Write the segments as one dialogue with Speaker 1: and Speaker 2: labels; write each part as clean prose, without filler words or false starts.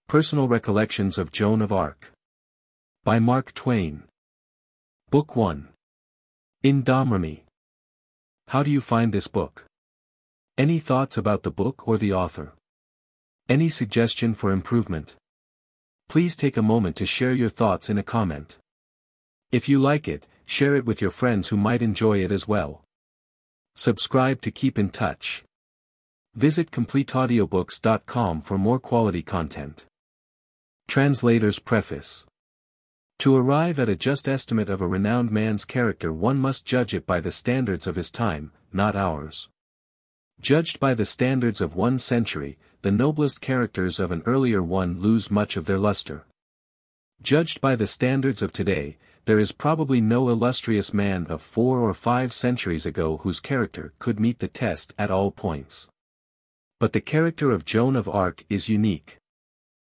Speaker 1: Personal Recollections of Joan of Arc. By Mark Twain. Book 1. In Domremy. How do you find this book? Any thoughts about the book or the author? Any suggestion for improvement? Please take a moment to share your thoughts in a comment. If you like it, share it with your friends who might enjoy it as well. Subscribe to keep in touch. Visit completeaudiobooks.com for more quality content. Translator's Preface. To arrive at a just estimate of a renowned man's character, one must judge it by the standards of his time, not ours. Judged by the standards of one century, the noblest characters of an earlier one lose much of their luster. Judged by the standards of today, there is probably no illustrious man of 4 or 5 centuries ago whose character could meet the test at all points. But the character of Joan of Arc is unique.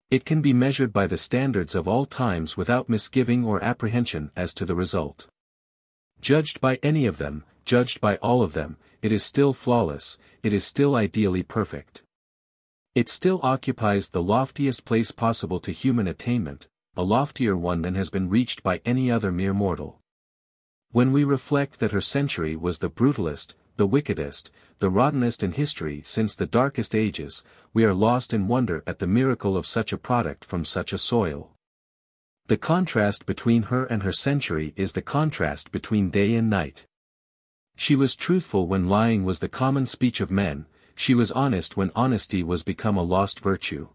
Speaker 1: It can be measured by the standards of all times without misgiving or apprehension as to the result. Judged by any of them, judged by all of them, it is still flawless, it is still ideally perfect. It still occupies the loftiest place possible to human attainment, a loftier one than has been reached by any other mere mortal. When we reflect that her century was the brutalest, the wickedest, the rottenest in history since the darkest ages, we are lost in wonder at the miracle of such a product from such a soil. The contrast between her and her century is the contrast between day and night. She was truthful when lying was the common speech of men, she was honest when honesty was become a lost virtue.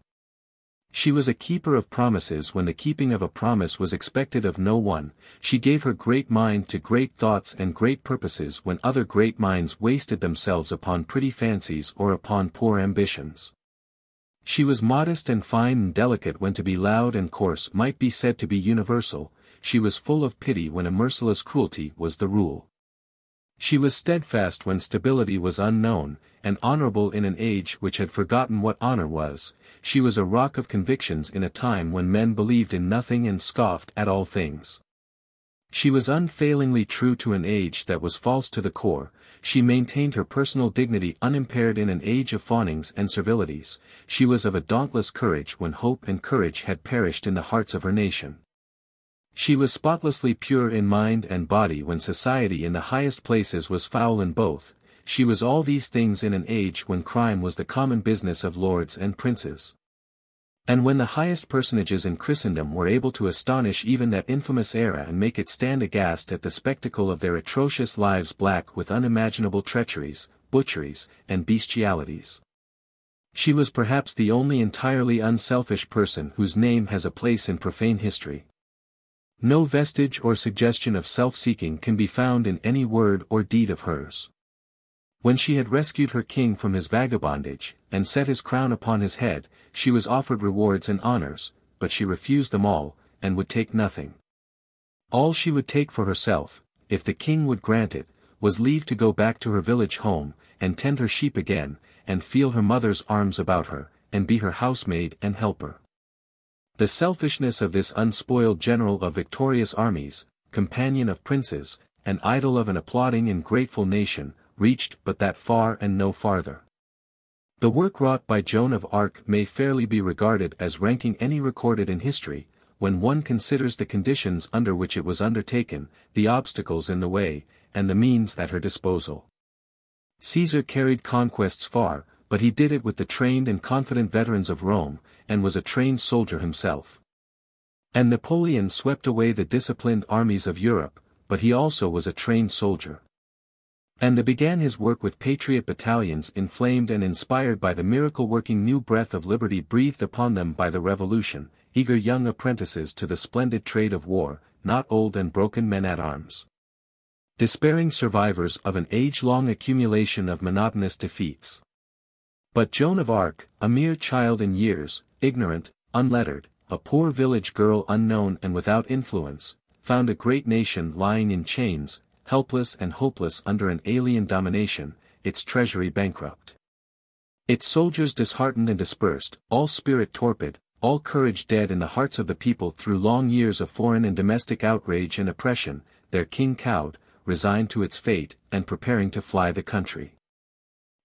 Speaker 1: She was a keeper of promises when the keeping of a promise was expected of no one, she gave her great mind to great thoughts and great purposes when other great minds wasted themselves upon pretty fancies or upon poor ambitions. She was modest and fine and delicate when to be loud and coarse might be said to be universal, she was full of pity when a merciless cruelty was the rule. She was steadfast when stability was unknown, and honorable in an age which had forgotten what honor was, she was a rock of convictions in a time when men believed in nothing and scoffed at all things. She was unfailingly true to an age that was false to the core, she maintained her personal dignity unimpaired in an age of fawnings and servilities, she was of a dauntless courage when hope and courage had perished in the hearts of her nation. She was spotlessly pure in mind and body when society in the highest places was foul in both, she was all these things in an age when crime was the common business of lords and princes. And when the highest personages in Christendom were able to astonish even that infamous era and make it stand aghast at the spectacle of their atrocious lives black with unimaginable treacheries, butcheries, and bestialities. She was perhaps the only entirely unselfish person whose name has a place in profane history. No vestige or suggestion of self-seeking can be found in any word or deed of hers. When she had rescued her king from his vagabondage, and set his crown upon his head, she was offered rewards and honors, but she refused them all, and would take nothing. All she would take for herself, if the king would grant it, was leave to go back to her village home, and tend her sheep again, and feel her mother's arms about her, and be her housemaid and helper. The selfishness of this unspoiled general of victorious armies, companion of princes, and idol of an applauding and grateful nation, reached but that far and no farther. The work wrought by Joan of Arc may fairly be regarded as ranking any recorded in history, when one considers the conditions under which it was undertaken, the obstacles in the way, and the means at her disposal. Caesar carried conquests far, but he did it with the trained and confident veterans of Rome, and was a trained soldier himself. And Napoleon swept away the disciplined armies of Europe, but he also was a trained soldier. And they began his work with patriot battalions inflamed and inspired by the miracle-working new breath of liberty breathed upon them by the Revolution, eager young apprentices to the splendid trade of war, not old and broken men-at-arms. Despairing survivors of an age-long accumulation of monotonous defeats. But Joan of Arc, a mere child in years, ignorant, unlettered, a poor village girl unknown and without influence, found a great nation lying in chains, helpless and hopeless under an alien domination, its treasury bankrupt. Its soldiers disheartened and dispersed, all spirit torpid, all courage dead in the hearts of the people through long years of foreign and domestic outrage and oppression, their king cowed, resigned to its fate, and preparing to fly the country.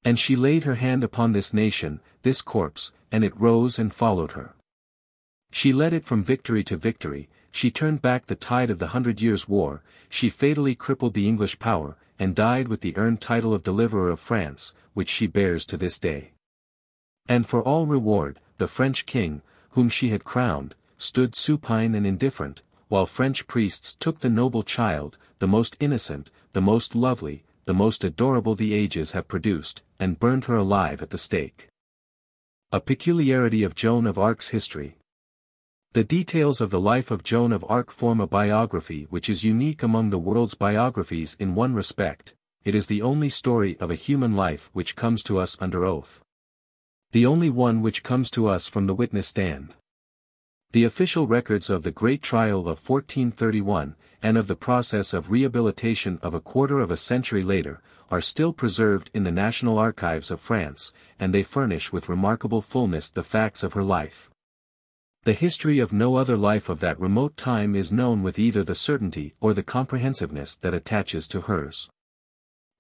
Speaker 1: And she laid her hand upon this nation, this corpse, and it rose and followed her. She led it from victory to victory, she turned back the tide of the 100 Years' War, she fatally crippled the English power, and died with the earned title of Deliverer of France, which she bears to this day. And for all reward, the French king, whom she had crowned, stood supine and indifferent, while French priests took the noble child, the most innocent, the most lovely, the most adorable the ages have produced, and burned her alive at the stake. A peculiarity of Joan of Arc's history. The details of the life of Joan of Arc form a biography which is unique among the world's biographies in one respect: it is the only story of a human life which comes to us under oath. The only one which comes to us from the witness stand. The official records of the Great Trial of 1431, and of the process of rehabilitation of a quarter of a century later, are still preserved in the National Archives of France, and they furnish with remarkable fullness the facts of her life. The history of no other life of that remote time is known with either the certainty or the comprehensiveness that attaches to hers.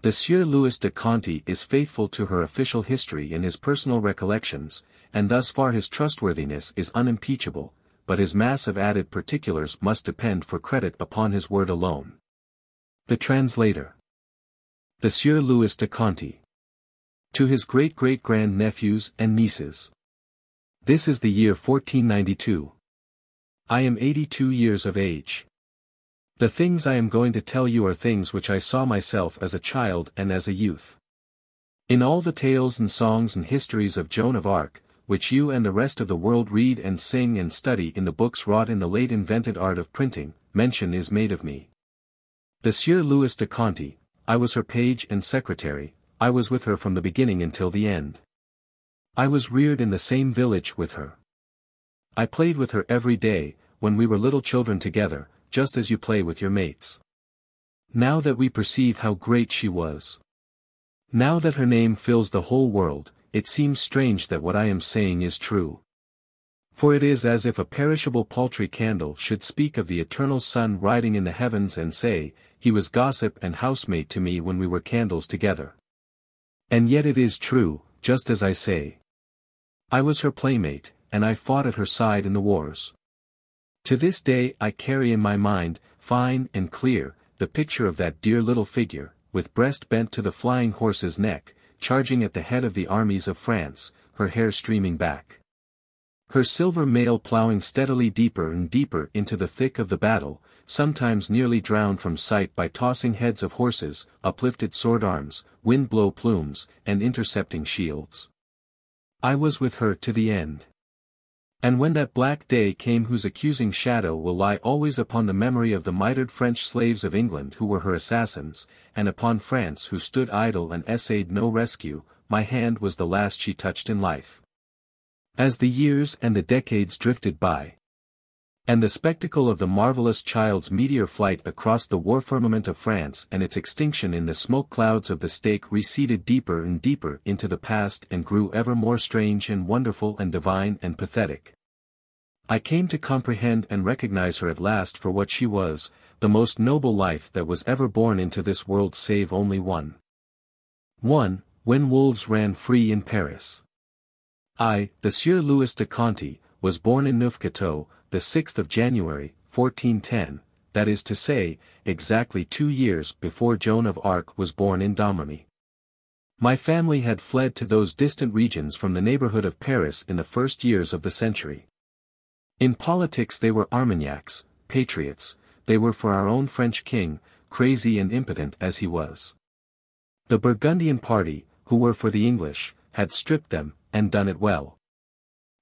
Speaker 1: The Sieur Louis de Conte is faithful to her official history in his personal recollections, and thus far his trustworthiness is unimpeachable, but his mass of added particulars must depend for credit upon his word alone. The Translator. The Sieur Louis de Conte. To his great-great-grand-nephews and nieces. This is the year 1492. I am 82 years of age. The things I am going to tell you are things which I saw myself as a child and as a youth. In all the tales and songs and histories of Joan of Arc, which you and the rest of the world read and sing and study in the books wrought in the late invented art of printing, mention is made of me. The Sieur Louis de Conte, I was her page and secretary, I was with her from the beginning until the end. I was reared in the same village with her. I played with her every day, when we were little children together, just as you play with your mates. Now that we perceive how great she was. Now that her name fills the whole world, it seems strange that what I am saying is true. For it is as if a perishable paltry candle should speak of the eternal sun riding in the heavens and say, he was gossip and housemate to me when we were candles together. And yet it is true, just as I say. I was her playmate, and I fought at her side in the wars. To this day I carry in my mind, fine and clear, the picture of that dear little figure, with breast bent to the flying horse's neck, charging at the head of the armies of France, her hair streaming back. Her silver mail ploughing steadily deeper and deeper into the thick of the battle, sometimes nearly drowned from sight by tossing heads of horses, uplifted sword arms, wind-blow plumes, and intercepting shields. I was with her to the end. And when that black day came whose accusing shadow will lie always upon the memory of the mitred French slaves of England who were her assassins, and upon France who stood idle and essayed no rescue, my hand was the last she touched in life. As the years and the decades drifted by, and the spectacle of the marvelous child's meteor flight across the war firmament of France and its extinction in the smoke clouds of the stake receded deeper and deeper into the past and grew ever more strange and wonderful and divine and pathetic, I came to comprehend and recognize her at last for what she was, the most noble life that was ever born into this world save only one. One, when wolves ran free in Paris. I, the Sieur Louis de Conte, was born in Neufchâteau, the 6th of January, 1410, that is to say, exactly 2 years before Joan of Arc was born in Domremy. My family had fled to those distant regions from the neighborhood of Paris in the first years of the century. In politics they were Armagnacs, patriots, they were for our own French king, crazy and impotent as he was. The Burgundian party, who were for the English, had stripped them, and done it well.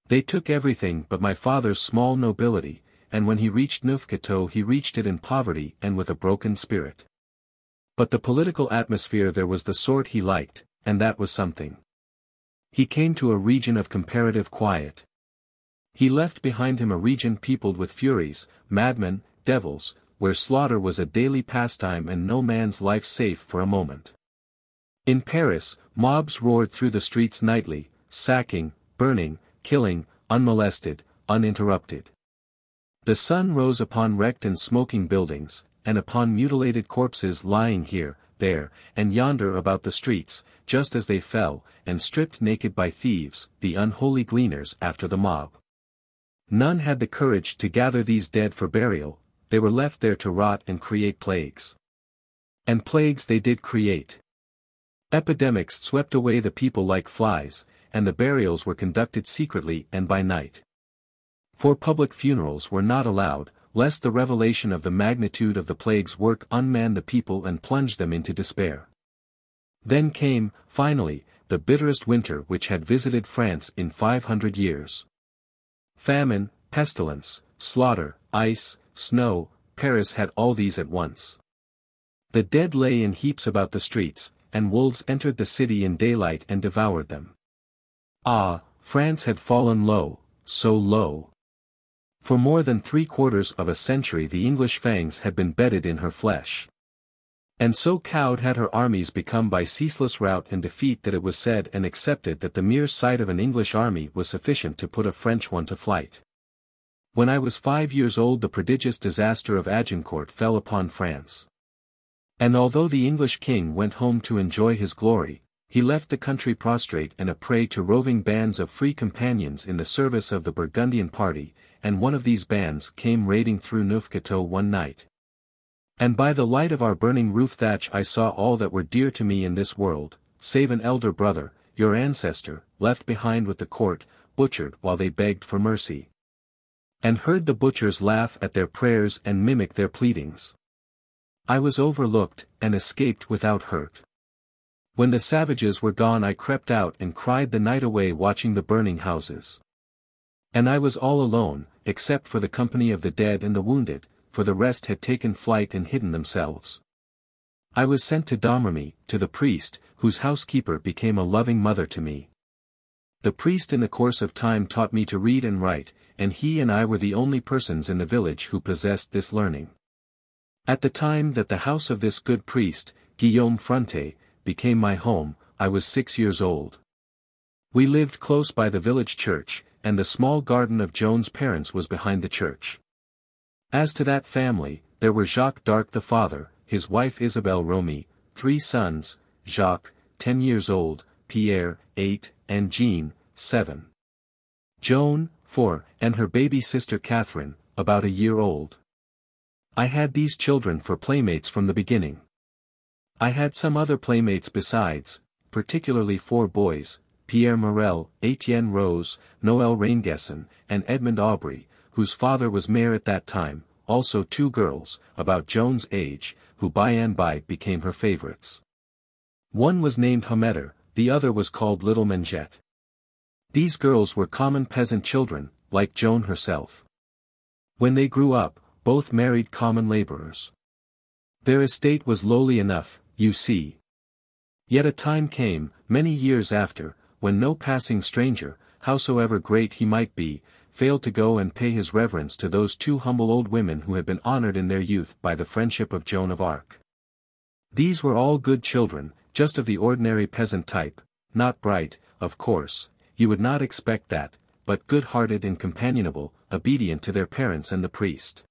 Speaker 1: They took everything but my father's small nobility, and when he reached Neufchâteau he reached it in poverty and with a broken spirit. But the political atmosphere there was the sort he liked, and that was something. He came to a region of comparative quiet. He left behind him a region peopled with furies, madmen, devils, where slaughter was a daily pastime and no man's life safe for a moment. In Paris, mobs roared through the streets nightly, sacking, burning, killing, unmolested, uninterrupted. The sun rose upon wrecked and smoking buildings, and upon mutilated corpses lying here, there, and yonder about the streets, just as they fell, and stripped naked by thieves, the unholy gleaners after the mob. None had the courage to gather these dead for burial, they were left there to rot and create plagues. And plagues they did create. Epidemics swept away the people like flies, and the burials were conducted secretly and by night. For public funerals were not allowed, lest the revelation of the magnitude of the plague's work unman the people and plunge them into despair. Then came, finally, the bitterest winter which had visited France in 500 years. Famine, pestilence, slaughter, ice, snow, Paris had all these at once. The dead lay in heaps about the streets, and wolves entered the city in daylight and devoured them. Ah, France had fallen low, so low. For more than 3/4 of a century the English fangs had been bedded in her flesh. And so cowed had her armies become by ceaseless rout and defeat that it was said and accepted that the mere sight of an English army was sufficient to put a French one to flight. When I was 5 years old the prodigious disaster of Agincourt fell upon France. And although the English king went home to enjoy his glory, he left the country prostrate and a prey to roving bands of free companions in the service of the Burgundian party, and one of these bands came raiding through Neufchâteau one night. And by the light of our burning roof thatch I saw all that were dear to me in this world, save an elder brother, your ancestor, left behind with the court, butchered while they begged for mercy. And heard the butchers laugh at their prayers and mimic their pleadings. I was overlooked, and escaped without hurt. When the savages were gone I crept out and cried the night away watching the burning houses. And I was all alone, except for the company of the dead and the wounded, for the rest had taken flight and hidden themselves. I was sent to Domremy, to the priest, whose housekeeper became a loving mother to me. The priest in the course of time taught me to read and write, and he and I were the only persons in the village who possessed this learning. At the time that the house of this good priest, Guillaume Fronte, became my home, I was 6 years old. We lived close by the village church, and the small garden of Joan's parents was behind the church. As to that family, there were Jacques d'Arc the father, his wife Isabelle Romy, 3 sons, Jacques, 10 years old, Pierre, 8, and Jean, 7. Joan, 4, and her baby sister Catherine, about a year old. I had these children for playmates from the beginning. I had some other playmates besides, particularly 4 boys, Pierre Morel, Etienne Rose, Noël Raingesson, and Edmond Aubry, whose father was mayor at that time, also 2 girls, about Joan's age, who by and by became her favorites. One was named Hometter, the other was called Little Mengette. These girls were common peasant children, like Joan herself. When they grew up, both married common laborers. Their estate was lowly enough, you see. Yet a time came, many years after, when no passing stranger, howsoever great he might be, failed to go and pay his reverence to those 2 humble old women who had been honored in their youth by the friendship of Joan of Arc. These were all good children, just of the ordinary peasant type, not bright, of course, you would not expect that, but good-hearted and companionable, obedient to their parents and the priest.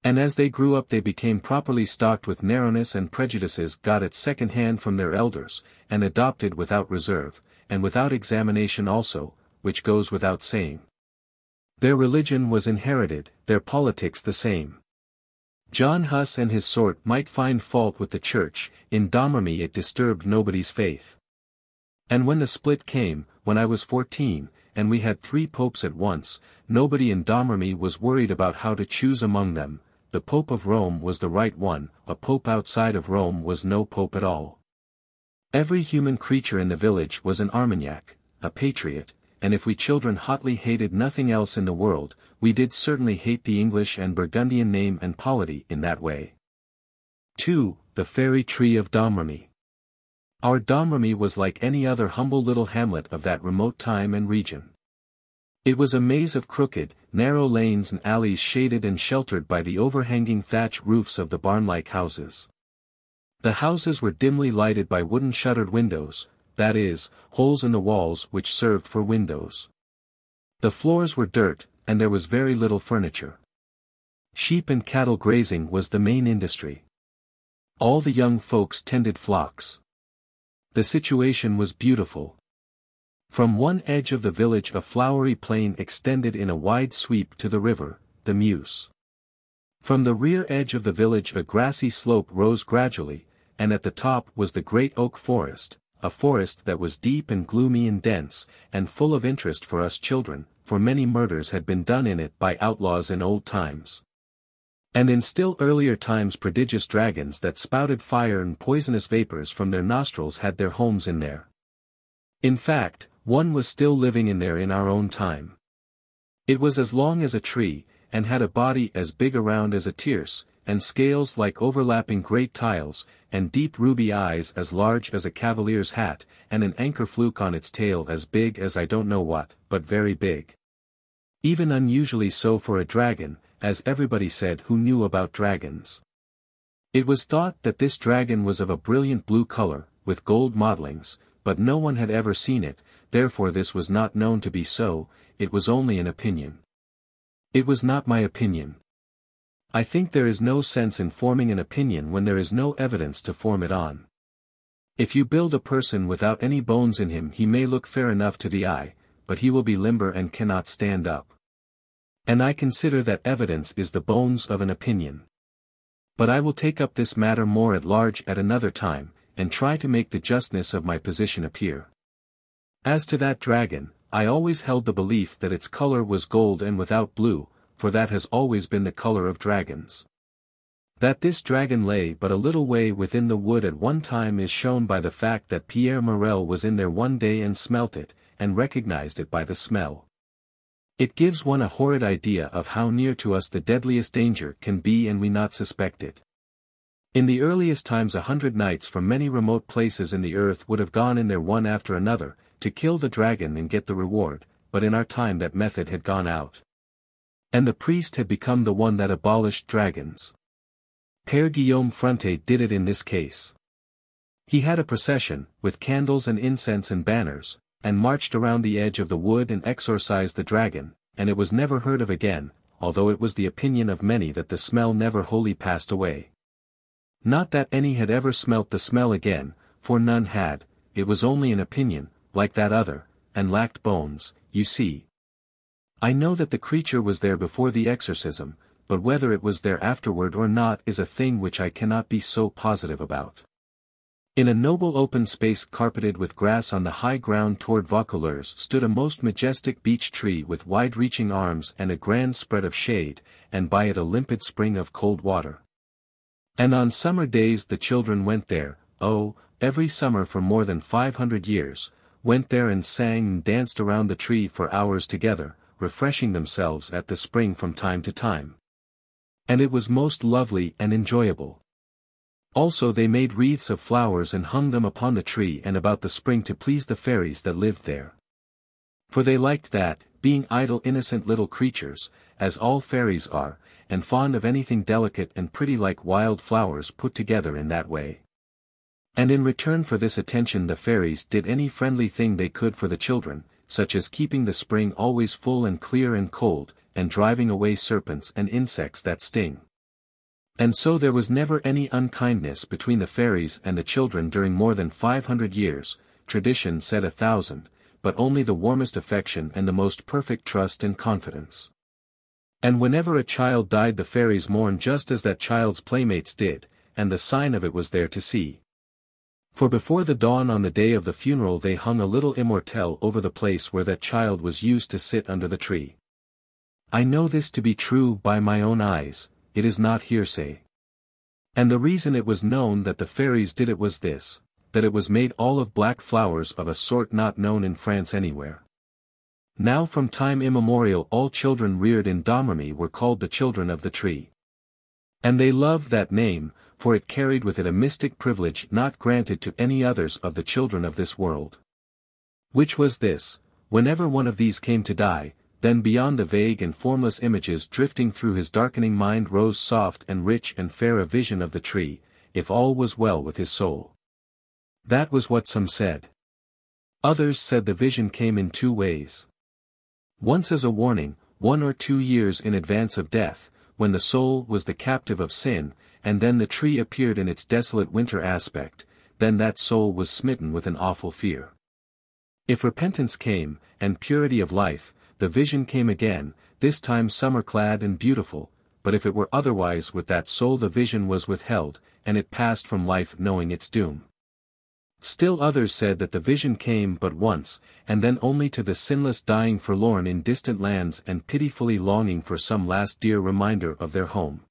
Speaker 1: And as they grew up they became properly stocked with narrowness and prejudices got at second hand from their elders, and adopted without reserve, and without examination also, which goes without saying. Their religion was inherited, their politics the same. John Huss and his sort might find fault with the church, in Domremy it disturbed nobody's faith. And when the split came, when I was 14, and we had 3 popes at once, nobody in Domremy was worried about how to choose among them. The Pope of Rome was the right one, a pope outside of Rome was no pope at all. Every human creature in the village was an Armagnac, a patriot, and if we children hotly hated nothing else in the world, we did certainly hate the English and Burgundian name and polity in that way. 2. The Fairy Tree of Domremy. Our Domremy was like any other humble little hamlet of that remote time and region. It was a maze of crooked, narrow lanes and alleys shaded and sheltered by the overhanging thatch roofs of the barn-like houses. The houses were dimly lighted by wooden shuttered windows, that is, holes in the walls which served for windows. The floors were dirt, and there was very little furniture. Sheep and cattle grazing was the main industry. All the young folks tended flocks. The situation was beautiful. From one edge of the village a flowery plain extended in a wide sweep to the river, the Meuse. From the rear edge of the village a grassy slope rose gradually, and at the top was the great oak forest, a forest that was deep and gloomy and dense, and full of interest for us children, for many murders had been done in it by outlaws in old times. And in still earlier times prodigious dragons that spouted fire and poisonous vapors from their nostrils had their homes in there. In fact, one was still living in there in our own time. It was as long as a tree, and had a body as big around as a tierce, and scales like overlapping great tiles, and deep ruby eyes as large as a cavalier's hat, and an anchor fluke on its tail as big as I don't know what, but very big. Even unusually so for a dragon, as everybody said who knew about dragons. It was thought that this dragon was of a brilliant blue color, with gold mottlings, but no one had ever seen it, therefore this was not known to be so, it was only an opinion. It was not my opinion. I think there is no sense in forming an opinion when there is no evidence to form it on. If you build a person without any bones in him he may look fair enough to the eye, but he will be limber and cannot stand up. And I consider that evidence is the bones of an opinion. But I will take up this matter more at large at another time, and try to make the justness of my position appear. As to that dragon, I always held the belief that its color was gold and without blue, for that has always been the color of dragons. That this dragon lay but a little way within the wood at one time is shown by the fact that Pierre Morel was in there one day and smelt it, and recognized it by the smell. It gives one a horrid idea of how near to us the deadliest danger can be and we not suspect it. In the earliest times 100 knights from many remote places in the earth would have gone in there one after another, to kill the dragon and get the reward, but in our time that method had gone out. And the priest had become the one that abolished dragons. Père Guillaume Fronte did it in this case. He had a procession, with candles and incense and banners, and marched around the edge of the wood and exorcised the dragon, and it was never heard of again, although it was the opinion of many that the smell never wholly passed away. Not that any had ever smelt the smell again, for none had, it was only an opinion, like that other, and lacked bones, you see. I know that the creature was there before the exorcism, but whether it was there afterward or not is a thing which I cannot be so positive about. In a noble open space carpeted with grass on the high ground toward Vaucouleurs stood a most majestic beech tree with wide-reaching arms and a grand spread of shade, and by it a limpid spring of cold water. And on summer days the children went there, oh, every summer for more than 500 years, went there and sang and danced around the tree for hours together, refreshing themselves at the spring from time to time. And it was most lovely and enjoyable. Also they made wreaths of flowers and hung them upon the tree and about the spring to please the fairies that lived there. For they liked that, being idle innocent little creatures, as all fairies are, and fond of anything delicate and pretty like wild flowers put together in that way. And in return for this attention the fairies did any friendly thing they could for the children, such as keeping the spring always full and clear and cold, and driving away serpents and insects that sting. And so there was never any unkindness between the fairies and the children during more than 500 years, tradition said 1,000, but only the warmest affection and the most perfect trust and confidence. And whenever a child died the fairies mourned just as that child's playmates did, and the sign of it was there to see. For before the dawn on the day of the funeral they hung a little immortelle over the place where that child was used to sit under the tree. I know this to be true by my own eyes, it is not hearsay. And the reason it was known that the fairies did it was this, that it was made all of black flowers of a sort not known in France anywhere. Now from time immemorial all children reared in Domremy were called the children of the tree. And they loved that name, for it carried with it a mystic privilege not granted to any others of the children of this world. Which was this, whenever one of these came to die, then beyond the vague and formless images drifting through his darkening mind rose soft and rich and fair a vision of the tree, if all was well with his soul. That was what some said. Others said the vision came in two ways. Once as a warning, 1 or 2 years in advance of death, when the soul was the captive of sin, and then the tree appeared in its desolate winter aspect, then that soul was smitten with an awful fear. If repentance came, and purity of life, the vision came again, this time summer-clad and beautiful, but if it were otherwise with that soul the vision was withheld, and it passed from life knowing its doom. Still others said that the vision came but once, and then only to the sinless dying forlorn in distant lands and pitifully longing for some last dear reminder of their home.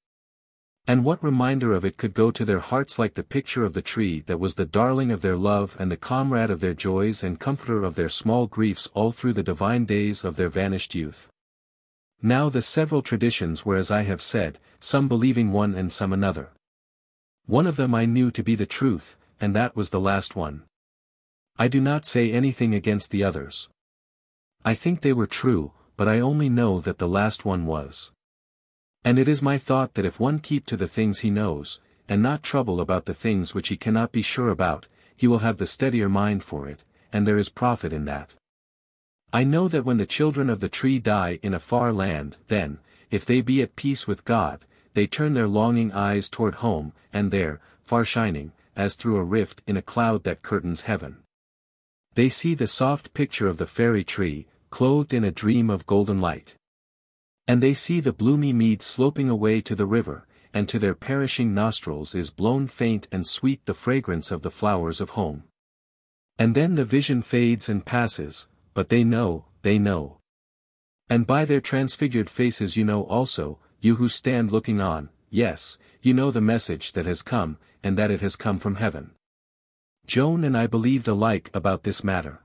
Speaker 1: And what reminder of it could go to their hearts like the picture of the tree that was the darling of their love and the comrade of their joys and comforter of their small griefs all through the divine days of their vanished youth. Now the several traditions were as I have said, some believing one and some another. One of them I knew to be the truth, and that was the last one. I do not say anything against the others. I think they were true, but I only know that the last one was. And it is my thought that if one keep to the things he knows, and not trouble about the things which he cannot be sure about, he will have the steadier mind for it, and there is profit in that. I know that when the children of the tree die in a far land, then, if they be at peace with God, they turn their longing eyes toward home, and there, far shining, as through a rift in a cloud that curtains heaven, they see the soft picture of the fairy tree, clothed in a dream of golden light. And they see the bloomy mead sloping away to the river, and to their perishing nostrils is blown faint and sweet the fragrance of the flowers of home. And then the vision fades and passes, but they know, they know. And by their transfigured faces you know also, you who stand looking on, yes, you know the message that has come, and that it has come from heaven. Joan and I believed alike about this matter.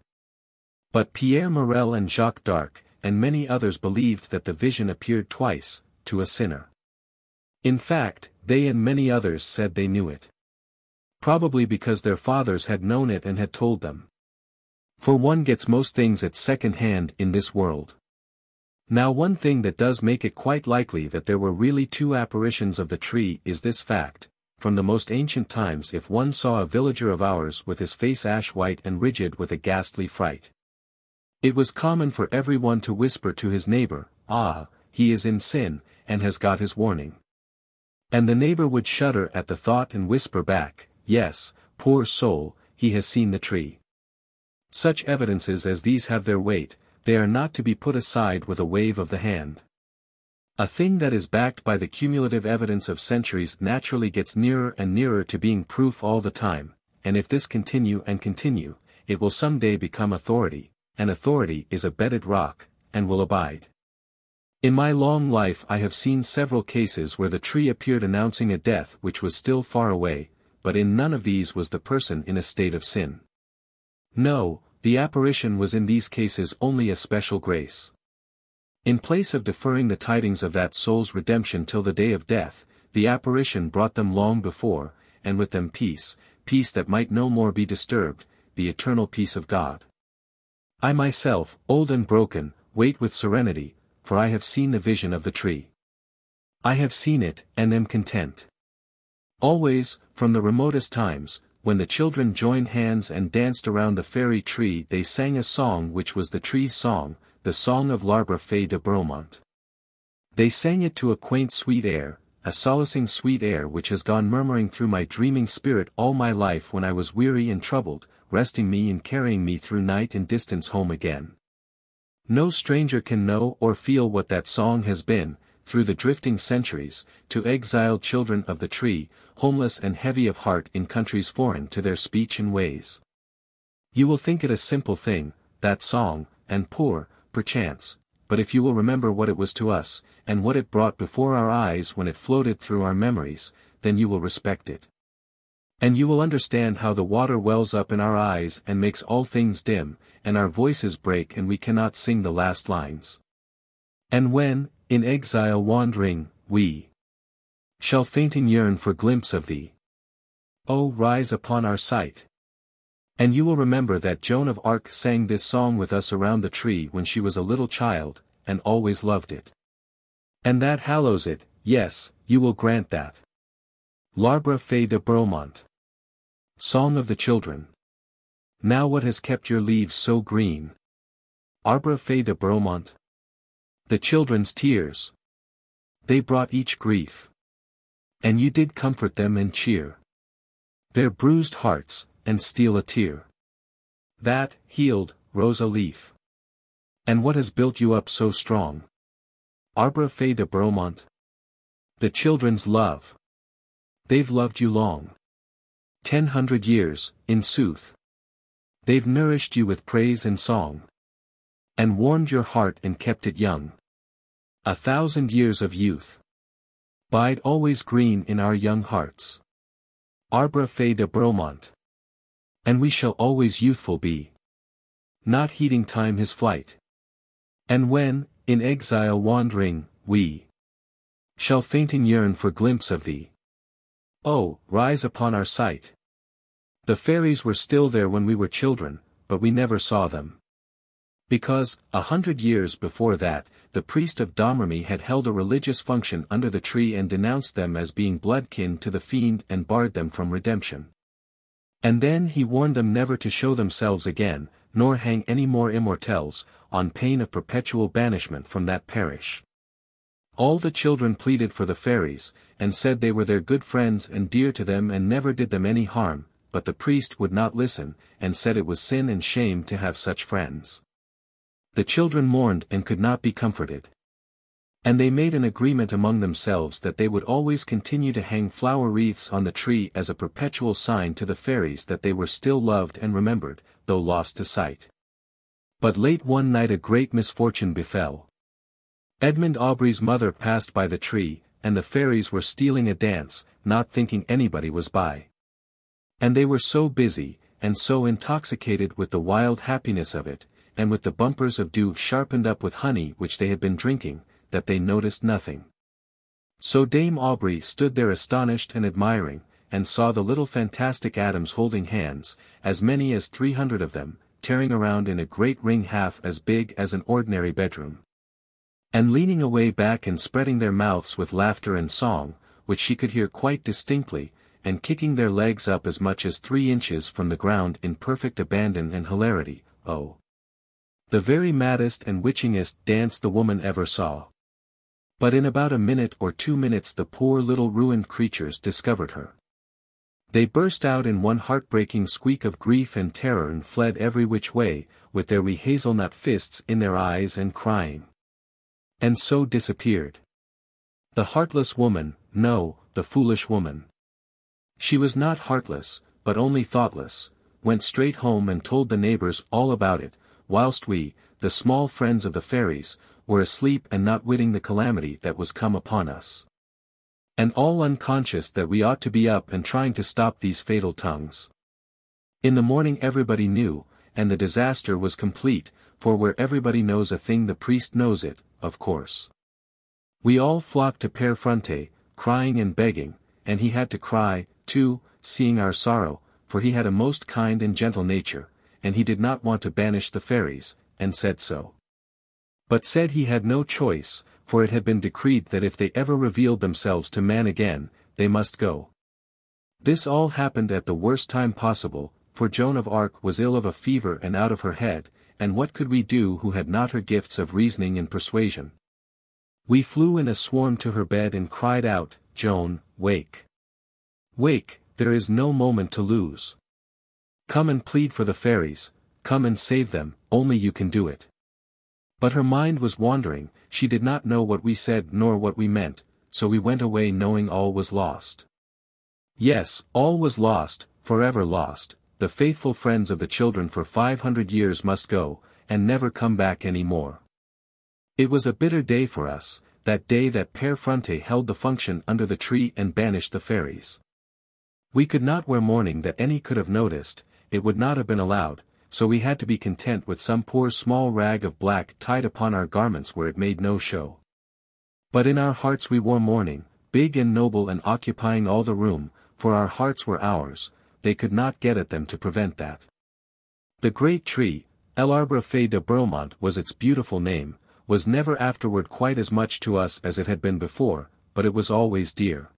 Speaker 1: But Pierre Morel and Jacques d'Arc, and many others believed that the vision appeared twice, to a sinner. In fact, they and many others said they knew it. Probably because their fathers had known it and had told them. For one gets most things at second hand in this world. Now one thing that does make it quite likely that there were really two apparitions of the tree is this fact. From the most ancient times if one saw a villager of ours with his face ash-white and rigid with a ghastly fright, it was common for everyone to whisper to his neighbor, "Ah, he is in sin, and has got his warning." And the neighbor would shudder at the thought and whisper back, "Yes, poor soul, he has seen the tree." Such evidences as these have their weight, they are not to be put aside with a wave of the hand. A thing that is backed by the cumulative evidence of centuries naturally gets nearer and nearer to being proof all the time, and if this continue and continue, it will some day become authority, and authority is a bedded rock, and will abide. In my long life I have seen several cases where the tree appeared announcing a death which was still far away, but in none of these was the person in a state of sin. No, the apparition was in these cases only a special grace. In place of deferring the tidings of that soul's redemption till the day of death, the apparition brought them long before, and with them peace, peace that might no more be disturbed, the eternal peace of God. I myself, old and broken, wait with serenity, for I have seen the vision of the tree. I have seen it, and am content. Always, from the remotest times, when the children joined hands and danced around the fairy tree they sang a song which was the tree's song, the song of l'arbre fée de Bromont. They sang it to a quaint sweet air, a solacing sweet air which has gone murmuring through my dreaming spirit all my life when I was weary and troubled, resting me and carrying me through night and distance home again. No stranger can know or feel what that song has been, through the drifting centuries, to exiled children of the tree, homeless and heavy of heart in countries foreign to their speech and ways. You will think it a simple thing, that song, and poor, perchance, but if you will remember what it was to us, and what it brought before our eyes when it floated through our memories, then you will respect it. And you will understand how the water wells up in our eyes and makes all things dim, and our voices break and we cannot sing the last lines. And when, in exile wandering, we shall fainting yearn for glimpse of thee, oh, rise upon our sight. And you will remember that Joan of Arc sang this song with us around the tree when she was a little child, and always loved it. And that hallows it, yes, you will grant that. L'arbre fée de Bromont. Song of the children. Now what has kept your leaves so green? Arbre fée de Bromont. The children's tears. They brought each grief. And you did comfort them and cheer their bruised hearts, and steal a tear that, healed, rose a leaf. And what has built you up so strong? Arbre fait de Bromont? The children's love. They've loved you long. 100 years, in sooth. They've nourished you with praise and song. And warmed your heart and kept it young. 1,000 years of youth. Bide always green in our young hearts. Arbre fait de Bromont. And we shall always youthful be. Not heeding time his flight. And when, in exile wandering, we shall fainting yearn for glimpse of thee. Oh, rise upon our sight. The fairies were still there when we were children, but we never saw them. Because, 100 years before that, the priest of Domremy had held a religious function under the tree and denounced them as being bloodkin to the fiend and barred them from redemption. And then he warned them never to show themselves again, nor hang any more immortelles, on pain of perpetual banishment from that parish. All the children pleaded for the fairies, and said they were their good friends and dear to them and never did them any harm, but the priest would not listen, and said it was sin and shame to have such friends. The children mourned and could not be comforted. And they made an agreement among themselves that they would always continue to hang flower wreaths on the tree as a perpetual sign to the fairies that they were still loved and remembered, though lost to sight. But late one night a great misfortune befell. Edmund Aubrey's mother passed by the tree, and the fairies were stealing a dance, not thinking anybody was by. And they were so busy, and so intoxicated with the wild happiness of it, and with the bumpers of dew sharpened up with honey which they had been drinking, that they noticed nothing. So Dame Aubrey stood there astonished and admiring, and saw the little fantastic atoms holding hands, as many as 300 of them, tearing around in a great ring half as big as an ordinary bedroom. And leaning away back and spreading their mouths with laughter and song, which she could hear quite distinctly, and kicking their legs up as much as 3 inches from the ground in perfect abandon and hilarity, oh! The very maddest and witchingest dance the woman ever saw. But in about a minute or 2 minutes the poor little ruined creatures discovered her. They burst out in one heartbreaking squeak of grief and terror and fled every which way, with their wee hazelnut fists in their eyes and crying. And so disappeared. The heartless woman, no, the foolish woman. She was not heartless, but only thoughtless, went straight home and told the neighbors all about it, whilst we, the small friends of the fairies, were asleep and not witting the calamity that was come upon us. And all unconscious that we ought to be up and trying to stop these fatal tongues. In the morning everybody knew, and the disaster was complete, for where everybody knows a thing the priest knows it, of course. We all flocked to Père Fronte, crying and begging, and he had to cry, too, seeing our sorrow, for he had a most kind and gentle nature, and he did not want to banish the fairies, and said so. But said he had no choice, for it had been decreed that if they ever revealed themselves to man again, they must go. This all happened at the worst time possible, for Joan of Arc was ill of a fever and out of her head, and what could we do who had not her gifts of reasoning and persuasion? We flew in a swarm to her bed and cried out, "Joan, wake! Wake, there is no moment to lose. Come and plead for the fairies, come and save them, only you can do it." But her mind was wandering, she did not know what we said nor what we meant, so we went away knowing all was lost. Yes, all was lost, forever lost, the faithful friends of the children for 500 years must go, and never come back any more. It was a bitter day for us, that day that Père Fronte held the function under the tree and banished the fairies. We could not wear mourning that any could have noticed, it would not have been allowed, so we had to be content with some poor small rag of black tied upon our garments where it made no show. But in our hearts we wore mourning, big and noble and occupying all the room, for our hearts were ours, they could not get at them to prevent that. The great tree, L'Arbre fait de Bromont was its beautiful name, was never afterward quite as much to us as it had been before, but it was always dear.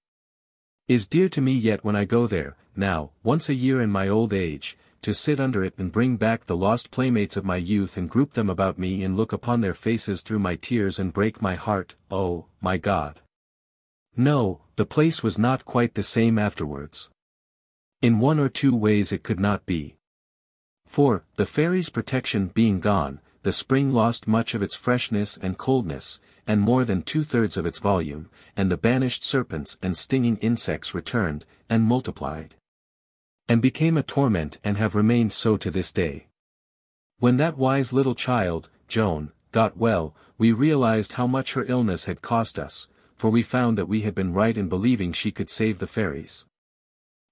Speaker 1: Is dear to me yet when I go there, now, once a year in my old age, to sit under it and bring back the lost playmates of my youth and group them about me and look upon their faces through my tears and break my heart, oh, my God. No, the place was not quite the same afterwards. In one or two ways it could not be. For, the fairies' protection being gone, the spring lost much of its freshness and coldness, and more than 2/3 of its volume, and the banished serpents and stinging insects returned, and multiplied, and became a torment and have remained so to this day. When that wise little child, Joan, got well, we realized how much her illness had cost us, for we found that we had been right in believing she could save the fairies.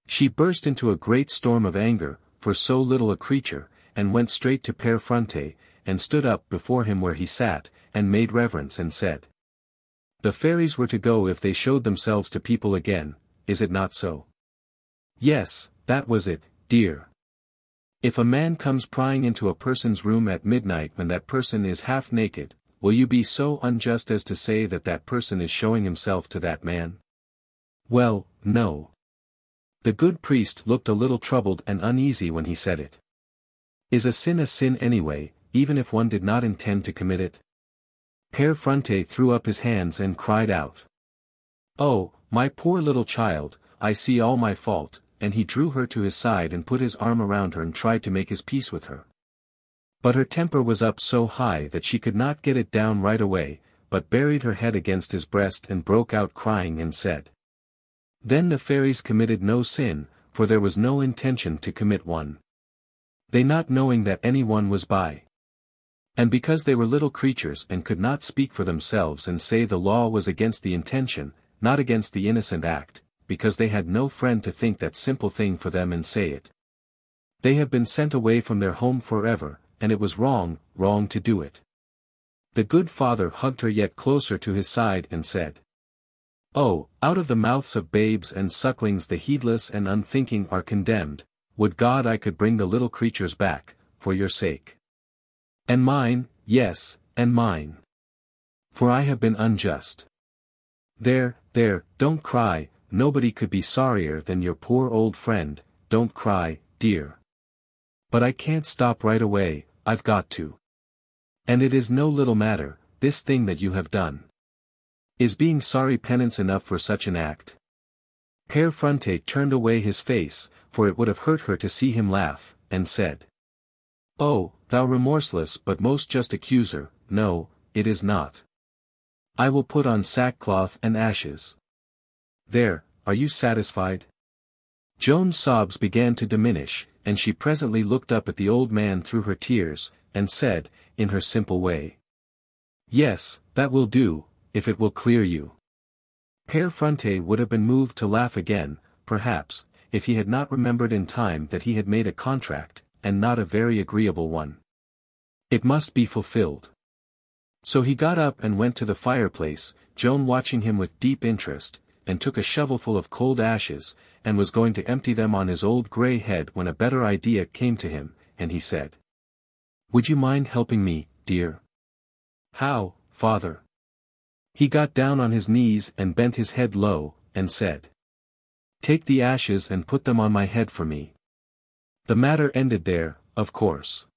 Speaker 1: She burst into a great storm of anger, for so little a creature, and went straight to Père Fronte, and stood up before him where he sat, and made reverence and said, "The fairies were to go if they showed themselves to people again, is it not so?" "Yes, that was it, dear. If a man comes prying into a person's room at midnight when that person is half naked, will you be so unjust as to say that that person is showing himself to that man?" "Well, no." The good priest looked a little troubled and uneasy when he said it. "Is a sin anyway, even if one did not intend to commit it?" Père Fronte threw up his hands and cried out, "Oh, my poor little child, I see all my fault," and he drew her to his side and put his arm around her and tried to make his peace with her. But her temper was up so high that she could not get it down right away, but buried her head against his breast and broke out crying and said, "Then the fairies committed no sin, for there was no intention to commit one. They not knowing that anyone was by. And because they were little creatures and could not speak for themselves and say the law was against the intention, not against the innocent act, because they had no friend to think that simple thing for them and say it. They have been sent away from their home forever, and it was wrong to do it." The good father hugged her yet closer to his side and said, "Oh, out of the mouths of babes and sucklings the heedless and unthinking are condemned. Would God I could bring the little creatures back, for your sake. And mine, yes, and mine. For I have been unjust. There, don't cry, nobody could be sorrier than your poor old friend, don't cry, dear. But I can't stop right away, I've got to. And it is no little matter, this thing that you have done. Is being sorry penance enough for such an act?" Père Fronte turned away his face, for it would have hurt her to see him laugh, and said, "Oh, thou remorseless but most just accuser, no, it is not. I will put on sackcloth and ashes. There, are you satisfied?" Joan's sobs began to diminish, and she presently looked up at the old man through her tears, and said, in her simple way, "Yes, that will do, if it will clear you." Père Fronte would have been moved to laugh again, perhaps, if he had not remembered in time that he had made a contract, and not a very agreeable one. It must be fulfilled. So he got up and went to the fireplace, Joan watching him with deep interest, and took a shovelful of cold ashes, and was going to empty them on his old grey head when a better idea came to him, and he said, "Would you mind helping me, dear?" "How, father?" He got down on his knees and bent his head low, and said, "Take the ashes and put them on my head for me." The matter ended there, of course.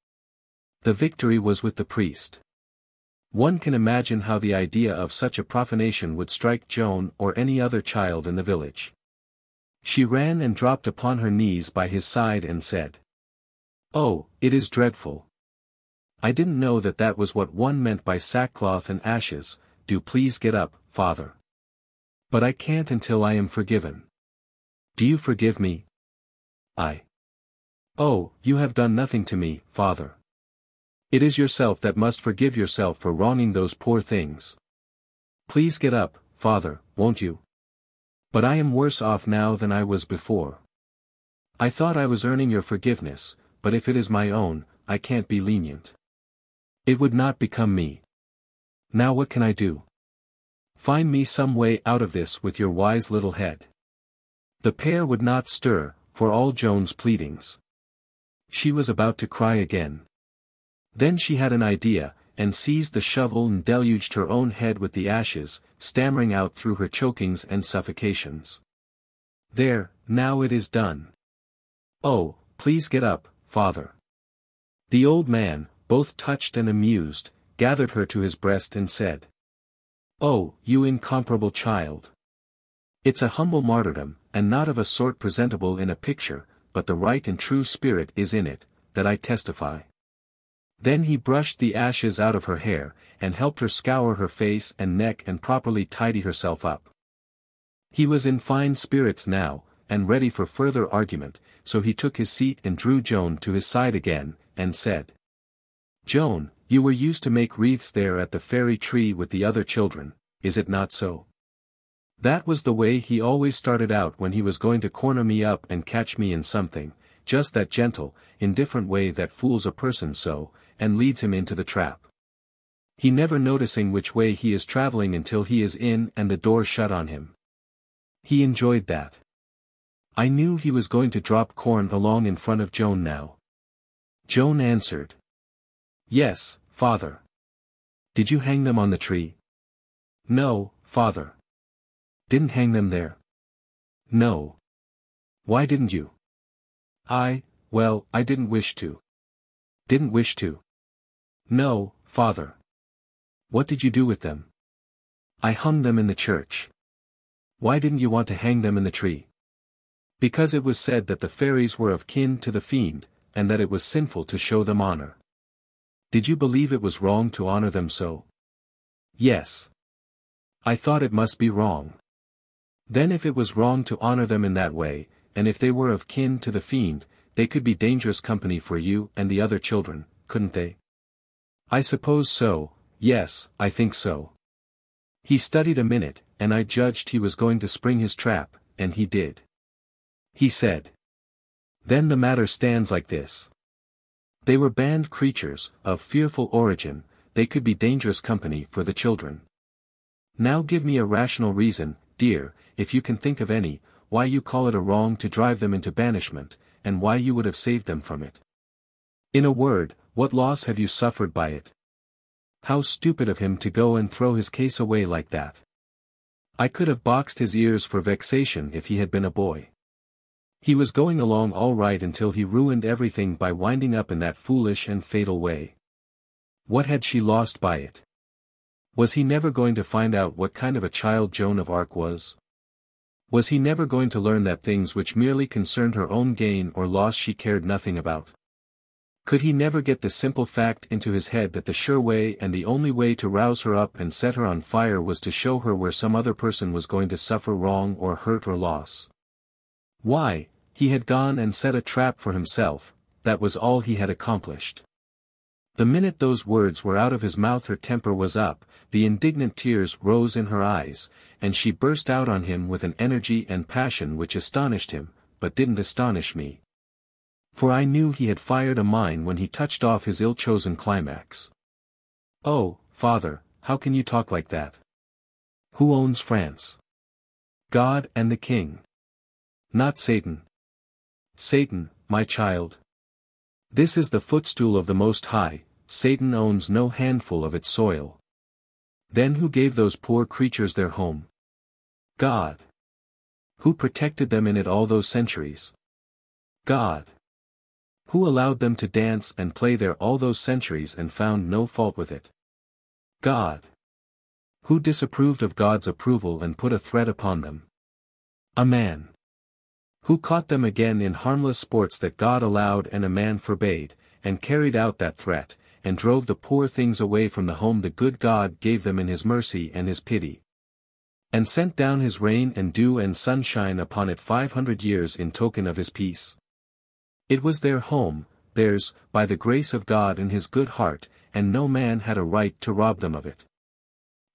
Speaker 1: The victory was with the priest. One can imagine how the idea of such a profanation would strike Joan or any other child in the village. She ran and dropped upon her knees by his side and said, "Oh, it is dreadful. I didn't know that that was what one meant by sackcloth and ashes. Do please get up, father. But I can't until I am forgiven. Do you forgive me?" "I." "Oh, you have done nothing to me, father. It is yourself that must forgive yourself for wronging those poor things. Please get up, father, won't you? But I am worse off now than I was before. I thought I was earning your forgiveness, but if it is my own, I can't be lenient. It would not become me. Now what can I do? Find me some way out of this with your wise little head." The pair would not stir, for all Joan's pleadings. She was about to cry again. Then she had an idea, and seized the shovel and deluged her own head with the ashes, stammering out through her chokings and suffocations, "There, now it is done. Oh, please get up, father." The old man, both touched and amused, gathered her to his breast and said, "Oh, you incomparable child. It's a humble martyrdom, and not of a sort presentable in a picture, but the right and true spirit is in it, that I testify." Then he brushed the ashes out of her hair, and helped her scour her face and neck and properly tidy herself up. He was in fine spirits now, and ready for further argument, so he took his seat and drew Joan to his side again, and said, "Joan, you were used to make wreaths there at the fairy tree with the other children, is it not so? That was the way he always started out when he was going to corner me up and catch me in something, just that gentle, indifferent way that fools a person so, and leads him into the trap. He never noticing which way he is traveling until he is in and the door shut on him. He enjoyed that. I knew he was going to drop corn along in front of Joan now." Joan answered, "Yes, father." "Did you hang them on the tree?" "No, father." "Didn't hang them there?" "No." "Why didn't you?" Well, I didn't wish to." "Didn't wish to?" "No, father." "What did you do with them?" "I hung them in the church." "Why didn't you want to hang them in the tree?" "Because it was said that the fairies were of kin to the fiend, and that it was sinful to show them honor." "Did you believe it was wrong to honor them so?" "Yes. I thought it must be wrong." "Then if it was wrong to honor them in that way, and if they were of kin to the fiend, they could be dangerous company for you and the other children, couldn't they?" "I suppose so, yes, I think so." He studied a minute, and I judged he was going to spring his trap, and he did. He said, "Then the matter stands like this. They were banned creatures, of fearful origin, they could be dangerous company for the children. Now give me a rational reason, dear, if you can think of any, why you call it a wrong to drive them into banishment, and why you would have saved them from it. In a word, what loss have you suffered by it? How stupid of him to go and throw his case away like that. I could have boxed his ears for vexation if he had been a boy. He was going along all right until he ruined everything by winding up in that foolish and fatal way. What had she lost by it? Was he never going to find out what kind of a child Joan of Arc was? Was he never going to learn that things which merely concerned her own gain or loss she cared nothing about? Could he never get the simple fact into his head that the sure way and the only way to rouse her up and set her on fire was to show her where some other person was going to suffer wrong or hurt or loss? Why, he had gone and set a trap for himself, that was all he had accomplished. The minute those words were out of his mouth her temper was up, the indignant tears rose in her eyes, and she burst out on him with an energy and passion which astonished him, but didn't astonish me. For I knew he had fired a mine when he touched off his ill-chosen climax. "Oh, father, how can you talk like that? Who owns France? God and the king. Not Satan. Satan, my child. This is the footstool of the Most High, Satan owns no handful of its soil. Then who gave those poor creatures their home? God. Who protected them in it all those centuries? God. Who allowed them to dance and play there all those centuries and found no fault with it? God. Who disapproved of God's approval and put a threat upon them? A man. Who caught them again in harmless sports that God allowed and a man forbade, and carried out that threat, and drove the poor things away from the home the good God gave them in his mercy and his pity. And sent down his rain and dew and sunshine upon it 500 years in token of his peace. It was their home, theirs, by the grace of God in his good heart, and no man had a right to rob them of it.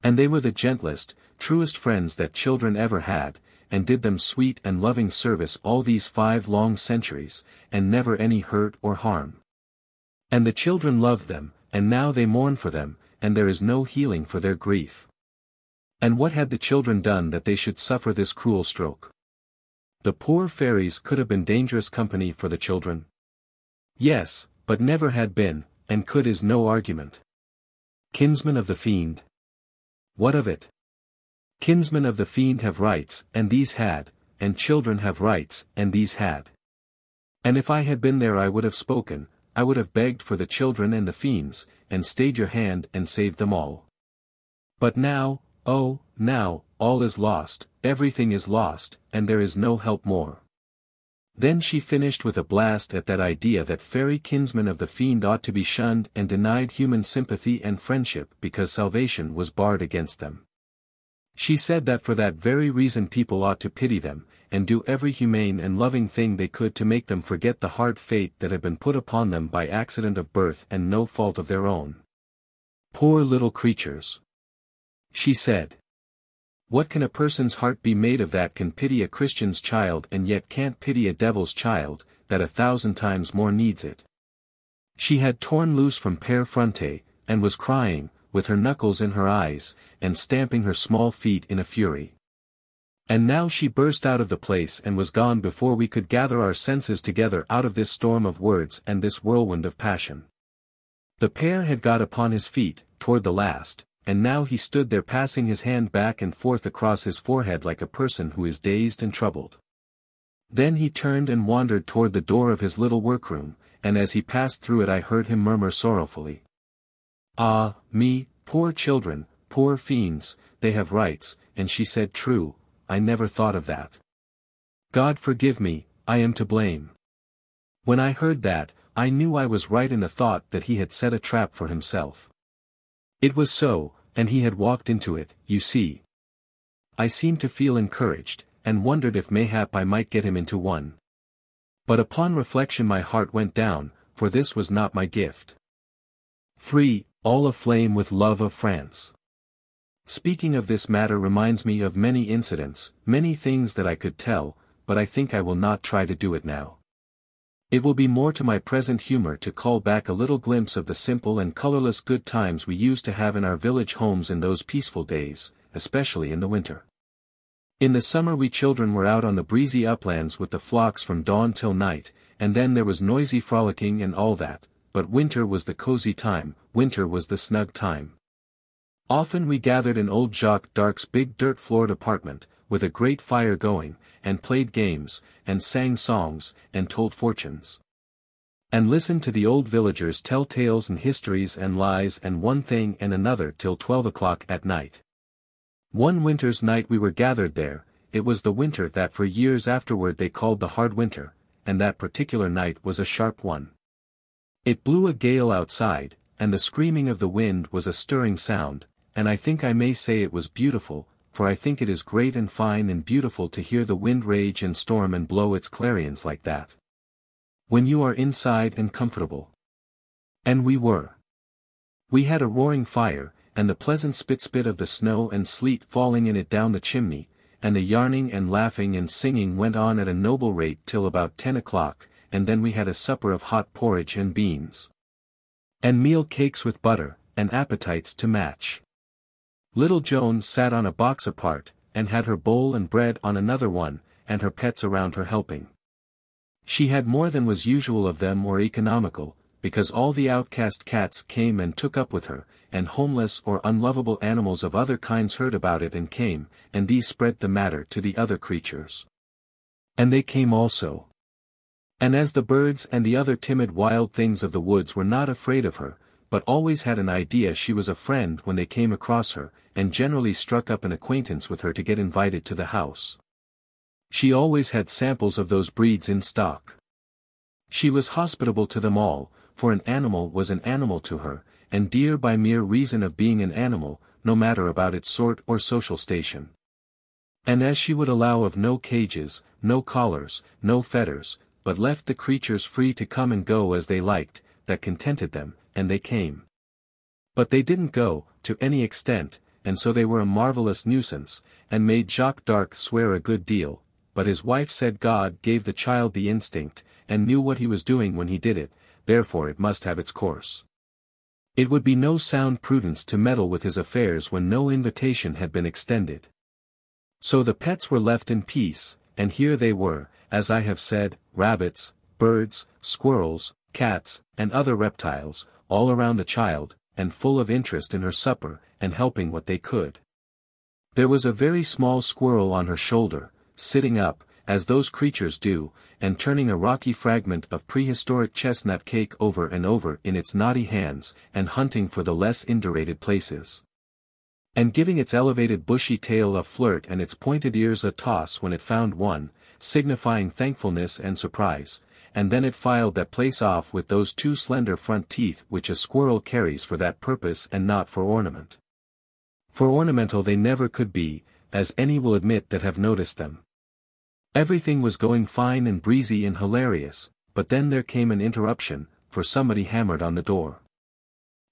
Speaker 1: And they were the gentlest, truest friends that children ever had, and did them sweet and loving service all these 5 long centuries, and never any hurt or harm. And the children loved them, and now they mourn for them, and there is no healing for their grief. And what had the children done that they should suffer this cruel stroke? The poor fairies could have been dangerous company for the children. Yes, but never had been, and could is no argument. Kinsmen of the fiend. What of it? Kinsmen of the fiend have rights, and these had, and children have rights, and these had. And if I had been there I would have spoken, I would have begged for the children and the fiends, and stayed your hand and saved them all. But now, oh, now, all is lost, everything is lost, and there is no help more. Then she finished with a blast at that idea that fairy kinsmen of the fiend ought to be shunned and denied human sympathy and friendship because salvation was barred against them. She said that for that very reason people ought to pity them, and do every humane and loving thing they could to make them forget the hard fate that had been put upon them by accident of birth and no fault of their own. Poor little creatures! She said. What can a person's heart be made of that can pity a Christian's child and yet can't pity a devil's child, that 1,000 times more needs it? She had torn loose from Père Fronte, and was crying, with her knuckles in her eyes, and stamping her small feet in a fury. And now she burst out of the place and was gone before we could gather our senses together out of this storm of words and this whirlwind of passion. The Père had got upon his feet, toward the last, and now he stood there passing his hand back and forth across his forehead like a person who is dazed and troubled. Then he turned and wandered toward the door of his little workroom, and as he passed through it I heard him murmur sorrowfully. Ah, me, poor children, poor fiends, they have rights, and she said true, I never thought of that. God forgive me, I am to blame. When I heard that, I knew I was right in the thought that he had set a trap for himself. It was so, and he had walked into it, you see. I seemed to feel encouraged, and wondered if mayhap I might get him into one. But upon reflection my heart went down, for this was not my gift. 3. All aflame with love of France. Speaking of this matter reminds me of many incidents, many things that I could tell, but I think I will not try to do it now. It will be more to my present humor to call back a little glimpse of the simple and colorless good times we used to have in our village homes in those peaceful days, especially in the winter. In the summer we children were out on the breezy uplands with the flocks from dawn till night, and then there was noisy frolicking and all that, but winter was the cozy time, winter was the snug time. Often we gathered in old Jacques d'Arc's big dirt-floored apartment, with a great fire going, and played games, and sang songs, and told fortunes. And listened to the old villagers tell tales and histories and lies and one thing and another till 12 o'clock at night. One winter's night we were gathered there, it was the winter that for years afterward they called the hard winter, and that particular night was a sharp one. It blew a gale outside, and the screaming of the wind was a stirring sound, and I think I may say it was beautiful, for I think it is great and fine and beautiful to hear the wind rage and storm and blow its clarions like that. When you are inside and comfortable. And we were. We had a roaring fire, and the pleasant spit-spit of the snow and sleet falling in it down the chimney, and the yarning and laughing and singing went on at a noble rate till about 10 o'clock, and then we had a supper of hot porridge and beans. And meal cakes with butter, and appetites to match. Little Joan sat on a box apart, and had her bowl and bread on another one, and her pets around her helping. She had more than was usual of them or economical, because all the outcast cats came and took up with her, and homeless or unlovable animals of other kinds heard about it and came, and these spread the matter to the other creatures. And they came also. And as the birds and the other timid wild things of the woods were not afraid of her, but always had an idea she was a friend when they came across her, and generally struck up an acquaintance with her to get invited to the house. She always had samples of those breeds in stock. She was hospitable to them all, for an animal was an animal to her, and dear by mere reason of being an animal, no matter about its sort or social station. And as she would allow of no cages, no collars, no fetters, but left the creatures free to come and go as they liked, that contented them, and they came. But they didn't go, to any extent, and so they were a marvelous nuisance, and made Jacques d'Arc swear a good deal, but his wife said God gave the child the instinct, and knew what he was doing when he did it, therefore it must have its course. It would be no sound prudence to meddle with his affairs when no invitation had been extended. So the pets were left in peace, and here they were, as I have said, rabbits, birds, squirrels, cats, and other reptiles, all around the child, and full of interest in her supper, and helping what they could. There was a very small squirrel on her shoulder, sitting up, as those creatures do, and turning a rocky fragment of prehistoric chestnut cake over and over in its knotty hands, and hunting for the less indurated places. And giving its elevated bushy tail a flirt and its pointed ears a toss when it found one, signifying thankfulness and surprise, and then it filed that place off with those two slender front teeth which a squirrel carries for that purpose and not for ornament. For ornamental they never could be, as any will admit that have noticed them. Everything was going fine and breezy and hilarious, but then there came an interruption, for somebody hammered on the door.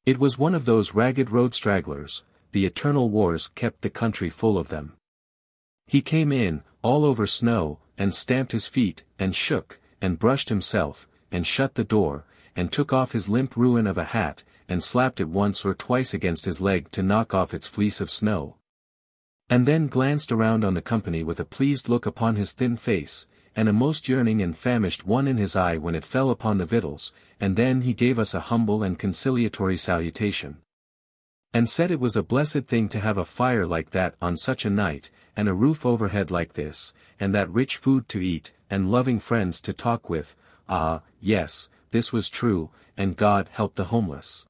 Speaker 1: It was one of those ragged road stragglers, the eternal wars kept the country full of them. He came in, all over snow, and stamped his feet, and shook, and brushed himself, and shut the door, and took off his limp ruin of a hat, and slapped it once or twice against his leg to knock off its fleece of snow. And then glanced around on the company with a pleased look upon his thin face, and a most yearning and famished one in his eye when it fell upon the victuals, and then he gave us a humble and conciliatory salutation. And said it was a blessed thing to have a fire like that on such a night, and a roof overhead like this, and that rich food to eat, and loving friends to talk with. Ah, yes, this was true, and God help the homeless.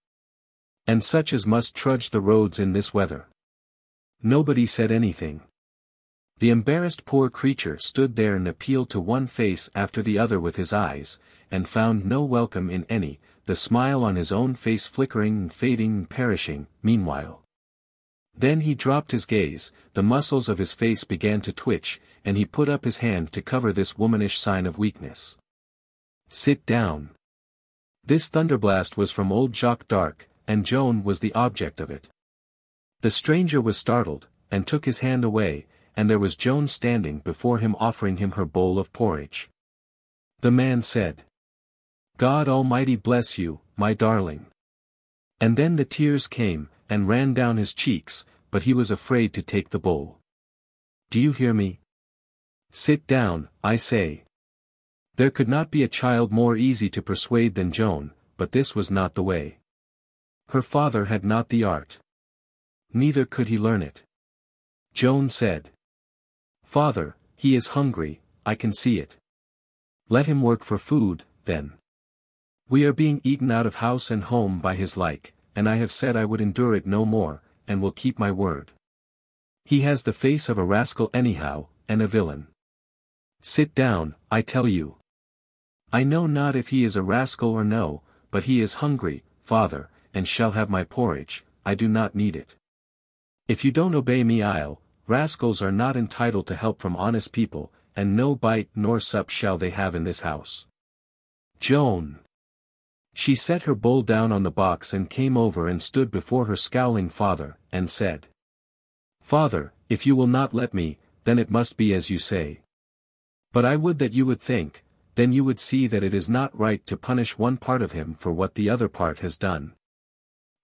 Speaker 1: And such as must trudge the roads in this weather. Nobody said anything. The embarrassed poor creature stood there and appealed to one face after the other with his eyes, and found no welcome in any, the smile on his own face flickering and fading and perishing, meanwhile. Then he dropped his gaze, the muscles of his face began to twitch, and he put up his hand to cover this womanish sign of weakness. "Sit down." This thunderblast was from old Jacques d'Arc, and Joan was the object of it. The stranger was startled, and took his hand away, and there was Joan standing before him offering him her bowl of porridge. The man said, "God Almighty bless you, my darling." And then the tears came, and ran down his cheeks, but he was afraid to take the bowl. "Do you hear me? Sit down, I say." There could not be a child more easy to persuade than Joan, but this was not the way. Her father had not the art. Neither could he learn it. Joan said, "Father, he is hungry, I can see it. Let him work for food, then. We are being eaten out of house and home by his like, and I have said I would endure it no more, and will keep my word. He has the face of a rascal anyhow, and a villain. Sit down, I tell you. I know not if he is a rascal or no, but he is hungry, father, and shall have my porridge. I do not need it. If you don't obey me rascals are not entitled to help from honest people, and no bite nor sup shall they have in this house. Joan." She set her bowl down on the box and came over and stood before her scowling father, and said, "Father, if you will not let me, then it must be as you say. But I would that you would think, then you would see that it is not right to punish one part of him for what the other part has done.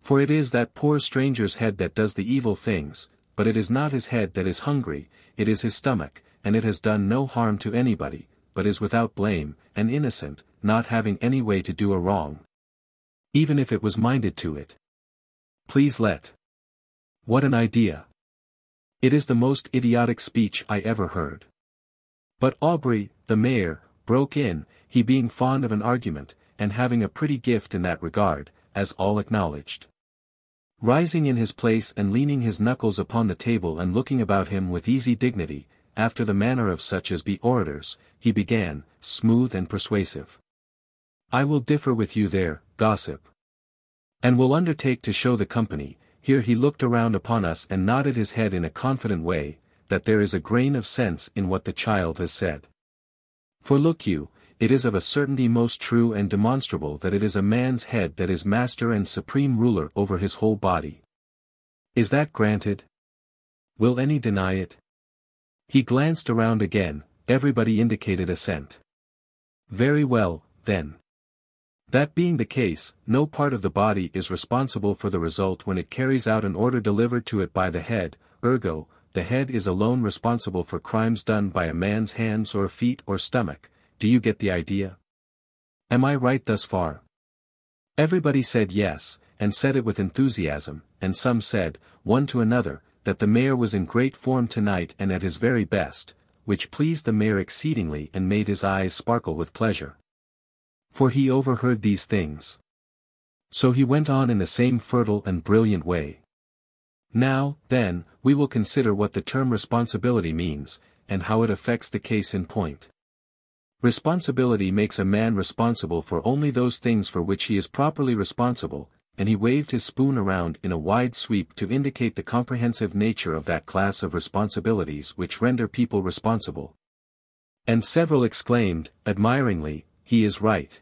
Speaker 1: For it is that poor stranger's head that does the evil things, but it is not his head that is hungry, it is his stomach, and it has done no harm to anybody, but is without blame, and innocent, not having any way to do a wrong. Even if it was minded to it. Please let. What an idea. It is the most idiotic speech I ever heard." But Aubry, the mayor, broke in, he being fond of an argument, and having a pretty gift in that regard, as all acknowledged. Rising in his place and leaning his knuckles upon the table and looking about him with easy dignity, after the manner of such as be orators, he began, smooth and persuasive. "I will differ with you there, gossip. And will undertake to show the company," here he looked around upon us and nodded his head in a confident way, "that there is a grain of sense in what the child has said. For look you, it is of a certainty most true and demonstrable that it is a man's head that is master and supreme ruler over his whole body. Is that granted? Will any deny it?" He glanced around again, everybody indicated assent. "Very well, then. That being the case, no part of the body is responsible for the result when it carries out an order delivered to it by the head, ergo, the head is alone responsible for crimes done by a man's hands or feet or stomach. Do you get the idea? Am I right thus far?" Everybody said yes, and said it with enthusiasm, and some said, one to another, that the mayor was in great form tonight and at his very best, which pleased the mayor exceedingly and made his eyes sparkle with pleasure. For he overheard these things. So he went on in the same fertile and brilliant way. "Now, then, we will consider what the term responsibility means, and how it affects the case in point. Responsibility makes a man responsible for only those things for which he is properly responsible, and he waved his spoon around in a wide sweep to indicate the comprehensive nature of that class of responsibilities which render people responsible. And several exclaimed, admiringly, "He is right.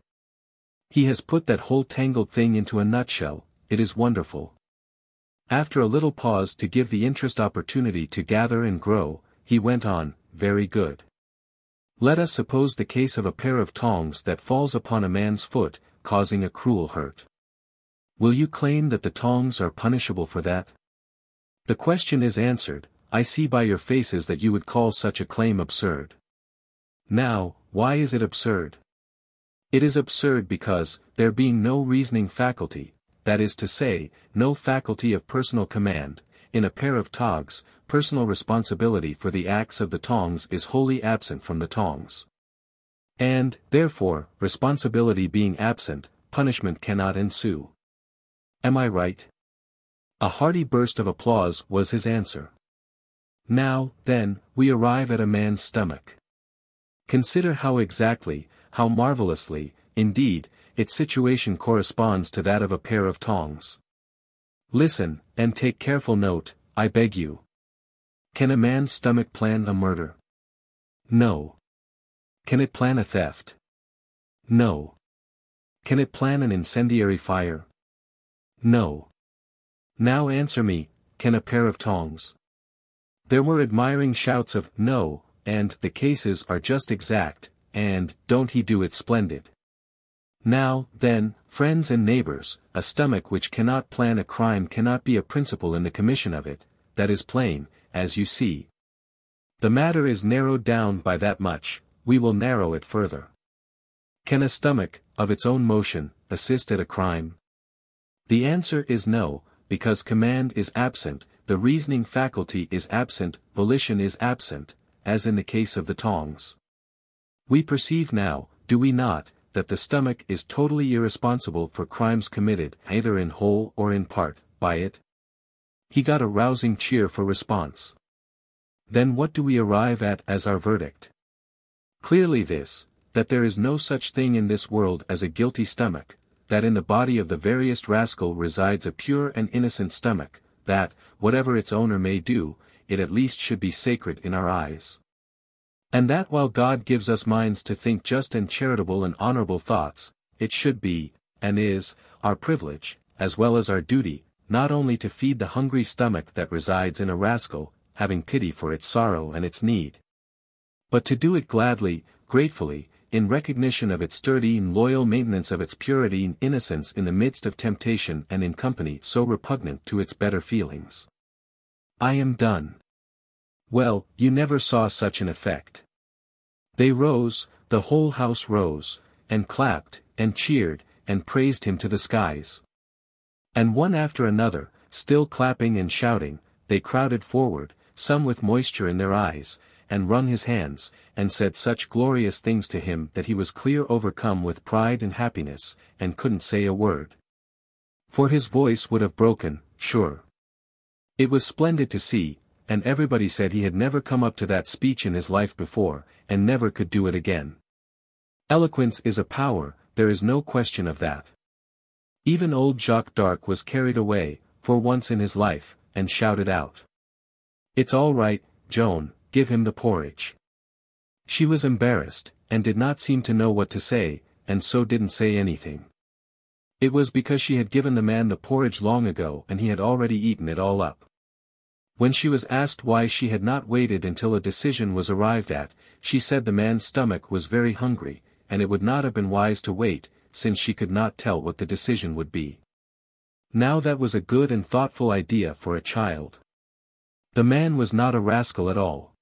Speaker 1: He has put that whole tangled thing into a nutshell, it is wonderful." After a little pause to give the interest opportunity to gather and grow, he went on, "Very good. Let us suppose the case of a pair of tongs that falls upon a man's foot, causing a cruel hurt. Will you claim that the tongs are punishable for that? The question is answered. I see by your faces that you would call such a claim absurd. Now, why is it absurd? It is absurd because, there being no reasoning faculty, that is to say, no faculty of personal command, in a pair of togs, personal responsibility for the acts of the tongs is wholly absent from the tongs. And, therefore, responsibility being absent, punishment cannot ensue. Am I right?" A hearty burst of applause was his answer. Now, then, we arrive at a man's stomach. Consider how exactly, how marvelously, indeed, its situation corresponds to that of a pair of tongs. Listen, and take careful note, I beg you. Can a man's stomach plan a murder? No. Can it plan a theft? No. Can it plan an incendiary fire? No. Now answer me, can a pair of tongs? There were admiring shouts of "No," and "The cases are just exact," and "Don't he do it splendid." Now, then, friends and neighbors, a stomach which cannot plan a crime cannot be a principal in the commission of it, that is plain, as you see. The matter is narrowed down by that much, we will narrow it further. Can a stomach, of its own motion, assist at a crime? The answer is no, because command is absent, the reasoning faculty is absent, volition is absent, as in the case of the tongs. We perceive now, do we not, that the stomach is totally irresponsible for crimes committed, either in whole or in part, by it? He got a rousing cheer for response. Then what do we arrive at as our verdict? Clearly this, that there is no such thing in this world as a guilty stomach, that in the body of the veriest rascal resides a pure and innocent stomach, that, whatever its owner may do, it at least should be sacred in our eyes. And that while God gives us minds to think just and charitable and honorable thoughts, it should be, and is, our privilege, as well as our duty, not only to feed the hungry stomach that resides in a rascal, having pity for its sorrow and its need, but to do it gladly, gratefully, in recognition of its sturdy and loyal maintenance of its purity and innocence in the midst of temptation and in company so repugnant to its better feelings. I am done. Well, you never saw such an effect. They rose, the whole house rose, and clapped, and cheered, and praised him to the skies. And one after another, still clapping and shouting, they crowded forward, some with moisture in their eyes, and wrung his hands, and said such glorious things to him that he was clear overcome with pride and happiness, and couldn't say a word. For his voice would have broken, sure. It was splendid to see, and everybody said he had never come up to that speech in his life before, and never could do it again. Eloquence is a power, there is no question of that. Even old Jacques d'Arc was carried away, for once in his life, and shouted out. "It's all right, Joan, give him the porridge." She was embarrassed, and did not seem to know what to say, and so didn't say anything. It was because she had given the man the porridge long ago and he had already eaten it all up. When she was asked why she had not waited until a decision was arrived at, she said the man's stomach was very hungry, and it would not have been wise to wait, since she could not tell what the decision would be. Now that was a good and thoughtful idea for a child. The man was not a rascal at all.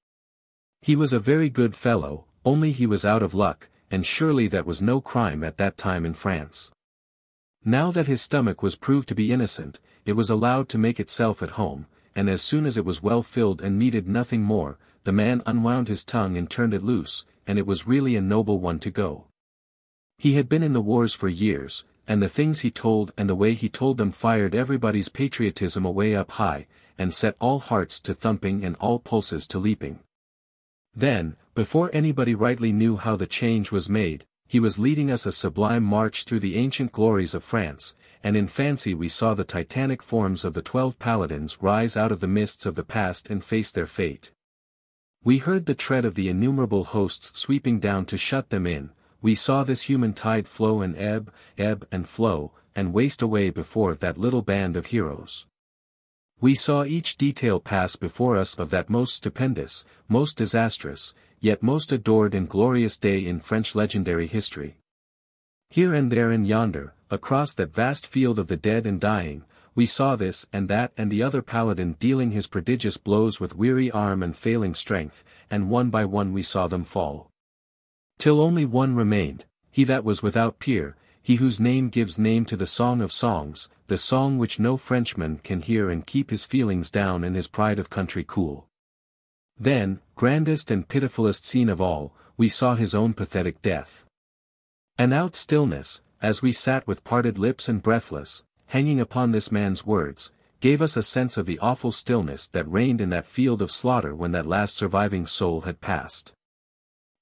Speaker 1: He was a very good fellow, only he was out of luck, and surely that was no crime at that time in France. Now that his stomach was proved to be innocent, it was allowed to make itself at home, and as soon as it was well filled and needed nothing more, the man unwound his tongue and turned it loose, and it was really a noble one to go. He had been in the wars for years, and the things he told and the way he told them fired everybody's patriotism away up high, and set all hearts to thumping and all pulses to leaping. Then, before anybody rightly knew how the change was made, he was leading us a sublime march through the ancient glories of France, and in fancy we saw the titanic forms of the 12 paladins rise out of the mists of the past and face their fate. We heard the tread of the innumerable hosts sweeping down to shut them in, we saw this human tide flow and ebb and flow, and waste away before that little band of heroes. We saw each detail pass before us of that most stupendous, most disastrous, yet most adored and glorious day in French legendary history. Here and there and yonder, across that vast field of the dead and dying, we saw this and that and the other paladin dealing his prodigious blows with weary arm and failing strength, and one by one we saw them fall. Till only one remained, he that was without peer, he whose name gives name to the Song of Songs, the song which no Frenchman can hear and keep his feelings down and his pride of country cool. Then, grandest and pitifullest scene of all, we saw his own pathetic death. An out stillness, as we sat with parted lips and breathless, hanging upon this man's words, gave us a sense of the awful stillness that reigned in that field of slaughter when that last surviving soul had passed.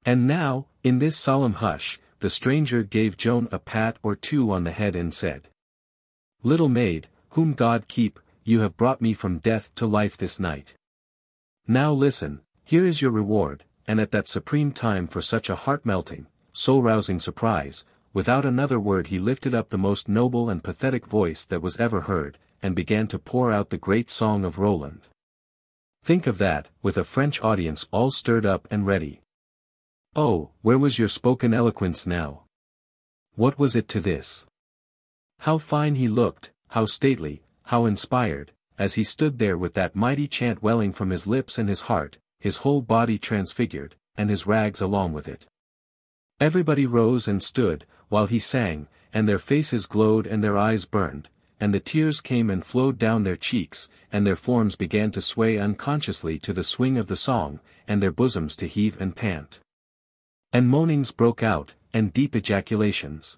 Speaker 1: And now, in this solemn hush, the stranger gave Joan a pat or two on the head and said, "Little maid, whom God keep, you have brought me from death to life this night. Now listen, here is your reward," and at that supreme time for such a heart-melting, soul-rousing surprise, without another word he lifted up the most noble and pathetic voice that was ever heard, and began to pour out the great song of Roland. Think of that, with a French audience all stirred up and ready. Oh, where was your spoken eloquence now? What was it to this? How fine he looked, how stately, how inspired, as he stood there with that mighty chant welling from his lips and his heart, his whole body transfigured, and his rags along with it. Everybody rose and stood, while he sang, and their faces glowed and their eyes burned, and the tears came and flowed down their cheeks, and their forms began to sway unconsciously to the swing of the song, and their bosoms to heave and pant. And moanings broke out, and deep ejaculations.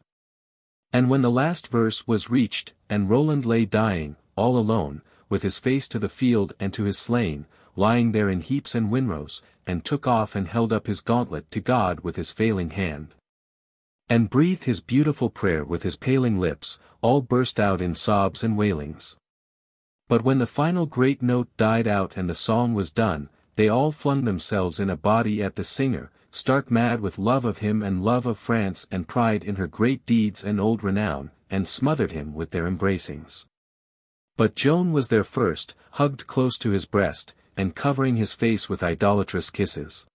Speaker 1: And when the last verse was reached, and Roland lay dying, all alone, with his face to the field and to his slain, lying there in heaps and winrows, and took off and held up his gauntlet to God with his failing hand, and breathed his beautiful prayer with his paling lips, all burst out in sobs and wailings. But when the final great note died out and the song was done, they all flung themselves in a body at the singer, stark mad with love of him and love of France and pride in her great deeds and old renown, and smothered him with their embracings. But Joan was there first, hugged close to his breast, and covering his face with idolatrous kisses.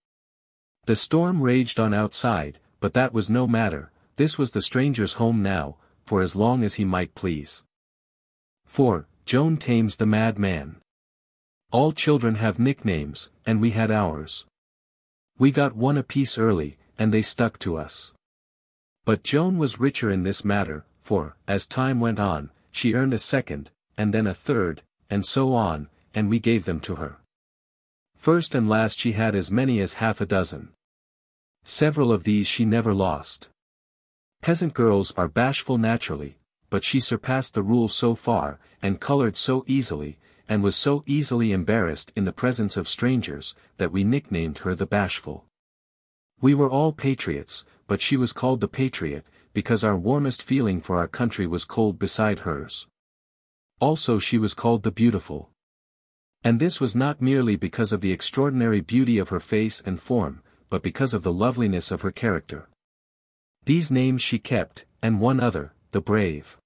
Speaker 1: The storm raged on outside, but that was no matter, this was the stranger's home now, for as long as he might please. For, Joan tames the mad man. All children have nicknames, and we had ours. We got one apiece early, and they stuck to us. But Joan was richer in this matter, for, as time went on, she earned a second, and then a third, and so on, and we gave them to her. First and last she had as many as half a dozen. Several of these she never lost. Peasant girls are bashful naturally, but she surpassed the rule so far, and colored so easily, and was so easily embarrassed in the presence of strangers, that we nicknamed her the Bashful. We were all patriots, but she was called the Patriot, because our warmest feeling for our country was cold beside hers. Also she was called the Beautiful. And this was not merely because of the extraordinary beauty of her face and form, but because of the loveliness of her character. These names she kept, and one other, the Brave.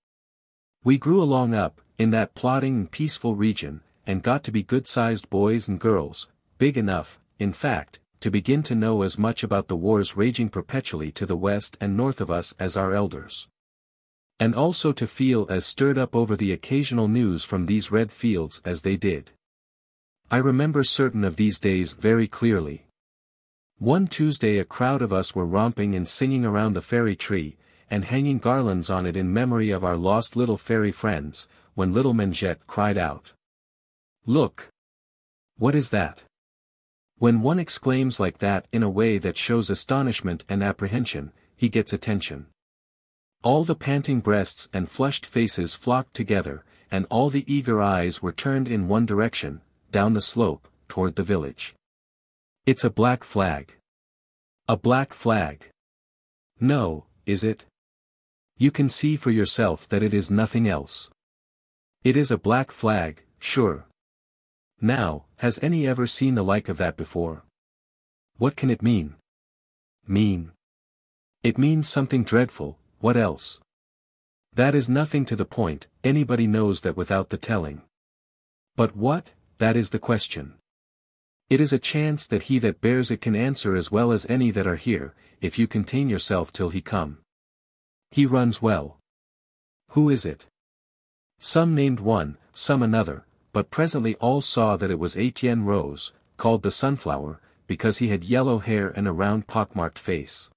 Speaker 1: We grew along up, in that plodding and peaceful region, and got to be good-sized boys and girls, big enough, in fact, to begin to know as much about the wars raging perpetually to the west and north of us as our elders. And also to feel as stirred up over the occasional news from these red fields as they did. I remember certain of these days very clearly. One Tuesday a crowd of us were romping and singing around the fairy tree, and hanging garlands on it in memory of our lost little fairy friends, when little Mengette cried out, "Look! What is that?" When one exclaims like that in a way that shows astonishment and apprehension, he gets attention. All the panting breasts and flushed faces flocked together, and all the eager eyes were turned in one direction, down the slope, toward the village. It's a black flag. A black flag. No, is it? You can see for yourself that it is nothing else. It is a black flag, sure. Now, has any ever seen the like of that before? What can it mean? Mean? It means something dreadful, what else? That is nothing to the point, anybody knows that without the telling. But what, that is the question. It is a chance that he that bears it can answer as well as any that are here, if you contain yourself till he come. He runs well. Who is it? Some named one, some another, but presently all saw that it was Etienne Rose, called the Sunflower, because he had yellow hair and a round pockmarked face.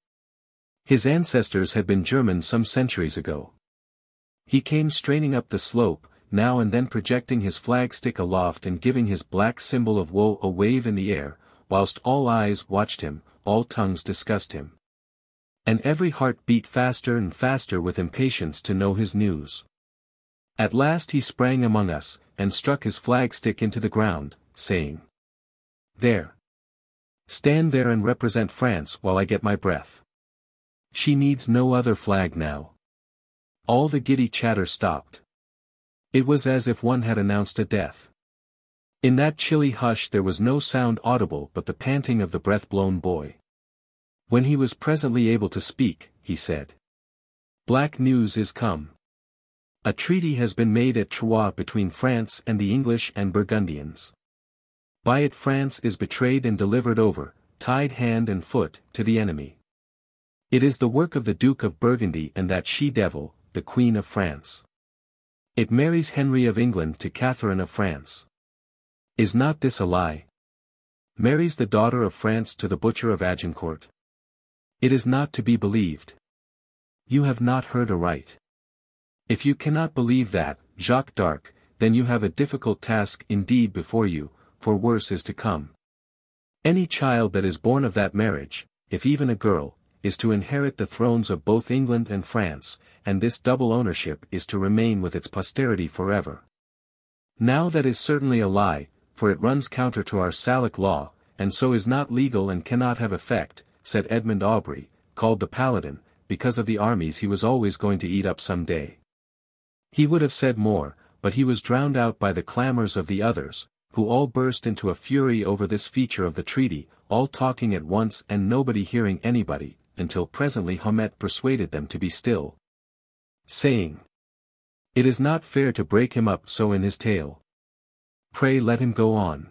Speaker 1: His ancestors had been Germans some centuries ago. He came straining up the slope, now and then projecting his flagstick aloft and giving his black symbol of woe a wave in the air, whilst all eyes watched him, all tongues discussed him. And every heart beat faster and faster with impatience to know his news. At last he sprang among us, and struck his flagstick into the ground, saying, "There. Stand there and represent France while I get my breath. She needs no other flag now." All the giddy chatter stopped. It was as if one had announced a death. In that chilly hush there was no sound audible but the panting of the breath-blown boy. When he was presently able to speak, he said, "Black news is come. A treaty has been made at Troyes between France and the English and Burgundians. By it France is betrayed and delivered over, tied hand and foot, to the enemy. It is the work of the Duke of Burgundy and that she-devil, the Queen of France. It marries Henry of England to Catherine of France. Is not this a lie? Marries the daughter of France to the butcher of Agincourt. It is not to be believed. You have not heard aright. If you cannot believe that, Jacques d'Arc, then you have a difficult task indeed before you, for worse is to come. Any child that is born of that marriage, if even a girl, is to inherit the thrones of both England and France, and this double ownership is to remain with its posterity forever. Now that is certainly a lie, for it runs counter to our Salic law, and so is not legal and cannot have effect," said Edmund Aubrey, called the Paladin, because of the armies he was always going to eat up some day. He would have said more, but he was drowned out by the clamors of the others, who all burst into a fury over this feature of the treaty, all talking at once and nobody hearing anybody, until presently Hamet persuaded them to be still, saying, "It is not fair to break him up so in his tale. Pray let him go on.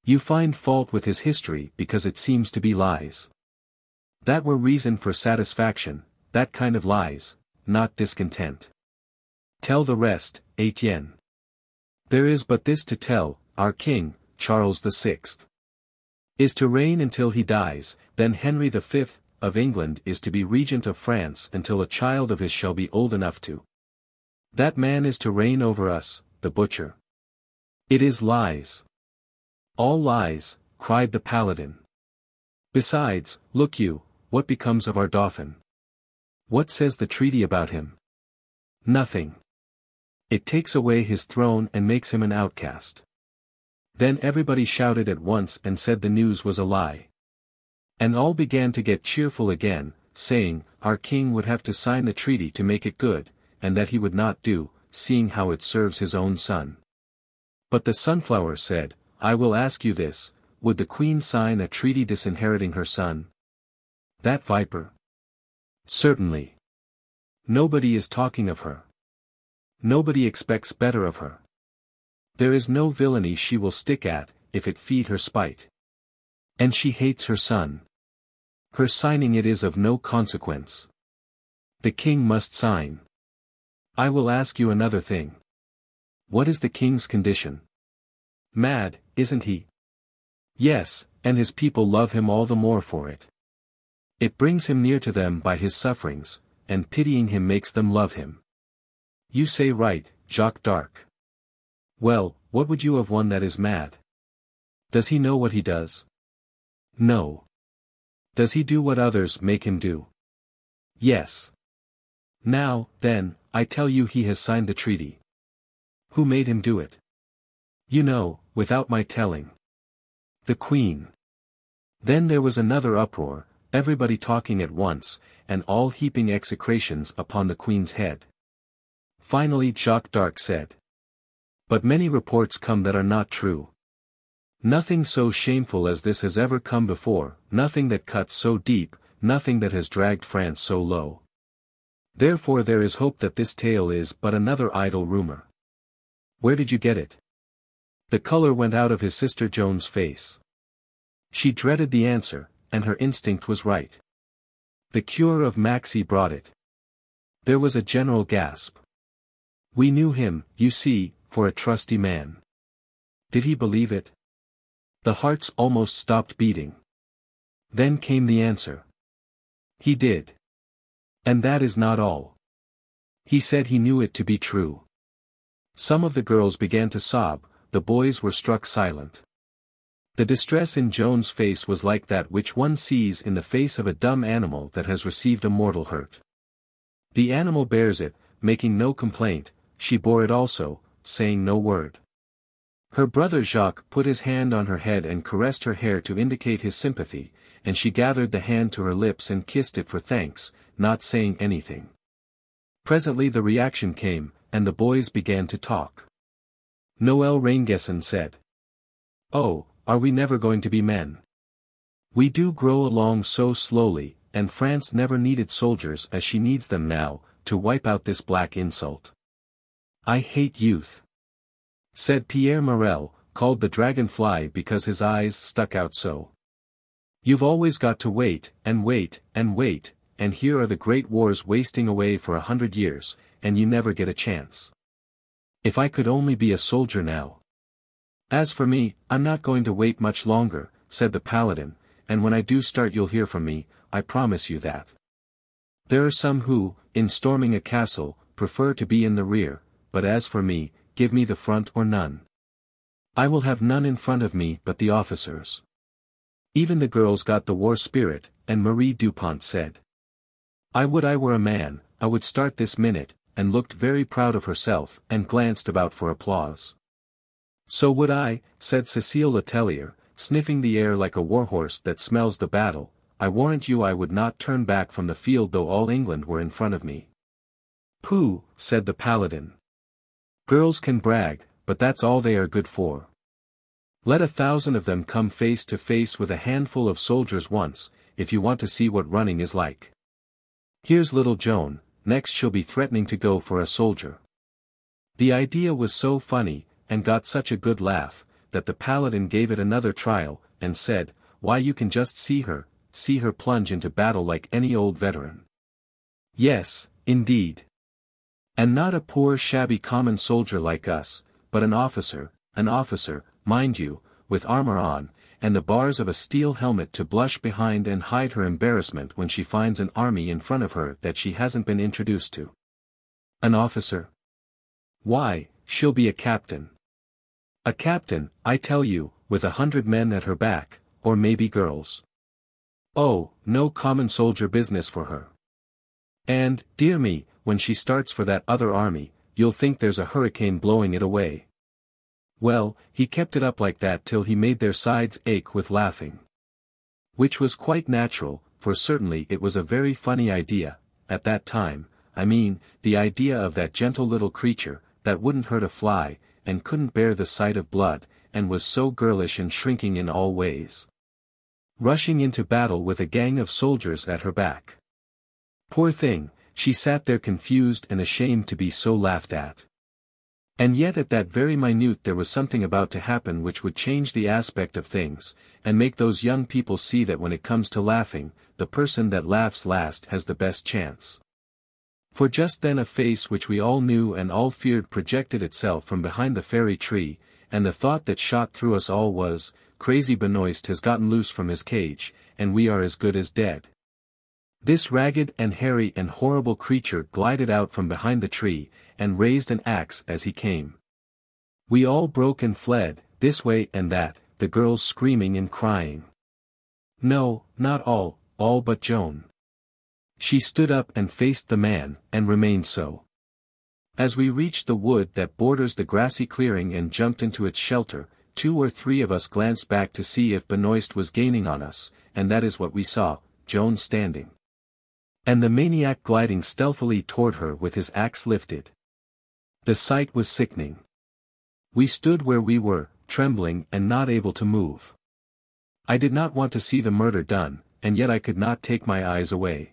Speaker 1: You find fault with his history because it seems to be lies. That were reason for satisfaction, that kind of lies, not discontent. Tell the rest, Etienne. There is but this to tell, our king, Charles VI, is to reign until he dies, then Henry V of England is to be regent of France until a child of his shall be old enough to. That man is to reign over us, the butcher. It is lies. All lies," cried the Paladin. "Besides, look you, what becomes of our Dauphin? What says the treaty about him? Nothing. It takes away his throne and makes him an outcast." Then everybody shouted at once and said the news was a lie. And all began to get cheerful again, saying, our king would have to sign the treaty to make it good, and that he would not do, seeing how it serves his own son. But the Sunflower said, "I will ask you this, would the queen sign a treaty disinheriting her son? That viper? Certainly. Nobody is talking of her. Nobody expects better of her. There is no villainy she will stick at, if it feed her spite. And she hates her son. Her signing it is of no consequence. The king must sign. I will ask you another thing. What is the king's condition? Mad, isn't he? Yes, and his people love him all the more for it. It brings him near to them by his sufferings, and pitying him makes them love him. You say right, Jacques d'Arc. Well, what would you of one that is mad? Does he know what he does? No. Does he do what others make him do? Yes. Now, then, I tell you he has signed the treaty. Who made him do it? You know, without my telling. The Queen. Then there was another uproar, everybody talking at once, and all heaping execrations upon the Queen's head. Finally Jacques d'Arc said, "But many reports come that are not true. Nothing so shameful as this has ever come before, nothing that cuts so deep, nothing that has dragged France so low. Therefore there is hope that this tale is but another idle rumor." "Where did you get it?" The color went out of his sister Joan's face. She dreaded the answer, and her instinct was right. "The cure of Maxey brought it." There was a general gasp. "We knew him, you see, for a trusty man." "Did he believe it?" The hearts almost stopped beating. Then came the answer. "He did. And that is not all. He said he knew it to be true." Some of the girls began to sob, the boys were struck silent. The distress in Joan's face was like that which one sees in the face of a dumb animal that has received a mortal hurt. The animal bears it, making no complaint, she bore it also, saying no word. Her brother Jacques put his hand on her head and caressed her hair to indicate his sympathy, and she gathered the hand to her lips and kissed it for thanks, not saying anything. Presently the reaction came, and the boys began to talk. Noël Rainguesson said, "Oh, are we never going to be men? We do grow along so slowly, and France never needed soldiers as she needs them now, to wipe out this black insult." "I hate youth," said Pierre Morel, called the dragonfly because his eyes stuck out so. "You've always got to wait, and wait, and wait, and here are the great wars wasting away for 100 years, and you never get a chance. If I could only be a soldier now." "As for me, I'm not going to wait much longer," said the paladin, "and when I do start you'll hear from me, I promise you that. There are some who, in storming a castle, prefer to be in the rear, but as for me, give me the front or none. I will have none in front of me but the officers." Even the girls got the war spirit, and Marie Dupont said, I would I were a man, I would start this minute," and looked very proud of herself, and glanced about for applause. "So would I," said Cécile Letellier, sniffing the air like a warhorse that smells the battle. "I warrant you I would not turn back from the field though all England were in front of me." "Pooh," said the paladin. "Girls can brag, but that's all they are good for. Let 1,000 of them come face to face with a handful of soldiers once, if you want to see what running is like. Here's little Joan, next she'll be threatening to go for a soldier." The idea was so funny, and got such a good laugh, that the paladin gave it another trial, and said, "Why you can just see her plunge into battle like any old veteran." "Yes, indeed. And not a poor shabby common soldier like us, but an officer, mind you, with armor on, and the bars of a steel helmet to blush behind and hide her embarrassment when she finds an army in front of her that she hasn't been introduced to. An officer? Why, she'll be a captain. A captain, I tell you, with 100 men at her back, or maybe girls. Oh, no common soldier business for her. And, dear me, when she starts for that other army, you'll think there's a hurricane blowing it away." Well, he kept it up like that till he made their sides ache with laughing. Which was quite natural, for certainly it was a very funny idea, at that time, I mean, the idea of that gentle little creature, that wouldn't hurt a fly, and couldn't bear the sight of blood, and was so girlish and shrinking in all ways. Rushing into battle with a gang of soldiers at her back. Poor thing, she sat there confused and ashamed to be so laughed at. And yet at that very minute there was something about to happen which would change the aspect of things, and make those young people see that when it comes to laughing, the person that laughs last has the best chance. For just then a face which we all knew and all feared projected itself from behind the fairy tree, and the thought that shot through us all was, "Crazy Benoist has gotten loose from his cage, and we are as good as dead." This ragged and hairy and horrible creature glided out from behind the tree, and raised an axe as he came. We all broke and fled, this way and that, the girls screaming and crying. No, not all but Joan. She stood up and faced the man, and remained so. As we reached the wood that borders the grassy clearing and jumped into its shelter, 2 or 3 of us glanced back to see if Benoist was gaining on us, and that is what we saw, Joan standing. And the maniac gliding stealthily toward her with his axe lifted. The sight was sickening. We stood where we were, trembling and not able to move. I did not want to see the murder done, and yet I could not take my eyes away.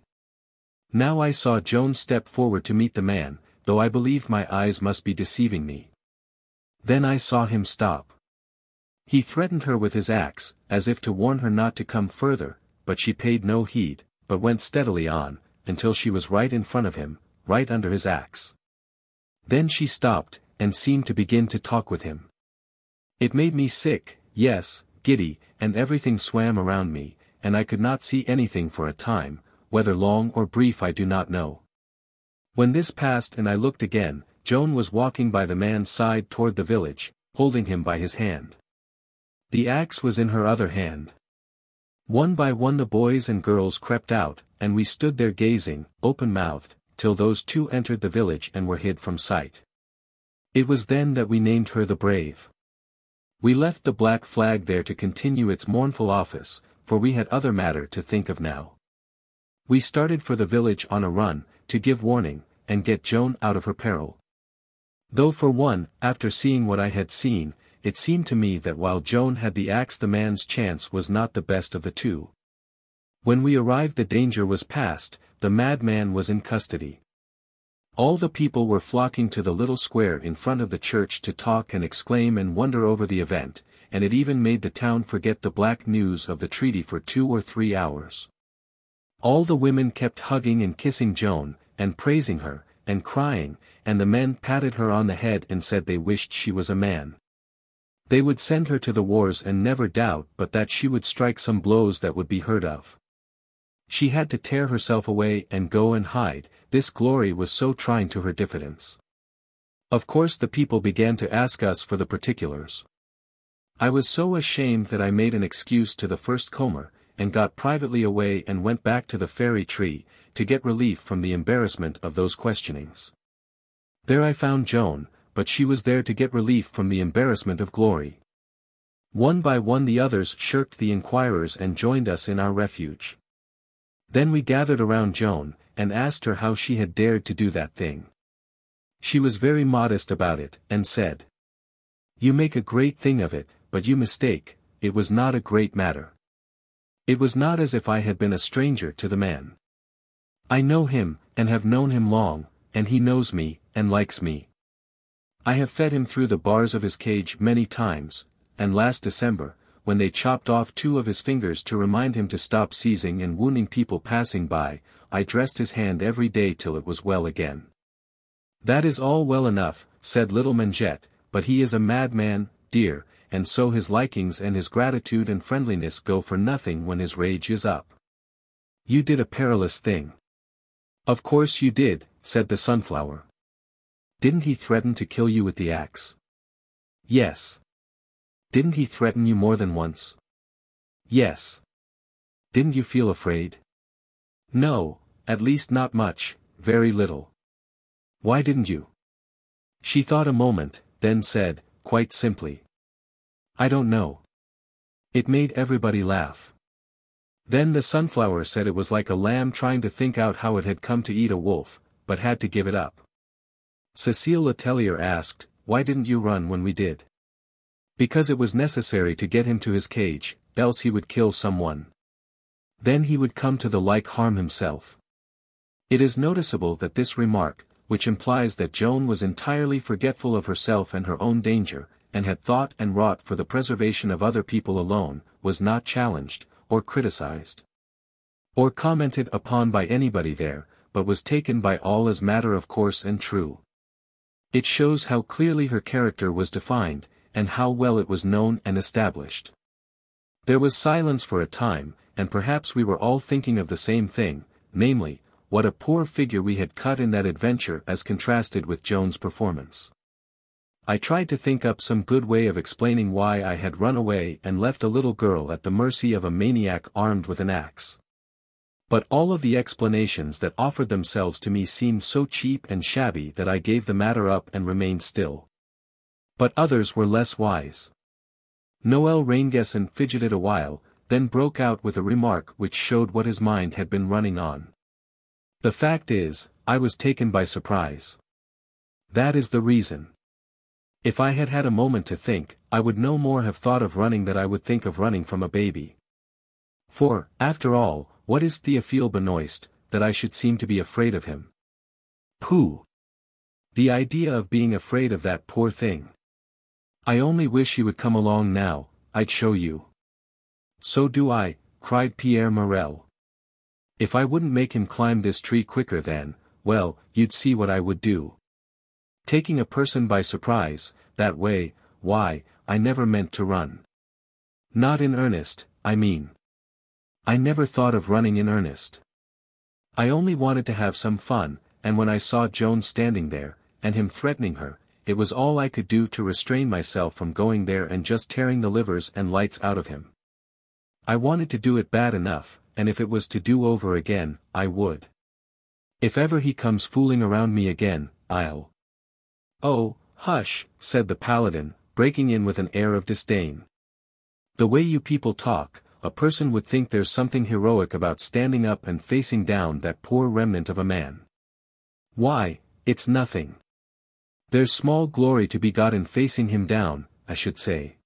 Speaker 1: Now I saw Joan step forward to meet the man, though I believed my eyes must be deceiving me. Then I saw him stop. He threatened her with his axe, as if to warn her not to come further, but she paid no heed, but went steadily on, until she was right in front of him, right under his axe. Then she stopped, and seemed to begin to talk with him. It made me sick, yes, giddy, and everything swam around me, and I could not see anything for a time, whether long or brief I do not know. When this passed and I looked again, Joan was walking by the man's side toward the village, holding him by his hand. The axe was in her other hand. One by one the boys and girls crept out, and we stood there gazing, open-mouthed, till those 2 entered the village and were hid from sight. It was then that we named her the Brave. We left the black flag there to continue its mournful office, for we had other matter to think of now. We started for the village on a run, to give warning, and get Joan out of her peril. Though for one, after seeing what I had seen, it seemed to me that while Joan had the axe the man's chance was not the best of the 2. When we arrived the danger was past, the madman was in custody. All the people were flocking to the little square in front of the church to talk and exclaim and wonder over the event, and it even made the town forget the black news of the treaty for 2 or 3 hours. All the women kept hugging and kissing Joan, and praising her, and crying, and the men patted her on the head and said they wished she was a man. They would send her to the wars and never doubt but that she would strike some blows that would be heard of. She had to tear herself away and go and hide, this glory was so trying to her diffidence. Of course the people began to ask us for the particulars. I was so ashamed that I made an excuse to the first comer, and got privately away and went back to the fairy tree, to get relief from the embarrassment of those questionings. There I found Joan, but she was there to get relief from the embarrassment of glory. One by one the others shirked the inquirers and joined us in our refuge. Then we gathered around Joan, and asked her how she had dared to do that thing. She was very modest about it, and said, "You make a great thing of it, but you mistake, it was not a great matter. It was not as if I had been a stranger to the man. I know him, and have known him long, and he knows me, and likes me. I have fed him through the bars of his cage many times, and last December, when they chopped off 2 of his fingers to remind him to stop seizing and wounding people passing by, I dressed his hand every day till it was well again." "That is all well enough," said little Mengette, "but he is a madman, dear, and so his likings and his gratitude and friendliness go for nothing when his rage is up. You did a perilous thing." "Of course you did," said the sunflower. "Didn't he threaten to kill you with the axe?" "Yes." "Didn't he threaten you more than once?" "Yes." "Didn't you feel afraid?" "No, at least not much, very little." "Why didn't you?" She thought a moment, then said, quite simply, "I don't know." It made everybody laugh. Then the sunflower said it was like a lamb trying to think out how it had come to eat a wolf, but had to give it up. Cécile Letellier asked, "Why didn't you run when we did?" "Because it was necessary to get him to his cage, else he would kill someone. Then he would come to the like harm himself." It is noticeable that this remark, which implies that Joan was entirely forgetful of herself and her own danger, and had thought and wrought for the preservation of other people alone, was not challenged, or criticized, or commented upon by anybody there, but was taken by all as matter of course and true. It shows how clearly her character was defined, and how well it was known and established. There was silence for a time, and perhaps we were all thinking of the same thing, namely, what a poor figure we had cut in that adventure as contrasted with Joan's performance. I tried to think up some good way of explaining why I had run away and left a little girl at the mercy of a maniac armed with an axe. But all of the explanations that offered themselves to me seemed so cheap and shabby that I gave the matter up and remained still. But others were less wise. Noel Raingesson fidgeted a while, then broke out with a remark which showed what his mind had been running on. "The fact is, I was taken by surprise. That is the reason. If I had had a moment to think, I would no more have thought of running than I would think of running from a baby. For, after all, what is Théophile Benoist, that I should seem to be afraid of him? Pooh! The idea of being afraid of that poor thing. I only wish he would come along now, I'd show you." "So do I," cried Pierre Morel. "If I wouldn't make him climb this tree quicker then, well, you'd see what I would do. Taking a person by surprise, that way, why, I never meant to run. Not in earnest, I mean. I never thought of running in earnest. I only wanted to have some fun, and when I saw Joan standing there, and him threatening her, it was all I could do to restrain myself from going there and just tearing the livers and lights out of him. I wanted to do it bad enough, and if it was to do over again, I would. If ever he comes fooling around me again, I'll—" "Oh, hush," said the paladin, breaking in with an air of disdain. "The way you people talk, a person would think there's something heroic about standing up and facing down that poor remnant of a man. Why, it's nothing. There's small glory to be got in facing him down, I should say.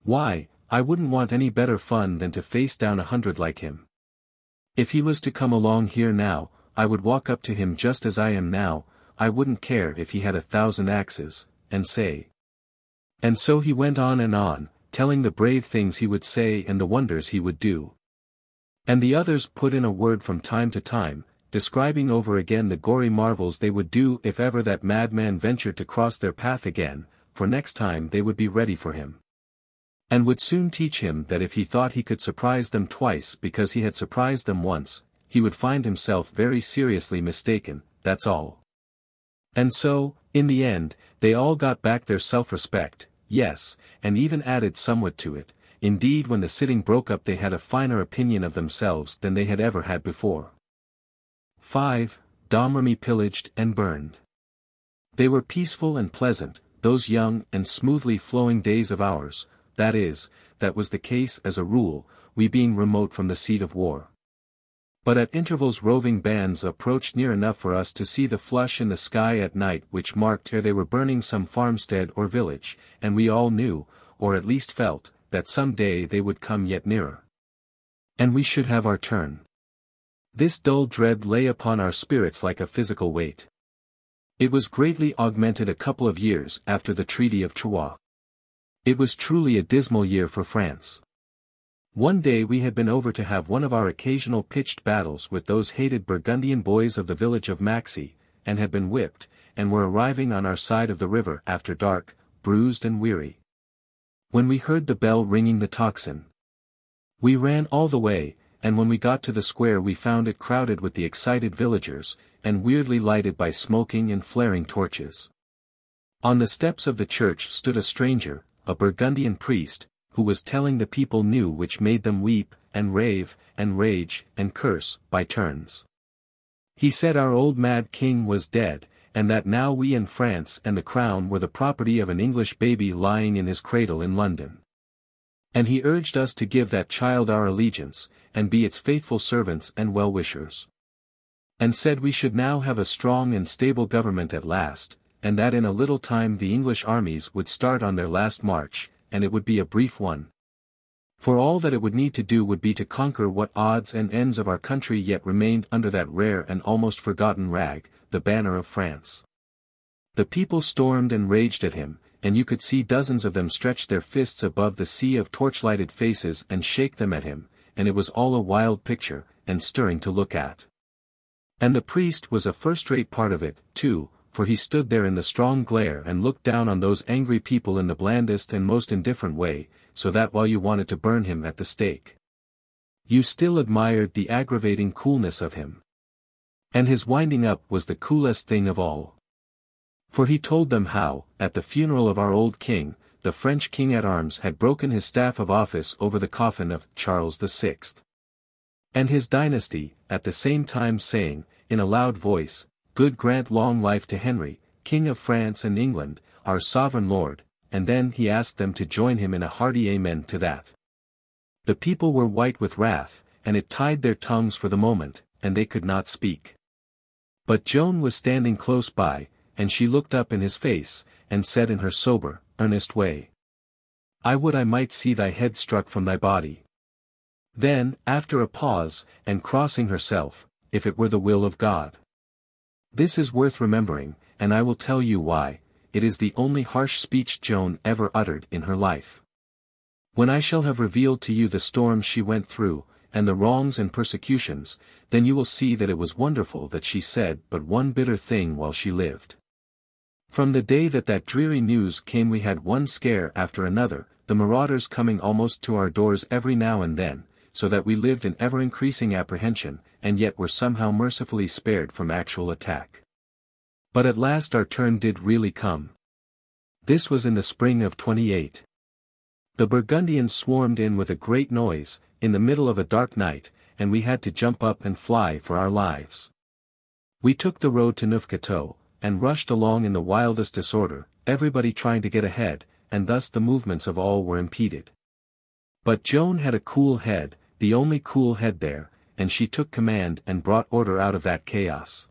Speaker 1: Why, I wouldn't want any better fun than to face down 100 like him. If he was to come along here now, I would walk up to him just as I am now, I wouldn't care if he had 1,000 axes, and say." And so he went on, telling the brave things he would say and the wonders he would do. And the others put in a word from time to time, describing over again the gory marvels they would do if ever that madman ventured to cross their path again, for next time they would be ready for him. And would soon teach him that if he thought he could surprise them twice because he had surprised them once, he would find himself very seriously mistaken, that's all. And so, in the end, they all got back their self-respect, yes, and even added somewhat to it. Indeed, when the sitting broke up they had a finer opinion of themselves than they had ever had before. 5. Domremy pillaged and burned. They were peaceful and pleasant, those young and smoothly flowing days of ours, that was the case as a rule, we being remote from the seat of war. But at intervals roving bands approached near enough for us to see the flush in the sky at night which marked ere they were burning some farmstead or village, and we all knew, or at least felt, that some day they would come yet nearer. And we should have our turn. This dull dread lay upon our spirits like a physical weight. It was greatly augmented a couple of years after the Treaty of Troyes. It was truly a dismal year for France. One day we had been over to have one of our occasional pitched battles with those hated Burgundian boys of the village of Maxey, and had been whipped, and were arriving on our side of the river after dark, bruised and weary. When we heard the bell ringing the tocsin, we ran all the way, and when we got to the square we found it crowded with the excited villagers, and weirdly lighted by smoking and flaring torches. On the steps of the church stood a stranger, a Burgundian priest, who was telling the people news which made them weep, and rave, and rage, and curse, by turns. He said our old mad king was dead, and that now we and France and the crown were the property of an English baby lying in his cradle in London. And he urged us to give that child our allegiance, and be its faithful servants and well-wishers. And said we should now have a strong and stable government at last, and that in a little time the English armies would start on their last march, and it would be a brief one. For all that it would need to do would be to conquer what odds and ends of our country yet remained under that rare and almost forgotten rag, the banner of France. The people stormed and raged at him, and you could see dozens of them stretch their fists above the sea of torchlighted faces and shake them at him, and it was all a wild picture, and stirring to look at. And the priest was a first-rate part of it, too, for he stood there in the strong glare and looked down on those angry people in the blandest and most indifferent way, so that while you wanted to burn him at the stake, you still admired the aggravating coolness of him. And his winding up was the coolest thing of all. For he told them how, at the funeral of our old king, the French king-at-arms had broken his staff of office over the coffin of Charles VI. And his dynasty, at the same time saying, in a loud voice, "God grant long life to Henry, King of France and England, our sovereign lord," and then he asked them to join him in a hearty amen to that. The people were white with wrath, and it tied their tongues for the moment, and they could not speak. But Joan was standing close by, and she looked up in his face, and said in her sober, earnest way, "I would I might see thy head struck from thy body." Then, after a pause, and crossing herself, "If it were the will of God." This is worth remembering, and I will tell you why. It is the only harsh speech Joan ever uttered in her life. When I shall have revealed to you the storms she went through, and the wrongs and persecutions, then you will see that it was wonderful that she said but one bitter thing while she lived. From the day that dreary news came we had one scare after another, the marauders coming almost to our doors every now and then, so that we lived in ever-increasing apprehension, and yet were somehow mercifully spared from actual attack. But at last our turn did really come. This was in the spring of 28. The Burgundians swarmed in with a great noise, in the middle of a dark night, and we had to jump up and fly for our lives. We took the road to Neufchâteau, and rushed along in the wildest disorder, everybody trying to get ahead, and thus the movements of all were impeded. But Joan had a cool head, the only cool head there, and she took command and brought order out of that chaos.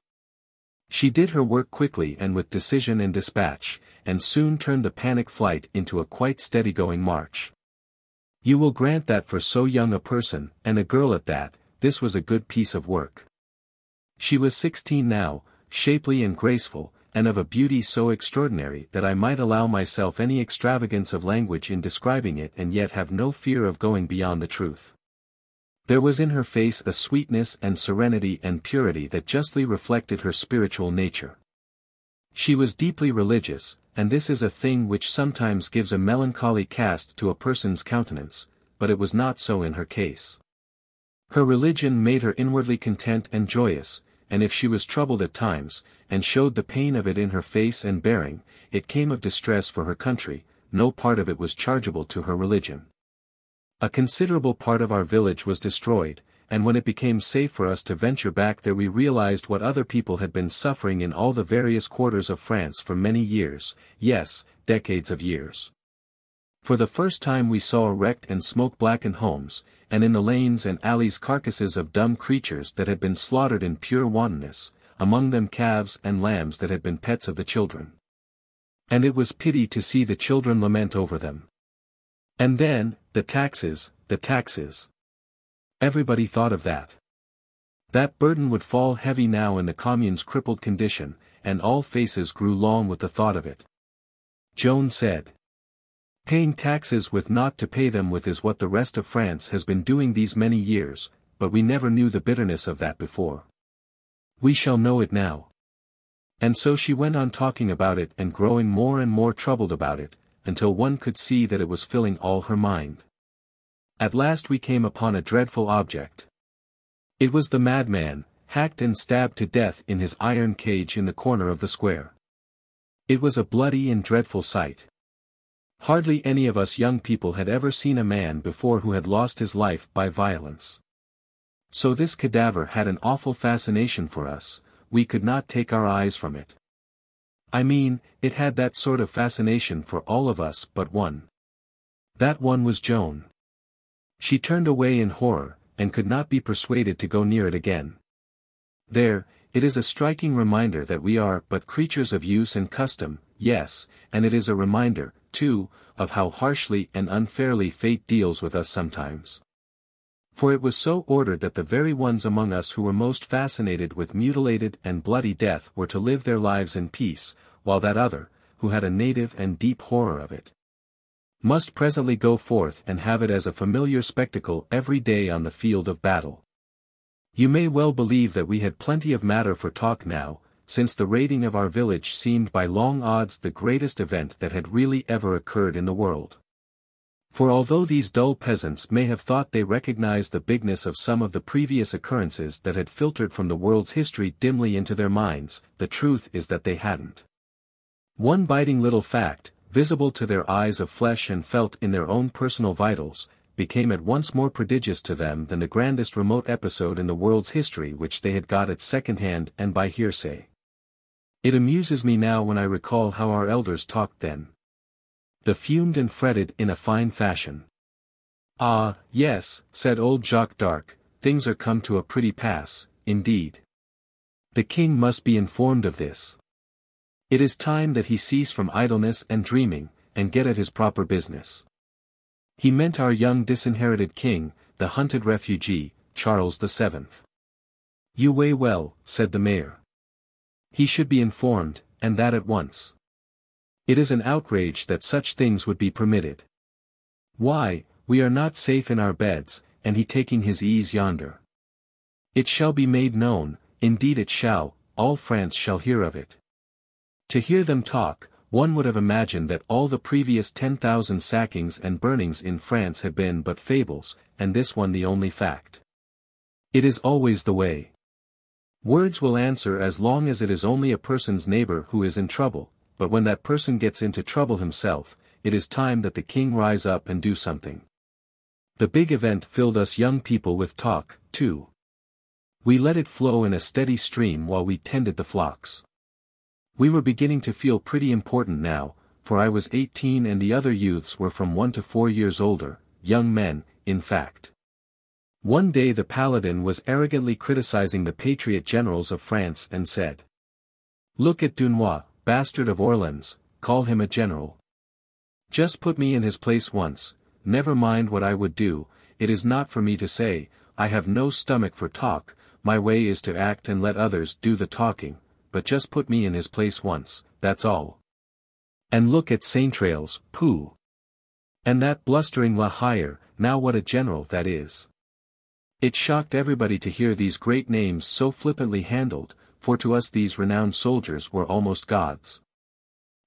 Speaker 1: She did her work quickly and with decision and dispatch, and soon turned the panic flight into a quite steady-going march. You will grant that for so young a person, and a girl at that, this was a good piece of work. She was 16 now, shapely and graceful, and of a beauty so extraordinary that I might allow myself any extravagance of language in describing it and yet have no fear of going beyond the truth. There was in her face a sweetness and serenity and purity that justly reflected her spiritual nature. She was deeply religious, and this is a thing which sometimes gives a melancholy cast to a person's countenance, but it was not so in her case. Her religion made her inwardly content and joyous, and if she was troubled at times, and showed the pain of it in her face and bearing, it came of distress for her country, no part of it was chargeable to her religion. A considerable part of our village was destroyed, and when it became safe for us to venture back there we realized what other people had been suffering in all the various quarters of France for many years, yes, decades of years. For the first time we saw wrecked and smoke-blackened homes, and in the lanes and alleys carcasses of dumb creatures that had been slaughtered in pure wantonness, among them calves and lambs that had been pets of the children. And it was pity to see the children lament over them. And then, the taxes, the taxes. Everybody thought of that. That burden would fall heavy now in the commune's crippled condition, and all faces grew long with the thought of it. Joan said, "Paying taxes with not to pay them with is what the rest of France has been doing these many years, but we never knew the bitterness of that before. We shall know it now." And so she went on talking about it and growing more and more troubled about it, until one could see that it was filling all her mind. At last we came upon a dreadful object. It was the madman, hacked and stabbed to death in his iron cage in the corner of the square. It was a bloody and dreadful sight. Hardly any of us young people had ever seen a man before who had lost his life by violence. So this cadaver had an awful fascination for us, we could not take our eyes from it. I mean, it had that sort of fascination for all of us but one. That one was Joan. She turned away in horror, and could not be persuaded to go near it again. There, it is a striking reminder that we are but creatures of use and custom, yes, and it is a reminder, too, of how harshly and unfairly fate deals with us sometimes. For it was so ordered that the very ones among us who were most fascinated with mutilated and bloody death were to live their lives in peace, while that other, who had a native and deep horror of it, must presently go forth and have it as a familiar spectacle every day on the field of battle. You may well believe that we had plenty of matter for talk now, since the raiding of our village seemed by long odds the greatest event that had really ever occurred in the world. For although these dull peasants may have thought they recognized the bigness of some of the previous occurrences that had filtered from the world's history dimly into their minds, the truth is that they hadn't. One biting little fact, visible to their eyes of flesh and felt in their own personal vitals, became at once more prodigious to them than the grandest remote episode in the world's history which they had got at second hand and by hearsay. It amuses me now when I recall how our elders talked then. The fumed and fretted in a fine fashion. Ah, yes, said old Jacques d'Arc, things are come to a pretty pass, indeed. The king must be informed of this. It is time that he cease from idleness and dreaming, and get at his proper business. He meant our young disinherited king, the hunted refugee, Charles VII. You weigh well, said the mayor. He should be informed, and that at once. It is an outrage that such things would be permitted. Why, we are not safe in our beds, and he taking his ease yonder. It shall be made known, indeed it shall, all France shall hear of it. To hear them talk, one would have imagined that all the previous 10,000 sackings and burnings in France had been but fables, and this one the only fact. It is always the way. Words will answer as long as it is only a person's neighbor who is in trouble, but when that person gets into trouble himself, it is time that the king rise up and do something. The big event filled us young people with talk, too. We let it flow in a steady stream while we tended the flocks. We were beginning to feel pretty important now, for I was 18 and the other youths were from 1 to 4 years older, young men, in fact. One day the paladin was arrogantly criticizing the patriot generals of France and said, "Look at Dunois, bastard of Orleans, call him a general. Just put me in his place once, never mind what I would do, it is not for me to say, I have no stomach for talk, my way is to act and let others do the talking. But just put me in his place once, that's all. And look at Saintrailles, pooh! And that blustering La Hire, now what a general that is." It shocked everybody to hear these great names so flippantly handled, for to us these renowned soldiers were almost gods.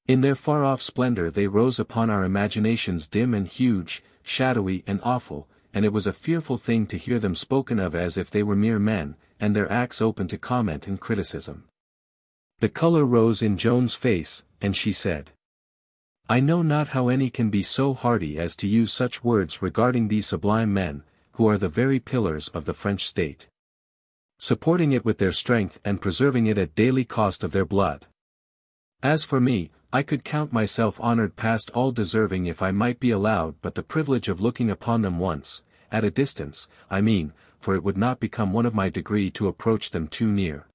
Speaker 1: In their far-off splendor they rose upon our imaginations dim and huge, shadowy and awful, and it was a fearful thing to hear them spoken of as if they were mere men, and their acts open to comment and criticism. The color rose in Joan's face, and she said, "I know not how any can be so hardy as to use such words regarding these sublime men, who are the very pillars of the French state. Supporting it with their strength and preserving it at daily cost of their blood. As for me, I could count myself honored past all deserving if I might be allowed but the privilege of looking upon them once, at a distance, I mean, for it would not become one of my degree to approach them too near."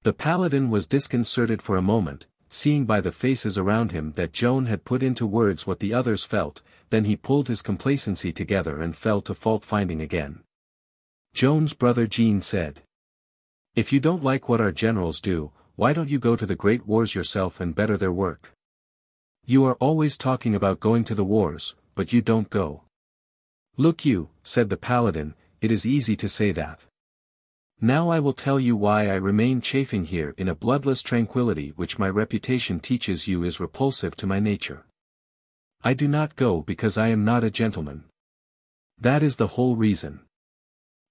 Speaker 1: The paladin was disconcerted for a moment, seeing by the faces around him that Joan had put into words what the others felt, then he pulled his complacency together and fell to fault-finding again. Joan's brother Jean said, "If you don't like what our generals do, why don't you go to the great wars yourself and better their work? You are always talking about going to the wars, but you don't go." "Look you," said the paladin, "it is easy to say that. Now I will tell you why I remain chafing here in a bloodless tranquility which my reputation teaches you is repulsive to my nature. I do not go because I am not a gentleman. That is the whole reason.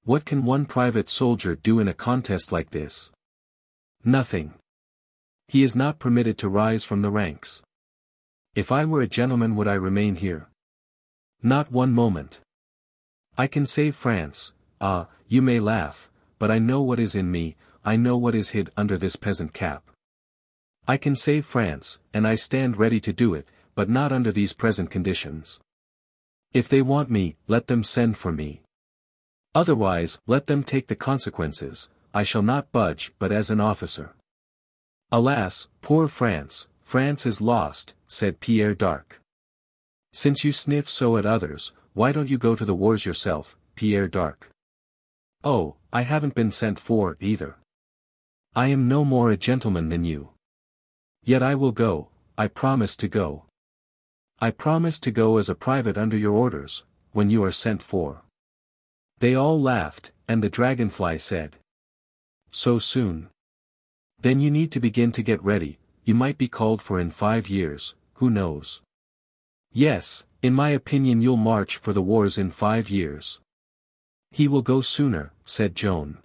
Speaker 1: What can one private soldier do in a contest like this? Nothing. He is not permitted to rise from the ranks. If I were a gentleman would I remain here? Not one moment. I can save France, ah, you may laugh, but I know what is in me, I know what is hid under this peasant cap. I can save France, and I stand ready to do it, but not under these present conditions. If they want me, let them send for me. Otherwise, let them take the consequences, I shall not budge but as an officer." "Alas, poor France, France is lost," said Pierre d'Arc. "Since you sniff so at others, why don't you go to the wars yourself, Pierre d'Arc?" "Oh, I haven't been sent for, either. I am no more a gentleman than you. Yet I will go, I promise to go. I promise to go as a private under your orders, when you are sent for." They all laughed, and the dragonfly said, "So soon? Then you need to begin to get ready, you might be called for in 5 years, who knows? Yes, in my opinion you'll march for the wars in 5 years. "He will go sooner," said Joan.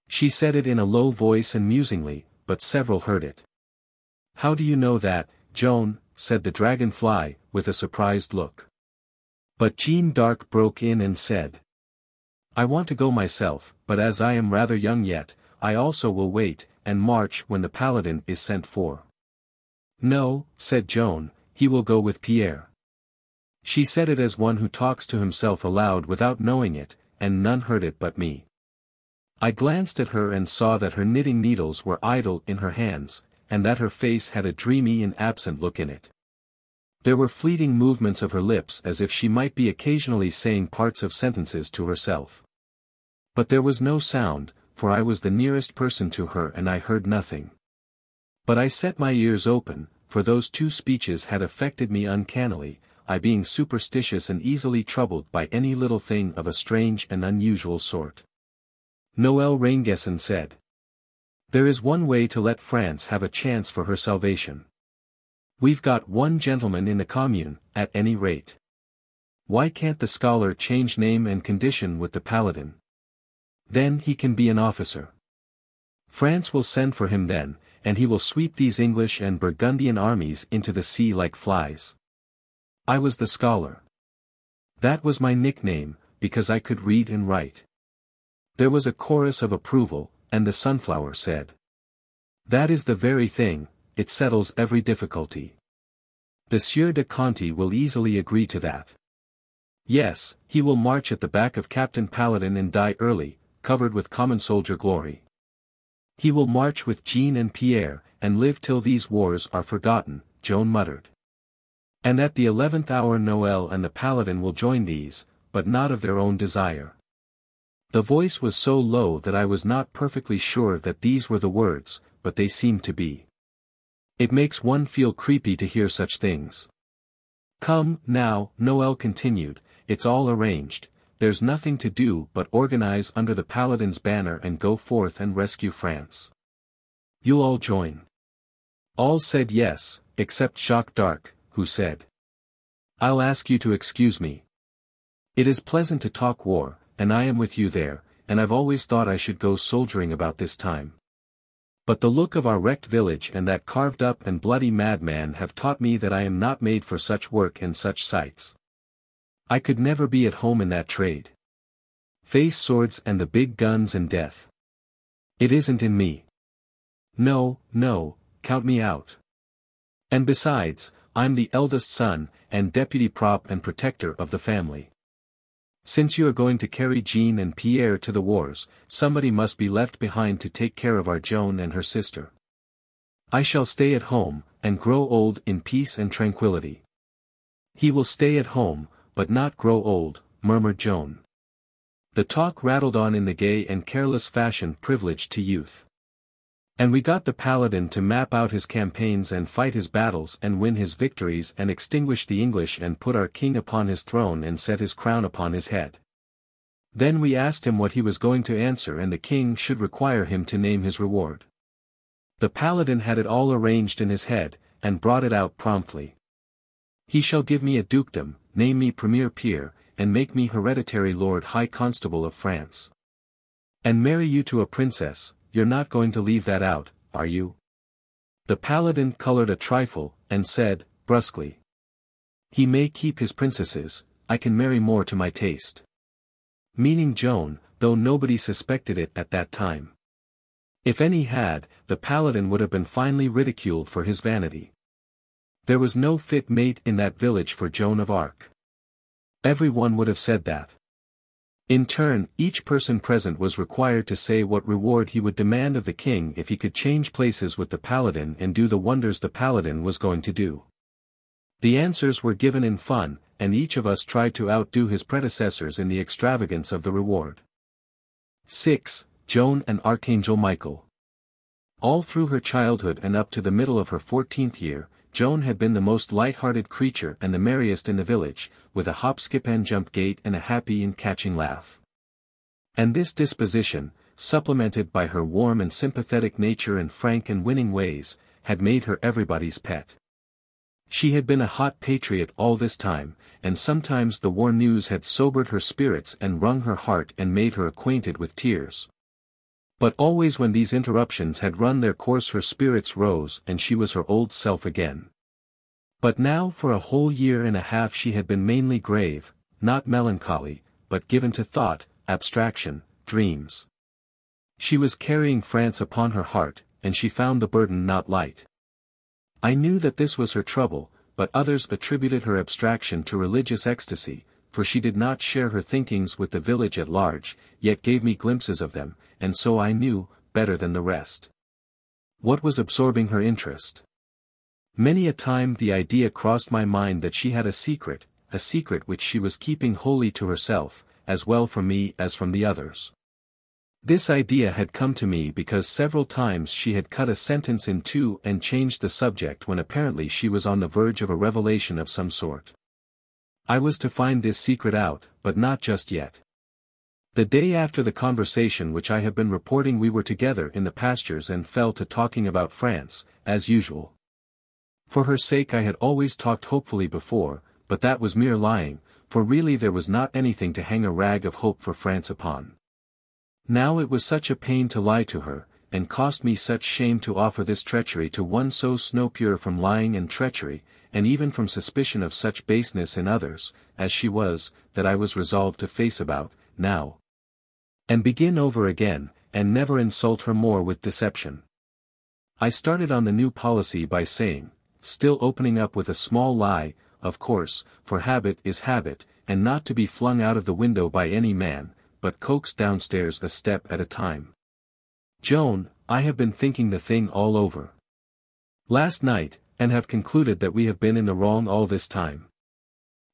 Speaker 1: She said it in a low voice and musingly, but several heard it. "How do you know that, Joan?" said the dragonfly, with a surprised look. But Jeanne d'Arc broke in and said, "I want to go myself, but as I am rather young yet, I also will wait, and march when the paladin is sent for." "No," said Joan, he will go with Pierre. She said it as one who talks to himself aloud without knowing it, and none heard it but me. I glanced at her and saw that her knitting needles were idle in her hands, and that her face had a dreamy and absent look in it. There were fleeting movements of her lips as if she might be occasionally saying parts of sentences to herself. But there was no sound, for I was the nearest person to her and I heard nothing. But I set my ears open, for those two speeches had affected me uncannily, I being superstitious and easily troubled by any little thing of a strange and unusual sort. Noël Rainguesson said, "There is one way to let France have a chance for her salvation. We've got one gentleman in the commune, at any rate. Why can't the scholar change name and condition with the paladin? Then he can be an officer. France will send for him then, and he will sweep these English and Burgundian armies into the sea like flies." I was the scholar. That was my nickname, because I could read and write. There was a chorus of approval, and the sunflower said, "That is the very thing, it settles every difficulty. The Sieur de Conte will easily agree to that. Yes, he will march at the back of Captain Paladin and die early, covered with common soldier glory. He will march with Jean and Pierre, and live till these wars are forgotten," Joan muttered. "And at the 11th hour Noël and the Paladin will join these, but not of their own desire." The voice was so low that I was not perfectly sure that these were the words, but they seemed to be. It makes one feel creepy to hear such things. "Come, now," Noël continued, "it's all arranged, there's nothing to do but organize under the Paladin's banner and go forth and rescue France. You'll all join." All said yes, except Jacques d'Arc, who said, "I'll ask you to excuse me. It is pleasant to talk war, and I am with you there, and I've always thought I should go soldiering about this time. But the look of our wrecked village and that carved-up and bloody madman have taught me that I am not made for such work and such sights. I could never be at home in that trade. Face swords and the big guns and death. It isn't in me. No, no, count me out. And besides, I'm the eldest son, and deputy prop and protector of the family. Since you are going to carry Jean and Pierre to the wars, somebody must be left behind to take care of our Joan and her sister. I shall stay at home, and grow old in peace and tranquility." "He will stay at home, but not grow old," murmured Joan. The talk rattled on in the gay and careless fashion privileged to youth. "And we got the Paladin to map out his campaigns and fight his battles and win his victories and extinguish the English and put our king upon his throne and set his crown upon his head. Then we asked him what he was going to answer and the king should require him to name his reward. The Paladin had it all arranged in his head, and brought it out promptly. He shall give me a dukedom, name me Premier Peer, and make me hereditary Lord High Constable of France. And marry you to a princess. You're not going to leave that out, are you?" The Paladin colored a trifle, and said, brusquely, "He may keep his princesses, I can marry more to my taste." Meaning Joan, though nobody suspected it at that time. If any had, the Paladin would have been finely ridiculed for his vanity. There was no fit mate in that village for Joan of Arc. Every one would have said that. In turn, each person present was required to say what reward he would demand of the king if he could change places with the Paladin and do the wonders the Paladin was going to do. The answers were given in fun, and each of us tried to outdo his predecessors in the extravagance of the reward. 6. Joan and Archangel Michael. All through her childhood and up to the middle of her 14th year, Joan had been the most light-hearted creature and the merriest in the village, with a hop-skip-and-jump gait and a happy and catching laugh. And this disposition, supplemented by her warm and sympathetic nature and frank and winning ways, had made her everybody's pet. She had been a hot patriot all this time, and sometimes the war news had sobered her spirits and wrung her heart and made her acquainted with tears. But always when these interruptions had run their course her spirits rose and she was her old self again. But now for a whole year and a half she had been mainly grave, not melancholy, but given to thought, abstraction, dreams. She was carrying France upon her heart, and she found the burden not light. I knew that this was her trouble, but others attributed her abstraction to religious ecstasy, for she did not share her thinkings with the village at large, yet gave me glimpses of them, and so I knew, better than the rest, what was absorbing her interest. Many a time the idea crossed my mind that she had a secret which she was keeping wholly to herself, as well from me as from the others. This idea had come to me because several times she had cut a sentence in two and changed the subject when apparently she was on the verge of a revelation of some sort. I was to find this secret out, but not just yet. The day after the conversation which I have been reporting, we were together in the pastures and fell to talking about France, as usual. For her sake I had always talked hopefully before, but that was mere lying, for really there was not anything to hang a rag of hope for France upon. Now it was such a pain to lie to her, and cost me such shame to offer this treachery to one so snow-pure from lying and treachery, and even from suspicion of such baseness in others, as she was, that I was resolved to face about, now, and begin over again, and never insult her more with deception. I started on the new policy by saying, still opening up with a small lie, of course, for habit is habit, and not to be flung out of the window by any man, but coaxed downstairs a step at a time. Joan, I have been thinking the thing all over last night, and have concluded that we have been in the wrong all this time.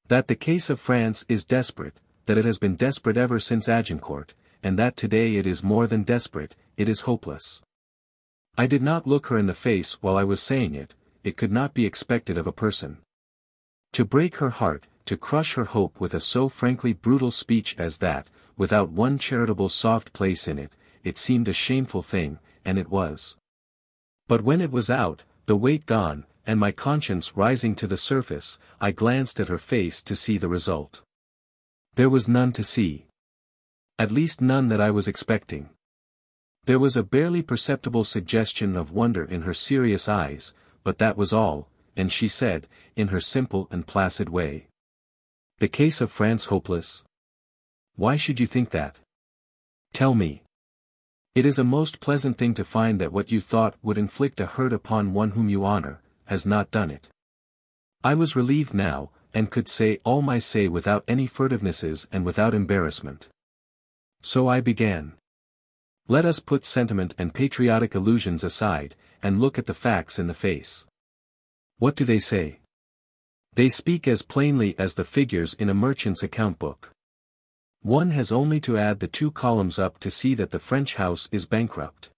Speaker 1: That the case of France is desperate, that it has been desperate ever since Agincourt, and that today it is more than desperate, it is hopeless. I did not look her in the face while I was saying it, it could not be expected of a person. To break her heart, to crush her hope with a so frankly brutal speech as that, without one charitable soft place in it, it seemed a shameful thing, and it was. But when it was out, the weight gone, and my conscience rising to the surface, I glanced at her face to see the result. There was none to see. At least none that I was expecting. There was a barely perceptible suggestion of wonder in her serious eyes, but that was all, and she said, in her simple and placid way, "The case of France hopeless? Why should you think that? Tell me. It is a most pleasant thing to find that what you thought would inflict a hurt upon one whom you honor, has not done it." I was relieved now, and could say all my say without any furtivenesses and without embarrassment. So I began. Let us put sentiment and patriotic illusions aside, and look at the facts in the face. What do they say? They speak as plainly as the figures in a merchant's account book. One has only to add the 2 columns up to see that the French house is bankrupt.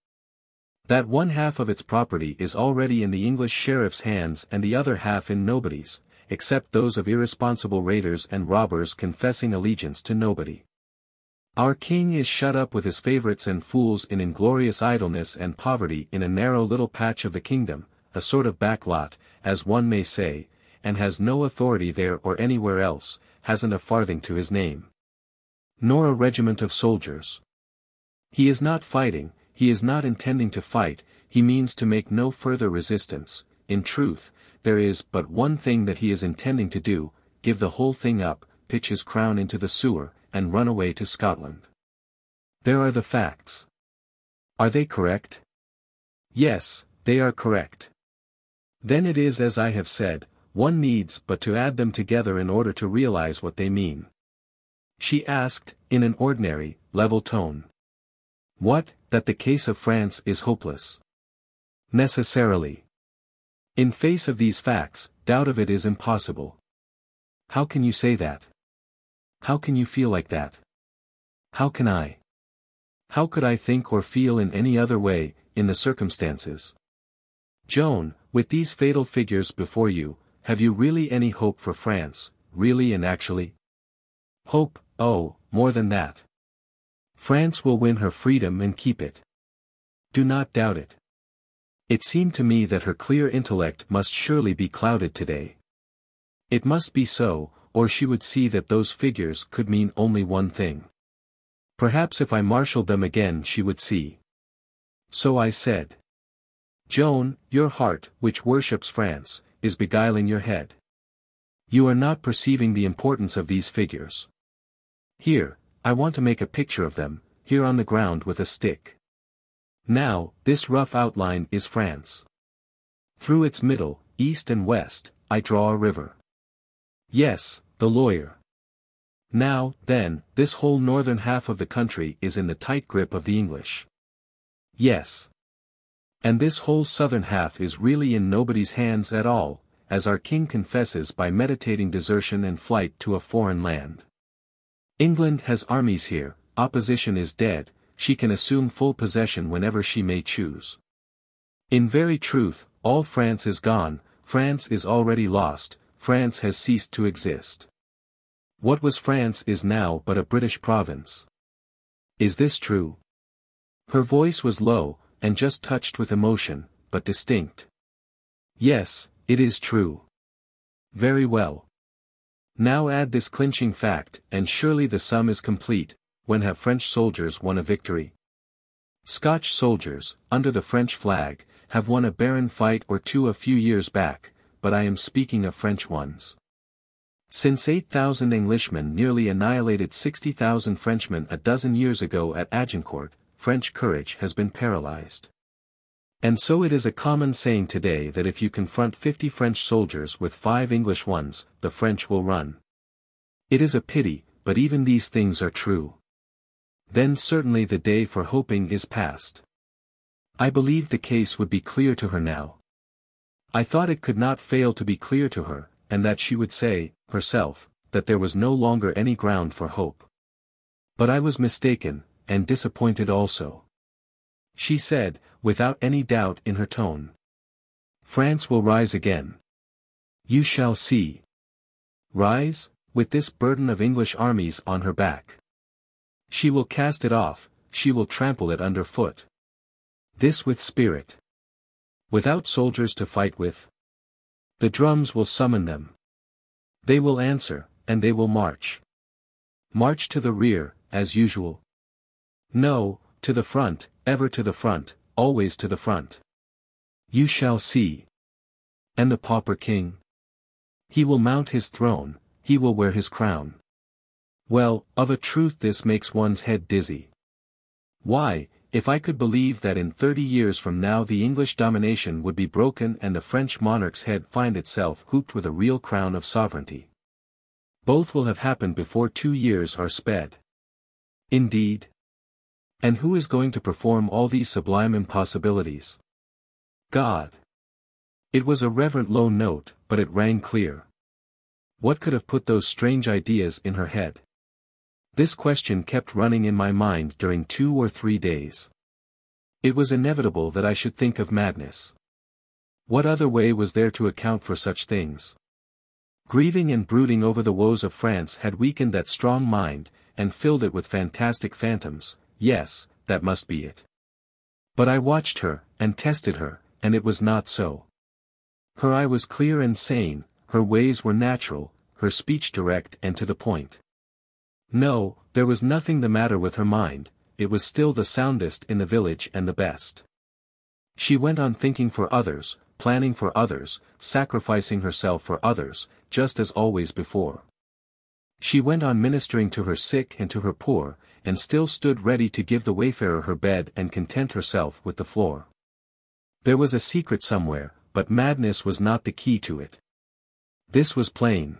Speaker 1: That one half of its property is already in the English sheriff's hands and the other half in nobody's, except those of irresponsible raiders and robbers confessing allegiance to nobody. Our king is shut up with his favorites and fools in inglorious idleness and poverty in a narrow little patch of the kingdom, a sort of back lot, as one may say, and has no authority there or anywhere else, hasn't a farthing to his name. Nor a regiment of soldiers. He is not fighting, he is not intending to fight, he means to make no further resistance. In truth, there is but one thing that he is intending to do, give the whole thing up, pitch his crown into the sewer, and run away to Scotland. There are the facts. Are they correct? Yes, they are correct. Then it is as I have said, one needs but to add them together in order to realize what they mean. She asked, in an ordinary, level tone. What, that the case of France is hopeless? Necessarily. In face of these facts, doubt of it is impossible. How can you say that? How can you feel like that? How can I? How could I think or feel in any other way, in the circumstances? Joan, with these fatal figures before you, have you really any hope for France, really and actually? Hope, oh, more than that. France will win her freedom and keep it. Do not doubt it. It seemed to me that her clear intellect must surely be clouded today. It must be so, or she would see that those figures could mean only one thing. Perhaps if I marshaled them again she would see. So I said. Joan, your heart, which worships France, is beguiling your head. You are not perceiving the importance of these figures. Here, I want to make a picture of them, here on the ground with a stick. Now, this rough outline is France. Through its middle, east and west, I draw a river. Yes, the lawyer. Now, then, this whole northern half of the country is in the tight grip of the English. Yes. And this whole southern half is really in nobody's hands at all, as our king confesses by meditating desertion and flight to a foreign land. England has armies here, opposition is dead, she can assume full possession whenever she may choose. In very truth, all France is gone, France is already lost, France has ceased to exist. What was France is now but a British province. Is this true? Her voice was low, and just touched with emotion, but distinct. Yes, it is true. Very well. Now add this clinching fact, and surely the sum is complete. When have French soldiers won a victory? Scotch soldiers, under the French flag, have won a barren fight or two a few years back, but I am speaking of French ones. Since 8,000 Englishmen nearly annihilated 60,000 Frenchmen a dozen years ago at Agincourt, French courage has been paralyzed. And so it is a common saying today that if you confront 50 French soldiers with 5 English ones, the French will run. It is a pity, but even these things are true. Then certainly the day for hoping is past. I believe the case would be clear to her now. I thought it could not fail to be clear to her, and that she would say, herself, that there was no longer any ground for hope. But I was mistaken, and disappointed also. She said, without any doubt in her tone. France will rise again. You shall see. Rise, with this burden of English armies on her back. She will cast it off, she will trample it under foot. This with spirit. Without soldiers to fight with. The drums will summon them. They will answer, and they will march. March to the rear, as usual. No, to the front, ever to the front, always to the front. You shall see. And the pauper king? He will mount his throne, he will wear his crown. Well, of a truth this makes one's head dizzy. Why, if I could believe that in 30 years from now the English domination would be broken and the French monarch's head find itself hooped with a real crown of sovereignty. Both will have happened before 2 years are sped. Indeed. And who is going to perform all these sublime impossibilities? God. It was a reverent low note, but it rang clear. What could have put those strange ideas in her head? This question kept running in my mind during 2 or 3 days. It was inevitable that I should think of madness. What other way was there to account for such things? Grieving and brooding over the woes of France had weakened that strong mind, and filled it with fantastic phantoms. Yes, that must be it. But I watched her, and tested her, and it was not so. Her eye was clear and sane, her ways were natural, her speech direct and to the point. No, there was nothing the matter with her mind, it was still the soundest in the village and the best. She went on thinking for others, planning for others, sacrificing herself for others, just as always before. She went on ministering to her sick and to her poor, and still stood ready to give the wayfarer her bed and content herself with the floor. There was a secret somewhere, but madness was not the key to it. This was plain.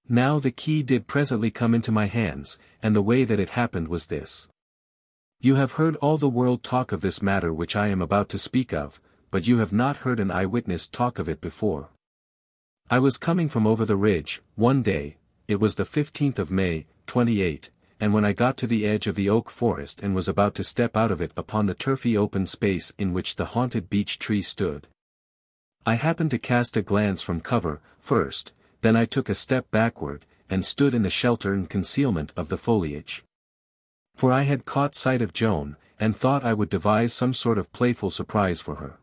Speaker 1: Now the key did presently come into my hands, and the way that it happened was this. You have heard all the world talk of this matter which I am about to speak of, but you have not heard an eyewitness talk of it before. I was coming from over the ridge, one day, it was the 15th of May, 28, and when I got to the edge of the oak forest and was about to step out of it upon the turfy open space in which the haunted beech tree stood. I happened to cast a glance from cover, first, then I took a step backward, and stood in the shelter and concealment of the foliage. For I had caught sight of Joan, and thought I would devise some sort of playful surprise for her.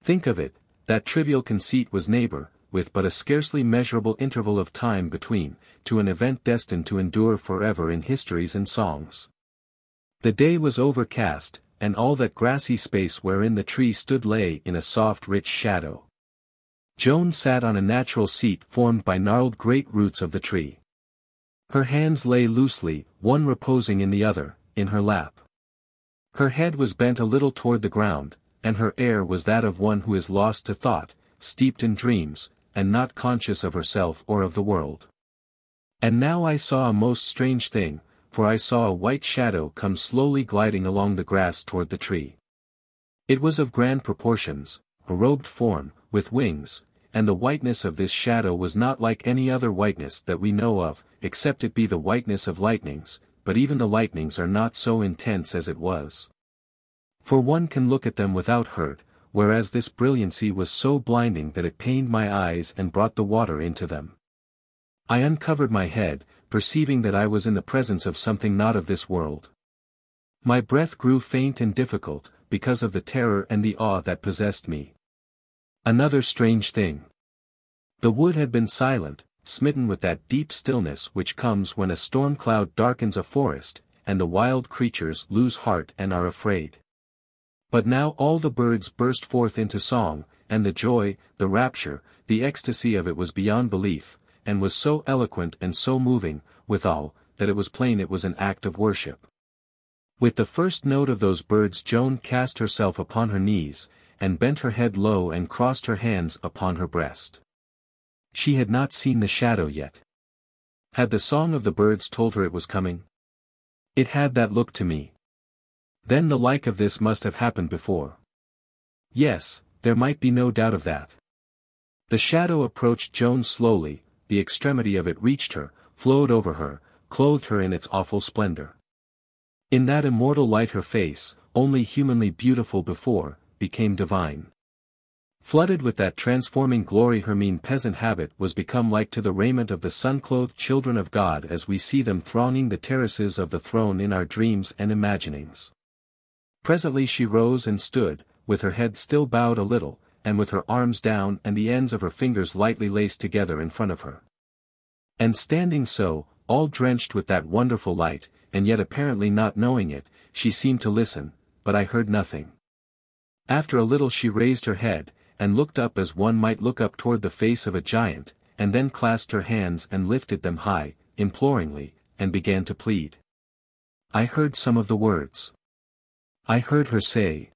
Speaker 1: Think of it, that trivial conceit was neighbor, with but a scarcely measurable interval of time between, to an event destined to endure forever in histories and songs. The day was overcast, and all that grassy space wherein the tree stood lay in a soft rich shadow. Joan sat on a natural seat formed by gnarled great roots of the tree. Her hands lay loosely, one reposing in the other, in her lap. Her head was bent a little toward the ground, and her air was that of one who is lost to thought, steeped in dreams, and not conscious of herself or of the world. And now I saw a most strange thing, for I saw a white shadow come slowly gliding along the grass toward the tree. It was of grand proportions, a robed form, with wings, and the whiteness of this shadow was not like any other whiteness that we know of, except it be the whiteness of lightnings, but even the lightnings are not so intense as it was. For one can look at them without hurt, whereas this brilliancy was so blinding that it pained my eyes and brought the water into them. I uncovered my head, perceiving that I was in the presence of something not of this world. My breath grew faint and difficult, because of the terror and the awe that possessed me. Another strange thing. The wood had been silent, smitten with that deep stillness which comes when a storm cloud darkens a forest, and the wild creatures lose heart and are afraid. But now all the birds burst forth into song, and the joy, the rapture, the ecstasy of it was beyond belief, and was so eloquent and so moving, withal, that it was plain it was an act of worship. With the first note of those birds Joan cast herself upon her knees, and bent her head low and crossed her hands upon her breast. She had not seen the shadow yet. Had the song of the birds told her it was coming? It had that look to me. Then the like of this must have happened before. Yes, there might be no doubt of that. The shadow approached Joan slowly, the extremity of it reached her, flowed over her, clothed her in its awful splendor. In that immortal light her face, only humanly beautiful before, became divine. Flooded with that transforming glory her mean peasant habit was become like to the raiment of the sun-clothed children of God as we see them thronging the terraces of the throne in our dreams and imaginings. Presently she rose and stood, with her head still bowed a little, and with her arms down and the ends of her fingers lightly laced together in front of her. And standing so, all drenched with that wonderful light, and yet apparently not knowing it, she seemed to listen, but I heard nothing. After a little she raised her head, and looked up as one might look up toward the face of a giant, and then clasped her hands and lifted them high, imploringly, and began to plead. I heard some of the words. I heard her say,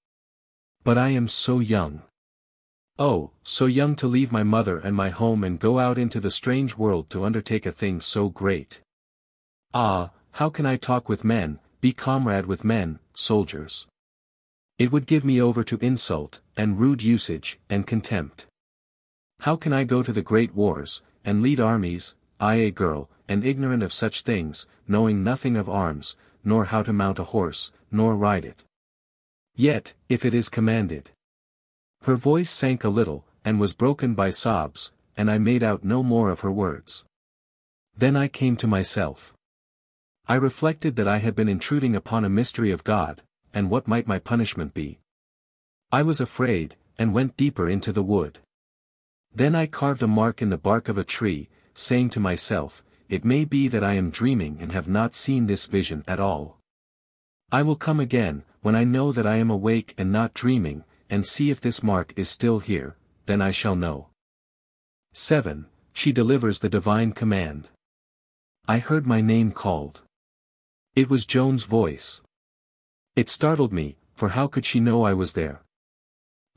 Speaker 1: "But I am so young. Oh, so young to leave my mother and my home and go out into the strange world to undertake a thing so great. Ah, how can I talk with men, be comrade with men, soldiers? It would give me over to insult, and rude usage, and contempt. How can I go to the great wars, and lead armies, I a girl, and ignorant of such things, knowing nothing of arms, nor how to mount a horse, nor ride it? Yet, if it is commanded." Her voice sank a little, and was broken by sobs, and I made out no more of her words. Then I came to myself. I reflected that I had been intruding upon a mystery of God, and what might my punishment be? I was afraid, and went deeper into the wood. Then I carved a mark in the bark of a tree, saying to myself, it may be that I am dreaming and have not seen this vision at all. I will come again, when I know that I am awake and not dreaming, and see if this mark is still here, then I shall know. 7. She delivers the divine command. I heard my name called. It was Joan's voice. It startled me, for how could she know I was there?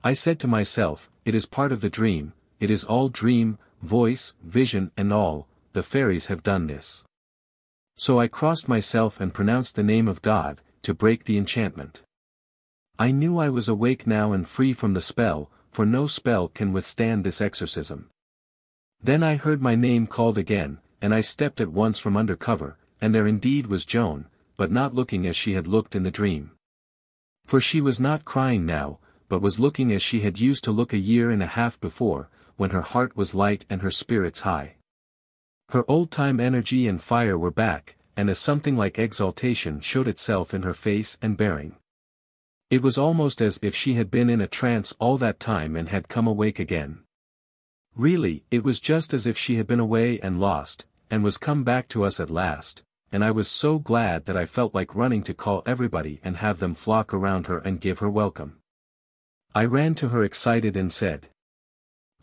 Speaker 1: I said to myself, it is part of the dream, it is all dream, voice, vision and all, the fairies have done this. So I crossed myself and pronounced the name of God, to break the enchantment. I knew I was awake now and free from the spell, for no spell can withstand this exorcism. Then I heard my name called again, and I stepped at once from under cover, and there indeed was Joan, but not looking as she had looked in the dream. For she was not crying now, but was looking as she had used to look a year and a half before, when her heart was light and her spirits high. Her old-time energy and fire were back, and a something like exaltation showed itself in her face and bearing. It was almost as if she had been in a trance all that time and had come awake again. Really, it was just as if she had been away and lost, and was come back to us at last, and I was so glad that I felt like running to call everybody and have them flock around her and give her welcome. I ran to her excited and said,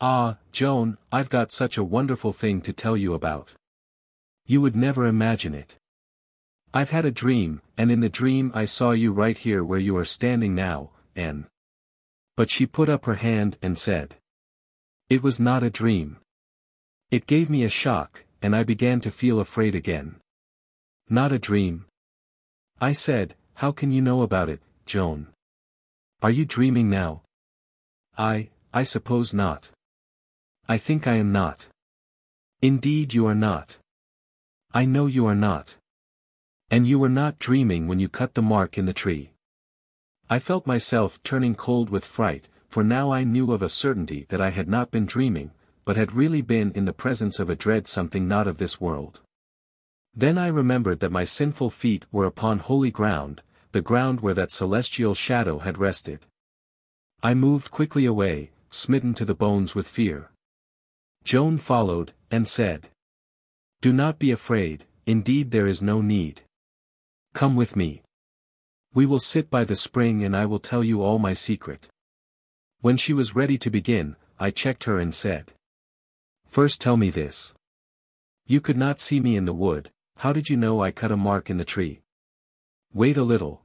Speaker 1: "Ah, Joan, I've got such a wonderful thing to tell you about. You would never imagine it. I've had a dream, and in the dream I saw you right here where you are standing now, and—" But she put up her hand and said, "It was not a dream. It gave me a shock, and I began to feel afraid again. Not a dream? I said, how can you know about it, Joan? Are you dreaming now? I suppose not. I think I am not. Indeed you are not. I know you are not. And you were not dreaming when you cut the mark in the tree. I felt myself turning cold with fright, for now I knew of a certainty that I had not been dreaming, but had really been in the presence of a dread something not of this world. Then I remembered that my sinful feet were upon holy ground, the ground where that celestial shadow had rested. I moved quickly away, smitten to the bones with fear. Joan followed, and said, "Do not be afraid, indeed there is no need. Come with me. We will sit by the spring and I will tell you all my secret." When she was ready to begin, I checked her and said, "First tell me this. You could not see me in the wood, how did you know I cut a mark in the tree?" "Wait a little.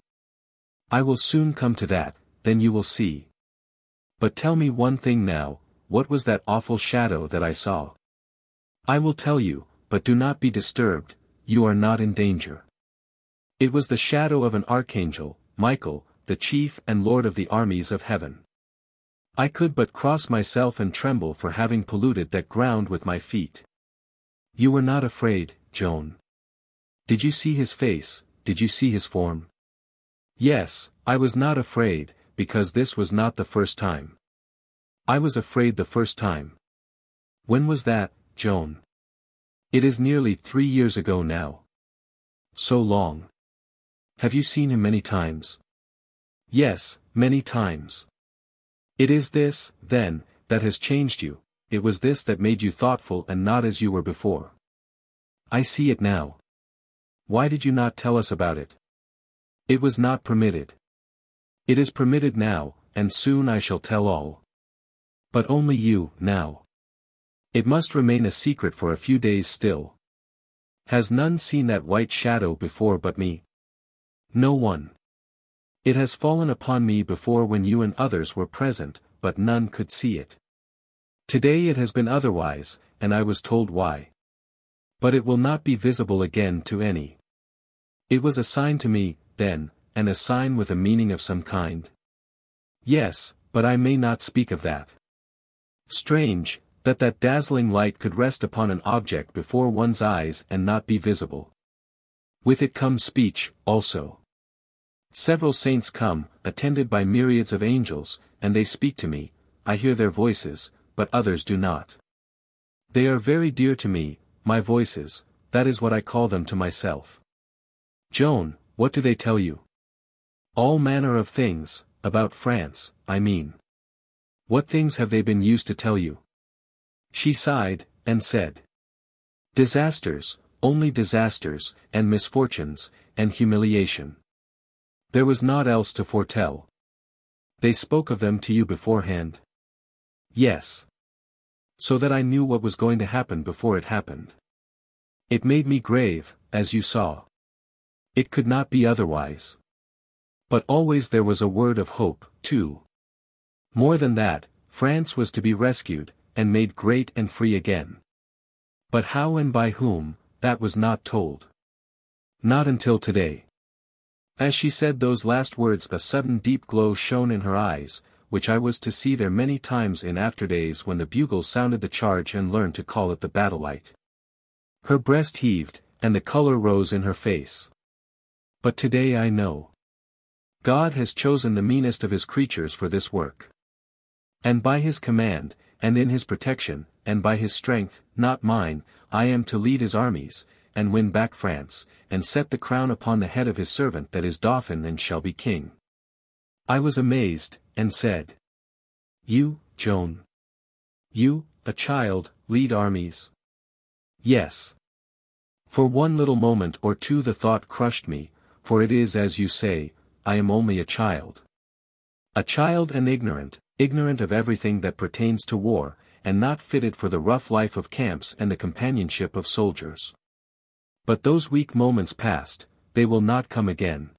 Speaker 1: I will soon come to that, then you will see. But tell me one thing now, what was that awful shadow that I saw?" "I will tell you, but do not be disturbed, you are not in danger. It was the shadow of an archangel, Michael, the chief and lord of the armies of heaven. I could but cross myself and tremble for having polluted that ground with my feet." "You were not afraid, Joan. Did you see his face, did you see his form?" "Yes, I was not afraid, because this was not the first time. I was afraid the first time." "When was that, Joan?" "It is nearly 3 years ago now." "So long. Have you seen him many times?" "Yes, many times." "It is this, then, that has changed you, it was this that made you thoughtful and not as you were before." "I see it now. Why did you not tell us about it?" "It was not permitted. It is permitted now, and soon I shall tell all. But only you, now. It must remain a secret for a few days still. Has none seen that white shadow before but me?" "No one. It has fallen upon me before when you and others were present, but none could see it. Today it has been otherwise, and I was told why. But it will not be visible again to any. It was a sign to me, then, and a sign with a meaning of some kind." "Yes, but I may not speak of that." "Strange, that that dazzling light could rest upon an object before one's eyes and not be visible. With it comes speech, also. Several saints come, attended by myriads of angels, and they speak to me, I hear their voices, but others do not. They are very dear to me, my voices, that is what I call them to myself." "Joan, what do they tell you?" "All manner of things, about France, I mean." "What things have they been used to tell you?" She sighed, and said, "Disasters, only disasters, and misfortunes, and humiliation. There was naught else to foretell." "They spoke of them to you beforehand?" "Yes. So that I knew what was going to happen before it happened. It made me grave, as you saw. It could not be otherwise. But always there was a word of hope, too. More than that, France was to be rescued, and made great and free again. But how and by whom, that was not told. Not until today." As she said those last words a sudden deep glow shone in her eyes, which I was to see there many times in after days when the bugle sounded the charge and learned to call it the battle light. Her breast heaved, and the color rose in her face. "But today I know. God has chosen the meanest of his creatures for this work. And by his command, and in his protection, and by his strength, not mine, I am to lead his armies, and win back France, and set the crown upon the head of his servant that is Dauphin and shall be king." I was amazed, and said, "You, Joan? You, a child, lead armies?" "Yes." For one little moment or two the thought crushed me, for it is as you say, I am only a child. A child and ignorant of everything that pertains to war, and not fitted for the rough life of camps and the companionship of soldiers. But those weak moments passed, they will not come again.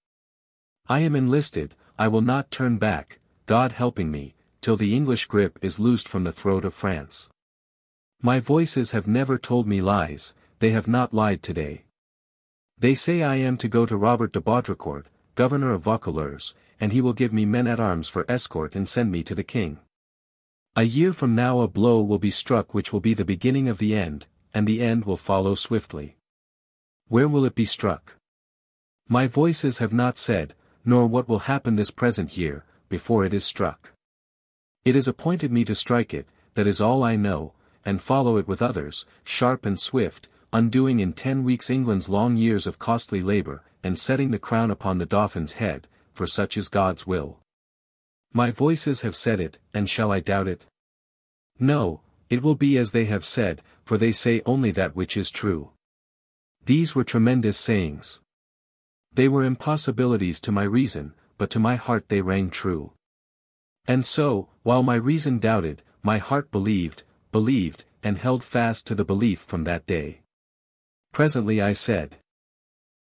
Speaker 1: I am enlisted, I will not turn back, God helping me, till the English grip is loosed from the throat of France. My voices have never told me lies, they have not lied today. They say I am to go to Robert de Baudricourt, governor of Vaucouleurs, and he will give me men-at-arms for escort and send me to the king. A year from now a blow will be struck which will be the beginning of the end, and the end will follow swiftly. Where will it be struck? My voices have not said, nor what will happen this present year, before it is struck. It is appointed me to strike it, that is all I know, and follow it with others, sharp and swift, undoing in 10 weeks England's long years of costly labor, and setting the crown upon the Dauphin's head, for such is God's will. My voices have said it, and shall I doubt it? No, it will be as they have said, for they say only that which is true. These were tremendous sayings. They were impossibilities to my reason, but to my heart they rang true. And so, while my reason doubted, my heart believed, and held fast to the belief from that day. Presently I said,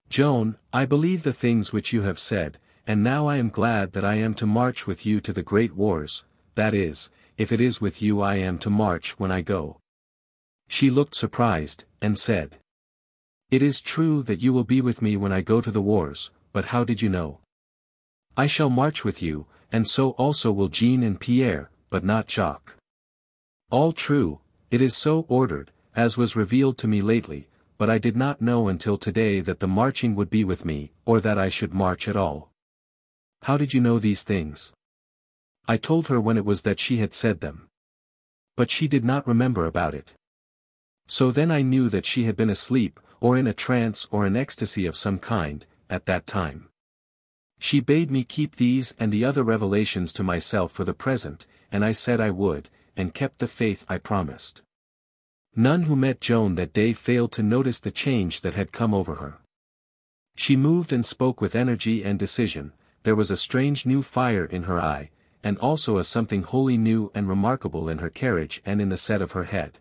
Speaker 1: Joan, I believe the things which you have said, and now I am glad that I am to march with you to the great wars, that is, if it is with you I am to march when I go. She looked surprised, and said, It is true that you will be with me when I go to the wars, but how did you know? I shall march with you, and so also will Jean and Pierre, but not Jacques. All true, it is so ordered, as was revealed to me lately, but I did not know until today that the marching would be with me, or that I should march at all. How did you know these things? I told her when it was that she had said them. But she did not remember about it. So then I knew that she had been asleep, or in a trance or an ecstasy of some kind, at that time. She bade me keep these and the other revelations to myself for the present, and I said I would, and kept the faith I promised. None who met Joan that day failed to notice the change that had come over her. She moved and spoke with energy and decision, there was a strange new fire in her eye, and also a something wholly new and remarkable in her carriage and in the set of her head.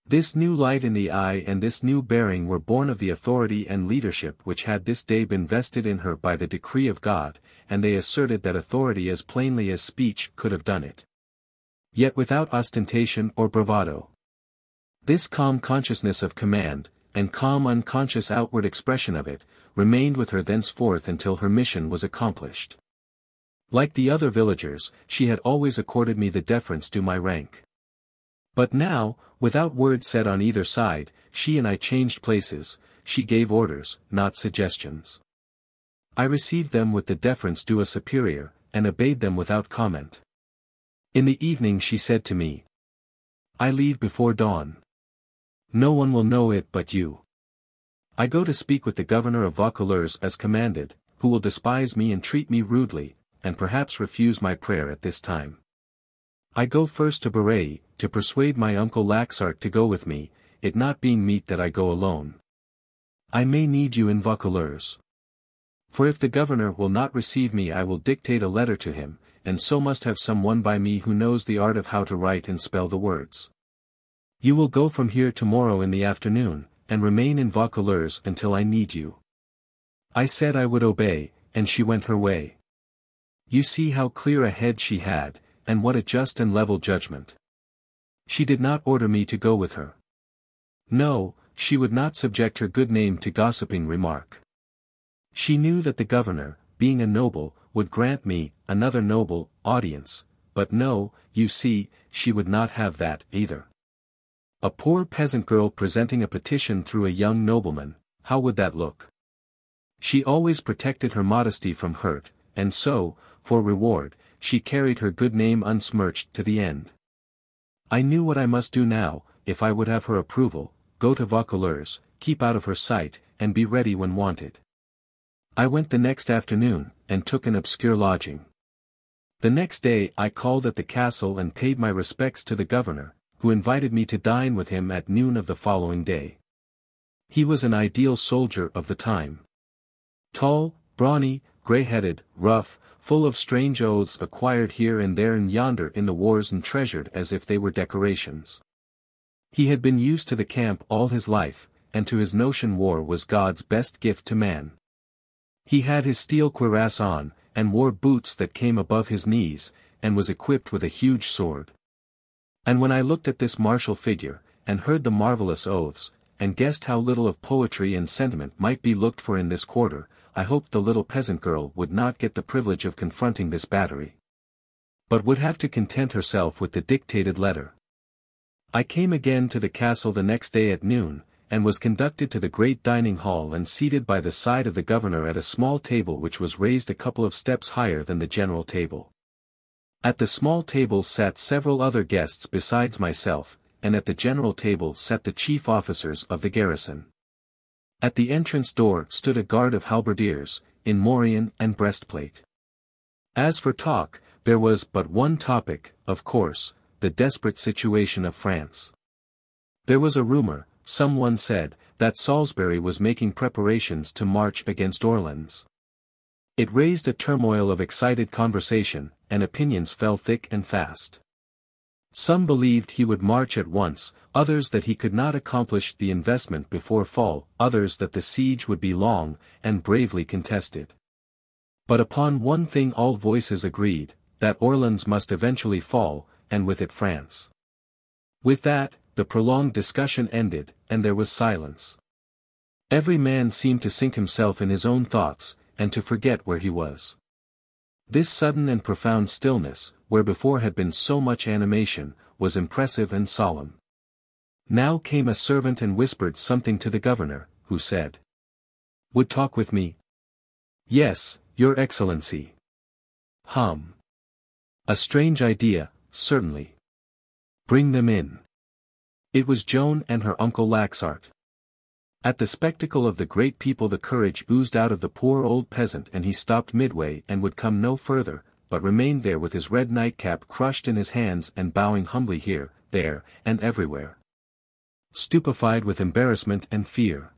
Speaker 1: This new light in the eye and this new bearing were born of the authority and leadership which had this day been vested in her by the decree of God, and they asserted that authority as plainly as speech could have done it. Yet without ostentation or bravado. This calm consciousness of command, and calm unconscious outward expression of it, remained with her thenceforth until her mission was accomplished. Like the other villagers, she had always accorded me the deference due my rank. But now, without word said on either side, she and I changed places, she gave orders, not suggestions. I received them with the deference due a superior, and obeyed them without comment. In the evening she said to me, I leave before dawn. No one will know it but you. I go to speak with the governor of Vaucouleurs as commanded, who will despise me and treat me rudely, and perhaps refuse my prayer at this time. I go first to Burgundy, to persuade my uncle Laxart to go with me, it not being meet that I go alone. I may need you in Vaucouleurs. For if the governor will not receive me I will dictate a letter to him, and so must have some one by me who knows the art of how to write and spell the words. You will go from here tomorrow in the afternoon, and remain in Vaucouleurs until I need you. I said I would obey, and she went her way. You see how clear a head she had, and what a just and level judgment. She did not order me to go with her. No, she would not subject her good name to gossiping remark. She knew that the governor, being a noble, would grant me, another noble, audience, but no, you see, she would not have that, either. A poor peasant girl presenting a petition through a young nobleman, how would that look? She always protected her modesty from hurt, and so, for reward, she carried her good name unsmirched to the end. I knew what I must do now, if I would have her approval, go to Vaucouleurs, keep out of her sight, and be ready when wanted. I went the next afternoon, and took an obscure lodging. The next day I called at the castle and paid my respects to the governor, who invited me to dine with him at noon of the following day. He was an ideal soldier of the time. Tall, brawny, grey-headed, rough, full of strange oaths acquired here and there and yonder in the wars and treasured as if they were decorations. He had been used to the camp all his life, and to his notion war was God's best gift to man. He had his steel cuirass on, and wore boots that came above his knees, and was equipped with a huge sword. And when I looked at this martial figure, and heard the marvelous oaths, and guessed how little of poetry and sentiment might be looked for in this quarter, I hoped the little peasant girl would not get the privilege of confronting this battery, but would have to content herself with the dictated letter. I came again to the castle the next day at noon, and was conducted to the great dining hall and seated by the side of the governor at a small table which was raised a couple of steps higher than the general table. At the small table sat several other guests besides myself, and at the general table sat the chief officers of the garrison. At the entrance door stood a guard of halberdiers, in morion and breastplate. As for talk, there was but one topic, of course, the desperate situation of France. There was a rumor, someone said, that Salisbury was making preparations to march against Orleans. It raised a turmoil of excited conversation, and opinions fell thick and fast. Some believed he would march at once, others that he could not accomplish the investment before fall, others that the siege would be long, and bravely contested. But upon one thing all voices agreed, that Orleans must eventually fall, and with it France. With that, the prolonged discussion ended, and there was silence. Every man seemed to sink himself in his own thoughts, and to forget where he was. This sudden and profound stillness, where before had been so much animation, was impressive and solemn. Now came a servant and whispered something to the governor, who said, "Would talk with me?" "Yes, your excellency." "Hum. A strange idea, certainly. Bring them in." It was Joan and her uncle Laxart. At the spectacle of the great people the courage oozed out of the poor old peasant, and he stopped midway and would come no further, but remained there with his red nightcap crushed in his hands and bowing humbly here, there, and everywhere, stupefied with embarrassment and fear.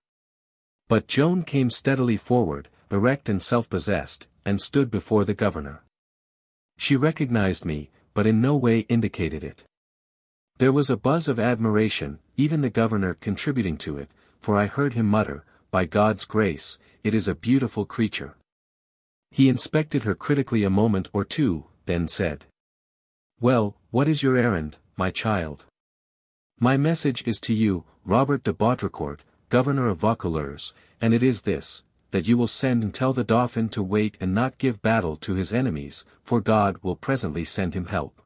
Speaker 1: But Joan came steadily forward, erect and self-possessed, and stood before the governor. She recognized me, but in no way indicated it. There was a buzz of admiration, even the governor contributing to it, for I heard him mutter, "By God's grace, it is a beautiful creature." He inspected her critically a moment or two, then said, "Well, what is your errand, my child?" "My message is to you, Robert de Baudricourt, governor of Vaucouleurs, and it is this, that you will send and tell the Dauphin to wait and not give battle to his enemies, for God will presently send him help."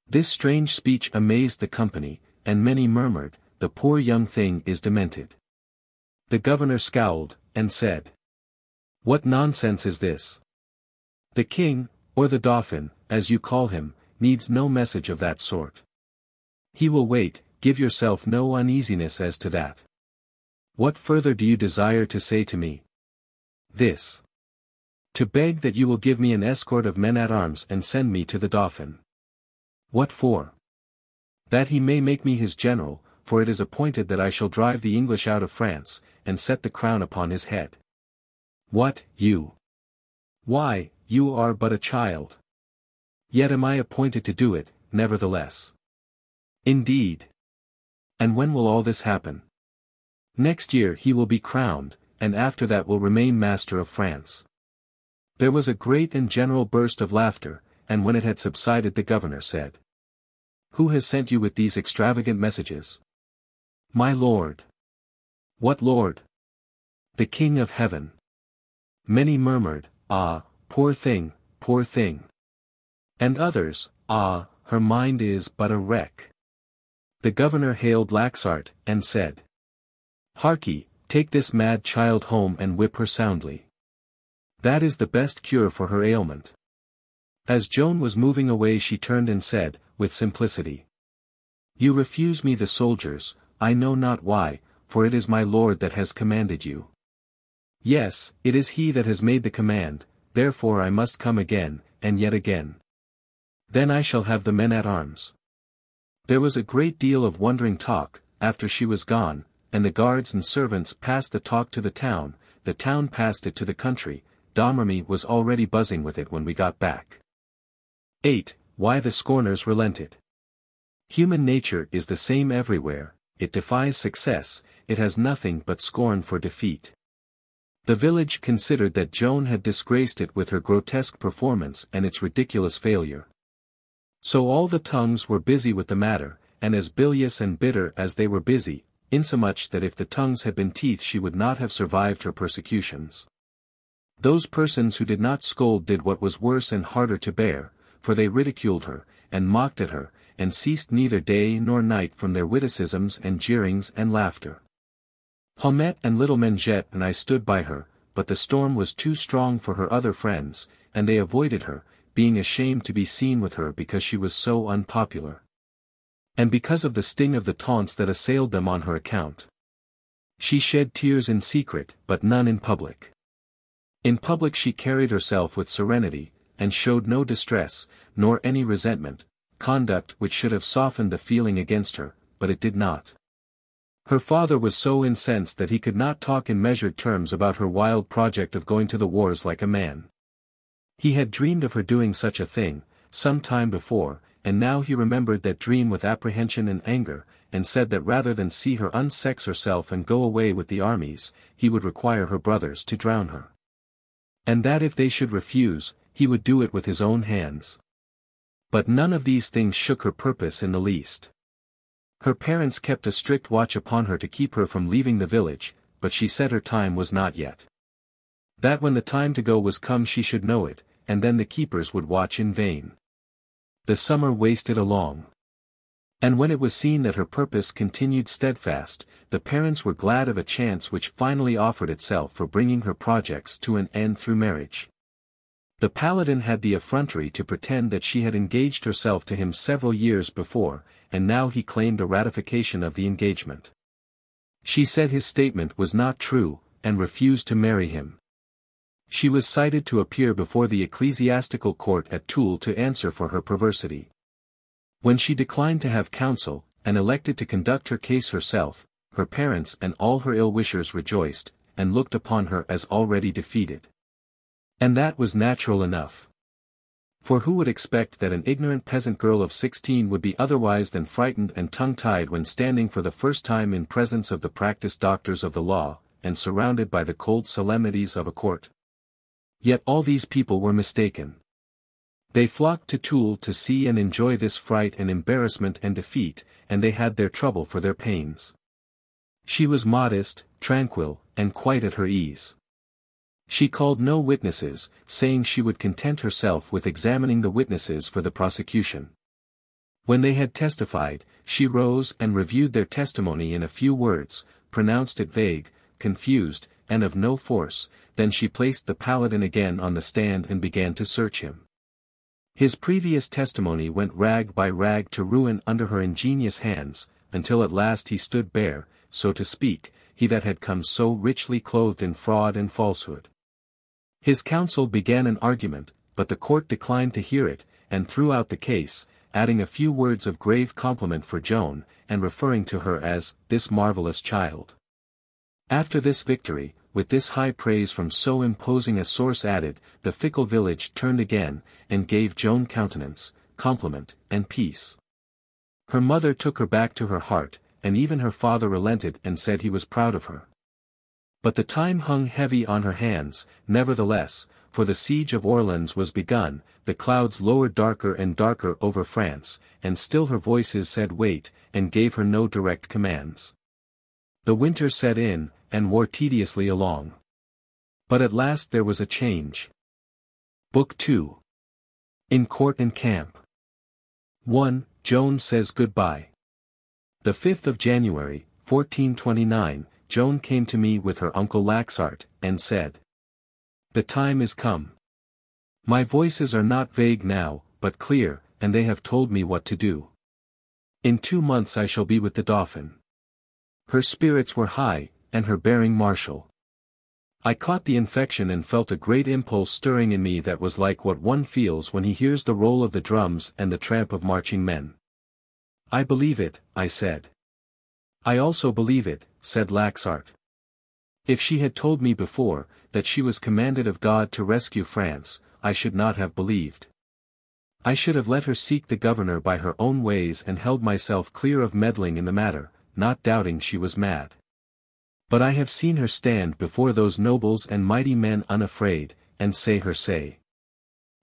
Speaker 1: This strange speech amazed the company, and many murmured, "The poor young thing is demented." The governor scowled, and said, "What nonsense is this? The king, or the Dauphin, as you call him, needs no message of that sort. He will wait, give yourself no uneasiness as to that. What further do you desire to say to me?" "This. To beg that you will give me an escort of men-at-arms and send me to the Dauphin." "What for?" "That he may make me his general, for it is appointed that I shall drive the English out of France, and set the crown upon his head." "What, you? Why, you are but a child." "Yet am I appointed to do it, nevertheless." "Indeed. And when will all this happen?" "Next year he will be crowned, and after that will remain master of France." There was a great and general burst of laughter, and when it had subsided the governor said, "Who has sent you with these extravagant messages?" "My lord." "What lord?" "The King of Heaven." Many murmured, "Ah, poor thing, poor thing." And others, "Ah, her mind is but a wreck." The governor hailed Laxart, and said, "Harkee, take this mad child home and whip her soundly. That is the best cure for her ailment." As Joan was moving away she turned and said, with simplicity, "You refuse me the soldiers, I know not why, for it is my lord that has commanded you." "Yes, it is he that has made the command, therefore I must come again, and yet again. Then I shall have the men-at-arms." There was a great deal of wondering talk, after she was gone, and the guards and servants passed the talk to the town passed it to the country. Domremy was already buzzing with it when we got back. 8. Why the Scorners Relented. Human nature is the same everywhere, it defies success, it has nothing but scorn for defeat. The village considered that Joan had disgraced it with her grotesque performance and its ridiculous failure. So all the tongues were busy with the matter, and as bilious and bitter as they were busy, insomuch that if the tongues had been teeth she would not have survived her persecutions. Those persons who did not scold did what was worse and harder to bear, for they ridiculed her, and mocked at her, and ceased neither day nor night from their witticisms and jeerings and laughter. Haumette and little Mengette and I stood by her, but the storm was too strong for her other friends, and they avoided her, being ashamed to be seen with her because she was so unpopular. And because of the sting of the taunts that assailed them on her account. She shed tears in secret, but none in public. In public she carried herself with serenity, and showed no distress, nor any resentment, conduct which should have softened the feeling against her, but it did not. Her father was so incensed that he could not talk in measured terms about her wild project of going to the wars like a man. He had dreamed of her doing such a thing, some time before, and now he remembered that dream with apprehension and anger, and said that rather than see her unsex herself and go away with the armies, he would require her brothers to drown her. And that if they should refuse, he would do it with his own hands. But none of these things shook her purpose in the least. Her parents kept a strict watch upon her to keep her from leaving the village, but she said her time was not yet. That when the time to go was come she should know it, and then the keepers would watch in vain. The summer wasted along. And when it was seen that her purpose continued steadfast, the parents were glad of a chance which finally offered itself for bringing her projects to an end through marriage. The paladin had the effrontery to pretend that she had engaged herself to him several years before, and now he claimed a ratification of the engagement. She said his statement was not true, and refused to marry him. She was cited to appear before the ecclesiastical court at Toul to answer for her perversity. When she declined to have counsel, and elected to conduct her case herself, her parents and all her ill-wishers rejoiced, and looked upon her as already defeated. And that was natural enough. For who would expect that an ignorant peasant girl of 16 would be otherwise than frightened and tongue-tied when standing for the first time in presence of the practiced doctors of the law, and surrounded by the cold solemnities of a court? Yet all these people were mistaken. They flocked to Toul to see and enjoy this fright and embarrassment and defeat, and they had their trouble for their pains. She was modest, tranquil, and quite at her ease. She called no witnesses, saying she would content herself with examining the witnesses for the prosecution. When they had testified, she rose and reviewed their testimony in a few words, pronounced it vague, confused, and of no force, then she placed the paladin again on the stand and began to search him. His previous testimony went rag by rag to ruin under her ingenious hands, until at last he stood bare, so to speak, he that had come so richly clothed in fraud and falsehood. His counsel began an argument, but the court declined to hear it, and threw out the case, adding a few words of grave compliment for Joan, and referring to her as, this marvelous child. After this victory, with this high praise from so imposing a source added, the fickle village turned again, and gave Joan countenance, compliment, and peace. Her mother took her back to her heart, and even her father relented and said he was proud of her. But the time hung heavy on her hands, nevertheless, for the siege of Orleans was begun, the clouds lowered darker and darker over France, and still her voices said wait, and gave her no direct commands. The winter set in, and wore tediously along. But at last there was a change. Book 2. In Court and Camp. 1. Joan says goodbye. The 5th of January, 1429, Joan came to me with her uncle Laxart, and said, "The time is come. My voices are not vague now, but clear, and they have told me what to do. In 2 months I shall be with the Dauphin." Her spirits were high, and her bearing martial. I caught the infection and felt a great impulse stirring in me that was like what one feels when he hears the roll of the drums and the tramp of marching men. "I believe it," I said. "I also believe it," said Laxart. If she had told me before, that she was commanded of God to rescue France, I should not have believed. I should have let her seek the governor by her own ways and held myself clear of meddling in the matter, not doubting she was mad. But I have seen her stand before those nobles and mighty men unafraid, and say her say.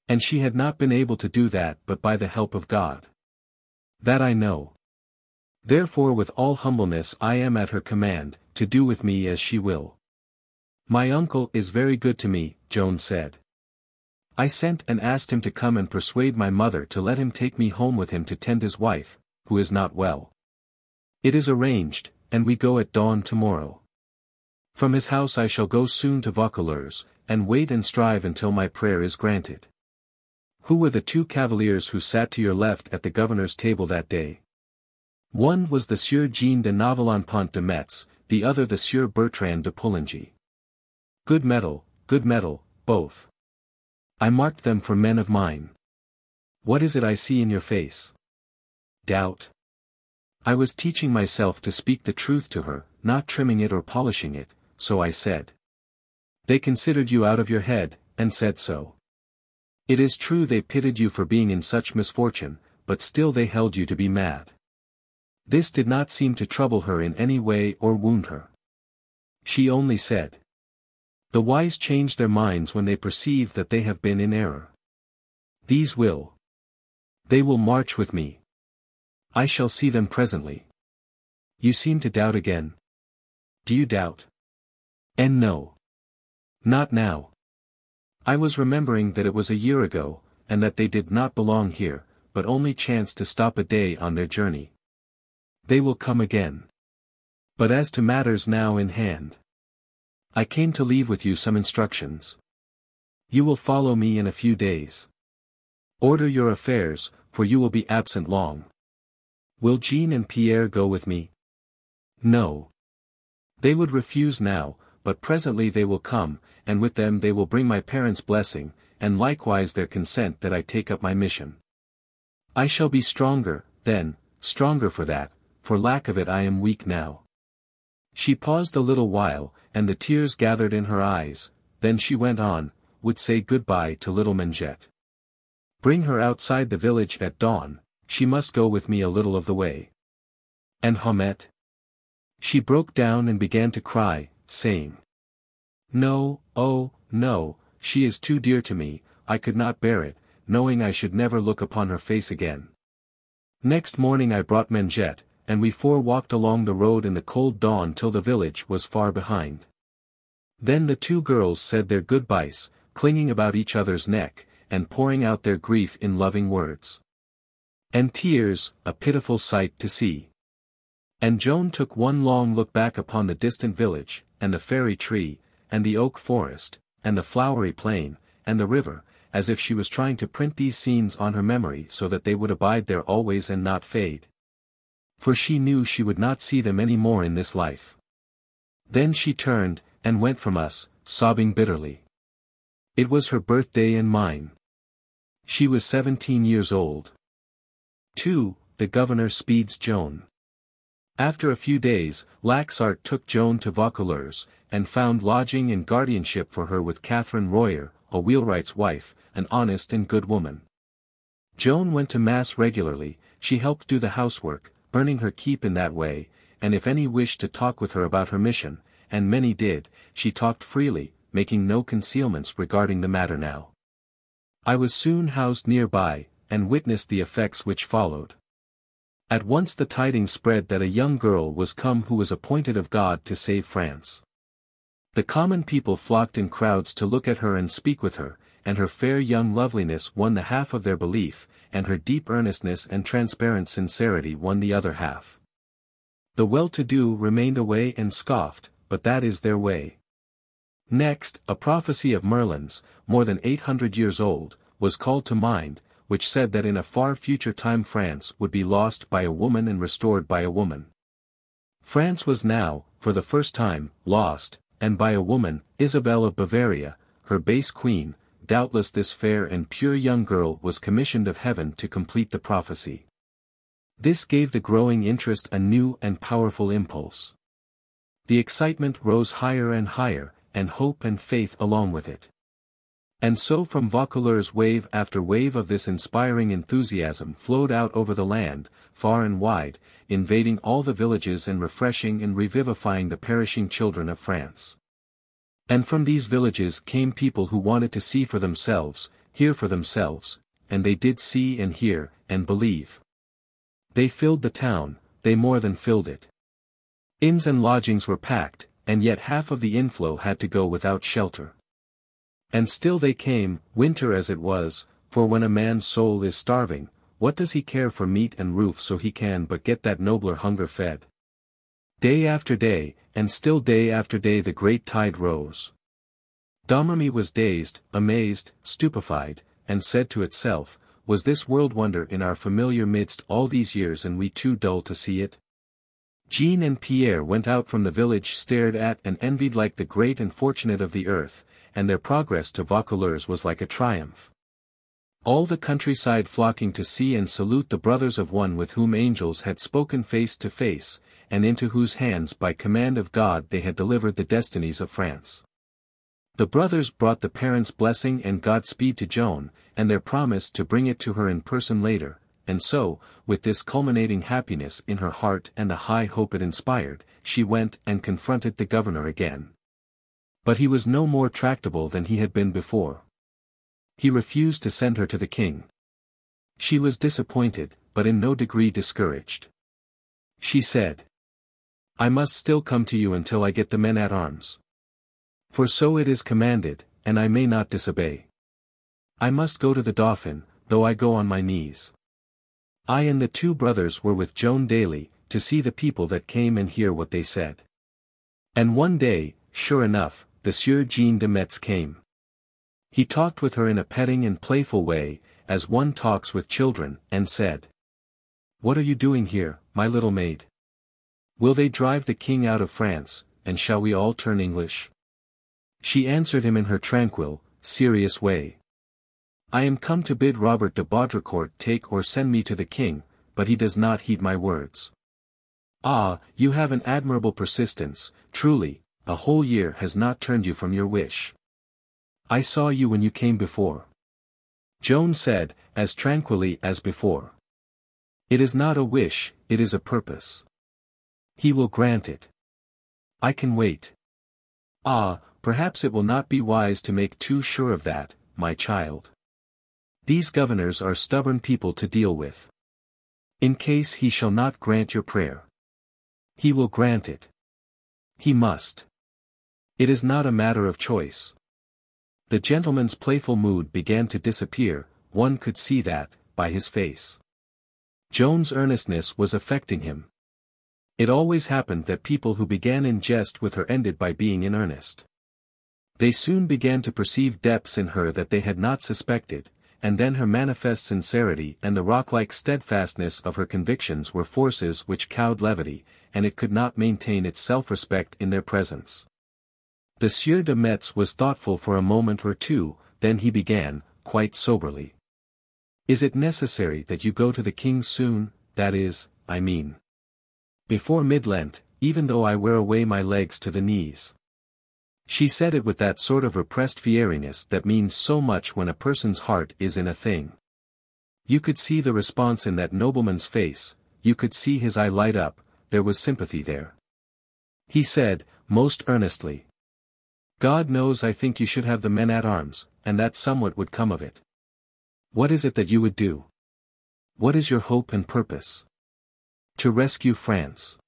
Speaker 1: And she had not been able to do that but by the help of God. That I know. Therefore with all humbleness I am at her command, to do with me as she will. My uncle is very good to me, Joan said. I sent and asked him to come and persuade my mother to let him take me home with him to tend his wife, who is not well. It is arranged, and we go at dawn tomorrow. From his house I shall go soon to Vaucouleurs, and wait and strive until my prayer is granted. Who were the two cavaliers who sat to your left at the governor's table that day? One was the Sieur Jean de Novelonpont de Metz, the other the Sieur Bertrand de Poulengy. Good metal, both. I marked them for men of mine. What is it I see in your face? Doubt. I was teaching myself to speak the truth to her, not trimming it or polishing it, so I said. They considered you out of your head, and said so. It is true they pitied you for being in such misfortune, but still they held you to be mad. This did not seem to trouble her in any way or wound her. She only said. The wise change their minds when they perceive that they have been in error. These will. They will march with me. I shall see them presently. You seem to doubt again. Do you doubt? And no. Not now. I was remembering that it was a year ago, and that they did not belong here, but only chanced to stop a day on their journey. They will come again. But as to matters now in hand. I came to leave with you some instructions. You will follow me in a few days. Order your affairs, for you will be absent long. Will Jean and Pierre go with me? No. They would refuse now, but presently they will come, and with them they will bring my parents' blessing, and likewise their consent that I take up my mission. I shall be stronger, then, stronger for that, for lack of it I am weak now. She paused a little while, and the tears gathered in her eyes, then she went on, would say goodbye to little Mengette. Bring her outside the village at dawn, she must go with me a little of the way. And Haumette? She broke down and began to cry, saying. No, oh, no, she is too dear to me, I could not bear it, knowing I should never look upon her face again. Next morning I brought Mengette, and we four walked along the road in the cold dawn till the village was far behind. Then the two girls said their goodbyes, clinging about each other's neck, and pouring out their grief in loving words. And tears, a pitiful sight to see. And Joan took one long look back upon the distant village, and the fairy tree, and the oak forest, and the flowery plain, and the river, as if she was trying to print these scenes on her memory so that they would abide there always and not fade. For she knew she would not see them any more in this life. Then she turned, and went from us, sobbing bitterly. It was her birthday and mine. She was 17 years old. 2. The governor speeds Joan. After a few days, Laxart took Joan to Vaucouleurs, and found lodging and guardianship for her with Catherine Royer, a wheelwright's wife, an honest and good woman. Joan went to mass regularly, she helped do the housework, earning her keep in that way, and if any wished to talk with her about her mission, and many did, she talked freely, making no concealments regarding the matter now. I was soon housed nearby, and witnessed the effects which followed. At once the tidings spread that a young girl was come who was appointed of God to save France. The common people flocked in crowds to look at her and speak with her, and her fair young loveliness won the half of their belief, and her deep earnestness and transparent sincerity won the other half. The well-to-do remained away and scoffed, but that is their way. Next, a prophecy of Merlin's, more than 800 years old, was called to mind, which said that in a far future time France would be lost by a woman and restored by a woman. France was now, for the first time, lost, and by a woman, Isabel of Bavaria, her base queen. Doubtless this fair and pure young girl was commissioned of heaven to complete the prophecy. This gave the growing interest a new and powerful impulse. The excitement rose higher and higher, and hope and faith along with it. And so from Vaucouleurs wave after wave of this inspiring enthusiasm flowed out over the land, far and wide, invading all the villages and refreshing and revivifying the perishing children of France. And from these villages came people who wanted to see for themselves, hear for themselves, and they did see and hear, and believe. They filled the town, they more than filled it. Inns and lodgings were packed, and yet half of the inflow had to go without shelter. And still they came, winter as it was, for when a man's soul is starving, what does he care for meat and roof so he can but get that nobler hunger fed? Day after day, and still day after day the great tide rose. Domremy was dazed, amazed, stupefied, and said to itself, was this world wonder in our familiar midst all these years and we too dull to see it? Jean and Pierre went out from the village stared at and envied like the great and fortunate of the earth, and their progress to Vaucouleurs was like a triumph. All the countryside flocking to see and salute the brothers of one with whom angels had spoken face to face, and into whose hands by command of God they had delivered the destinies of France. The brothers brought the parents' blessing and Godspeed to Joan, and their promise to bring it to her in person later, and so, with this culminating happiness in her heart and the high hope it inspired, she went and confronted the governor again. But he was no more tractable than he had been before. He refused to send her to the king. She was disappointed, but in no degree discouraged. She said, I must still come to you until I get the men at arms. For so it is commanded, and I may not disobey. I must go to the Dauphin, though I go on my knees. I and the two brothers were with Joan daily, to see the people that came and hear what they said. And one day, sure enough, the Sieur Jean de Metz came. He talked with her in a petting and playful way, as one talks with children, and said, What are you doing here, my little maid? Will they drive the king out of France, and shall we all turn English? She answered him in her tranquil, serious way. I am come to bid Robert de Baudricourt take or send me to the king, but he does not heed my words. Ah, you have an admirable persistence, truly, a whole year has not turned you from your wish. I saw you when you came before. Joan said, as tranquilly as before. It is not a wish, it is a purpose. He will grant it. I can wait. Ah, perhaps it will not be wise to make too sure of that, my child. These governors are stubborn people to deal with. In case he shall not grant your prayer. He will grant it. He must. It is not a matter of choice. The gentleman's playful mood began to disappear, one could see that, by his face. Joan's earnestness was affecting him. It always happened that people who began in jest with her ended by being in earnest. They soon began to perceive depths in her that they had not suspected, and then her manifest sincerity and the rock-like steadfastness of her convictions were forces which cowed levity, and it could not maintain its self-respect in their presence. The Sieur de Metz was thoughtful for a moment or two, then he began, quite soberly. Is it necessary that you go to the king soon, that is, I mean, before mid-Lent, even though I wear away my legs to the knees? She said it with that sort of repressed fieriness that means so much when a person's heart is in a thing. You could see the response in that nobleman's face, you could see his eye light up, there was sympathy there. He said, most earnestly, God knows I think you should have the men at arms, and that somewhat would come of it. What is it that you would do? What is your hope and purpose? To rescue France.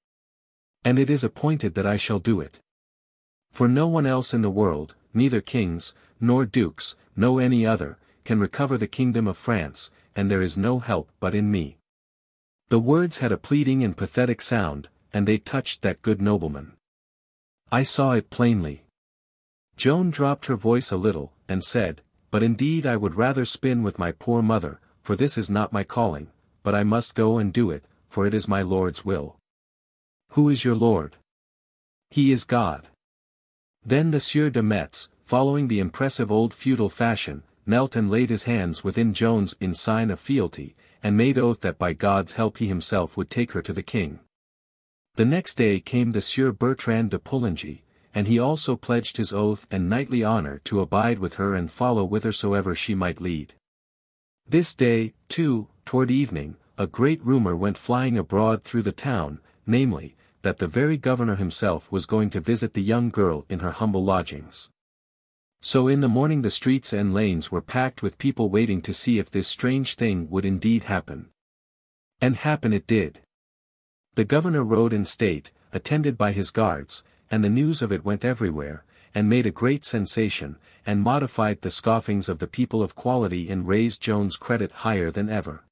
Speaker 1: And it is appointed that I shall do it. For no one else in the world, neither kings, nor dukes, no any other, can recover the kingdom of France, and there is no help but in me. The words had a pleading and pathetic sound, and they touched that good nobleman. I saw it plainly. Joan dropped her voice a little, and said, But indeed I would rather spin with my poor mother, for this is not my calling, but I must go and do it, for it is my Lord's will. Who is your Lord? He is God. Then the Sieur de Metz, following the impressive old feudal fashion, knelt and laid his hands within Joan's in sign of fealty, and made oath that by God's help he himself would take her to the king. The next day came the Sieur Bertrand de Poulengy, and he also pledged his oath and knightly honor to abide with her and follow whithersoever she might lead. This day, too, toward evening, a great rumor went flying abroad through the town, namely, that the very governor himself was going to visit the young girl in her humble lodgings. So in the morning the streets and lanes were packed with people waiting to see if this strange thing would indeed happen. And happen it did. The governor rode in state, attended by his guards, and the news of it went everywhere, and made a great sensation, and modified the scoffings of the people of quality and raised Joan's credit higher than ever.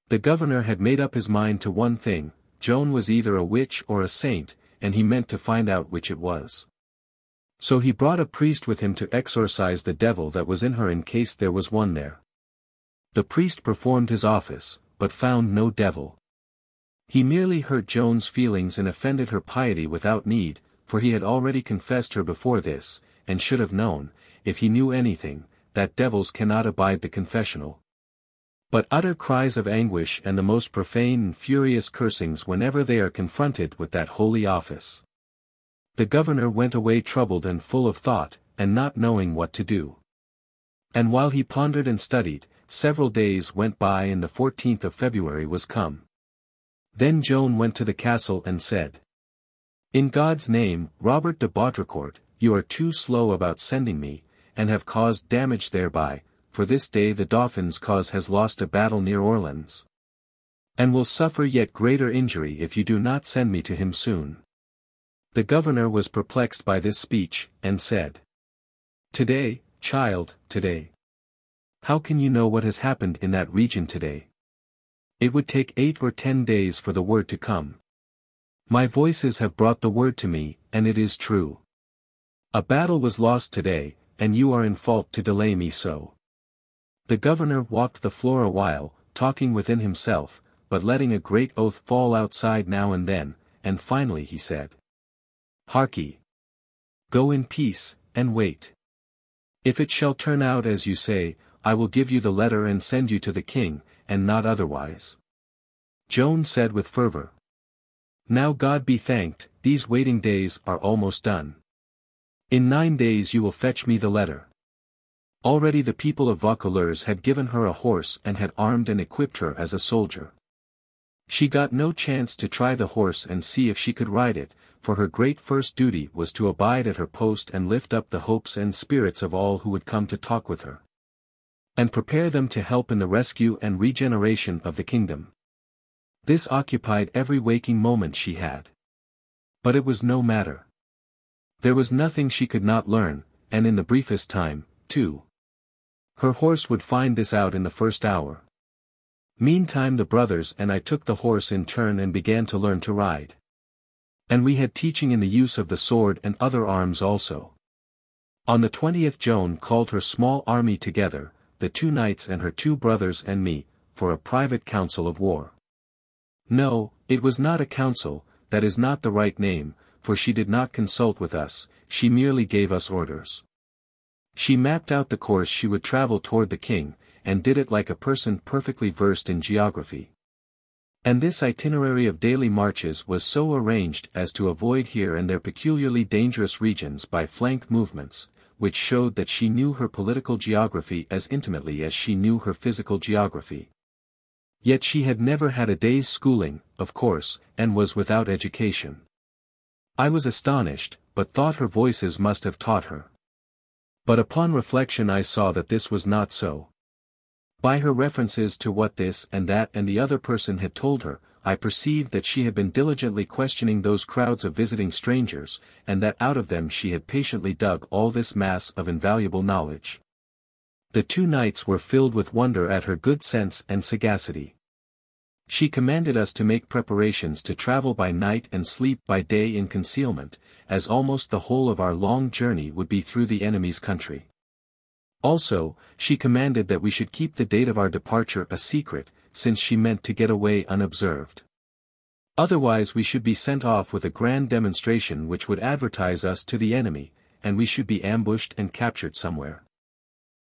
Speaker 1: The governor had made up his mind to one thing: Joan was either a witch or a saint, and he meant to find out which it was. So he brought a priest with him to exorcise the devil that was in her in case there was one there. The priest performed his office, but found no devil. He merely hurt Joan's feelings and offended her piety without need, for he had already confessed her before this, and should have known, if he knew anything, that devils cannot abide the confessional, but utter cries of anguish and the most profane and furious cursings whenever they are confronted with that holy office. The governor went away troubled and full of thought, and not knowing what to do. And while he pondered and studied, several days went by and the 14th of February was come. Then Joan went to the castle and said, "In God's name, Robert de Baudricourt, you are too slow about sending me, and have caused damage thereby, for this day the Dauphin's cause has lost a battle near Orleans, and will suffer yet greater injury if you do not send me to him soon." The governor was perplexed by this speech, and said, "Today, child, today. How can you know what has happened in that region today? It would take 8 or 10 days for the word to come. My voices have brought the word to me, and it is true. A battle was lost today, and you are in fault to delay me so." The governor walked the floor a while, talking within himself, but letting a great oath fall outside now and then, and finally he said, "Harkee. Go in peace, and wait. If it shall turn out as you say, I will give you the letter and send you to the king, and not otherwise." Joan said with fervor, "Now God be thanked, these waiting days are almost done. In 9 days you will fetch me the letter." Already the people of Vaucouleurs had given her a horse and had armed and equipped her as a soldier. She got no chance to try the horse and see if she could ride it, for her great first duty was to abide at her post and lift up the hopes and spirits of all who would come to talk with her, and prepare them to help in the rescue and regeneration of the kingdom. This occupied every waking moment she had. But it was no matter. There was nothing she could not learn, and in the briefest time, too. Her horse would find this out in the first hour. Meantime the brothers and I took the horse in turn and began to learn to ride. And we had teaching in the use of the sword and other arms also. On the 20th Joan called her small army together, the 2 knights and her 2 brothers and me, for a private council of war. No, it was not a council, that is not the right name, for she did not consult with us, she merely gave us orders. She mapped out the course she would travel toward the king, and did it like a person perfectly versed in geography. And this itinerary of daily marches was so arranged as to avoid here and there peculiarly dangerous regions by flank movements, which showed that she knew her political geography as intimately as she knew her physical geography. Yet she had never had a day's schooling, of course, and was without education. I was astonished, but thought her voices must have taught her. But upon reflection I saw that this was not so. By her references to what this and that and the other person had told her, I perceived that she had been diligently questioning those crowds of visiting strangers, and that out of them she had patiently dug all this mass of invaluable knowledge. The 2 knights were filled with wonder at her good sense and sagacity. She commanded us to make preparations to travel by night and sleep by day in concealment, as almost the whole of our long journey would be through the enemy's country. Also, she commanded that we should keep the date of our departure a secret, since she meant to get away unobserved. Otherwise we should be sent off with a grand demonstration which would advertise us to the enemy, and we should be ambushed and captured somewhere.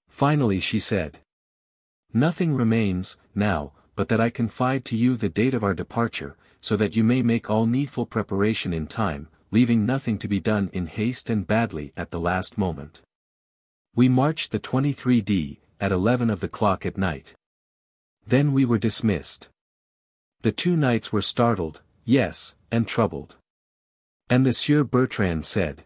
Speaker 1: Finally she said, "Nothing remains, now, but that I confide to you the date of our departure, so that you may make all needful preparation in time, leaving nothing to be done in haste and badly at the last moment." We marched the 23d, at 11 of the clock at night. Then we were dismissed. The 2 knights were startled, yes, and troubled. And the Sieur Bertrand said,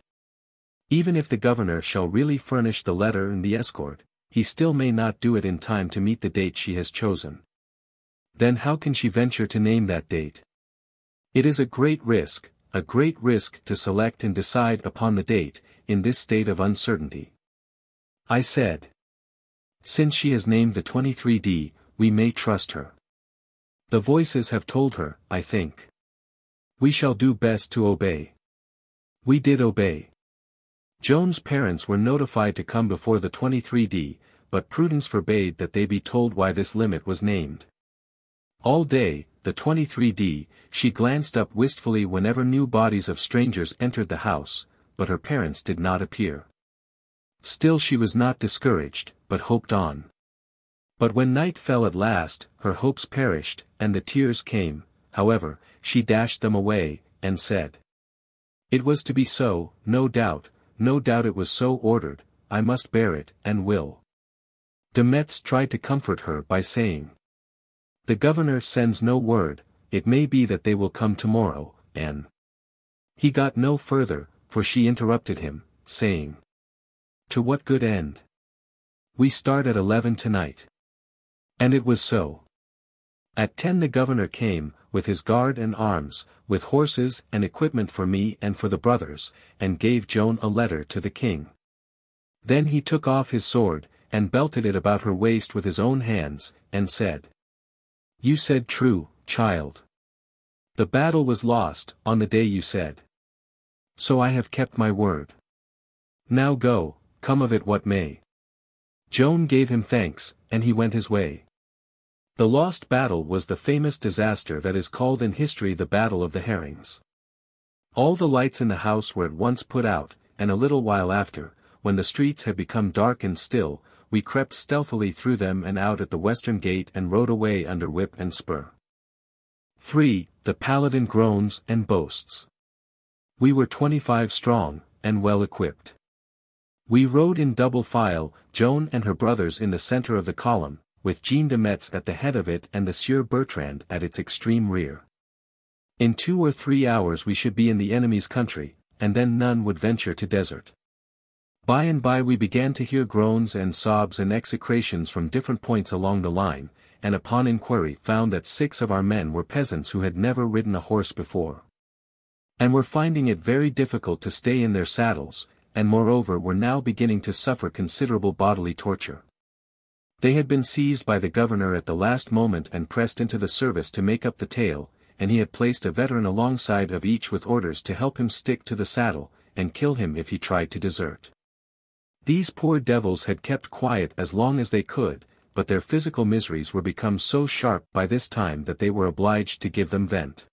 Speaker 1: "Even if the governor shall really furnish the letter and the escort, he still may not do it in time to meet the date she has chosen. Then how can she venture to name that date? It is a great risk to select and decide upon the date, in this state of uncertainty. I said. Since she has named the 23D, we may trust her. The voices have told her, I think. We shall do best to obey. We did obey. Joan's parents were notified to come before the 23D, but prudence forbade that they be told why this limit was named. All day, the 23D, she glanced up wistfully whenever new bodies of strangers entered the house, but her parents did not appear. Still she was not discouraged, but hoped on. But when night fell at last, her hopes perished, and the tears came. However, she dashed them away, and said, "It was to be so, no doubt it was so ordered, I must bear it, and will." De Metz tried to comfort her by saying, "The governor sends no word, it may be that they will come tomorrow, and—" He got no further, for she interrupted him, saying, "To what good end? We start at 11 tonight." And it was so. At 10 the governor came, with his guard and arms, with horses and equipment for me and for the brothers, and gave Joan a letter to the king. Then he took off his sword, and belted it about her waist with his own hands, and said, "You said true, child. The battle was lost, on the day you said. So I have kept my word. Now go, come of it what may." Joan gave him thanks, and he went his way. The lost battle was the famous disaster that is called in history the Battle of the Herrings. All the lights in the house were at once put out, and a little while after, when the streets had become dark and still, we crept stealthily through them and out at the western gate and rode away under whip and spur. 3. The Paladin groans and boasts. We were 25 strong, and well equipped. We rode in double file, Joan and her brothers in the center of the column, with Jean de Metz at the head of it and the Sieur Bertrand at its extreme rear. In 2 or 3 hours we should be in the enemy's country, and then none would venture to desert. By and by we began to hear groans and sobs and execrations from different points along the line, and upon inquiry found that 6 of our men were peasants who had never ridden a horse before, and were finding it very difficult to stay in their saddles, and moreover were now beginning to suffer considerable bodily torture. They had been seized by the governor at the last moment and pressed into the service to make up the tale, and he had placed a veteran alongside of each with orders to help him stick to the saddle, and kill him if he tried to desert. These poor devils had kept quiet as long as they could, but their physical miseries were become so sharp by this time that they were obliged to give them vent.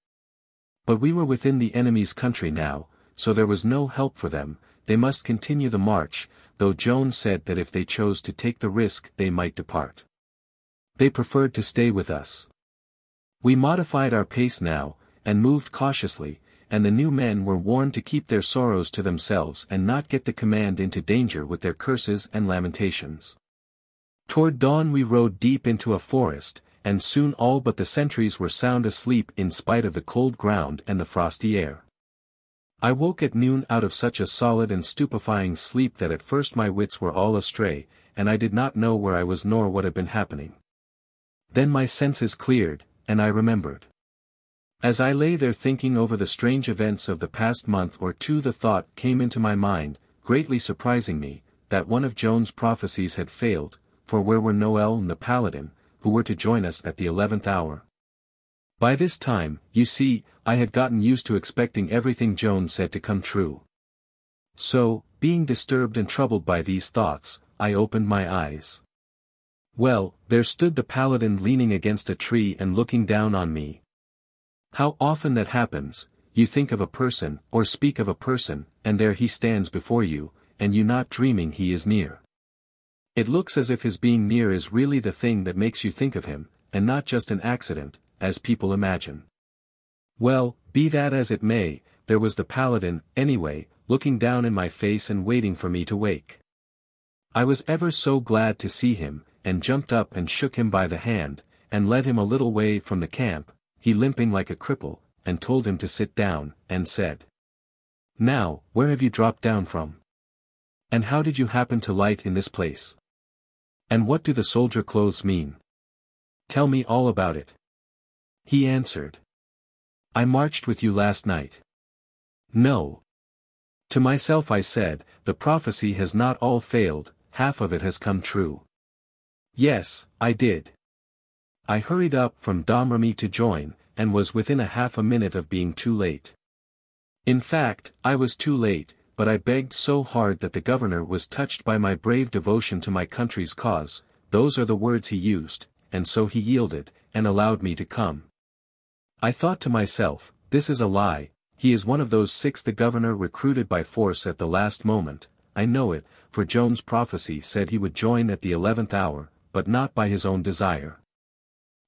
Speaker 1: But we were within the enemy's country now, so there was no help for them, they must continue the march, though Joan said that if they chose to take the risk they might depart. They preferred to stay with us. We modified our pace now, and moved cautiously, and the new men were warned to keep their sorrows to themselves and not get the command into danger with their curses and lamentations. Toward dawn we rode deep into a forest, and soon all but the sentries were sound asleep in spite of the cold ground and the frosty air. I woke at noon out of such a solid and stupefying sleep that at first my wits were all astray, and I did not know where I was nor what had been happening. Then my senses cleared, and I remembered. As I lay there thinking over the strange events of the past month or two the thought came into my mind, greatly surprising me, that one of Joan's prophecies had failed, for where were Noel and the Paladin, who were to join us at the 11th hour? By this time, you see, I had gotten used to expecting everything Joan said to come true. So, being disturbed and troubled by these thoughts, I opened my eyes. Well, there stood the Paladin leaning against a tree and looking down on me. How often that happens, you think of a person, or speak of a person, and there he stands before you, and you not dreaming he is near. It looks as if his being near is really the thing that makes you think of him, and not just an accident, as people imagine. Well, be that as it may, there was the Paladin, anyway, looking down in my face and waiting for me to wake. I was ever so glad to see him, and jumped up and shook him by the hand, and led him a little way from the camp, he limping like a cripple, and told him to sit down, and said, "Now, where have you dropped down from? And how did you happen to light in this place? And what do the soldier clothes mean? Tell me all about it." He answered, I marched with you last night. No. To myself I said, the prophecy has not all failed, half of it has come true. Yes, I did. I hurried up from Domremy to join, and was within a half a minute of being too late. In fact, I was too late, but I begged so hard that the governor was touched by my brave devotion to my country's cause, those are the words he used, and so he yielded, and allowed me to come. I thought to myself, this is a lie, he is one of those six the governor recruited by force at the last moment, I know it, for Joan's prophecy said he would join at the 11th hour, but not by his own desire.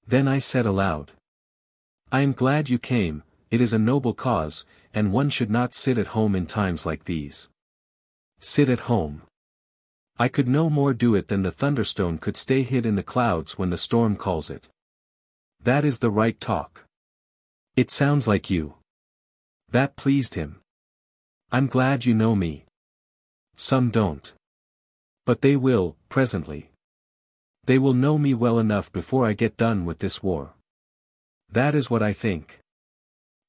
Speaker 1: Then I said aloud, I am glad you came, it is a noble cause, and one should not sit at home in times like these. Sit at home. I could no more do it than the thunderstone could stay hid in the clouds when the storm calls it. That is the right talk. It sounds like you. That pleased him. I'm glad you know me. Some don't. But they will, presently. They will know me well enough before I get done with this war. That is what I think.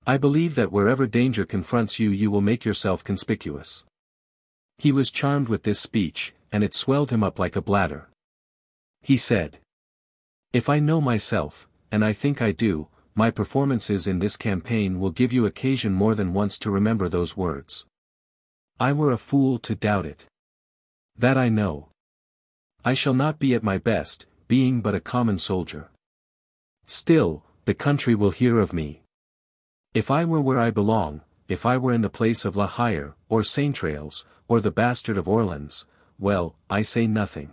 Speaker 1: I believe that wherever danger confronts you you will make yourself conspicuous. He was charmed with this speech, and it swelled him up like a bladder. He said, if I know myself, and I think I do, my performances in this campaign will give you occasion more than once to remember those words. I were a fool to doubt it. That I know. I shall not be at my best, being but a common soldier. Still, the country will hear of me. If I were where I belong, if I were in the place of La Hire, or Saintrailles, or the bastard of Orleans, well, I say nothing.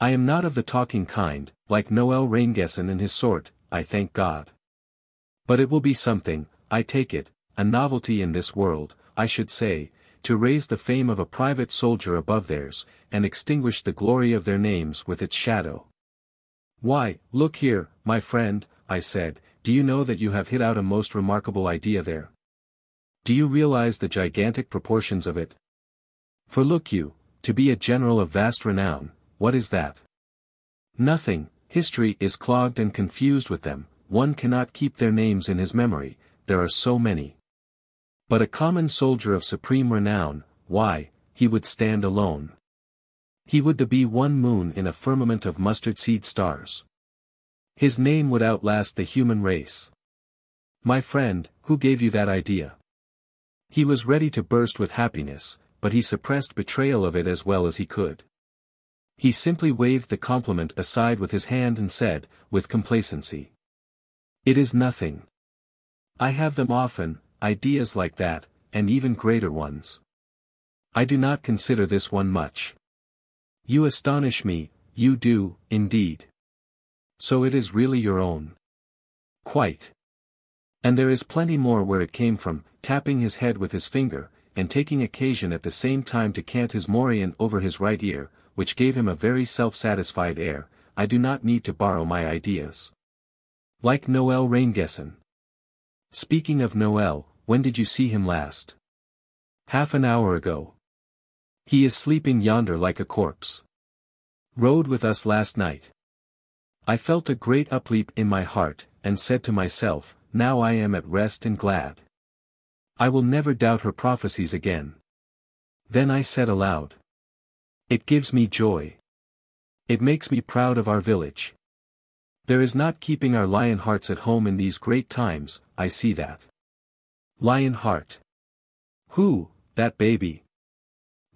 Speaker 1: I am not of the talking kind, like Noel Raingesson and his sort, I thank God. But it will be something, I take it, a novelty in this world, I should say, to raise the fame of a private soldier above theirs, and extinguish the glory of their names with its shadow. Why, look here, my friend, I said, do you know that you have hit out a most remarkable idea there? Do you realize the gigantic proportions of it? For look you, to be a general of vast renown, what is that? Nothing, history is clogged and confused with them, one cannot keep their names in his memory, there are so many. But a common soldier of supreme renown, why, he would stand alone. He would be one moon in a firmament of mustard-seed stars. His name would outlast the human race. My friend, who gave you that idea? He was ready to burst with happiness, but he suppressed betrayal of it as well as he could. He simply waved the compliment aside with his hand and said, with complacency, it is nothing. I have them often, ideas like that, and even greater ones. I do not consider this one much. You astonish me, you do, indeed. So it is really your own. Quite. And there is plenty more where it came from, tapping his head with his finger, and taking occasion at the same time to cant his morion over his right ear, which gave him a very self-satisfied air, I do not need to borrow my ideas. Like Noel Raingesson. Speaking of Noel, when did you see him last? Half an hour ago. He is sleeping yonder like a corpse. Rode with us last night. I felt a great upleap in my heart, and said to myself, now I am at rest and glad. I will never doubt her prophecies again. Then I said aloud, it gives me joy. It makes me proud of our village. There is not keeping our lion hearts at home in these great times, I see that. Lion heart. Who, that baby?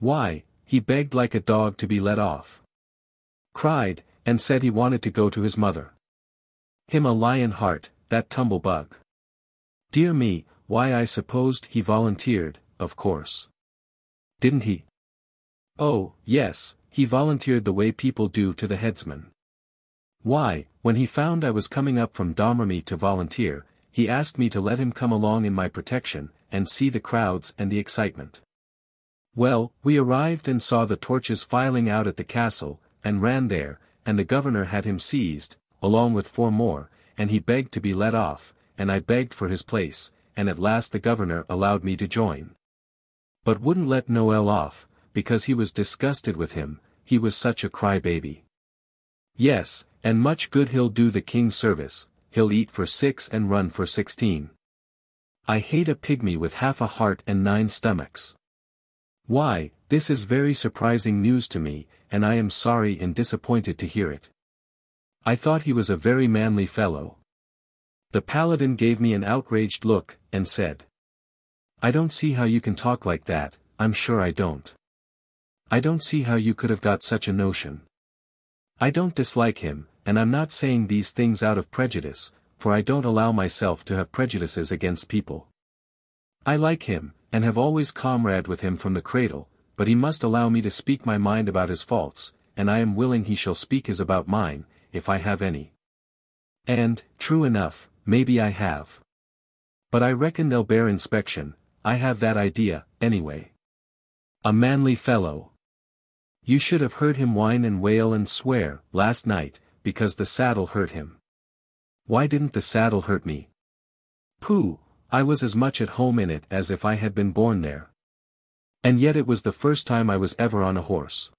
Speaker 1: Why, he begged like a dog to be let off. Cried, and said he wanted to go to his mother. Him a lion heart, that tumble-bug. Dear me, why I supposed he volunteered, of course. Didn't he? Oh, yes, he volunteered the way people do to the headsman. Why, when he found I was coming up from Domremy to volunteer, he asked me to let him come along in my protection, and see the crowds and the excitement. Well, we arrived and saw the torches filing out at the castle, and ran there, and the governor had him seized, along with 4 more, and he begged to be let off, and I begged for his place, and at last the governor allowed me to join. But wouldn't let Noel off, because he was disgusted with him, he was such a cry-baby. Yes, and much good he'll do the king's service, he'll eat for 6 and run for 16. I hate a pygmy with half a heart and 9 stomachs. Why, this is very surprising news to me, and I am sorry and disappointed to hear it. I thought he was a very manly fellow. The paladin gave me an outraged look, and said, I don't see how you can talk like that, I'm sure I don't. I don't see how you could have got such a notion. I don't dislike him, and I'm not saying these things out of prejudice, for I don't allow myself to have prejudices against people. I like him, and have always comraded with him from the cradle, but he must allow me to speak my mind about his faults, and I am willing he shall speak his about mine, if I have any. And, true enough, maybe I have. But I reckon they'll bear inspection, I have that idea, anyway. A manly fellow. You should have heard him whine and wail and swear, last night, because the saddle hurt him. Why didn't the saddle hurt me? Pooh, I was as much at home in it as if I had been born there. And yet it was the first time I was ever on a horse.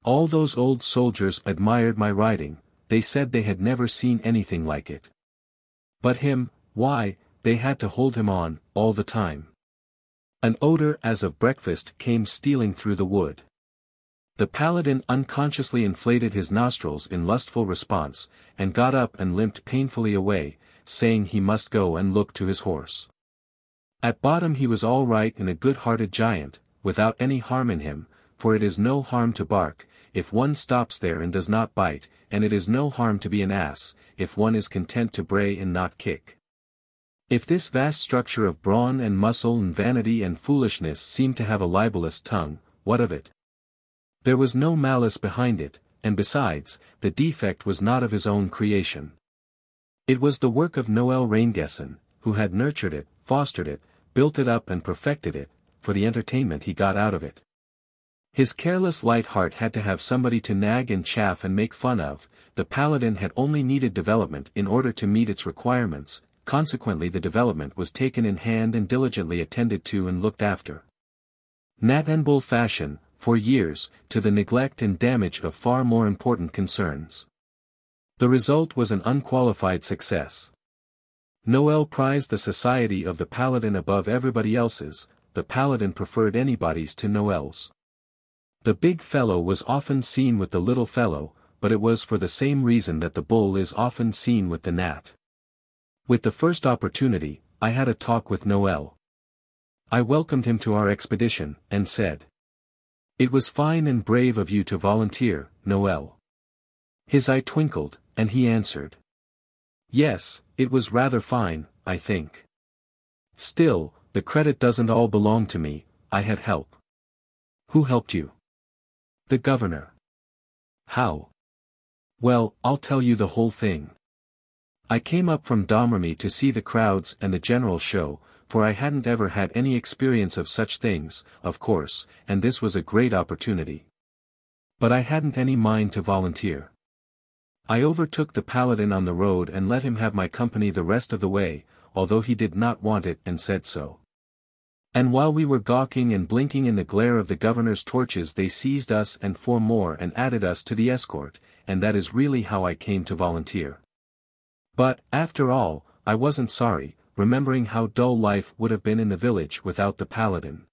Speaker 1: All those old soldiers admired my riding, they said they had never seen anything like it. But him, why, they had to hold him on, all the time. An odor as of breakfast came stealing through the wood. The paladin unconsciously inflated his nostrils in lustful response, and got up and limped painfully away, saying he must go and look to his horse. At bottom he was all right and a good-hearted giant, without any harm in him, for it is no harm to bark, if one stops there and does not bite, and it is no harm to be an ass, if one is content to bray and not kick. If this vast structure of brawn and muscle and vanity and foolishness seemed to have a libelous tongue, what of it? There was no malice behind it, and besides, the defect was not of his own creation. It was the work of Noel Raingesson, who had nurtured it, fostered it, built it up and perfected it, for the entertainment he got out of it. His careless light heart had to have somebody to nag and chaff and make fun of, the paladin had only needed development in order to meet its requirements, consequently the development was taken in hand and diligently attended to and looked after. Nat and bull fashion, for years, to the neglect and damage of far more important concerns. The result was an unqualified success. Noel prized the society of the paladin above everybody else's, the paladin preferred anybody's to Noel's. The big fellow was often seen with the little fellow, but it was for the same reason that the bull is often seen with the gnat. With the first opportunity, I had a talk with Noel. I welcomed him to our expedition, and said, "It was fine and brave of you to volunteer, Noel." His eye twinkled, and he answered, "Yes, it was rather fine, I think. Still, the credit doesn't all belong to me, I had help." "Who helped you?" "The governor." "How?" "Well, I'll tell you the whole thing. I came up from Domremy to see the crowds and the general show, for I hadn't ever had any experience of such things, of course, and this was a great opportunity. But I hadn't any mind to volunteer. I overtook the paladin on the road and let him have my company the rest of the way, although he did not want it and said so. And while we were gawking and blinking in the glare of the governor's torches they seized us and 4 more and added us to the escort, and that is really how I came to volunteer. But, after all, I wasn't sorry, remembering how dull life would have been in the village without the paladin.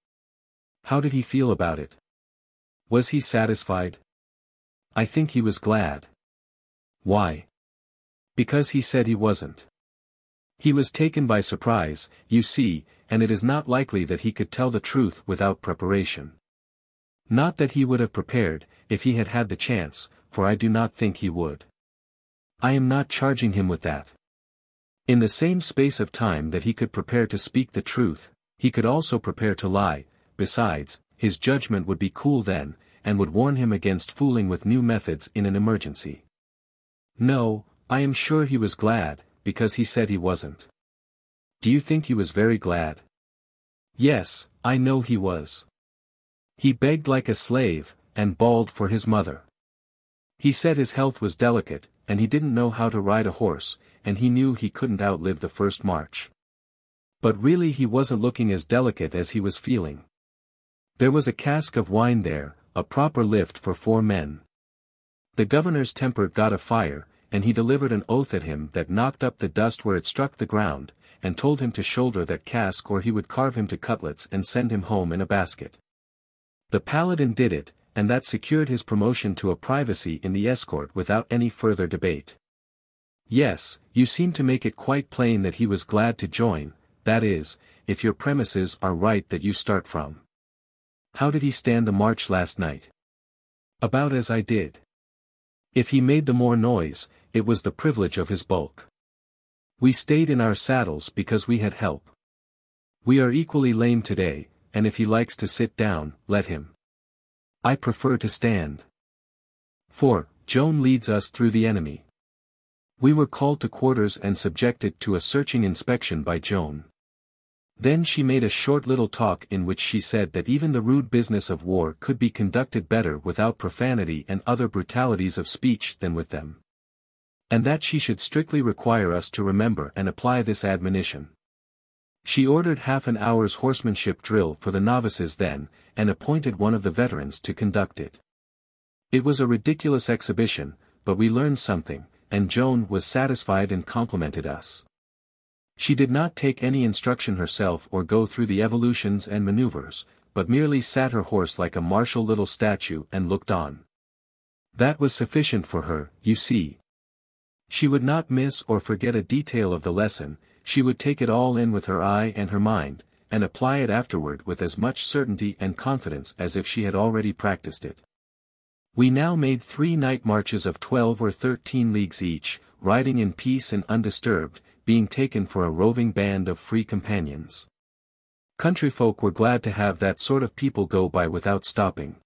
Speaker 1: How did he feel about it? Was he satisfied? I think he was glad. Why? Because he said he wasn't. He was taken by surprise, you see, and it is not likely that he could tell the truth without preparation. Not that he would have prepared, if he had had the chance, for I do not think he would. I am not charging him with that. In the same space of time that he could prepare to speak the truth, he could also prepare to lie, besides, his judgment would be cool then, and would warn him against fooling with new methods in an emergency. No, I am sure he was glad, because he said he wasn't. Do you think he was very glad? Yes, I know he was. He begged like a slave, and bawled for his mother. He said his health was delicate, and he didn't know how to ride a horse, and he knew he couldn't outlive the first march. But really he wasn't looking as delicate as he was feeling. There was a cask of wine there, a proper lift for 4 men. The governor's temper got afire, and he delivered an oath at him that knocked up the dust where it struck the ground, and told him to shoulder that cask or he would carve him to cutlets and send him home in a basket. The paladin did it, and that secured his promotion to a privacy in the escort without any further debate. Yes, you seem to make it quite plain that he was glad to join, that is, if your premises are right that you start from. How did he stand the march last night? About as I did. If he made the more noise, it was the privilege of his bulk. We stayed in our saddles because we had help. We are equally lame today, and if he likes to sit down, let him. I prefer to stand. 4. Joan leads us through the enemy. We were called to quarters and subjected to a searching inspection by Joan. Then she made a short little talk in which she said that even the rude business of war could be conducted better without profanity and other brutalities of speech than with them. And that she should strictly require us to remember and apply this admonition. She ordered half an hour's horsemanship drill for the novices then, and appointed one of the veterans to conduct it. It was a ridiculous exhibition, but we learned something, and Joan was satisfied and complimented us. She did not take any instruction herself or go through the evolutions and maneuvers, but merely sat her horse like a martial little statue and looked on. That was sufficient for her, you see. She would not miss or forget a detail of the lesson, she would take it all in with her eye and her mind, and apply it afterward with as much certainty and confidence as if she had already practiced it. We now made 3 night marches of 12 or 13 leagues each, riding in peace and undisturbed, being taken for a roving band of free companions. Countryfolk were glad to have that sort of people go by without stopping.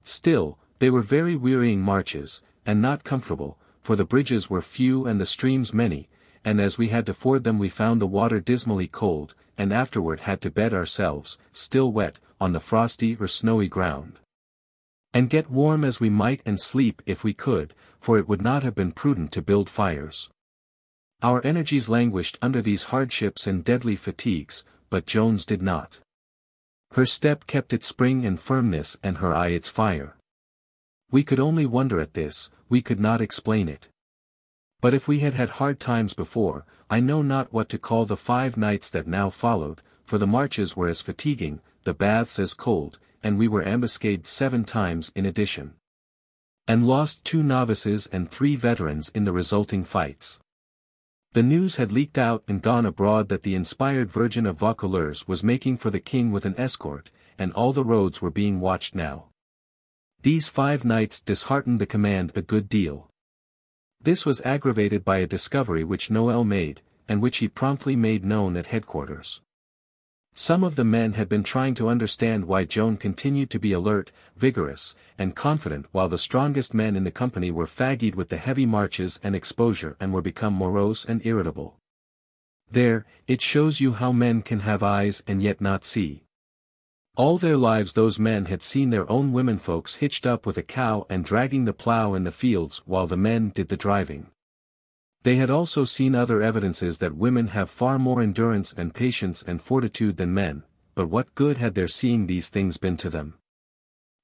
Speaker 1: Still, they were very wearying marches, and not comfortable, for the bridges were few and the streams many, and as we had to ford them we found the water dismally cold, and afterward had to bed ourselves, still wet, on the frosty or snowy ground. And get warm as we might and sleep if we could, for it would not have been prudent to build fires. Our energies languished under these hardships and deadly fatigues, but Joan's did not. Her step kept its spring and firmness and her eye its fire. We could only wonder at this, we could not explain it. But if we had had hard times before, I know not what to call the 5 nights that now followed, for the marches were as fatiguing, the baths as cold, and we were ambuscaded 7 times in addition. And lost 2 novices and 3 veterans in the resulting fights. The news had leaked out and gone abroad that the inspired Virgin of Vaucouleurs was making for the king with an escort, and all the roads were being watched now. These 5 nights disheartened the command a good deal. This was aggravated by a discovery which Noel made, and which he promptly made known at headquarters. Some of the men had been trying to understand why Joan continued to be alert, vigorous, and confident while the strongest men in the company were fagged with the heavy marches and exposure and were become morose and irritable. There, it shows you how men can have eyes and yet not see. All their lives those men had seen their own womenfolks hitched up with a cow and dragging the plough in the fields while the men did the driving. They had also seen other evidences that women have far more endurance and patience and fortitude than men, but what good had their seeing these things been to them?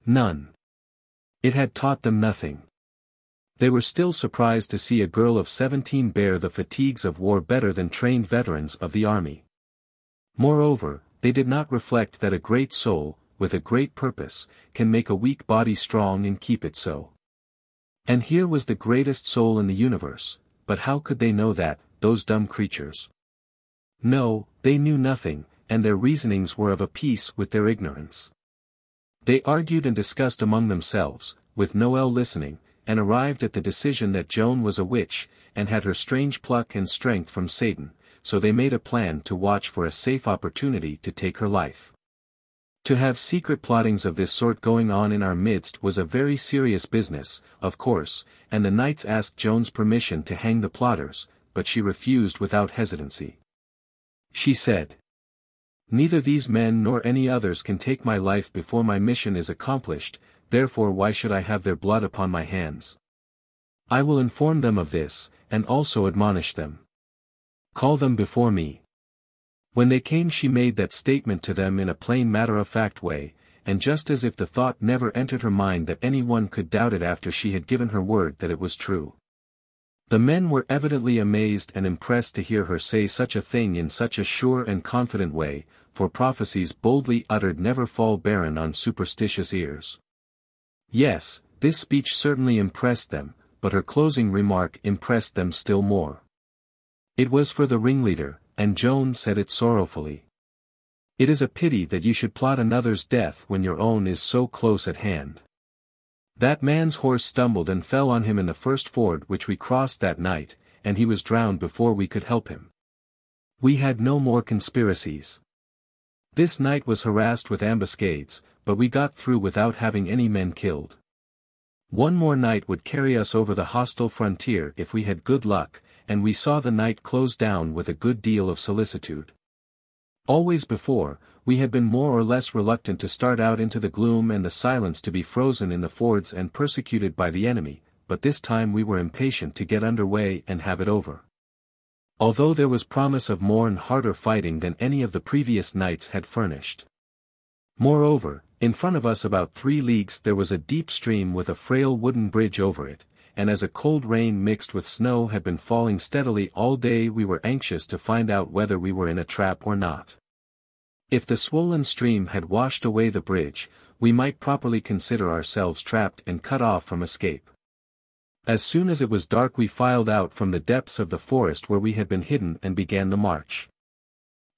Speaker 1: None. It had taught them nothing. They were still surprised to see a girl of 17 bear the fatigues of war better than trained veterans of the army. Moreover, they did not reflect that a great soul, with a great purpose, can make a weak body strong and keep it so. And here was the greatest soul in the universe, but how could they know that, those dumb creatures? No, they knew nothing, and their reasonings were of a piece with their ignorance. They argued and discussed among themselves, with Noel listening, and arrived at the decision that Joan was a witch, and had her strange pluck and strength from Satan, so they made a plan to watch for a safe opportunity to take her life. To have secret plottings of this sort going on in our midst was a very serious business, of course, and the knights asked Joan's permission to hang the plotters, but she refused without hesitancy. She said, "Neither these men nor any others can take my life before my mission is accomplished, therefore why should I have their blood upon my hands? I will inform them of this, and also admonish them. Call them before me." When they came she made that statement to them in a plain matter-of-fact way, and just as if the thought never entered her mind that any one could doubt it after she had given her word that it was true. The men were evidently amazed and impressed to hear her say such a thing in such a sure and confident way, for prophecies boldly uttered never fall barren on superstitious ears. Yes, this speech certainly impressed them, but her closing remark impressed them still more. It was for the ringleader, and Joan said it sorrowfully. It is a pity that you should plot another's death when your own is so close at hand. That man's horse stumbled and fell on him in the first ford which we crossed that night, and he was drowned before we could help him. We had no more conspiracies. This night was harassed with ambuscades, but we got through without having any men killed. One more night would carry us over the hostile frontier if we had good luck, and we saw the night close down with a good deal of solicitude. Always before, we had been more or less reluctant to start out into the gloom and the silence to be frozen in the fords and persecuted by the enemy, but this time we were impatient to get under way and have it over. Although there was promise of more and harder fighting than any of the previous nights had furnished. Moreover, in front of us about 3 leagues there was a deep stream with a frail wooden bridge over it, and as a cold rain mixed with snow had been falling steadily all day we were anxious to find out whether we were in a trap or not. If the swollen stream had washed away the bridge, we might properly consider ourselves trapped and cut off from escape. As soon as it was dark we filed out from the depths of the forest where we had been hidden and began the march.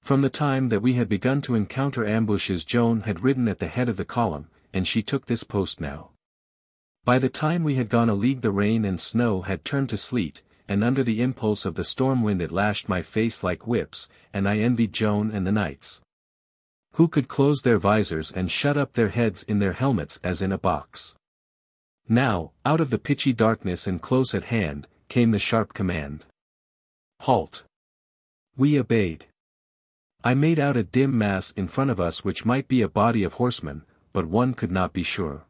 Speaker 1: From the time that we had begun to encounter ambushes Joan had ridden at the head of the column, and she took this post now. By the time we had gone a league the rain and snow had turned to sleet, and under the impulse of the storm wind it lashed my face like whips, and I envied Joan and the knights, who could close their visors and shut up their heads in their helmets as in a box. Now, out of the pitchy darkness and close at hand, came the sharp command. Halt! We obeyed. I made out a dim mass in front of us which might be a body of horsemen, but one could not be sure.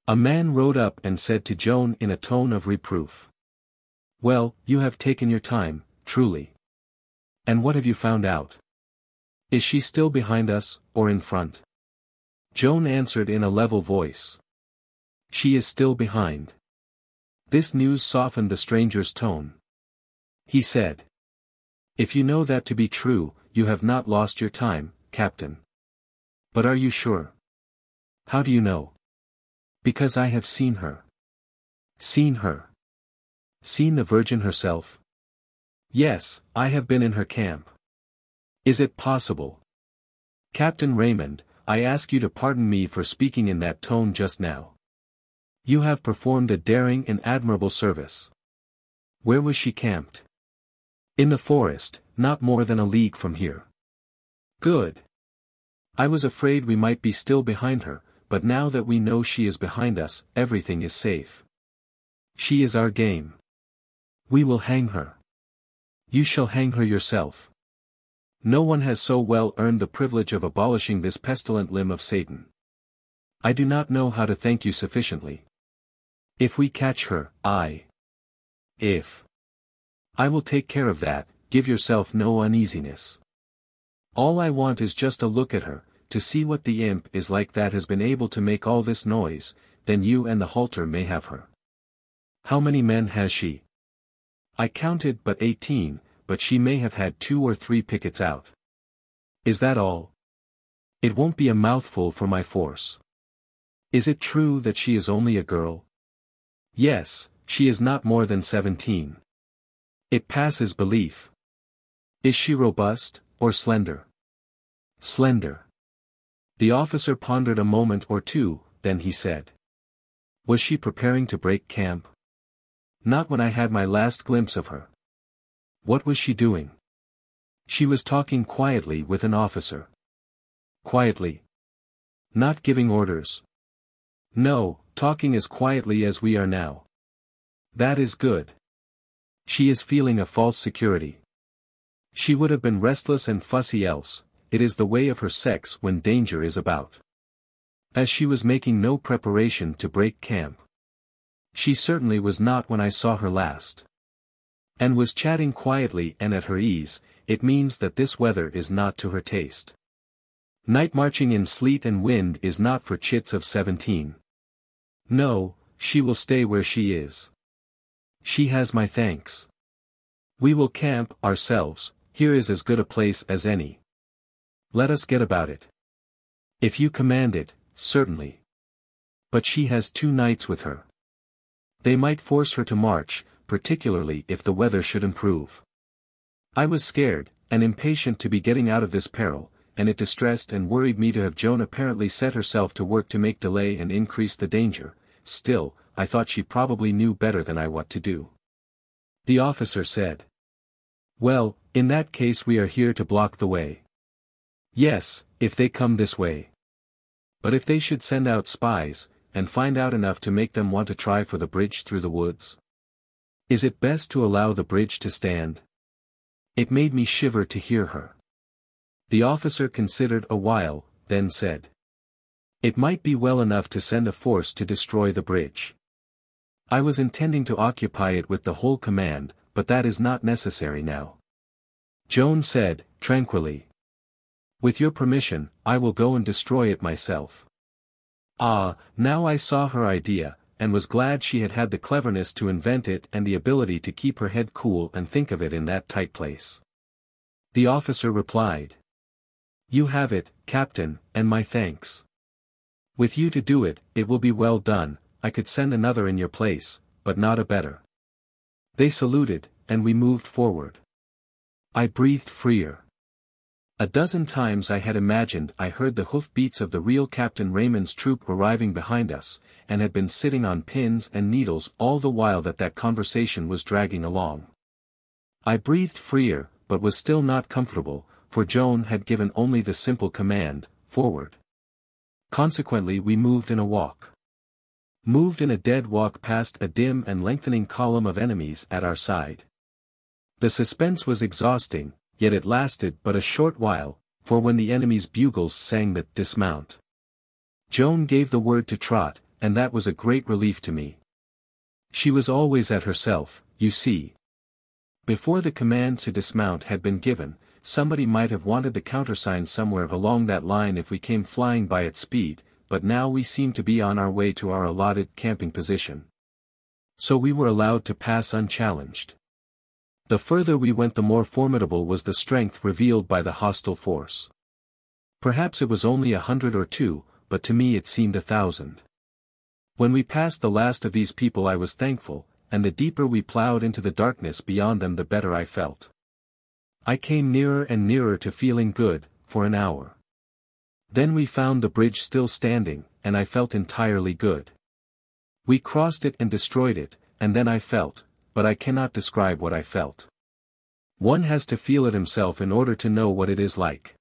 Speaker 1: A man rode up and said to Joan in a tone of reproof. Well, you have taken your time, truly. And what have you found out? Is she still behind us, or in front? Joan answered in a level voice. She is still behind. This news softened the stranger's tone. He said. If you know that to be true, you have not lost your time, Captain. But are you sure? How do you know? Because I have seen her. Seen her? Seen the Virgin herself? Yes, I have been in her camp. Is it possible? Captain Raymond, I ask you to pardon me for speaking in that tone just now. You have performed a daring and admirable service. Where was she camped? In the forest, not more than a league from here. Good. I was afraid we might be still behind her, but now that we know she is behind us, everything is safe. She is our game. We will hang her. You shall hang her yourself. No one has so well earned the privilege of abolishing this pestilent limb of Satan. I do not know how to thank you sufficiently. If we catch her, I will take care of that, give yourself no uneasiness. All I want is just a look at her, to see what the imp is like that has been able to make all this noise, then you and the halter may have her. How many men has she? I counted but 18, but she may have had 2 or 3 pickets out. Is that all? It won't be a mouthful for my force. Is it true that she is only a girl? Yes, she is not more than 17. It passes belief. Is she robust, or slender? Slender. The officer pondered a moment or two, then he said. Was she preparing to break camp? Not when I had my last glimpse of her. What was she doing? She was talking quietly with an officer. Quietly. Not giving orders. No, talking as quietly as we are now. That is good. She is feeling a false security. She would have been restless and fussy else, it is the way of her sex when danger is about. As she was making no preparation to break camp. She certainly was not when I saw her last. And was chatting quietly and at her ease, it means that this weather is not to her taste. Night marching in sleet and wind is not for chits of 17. No, she will stay where she is. She has my thanks. We will camp ourselves, here is as good a place as any. Let us get about it. If you command it, certainly. But she has 2 knights with her. They might force her to march, particularly if the weather should improve. I was scared, and impatient to be getting out of this peril, and it distressed and worried me to have Joan apparently set herself to work to make delay and increase the danger. Still, I thought she probably knew better than I what to do. The officer said. Well, in that case we are here to block the way. Yes, if they come this way. But if they should send out spies, and find out enough to make them want to try for the bridge through the woods? Is it best to allow the bridge to stand? It made me shiver to hear her. The officer considered a while, then said. It might be well enough to send a force to destroy the bridge. I was intending to occupy it with the whole command, but that is not necessary now. Joan said, tranquilly. With your permission, I will go and destroy it myself. Ah, now I saw her idea, and was glad she had had the cleverness to invent it and the ability to keep her head cool and think of it in that tight place. The officer replied. You have it, Captain, and my thanks. With you to do it, it will be well done. I could send another in your place, but not a better. They saluted, and we moved forward. I breathed freer. A dozen times I had imagined I heard the hoof-beats of the real Captain Raymond's troop arriving behind us, and had been sitting on pins and needles all the while that conversation was dragging along. I breathed freer, but was still not comfortable, for Joan had given only the simple command, forward. Consequently we moved in a walk. Moved in a dead walk past a dim and lengthening column of enemies at our side. The suspense was exhausting, yet it lasted but a short while, for when the enemy's bugles sang the dismount, Joan gave the word to trot, and that was a great relief to me. She was always at herself, you see. Before the command to dismount had been given, somebody might have wanted the countersign somewhere along that line if we came flying by at speed, but now we seemed to be on our way to our allotted camping position. So we were allowed to pass unchallenged. The further we went the more formidable was the strength revealed by the hostile force. Perhaps it was only 100 or 2, but to me it seemed 1,000. When we passed the last of these people I was thankful, and the deeper we ploughed into the darkness beyond them the better I felt. I came nearer and nearer to feeling good, for an hour. Then we found the bridge still standing, and I felt entirely good. We crossed it and destroyed it, and then I felt, but I cannot describe what I felt. One has to feel it himself in order to know what it is like.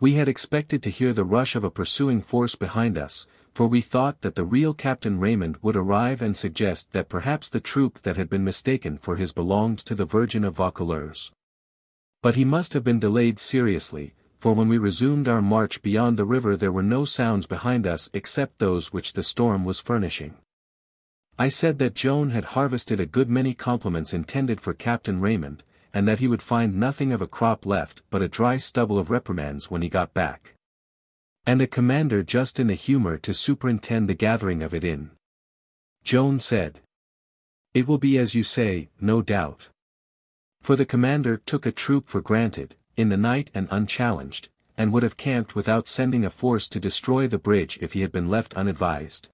Speaker 1: We had expected to hear the rush of a pursuing force behind us, for we thought that the real Captain Raymond would arrive and suggest that perhaps the troop that had been mistaken for his belonged to the Virgin of Vaucouleurs. But he must have been delayed seriously, for when we resumed our march beyond the river there were no sounds behind us except those which the storm was furnishing. I said that Joan had harvested a good many compliments intended for Captain Raymond, and that he would find nothing of a crop left but a dry stubble of reprimands when he got back. And a commander just in the humor to superintend the gathering of it in. Joan said. It will be as you say, no doubt. For the commander took a troop for granted, in the night and unchallenged, and would have camped without sending a force to destroy the bridge if he had been left unadvised.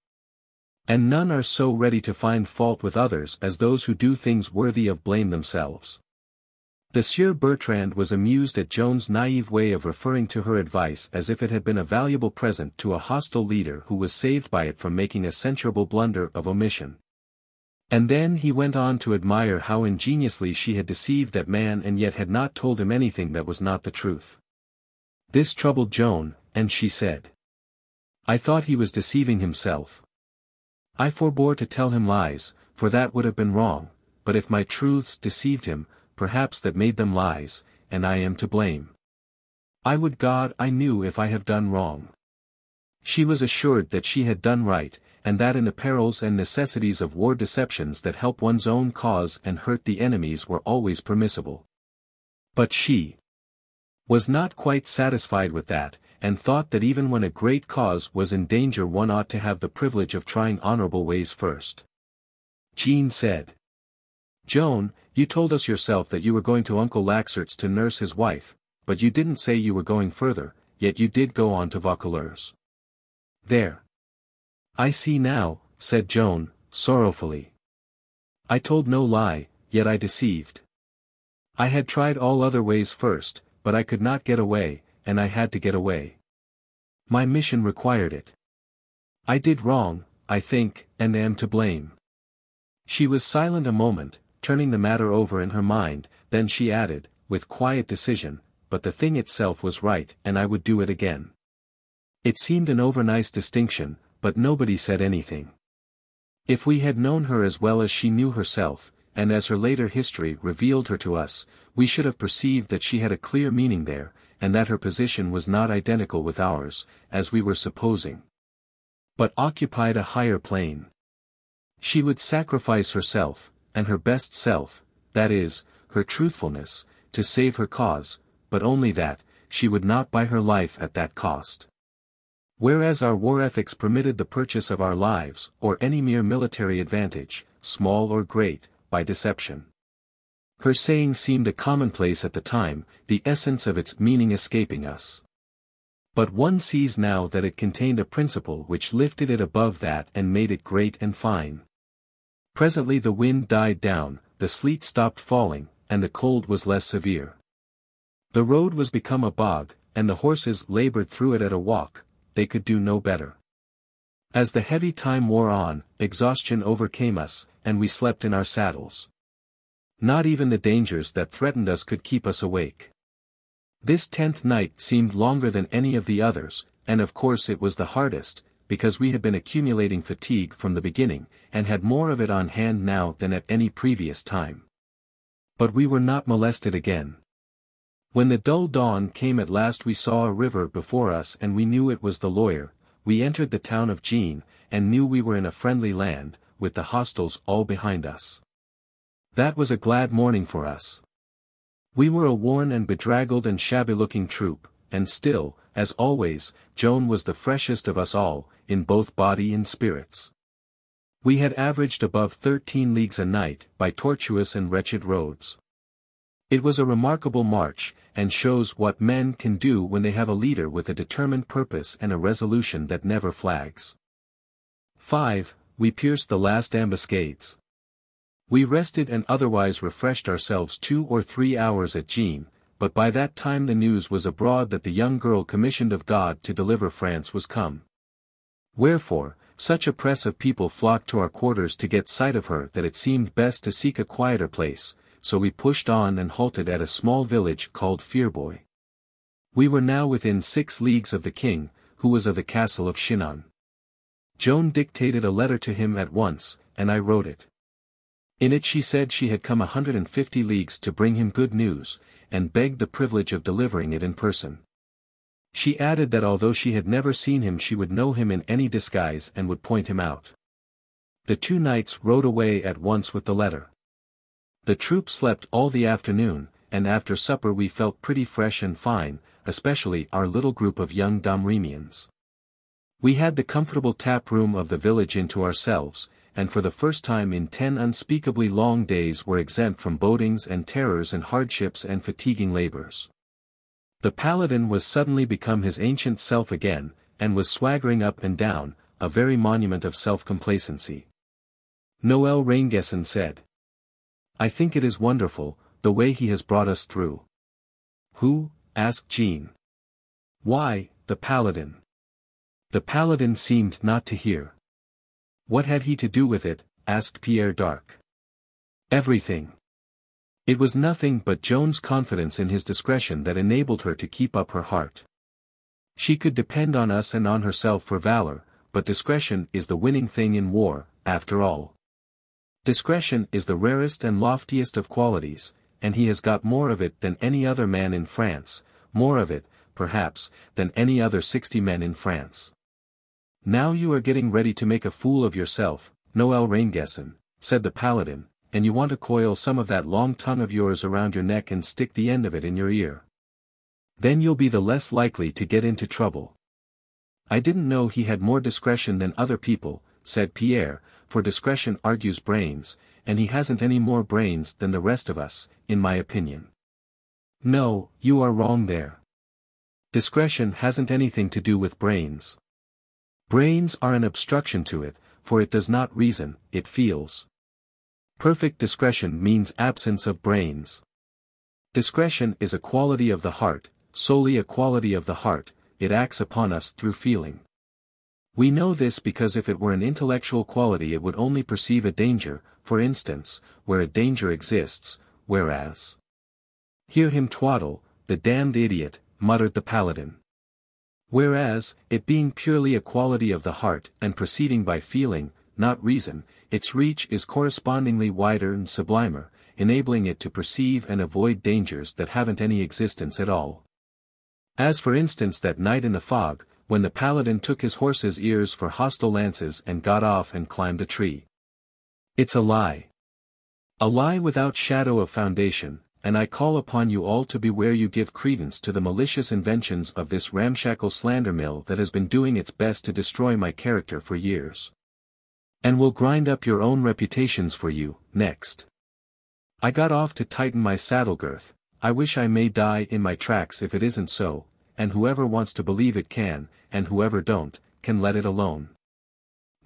Speaker 1: And none are so ready to find fault with others as those who do things worthy of blame themselves. The Sieur Bertrand was amused at Joan's naive way of referring to her advice as if it had been a valuable present to a hostile leader who was saved by it from making a censurable blunder of omission. And then he went on to admire how ingeniously she had deceived that man and yet had not told him anything that was not the truth. This troubled Joan, and she said. I thought he was deceiving himself. I forbore to tell him lies, for that would have been wrong, but if my truths deceived him, perhaps that made them lies, and I am to blame. I would God I knew if I have done wrong. She was assured that she had done right, and that in the perils and necessities of war deceptions that help one's own cause and hurt the enemy's were always permissible. But she was not quite satisfied with that, and thought that even when a great cause was in danger one ought to have the privilege of trying honorable ways first. Jean said. Joan, you told us yourself that you were going to Uncle Laxart's to nurse his wife, but you didn't say you were going further, yet you did go on to Vaucouleurs. There. I see now, said Joan, sorrowfully. I told no lie, yet I deceived. I had tried all other ways first, but I could not get away, and I had to get away. My mission required it. I did wrong, I think, and am to blame. She was silent a moment, turning the matter over in her mind, then she added, with quiet decision, but the thing itself was right and I would do it again. It seemed an overnice distinction, but nobody said anything. If we had known her as well as she knew herself, and as her later history revealed her to us, we should have perceived that she had a clear meaning there, and that her position was not identical with ours, as we were supposing, but occupied a higher plane. She would sacrifice herself, and her best self, that is, her truthfulness, to save her cause, but only that, she would not buy her life at that cost. Whereas our war ethics permitted the purchase of our lives, or any mere military advantage, small or great, by deception. Her saying seemed a commonplace at the time, the essence of its meaning escaping us. But one sees now that it contained a principle which lifted it above that and made it great and fine. Presently the wind died down, the sleet stopped falling, and the cold was less severe. The road was become a bog, and the horses labored through it at a walk, they could do no better. As the heavy time wore on, exhaustion overcame us, and we slept in our saddles. Not even the dangers that threatened us could keep us awake. This 10th night seemed longer than any of the others, and of course it was the hardest, because we had been accumulating fatigue from the beginning, and had more of it on hand now than at any previous time. But we were not molested again. When the dull dawn came at last we saw a river before us and we knew it was the lawyer. We entered the town of Jean, and knew we were in a friendly land, with the hostels all behind us. That was a glad morning for us. We were a worn and bedraggled and shabby-looking troop, and still, as always, Joan was the freshest of us all, in both body and spirits. We had averaged above 13 leagues a night, by tortuous and wretched roads. It was a remarkable march, and shows what men can do when they have a leader with a determined purpose and a resolution that never flags. 5. We pierced the last ambuscades. We rested and otherwise refreshed ourselves 2 or 3 hours at Jean, but by that time the news was abroad that the young girl commissioned of God to deliver France was come. Wherefore, such a press of people flocked to our quarters to get sight of her that it seemed best to seek a quieter place, so we pushed on and halted at a small village called Fierbois. We were now within 6 leagues of the king, who was of the castle of Chinon. Joan dictated a letter to him at once, and I wrote it. In it she said she had come 150 leagues to bring him good news, and begged the privilege of delivering it in person. She added that although she had never seen him she would know him in any disguise and would point him out. The 2 knights rode away at once with the letter. The troop slept all the afternoon, and after supper we felt pretty fresh and fine, especially our little group of young Domrémians. We had the comfortable tap room of the village into ourselves, and for the first time in 10 unspeakably long days were exempt from bodings and terrors and hardships and fatiguing labors. The paladin was suddenly become his ancient self again, and was swaggering up and down, a very monument of self-complacency. Noël Rainguesson said, "I think it is wonderful, the way he has brought us through." "Who?" asked Jean. "Why, the paladin." The paladin seemed not to hear. "What had he to do with it?" asked Pierre d'Arc. "Everything. It was nothing but Joan's confidence in his discretion that enabled her to keep up her heart. She could depend on us and on herself for valor, but discretion is the winning thing in war, after all. Discretion is the rarest and loftiest of qualities, and he has got more of it than any other man in France, more of it, perhaps, than any other 60 men in France. Now you are getting ready to make a fool of yourself, Noël Rainguesson, said the paladin, and you want to coil some of that long tongue of yours around your neck and stick the end of it in your ear. Then you'll be the less likely to get into trouble. I didn't know he had more discretion than other people, said Pierre, for discretion argues brains, and he hasn't any more brains than the rest of us, in my opinion. No, you are wrong there. Discretion hasn't anything to do with brains. Brains are an obstruction to it, for it does not reason, it feels. Perfect discretion means absence of brains. Discretion is a quality of the heart, solely a quality of the heart, it acts upon us through feeling. We know this because if it were an intellectual quality it would only perceive a danger, for instance, where a danger exists, whereas... Hear him twaddle, the damned idiot, muttered the paladin. Whereas, it being purely a quality of the heart and proceeding by feeling, not reason, its reach is correspondingly wider and sublimer, enabling it to perceive and avoid dangers that haven't any existence at all. As for instance that night in the fog, when the paladin took his horse's ears for hostile lances and got off and climbed a tree. It's a lie. A lie without shadow of foundation, and I call upon you all to beware you give credence to the malicious inventions of this ramshackle slander mill that has been doing its best to destroy my character for years. And will grind up your own reputations for you, next. I got off to tighten my saddle girth, I wish I may die in my tracks if it isn't so, and whoever wants to believe it can, and whoever don't, can let it alone.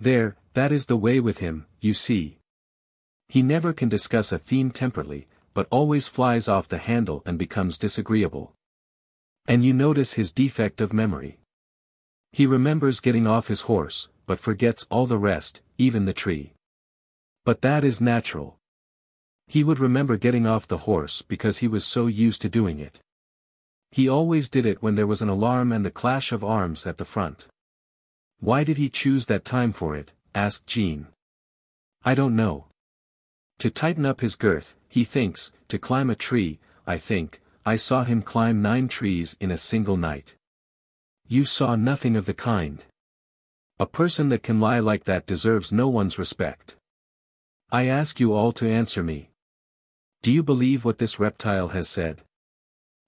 Speaker 1: There, that is the way with him, you see. He never can discuss a theme temperately, but always flies off the handle and becomes disagreeable. And you notice his defect of memory. He remembers getting off his horse, but forgets all the rest, even the tree. But that is natural. He would remember getting off the horse because he was so used to doing it. He always did it when there was an alarm and the clash of arms at the front. Why did he choose that time for it? Asked Jean. I don't know. To tighten up his girth, he thinks, to climb a tree, I think, I saw him climb 9 trees in a single night. You saw nothing of the kind. A person that can lie like that deserves no one's respect. I ask you all to answer me. Do you believe what this reptile has said?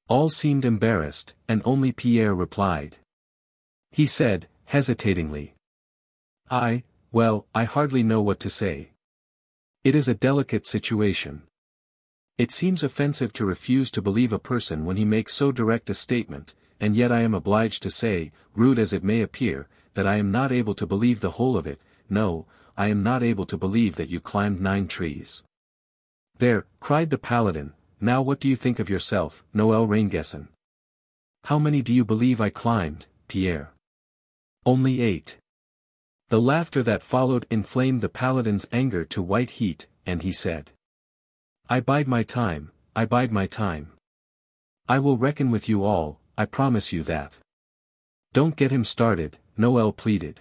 Speaker 1: All seemed embarrassed, and only Pierre replied. He said, hesitatingly. Well, I hardly know what to say. It is a delicate situation. It seems offensive to refuse to believe a person when he makes so direct a statement, and yet I am obliged to say, rude as it may appear, that I am not able to believe the whole of it. No, I am not able to believe that you climbed 9 trees. There, cried the paladin, now what do you think of yourself, Noël Rainguesson? How many do you believe I climbed, Pierre? Only 8. The laughter that followed inflamed the paladin's anger to white heat, and he said. I bide my time, I bide my time. I will reckon with you all, I promise you that. Don't get him started, Noël pleaded.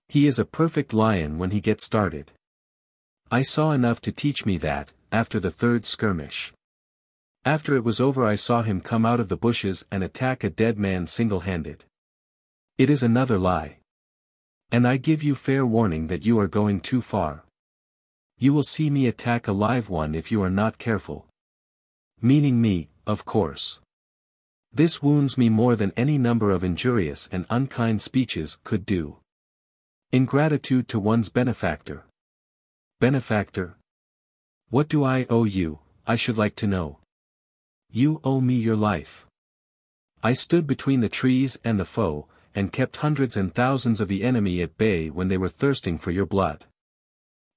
Speaker 1: He is a perfect lion when he gets started. I saw enough to teach me that, after the 3rd skirmish. After it was over I saw him come out of the bushes and attack a dead man single-handed. It is another lie. And I give you fair warning that you are going too far. You will see me attack a live one if you are not careful. Meaning me, of course. This wounds me more than any number of injurious and unkind speeches could do. Ingratitude to one's benefactor. Benefactor? What do I owe you, I should like to know? You owe me your life. I stood between the trees and the foe, and kept hundreds and thousands of the enemy at bay when they were thirsting for your blood.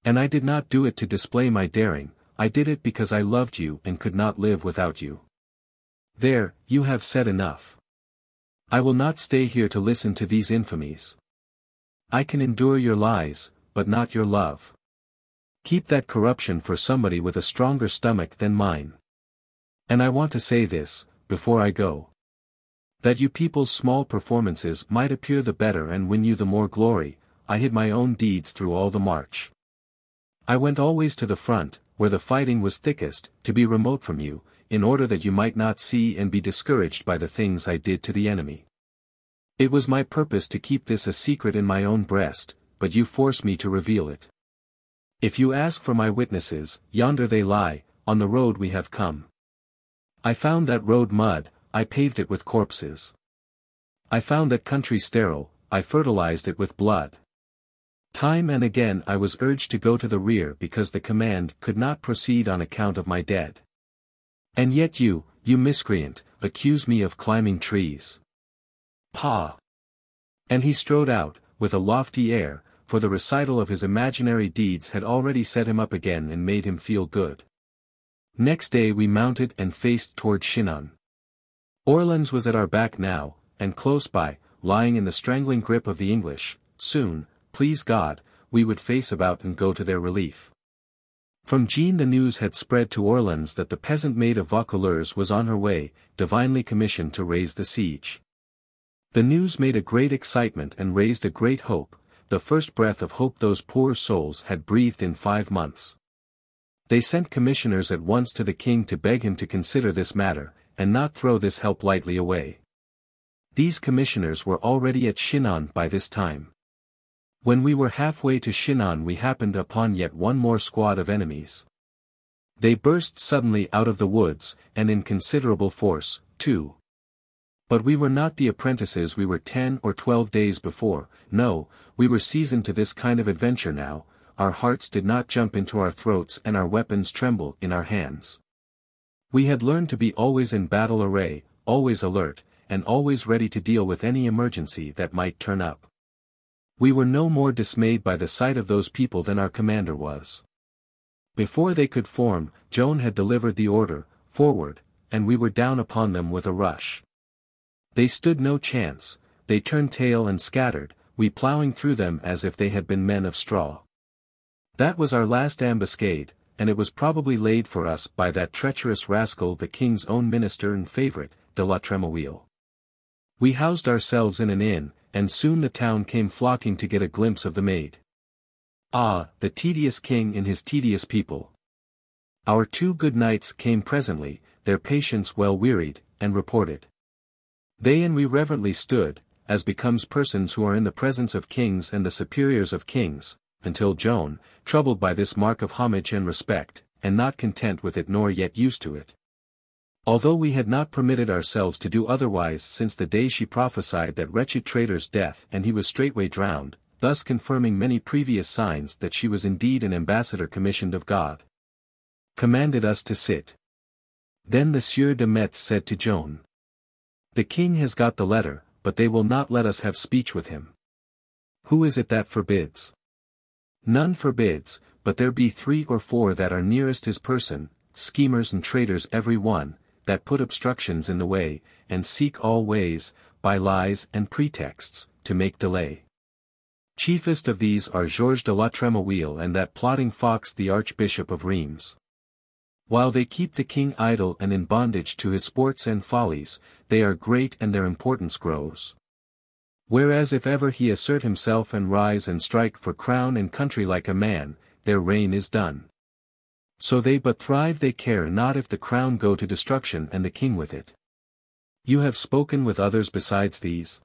Speaker 1: And I did not do it to display my daring, I did it because I loved you and could not live without you. There, you have said enough. I will not stay here to listen to these infamies. I can endure your lies, but not your love. Keep that corruption for somebody with a stronger stomach than mine. And I want to say this, before I go. That you people's small performances might appear the better and win you the more glory, I hid my own deeds through all the march. I went always to the front, where the fighting was thickest, to be remote from you, in order that you might not see and be discouraged by the things I did to the enemy. It was my purpose to keep this a secret in my own breast, but you force me to reveal it. If you ask for my witnesses, yonder they lie, on the road we have come. I found that road mud, I paved it with corpses. I found that country sterile, I fertilized it with blood. Time and again I was urged to go to the rear because the command could not proceed on account of my dead. And yet you miscreant, accuse me of climbing trees. Pah! And he strode out, with a lofty air, for the recital of his imaginary deeds had already set him up again and made him feel good. Next day we mounted and faced toward Chinon. Orleans was at our back now, and close by, lying in the strangling grip of the English. Soon, please God, we would face about and go to their relief. From Jeanne the news had spread to Orleans that the peasant maid of Vaucouleurs was on her way, divinely commissioned to raise the siege. The news made a great excitement and raised a great hope, the first breath of hope those poor souls had breathed in 5 months. They sent commissioners at once to the king to beg him to consider this matter, and not throw this help lightly away. These commissioners were already at Chinon by this time. When we were halfway to Chinon we happened upon yet one more squad of enemies. They burst suddenly out of the woods, and in considerable force, too. But we were not the apprentices we were 10 or 12 days before. No, we were seasoned to this kind of adventure now. Our hearts did not jump into our throats and our weapons tremble in our hands. We had learned to be always in battle array, always alert, and always ready to deal with any emergency that might turn up. We were no more dismayed by the sight of those people than our commander was. Before they could form, Joan had delivered the order, forward, and we were down upon them with a rush. They stood no chance, they turned tail and scattered, we ploughing through them as if they had been men of straw. That was our last ambuscade, and it was probably laid for us by that treacherous rascal the king's own minister and favourite, de la Tremouille. We housed ourselves in an inn, and soon the town came flocking to get a glimpse of the maid. Ah, the tedious king and his tedious people. Our 2 good knights came presently, their patience well wearied, and reported. They and we reverently stood, as becomes persons who are in the presence of kings and the superiors of kings, until Joan, troubled by this mark of homage and respect, and not content with it nor yet used to it. Although we had not permitted ourselves to do otherwise since the day she prophesied that wretched traitor's death and he was straightway drowned, thus confirming many previous signs that she was indeed an ambassador commissioned of God. Commanded us to sit. Then the Sieur de Metz said to Joan. The king has got the letter, but they will not let us have speech with him. Who is it that forbids? None forbids, but there be 3 or 4 that are nearest his person, schemers and traitors every one, that put obstructions in the way, and seek all ways, by lies and pretexts, to make delay. Chiefest of these are Georges de la Tremouille and that plotting fox the Archbishop of Reims. While they keep the king idle and in bondage to his sports and follies, they are great and their importance grows. Whereas if ever he assert himself and rise and strike for crown and country like a man, their reign is done. So they but thrive, they care not if the crown go to destruction and the king with it. You have spoken with others besides these?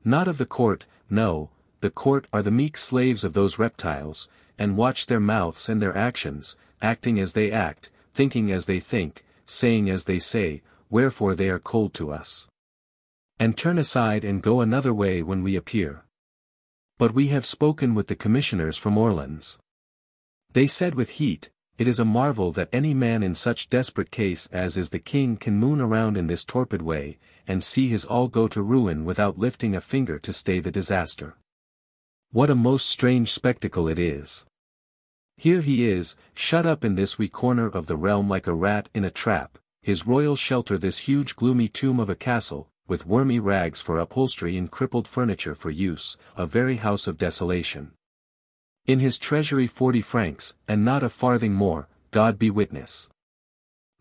Speaker 1: Not of the court, no, the court are the meek slaves of those reptiles, and watch their mouths and their actions, acting as they act, thinking as they think, saying as they say, wherefore they are cold to us. And turn aside and go another way when we appear. But we have spoken with the commissioners from Orleans. They said with heat, it is a marvel that any man in such desperate case as is the king can moon around in this torpid way, and see his all go to ruin without lifting a finger to stay the disaster. What a most strange spectacle it is. Here he is, shut up in this wee corner of the realm like a rat in a trap, his royal shelter this huge gloomy tomb of a castle, with wormy rags for upholstery and crippled furniture for use, a very house of desolation. In his treasury 40 francs, and not a farthing more, God be witness.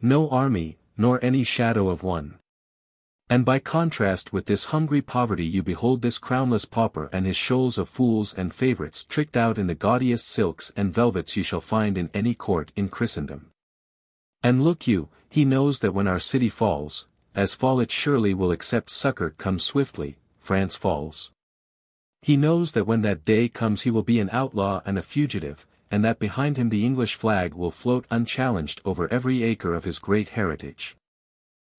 Speaker 1: No army, nor any shadow of one. And by contrast with this hungry poverty you behold this crownless pauper and his shoals of fools and favourites tricked out in the gaudiest silks and velvets you shall find in any court in Christendom. And look you, he knows that when our city falls, as fall it surely will except succour come swiftly, France falls. He knows that when that day comes he will be an outlaw and a fugitive, and that behind him the English flag will float unchallenged over every acre of his great heritage.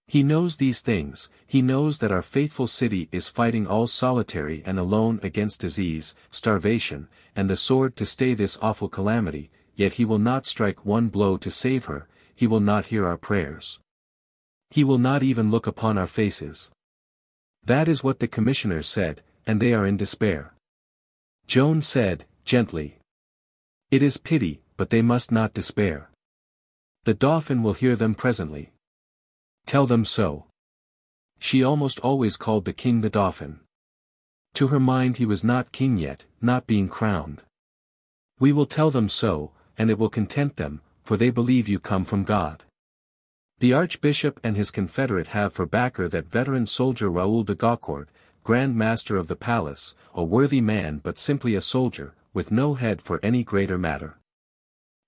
Speaker 1: He knows these things, he knows that our faithful city is fighting all solitary and alone against disease, starvation, and the sword to stay this awful calamity, yet he will not strike one blow to save her, he will not hear our prayers. He will not even look upon our faces. That is what the commissioners said, and they are in despair. Joan said, gently. It is pity, but they must not despair. The Dauphin will hear them presently. Tell them so. She almost always called the king the Dauphin. To her mind he was not king yet, not being crowned. We will tell them so, and it will content them, for they believe you come from God. The Archbishop and his confederate have for backer that veteran soldier Raoul de Gaucourt, Grand Master of the Palace, a worthy man but simply a soldier, with no head for any greater matter.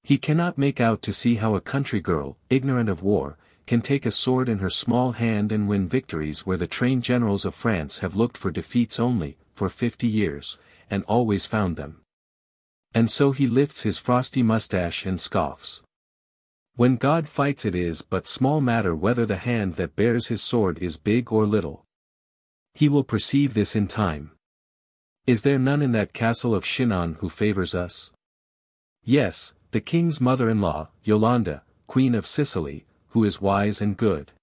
Speaker 1: He cannot make out to see how a country girl, ignorant of war, can take a sword in her small hand and win victories where the trained generals of France have looked for defeats only, for 50 years, and always found them. And so he lifts his frosty mustache and scoffs. When God fights it is but small matter whether the hand that bears his sword is big or little. He will perceive this in time. Is there none in that castle of Chinon who favors us? Yes, the king's mother-in-law, Yolande, Queen of Sicily, who is wise and good.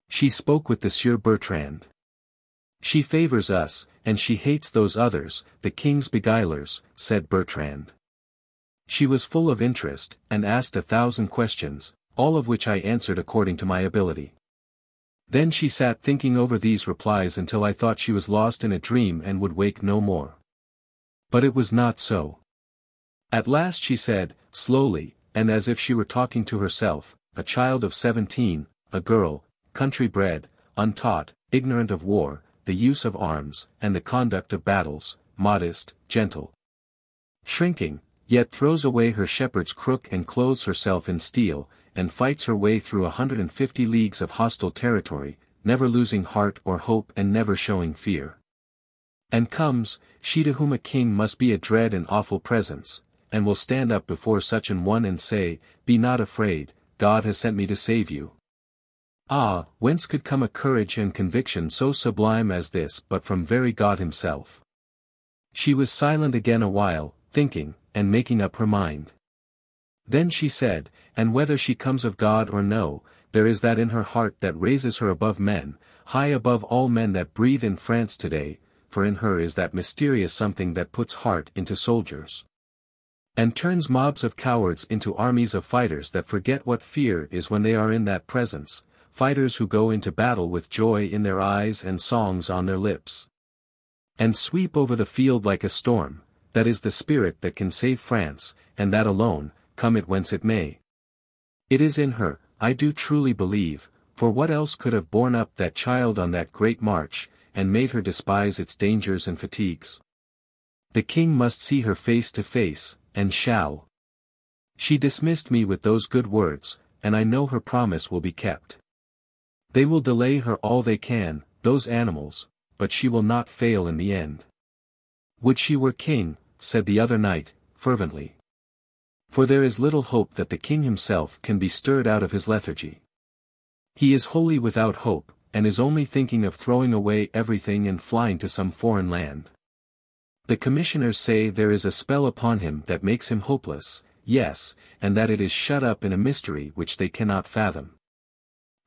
Speaker 1: She spoke with the Sieur Bertrand. She favors us, and she hates those others, the king's beguilers, said Bertrand. She was full of interest, and asked 1,000 questions, all of which I answered according to my ability. Then she sat thinking over these replies until I thought she was lost in a dream and would wake no more. But it was not so. At last she said, slowly, and as if she were talking to herself, a child of 17, a girl, country-bred, untaught, ignorant of war, the use of arms, and the conduct of battles, modest, gentle, shrinking, yet throws away her shepherd's crook and clothes herself in steel, and fights her way through 150 leagues of hostile territory, never losing heart or hope and never showing fear. And comes, she to whom a king must be a dread and awful presence, and will stand up before such an one and say, Be not afraid, God has sent me to save you. Ah, whence could come a courage and conviction so sublime as this but from very God himself? She was silent again a while, thinking, and making up her mind. Then she said, and whether she comes of God or no, there is that in her heart that raises her above men, high above all men that breathe in France today, for in her is that mysterious something that puts heart into soldiers, and turns mobs of cowards into armies of fighters that forget what fear is when they are in that presence, fighters who go into battle with joy in their eyes and songs on their lips, and sweep over the field like a storm. That is the spirit that can save France, and that alone, come it whence it may. It is in her, I do truly believe, for what else could have borne up that child on that great march, and made her despise its dangers and fatigues? The king must see her face to face, and shall. She dismissed me with those good words, and I know her promise will be kept. They will delay her all they can, those animals, but she will not fail in the end. Would she were king, said the other knight, fervently. For there is little hope that the king himself can be stirred out of his lethargy. He is wholly without hope, and is only thinking of throwing away everything and flying to some foreign land. The commissioners say there is a spell upon him that makes him hopeless, yes, and that it is shut up in a mystery which they cannot fathom.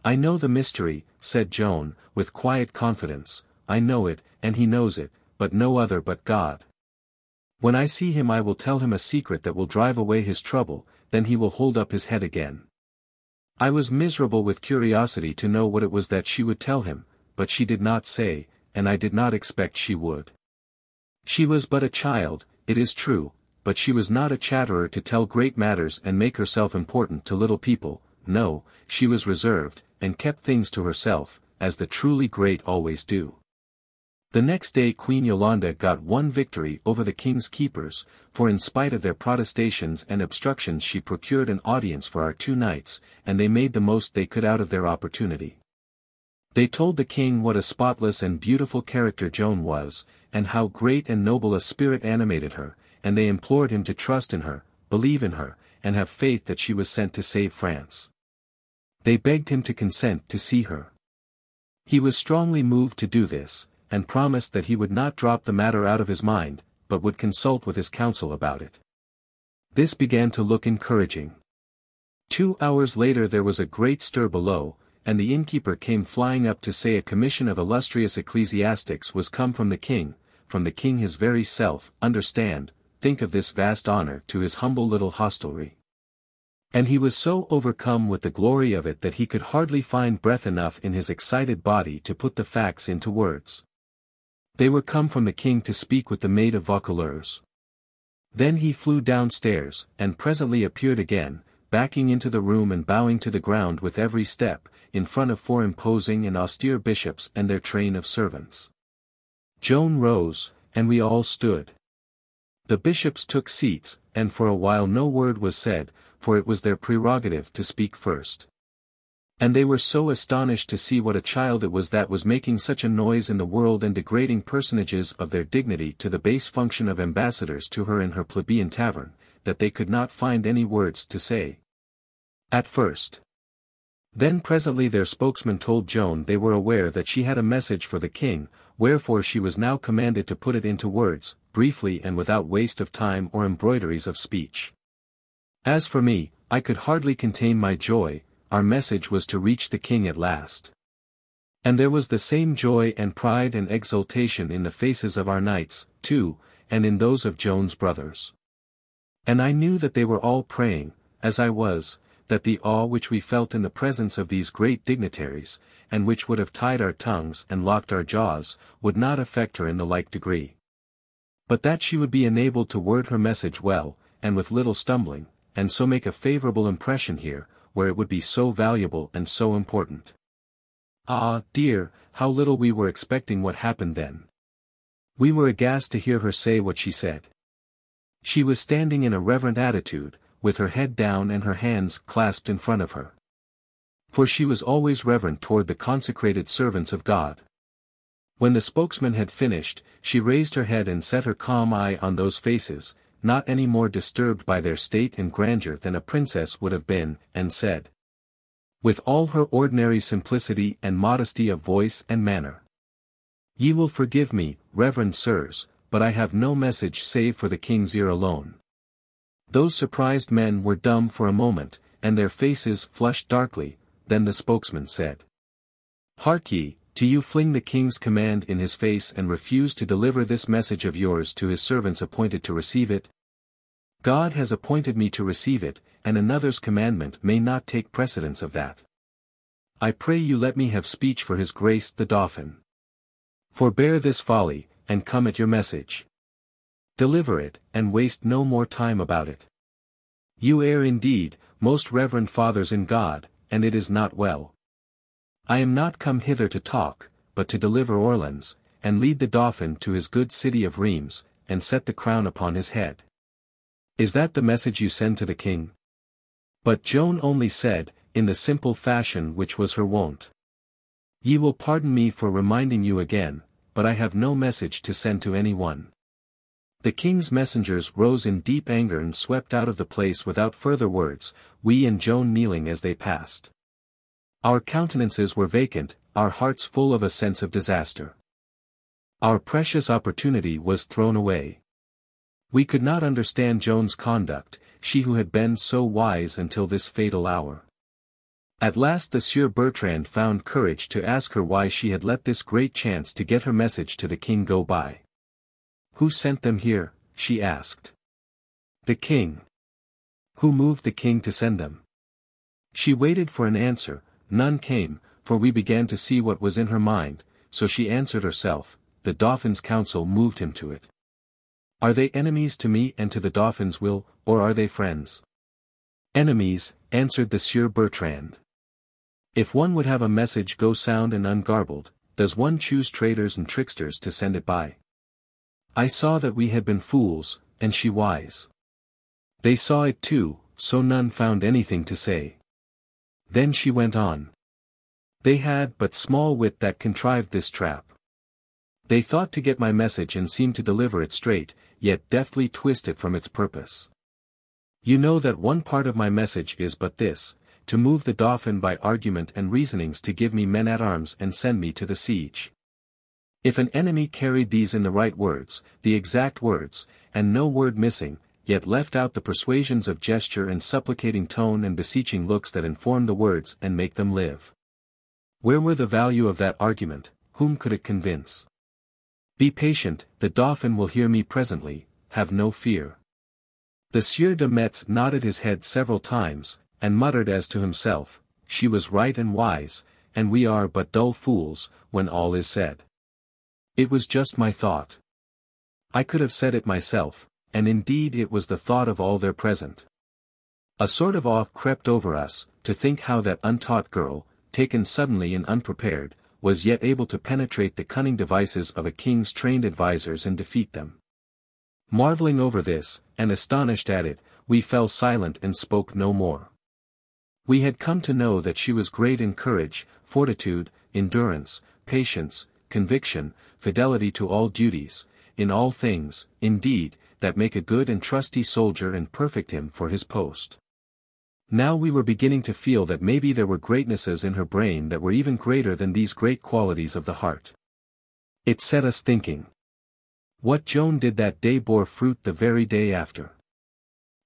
Speaker 1: I know the mystery, said Joan, with quiet confidence, I know it, and he knows it, but no other but God. When I see him I will tell him a secret that will drive away his trouble, then he will hold up his head again. I was miserable with curiosity to know what it was that she would tell him, but she did not say, and I did not expect she would. She was but a child, it is true, but she was not a chatterer to tell great matters and make herself important to little people, no, she was reserved, and kept things to herself, as the truly great always do. The next day Queen Yolande got one victory over the king's keepers, for in spite of their protestations and obstructions she procured an audience for our 2 knights, and they made the most they could out of their opportunity. They told the king what a spotless and beautiful character Joan was, and how great and noble a spirit animated her, and they implored him to trust in her, believe in her, and have faith that she was sent to save France. They begged him to consent to see her. He was strongly moved to do this, and promised that he would not drop the matter out of his mind, but would consult with his council about it. This began to look encouraging. 2 hours later there was a great stir below, and the innkeeper came flying up to say a commission of illustrious ecclesiastics was come from the king his very self, understand, think of this vast honor to his humble little hostelry. And he was so overcome with the glory of it that he could hardly find breath enough in his excited body to put the facts into words. They were come from the king to speak with the maid of Vaucouleurs. Then he flew downstairs, and presently appeared again, backing into the room and bowing to the ground with every step, in front of 4 imposing and austere bishops and their train of servants. Joan rose, and we all stood. The bishops took seats, and for a while no word was said, for it was their prerogative to speak first. And they were so astonished to see what a child it was that was making such a noise in the world and degrading personages of their dignity to the base function of ambassadors to her in her plebeian tavern, that they could not find any words to say. At first. Then presently their spokesman told Joan they were aware that she had a message for the king, wherefore she was now commanded to put it into words, briefly and without waste of time or embroideries of speech. As for me, I could hardly contain my joy. Our message was to reach the king at last. And there was the same joy and pride and exultation in the faces of our knights, too, and in those of Joan's brothers. And I knew that they were all praying, as I was, that the awe which we felt in the presence of these great dignitaries, and which would have tied our tongues and locked our jaws, would not affect her in the like degree. But that she would be enabled to word her message well, and with little stumbling, and so make a favorable impression here, where it would be so valuable and so important. Ah, dear, how little we were expecting what happened then. We were aghast to hear her say what she said. She was standing in a reverent attitude, with her head down and her hands clasped in front of her. For she was always reverent toward the consecrated servants of God. When the spokesman had finished, she raised her head and set her calm eye on those faces, not any more disturbed by their state and grandeur than a princess would have been, and said, with all her ordinary simplicity and modesty of voice and manner, "Ye will forgive me, reverend sirs, but I have no message save for the king's ear alone." Those surprised men were dumb for a moment, and their faces flushed darkly. Then the spokesman said, "Hark ye, do you fling the king's command in his face and refuse to deliver this message of yours to his servants appointed to receive it? God has appointed me to receive it, and another's commandment may not take precedence of that. I pray you let me have speech for his grace the dauphin. Forbear this folly, and come at your message. Deliver it, and waste no more time about it. You err indeed, most reverend fathers in God, and it is not well. I am not come hither to talk, but to deliver Orleans, and lead the dauphin to his good city of Reims, and set the crown upon his head. Is that the message you send to the king?" But Joan only said, in the simple fashion which was her wont, "Ye will pardon me for reminding you again, but I have no message to send to any one." The king's messengers rose in deep anger and swept out of the place without further words, we and Joan kneeling as they passed. Our countenances were vacant, our hearts full of a sense of disaster. Our precious opportunity was thrown away. We could not understand Joan's conduct, she who had been so wise until this fatal hour. At last the Sieur Bertrand found courage to ask her why she had let this great chance to get her message to the king go by. "Who sent them here?" she asked. "The king." "Who moved the king to send them?" She waited for an answer, none came, for we began to see what was in her mind, so she answered herself, "The dauphin's counsel moved him to it." "Are they enemies to me and to the dauphin's will, or are they friends?" "Enemies," answered the Sieur Bertrand. "If one would have a message go sound and ungarbled, does one choose traitors and tricksters to send it by? I saw that we had been fools, and she wise. They saw it too, so none found anything to say." Then she went on. "They had but small wit that contrived this trap. They thought to get my message and seemed to deliver it straight, yet deftly twist it from its purpose. You know that one part of my message is but this, to move the dauphin by argument and reasonings to give me men at arms and send me to the siege. If an enemy carried these in the right words, the exact words, and no word missing, yet left out the persuasions of gesture and supplicating tone and beseeching looks that inform the words and make them live. Where were the value of that argument? Whom could it convince? Be patient, the Dauphin will hear me presently, have no fear. The Sieur de Metz nodded his head several times, and muttered as to himself, she was right and wise, and we are but dull fools, when all is said. It was just my thought. I could have said it myself, and indeed it was the thought of all there present. A sort of awe crept over us, to think how that untaught girl, taken suddenly and unprepared, was yet able to penetrate the cunning devices of a king's trained advisers and defeat them. Marveling over this, and astonished at it, we fell silent and spoke no more. We had come to know that she was great in courage, fortitude, endurance, patience, conviction, fidelity to all duties, in all things, indeed, that make a good and trusty soldier and perfect him for his post. Now we were beginning to feel that maybe there were greatnesses in her brain that were even greater than these great qualities of the heart. It set us thinking. What Joan did that day bore fruit the very day after.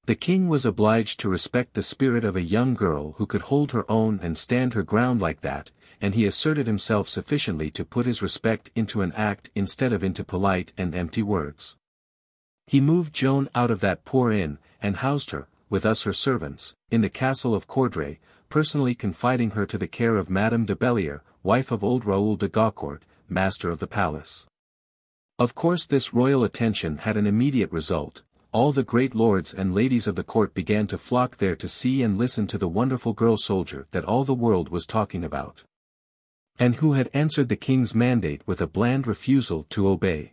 Speaker 1: The king was obliged to respect the spirit of a young girl who could hold her own and stand her ground like that, and he asserted himself sufficiently to put his respect into an act instead of into polite and empty words. He moved Joan out of that poor inn, and housed her, with us her servants, in the castle of Courdray, personally confiding her to the care of Madame de Belliere, wife of old Raoul de Gaucourt, master of the palace. Of course this royal attention had an immediate result. All the great lords and ladies of the court began to flock there to see and listen to the wonderful girl soldier that all the world was talking about. And who had answered the king's mandate with a bland refusal to obey.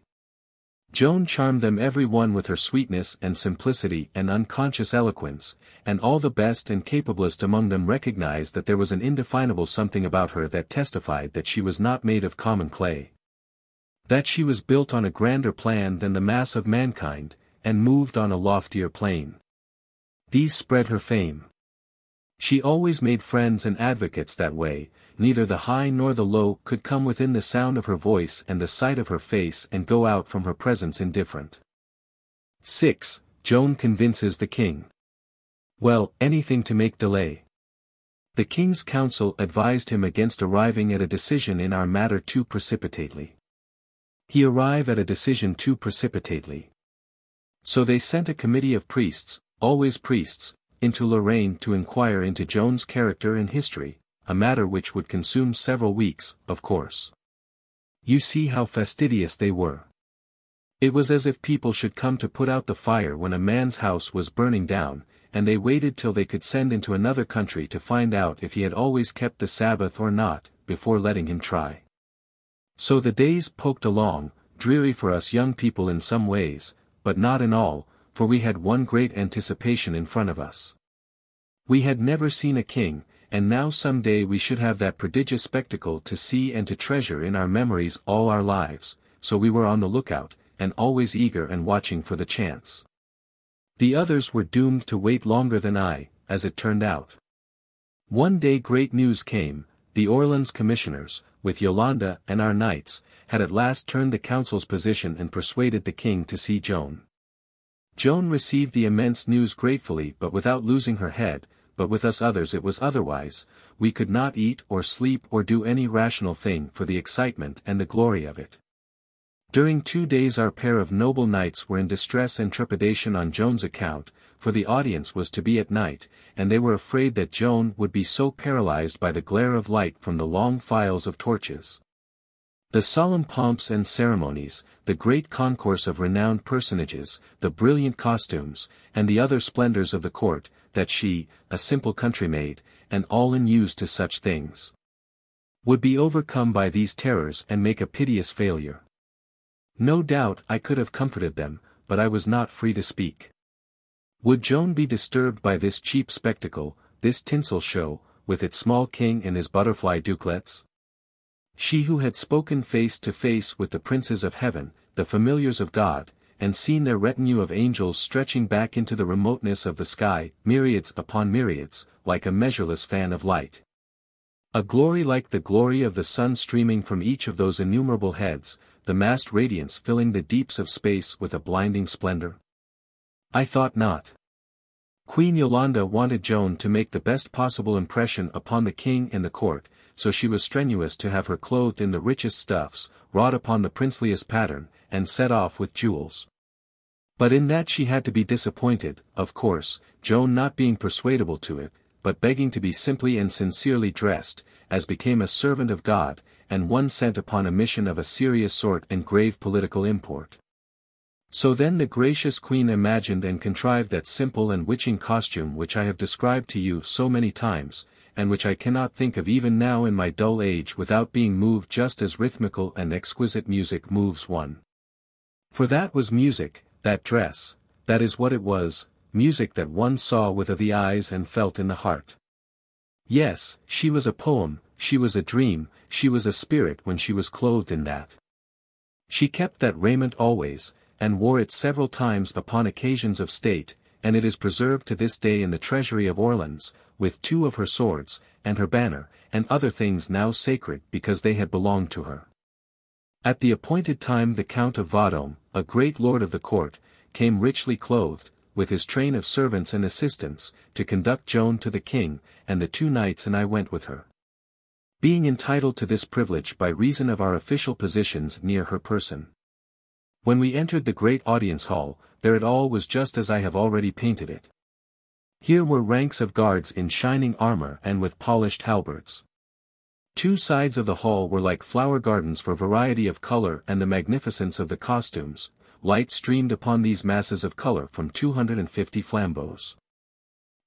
Speaker 1: Joan charmed them every one with her sweetness and simplicity and unconscious eloquence, and all the best and capablest among them recognized that there was an indefinable something about her that testified that she was not made of common clay. That she was built on a grander plan than the mass of mankind, and moved on a loftier plane. These spread her fame. She always made friends and advocates that way. Neither the high nor the low could come within the sound of her voice and the sight of her face and go out from her presence indifferent. 6. Joan convinces the king. Well, anything to make delay. The king's council advised him against arriving at a decision in our matter too precipitately. He arrived at a decision too precipitately. So they sent a committee of priests, always priests, into Lorraine to inquire into Joan's character and history, a matter which would consume several weeks, of course. You see how fastidious they were. It was as if people should come to put out the fire when a man's house was burning down, and they waited till they could send into another country to find out if he had always kept the Sabbath or not, before letting him try. So the days poked along, dreary for us young people in some ways, but not in all, for we had one great anticipation in front of us. We had never seen a king, and now some day we should have that prodigious spectacle to see and to treasure in our memories all our lives, so we were on the lookout, and always eager and watching for the chance. The others were doomed to wait longer than I, as it turned out. One day great news came. The Orleans commissioners, with Yolande and our knights, had at last turned the council's position and persuaded the king to see Joan. Joan received the immense news gratefully but without losing her head, but with us others it was otherwise. We could not eat or sleep or do any rational thing for the excitement and the glory of it. During 2 days our pair of noble knights were in distress and trepidation on Joan's account, for the audience was to be at night, and they were afraid that Joan would be so paralyzed by the glare of light from the long files of torches. The solemn pomps and ceremonies, the great concourse of renowned personages, the brilliant costumes, and the other splendors of the court, that she, a simple country maid, and all unused to such things, would be overcome by these terrors and make a piteous failure. No doubt I could have comforted them, but I was not free to speak. Would Joan be disturbed by this cheap spectacle, this tinsel show, with its small king and his butterfly duclets? She who had spoken face to face with the princes of heaven, the familiars of God, and seen their retinue of angels stretching back into the remoteness of the sky, myriads upon myriads, like a measureless fan of light. A glory like the glory of the sun streaming from each of those innumerable heads, the massed radiance filling the deeps of space with a blinding splendor? I thought not. Queen Yolande wanted Joan to make the best possible impression upon the king and the court, so she was strenuous to have her clothed in the richest stuffs, wrought upon the princeliest pattern, and set off with jewels. But in that she had to be disappointed, of course, Joan not being persuadable to it, but begging to be simply and sincerely dressed, as became a servant of God, and one sent upon a mission of a serious sort and grave political import. So then the gracious queen imagined and contrived that simple and witching costume which I have described to you so many times, and which I cannot think of even now in my dull age without being moved just as rhythmical and exquisite music moves one. For that was music, that dress, that is what it was, music that one saw with the eyes and felt in the heart. Yes, she was a poem, she was a dream, she was a spirit when she was clothed in that. She kept that raiment always, and wore it several times upon occasions of state, and it is preserved to this day in the treasury of Orleans, with 2 of her swords, and her banner, and other things now sacred because they had belonged to her. At the appointed time the Count of Vendôme, a great lord of the court, came richly clothed, with his train of servants and assistants, to conduct Joan to the king, and the 2 knights and I went with her. Being entitled to this privilege by reason of our official positions near her person. When we entered the great audience hall, there it all was just as I have already painted it. Here were ranks of guards in shining armor and with polished halberds. 2 sides of the hall were like flower gardens for variety of color and the magnificence of the costumes. Light streamed upon these masses of color from 250 flambeaux.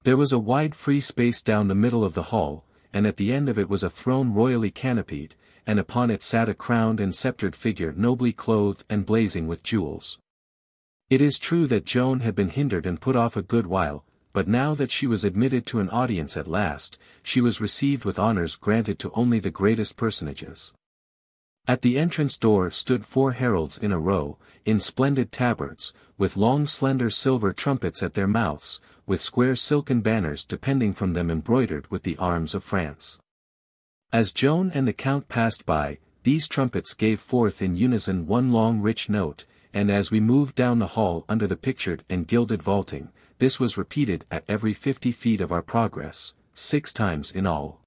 Speaker 1: There was a wide free space down the middle of the hall, and at the end of it was a throne royally canopied, and upon it sat a crowned and sceptred figure nobly clothed and blazing with jewels. It is true that Joan had been hindered and put off a good while, but now that she was admitted to an audience at last, she was received with honors granted to only the greatest personages. At the entrance door stood 4 heralds in a row, in splendid tabards, with long slender silver trumpets at their mouths, with square silken banners depending from them embroidered with the arms of France. As Joan and the Count passed by, these trumpets gave forth in unison one long rich note, and as we moved down the hall under the pictured and gilded vaulting, this was repeated at every 50 feet of our progress, 6 times in all.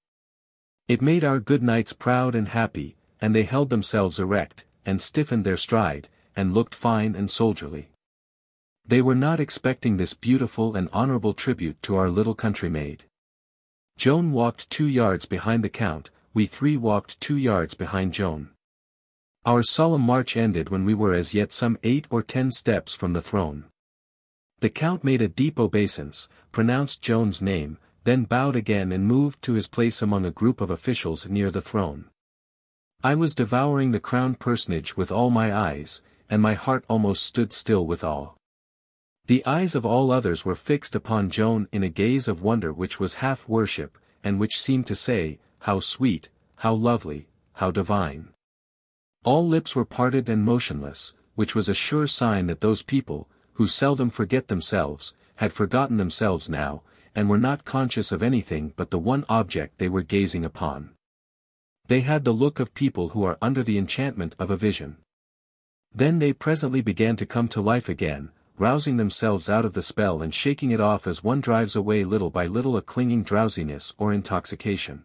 Speaker 1: It made our good knights proud and happy, and they held themselves erect, and stiffened their stride, and looked fine and soldierly. They were not expecting this beautiful and honorable tribute to our little country maid. Joan walked 2 yards behind the Count, we 3 walked 2 yards behind Joan. Our solemn march ended when we were as yet some 8 or 10 steps from the throne. The Count made a deep obeisance, pronounced Joan's name, then bowed again and moved to his place among a group of officials near the throne. I was devouring the crowned personage with all my eyes, and my heart almost stood still with awe. The eyes of all others were fixed upon Joan in a gaze of wonder which was half worship, and which seemed to say, how sweet, how lovely, how divine. All lips were parted and motionless, which was a sure sign that those people, who seldom forget themselves, had forgotten themselves now, and were not conscious of anything but the one object they were gazing upon. They had the look of people who are under the enchantment of a vision. Then they presently began to come to life again, rousing themselves out of the spell and shaking it off as one drives away little by little a clinging drowsiness or intoxication.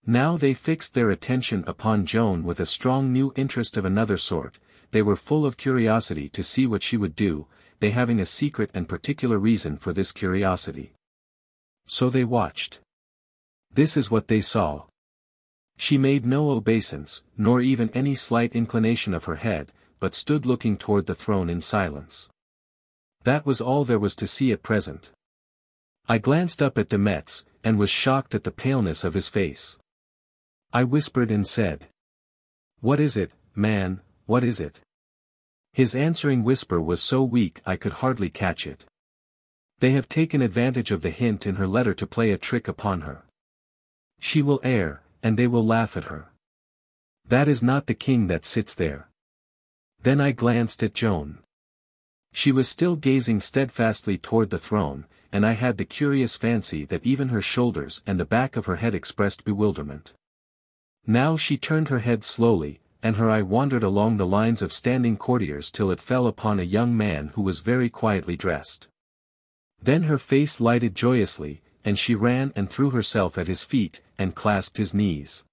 Speaker 1: Now they fixed their attention upon Joan with a strong new interest of another sort. They were full of curiosity to see what she would do, they having a secret and particular reason for this curiosity. So they watched. This is what they saw. She made no obeisance, nor even any slight inclination of her head, but stood looking toward the throne in silence. That was all there was to see at present. I glanced up at de Metz, and was shocked at the paleness of his face. I whispered and said, "What is it, man, what is it?" His answering whisper was so weak I could hardly catch it. "They have taken advantage of the hint in her letter to play a trick upon her. She will err, and they will laugh at her. That is not the king that sits there." Then I glanced at Joan. She was still gazing steadfastly toward the throne, and I had the curious fancy that even her shoulders and the back of her head expressed bewilderment. Now she turned her head slowly, and her eye wandered along the lines of standing courtiers till it fell upon a young man who was very quietly dressed. Then her face lighted joyously, and she ran and threw herself at his feet, and clasped his knees,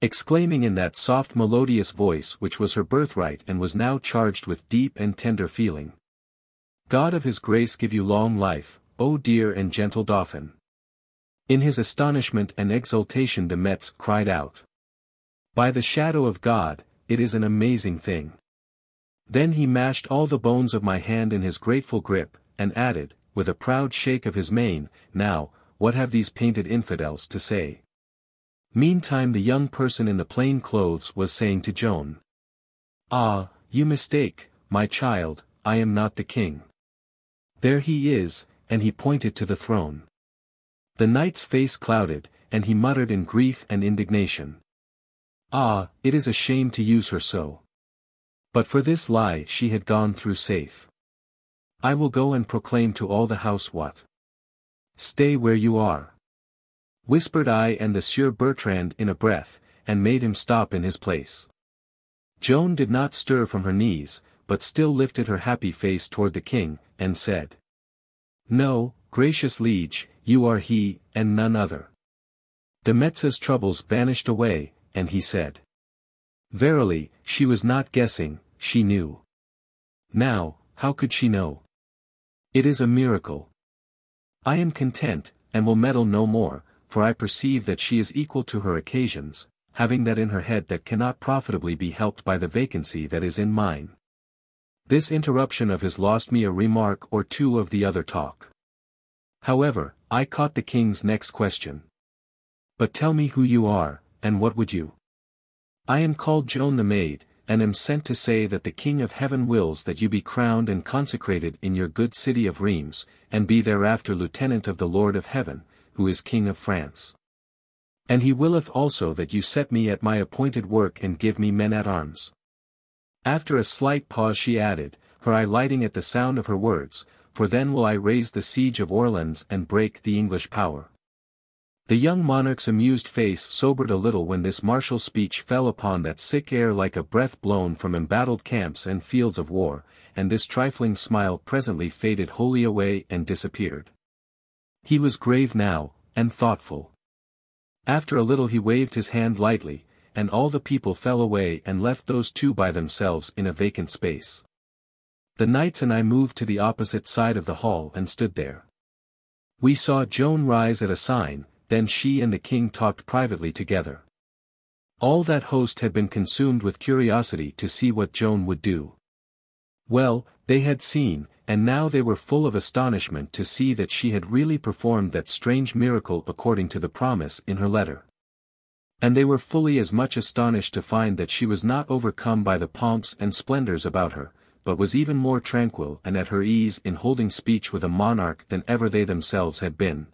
Speaker 1: exclaiming in that soft melodious voice which was her birthright and was now charged with deep and tender feeling. God of his grace give you long life, O dear and gentle Dauphin. In his astonishment and exultation de Metz cried out, by the shadow of God, it is an amazing thing. Then he mashed all the bones of my hand in his grateful grip, and added, with a proud shake of his mane, now, what have these painted infidels to say? Meantime the young person in the plain clothes was saying to Joan, ah, you mistake, my child, I am not the king. There he is, and he pointed to the throne. The knight's face clouded, and he muttered in grief and indignation. Ah, it is a shame to use her so. But for this lie she had gone through safe. I will go and proclaim to all the house what. Stay where you are, whispered I and the Sieur Bertrand in a breath, and made him stop in his place. Joan did not stir from her knees, but still lifted her happy face toward the king, and said, no, gracious liege, you are he, and none other. De Metz's troubles vanished away, and he said, verily, she was not guessing, she knew. Now, how could she know? It is a miracle. I am content, and will meddle no more, for I perceive that she is equal to her occasions, having that in her head that cannot profitably be helped by the vacancy that is in mine. This interruption of his lost me a remark or two of the other talk. However, I caught the king's next question. But tell me who you are, and what would you? I am called Joan the maid, and am sent to say that the King of Heaven wills that you be crowned and consecrated in your good city of Reims, and be thereafter lieutenant of the Lord of Heaven, who is King of France. And he willeth also that you set me at my appointed work and give me men at arms. After a slight pause she added, her eye lighting at the sound of her words, for then will I raise the siege of Orleans and break the English power. The young monarch's amused face sobered a little when this martial speech fell upon that sick air like a breath blown from embattled camps and fields of war, and this trifling smile presently faded wholly away and disappeared. He was grave now, and thoughtful. After a little he waved his hand lightly, and all the people fell away and left those two by themselves in a vacant space. The knights and I moved to the opposite side of the hall and stood there. We saw Joan rise at a sign, then she and the king talked privately together. All that host had been consumed with curiosity to see what Joan would do. Well, they had seen, and now they were full of astonishment to see that she had really performed that strange miracle according to the promise in her letter. And they were fully as much astonished to find that she was not overcome by the pomps and splendors about her, but was even more tranquil and at her ease in holding speech with a monarch than ever they themselves had been,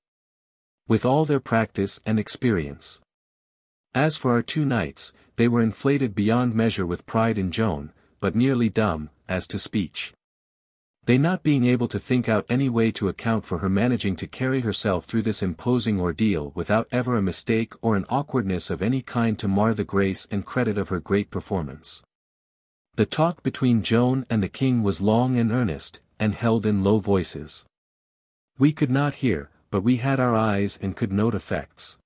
Speaker 1: with all their practice and experience. As for our two knights, they were inflated beyond measure with pride in Joan, but nearly dumb, as to speech. They not being able to think out any way to account for her managing to carry herself through this imposing ordeal without ever a mistake or an awkwardness of any kind to mar the grace and credit of her great performance. The talk between Joan and the king was long and earnest, and held in low voices. We could not hear, but we had our eyes and could note effects.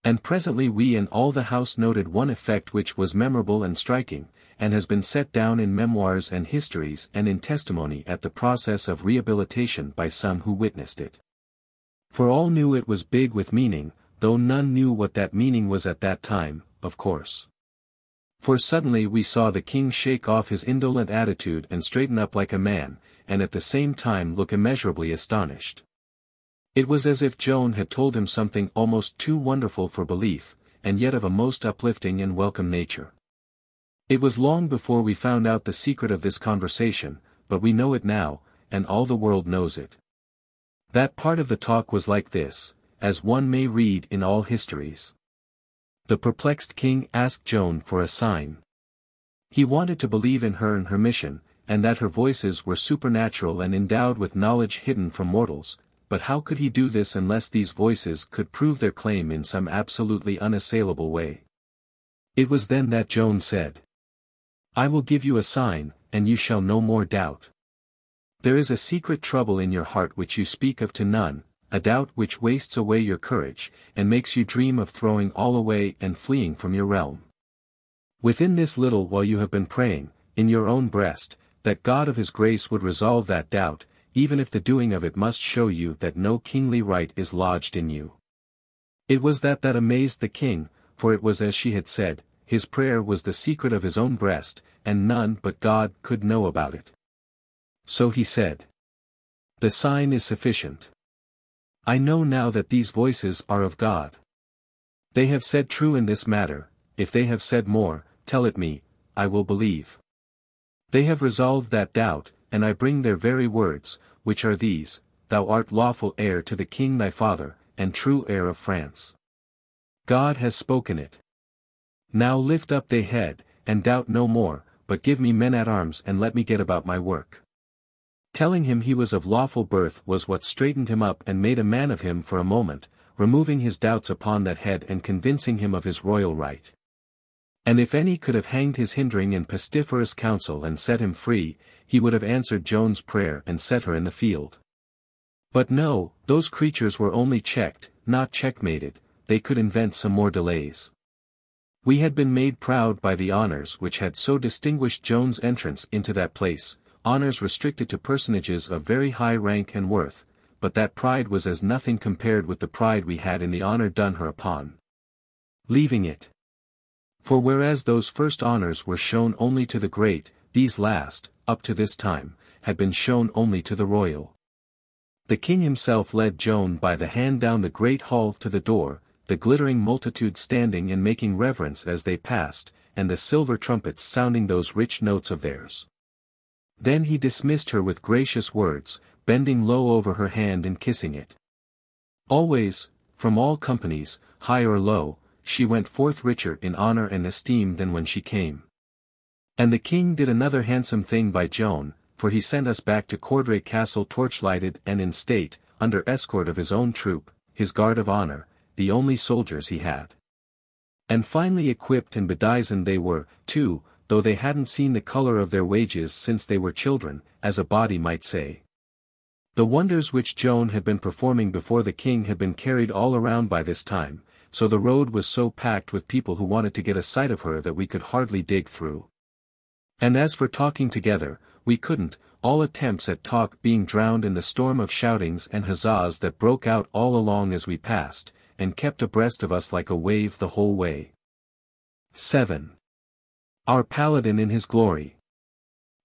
Speaker 1: And presently we and all the house noted one effect which was memorable and striking, and has been set down in memoirs and histories and in testimony at the process of rehabilitation by some who witnessed it. For all knew it was big with meaning, though none knew what that meaning was at that time, of course. For suddenly we saw the king shake off his indolent attitude and straighten up like a man, and at the same time look immeasurably astonished. It was as if Joan had told him something almost too wonderful for belief, and yet of a most uplifting and welcome nature. It was long before we found out the secret of this conversation, but we know it now, and all the world knows it. That part of the talk was like this, as one may read in all histories. The perplexed king asked Joan for a sign. He wanted to believe in her and her mission, and that her voices were supernatural and endowed with knowledge hidden from mortals, but how could he do this unless these voices could prove their claim in some absolutely unassailable way? It was then that Joan said, "I will give you a sign, and you shall no more doubt. There is a secret trouble in your heart which you speak of to none, a doubt which wastes away your courage, and makes you dream of throwing all away and fleeing from your realm. Within this little while you have been praying, in your own breast, that God of his grace would resolve that doubt, even if the doing of it must show you that no kingly right is lodged in you." It was that amazed the king, for it was as she had said, his prayer was the secret of his own breast, and none but God could know about it. So he said, "The sign is sufficient. I know now that these voices are of God. They have said true in this matter, if they have said more, tell it me, I will believe. They have resolved that doubt, and I bring their very words, which are these: Thou art lawful heir to the king thy father, and true heir of France. God has spoken it. Now lift up thy head, and doubt no more, but give me men at arms and let me get about my work." Telling him he was of lawful birth was what straightened him up and made a man of him for a moment, removing his doubts upon that head and convincing him of his royal right. And if any could have hanged his hindering and pestiferous counsel and set him free, he would have answered Joan's prayer and set her in the field. But no, those creatures were only checked, not checkmated, they could invent some more delays. We had been made proud by the honors which had so distinguished Joan's entrance into that place, honors restricted to personages of very high rank and worth, but that pride was as nothing compared with the pride we had in the honor done her upon leaving it. For whereas those first honors were shown only to the great, these last, up to this time, had been shown only to the royal. The king himself led Joan by the hand down the great hall to the door, the glittering multitude standing and making reverence as they passed, and the silver trumpets sounding those rich notes of theirs. Then he dismissed her with gracious words, bending low over her hand and kissing it. Always, from all companies, high or low, she went forth richer in honor and esteem than when she came. And the king did another handsome thing by Joan, for he sent us back to Courdray Castle torch-lighted and in state, under escort of his own troop, his guard of honor, the only soldiers he had. And finely equipped and bedizened they were, too, though they hadn't seen the color of their wages since they were children, as a body might say. The wonders which Joan had been performing before the king had been carried all around by this time, so the road was so packed with people who wanted to get a sight of her that we could hardly dig through. And as for talking together, we couldn't, all attempts at talk being drowned in the storm of shoutings and huzzas that broke out all along as we passed, and kept abreast of us like a wave the whole way. 7. Our paladin in his glory.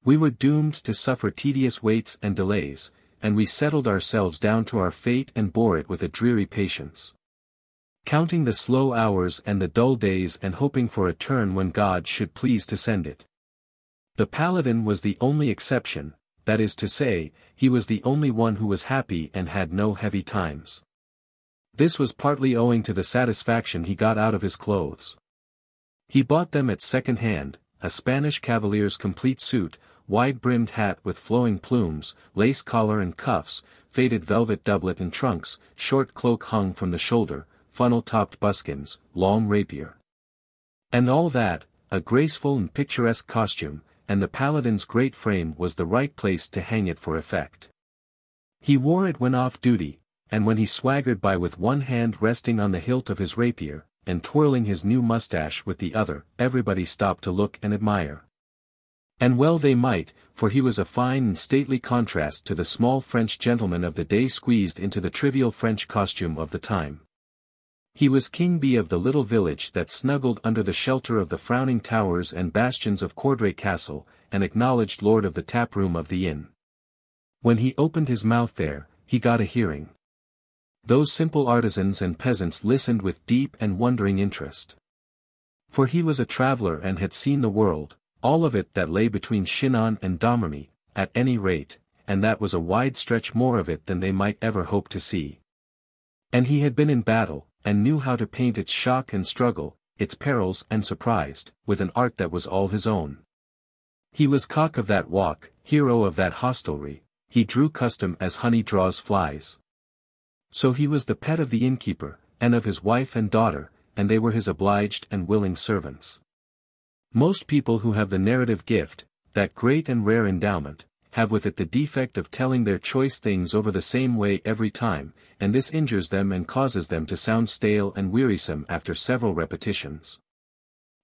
Speaker 1: We were doomed to suffer tedious waits and delays, and we settled ourselves down to our fate and bore it with a dreary patience, counting the slow hours and the dull days and hoping for a turn when God should please to send it. The paladin was the only exception, that is to say, he was the only one who was happy and had no heavy times. This was partly owing to the satisfaction he got out of his clothes. He bought them at second hand, a Spanish cavalier's complete suit, wide-brimmed hat with flowing plumes, lace collar and cuffs, faded velvet doublet and trunks, short cloak hung from the shoulder, funnel-topped buskins, long rapier. And all that, a graceful and picturesque costume, and the paladin's great frame was the right place to hang it for effect. He wore it when off duty, and when he swaggered by with one hand resting on the hilt of his rapier, and twirling his new mustache with the other, everybody stopped to look and admire. And well they might, for he was a fine and stately contrast to the small French gentleman of the day squeezed into the trivial French costume of the time. He was king bee of the little village that snuggled under the shelter of the frowning towers and bastions of Courdray Castle, and acknowledged lord of the tap-room of the inn. When he opened his mouth there, he got a hearing. Those simple artisans and peasants listened with deep and wondering interest. For he was a traveller and had seen the world, all of it that lay between Chinon and Domremy, at any rate, and that was a wide stretch more of it than they might ever hope to see. And he had been in battle, and knew how to paint its shock and struggle, its perils and surprised, with an art that was all his own. He was cock of that walk, hero of that hostelry, he drew custom as honey draws flies. So he was the pet of the innkeeper, and of his wife and daughter, and they were his obliged and willing servants. Most people who have the narrative gift, that great and rare endowment, have with it the defect of telling their choice things over the same way every time, and this injures them and causes them to sound stale and wearisome after several repetitions.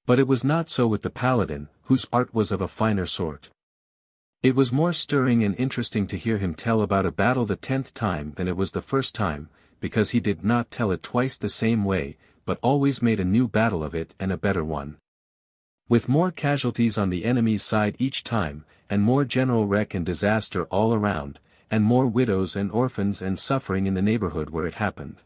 Speaker 1: But it was not so with the paladin, whose art was of a finer sort. It was more stirring and interesting to hear him tell about a battle the 10th time than it was the first time, because he did not tell it twice the same way, but always made a new battle of it and a better one. With more casualties on the enemy's side each time, and more general wreck and disaster all around, and more widows and orphans and suffering in the neighborhood where it happened.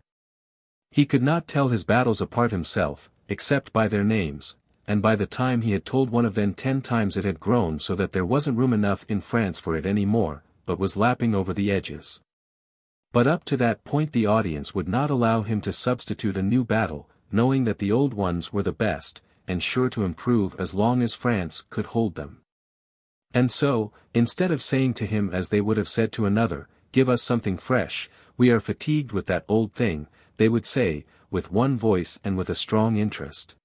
Speaker 1: He could not tell his battles apart himself, except by their names, and by the time he had told one of them 10 times it had grown so that there wasn't room enough in France for it any more, but was lapping over the edges. But up to that point the audience would not allow him to substitute a new battle, knowing that the old ones were the best, and sure to improve as long as France could hold them. And so, instead of saying to him as they would have said to another, "Give us something fresh, we are fatigued with that old thing," they would say, with one voice and with a strong interest,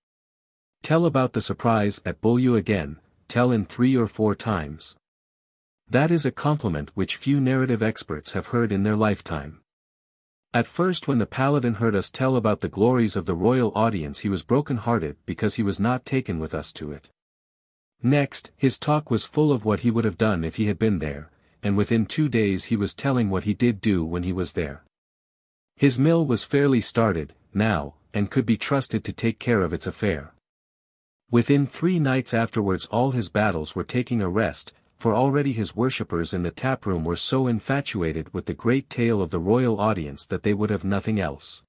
Speaker 1: "Tell about the surprise at Beaulieu again, tell in 3 or 4 times." That is a compliment which few narrative experts have heard in their lifetime. At first when the paladin heard us tell about the glories of the royal audience he was broken-hearted because he was not taken with us to it. Next, his talk was full of what he would have done if he had been there, and within 2 days he was telling what he did do when he was there. His mill was fairly started, now, and could be trusted to take care of its affair. Within 3 nights afterwards all his battles were taking a rest, for already his worshippers in the taproom were so infatuated with the great tale of the royal audience that they would have nothing else.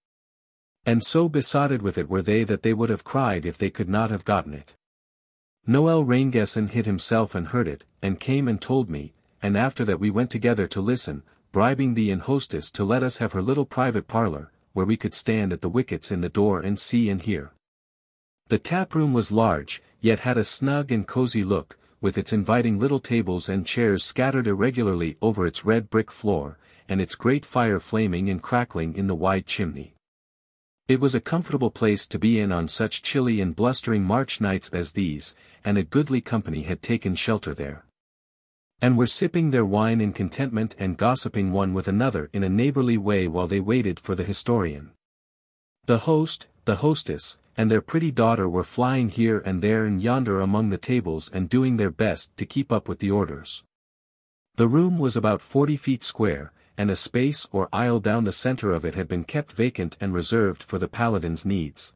Speaker 1: And so besotted with it were they that they would have cried if they could not have gotten it. Noel Raingesson hid himself and heard it, and came and told me, and after that we went together to listen, bribing the inn hostess to let us have her little private parlour, where we could stand at the wickets in the door and see and hear. The taproom was large, yet had a snug and cosy look, with its inviting little tables and chairs scattered irregularly over its red brick floor, and its great fire flaming and crackling in the wide chimney. It was a comfortable place to be in on such chilly and blustering March nights as these, and a goodly company had taken shelter there, and were sipping their wine in contentment and gossiping one with another in a neighborly way while they waited for the historian. The host, the hostess, and their pretty daughter were flying here and there and yonder among the tables and doing their best to keep up with the orders. The room was about 40 feet square, and a space or aisle down the center of it had been kept vacant and reserved for the paladin's needs.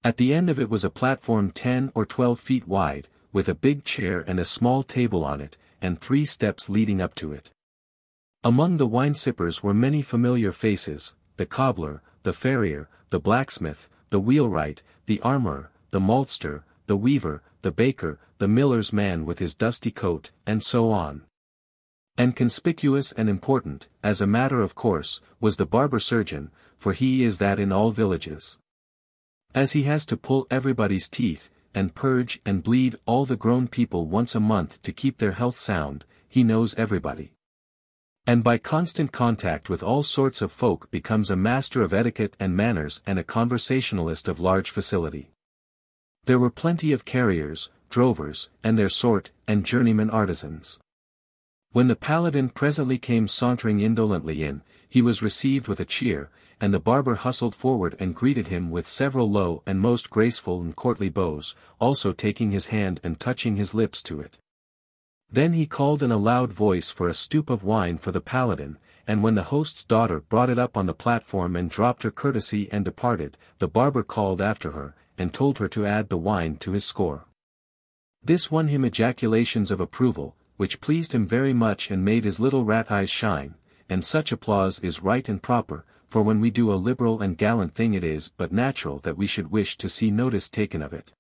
Speaker 1: At the end of it was a platform 10 or 12 feet wide, with a big chair and a small table on it, and 3 steps leading up to it. Among the wine-sippers were many familiar faces, the cobbler, the farrier, the blacksmith, the wheelwright, the armorer, the maltster, the weaver, the baker, the miller's man with his dusty coat, and so on. And conspicuous and important, as a matter of course, was the barber-surgeon, for he is that in all villages. As he has to pull everybody's teeth, and purge and bleed all the grown people once a month to keep their health sound, he knows everybody. And by constant contact with all sorts of folk becomes a master of etiquette and manners and a conversationalist of large facility. There were plenty of carriers, drovers, and their sort, and journeyman artisans. When the paladin presently came sauntering indolently in, he was received with a cheer, and the barber hustled forward and greeted him with several low and most graceful and courtly bows, also taking his hand and touching his lips to it. Then he called in a loud voice for a stoup of wine for the paladin, and when the host's daughter brought it up on the platform and dropped her courtesy and departed, the barber called after her, and told her to add the wine to his score. This won him ejaculations of approval, which pleased him very much and made his little rat eyes shine, and such applause is right and proper, for when we do a liberal and gallant thing it is but natural that we should wish to see notice taken of it.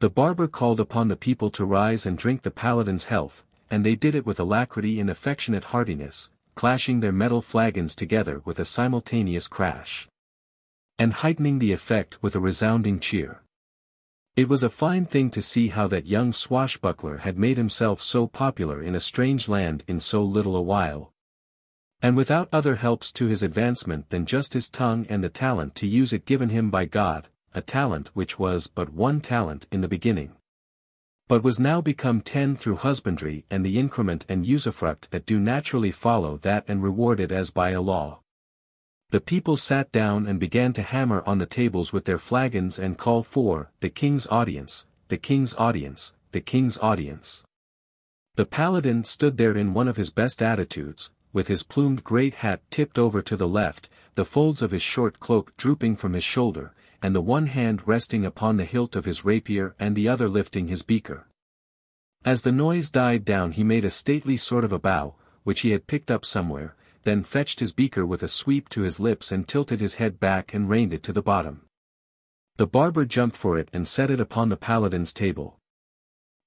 Speaker 1: The barber called upon the people to rise and drink the paladin's health, and they did it with alacrity and affectionate heartiness, clashing their metal flagons together with a simultaneous crash, and heightening the effect with a resounding cheer. It was a fine thing to see how that young swashbuckler had made himself so popular in a strange land in so little a while. And without other helps to his advancement than just his tongue and the talent to use it given him by God, a talent which was but one talent in the beginning, but was now become 10 through husbandry and the increment and usufruct that do naturally follow that and rewarded as by a law. The people sat down and began to hammer on the tables with their flagons and call for the king's audience, the king's audience, the king's audience. The paladin stood there in one of his best attitudes, with his plumed great hat tipped over to the left, the folds of his short cloak drooping from his shoulder, and the one hand resting upon the hilt of his rapier and the other lifting his beaker. As the noise died down he made a stately sort of a bow, which he had picked up somewhere, then fetched his beaker with a sweep to his lips and tilted his head back and reined it to the bottom. The barber jumped for it and set it upon the paladin's table.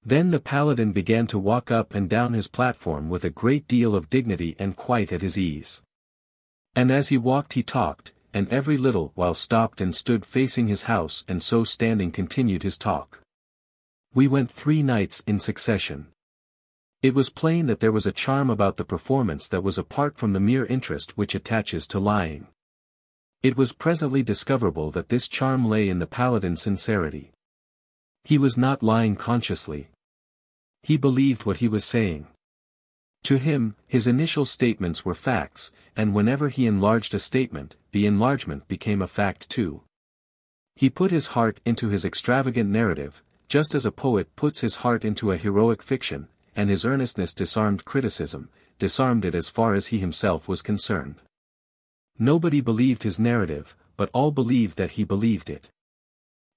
Speaker 1: Then the paladin began to walk up and down his platform with a great deal of dignity and quite at his ease. And as he walked he talked, and every little while stopped and stood facing his house and so standing continued his talk. We went 3 nights in succession. It was plain that there was a charm about the performance that was apart from the mere interest which attaches to lying. It was presently discoverable that this charm lay in the paladin's sincerity. He was not lying consciously. He believed what he was saying. To him, his initial statements were facts, and whenever he enlarged a statement, the enlargement became a fact too. He put his heart into his extravagant narrative, just as a poet puts his heart into a heroic fiction, and his earnestness disarmed criticism, disarmed it as far as he himself was concerned. Nobody believed his narrative, but all believed that he believed it.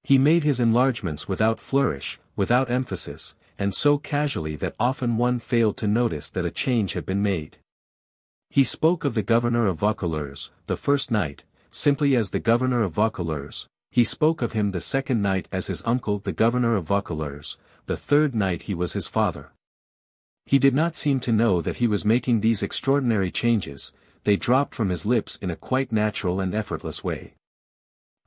Speaker 1: He made his enlargements without flourish, without emphasis, and so casually that often one failed to notice that a change had been made. He spoke of the governor of Vaucouleurs, the first night, simply as the governor of Vaucouleurs. He spoke of him the second night as his uncle the governor of Vaucouleurs, the third night he was his father. He did not seem to know that he was making these extraordinary changes, they dropped from his lips in a quite natural and effortless way.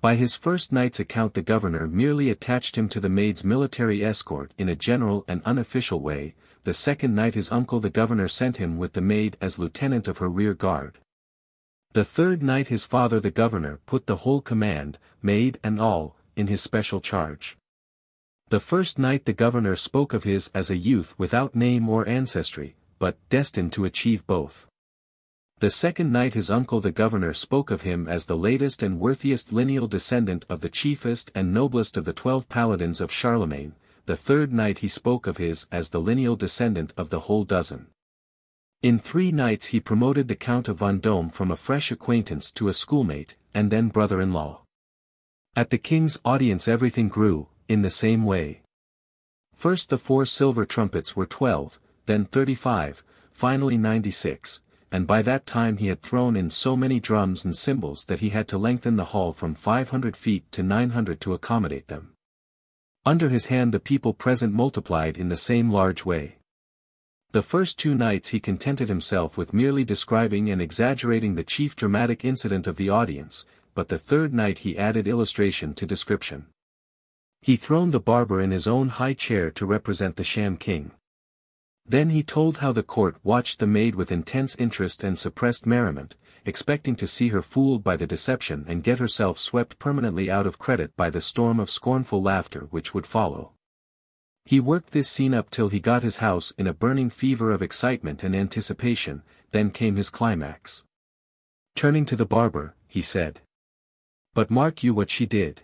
Speaker 1: By his first night's account the governor merely attached him to the maid's military escort in a general and unofficial way, the second night his uncle the governor sent him with the maid as lieutenant of her rear guard. The third night his father the governor put the whole command, maid and all, in his special charge. The first night the governor spoke of his as a youth without name or ancestry, but destined to achieve both. The second night his uncle the governor spoke of him as the latest and worthiest lineal descendant of the chiefest and noblest of the 12 paladins of Charlemagne, the third night he spoke of his as the lineal descendant of the whole dozen. In 3 nights he promoted the Count of Vendôme from a fresh acquaintance to a schoolmate, and then brother-in-law. At the king's audience everything grew, in the same way. First the 4 silver trumpets were 12, then 35, finally 96. And by that time he had thrown in so many drums and cymbals that he had to lengthen the hall from 500 feet to 900 to accommodate them. Under his hand the people present multiplied in the same large way. The first 2 nights he contented himself with merely describing and exaggerating the chief dramatic incident of the audience, but the third night he added illustration to description. He throned the barber in his own high chair to represent the sham king. Then he told how the court watched the maid with intense interest and suppressed merriment, expecting to see her fooled by the deception and get herself swept permanently out of credit by the storm of scornful laughter which would follow. He worked this scene up till he got his house in a burning fever of excitement and anticipation, then came his climax. Turning to the barber, he said, "But mark you what she did.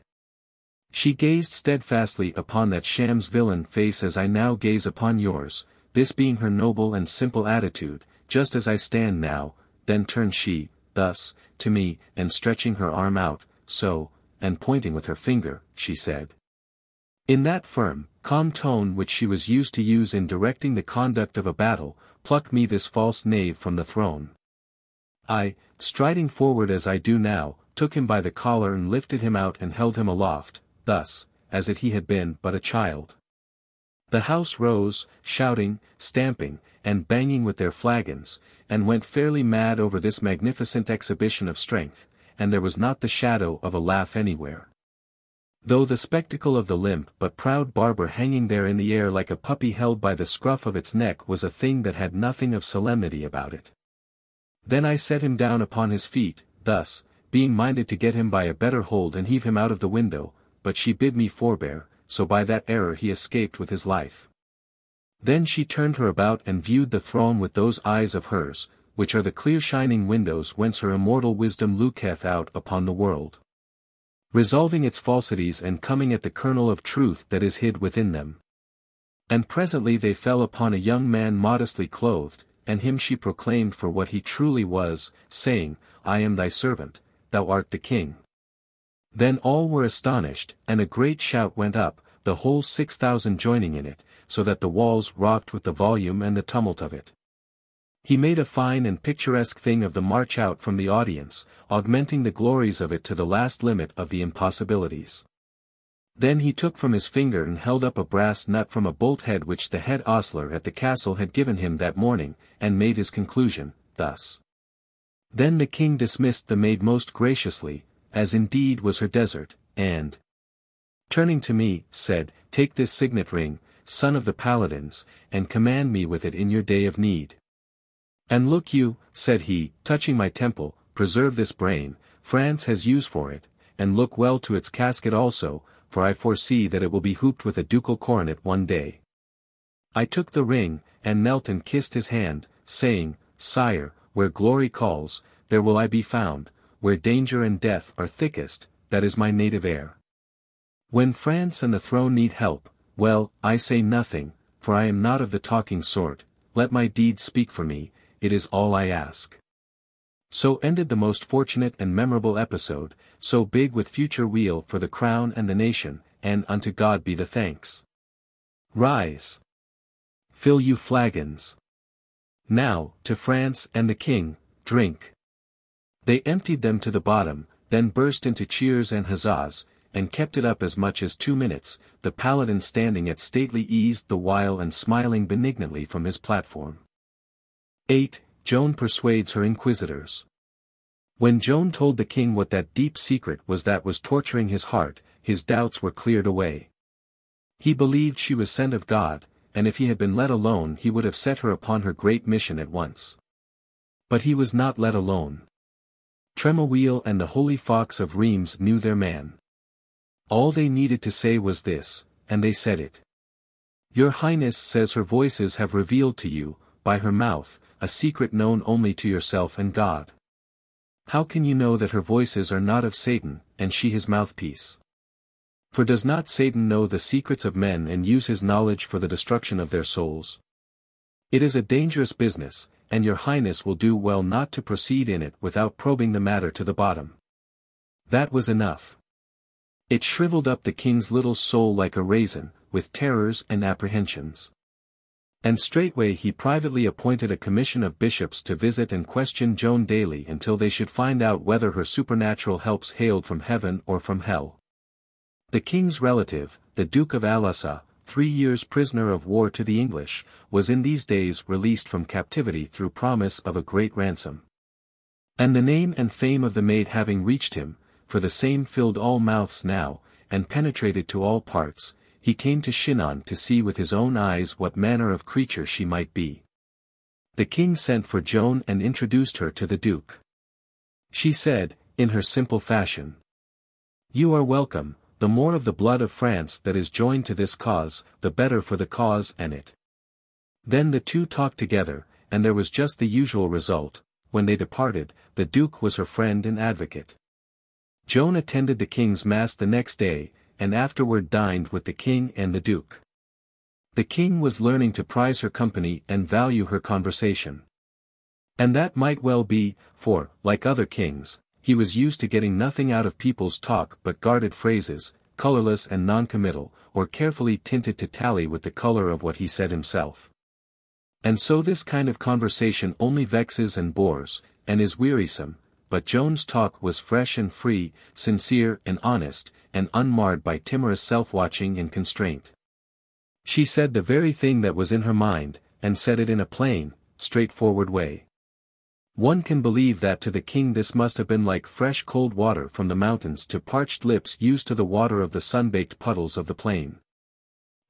Speaker 1: She gazed steadfastly upon that sham's villain face as I now gaze upon yours, this being her noble and simple attitude, just as I stand now, then turned she, thus, to me, and stretching her arm out, so, and pointing with her finger, she said, in that firm, calm tone which she was used to use in directing the conduct of a battle, pluck me this false knave from the throne. I, striding forward as I do now, took him by the collar and lifted him out and held him aloft, thus, as if he had been but a child. The house rose, shouting, stamping, and banging with their flagons, and went fairly mad over this magnificent exhibition of strength, and there was not the shadow of a laugh anywhere. Though the spectacle of the limp but proud barber hanging there in the air like a puppy held by the scruff of its neck was a thing that had nothing of solemnity about it. Then I set him down upon his feet, thus, being minded to get him by a better hold and heave him out of the window, but she bid me forbear, so by that error he escaped with his life. Then she turned her about and viewed the throne with those eyes of hers, which are the clear shining windows whence her immortal wisdom looketh out upon the world, resolving its falsities and coming at the kernel of truth that is hid within them. And presently they fell upon a young man modestly clothed, and him she proclaimed for what he truly was, saying, I am thy servant, thou art the king. Then all were astonished, and a great shout went up, the whole 6,000 joining in it, so that the walls rocked with the volume and the tumult of it. He made a fine and picturesque thing of the march out from the audience, augmenting the glories of it to the last limit of the impossibilities. Then he took from his finger and held up a brass nut from a bolt head which the head ostler at the castle had given him that morning, and made his conclusion, thus. Then the king dismissed the maid most graciously, as indeed was her desert, and, turning to me, said, Take this signet ring, son of the paladins, and command me with it in your day of need. And look you, said he, touching my temple, preserve this brain, France has use for it, and look well to its casket also, for I foresee that it will be hooped with a ducal coronet one day. I took the ring, and knelt and kissed his hand, saying, Sire, where glory calls, there will I be found, where danger and death are thickest, that is my native air. When France and the throne need help, well, I say nothing, for I am not of the talking sort, let my deeds speak for me, it is all I ask. So ended the most fortunate and memorable episode, so big with future weal for the crown and the nation, and unto God be the thanks. Rise. Fill you flagons. Now, to France and the king, drink. They emptied them to the bottom, then burst into cheers and huzzas, and kept it up as much as 2 minutes, the paladin standing at stately ease the while and smiling benignantly from his platform. 8. Joan persuades her inquisitors. When Joan told the king what that deep secret was that was torturing his heart, his doubts were cleared away. He believed she was sent of God, and if he had been let alone he would have set her upon her great mission at once. But he was not let alone. Tremouille and the holy fox of Reims knew their man. All they needed to say was this, and they said it. Your Highness says her voices have revealed to you, by her mouth, a secret known only to yourself and God. How can you know that her voices are not of Satan, and she his mouthpiece? For does not Satan know the secrets of men and use his knowledge for the destruction of their souls? It is a dangerous business, and your Highness will do well not to proceed in it without probing the matter to the bottom. That was enough. It shriveled up the king's little soul like a raisin, with terrors and apprehensions. And straightway he privately appointed a commission of bishops to visit and question Joan daily until they should find out whether her supernatural helps hailed from heaven or from hell. The king's relative, the Duke of Alençon, 3 years prisoner of war to the English, was in these days released from captivity through promise of a great ransom. And the name and fame of the maid having reached him, for the same filled all mouths now, and penetrated to all parts, he came to Chinon to see with his own eyes what manner of creature she might be. The king sent for Joan and introduced her to the duke. She said, in her simple fashion, You are welcome, the more of the blood of France that is joined to this cause, the better for the cause and it. Then the two talked together, and there was just the usual result. When they departed, the duke was her friend and advocate. Joan attended the king's mass the next day, and afterward dined with the king and the duke. The king was learning to prize her company and value her conversation. And that might well be, for, like other kings, he was used to getting nothing out of people's talk but guarded phrases, colorless and non-committal, or carefully tinted to tally with the color of what he said himself. And so this kind of conversation only vexes and bores, and is wearisome, but Joan's talk was fresh and free, sincere and honest, and unmarred by timorous self-watching and constraint. She said the very thing that was in her mind, and said it in a plain, straightforward way. One can believe that to the king this must have been like fresh cold water from the mountains to parched lips used to the water of the sun-baked puddles of the plain.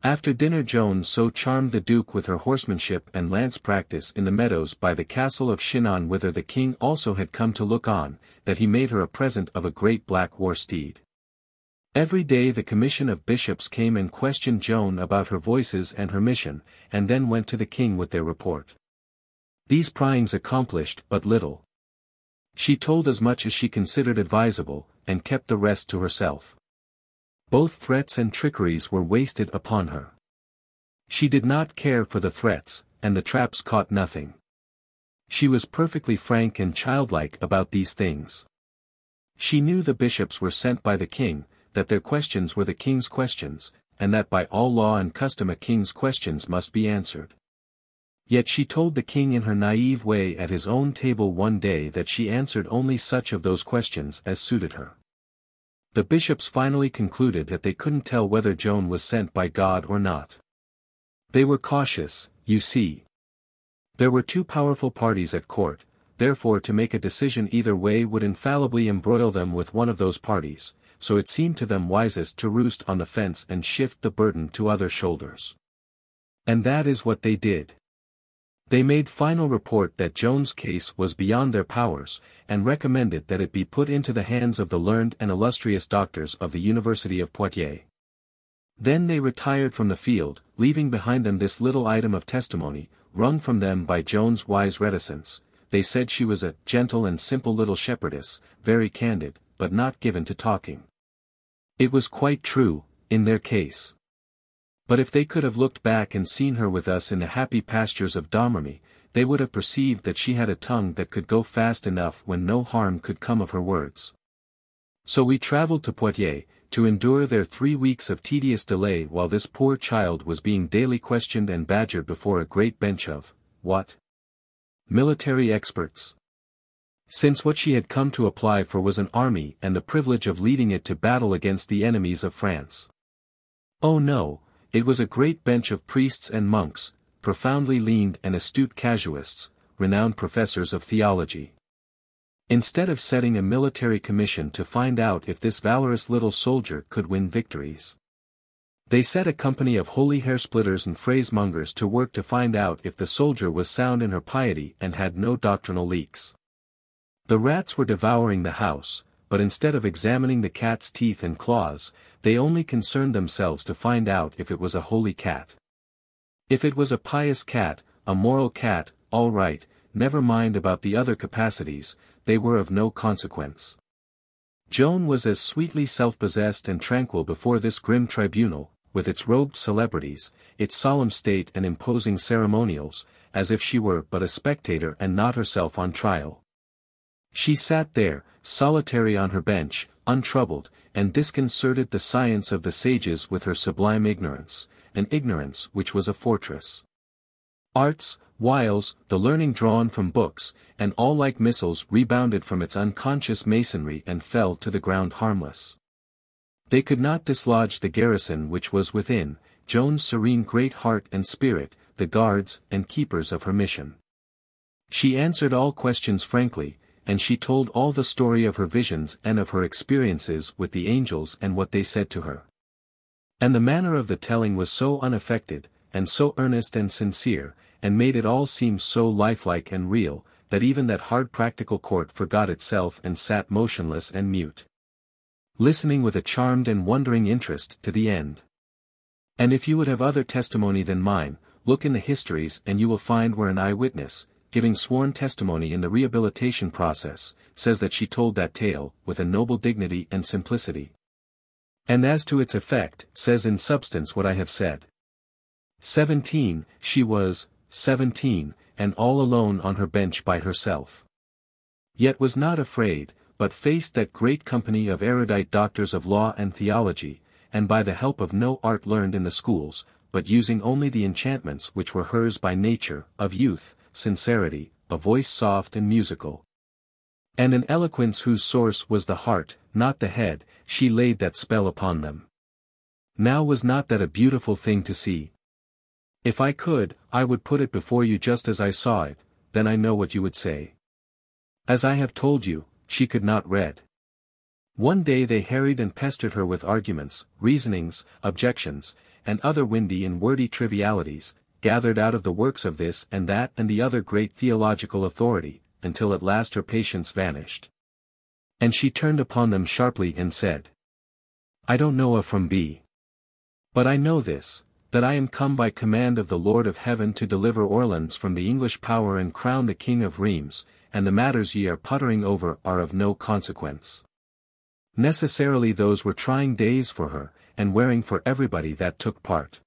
Speaker 1: After dinner Joan so charmed the duke with her horsemanship and lance practice in the meadows by the castle of Chinon whither the king also had come to look on, that he made her a present of a great black war steed. Every day the commission of bishops came and questioned Joan about her voices and her mission, and then went to the king with their report. These pryings accomplished but little. She told as much as she considered advisable, and kept the rest to herself. Both threats and trickeries were wasted upon her. She did not care for the threats, and the traps caught nothing. She was perfectly frank and childlike about these things. She knew the bishops were sent by the king, that their questions were the king's questions, and that by all law and custom a king's questions must be answered. Yet she told the king in her naive way at his own table one day that she answered only such of those questions as suited her. The bishops finally concluded that they couldn't tell whether Joan was sent by God or not. They were cautious, you see. There were two powerful parties at court, therefore to make a decision either way would infallibly embroil them with one of those parties, so it seemed to them wisest to roost on the fence and shift the burden to other shoulders. And that is what they did. They made final report that Joan's case was beyond their powers, and recommended that it be put into the hands of the learned and illustrious doctors of the University of Poitiers. Then they retired from the field, leaving behind them this little item of testimony, wrung from them by Joan's wise reticence. They said she was a gentle and simple little shepherdess, very candid, but not given to talking. It was quite true, in their case. But if they could have looked back and seen her with us in the happy pastures of Domremy, they would have perceived that she had a tongue that could go fast enough when no harm could come of her words. So we travelled to Poitiers, to endure there 3 weeks of tedious delay while this poor child was being daily questioned and badgered before a great bench of, what? Military experts. Since what she had come to apply for was an army and the privilege of leading it to battle against the enemies of France. Oh no, it was a great bench of priests and monks, profoundly learned and astute casuists, renowned professors of theology. Instead of setting a military commission to find out if this valorous little soldier could win victories, they set a company of holy hair-splitters and phrasemongers to work to find out if the soldier was sound in her piety and had no doctrinal leaks. The rats were devouring the house, but instead of examining the cat's teeth and claws, they only concerned themselves to find out if it was a holy cat. If it was a pious cat, a moral cat, all right, never mind about the other capacities, they were of no consequence. Joan was as sweetly self-possessed and tranquil before this grim tribunal, with its robed celebrities, its solemn state and imposing ceremonials, as if she were but a spectator and not herself on trial. She sat there, solitary on her bench, untroubled, and disconcerted the science of the sages with her sublime ignorance, an ignorance which was a fortress. Arts, wiles, the learning drawn from books, and all like missiles rebounded from its unconscious masonry and fell to the ground harmless. They could not dislodge the garrison which was within, Joan's serene great heart and spirit, the guards and keepers of her mission. She answered all questions frankly, and she told all the story of her visions and of her experiences with the angels and what they said to her. And the manner of the telling was so unaffected, and so earnest and sincere, and made it all seem so lifelike and real, that even that hard practical court forgot itself and sat motionless and mute, listening with a charmed and wondering interest to the end. And if you would have other testimony than mine, look in the histories and you will find where an eyewitness, giving sworn testimony in the rehabilitation process, says that she told that tale, with a noble dignity and simplicity. And as to its effect, says in substance what I have said. 17, she was, 17, and all alone on her bench by herself. Yet was not afraid, but faced that great company of erudite doctors of law and theology, and by the help of no art learned in the schools, but using only the enchantments which were hers by nature, of youth, sincerity, a voice soft and musical, and an eloquence whose source was the heart, not the head, she laid that spell upon them. Now was not that a beautiful thing to see? If I could, I would put it before you just as I saw it, then I know what you would say. As I have told you, she could not read. One day they harried and pestered her with arguments, reasonings, objections, and other windy and wordy trivialities, gathered out of the works of this and that and the other great theological authority, until at last her patience vanished. And she turned upon them sharply and said, I don't know A from B. But I know this, that I am come by command of the Lord of Heaven to deliver Orleans from the English power and crown the King of Rheims, and the matters ye are puttering over are of no consequence. Necessarily those were trying days for her, and wearing for everybody that took part.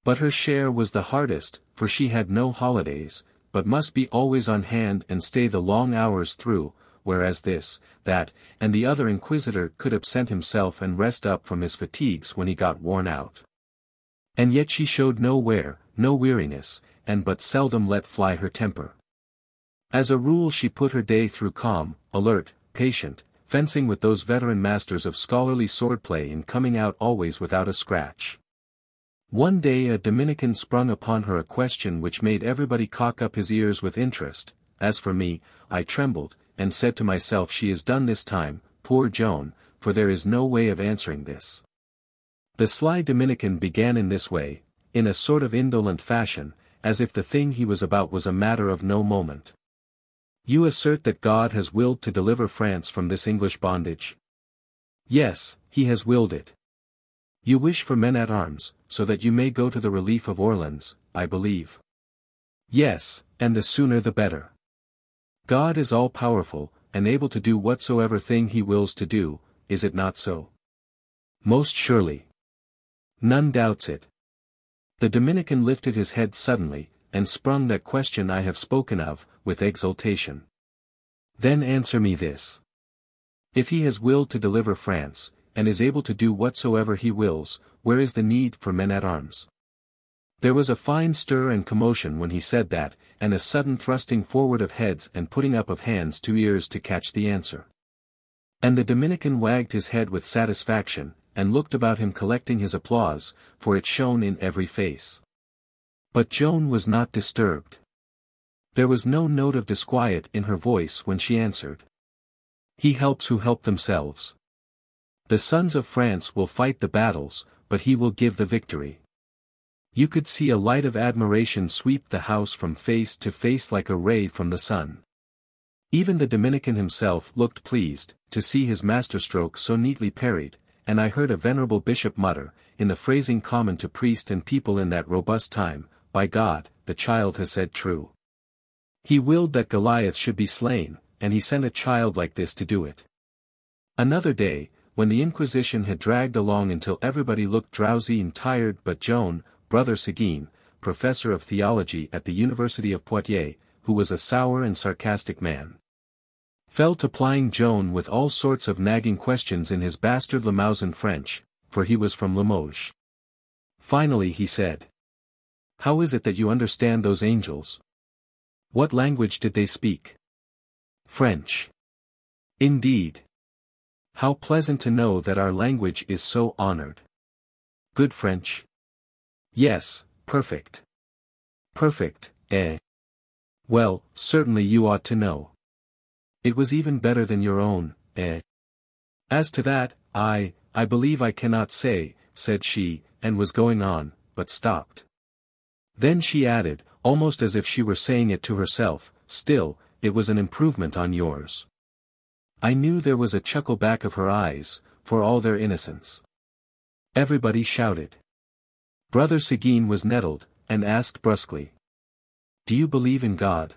Speaker 1: But her share was the hardest, for she had no holidays, but must be always on hand and stay the long hours through, whereas this, that, and the other inquisitor could absent himself and rest up from his fatigues when he got worn out. And yet she showed no weariness, and but seldom let fly her temper. As a rule she put her day through calm, alert, patient, fencing with those veteran masters of scholarly swordplay and coming out always without a scratch. One day a Dominican sprung upon her a question which made everybody cock up his ears with interest. As for me, I trembled, and said to myself, she is done this time, poor Joan, for there is no way of answering this. The sly Dominican began in this way, in a sort of indolent fashion, as if the thing he was about was a matter of no moment. You assert that God has willed to deliver France from this English bondage? Yes, he has willed it. You wish for men-at-arms, so that you may go to the relief of Orleans, I believe. Yes, and the sooner the better. God is all-powerful, and able to do whatsoever thing he wills to do, is it not so? Most surely. None doubts it. The Dominican lifted his head suddenly, and sprung that question I have spoken of, with exultation. Then answer me this. If he has willed to deliver France, and is able to do whatsoever he wills, where is the need for men-at-arms? There was a fine stir and commotion when he said that, and a sudden thrusting forward of heads and putting up of hands to ears to catch the answer. And the Dominican wagged his head with satisfaction, and looked about him collecting his applause, for it shone in every face. But Joan was not disturbed. There was no note of disquiet in her voice when she answered. He helps who help themselves. The sons of France will fight the battles, but he will give the victory. You could see a light of admiration sweep the house from face to face like a ray from the sun. Even the Dominican himself looked pleased, to see his masterstroke so neatly parried, and I heard a venerable bishop mutter, in the phrasing common to priest and people in that robust time, by God, the child has said true. He willed that Goliath should be slain, and he sent a child like this to do it. Another day, when the Inquisition had dragged along until everybody looked drowsy and tired but Joan, Brother Seguin, professor of theology at the University of Poitiers, who was a sour and sarcastic man, fell to plying Joan with all sorts of nagging questions in his bastard Limousin French, for he was from Limoges. Finally he said, How is it that you understand those angels? What language did they speak? French. Indeed. How pleasant to know that our language is so honored. Good French? Yes, perfect. Perfect, eh? Well, certainly you ought to know. It was even better than your own, eh? As to that, I believe I cannot say, said she, and was going on, but stopped. Then she added, almost as if she were saying it to herself, still, it was an improvement on yours. I knew there was a chuckle back of her eyes, for all their innocence. Everybody shouted. Brother Seguin was nettled, and asked brusquely. Do you believe in God?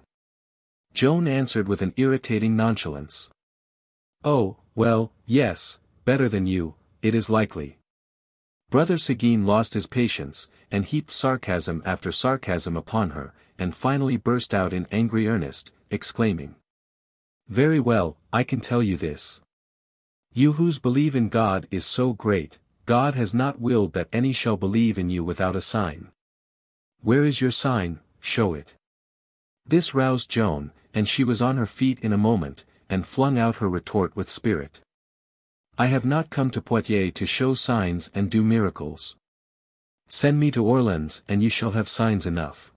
Speaker 1: Joan answered with an irritating nonchalance. Oh, well, yes, better than you, it is likely. Brother Seguin lost his patience, and heaped sarcasm after sarcasm upon her, and finally burst out in angry earnest, exclaiming. Very well, I can tell you this. You whose believe in God is so great, God has not willed that any shall believe in you without a sign. Where is your sign? Show it. This roused Joan, and she was on her feet in a moment, and flung out her retort with spirit. I have not come to Poitiers to show signs and do miracles. Send me to Orleans and you shall have signs enough.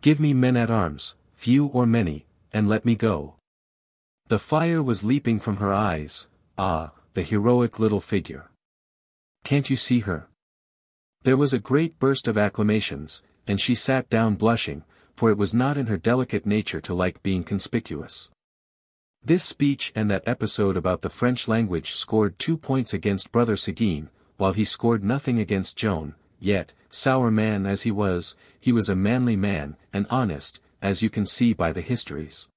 Speaker 1: Give me men-at-arms, few or many, and let me go. The fire was leaping from her eyes, Ah, the heroic little figure. Can't you see her? There was a great burst of acclamations, and she sat down blushing, for it was not in her delicate nature to like being conspicuous. This speech and that episode about the French language scored 2 points against Brother Seguin, while he scored nothing against Joan, yet, sour man as he was a manly man, and honest, as you can see by the histories.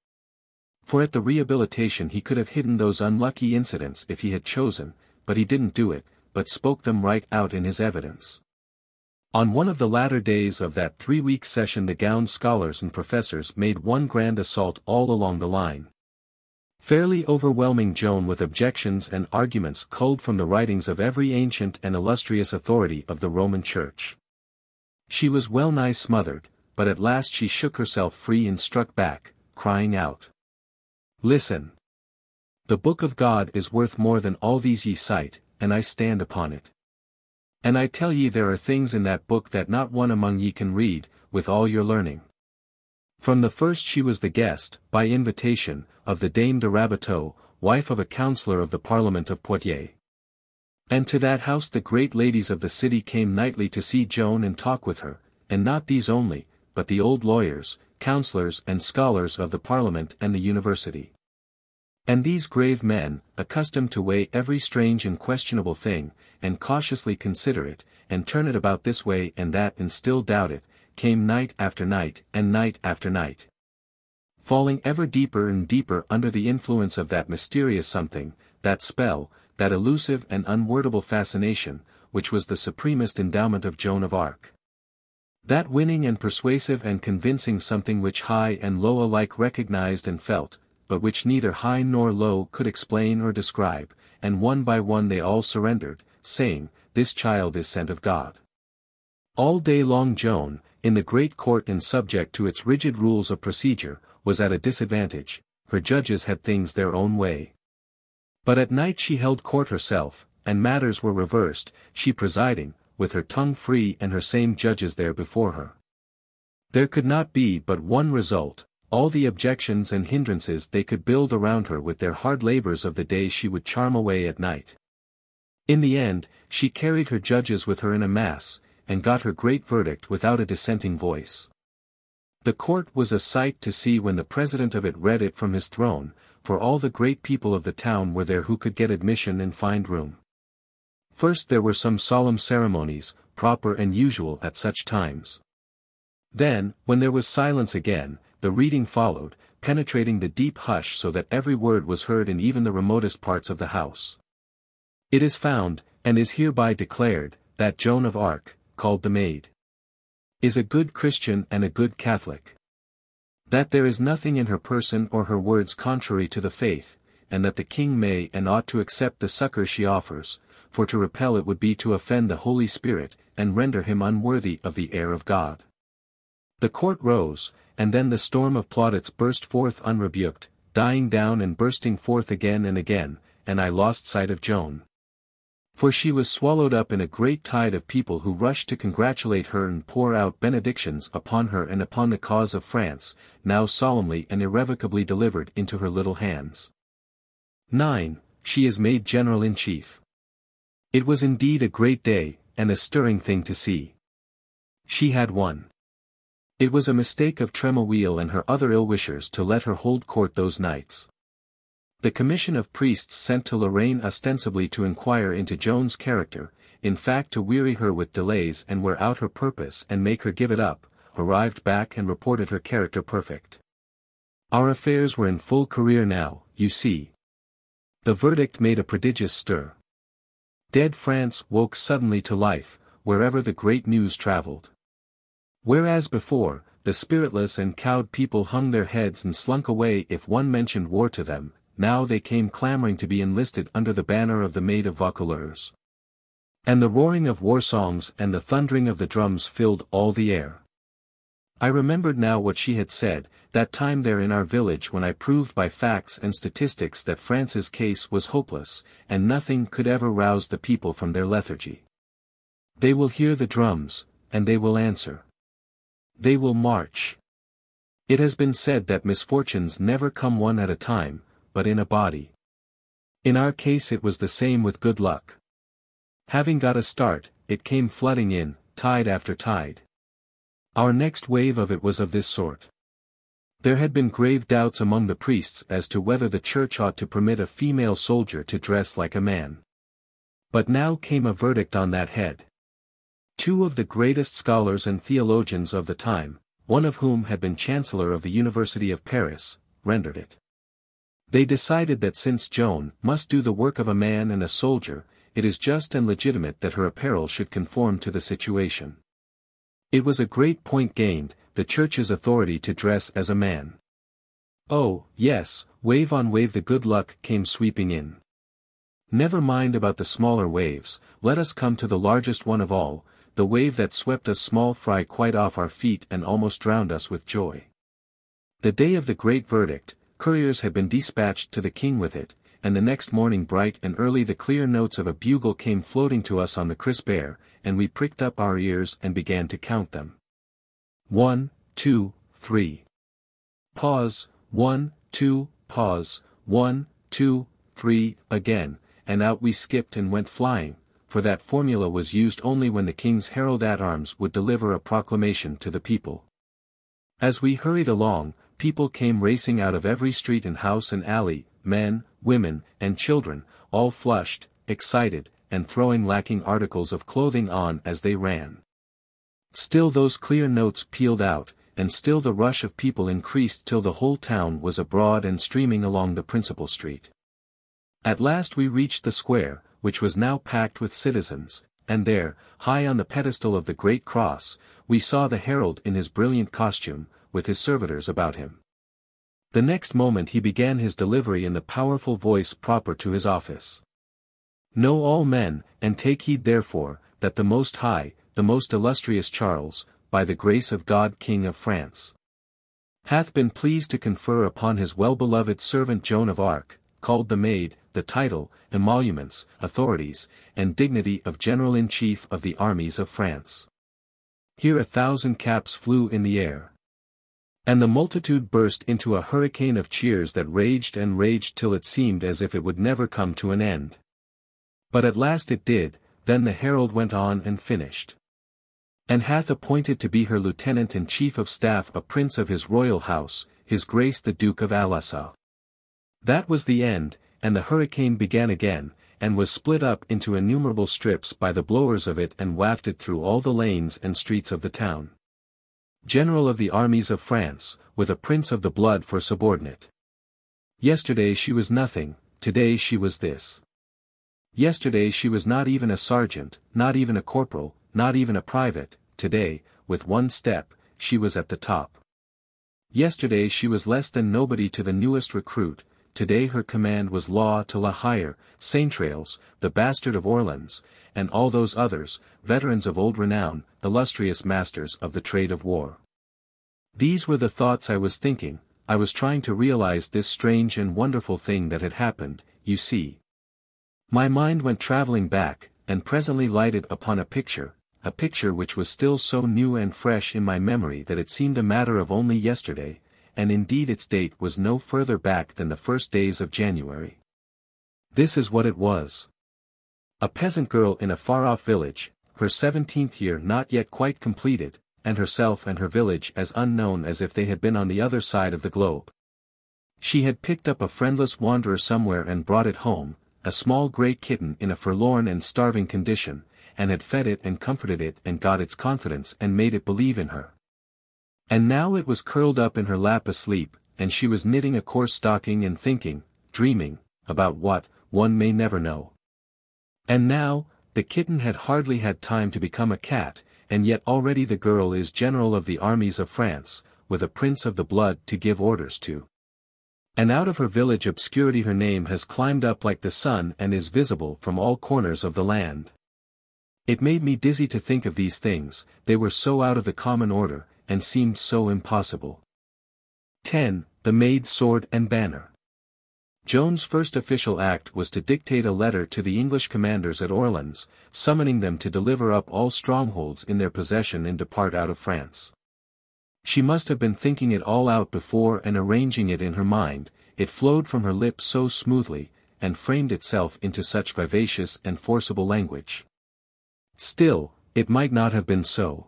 Speaker 1: For at the rehabilitation he could have hidden those unlucky incidents if he had chosen, but he didn't do it, but spoke them right out in his evidence. On one of the latter days of that 3-week session the gowned scholars and professors made one grand assault all along the line, fairly overwhelming Joan with objections and arguments culled from the writings of every ancient and illustrious authority of the Roman Church. She was well nigh smothered, but at last she shook herself free and struck back, crying out, "Listen! The book of God is worth more than all these ye cite, and I stand upon it. And I tell ye there are things in that book that not one among ye can read, with all your learning." From the first she was the guest, by invitation, of the Dame de Rabuteau, wife of a councillor of the Parliament of Poitiers. And to that house the great ladies of the city came nightly to see Joan and talk with her, and not these only, but the old lawyers, councillors and scholars of the Parliament and the University. And these grave men, accustomed to weigh every strange and questionable thing, and cautiously consider it, and turn it about this way and that and still doubt it, came night after night and night after night, falling ever deeper and deeper under the influence of that mysterious something, that spell, that elusive and unwordable fascination, which was the supremest endowment of Joan of Arc. That winning and persuasive and convincing something which high and low alike recognized and felt, but which neither high nor low could explain or describe, and one by one they all surrendered, saying, "This child is sent of God." All day long Joan, in the great court and subject to its rigid rules of procedure, was at a disadvantage, her judges had things their own way. But at night she held court herself, and matters were reversed, she presiding, with her tongue free and her same judges there before her. There could not be but one result, all the objections and hindrances they could build around her with their hard labors of the day she would charm away at night. In the end, she carried her judges with her in a mass, and got her great verdict without a dissenting voice. The court was a sight to see when the president of it read it from his throne, for all the great people of the town were there who could get admission and find room. First there were some solemn ceremonies, proper and usual at such times. Then, when there was silence again, the reading followed, penetrating the deep hush so that every word was heard in even the remotest parts of the house. It is found, and is hereby declared, that Joan of Arc, called the Maid, is a good Christian and a good Catholic. That there is nothing in her person or her words contrary to the faith, and that the king may and ought to accept the succor she offers, for to repel it would be to offend the Holy Spirit, and render him unworthy of the air of God. The court rose, and then the storm of plaudits burst forth unrebuked, dying down and bursting forth again, and I lost sight of Joan. For she was swallowed up in a great tide of people who rushed to congratulate her and pour out benedictions upon her and upon the cause of France, now solemnly and irrevocably delivered into her little hands. 9. She is made General-in-Chief. It was indeed a great day, and a stirring thing to see. She had won. It was a mistake of Tremouille and her other ill-wishers to let her hold court those nights. The commission of priests sent to Lorraine ostensibly to inquire into Joan's character, in fact to weary her with delays and wear out her purpose and make her give it up, arrived back and reported her character perfect. Our affairs were in full career now, you see. The verdict made a prodigious stir. Dead France woke suddenly to life, wherever the great news travelled. Whereas before, the spiritless and cowed people hung their heads and slunk away if one mentioned war to them, now they came clamoring to be enlisted under the banner of the Maid of Vaucouleurs. And the roaring of war songs and the thundering of the drums filled all the air. I remembered now what she had said, that time there in our village when I proved by facts and statistics that France's case was hopeless, and nothing could ever rouse the people from their lethargy. They will hear the drums, and they will answer. They will march. It has been said that misfortunes never come one at a time, but in a body. In our case it was the same with good luck. Having got a start, it came flooding in, tide after tide. Our next wave of it was of this sort. There had been grave doubts among the priests as to whether the church ought to permit a female soldier to dress like a man. But now came a verdict on that head. Two of the greatest scholars and theologians of the time, one of whom had been Chancellor of the University of Paris, rendered it. They decided that since Joan must do the work of a man and a soldier, it is just and legitimate that her apparel should conform to the situation. It was a great point gained, the Church's authority to dress as a man. Oh, yes, wave on wave the good luck came sweeping in. Never mind about the smaller waves, let us come to the largest one of all, the wave that swept us small fry quite off our feet and almost drowned us with joy. The day of the great verdict, couriers had been dispatched to the king with it, and the next morning bright and early the clear notes of a bugle came floating to us on the crisp air, and we pricked up our ears and began to count them. 1, 2, 3. Pause, 1, 2, pause, 1, 2, 3, again, and out we skipped and went flying, for that formula was used only when the king's herald-at-arms would deliver a proclamation to the people. As we hurried along, people came racing out of every street and house and alley, men, women, and children, all flushed, excited, and throwing lacking articles of clothing on as they ran. Still those clear notes pealed out, and still the rush of people increased till the whole town was abroad and streaming along the principal street. At last we reached the square, which was now packed with citizens, and there, high on the pedestal of the great cross, we saw the herald in his brilliant costume, with his servitors about him. The next moment he began his delivery in the powerful voice proper to his office. Know all men, and take heed therefore, that the Most High, the most illustrious Charles, by the grace of God King of France, hath been pleased to confer upon his well-beloved servant Joan of Arc, called the Maid, the title, emoluments, authorities, and dignity of General-in-Chief of the armies of France. Here 1,000 caps flew in the air. And the multitude burst into a hurricane of cheers that raged and raged till it seemed as if it would never come to an end. But at last it did, then the herald went on and finished. And hath appointed to be her lieutenant and chief of staff a prince of his royal house, his grace the Duke of Alençon. That was the end, and the hurricane began again, and was split up into innumerable strips by the blowers of it and wafted through all the lanes and streets of the town. General of the armies of France, with a prince of the blood for subordinate. Yesterday she was nothing, today she was this. Yesterday she was not even a sergeant, not even a corporal, not even a private, today, with one step, she was at the top. Yesterday she was less than nobody to the newest recruit, today her command was law to La Hire, Saintrailles, the bastard of Orleans, and all those others, veterans of old renown, illustrious masters of the trade of war. These were the thoughts I was thinking. I was trying to realize this strange and wonderful thing that had happened, you see. My mind went traveling back, and presently lighted upon a picture which was still so new and fresh in my memory that it seemed a matter of only yesterday, and indeed its date was no further back than the first days of January. This is what it was. A peasant girl in a far-off village, her 17th year not yet quite completed, and herself and her village as unknown as if they had been on the other side of the globe. She had picked up a friendless wanderer somewhere and brought it home, a small grey kitten in a forlorn and starving condition, and had fed it and comforted it and got its confidence and made it believe in her. And now it was curled up in her lap asleep, and she was knitting a coarse stocking and thinking, dreaming, about what, one may never know. And now, the kitten had hardly had time to become a cat, and yet already the girl is general of the armies of France, with a prince of the blood to give orders to. And out of her village obscurity her name has climbed up like the sun and is visible from all corners of the land. It made me dizzy to think of these things, they were so out of the common order, and seemed so impossible. 10. The Maid's Sword and Banner. Joan's first official act was to dictate a letter to the English commanders at Orleans, summoning them to deliver up all strongholds in their possession and depart out of France. She must have been thinking it all out before and arranging it in her mind, it flowed from her lips so smoothly, and framed itself into such vivacious and forcible language. Still, it might not have been so.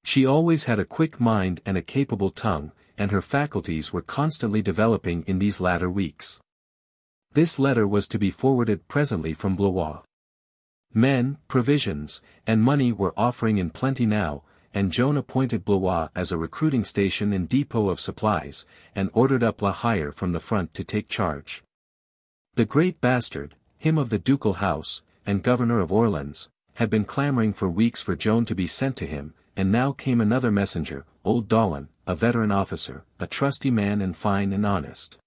Speaker 1: She always had a quick mind and a capable tongue, and her faculties were constantly developing in these latter weeks. This letter was to be forwarded presently from Blois. Men, provisions, and money were offering in plenty now, and Joan appointed Blois as a recruiting station and depot of supplies, and ordered up La Hire from the front to take charge. The great bastard, him of the ducal house, and governor of Orleans, had been clamoring for weeks for Joan to be sent to him, and now came another messenger, old Dollin, a veteran officer, a trusty man and fine and honest.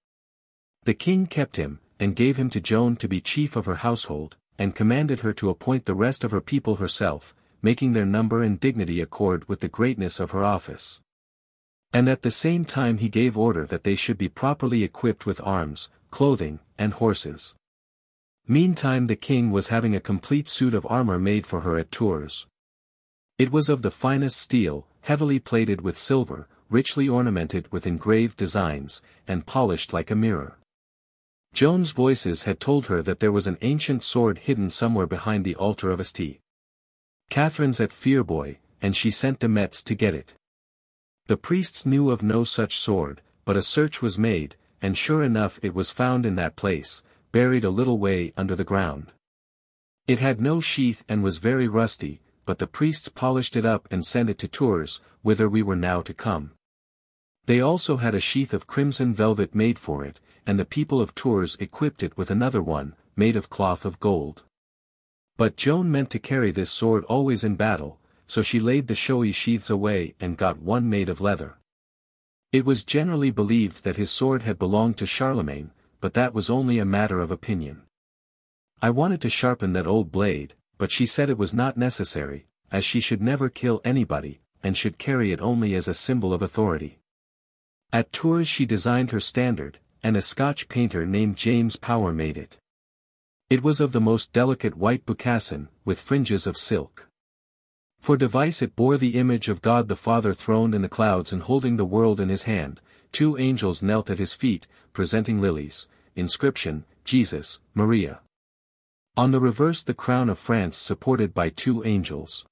Speaker 1: The king kept him, and gave him to Joan to be chief of her household, and commanded her to appoint the rest of her people herself, making their number and dignity accord with the greatness of her office. And at the same time he gave order that they should be properly equipped with arms, clothing, and horses. Meantime the king was having a complete suit of armor made for her at Tours. It was of the finest steel, heavily plated with silver, richly ornamented with engraved designs, and polished like a mirror. Joan's voices had told her that there was an ancient sword hidden somewhere behind the altar of Asti. Catherine's at Fierbois, and she sent de Metz to get it. The priests knew of no such sword, but a search was made, and sure enough it was found in that place, buried a little way under the ground. It had no sheath and was very rusty, but the priests polished it up and sent it to Tours, whither we were now to come. They also had a sheath of crimson velvet made for it, and the people of Tours equipped it with another one, made of cloth of gold. But Joan meant to carry this sword always in battle, so she laid the showy sheaths away and got one made of leather. It was generally believed that his sword had belonged to Charlemagne, but that was only a matter of opinion. I wanted to sharpen that old blade, but she said it was not necessary, as she should never kill anybody, and should carry it only as a symbol of authority. At Tours she designed her standard, and a Scotch painter named James Power made it. It was of the most delicate white bocassin, with fringes of silk. For device it bore the image of God the Father throned in the clouds and holding the world in his hand, 2 angels knelt at his feet, presenting lilies, inscription, Jesus, Maria. On the reverse the crown of France supported by 2 angels.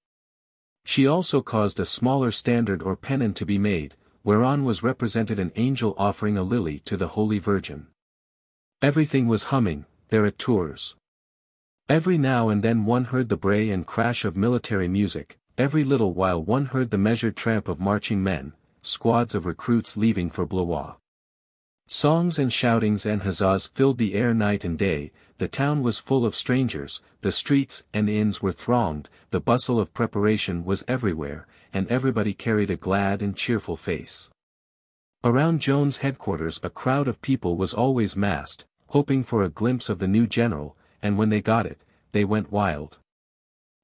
Speaker 1: She also caused a smaller standard or pennon to be made, whereon was represented an angel offering a lily to the Holy Virgin. Everything was humming, there at Tours. Every now and then one heard the bray and crash of military music, every little while one heard the measured tramp of marching men, squads of recruits leaving for Blois. Songs and shoutings and huzzas filled the air night and day, the town was full of strangers, the streets and inns were thronged, the bustle of preparation was everywhere, and everybody carried a glad and cheerful face. Around Joan's headquarters a crowd of people was always massed, hoping for a glimpse of the new general, and when they got it, they went wild.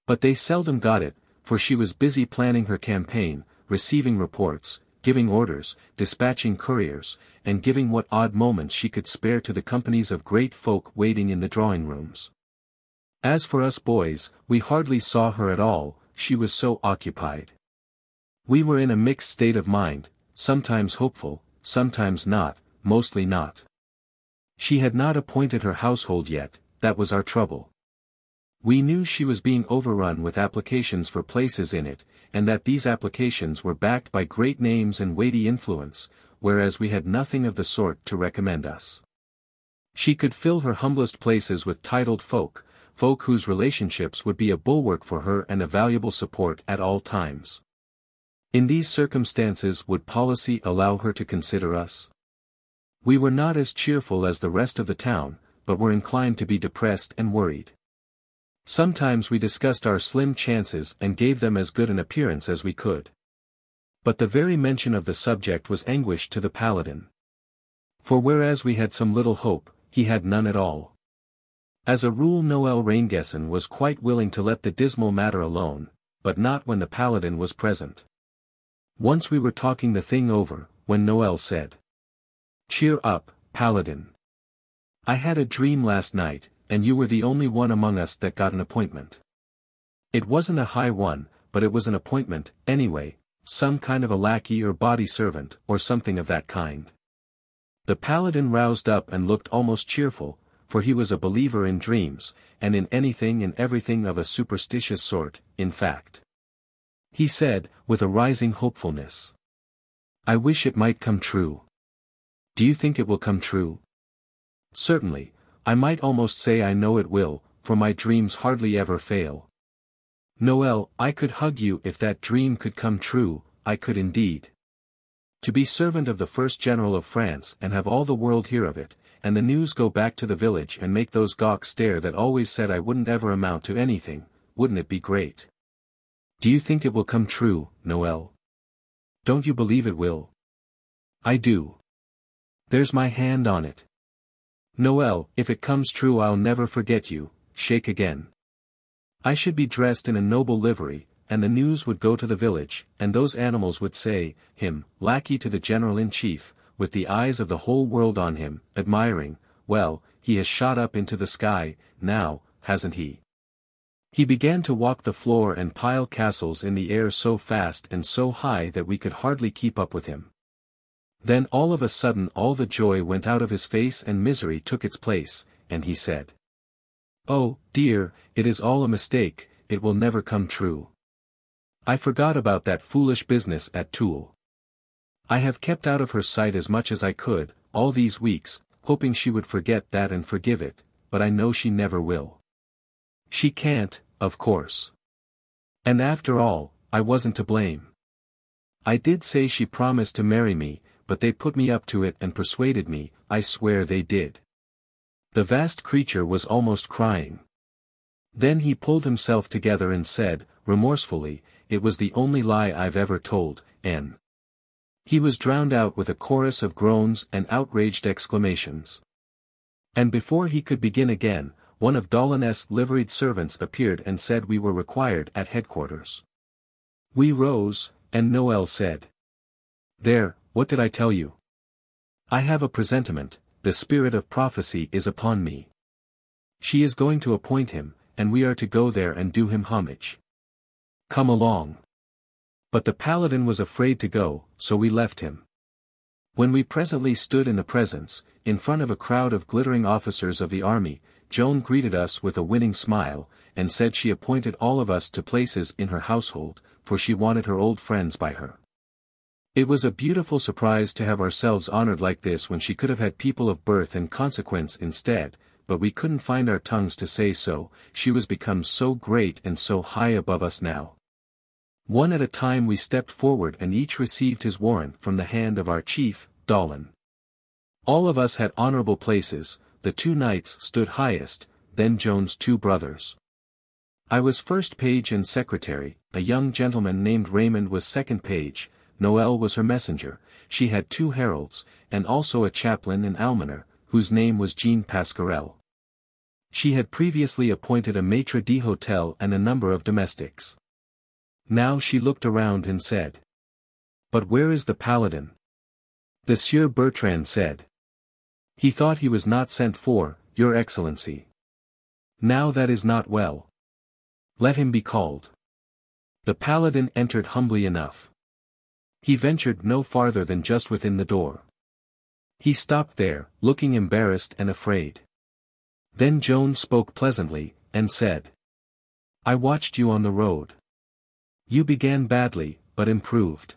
Speaker 1: But they seldom got it, for she was busy planning her campaign, receiving reports, giving orders, dispatching couriers, and giving what odd moments she could spare to the companies of great folk waiting in the drawing rooms. As for us boys, we hardly saw her at all, she was so occupied. We were in a mixed state of mind, sometimes hopeful, sometimes not, mostly not. She had not appointed her household yet, that was our trouble. We knew she was being overrun with applications for places in it, and that these applications were backed by great names and weighty influence, whereas we had nothing of the sort to recommend us. She could fill her humblest places with titled folk whose relationships would be a bulwark for her and a valuable support at all times. In these circumstances would policy allow her to consider us? We were not as cheerful as the rest of the town, but were inclined to be depressed and worried. Sometimes we discussed our slim chances and gave them as good an appearance as we could. But the very mention of the subject was anguish to the paladin. For whereas we had some little hope, he had none at all. As a rule Noel Raingesson was quite willing to let the dismal matter alone, but not when the paladin was present. Once we were talking the thing over, when Noel said, "Cheer up, paladin. I had a dream last night, and you were the only one among us that got an appointment. It wasn't a high one, but it was an appointment, anyway, some kind of a lackey or body servant, or something of that kind." The paladin roused up and looked almost cheerful, for he was a believer in dreams, and in anything and everything of a superstitious sort, in fact. He said, with a rising hopefulness. "I wish it might come true." "Do you think it will come true?" "Certainly, I might almost say I know it will, for my dreams hardly ever fail." "Noel, I could hug you if that dream could come true, I could indeed. To be servant of the first general of France and have all the world hear of it, and the news go back to the village and make those gawks stare that always said I wouldn't ever amount to anything, wouldn't it be great?" "Do you think it will come true, Noel?" "Don't you believe it will?" "I do. There's my hand on it. Noel, if it comes true I'll never forget you, shake again. I should be dressed in a noble livery, and the news would go to the village, and those animals would say, him, lackey to the general-in-chief, with the eyes of the whole world on him, admiring, well, he has shot up into the sky, now, hasn't he?" He began to walk the floor and pile castles in the air so fast and so high that we could hardly keep up with him. Then all of a sudden all the joy went out of his face and misery took its place, and he said, "Oh, dear, it is all a mistake, it will never come true. I forgot about that foolish business at Toul. I have kept out of her sight as much as I could, all these weeks, hoping she would forget that and forgive it, but I know she never will. She can't, of course. And after all, I wasn't to blame. I did say she promised to marry me, but they put me up to it and persuaded me, I swear they did." The vast creature was almost crying. Then he pulled himself together and said, remorsefully, "It was the only lie I've ever told, N." He was drowned out with a chorus of groans and outraged exclamations. And before he could begin again, one of Dolines's liveried servants appeared and said we were required at headquarters. We rose, and Noel said, "There, what did I tell you? I have a presentiment, the spirit of prophecy is upon me. She is going to appoint him, and we are to go there and do him homage. Come along." But the paladin was afraid to go, so we left him. When we presently stood in the presence, in front of a crowd of glittering officers of the army, Joan greeted us with a winning smile, and said she appointed all of us to places in her household, for she wanted her old friends by her. It was a beautiful surprise to have ourselves honored like this when she could have had people of birth and consequence instead, but we couldn't find our tongues to say so, she was become so great and so high above us now. One at a time we stepped forward and each received his warrant from the hand of our chief, Dolin. All of us had honorable places, the 2 knights stood highest, then Joan's 2 brothers. I was first page and secretary, a young gentleman named Raymond was second page, Noel was her messenger, she had 2 heralds, and also a chaplain and almoner, whose name was Jean Pasquerel. She had previously appointed a maitre d'hotel and a number of domestics. Now she looked around and said, "But where is the paladin?" The Sieur Bertrand said, "He thought he was not sent for, your excellency. Now that is not well. Let him be called." The paladin entered humbly enough. He ventured no farther than just within the door. He stopped there, looking embarrassed and afraid. Then Joan spoke pleasantly, and said, "I watched you on the road. You began badly, but improved.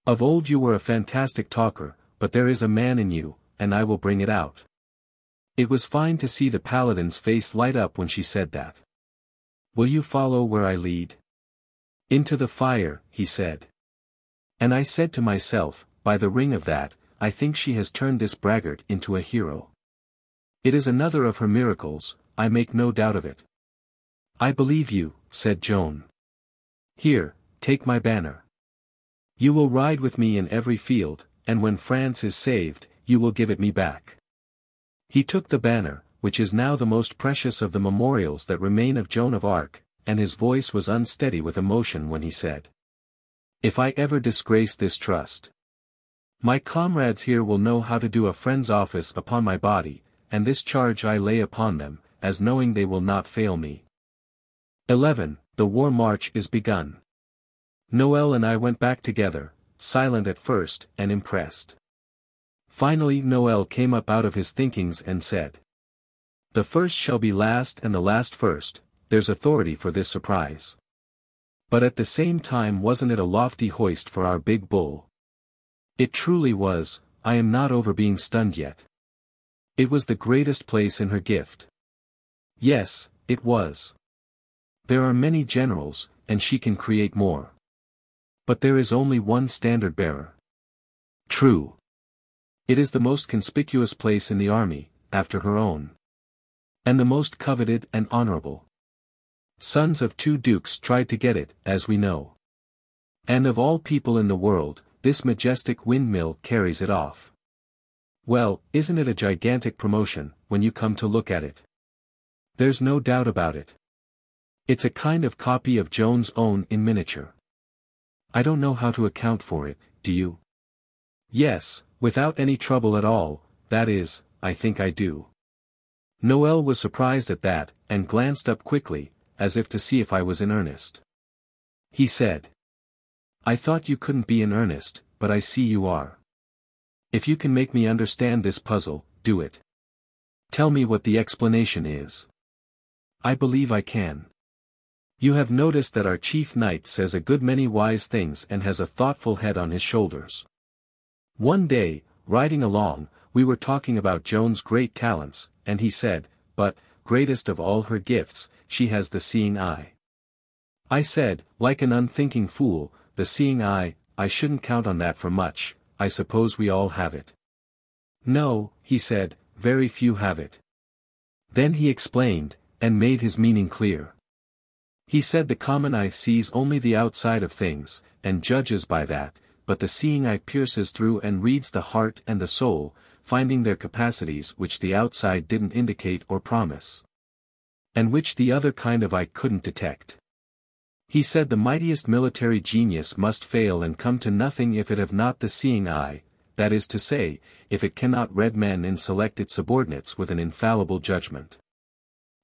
Speaker 1: Of old you were a fantastic talker, but there is a man in you, and I will bring it out." It was fine to see the paladin's face light up when she said that. "Will you follow where I lead?" "Into the fire," he said. And I said to myself, by the ring of that, I think she has turned this braggart into a hero. It is another of her miracles, I make no doubt of it. "I believe you," said Joan. "Here, take my banner. You will ride with me in every field, and when France is saved, you will give it me back." He took the banner, which is now the most precious of the memorials that remain of Joan of Arc, and his voice was unsteady with emotion when he said, "If I ever disgrace this trust, my comrades here will know how to do a friend's office upon my body, and this charge I lay upon them, as knowing they will not fail me." 11. The war march is begun. Noel and I went back together, silent at first, and impressed. Finally Noel came up out of his thinkings and said, The first shall be last and the last first, there's authority for this surprise. But at the same time wasn't it a lofty hoist for our big bull? It truly was, I am not over being stunned yet. It was the greatest place in her gift. Yes, it was. There are many generals, and she can create more. But there is only one standard bearer. True. It is the most conspicuous place in the army, after her own. And the most coveted and honorable. Sons of two dukes tried to get it, as we know. And of all people in the world, this majestic windmill carries it off. Well, isn't it a gigantic promotion, when you come to look at it? There's no doubt about it. It's a kind of copy of Joan's own in miniature. I don't know how to account for it, do you? Yes, without any trouble at all, that is, I think I do. Noel was surprised at that, and glanced up quickly, as if to see if I was in earnest. He said. I thought you couldn't be in earnest, but I see you are. If you can make me understand this puzzle, do it. Tell me what the explanation is. I believe I can. You have noticed that our chief knight says a good many wise things and has a thoughtful head on his shoulders. One day, riding along, we were talking about Joan's great talents, and he said, but, greatest of all her gifts, she has the seeing eye. I said, like an unthinking fool, the seeing eye, I shouldn't count on that for much, I suppose we all have it. No, he said, very few have it. Then he explained, and made his meaning clear. He said the common eye sees only the outside of things, and judges by that, but the seeing eye pierces through and reads the heart and the soul, finding their capacities which the outside didn't indicate or promise. And which the other kind of eye couldn't detect. He said the mightiest military genius must fail and come to nothing if it have not the seeing eye, that is to say, if it cannot read men and select its subordinates with an infallible judgment.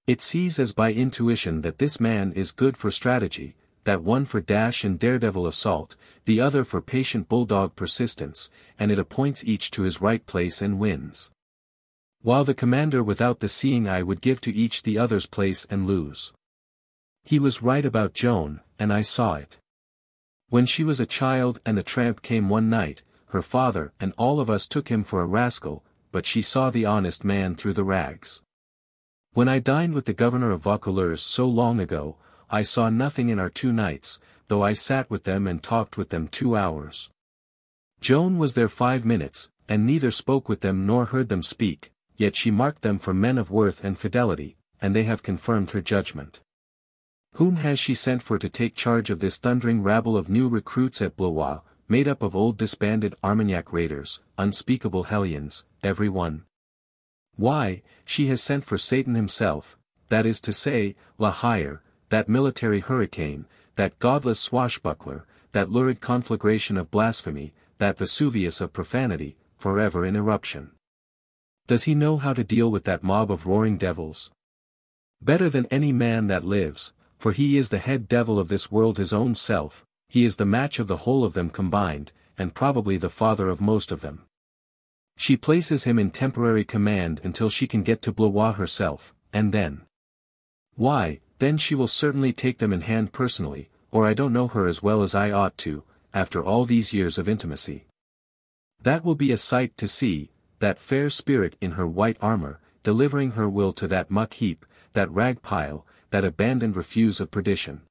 Speaker 1: It sees as by intuition that this man is good for strategy, that one for dash and daredevil assault, the other for patient bulldog persistence, and it appoints each to his right place and wins. While the commander without the seeing eye would give to each the other's place and lose. He was right about Joan, and I saw it. When she was a child and a tramp came one night, her father and all of us took him for a rascal, but she saw the honest man through the rags. When I dined with the governor of Vaucouleurs so long ago, I saw nothing in our two knights, though I sat with them and talked with them 2 hours. Joan was there 5 minutes, and neither spoke with them nor heard them speak, yet she marked them for men of worth and fidelity, and they have confirmed her judgment. Whom has she sent for to take charge of this thundering rabble of new recruits at Blois, made up of old disbanded Armagnac raiders, unspeakable hellions, every one? Why, she has sent for Satan himself, that is to say, La Hire, that military hurricane, that godless swashbuckler, that lurid conflagration of blasphemy, that Vesuvius of profanity, forever in eruption. Does he know how to deal with that mob of roaring devils? Better than any man that lives, for he is the head devil of this world his own self, he is the match of the whole of them combined, and probably the father of most of them. She places him in temporary command until she can get to Blois herself, and then. Why, then she will certainly take them in hand personally, or I don't know her as well as I ought to, after all these years of intimacy. That will be a sight to see, that fair spirit in her white armor, delivering her will to that muck heap, that rag pile, that abandoned refuse of perdition.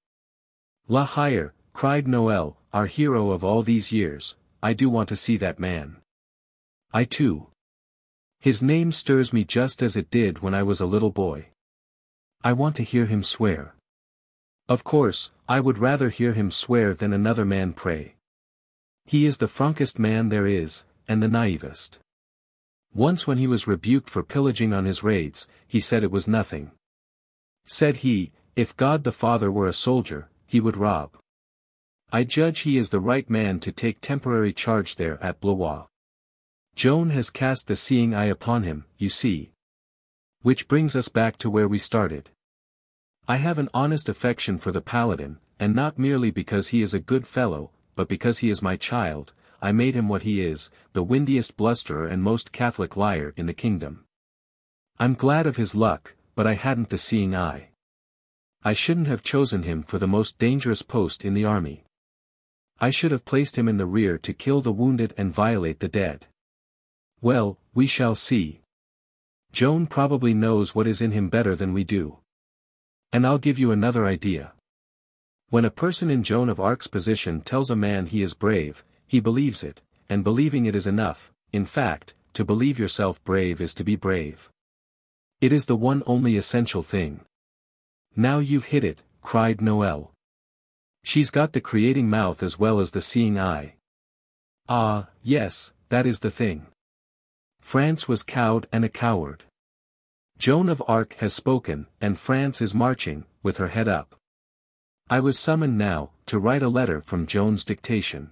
Speaker 1: La Hire, cried Noel, our hero of all these years, I do want to see that man. I too. His name stirs me just as it did when I was a little boy. I want to hear him swear. Of course, I would rather hear him swear than another man pray. He is the frankest man there is, and the naivest. Once when he was rebuked for pillaging on his raids, he said it was nothing. Said he, if God the Father were a soldier, he would rob. I judge he is the right man to take temporary charge there at Blois. Joan has cast the seeing eye upon him, you see. Which brings us back to where we started. I have an honest affection for the paladin, and not merely because he is a good fellow, but because he is my child. I made him what he is, the windiest blusterer and most Catholic liar in the kingdom. I'm glad of his luck, but I hadn't the seeing eye. I shouldn't have chosen him for the most dangerous post in the army. I should have placed him in the rear to kill the wounded and violate the dead. Well, we shall see. Joan probably knows what is in him better than we do. And I'll give you another idea. When a person in Joan of Arc's position tells a man he is brave, he believes it, and believing it is enough. In fact, to believe yourself brave is to be brave. It is the one only essential thing. Now you've hit it, cried Noel. She's got the creating mouth as well as the seeing eye. Ah, yes, that is the thing. France was cowed and a coward. Joan of Arc has spoken, and France is marching, with her head up. I was summoned now, to write a letter from Joan's dictation.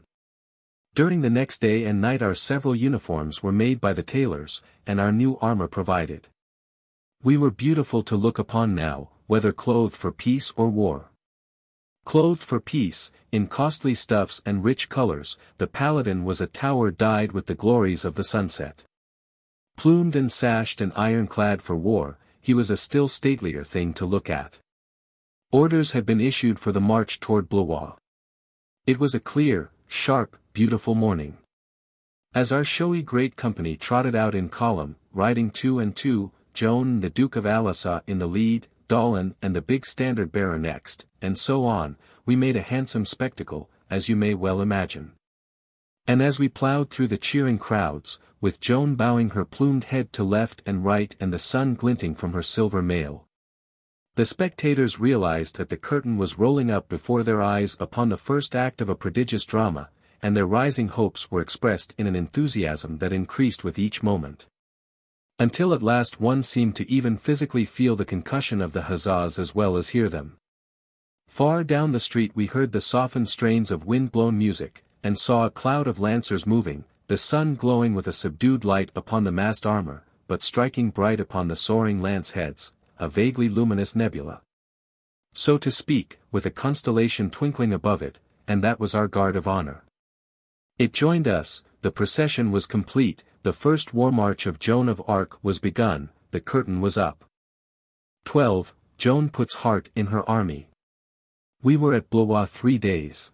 Speaker 1: During the next day and night our several uniforms were made by the tailors, and our new armor provided. We were beautiful to look upon now, whether clothed for peace or war. Clothed for peace, in costly stuffs and rich colors, the paladin was a tower dyed with the glories of the sunset. Plumed and sashed and ironclad for war, he was a still statelier thing to look at. Orders had been issued for the march toward Blois. It was a clear, sharp, beautiful morning. As our showy great company trotted out in column, riding 2 and 2, Joan and the Duke of Alençon in the lead, Dolan and the big standard-bearer next, and so on, we made a handsome spectacle, as you may well imagine. And as we ploughed through the cheering crowds, with Joan bowing her plumed head to left and right and the sun glinting from her silver mail, the spectators realized that the curtain was rolling up before their eyes upon the first act of a prodigious drama, and their rising hopes were expressed in an enthusiasm that increased with each moment. Until at last one seemed to even physically feel the concussion of the huzzas as well as hear them. Far down the street we heard the softened strains of wind-blown music, and saw a cloud of lancers moving, the sun glowing with a subdued light upon the massed armor, but striking bright upon the soaring lance heads, a vaguely luminous nebula, so to speak, with a constellation twinkling above it, and that was our guard of honor. It joined us, the procession was complete, the first war march of Joan of Arc was begun, the curtain was up. 12. Joan puts heart in her army. We were at Blois 3 days.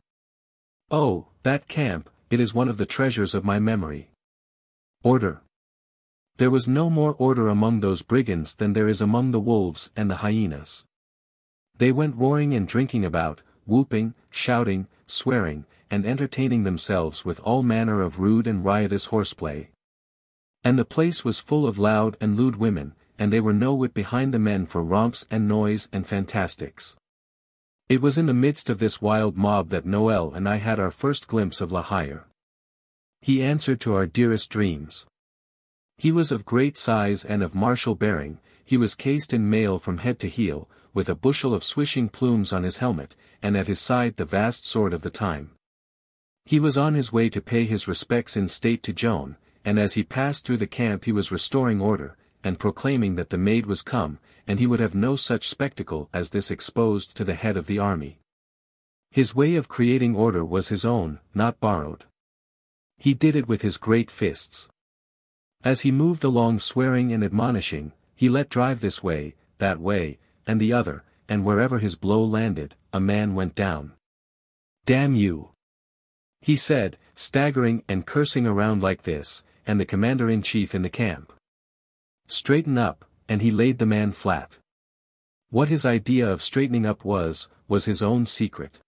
Speaker 1: Oh, that camp, it is one of the treasures of my memory. Order. There was no more order among those brigands than there is among the wolves and the hyenas. They went roaring and drinking about, whooping, shouting, swearing, and entertaining themselves with all manner of rude and riotous horseplay. And the place was full of loud and lewd women, and they were no whit behind the men for romps and noise and fantastics. It was in the midst of this wild mob that Noel and I had our first glimpse of La Hire. He answered to our dearest dreams. He was of great size and of martial bearing, he was cased in mail from head to heel, with a bushel of swishing plumes on his helmet, and at his side the vast sword of the time. He was on his way to pay his respects in state to Joan, and as he passed through the camp he was restoring order, and proclaiming that the maid was come, and he would have no such spectacle as this exposed to the head of the army. His way of creating order was his own, not borrowed. He did it with his great fists. As he moved along swearing and admonishing, he let drive this way, that way, and the other, and wherever his blow landed, a man went down. "Damn you!" he said, staggering and cursing around like this, and the commander-in-chief in the camp. "Straighten up," and he laid the man flat. What his idea of straightening up was his own secret.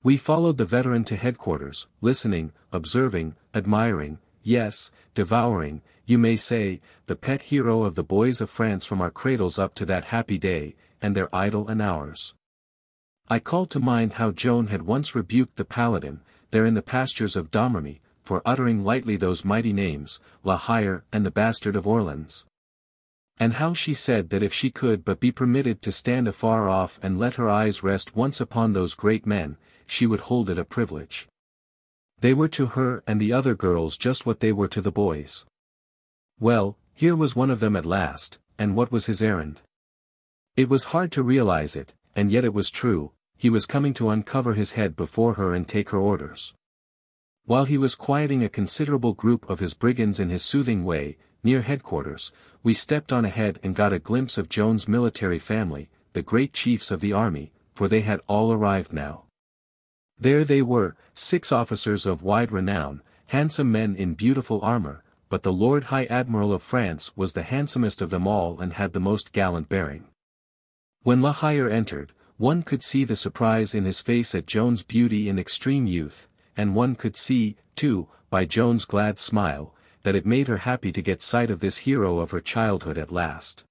Speaker 1: We followed the veteran to headquarters, listening, observing, admiring, yes, devouring, you may say, the pet hero of the boys of France from our cradles up to that happy day, and their idol and ours. I called to mind how Joan had once rebuked the paladin, there in the pastures of Domremy, for uttering lightly those mighty names, La Hire and the Bastard of Orleans. And how she said that if she could but be permitted to stand afar off and let her eyes rest once upon those great men, she would hold it a privilege. They were to her and the other girls just what they were to the boys. Well, here was one of them at last, and what was his errand? It was hard to realize it, and yet it was true, he was coming to uncover his head before her and take her orders. While he was quieting a considerable group of his brigands in his soothing way, near headquarters, we stepped on ahead and got a glimpse of Joan's military family, the great chiefs of the army, for they had all arrived now. There they were, 6 officers of wide renown, handsome men in beautiful armor, but the Lord High Admiral of France was the handsomest of them all and had the most gallant bearing. When La Hire entered, one could see the surprise in his face at Joan's beauty and extreme youth, and one could see, too, by Joan's glad smile, that it made her happy to get sight of this hero of her childhood at last.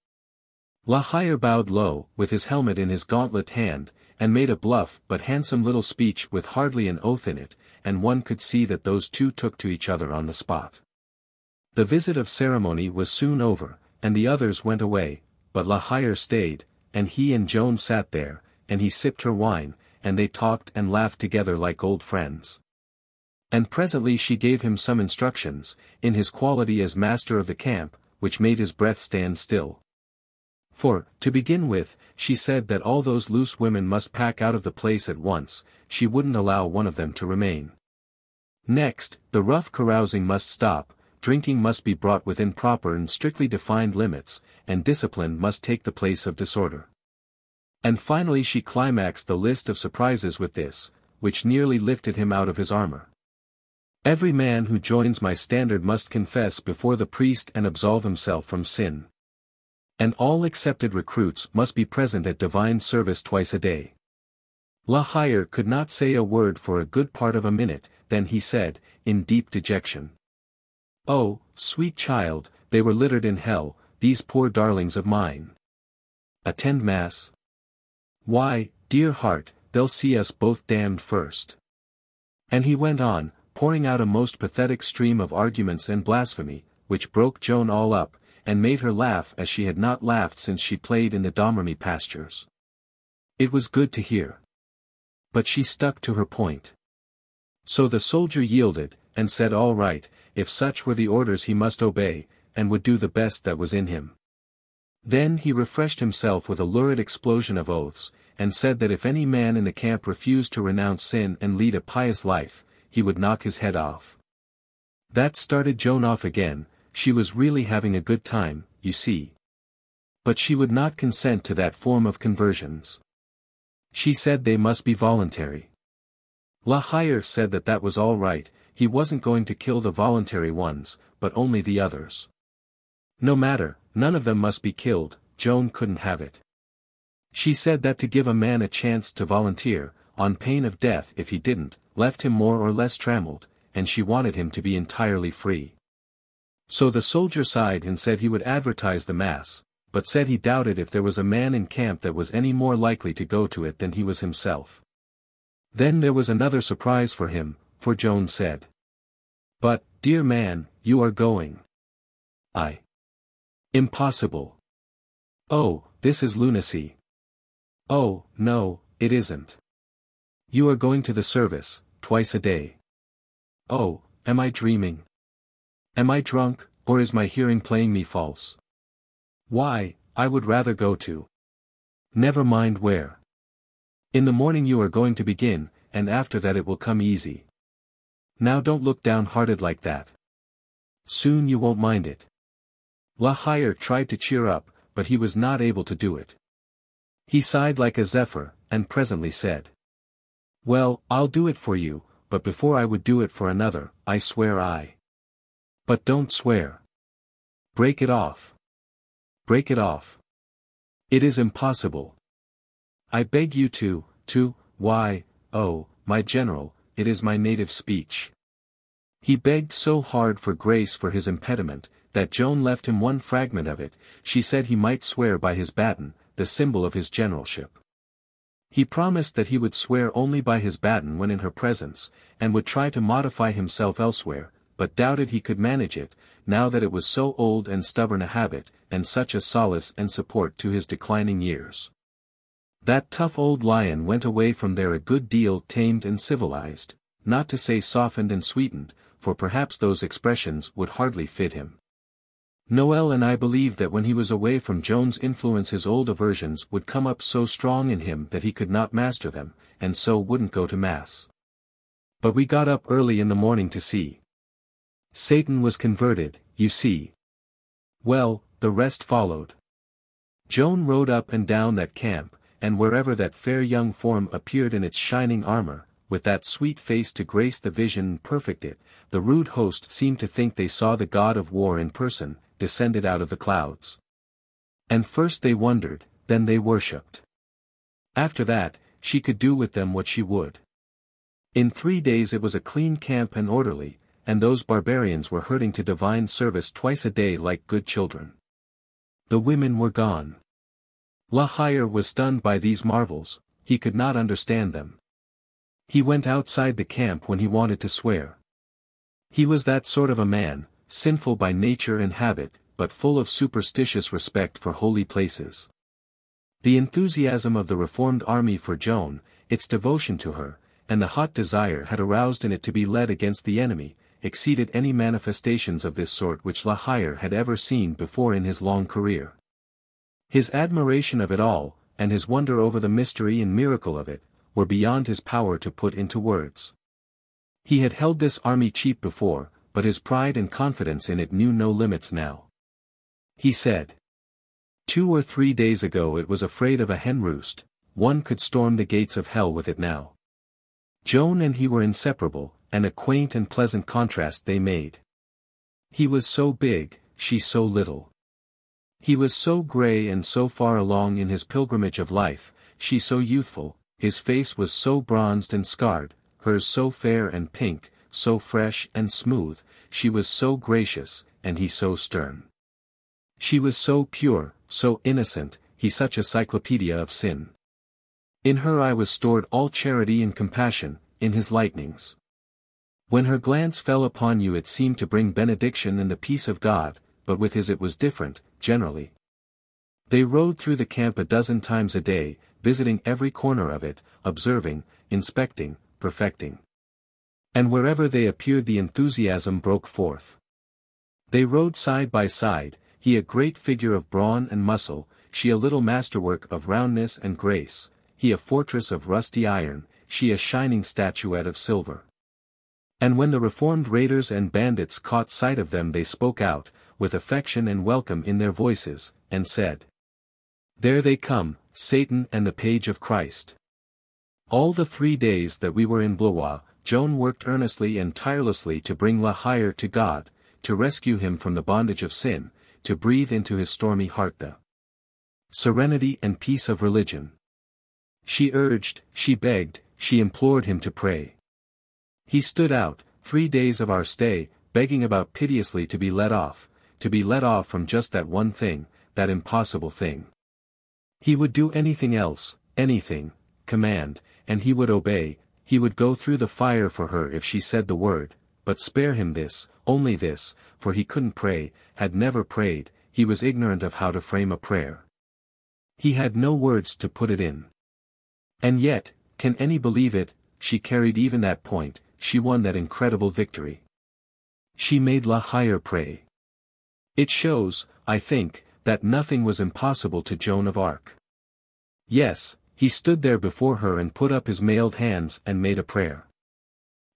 Speaker 1: La Hire bowed low, with his helmet in his gauntlet hand, and made a bluff but handsome little speech with hardly an oath in it, and one could see that those two took to each other on the spot. The visit of ceremony was soon over, and the others went away, but La Hire stayed, and he and Joan sat there, and he sipped her wine, and they talked and laughed together like old friends. And presently she gave him some instructions, in his quality as master of the camp, which made his breath stand still. For, to begin with, she said that all those loose women must pack out of the place at once, she wouldn't allow one of them to remain. Next, the rough carousing must stop, drinking must be brought within proper and strictly defined limits, and discipline must take the place of disorder. And finally she climaxed the list of surprises with this, which nearly lifted him out of his armor. Every man who joins my standard must confess before the priest and absolve himself from sin. And all accepted recruits must be present at divine service twice a day. La Hire could not say a word for a good part of a minute, then he said, in deep dejection. Oh, sweet child, they were littered in hell, these poor darlings of mine. Attend mass? Why, dear heart, they'll see us both damned first. And he went on, pouring out a most pathetic stream of arguments and blasphemy, which broke Joan all up, and made her laugh as she had not laughed since she played in the Domremy pastures. It was good to hear. But she stuck to her point. So the soldier yielded, and said all right, if such were the orders he must obey, and would do the best that was in him. Then he refreshed himself with a lurid explosion of oaths, and said that if any man in the camp refused to renounce sin and lead a pious life, he would knock his head off. That started Joan off again. She was really having a good time, you see. But she would not consent to that form of conversions. She said they must be voluntary. La Hire said that that was all right, he wasn't going to kill the voluntary ones, but only the others. No matter, none of them must be killed, Joan couldn't have it. She said that to give a man a chance to volunteer, on pain of death if he didn't, left him more or less trammeled, and she wanted him to be entirely free. So the soldier sighed and said he would advertise the mass, but said he doubted if there was a man in camp that was any more likely to go to it than he was himself. Then there was another surprise for him, for Joan said. But, dear man, you are going. Impossible. Oh, this is lunacy. Oh, no, it isn't. You are going to the service, twice a day. Oh, am I dreaming? Am I drunk, or is my hearing playing me false? Why, I would rather go to. Never mind where. In the morning you are going to begin, and after that it will come easy. Now don't look downhearted like that. Soon you won't mind it. La Hire tried to cheer up, but he was not able to do it. He sighed like a zephyr, and presently said. Well, I'll do it for you, but before I would do it for another, I swear I. But don't swear. Break it off. Break it off. It is impossible. I beg you to, why, oh, my general, it is my native speech. He begged so hard for grace for his impediment, that Joan left him one fragment of it. She said he might swear by his baton, the symbol of his generalship. He promised that he would swear only by his baton when in her presence, and would try to modify himself elsewhere, but doubted he could manage it, now that it was so old and stubborn a habit, and such a solace and support to his declining years. That tough old lion went away from there a good deal tamed and civilized, not to say softened and sweetened, for perhaps those expressions would hardly fit him. Noel and I believed that when he was away from Joan's influence his old aversions would come up so strong in him that he could not master them, and so wouldn't go to mass. But we got up early in the morning to see. Satan was converted, you see. Well, the rest followed. Joan rode up and down that camp, and wherever that fair young form appeared in its shining armor, with that sweet face to grace the vision and perfect it, the rude host seemed to think they saw the god of war in person, descended out of the clouds. And first they wondered, then they worshipped. After that, she could do with them what she would. In 3 days it was a clean camp and orderly, and those barbarians were herding to divine service twice a day like good children. The women were gone. La Hire was stunned by these marvels, he could not understand them. He went outside the camp when he wanted to swear. He was that sort of a man, sinful by nature and habit, but full of superstitious respect for holy places. The enthusiasm of the reformed army for Joan, its devotion to her, and the hot desire had aroused in it to be led against the enemy, exceeded any manifestations of this sort which La Hire had ever seen before in his long career. His admiration of it all, and his wonder over the mystery and miracle of it, were beyond his power to put into words. He had held this army cheap before, but his pride and confidence in it knew no limits now. He said, 2 or 3 days ago it was afraid of a hen roost, one could storm the gates of hell with it now. Joan and he were inseparable, and a quaint and pleasant contrast they made. He was so big, she so little. He was so grey and so far along in his pilgrimage of life, she so youthful, his face was so bronzed and scarred, hers so fair and pink, so fresh and smooth, she was so gracious, and he so stern. She was so pure, so innocent, he such a cyclopedia of sin. In her eye was stored all charity and compassion, in his lightnings. When her glance fell upon you it seemed to bring benediction and the peace of God, but with his it was different, generally. They rode through the camp a dozen times a day, visiting every corner of it, observing, inspecting, perfecting. And wherever they appeared the enthusiasm broke forth. They rode side by side, he a great figure of brawn and muscle, she a little masterwork of roundness and grace, he a fortress of rusty iron, she a shining statuette of silver. And when the reformed raiders and bandits caught sight of them they spoke out, with affection and welcome in their voices, and said, "There they come, Satan and the page of Christ." All the 3 days that we were in Blois, Joan worked earnestly and tirelessly to bring La Hire to God, to rescue him from the bondage of sin, to breathe into his stormy heart the serenity and peace of religion. She urged, she begged, she implored him to pray. He stood out, 3 days of our stay, begging about piteously to be let off from just that one thing, that impossible thing. He would do anything else, anything, command, and he would obey, he would go through the fire for her if she said the word, but spare him this, only this, for he couldn't pray, had never prayed, he was ignorant of how to frame a prayer. He had no words to put it in. And yet, can any believe it, she carried even that point, she won that incredible victory. She made La Hire pray. It shows, I think, that nothing was impossible to Joan of Arc. Yes, he stood there before her and put up his mailed hands and made a prayer.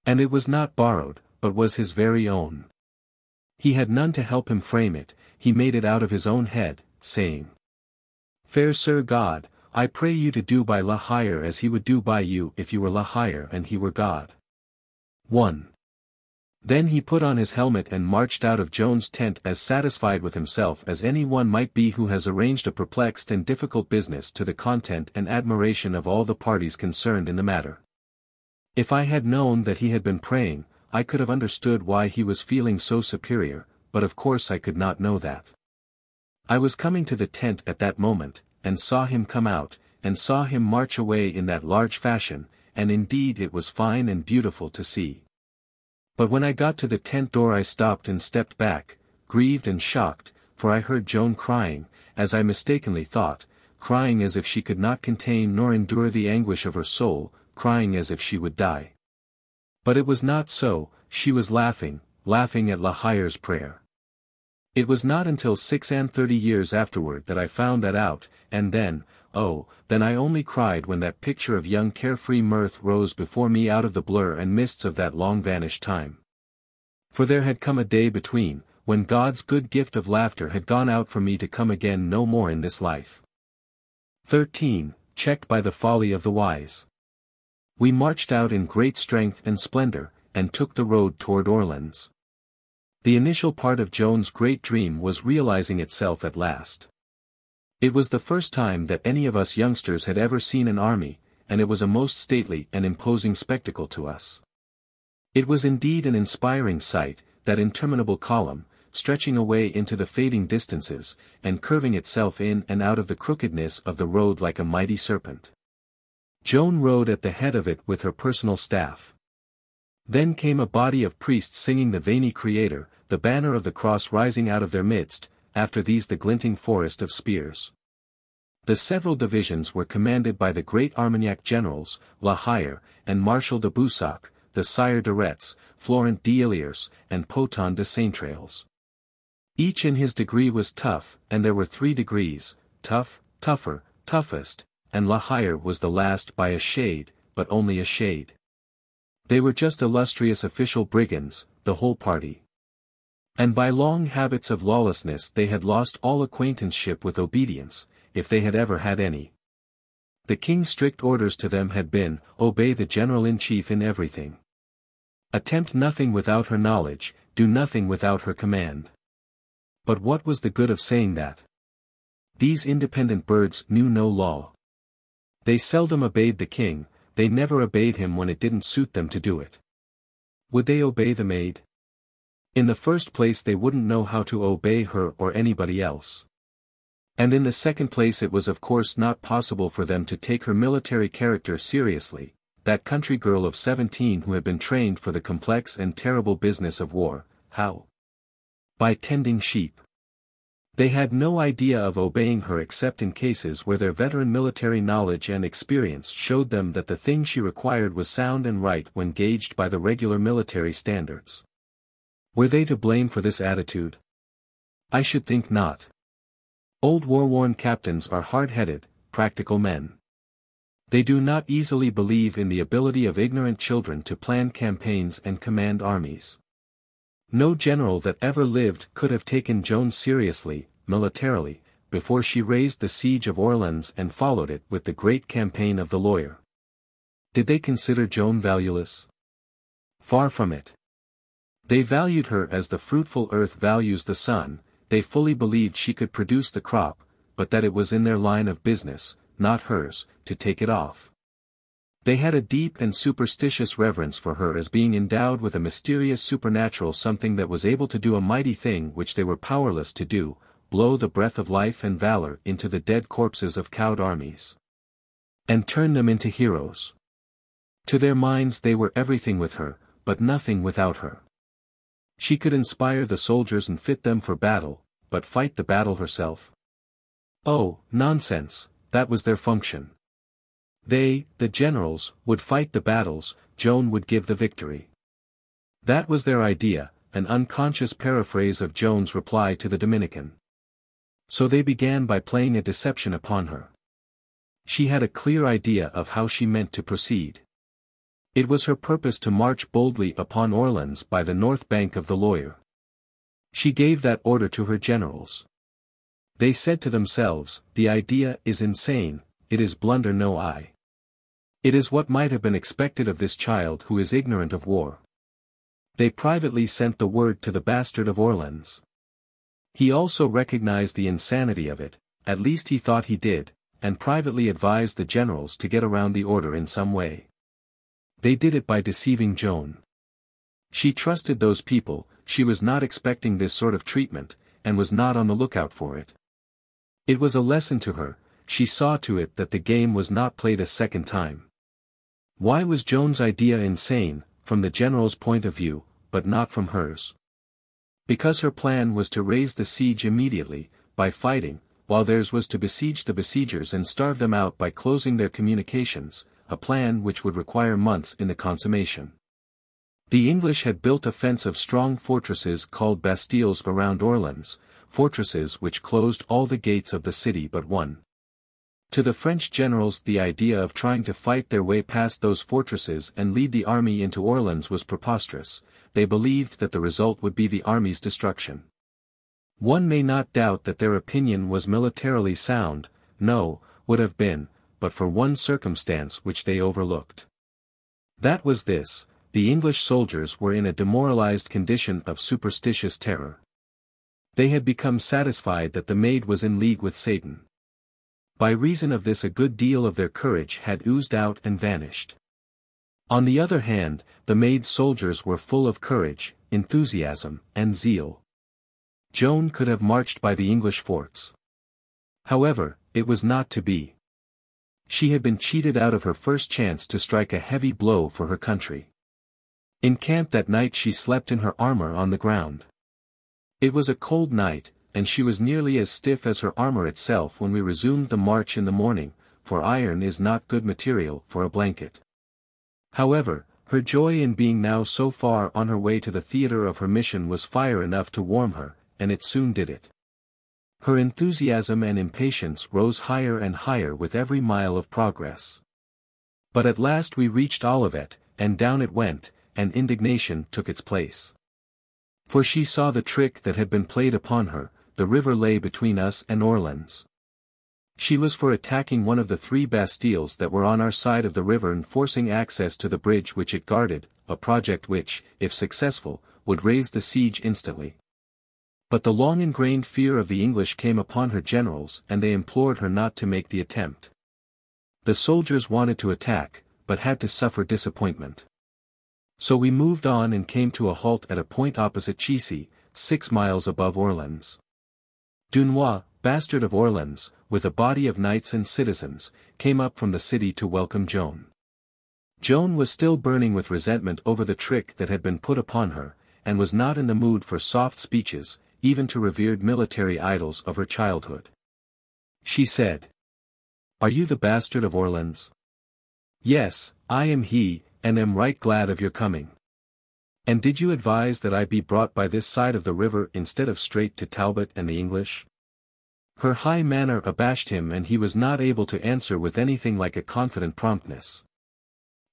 Speaker 1: And it was not borrowed, but was his very own. He had none to help him frame it, he made it out of his own head, saying, "Fair Sir God, I pray you to do by La Hire as he would do by you if you were La Hire and he were God." 1. Then he put on his helmet and marched out of Joan's tent as satisfied with himself as any one might be who has arranged a perplexed and difficult business to the content and admiration of all the parties concerned in the matter. If I had known that he had been praying, I could have understood why he was feeling so superior, but of course I could not know that. I was coming to the tent at that moment, and saw him come out, and saw him march away in that large fashion, and indeed it was fine and beautiful to see. But when I got to the tent door I stopped and stepped back, grieved and shocked, for I heard Joan crying, as I mistakenly thought, crying as if she could not contain nor endure the anguish of her soul, crying as if she would die. But it was not so, she was laughing at La Hire's prayer. It was not until 36 years afterward that I found that out, and then, then I only cried when that picture of young carefree mirth rose before me out of the blur and mists of that long vanished time. For there had come a day between, when God's good gift of laughter had gone out from me to come again no more in this life. 13. Checked by the folly of the wise. We marched out in great strength and splendor, and took the road toward Orleans. The initial part of Joan's great dream was realizing itself at last. It was the first time that any of us youngsters had ever seen an army, and it was a most stately and imposing spectacle to us. It was indeed an inspiring sight, that interminable column, stretching away into the fading distances, and curving itself in and out of the crookedness of the road like a mighty serpent. Joan rode at the head of it with her personal staff. Then came a body of priests singing the Veni Creator, the banner of the cross rising out of their midst, after these the glinting forest of spears. The several divisions were commanded by the great Armagnac generals, La Hire, and Marshal de Boussac, the Sire de Retz, Florent d'Illiers, and Poton de Saintrailles. Each in his degree was tough, and there were 3 degrees, tough, tougher, toughest, and La Hire was the last by a shade, but only a shade. They were just illustrious official brigands, the whole party. And by long habits of lawlessness they had lost all acquaintanceship with obedience, if they had ever had any. The king's strict orders to them had been, obey the general-in-chief in everything. Attempt nothing without her knowledge, do nothing without her command. But what was the good of saying that? These independent birds knew no law. They seldom obeyed the king, they never obeyed him when it didn't suit them to do it. Would they obey the maid? In the first place they wouldn't know how to obey her or anybody else. And in the second place it was of course not possible for them to take her military character seriously, that country girl of 17 who had been trained for the complex and terrible business of war. How? By tending sheep. They had no idea of obeying her except in cases where their veteran military knowledge and experience showed them that the thing she required was sound and right when gauged by the regular military standards. Were they to blame for this attitude? I should think not. Old war-worn captains are hard-headed, practical men. They do not easily believe in the ability of ignorant children to plan campaigns and command armies. No general that ever lived could have taken Joan seriously, militarily, before she raised the siege of Orleans and followed it with the great campaign of the Loire. Did they consider Joan valueless? Far from it. They valued her as the fruitful earth values the sun. They fully believed she could produce the crop, but that it was in their line of business, not hers, to take it off. They had a deep and superstitious reverence for her as being endowed with a mysterious supernatural something that was able to do a mighty thing which they were powerless to do, blow the breath of life and valor into the dead corpses of cowed armies. And turn them into heroes. To their minds they were everything with her, but nothing without her. She could inspire the soldiers and fit them for battle, but fight the battle herself? Oh, nonsense, that was their function. They, the generals, would fight the battles, Joan would give the victory. That was their idea, an unconscious paraphrase of Joan's reply to the Dominican. So they began by playing a deception upon her. She had a clear idea of how she meant to proceed. It was her purpose to march boldly upon Orleans by the north bank of the Loire. She gave that order to her generals. They said to themselves, the idea is insane, it is blunder no I. It is what might have been expected of this child who is ignorant of war. They privately sent the word to the bastard of Orleans. He also recognized the insanity of it, at least he thought he did, and privately advised the generals to get around the order in some way. They did it by deceiving Joan. She trusted those people, she was not expecting this sort of treatment, and was not on the lookout for it. It was a lesson to her, she saw to it that the game was not played a second time. Why was Joan's idea insane, from the general's point of view, but not from hers? Because her plan was to raise the siege immediately, by fighting, while theirs was to besiege the besiegers and starve them out by closing their communications, a plan which would require months in the consummation. The English had built a fence of strong fortresses called bastilles around Orleans, fortresses which closed all the gates of the city but one. To the French generals the idea of trying to fight their way past those fortresses and lead the army into Orleans was preposterous, they believed that the result would be the army's destruction. One may not doubt that their opinion was militarily sound, no, would have been, but for one circumstance which they overlooked. That was this: the English soldiers were in a demoralized condition of superstitious terror. They had become satisfied that the Maid was in league with Satan. By reason of this a good deal of their courage had oozed out and vanished. On the other hand, the Maid's soldiers were full of courage, enthusiasm, and zeal. Joan could have marched by the English forts. However, it was not to be. She had been cheated out of her first chance to strike a heavy blow for her country. In camp that night she slept in her armor on the ground. It was a cold night, and she was nearly as stiff as her armor itself when we resumed the march in the morning, for iron is not good material for a blanket. However, her joy in being now so far on her way to the theater of her mission was fire enough to warm her, and it soon did it. Her enthusiasm and impatience rose higher and higher with every mile of progress. But at last we reached Olivet, and down it went, and indignation took its place. For she saw the trick that had been played upon her. The river lay between us and Orleans. She was for attacking one of the 3 bastilles that were on our side of the river and forcing access to the bridge which it guarded, a project which, if successful, would raise the siege instantly. But the long-ingrained fear of the English came upon her generals and they implored her not to make the attempt. The soldiers wanted to attack, but had to suffer disappointment. So we moved on and came to a halt at a point opposite Checy, 6 miles above Orleans. Dunois, bastard of Orleans, with a body of knights and citizens, came up from the city to welcome Joan. Joan was still burning with resentment over the trick that had been put upon her, and was not in the mood for soft speeches, even to revered military idols of her childhood. She said, "Are you the bastard of Orleans?" "Yes, I am he, and am right glad of your coming." "And did you advise that I be brought by this side of the river instead of straight to Talbot and the English?" Her high manner abashed him and he was not able to answer with anything like a confident promptness.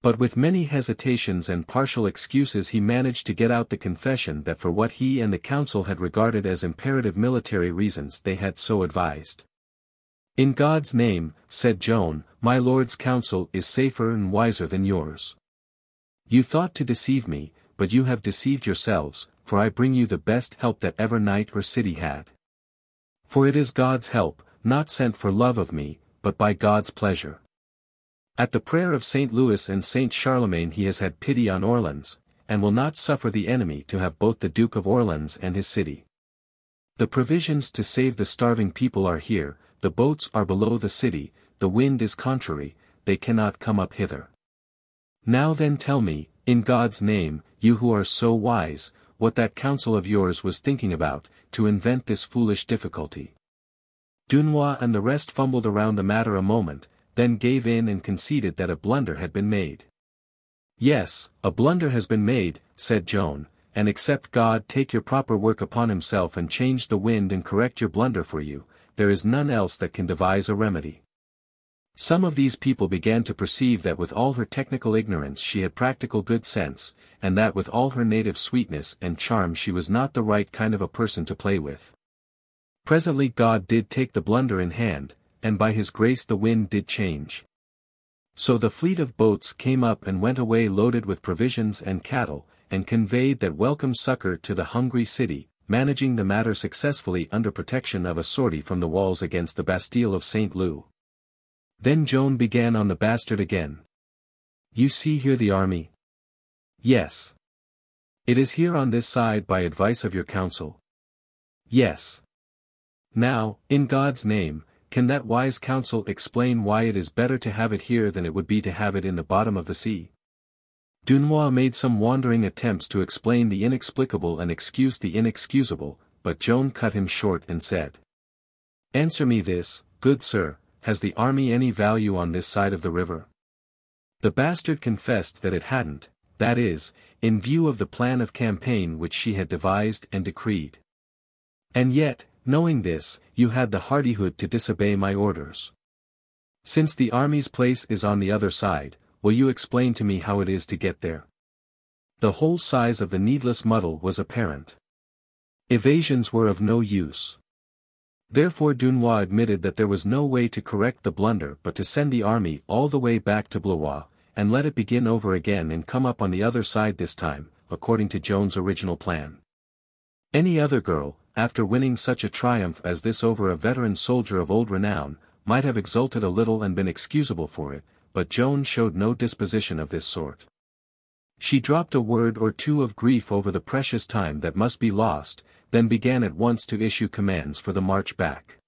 Speaker 1: But with many hesitations and partial excuses he managed to get out the confession that for what he and the council had regarded as imperative military reasons they had so advised. "In God's name," said Joan, "my lord's counsel is safer and wiser than yours. You thought to deceive me, but you have deceived yourselves, for I bring you the best help that ever knight or city had. For it is God's help, not sent for love of me, but by God's pleasure. At the prayer of St. Louis and St. Charlemagne he has had pity on Orleans, and will not suffer the enemy to have both the Duke of Orleans and his city. The provisions to save the starving people are here, the boats are below the city, the wind is contrary, they cannot come up hither. Now then tell me, in God's name, you who are so wise, what that council of yours was thinking about, to invent this foolish difficulty." Dunois and the rest fumbled around the matter a moment, then gave in and conceded that a blunder had been made. "Yes, a blunder has been made," said Joan, "and except God take your proper work upon himself and change the wind and correct your blunder for you, there is none else that can devise a remedy." Some of these people began to perceive that with all her technical ignorance she had practical good sense, and that with all her native sweetness and charm she was not the right kind of a person to play with. Presently God did take the blunder in hand, and by his grace the wind did change. So the fleet of boats came up and went away loaded with provisions and cattle, and conveyed that welcome succor to the hungry city, managing the matter successfully under protection of a sortie from the walls against the Bastille of St. Louis. Then Joan began on the bastard again. "You see here the army?" "Yes." "It is here on this side by advice of your council?" "Yes." "Now, in God's name, can that wise council explain why it is better to have it here than it would be to have it in the bottom of the sea?" Dunois made some wandering attempts to explain the inexplicable and excuse the inexcusable, but Joan cut him short and said, "Answer me this, good sir. Has the army any value on this side of the river?" The bastard confessed that it hadn't, that is, in view of the plan of campaign which she had devised and decreed. "And yet, knowing this, you had the hardihood to disobey my orders. Since the army's place is on the other side, will you explain to me how it is to get there?" The whole size of the needless muddle was apparent. Evasions were of no use. Therefore Dunois admitted that there was no way to correct the blunder but to send the army all the way back to Blois, and let it begin over again and come up on the other side this time, according to Joan's original plan. Any other girl, after winning such a triumph as this over a veteran soldier of old renown, might have exulted a little and been excusable for it, but Joan showed no disposition of this sort. She dropped a word or two of grief over the precious time that must be lost, then began at once to issue commands for the march back.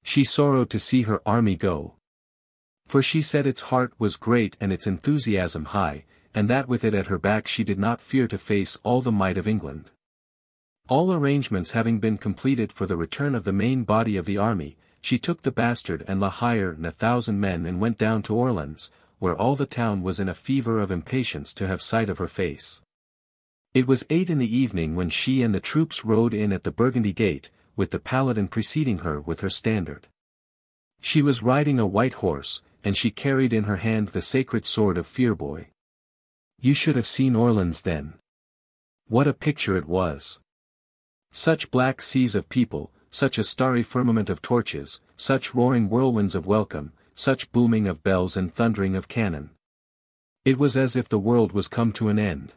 Speaker 1: She sorrowed to see her army go. For she said its heart was great and its enthusiasm high, and that with it at her back she did not fear to face all the might of England. All arrangements having been completed for the return of the main body of the army, she took the Bastard and La Hire and 1,000 men and went down to Orleans, where all the town was in a fever of impatience to have sight of her face. It was 8 in the evening when she and the troops rode in at the Burgundy gate, with the paladin preceding her with her standard. She was riding a white horse, and she carried in her hand the sacred sword of Fierbois. You should have seen Orleans then. What a picture it was! Such black seas of people, such a starry firmament of torches, such roaring whirlwinds of welcome, such booming of bells and thundering of cannon. It was as if the world was come to an end.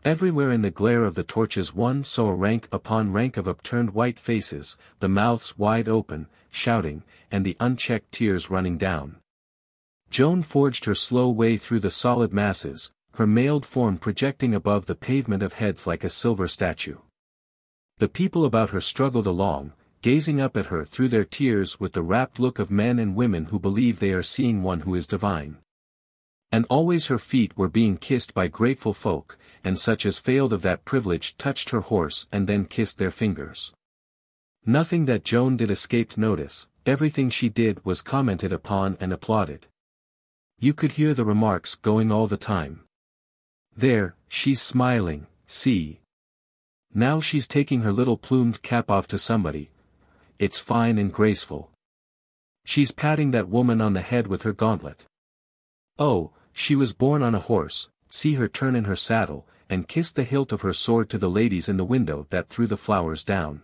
Speaker 1: Everywhere in the glare of the torches one saw rank upon rank of upturned white faces, the mouths wide open, shouting, and the unchecked tears running down. Joan forged her slow way through the solid masses, her mailed form projecting above the pavement of heads like a silver statue. The people about her struggled along, gazing up at her through their tears with the rapt look of men and women who believe they are seeing one who is divine. And always her feet were being kissed by grateful folk, and such as failed of that privilege touched her horse and then kissed their fingers. Nothing that Joan did escaped notice, everything she did was commented upon and applauded. You could hear the remarks going all the time. There, she's smiling, see. Now she's taking her little plumed cap off to somebody. It's fine and graceful. She's patting that woman on the head with her gauntlet. Oh, she was born on a horse, see her turn in her saddle, and kiss the hilt of her sword to the ladies in the window that threw the flowers down.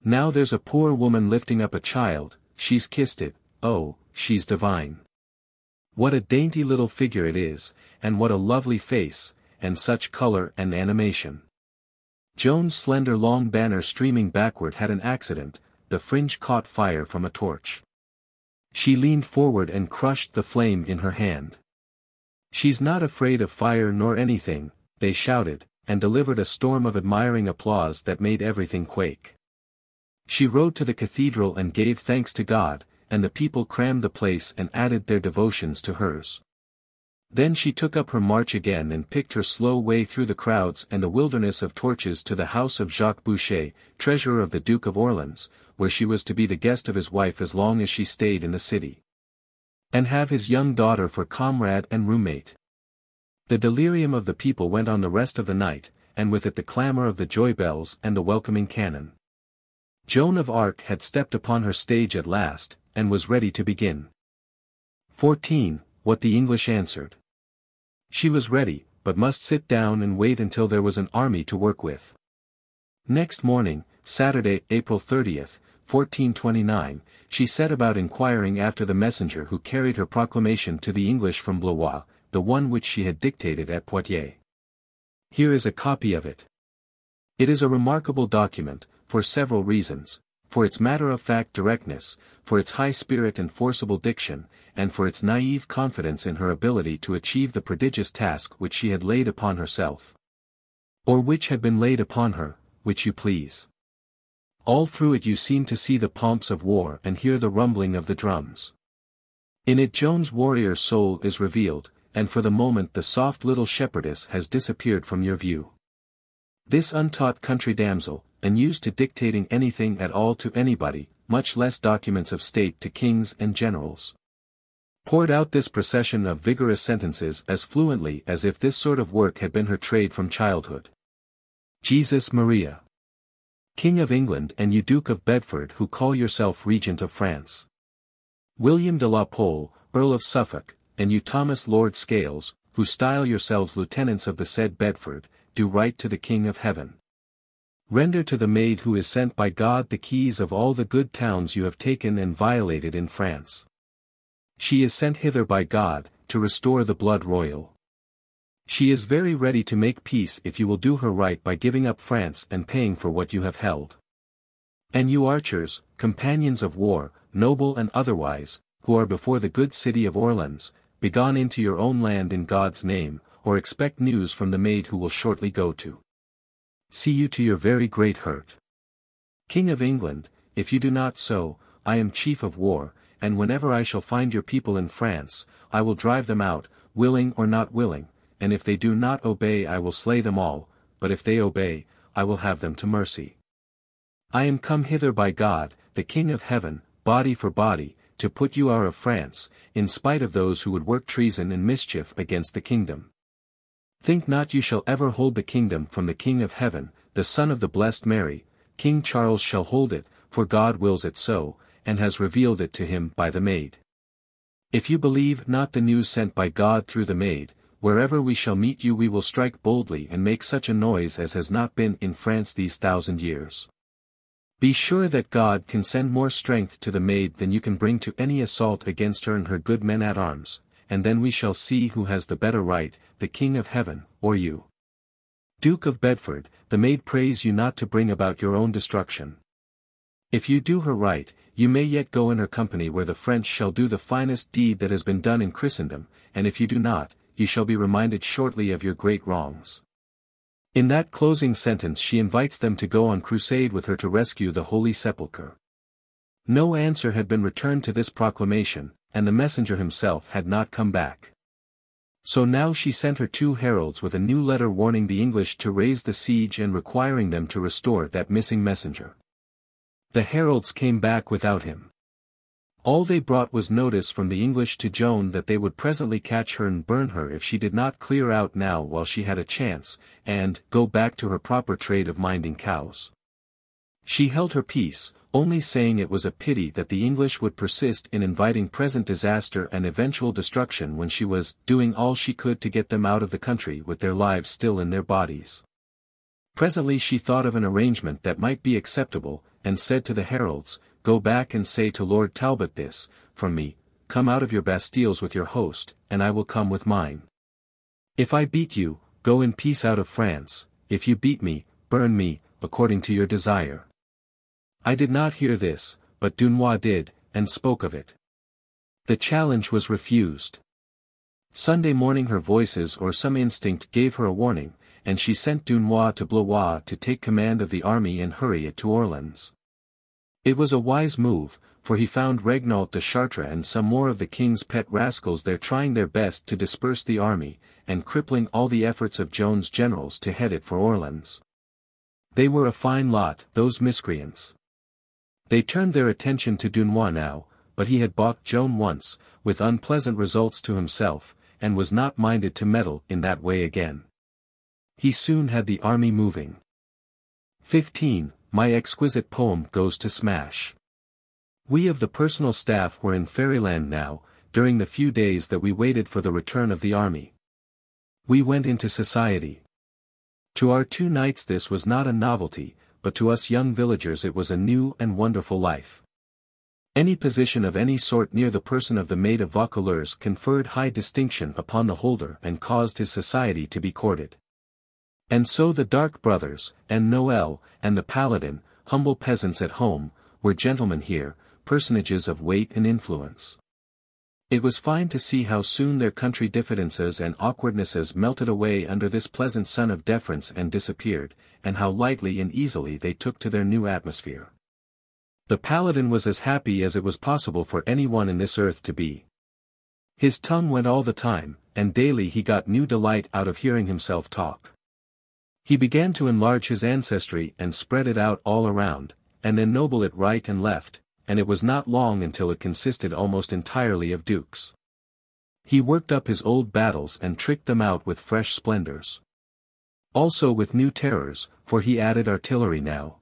Speaker 1: Now there's a poor woman lifting up a child, she's kissed it, oh, she's divine. What a dainty little figure it is, and what a lovely face, and such color and animation. Joan's slender long banner streaming backward had an accident, the fringe caught fire from a torch. She leaned forward and crushed the flame in her hand. She's not afraid of fire nor anything, they shouted, and delivered a storm of admiring applause that made everything quake. She rode to the cathedral and gave thanks to God, and the people crammed the place and added their devotions to hers. Then she took up her march again and picked her slow way through the crowds and the wilderness of torches to the house of Jacques Boucher, treasurer of the Duke of Orleans, where she was to be the guest of his wife as long as she stayed in the city, and have his young daughter for comrade and roommate. The delirium of the people went on the rest of the night, and with it the clamor of the joy bells and the welcoming cannon. Joan of Arc had stepped upon her stage at last, and was ready to begin. 14. What the English answered. She was ready, but must sit down and wait until there was an army to work with. Next morning, Saturday, April 30th, 1429, she set about inquiring after the messenger who carried her proclamation to the English from Blois, the one which she had dictated at Poitiers. Here is a copy of it. It is a remarkable document, for several reasons, for its matter-of-fact directness, for its high spirit and forcible diction, and for its naive confidence in her ability to achieve the prodigious task which she had laid upon herself. Or which had been laid upon her, which you please. All through it you seem to see the pomps of war and hear the rumbling of the drums. In it Joan's warrior soul is revealed, and for the moment the soft little shepherdess has disappeared from your view. This untaught country damsel, unused to dictating anything at all to anybody, much less documents of state to kings and generals, poured out this procession of vigorous sentences as fluently as if this sort of work had been her trade from childhood. Jesus Maria, King of England and you Duke of Bedford who call yourself Regent of France. William de la Pole, Earl of Suffolk, and you Thomas Lord Scales, who style yourselves lieutenants of the said Bedford, do right to the King of Heaven. Render to the maid who is sent by God the keys of all the good towns you have taken and violated in France. She is sent hither by God, to restore the blood royal. She is very ready to make peace if you will do her right by giving up France and paying for what you have held. And you archers, companions of war, noble and otherwise, who are before the good city of Orleans, begone into your own land in God's name, or expect news from the maid who will shortly go to see you to your very great hurt. King of England, if you do not so, I am chief of war, and whenever I shall find your people in France, I will drive them out, willing or not willing, and if they do not obey I will slay them all, but if they obey, I will have them to mercy. I am come hither by God, the King of heaven, body for body, to put you out of France, in spite of those who would work treason and mischief against the kingdom. Think not you shall ever hold the kingdom from the King of heaven, the Son of the blessed Mary. King Charles shall hold it, for God wills it so, and has revealed it to him by the maid. If you believe not the news sent by God through the maid, wherever we shall meet you we will strike boldly and make such a noise as has not been in France these 1,000 years. Be sure that God can send more strength to the maid than you can bring to any assault against her and her good men at arms, and then we shall see who has the better right, the King of heaven, or you. Duke of Bedford, the maid prays you not to bring about your own destruction. If you do her right, you may yet go in her company where the French shall do the finest deed that has been done in Christendom, and if you do not, you shall be reminded shortly of your great wrongs. In that closing sentence she invites them to go on crusade with her to rescue the Holy Sepulchre. No answer had been returned to this proclamation, and the messenger himself had not come back. So now she sent her 2 heralds with a new letter warning the English to raise the siege and requiring them to restore that missing messenger. The heralds came back without him. All they brought was notice from the English to Joan that they would presently catch her and burn her if she did not clear out now while she had a chance, and go back to her proper trade of minding cows. She held her peace, only saying it was a pity that the English would persist in inviting present disaster and eventual destruction when she was doing all she could to get them out of the country with their lives still in their bodies. Presently she thought of an arrangement that might be acceptable, and said to the heralds, "Go back and say to Lord Talbot this, from me, come out of your Bastilles with your host, and I will come with mine. If I beat you, go in peace out of France, if you beat me, burn me, according to your desire." I did not hear this, but Dunois did, and spoke of it. The challenge was refused. Sunday morning her voices or some instinct gave her a warning, and she sent Dunois to Blois to take command of the army and hurry it to Orleans. It was a wise move, for he found Regnault de Chartres and some more of the king's pet rascals there trying their best to disperse the army, and crippling all the efforts of Joan's generals to head it for Orleans. They were a fine lot, those miscreants. They turned their attention to Dunois now, but he had balked Joan once, with unpleasant results to himself, and was not minded to meddle in that way again. He soon had the army moving. 15. My exquisite poem goes to smash. We of the personal staff were in fairyland now, during the few days that we waited for the return of the army. We went into society. To our 2 knights this was not a novelty, but to us young villagers it was a new and wonderful life. Any position of any sort near the person of the maid of Vaucouleurs conferred high distinction upon the holder and caused his society to be courted. And so the Dark Brothers, and Noel, and the Paladin, humble peasants at home, were gentlemen here, personages of weight and influence. It was fine to see how soon their country diffidences and awkwardnesses melted away under this pleasant sun of deference and disappeared, and how lightly and easily they took to their new atmosphere. The Paladin was as happy as it was possible for anyone in this earth to be. His tongue went all the time, and daily he got new delight out of hearing himself talk. He began to enlarge his ancestry and spread it out all around, and ennoble it right and left, and it was not long until it consisted almost entirely of dukes. He worked up his old battles and tricked them out with fresh splendors. Also with new terrors, for he added artillery now.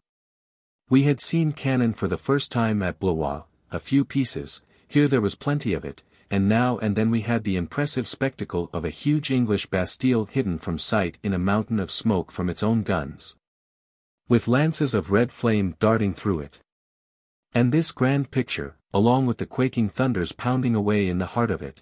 Speaker 1: We had seen cannon for the first time at Blois, a few pieces, here there was plenty of it, and now and then we had the impressive spectacle of a huge English Bastille hidden from sight in a mountain of smoke from its own guns. with lances of red flame darting through it. And this grand picture, along with the quaking thunders pounding away in the heart of it,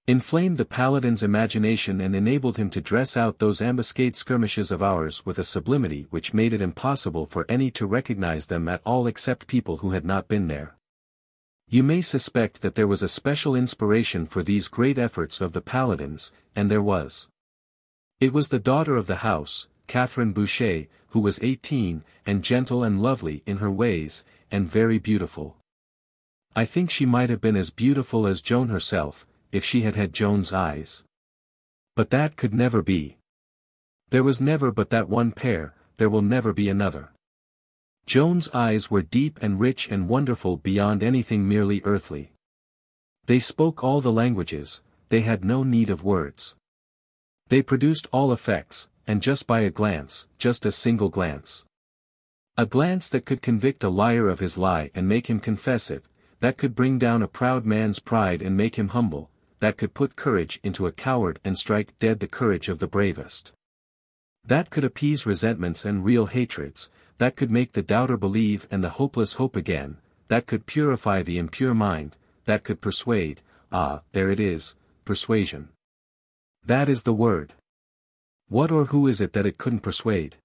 Speaker 1: inflamed the paladin's imagination and enabled him to dress out those ambuscade skirmishes of ours with a sublimity which made it impossible for any to recognize them at all except people who had not been there. You may suspect that there was a special inspiration for these great efforts of the paladins, and there was. It was the daughter of the house, Catherine Boucher, who was 18, and gentle and lovely in her ways, and very beautiful. I think she might have been as beautiful as Joan herself, if she had had Joan's eyes. But that could never be. There was never but that one pair, there will never be another. Joan's eyes were deep and rich and wonderful beyond anything merely earthly. They spoke all the languages, they had no need of words. They produced all effects, and just by a glance, just a single glance. A glance that could convict a liar of his lie and make him confess it, that could bring down a proud man's pride and make him humble, that could put courage into a coward and strike dead the courage of the bravest. That could appease resentments and real hatreds, that could make the doubter believe and the hopeless hope again, that could purify the impure mind, that could persuade, there it is, persuasion. That is the word. What or who is it that it couldn't persuade?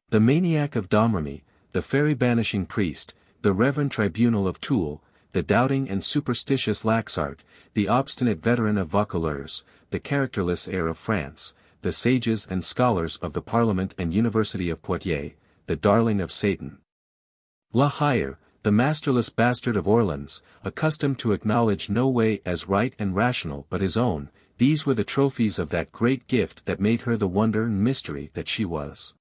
Speaker 1: The maniac of Domremy, the fairy-banishing priest, the reverend tribunal of Toul, the doubting and superstitious Laxart, the obstinate veteran of Vaucouleurs, the characterless heir of France, the sages and scholars of the Parliament and University of Poitiers, the darling of Satan. La Hire, the masterless bastard of Orleans, accustomed to acknowledge no way as right and rational but his own, these were the trophies of that great gift that made her the wonder and mystery that she was.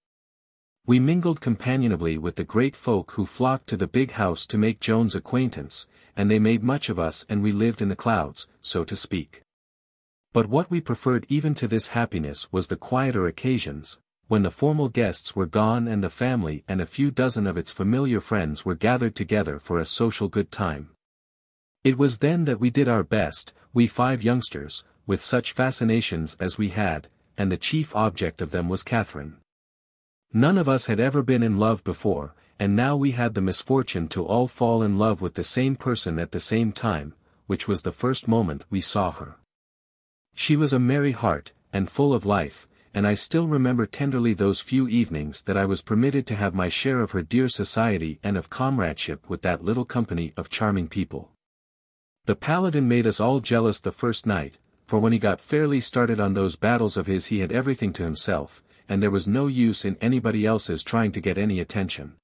Speaker 1: We mingled companionably with the great folk who flocked to the big house to make Joan's acquaintance, and they made much of us and we lived in the clouds, so to speak. But what we preferred even to this happiness was the quieter occasions, when the formal guests were gone and the family and a few dozen of its familiar friends were gathered together for a social good time. It was then that we did our best, we 5 youngsters, with such fascinations as we had, and the chief object of them was Catherine. None of us had ever been in love before, and now we had the misfortune to all fall in love with the same person at the same time, which was the first moment we saw her. She was a merry heart, and full of life, and I still remember tenderly those few evenings that I was permitted to have my share of her dear society and of comradeship with that little company of charming people. The paladin made us all jealous the first night, for when he got fairly started on those battles of his he had everything to himself, and there was no use in anybody else's trying to get any attention.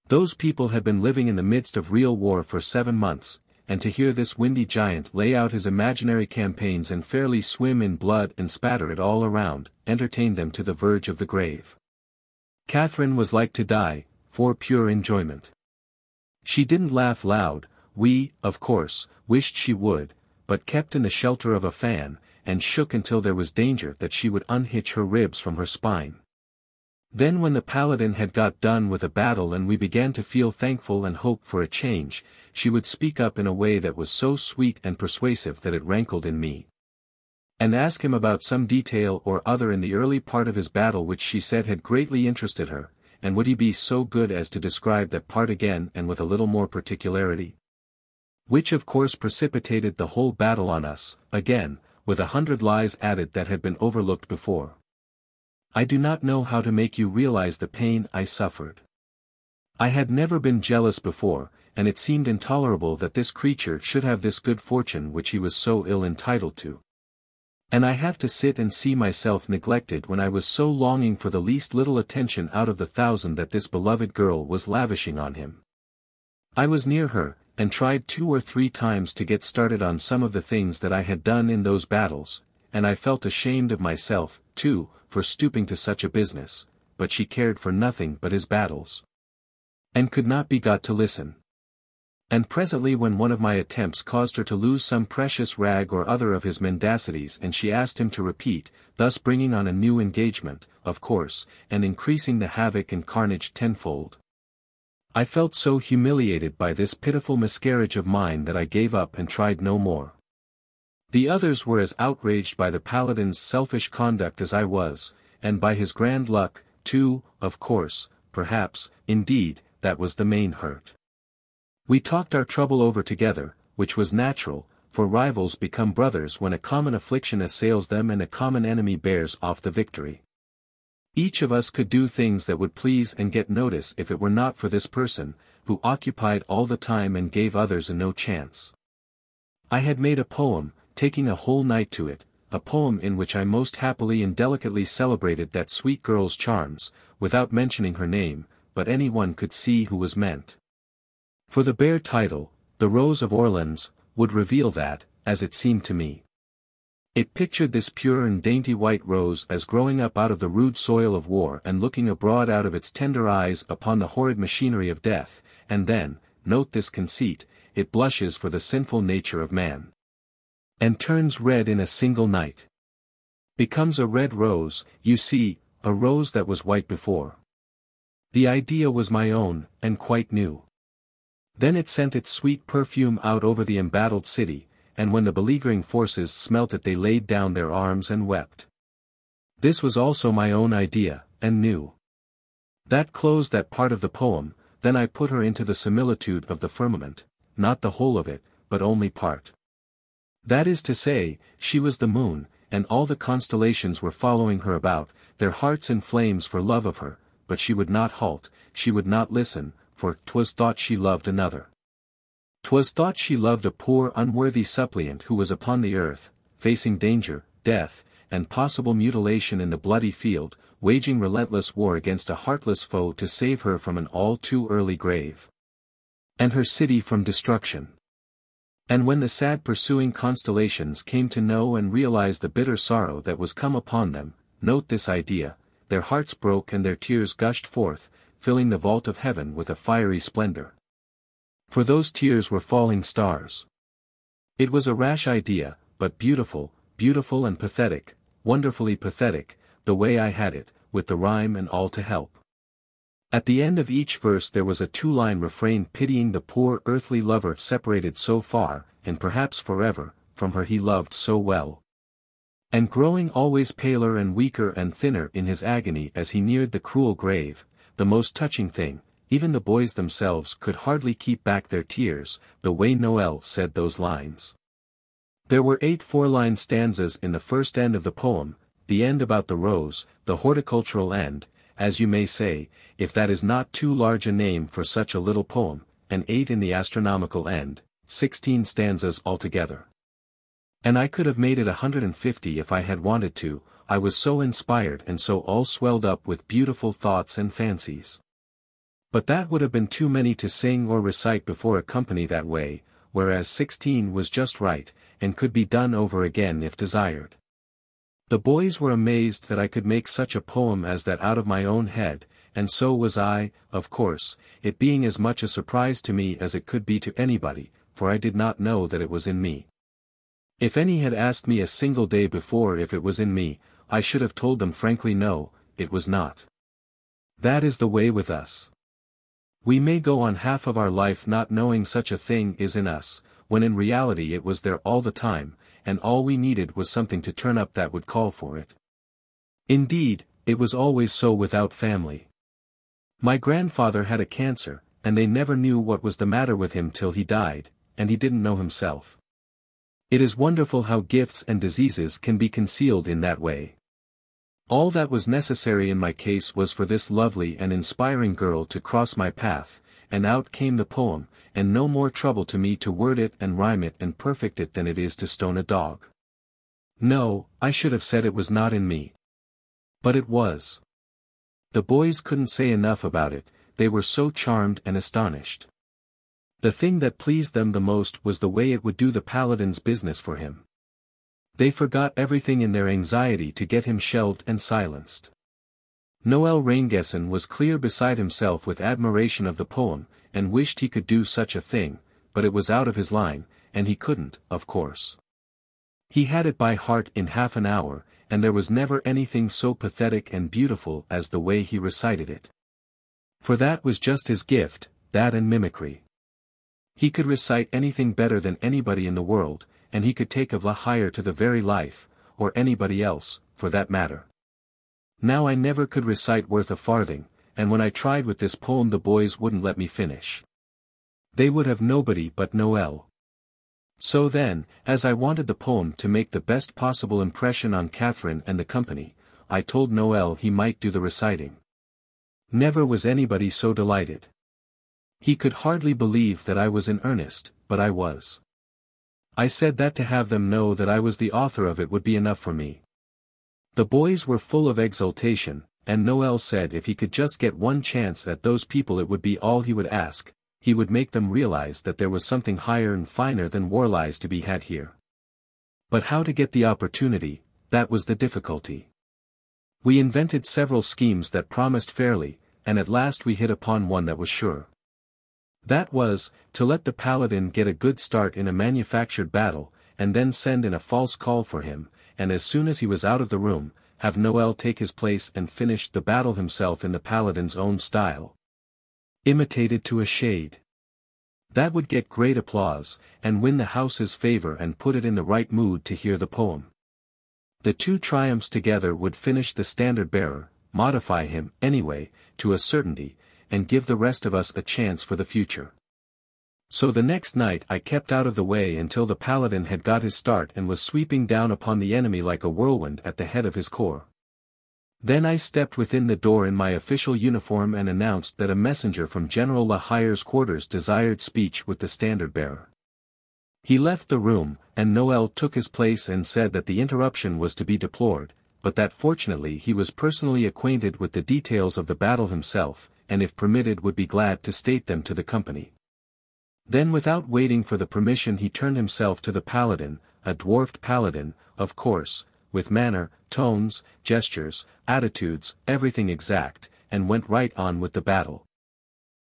Speaker 1: Those people had been living in the midst of real war for 7 months, and to hear this windy giant lay out his imaginary campaigns and fairly swim in blood and spatter it all around, entertained them to the verge of the grave. Catherine was like to die, for pure enjoyment. She didn't laugh loud, we, of course, wished she would, but kept in the shelter of a fan, and shook until there was danger that she would unhitch her ribs from her spine. Then when the paladin had got done with a battle and we began to feel thankful and hope for a change, she would speak up in a way that was so sweet and persuasive that it rankled in me, and ask him about some detail or other in the early part of his battle which she said had greatly interested her, and would he be so good as to describe that part again and with a little more particularity? Which of course precipitated the whole battle on us, again, with 100 lies added that had been overlooked before. I do not know how to make you realize the pain I suffered. I had never been jealous before, and it seemed intolerable that this creature should have this good fortune which he was so ill entitled to. And I have to sit and see myself neglected when I was so longing for the least little attention out of the 1,000 that this beloved girl was lavishing on him. I was near her, and tried 2 or 3 times to get started on some of the things that I had done in those battles, and I felt ashamed of myself, too, for stooping to such a business, but she cared for nothing but his battles, and could not be got to listen. And presently when one of my attempts caused her to lose some precious rag or other of his mendacities and she asked him to repeat, thus bringing on a new engagement, of course, and increasing the havoc and carnage tenfold. I felt so humiliated by this pitiful miscarriage of mine that I gave up and tried no more. The others were as outraged by the paladin's selfish conduct as I was, and by his grand luck, too, of course, perhaps, indeed, that was the main hurt. We talked our trouble over together, which was natural, for rivals become brothers when a common affliction assails them and a common enemy bears off the victory. Each of us could do things that would please and get notice if it were not for this person, who occupied all the time and gave others a no chance. I had made a poem, taking a whole night to it, a poem in which I most happily and delicately celebrated that sweet girl's charms, without mentioning her name, but any one could see who was meant. For the bare title, The Rose of Orleans, would reveal that, as it seemed to me. It pictured this pure and dainty white rose as growing up out of the rude soil of war and looking abroad out of its tender eyes upon the horrid machinery of death, and then, note this conceit, it blushes for the sinful nature of man. And turns red in a single night. Becomes a red rose, you see, a rose that was white before. The idea was my own, and quite new. Then it sent its sweet perfume out over the embattled city, and when the beleaguering forces smelt it they laid down their arms and wept. This was also my own idea, and new. That closed that part of the poem. Then I put her into the similitude of the firmament, not the whole of it, but only part. That is to say, she was the moon, and all the constellations were following her about, their hearts in flames for love of her, but she would not halt, she would not listen, for 'twas thought she loved another. 'Twas thought she loved a poor unworthy suppliant who was upon the earth, facing danger, death, and possible mutilation in the bloody field, waging relentless war against a heartless foe to save her from an all too early grave. And her city from destruction. And when the sad pursuing constellations came to know and realize the bitter sorrow that was come upon them, note this idea, their hearts broke and their tears gushed forth, filling the vault of heaven with a fiery splendor. For those tears were falling stars. It was a rash idea, but beautiful, beautiful and pathetic, wonderfully pathetic, the way I had it, with the rhyme and all to help. At the end of each verse there was a two-line refrain pitying the poor earthly lover separated so far, and perhaps forever, from her he loved so well. And growing always paler and weaker and thinner in his agony as he neared the cruel grave, the most touching thing, even the boys themselves could hardly keep back their tears, the way Noel said those lines. There were 8 4-line stanzas in the first end of the poem, the end about the rose, the horticultural end, as you may say, if that is not too large a name for such a little poem, and 8 in the astronomical end, 16 stanzas altogether. And I could have made it 150 if I had wanted to, I was so inspired and so all swelled up with beautiful thoughts and fancies. But that would have been too many to sing or recite before a company that way, whereas 16 was just right, and could be done over again if desired. The boys were amazed that I could make such a poem as that out of my own head, and so was I, of course, it being as much a surprise to me as it could be to anybody, for I did not know that it was in me. If any had asked me a single day before if it was in me, I should have told them frankly no, it was not. That is the way with us. We may go on half of our life not knowing such a thing is in us, when in reality it was there all the time, and all we needed was something to turn up that would call for it. Indeed, it was always so without family. My grandfather had a cancer, and they never knew what was the matter with him till he died, and he didn't know himself. It is wonderful how gifts and diseases can be concealed in that way. All that was necessary in my case was for this lovely and inspiring girl to cross my path, and out came the poem, and no more trouble to me to word it and rhyme it and perfect it than it is to stone a dog. No, I should have said it was not in me. But it was. The boys couldn't say enough about it, they were so charmed and astonished. The thing that pleased them the most was the way it would do the paladin's business for him. They forgot everything in their anxiety to get him shelved and silenced. Noel Raingessen was clear beside himself with admiration of the poem, and wished he could do such a thing, but it was out of his line, and he couldn't, of course. He had it by heart in half an hour, and there was never anything so pathetic and beautiful as the way he recited it. For that was just his gift, that and mimicry. He could recite anything better than anybody in the world, and he could take of La Hire to the very life, or anybody else, for that matter. Now I never could recite worth a farthing, and when I tried with this poem the boys wouldn't let me finish. They would have nobody but Noel. So then, as I wanted the poem to make the best possible impression on Catherine and the company, I told Noel he might do the reciting. Never was anybody so delighted. He could hardly believe that I was in earnest, but I was. I said that to have them know that I was the author of it would be enough for me. The boys were full of exultation, and Noel said if he could just get one chance at those people it would be all he would ask. He would make them realize that there was something higher and finer than war lies to be had here. But how to get the opportunity, that was the difficulty. We invented several schemes that promised fairly, and at last we hit upon one that was sure. That was, to let the paladin get a good start in a manufactured battle, and then send in a false call for him, and as soon as he was out of the room, have Noel take his place and finish the battle himself in the paladin's own style. Imitated to a shade. That would get great applause, and win the house's favor and put it in the right mood to hear the poem. The two triumphs together would finish the standard-bearer, modify him, anyway, to a certainty, and give the rest of us a chance for the future. So the next night I kept out of the way until the paladin had got his start and was sweeping down upon the enemy like a whirlwind at the head of his corps. Then I stepped within the door in my official uniform and announced that a messenger from General La Hire's quarters desired speech with the standard-bearer. He left the room, and Noel took his place and said that the interruption was to be deplored, but that fortunately he was personally acquainted with the details of the battle himself, and if permitted would be glad to state them to the company. Then without waiting for the permission he turned himself to the paladin, a dwarfed paladin, of course, with manner, tones, gestures, attitudes, everything exact, and went right on with the battle.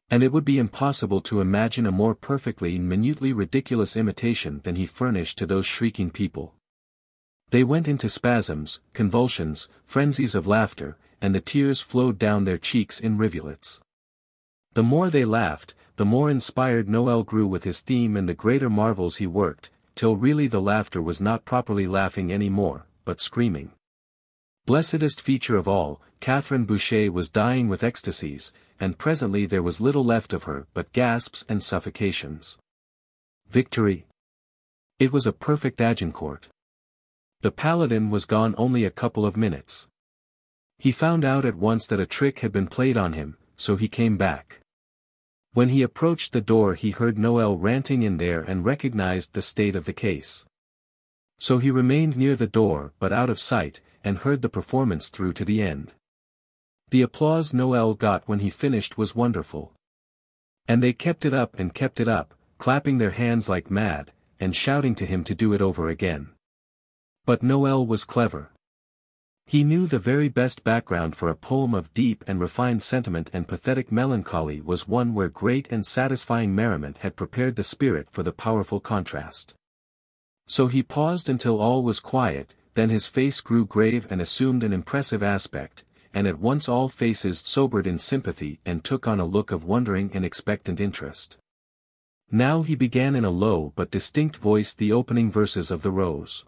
Speaker 1: And it would be impossible to imagine a more perfectly and minutely ridiculous imitation than he furnished to those shrieking people. They went into spasms, convulsions, frenzies of laughter, and the tears flowed down their cheeks in rivulets. The more they laughed, the more inspired Noel grew with his theme and the greater marvels he worked, till really the laughter was not properly laughing any more, but screaming. Blessedest feature of all, Catherine Boucher was dying with ecstasies, and presently there was little left of her but gasps and suffocations. Victory! It was a perfect Agincourt. The paladin was gone only a couple of minutes. He found out at once that a trick had been played on him, so he came back. When he approached the door he heard Noel ranting in there and recognized the state of the case. So he remained near the door but out of sight, and heard the performance through to the end. The applause Noel got when he finished was wonderful. And they kept it up, clapping their hands like mad, and shouting to him to do it over again. But Noel was clever. He knew the very best background for a poem of deep and refined sentiment and pathetic melancholy was one where great and satisfying merriment had prepared the spirit for the powerful contrast. So he paused until all was quiet, then his face grew grave and assumed an impressive aspect, and at once all faces sobered in sympathy and took on a look of wondering and expectant interest. Now he began in a low but distinct voice the opening verses of the Rose.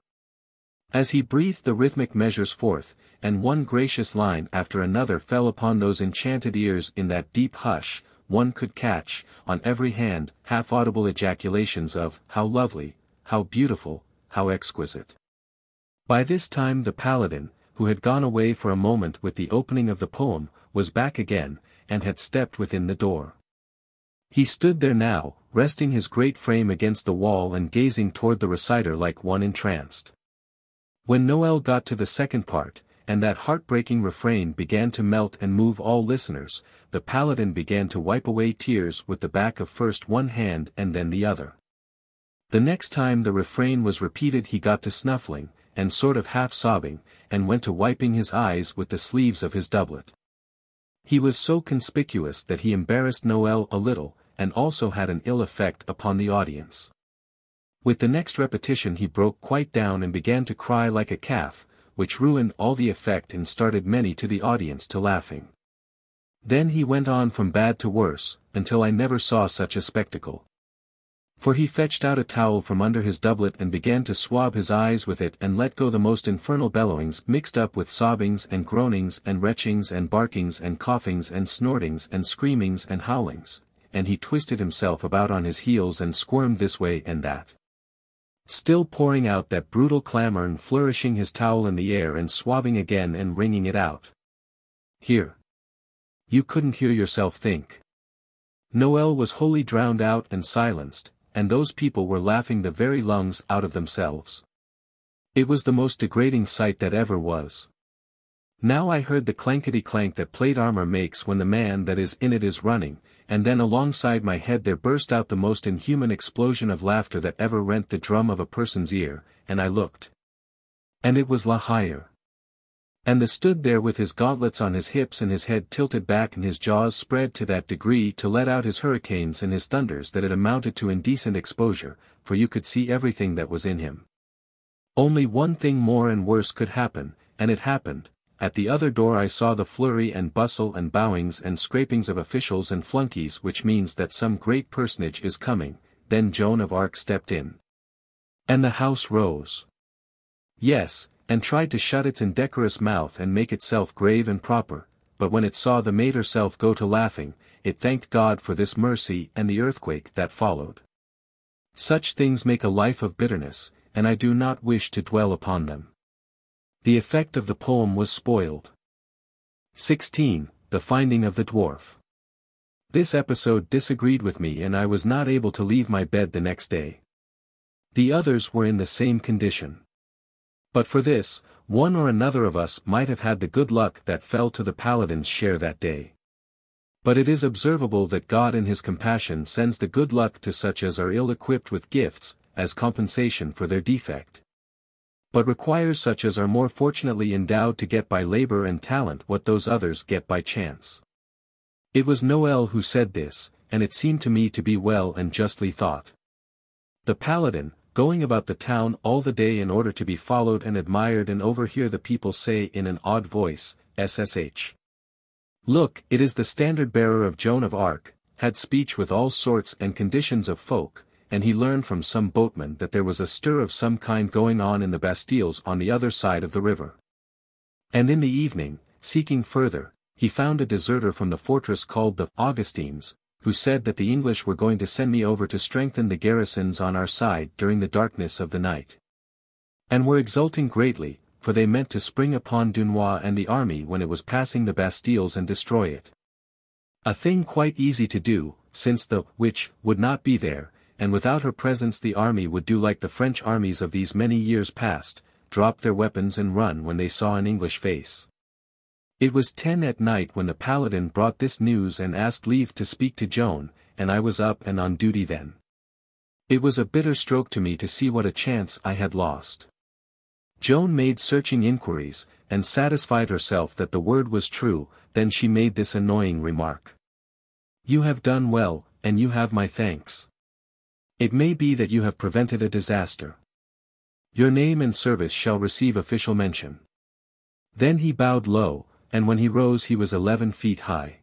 Speaker 1: As he breathed the rhythmic measures forth, and one gracious line after another fell upon those enchanted ears in that deep hush, one could catch, on every hand, half-audible ejaculations of, "How lovely, how beautiful, how exquisite." By this time the paladin, who had gone away for a moment with the opening of the poem, was back again, and had stepped within the door. He stood there now, resting his great frame against the wall and gazing toward the reciter like one entranced. When Noel got to the second part, and that heartbreaking refrain began to melt and move all listeners, the paladin began to wipe away tears with the back of first one hand and then the other. The next time the refrain was repeated he got to snuffling, and sort of half-sobbing, and went to wiping his eyes with the sleeves of his doublet. He was so conspicuous that he embarrassed Noel a little, and also had an ill effect upon the audience. With the next repetition he broke quite down and began to cry like a calf, which ruined all the effect and started many to the audience to laughing. Then he went on from bad to worse, until I never saw such a spectacle. For he fetched out a towel from under his doublet and began to swab his eyes with it and let go the most infernal bellowings mixed up with sobbings and groanings and retchings and barkings and coughings and snortings and screamings and howlings, and he twisted himself about on his heels and squirmed this way and that, still pouring out that brutal clamour and flourishing his towel in the air and swabbing again and wringing it out. Here. You couldn't hear yourself think. Noel was wholly drowned out and silenced, and those people were laughing the very lungs out of themselves. It was the most degrading sight that ever was. Now I heard the clankety-clank that plate armor makes when the man that is in it is running, and then alongside my head there burst out the most inhuman explosion of laughter that ever rent the drum of a person's ear, and I looked. And it was La Hire. And the stood there with his gauntlets on his hips and his head tilted back and his jaws spread to that degree to let out his hurricanes and his thunders that it amounted to indecent exposure, for you could see everything that was in him. Only one thing more and worse could happen, and it happened. At the other door I saw the flurry and bustle and bowings and scrapings of officials and flunkies, which means that some great personage is coming. Then Joan of Arc stepped in. And the house rose. Yes, and tried to shut its indecorous mouth and make itself grave and proper, but when it saw the maid herself go to laughing, it thanked God for this mercy and the earthquake that followed. Such things make a life of bitterness, and I do not wish to dwell upon them. The effect of the poem was spoiled. 16. The Finding of the Dwarf. This episode disagreed with me and I was not able to leave my bed the next day. The others were in the same condition. But for this, one or another of us might have had the good luck that fell to the paladin's share that day. But it is observable that God in his compassion sends the good luck to such as are ill-equipped with gifts, as compensation for their defect. But requires such as are more fortunately endowed to get by labor and talent what those others get by chance. It was Noel who said this, and it seemed to me to be well and justly thought. The paladin, going about the town all the day in order to be followed and admired and overhear the people say in an odd voice, SSH. Look, it is the standard-bearer of Joan of Arc, had speech with all sorts and conditions of folk, and he learned from some boatman that there was a stir of some kind going on in the Bastilles on the other side of the river. And in the evening, seeking further, he found a deserter from the fortress called the Augustines, who said that the English were going to send me over to strengthen the garrisons on our side during the darkness of the night. And were exulting greatly, for they meant to spring upon Dunois and the army when it was passing the Bastilles and destroy it. A thing quite easy to do, since the witch would not be there, and without her presence the army would do like the French armies of these many years past, drop their weapons and run when they saw an English face. It was 10 at night when the paladin brought this news and asked leave to speak to Joan, and I was up and on duty then. It was a bitter stroke to me to see what a chance I had lost. Joan made searching inquiries, and satisfied herself that the word was true, then she made this annoying remark. You have done well, and you have my thanks. It may be that you have prevented a disaster. Your name and service shall receive official mention. Then he bowed low, and when he rose he was 11 feet high.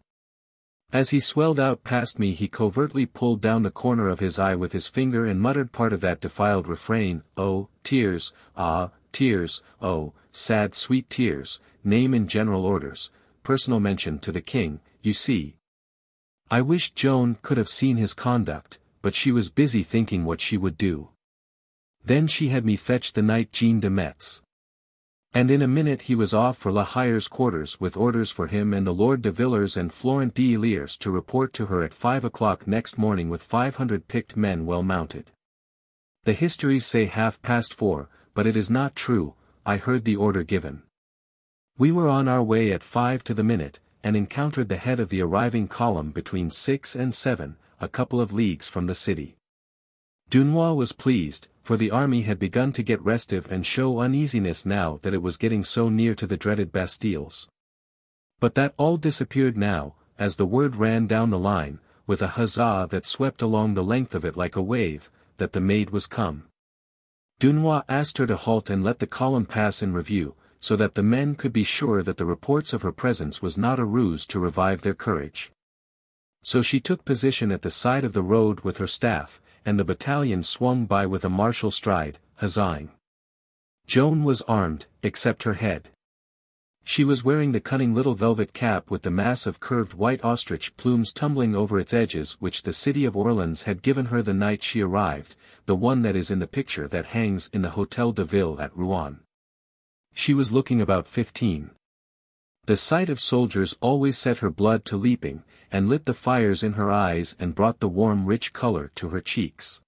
Speaker 1: As he swelled out past me he covertly pulled down the corner of his eye with his finger and muttered part of that defiled refrain, oh, tears, ah, tears, oh, sad sweet tears, name in general orders, personal mention to the king, you see. I wished Joan could have seen his conduct, but she was busy thinking what she would do. Then she had me fetch the knight Jean de Metz. And in a minute he was off for La Hire's quarters with orders for him and the Lord de Villers and Florent d'Illiers to report to her at 5 o'clock next morning with 500 picked men well mounted. The histories say 4:30, but it is not true, I heard the order given. We were on our way at 5 to the minute, and encountered the head of the arriving column between 6 and 7, a couple of leagues from the city. Dunois was pleased, for the army had begun to get restive and show uneasiness now that it was getting so near to the dreaded Bastilles. But that all disappeared now, as the word ran down the line, with a huzzah that swept along the length of it like a wave, that the maid was come. Dunois asked her to halt and let the column pass in review, so that the men could be sure that the reports of her presence was not a ruse to revive their courage. So she took position at the side of the road with her staff, and the battalion swung by with a martial stride, huzzahing. Joan was armed, except her head. She was wearing the cunning little velvet cap with the mass of curved white ostrich plumes tumbling over its edges which the city of Orleans had given her the night she arrived, the one that is in the picture that hangs in the Hôtel de Ville at Rouen. She was looking about 15. The sight of soldiers always set her blood to leaping, and lit the fires in her eyes and brought the warm rich color to her cheeks.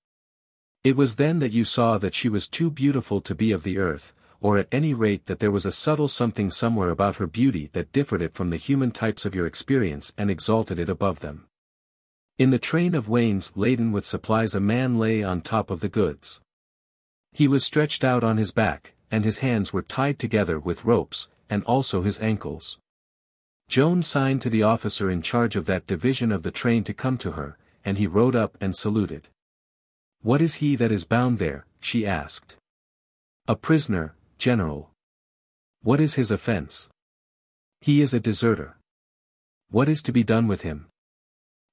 Speaker 1: It was then that you saw that she was too beautiful to be of the earth, or at any rate that there was a subtle something somewhere about her beauty that differed it from the human types of your experience and exalted it above them. In the train of wains laden with supplies a man lay on top of the goods. He was stretched out on his back, and his hands were tied together with ropes, and also his ankles. Joan signed to the officer in charge of that division of the train to come to her, and he rode up and saluted. "What is he that is bound there?" she asked. "A prisoner, General." "What is his offense?" "He is a deserter." "What is to be done with him?"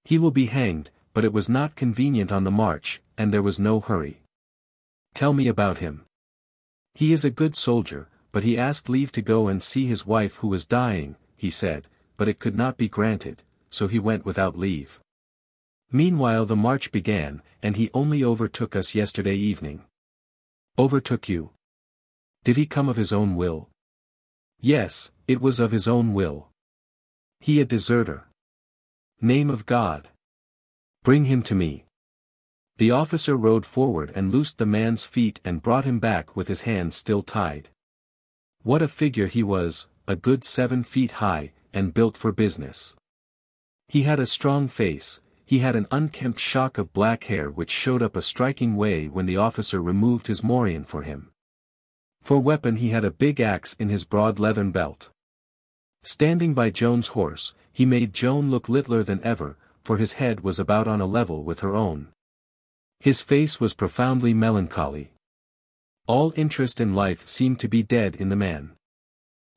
Speaker 1: "He will be hanged, but it was not convenient on the march, and there was no hurry." "Tell me about him." "He is a good soldier, but he asked leave to go and see his wife who was dying, he said, but it could not be granted, so he went without leave. Meanwhile the march began, and he only overtook us yesterday evening." "Overtook you? Did he come of his own will?" "Yes, it was of his own will." "He a deserter?" "Name of God! Bring him to me." The officer rode forward and loosed the man's feet and brought him back with his hands still tied. What a figure he was, a good 7 feet high, and built for business. He had a strong face, he had an unkempt shock of black hair which showed up a striking way when the officer removed his morion for him. For weapon he had a big axe in his broad leathern belt. Standing by Joan's horse, he made Joan look littler than ever, for his head was about on a level with her own. His face was profoundly melancholy. All interest in life seemed to be dead in the man.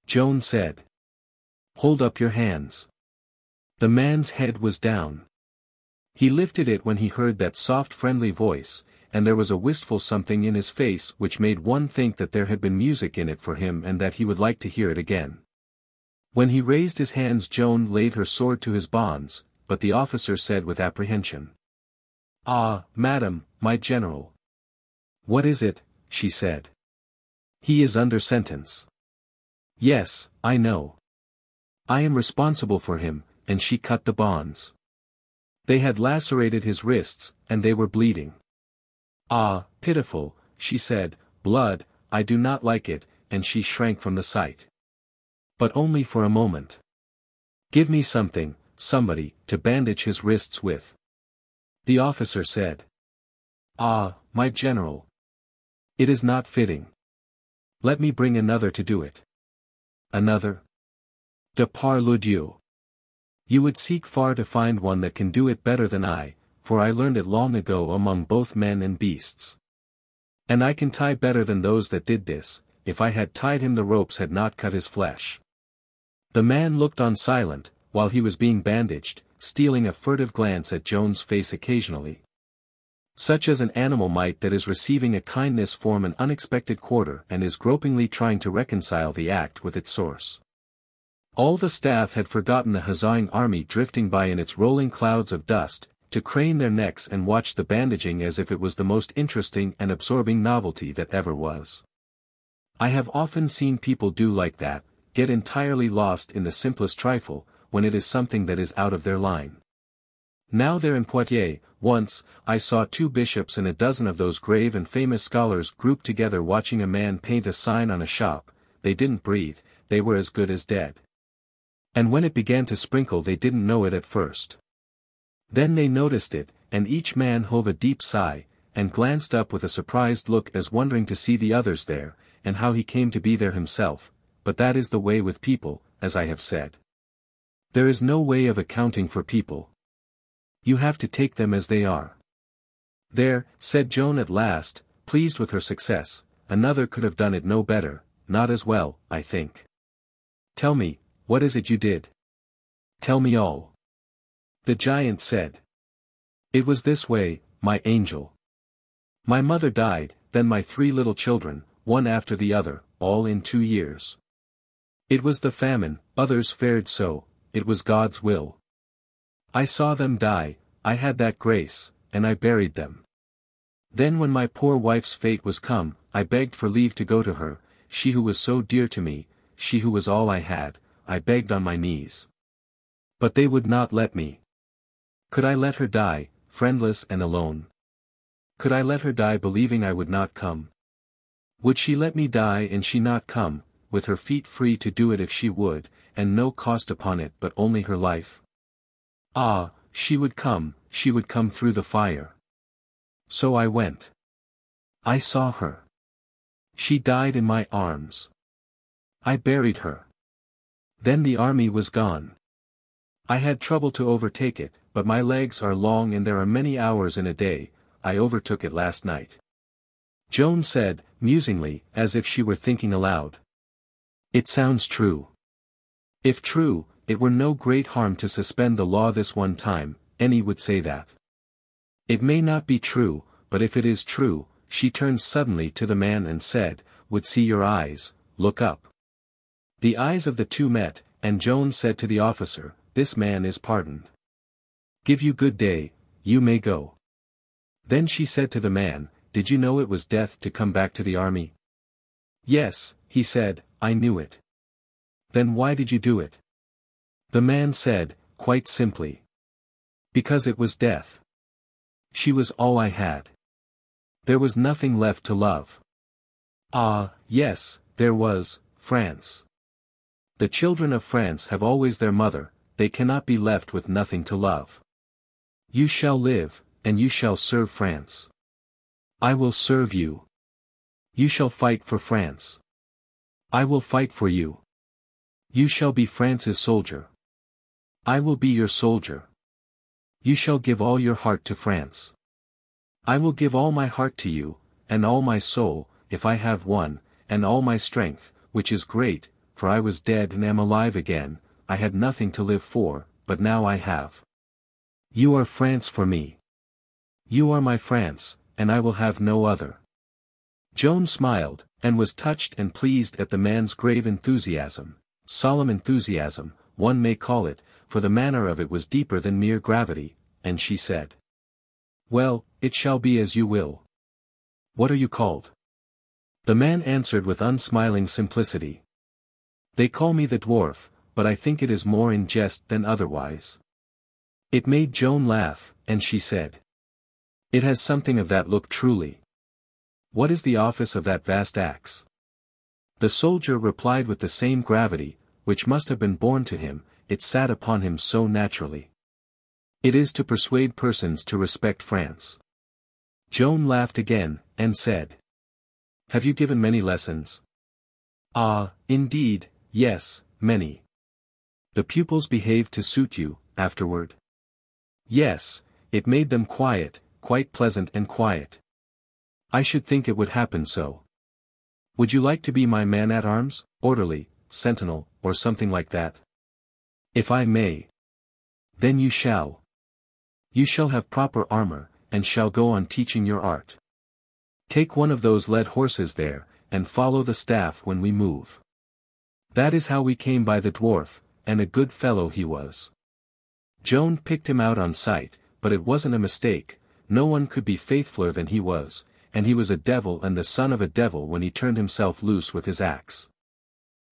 Speaker 1: Joan said, "Hold up your hands." The man's head was down. He lifted it when he heard that soft friendly voice, and there was a wistful something in his face which made one think that there had been music in it for him and that he would like to hear it again. When he raised his hands Joan laid her sword to his bonds, but the officer said with apprehension, "Ah, madam, my general." "What is it?" she said. "He is under sentence." "Yes, I know. I am responsible for him," and she cut the bonds. They had lacerated his wrists, and they were bleeding. "Ah, pitiful," she said, "blood, I do not like it," and she shrank from the sight. But only for a moment. "Give me something, somebody, to bandage his wrists with." The officer said, "Ah, my general. It is not fitting. Let me bring another to do it." "Another? De par le Dieu. You would seek far to find one that can do it better than I, for I learned it long ago among both men and beasts. And I can tie better than those that did this, if I had tied him the ropes had not cut his flesh." The man looked on silent, while he was being bandaged, stealing a furtive glance at Joan's face occasionally. Such as an animal might that is receiving a kindness from an unexpected quarter and is gropingly trying to reconcile the act with its source. All the staff had forgotten the huzzahing army drifting by in its rolling clouds of dust, to crane their necks and watch the bandaging as if it was the most interesting and absorbing novelty that ever was. I have often seen people do like that, get entirely lost in the simplest trifle, when it is something that is out of their line. Now there in Poitiers, once, I saw 2 bishops and a dozen of those grave and famous scholars grouped together watching a man paint a sign on a shop. They didn't breathe, they were as good as dead. And when it began to sprinkle they didn't know it at first. Then they noticed it, and each man hove a deep sigh, and glanced up with a surprised look as wondering to see the others there, and how he came to be there himself, but that is the way with people, as I have said. There is no way of accounting for people. You have to take them as they are. "There," said Joan at last, pleased with her success, "another could have done it no better, not as well, I think. Tell me, what is it you did? Tell me all." The giant said, "It was this way, my angel. My mother died, then my 3 little children, one after the other, all in 2 years. It was the famine, others fared so, it was God's will. I saw them die, I had that grace, and I buried them. Then when my poor wife's fate was come, I begged for leave to go to her, she who was so dear to me, she who was all I had, I begged on my knees. But they would not let me. Could I let her die, friendless and alone? Could I let her die believing I would not come? Would she let me die and she not come, with her feet free to do it if she would, and no cost upon it but only her life? Ah, she would come through the fire. So I went. I saw her. She died in my arms. I buried her. Then the army was gone. I had trouble to overtake it, but my legs are long and there are many hours in a day. I overtook it last night. Joan said, musingly, as if she were thinking aloud. It sounds true. If true, it were no great harm to suspend the law this one time, any would say that. It may not be true, but if it is true, she turned suddenly to the man and said, would see your eyes, look up. The eyes of the two met, and Joan said to the officer, this man is pardoned. Give you good day, you may go. Then she said to the man, did you know it was death to come back to the army? Yes, he said, I knew it. Then why did you do it? The man said, quite simply. Because it was death. She was all I had. There was nothing left to love. Ah, yes, there was, France. The children of France have always their mother, they cannot be left with nothing to love. You shall live, and you shall serve France. I will serve you. You shall fight for France. I will fight for you. You shall be France's soldier. I will be your soldier. You shall give all your heart to France. I will give all my heart to you, and all my soul, if I have one, and all my strength, which is great, for I was dead and am alive again, I had nothing to live for, but now I have. You are France for me. You are my France, and I will have no other. Joan smiled, and was touched and pleased at the man's grave enthusiasm, solemn enthusiasm, one may call it, for the manner of it was deeper than mere gravity, and she said. Well, it shall be as you will. What are you called? The man answered with unsmiling simplicity. They call me the dwarf, but I think it is more in jest than otherwise. It made Joan laugh, and she said. It has something of that look truly. What is the office of that vast axe? The soldier replied with the same gravity, which must have been born to him, it sat upon him so naturally. It is to persuade persons to respect France. Joan laughed again, and said. Have you given many lessons? Ah, indeed, yes, many. The pupils behaved to suit you, afterward? Yes, it made them quiet, quite pleasant and quiet. I should think it would happen so. Would you like to be my man-at-arms, orderly, sentinel, or something like that? If I may. Then you shall. You shall have proper armor, and shall go on teaching your art. Take one of those led horses there, and follow the staff when we move. That is how we came by the dwarf, and a good fellow he was. Joan picked him out on sight, but it wasn't a mistake, no one could be faithfuler than he was, and he was a devil and the son of a devil when he turned himself loose with his axe.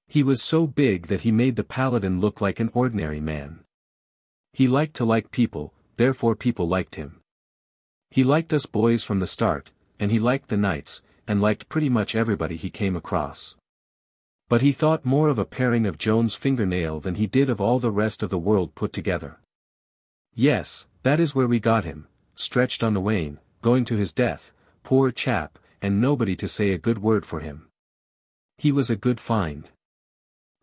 Speaker 1: He was so big that he made the paladin look like an ordinary man. He liked to like people, therefore people liked him. He liked us boys from the start, and he liked the knights, and liked pretty much everybody he came across. But he thought more of a paring of Joan's fingernail than he did of all the rest of the world put together. Yes, that is where we got him, stretched on the wain, going to his death, poor chap, and nobody to say a good word for him. He was a good find.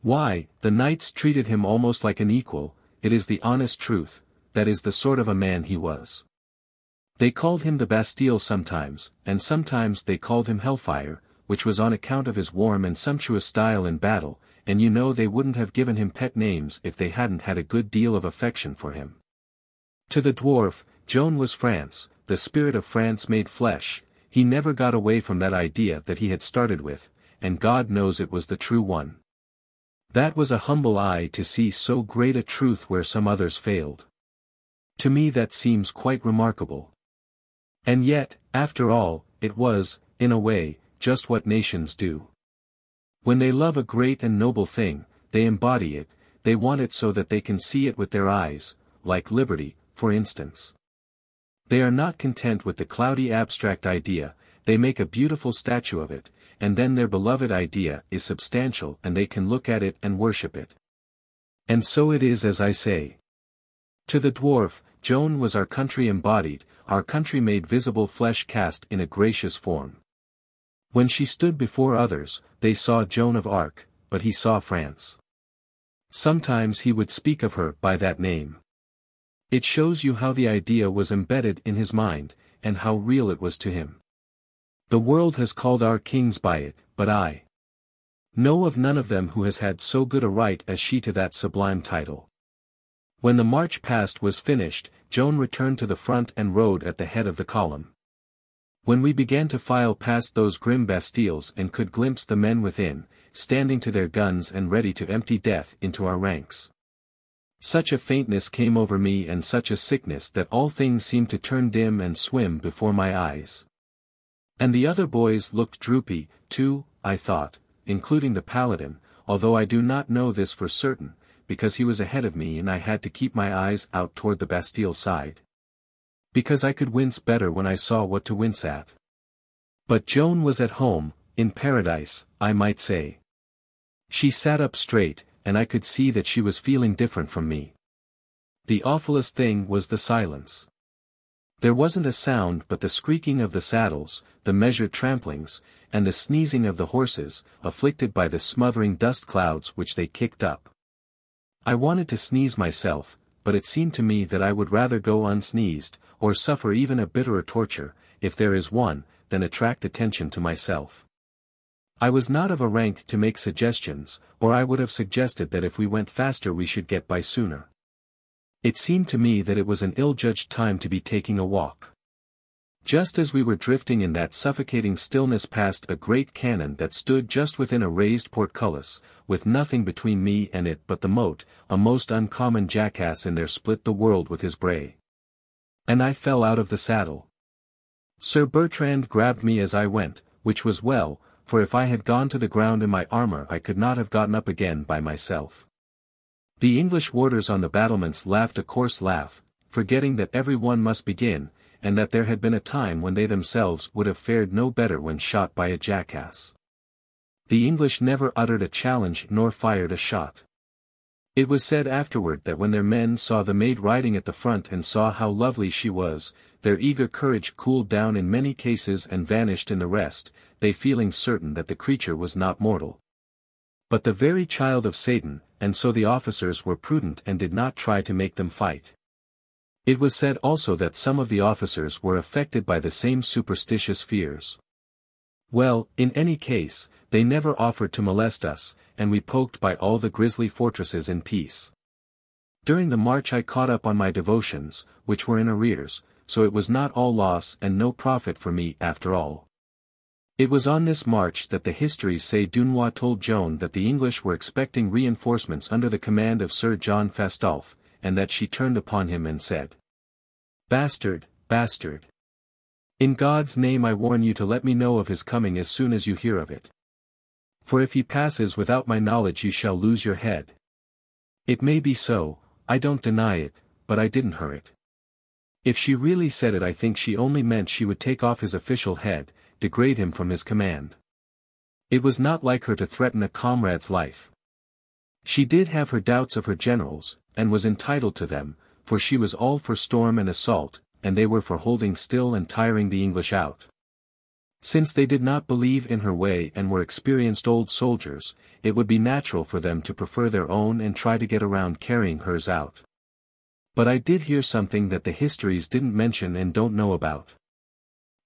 Speaker 1: Why, the knights treated him almost like an equal, it is the honest truth, that is the sort of a man he was. They called him the Bastille sometimes, and sometimes they called him Hellfire, which was on account of his warm and sumptuous style in battle, and you know they wouldn't have given him pet names if they hadn't had a good deal of affection for him. To the dwarf, Joan was France, the spirit of France made flesh, he never got away from that idea that he had started with, and God knows it was the true one. That was a humble eye to see so great a truth where some others failed. To me that seems quite remarkable. And yet, after all, it was, in a way, just what nations do. When they love a great and noble thing, they embody it, they want it so that they can see it with their eyes, like liberty, for instance. They are not content with the cloudy abstract idea, they make a beautiful statue of it, and then their beloved idea is substantial and they can look at it and worship it. And so it is as I say. To the dwarf, Joan was our country embodied, our country made visible flesh cast in a gracious form. When she stood before others, they saw Joan of Arc, but he saw France. Sometimes he would speak of her by that name. It shows you how the idea was embedded in his mind, and how real it was to him. The world has called our kings by it, but I know of none of them who has had so good a right as she to that sublime title. When the march past was finished, Joan returned to the front and rode at the head of the column. When we began to file past those grim bastilles and could glimpse the men within, standing to their guns and ready to empty death into our ranks, such a faintness came over me and such a sickness that all things seemed to turn dim and swim before my eyes. And the other boys looked droopy, too, I thought, including the paladin, although I do not know this for certain, because he was ahead of me and I had to keep my eyes out toward the Bastille side. Because I could wince better when I saw what to wince at. But Joan was at home, in paradise, I might say. She sat up straight, and I could see that she was feeling different from me. The awfulest thing was the silence. There wasn't a sound but the squeaking of the saddles, the measured tramplings, and the sneezing of the horses, afflicted by the smothering dust clouds which they kicked up. I wanted to sneeze myself, but it seemed to me that I would rather go unsneezed, or suffer even a bitterer torture, if there is one, than attract attention to myself. I was not of a rank to make suggestions, or I would have suggested that if we went faster we should get by sooner. It seemed to me that it was an ill-judged time to be taking a walk. Just as we were drifting in that suffocating stillness past a great cannon that stood just within a raised portcullis, with nothing between me and it but the moat, a most uncommon jackass in there split the world with his bray. And I fell out of the saddle. Sir Bertrand grabbed me as I went, which was well, for if I had gone to the ground in my armor I could not have gotten up again by myself. The English warders on the battlements laughed a coarse laugh, forgetting that every one must begin, and that there had been a time when they themselves would have fared no better when shot by a jackass. The English never uttered a challenge nor fired a shot. It was said afterward that when their men saw the maid riding at the front and saw how lovely she was, their eager courage cooled down in many cases and vanished in the rest, they feeling certain that the creature was not mortal, but the very child of Satan, and so the officers were prudent and did not try to make them fight. It was said also that some of the officers were affected by the same superstitious fears. Well, in any case, they never offered to molest us, and we poked by all the grisly fortresses in peace. During the march I caught up on my devotions, which were in arrears, so it was not all loss and no profit for me after all. It was on this march that the histories say Dunois told Joan that the English were expecting reinforcements under the command of Sir John Fastolfe, and that she turned upon him and said, "Bastard, bastard! In God's name I warn you to let me know of his coming as soon as you hear of it. For if he passes without my knowledge you shall lose your head." It may be so, I don't deny it, but I didn't hear it. If she really said it I think she only meant she would take off his official head, degrade him from his command. It was not like her to threaten a comrade's life. She did have her doubts of her generals, and was entitled to them, for she was all for storm and assault, and they were for holding still and tiring the English out. Since they did not believe in her way and were experienced old soldiers, it would be natural for them to prefer their own and try to get around carrying hers out. But I did hear something that the histories didn't mention and don't know about.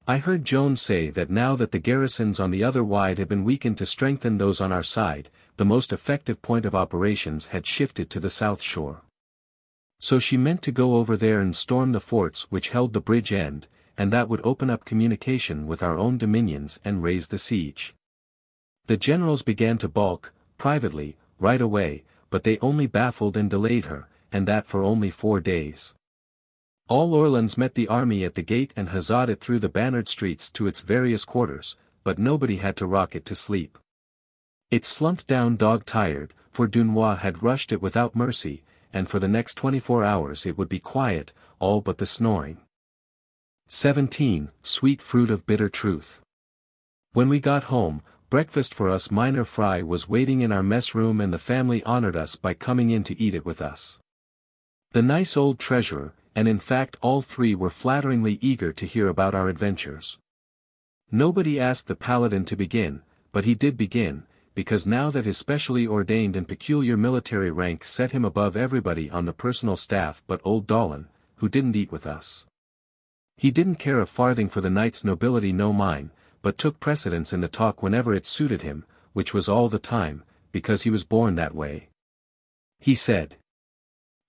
Speaker 1: I heard Joan say that now that the garrisons on the other side had been weakened to strengthen those on our side, the most effective point of operations had shifted to the south shore. So she meant to go over there and storm the forts which held the bridge end, and that would open up communication with our own dominions and raise the siege. The generals began to balk, privately, right away, but they only baffled and delayed her, and that for only 4 days. All Orleans met the army at the gate and huzzaed it through the bannered streets to its various quarters, but nobody had to rock it to sleep. It slumped down dog-tired, for Dunois had rushed it without mercy, and for the next 24 hours it would be quiet, all but the snoring. 17. Sweet fruit of bitter truth. When we got home, breakfast for us minor fry was waiting in our mess room, and the family honored us by coming in to eat it with us. The nice old treasurer, and in fact all three, were flatteringly eager to hear about our adventures. Nobody asked the paladin to begin, but he did begin, because now that his specially ordained and peculiar military rank set him above everybody on the personal staff but old Dollin, who didn't eat with us. He didn't care a farthing for the knight's nobility, no mine, but took precedence in the talk whenever it suited him, which was all the time, because he was born that way. He said,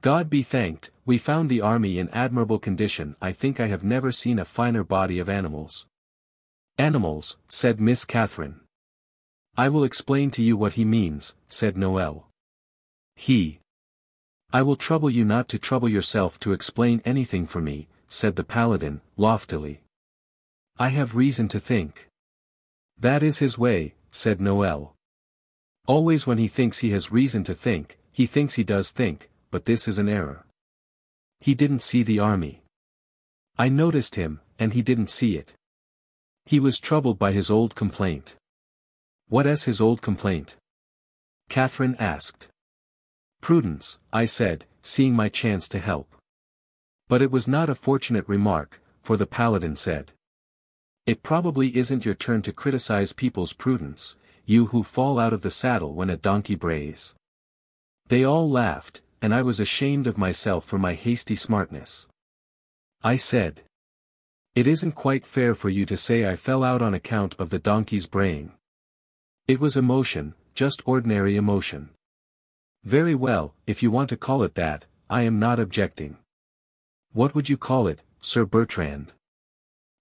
Speaker 1: "God be thanked, we found the army in admirable condition. I think I have never seen a finer body of animals." "Animals," said Miss Catherine. "I will explain to you what he means," said Noel. "I will trouble you not to trouble yourself to explain anything for me," said the paladin, loftily. "I have reason to think." "That is his way," said Noel. "Always when he thinks he has reason to think, he thinks he does think, but this is an error. He didn't see the army. I noticed him, and he didn't see it. He was troubled by his old complaint." "What is his old complaint?" Catherine asked. "Prudence," I said, seeing my chance to help. But it was not a fortunate remark, for the paladin said, "It probably isn't your turn to criticize people's prudence, you who fall out of the saddle when a donkey brays." They all laughed, and I was ashamed of myself for my hasty smartness. I said, "It isn't quite fair for you to say I fell out on account of the donkey's braying. It was emotion, just ordinary emotion." "Very well, if you want to call it that, I am not objecting." "What would you call it, Sir Bertrand?"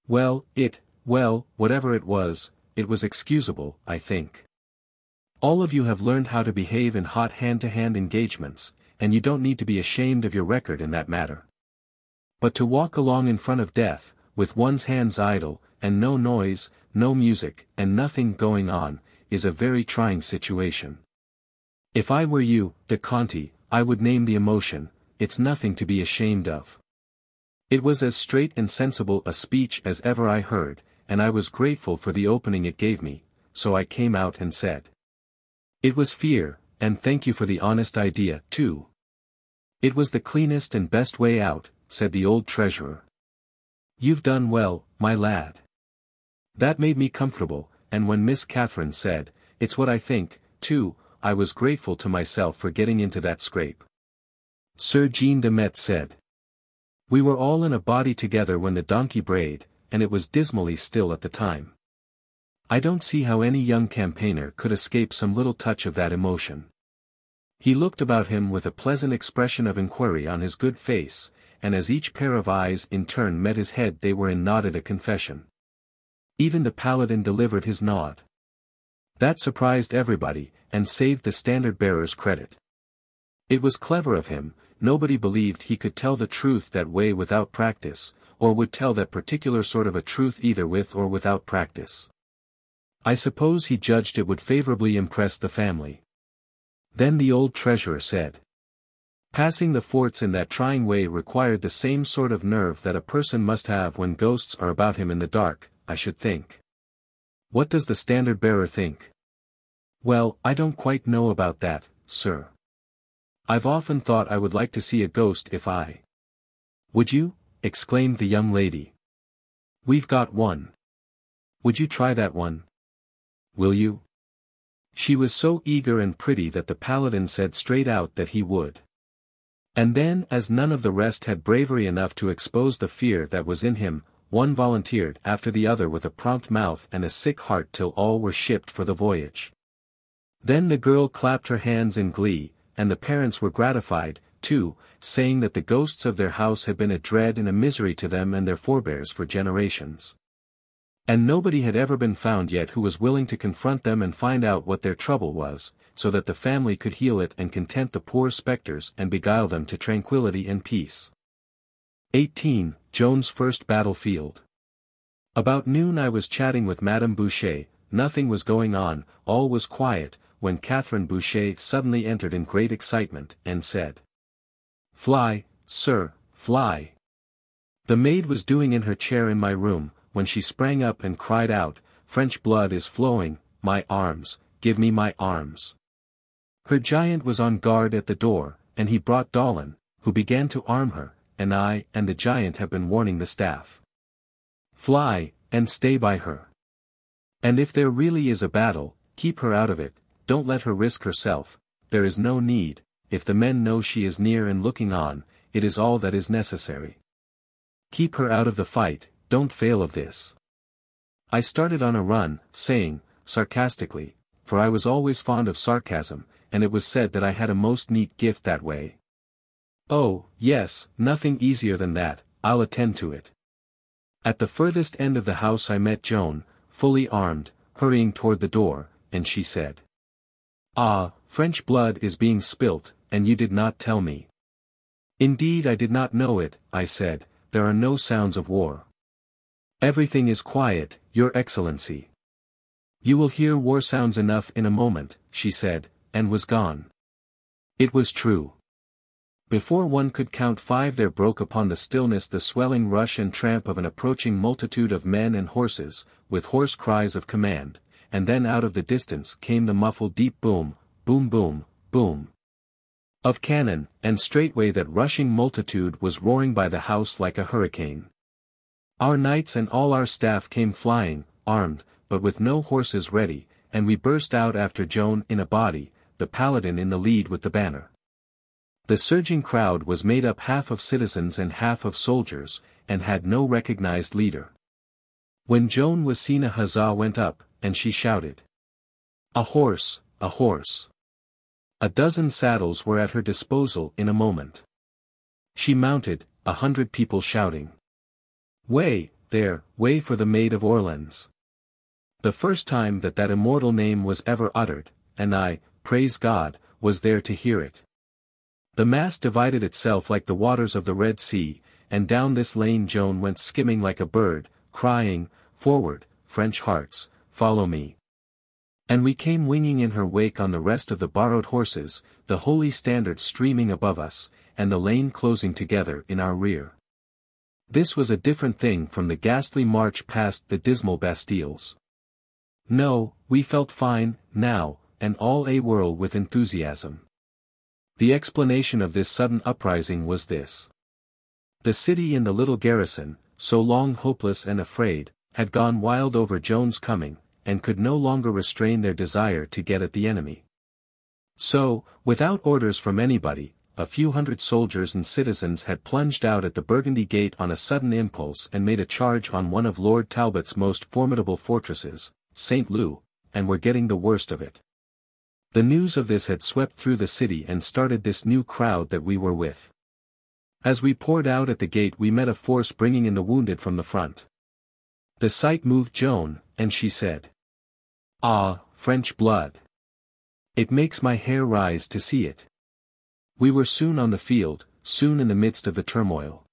Speaker 1: Well, whatever it was excusable, I think. All of you have learned how to behave in hot hand-to-hand engagements, and you don't need to be ashamed of your record in that matter. But to walk along in front of death, with one's hands idle, and no noise, no music, and nothing going on, is a very trying situation. If I were you, de Conte, I would name the emotion. It's nothing to be ashamed of. It was as straight and sensible a speech as ever I heard, and I was grateful for the opening it gave me, so I came out and said. It was fear, and thank you for the honest idea, too. It was the cleanest and best way out, said the old treasurer. You've done well, my lad. That made me comfortable, and when Miss Catherine said, it's what I think, too, I was grateful to myself for getting into that scrape. Sir Jean de Metz said. We were all in a body together when the donkey brayed, and it was dismally still at the time. I don't see how any young campaigner could escape some little touch of that emotion. He looked about him with a pleasant expression of inquiry on his good face, and as each pair of eyes in turn met his head they were in nodded a confession. Even the paladin delivered his nod. That surprised everybody, and saved the standard-bearer's credit. It was clever of him. Nobody believed he could tell the truth that way without practice, or would tell that particular sort of a truth either with or without practice. I suppose he judged it would favorably impress the family. Then the old treasurer said. Passing the forts in that trying way required the same sort of nerve that a person must have when ghosts are about him in the dark, I should think. What does the standard-bearer think? Well, I don't quite know about that, sir. I've often thought I would like to see a ghost if I... Would you? Exclaimed the young lady. We've got one. Would you try that one? Will you? She was so eager and pretty that the paladin said straight out that he would. And then, as none of the rest had bravery enough to expose the fear that was in him, one volunteered after the other with a prompt mouth and a sick heart till all were shipped for the voyage. Then the girl clapped her hands in glee, and the parents were gratified, too, saying that the ghosts of their house had been a dread and a misery to them and their forebears for generations. And nobody had ever been found yet who was willing to confront them and find out what their trouble was, so that the family could heal it and content the poor spectres and beguile them to tranquility and peace. 18. Joan's first battlefield. About noon I was chatting with Madame Boucher. Nothing was going on, all was quiet, when Catherine Boucher suddenly entered in great excitement, and said, "Fly, sir, fly." The maid was doing in her chair in my room, when she sprang up and cried out, "French blood is flowing, my arms, give me my arms." Her giant was on guard at the door, and he brought Dollin, who began to arm her, and I and the giant have been warning the staff. Fly, and stay by her. And if there really is a battle, keep her out of it, don't let her risk herself, there is no need, if the men know she is near and looking on, it is all that is necessary. Keep her out of the fight, don't fail of this. I started on a run, saying, sarcastically, for I was always fond of sarcasm, and it was said that I had a most neat gift that way. "Oh, yes, nothing easier than that, I'll attend to it." At the furthest end of the house I met Joan, fully armed, hurrying toward the door, and she said, "Ah, French blood is being spilt, and you did not tell me." "Indeed I did not know it," I said, "there are no sounds of war. Everything is quiet, your excellency." "You will hear war sounds enough in a moment," she said, and was gone. It was true. Before one could count 5 there broke upon the stillness the swelling rush and tramp of an approaching multitude of men and horses, with hoarse cries of command, and then out of the distance came the muffled deep boom, boom boom, boom of cannon, and straightway that rushing multitude was roaring by the house like a hurricane. Our knights and all our staff came flying, armed, but with no horses ready, and we burst out after Joan in a body, the paladin in the lead with the banner. The surging crowd was made up half of citizens and half of soldiers, and had no recognized leader. When Joan was seen a huzzah went up, and she shouted, "A horse, a horse!" A dozen saddles were at her disposal in a moment. She mounted, 100 people shouting, "Way, there, way for the Maid of Orleans!" The first time that that immortal name was ever uttered, and I, praise God, was there to hear it. The mass divided itself like the waters of the Red Sea, and down this lane Joan went skimming like a bird, crying, "Forward, French hearts, follow me." And we came winging in her wake on the rest of the borrowed horses, the holy standard streaming above us, and the lane closing together in our rear. This was a different thing from the ghastly march past the dismal Bastilles. No, we felt fine, now, and all a-whirl with enthusiasm. The explanation of this sudden uprising was this. The city and the little garrison, so long hopeless and afraid, had gone wild over Joan's coming, and could no longer restrain their desire to get at the enemy. So, without orders from anybody, a few hundred soldiers and citizens had plunged out at the Burgundy gate on a sudden impulse and made a charge on one of Lord Talbot's most formidable fortresses, St. Louis, and were getting the worst of it. The news of this had swept through the city and started this new crowd that we were with. As we poured out at the gate we met a force bringing in the wounded from the front. The sight moved Joan, and she said, "Ah, French blood! It makes my hair rise to see it." We were soon on the field, soon in the midst of the turmoil.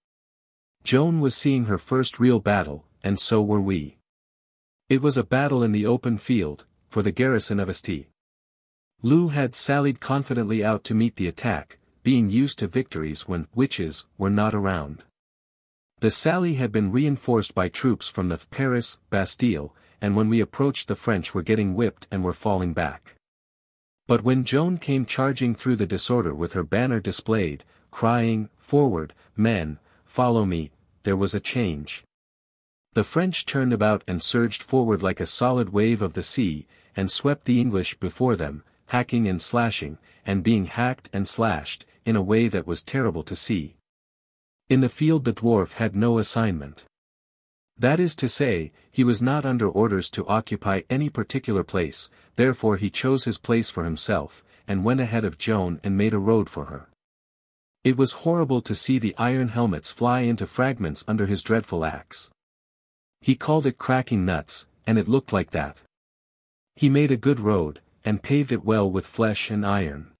Speaker 1: Joan was seeing her first real battle, and so were we. It was a battle in the open field, for the garrison of St. Louis had sallied confidently out to meet the attack, being used to victories when witches were not around. The sally had been reinforced by troops from the Paris Bastille, and when we approached the French were getting whipped and were falling back. But when Joan came charging through the disorder with her banner displayed, crying, "Forward, men, follow me," there was a change. The French turned about and surged forward like a solid wave of the sea, and swept the English before them, hacking and slashing, and being hacked and slashed, in a way that was terrible to see. In the field the dwarf had no assignment. That is to say, he was not under orders to occupy any particular place, therefore he chose his place for himself, and went ahead of Joan and made a road for her. It was horrible to see the iron helmets fly into fragments under his dreadful axe. He called it cracking nuts, and it looked like that. He made a good road, and paved it well with flesh and iron.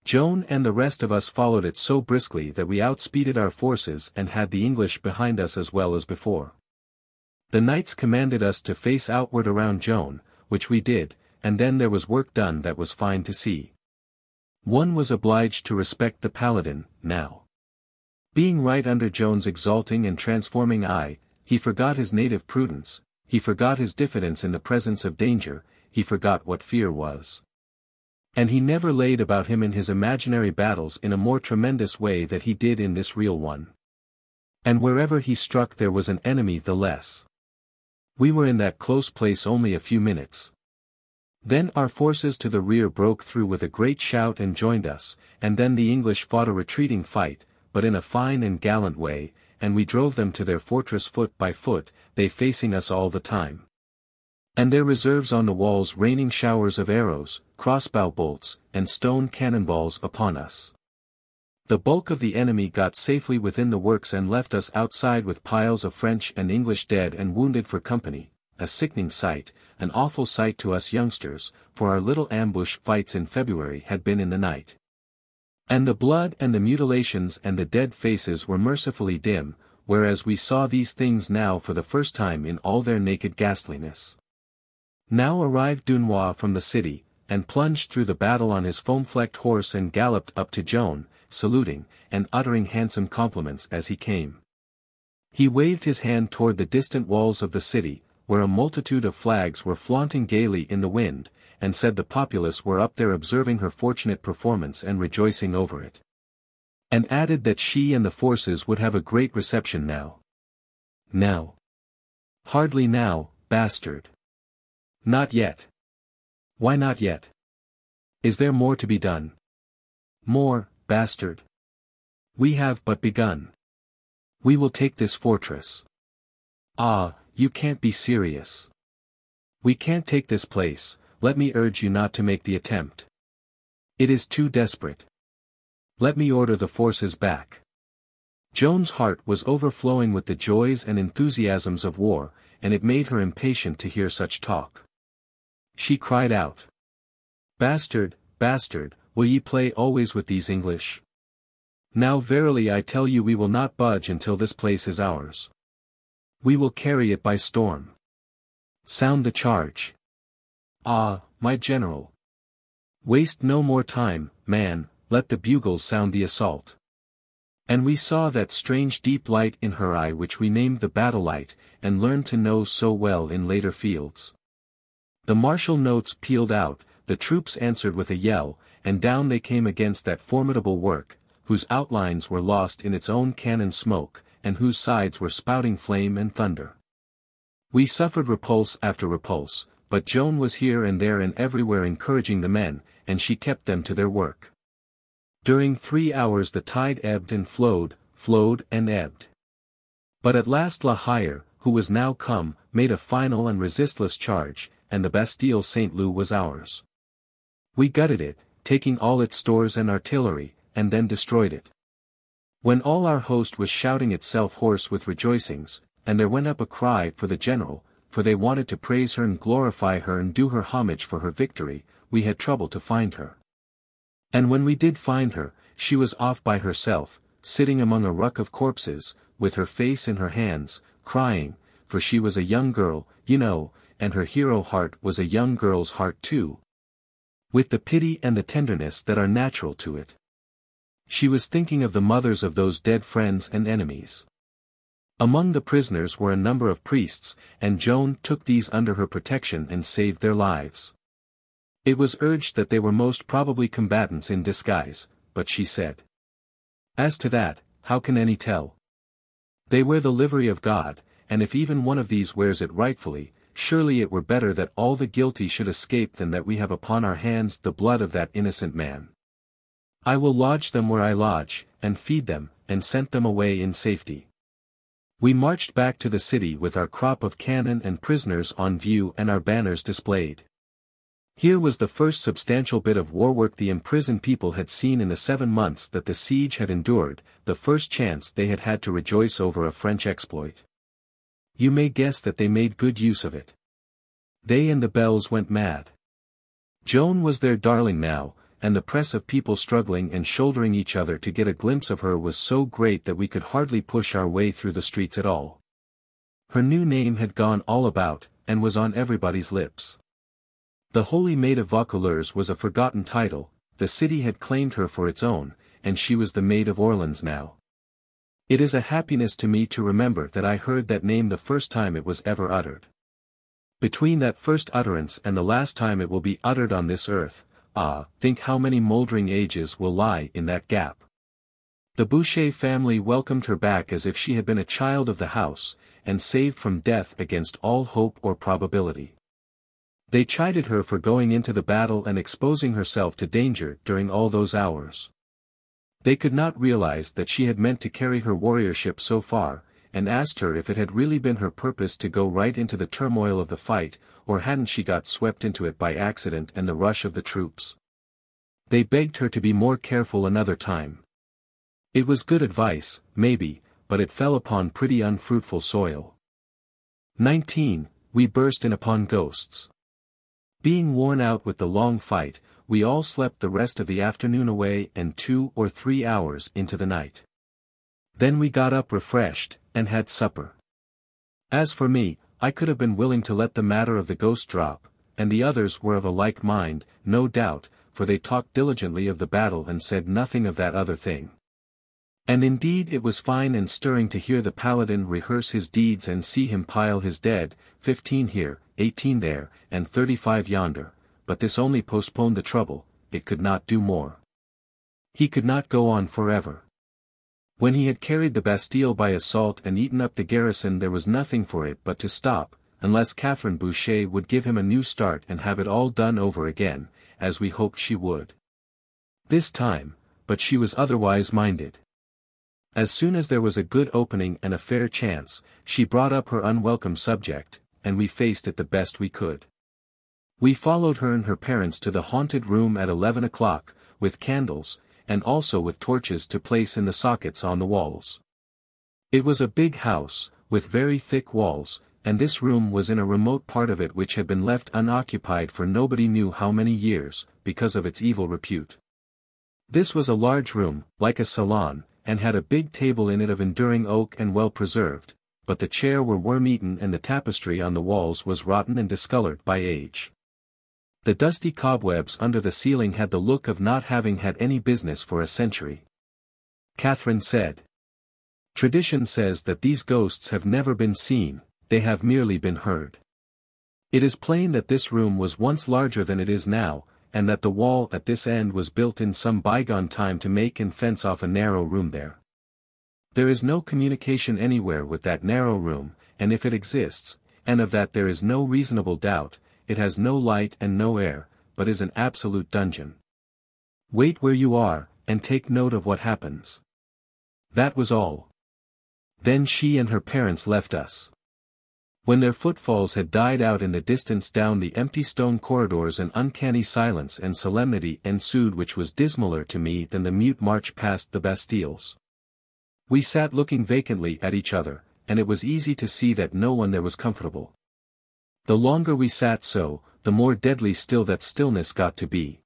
Speaker 1: Joan and the rest of us followed it so briskly that we outspeeded our forces and had the English behind us as well as before. The knights commanded us to face outward around Joan, which we did, and then there was work done that was fine to see. One was obliged to respect the paladin, now. Being right under Joan's exalting and transforming eye, he forgot his native prudence, he forgot his diffidence in the presence of danger, he forgot what fear was. And he never laid about him in his imaginary battles in a more tremendous way than he did in this real one. And wherever he struck there was an enemy the less. We were in that close place only a few minutes. Then our forces to the rear broke through with a great shout and joined us, and then the English fought a retreating fight, but in a fine and gallant way, and we drove them to their fortress foot by foot, they facing us all the time. And their reserves on the walls raining showers of arrows, crossbow bolts, and stone cannonballs upon us. The bulk of the enemy got safely within the works and left us outside with piles of French and English dead and wounded for company, a sickening sight, an awful sight to us youngsters, for our little ambush fights in February had been in the night. And the blood and the mutilations and the dead faces were mercifully dim, whereas we saw these things now for the first time in all their naked ghastliness. Now arrived Dunois from the city, and plunged through the battle on his foam-flecked horse and galloped up to Joan, saluting, and uttering handsome compliments as he came. He waved his hand toward the distant walls of the city, where a multitude of flags were flaunting gaily in the wind, and said the populace were up there observing her fortunate performance and rejoicing over it. And added that she and the forces would have a great reception now. Now. Hardly now, bastard. Not yet. Why not yet? Is there more to be done? More, bastard. We have but begun. We will take this fortress. Ah, you can't be serious. We can't take this place, let me urge you not to make the attempt. It is too desperate. Let me order the forces back. Joan's heart was overflowing with the joys and enthusiasms of war, and it made her impatient to hear such talk. She cried out. Bastard, bastard, will ye play always with these English? Now verily I tell you we will not budge until this place is ours. We will carry it by storm. Sound the charge. Ah, my general. Waste no more time, man, let the bugles sound the assault. And we saw that strange deep light in her eye which we named the battle light, and learned to know so well in later fields. The martial notes pealed out, the troops answered with a yell, and down they came against that formidable work, whose outlines were lost in its own cannon smoke, and whose sides were spouting flame and thunder. We suffered repulse after repulse, but Joan was here and there and everywhere encouraging the men, and she kept them to their work. During 3 hours the tide ebbed and flowed and ebbed. But at last La Hire, who was now come, made a final and resistless charge, and the Bastille St. Loup was ours. We gutted it, taking all its stores and artillery, and then destroyed it. When all our host was shouting itself hoarse with rejoicings, and there went up a cry for the general, for they wanted to praise her and glorify her and do her homage for her victory, we had trouble to find her. And when we did find her, she was off by herself, sitting among a ruck of corpses, with her face in her hands, crying, for she was a young girl, you know, and her hero heart was a young girl's heart too. With the pity and the tenderness that are natural to it. She was thinking of the mothers of those dead friends and enemies. Among the prisoners were a number of priests, and Joan took these under her protection and saved their lives. It was urged that they were most probably combatants in disguise, but she said, "As to that, how can any tell? They wear the livery of God, and if even one of these wears it rightfully, surely it were better that all the guilty should escape than that we have upon our hands the blood of that innocent man. I will lodge them where I lodge, and feed them, and sent them away in safety." We marched back to the city with our crop of cannon and prisoners on view and our banners displayed. Here was the first substantial bit of war work the imprisoned people had seen in the 7 months that the siege had endured, the first chance they had had to rejoice over a French exploit. You may guess that they made good use of it. They and the bells went mad. Joan was their darling now, and the press of people struggling and shouldering each other to get a glimpse of her was so great that we could hardly push our way through the streets at all. Her new name had gone all about, and was on everybody's lips. The Holy Maid of Vaucouleurs was a forgotten title, the city had claimed her for its own, and she was the Maid of Orleans now. It is a happiness to me to remember that I heard that name the first time it was ever uttered. Between that first utterance and the last time it will be uttered on this earth, think how many mouldering ages will lie in that gap. The Boucher family welcomed her back as if she had been a child of the house, and saved from death against all hope or probability. They chided her for going into the battle and exposing herself to danger during all those hours. They could not realize that she had meant to carry her warriorship so far, and asked her if it had really been her purpose to go right into the turmoil of the fight, or hadn't she got swept into it by accident and the rush of the troops. They begged her to be more careful another time. It was good advice, maybe, but it fell upon pretty unfruitful soil. 19. We burst in upon ghosts. Being worn out with the long fight, we all slept the rest of the afternoon away and 2 or 3 hours into the night. Then we got up refreshed, and had supper. As for me, I could have been willing to let the matter of the ghost drop, and the others were of a like mind, no doubt, for they talked diligently of the battle and said nothing of that other thing. And indeed it was fine and stirring to hear the paladin rehearse his deeds and see him pile his dead, 15 here, 18 there, and 35 yonder, but this only postponed the trouble, it could not do more. He could not go on forever. When he had carried the Bastille by assault and eaten up the garrison there was nothing for it but to stop, unless Catherine Boucher would give him a new start and have it all done over again, as we hoped she would. This time, but she was otherwise minded. As soon as there was a good opening and a fair chance, she brought up her unwelcome subject, and we faced it the best we could. We followed her and her parents to the haunted room at 11 o'clock, with candles, and also with torches to place in the sockets on the walls. It was a big house, with very thick walls, and this room was in a remote part of it which had been left unoccupied for nobody knew how many years, because of its evil repute. This was a large room, like a salon, and had a big table in it of enduring oak and well preserved, but the chair were worm-eaten and the tapestry on the walls was rotten and discolored by age. The dusty cobwebs under the ceiling had the look of not having had any business for a century. Catherine said, "Tradition says that these ghosts have never been seen, they have merely been heard. It is plain that this room was once larger than it is now, and that the wall at this end was built in some bygone time to make and fence off a narrow room there. There is no communication anywhere with that narrow room, and if it exists, and of that there is no reasonable doubt, it has no light and no air, but is an absolute dungeon. Wait where you are, and take note of what happens." That was all. Then she and her parents left us. When their footfalls had died out in the distance down the empty stone corridors an uncanny silence and solemnity ensued which was dismaler to me than the mute march past the Bastilles. We sat looking vacantly at each other, and it was easy to see that no one there was comfortable. The longer we sat so, the more deadly still that stillness got to be.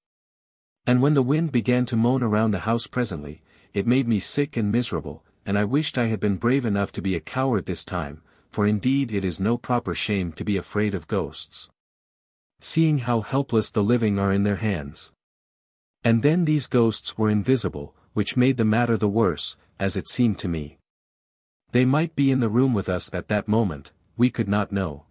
Speaker 1: And when the wind began to moan around the house presently, it made me sick and miserable, and I wished I had been brave enough to be a coward this time, for indeed it is no proper shame to be afraid of ghosts. Seeing how helpless the living are in their hands. And then these ghosts were invisible, which made the matter the worse, as it seemed to me. They might be in the room with us at that moment, we could not know.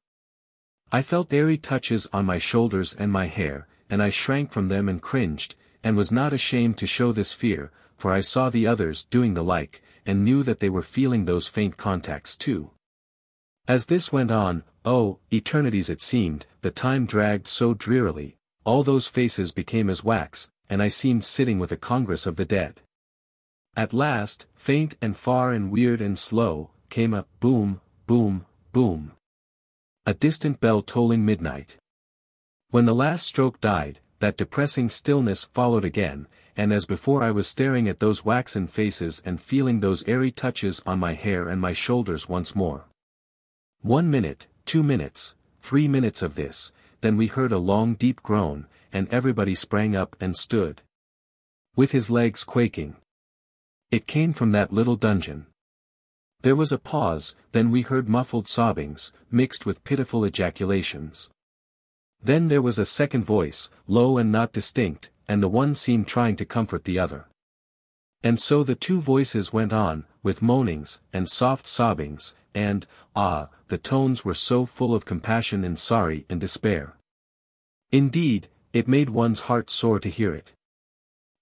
Speaker 1: I felt airy touches on my shoulders and my hair, and I shrank from them and cringed, and was not ashamed to show this fear, for I saw the others doing the like, and knew that they were feeling those faint contacts too. As this went on, eternities it seemed, the time dragged so drearily, all those faces became as wax, and I seemed sitting with a congress of the dead. At last, faint and far and weird and slow, came a boom, boom, boom. A distant bell tolling midnight. When the last stroke died, that depressing stillness followed again, and as before I was staring at those waxen faces and feeling those airy touches on my hair and my shoulders once more. 1 minute, 2 minutes, 3 minutes of this, then we heard a long deep groan, and everybody sprang up and stood, with his legs quaking. It came from that little dungeon. There was a pause, then we heard muffled sobbings, mixed with pitiful ejaculations. Then there was a second voice, low and not distinct, and the one seemed trying to comfort the other. And so the two voices went on, with moanings, and soft sobbings, and, the tones were so full of compassion and sorry and despair. Indeed, it made one's heart sore to hear it.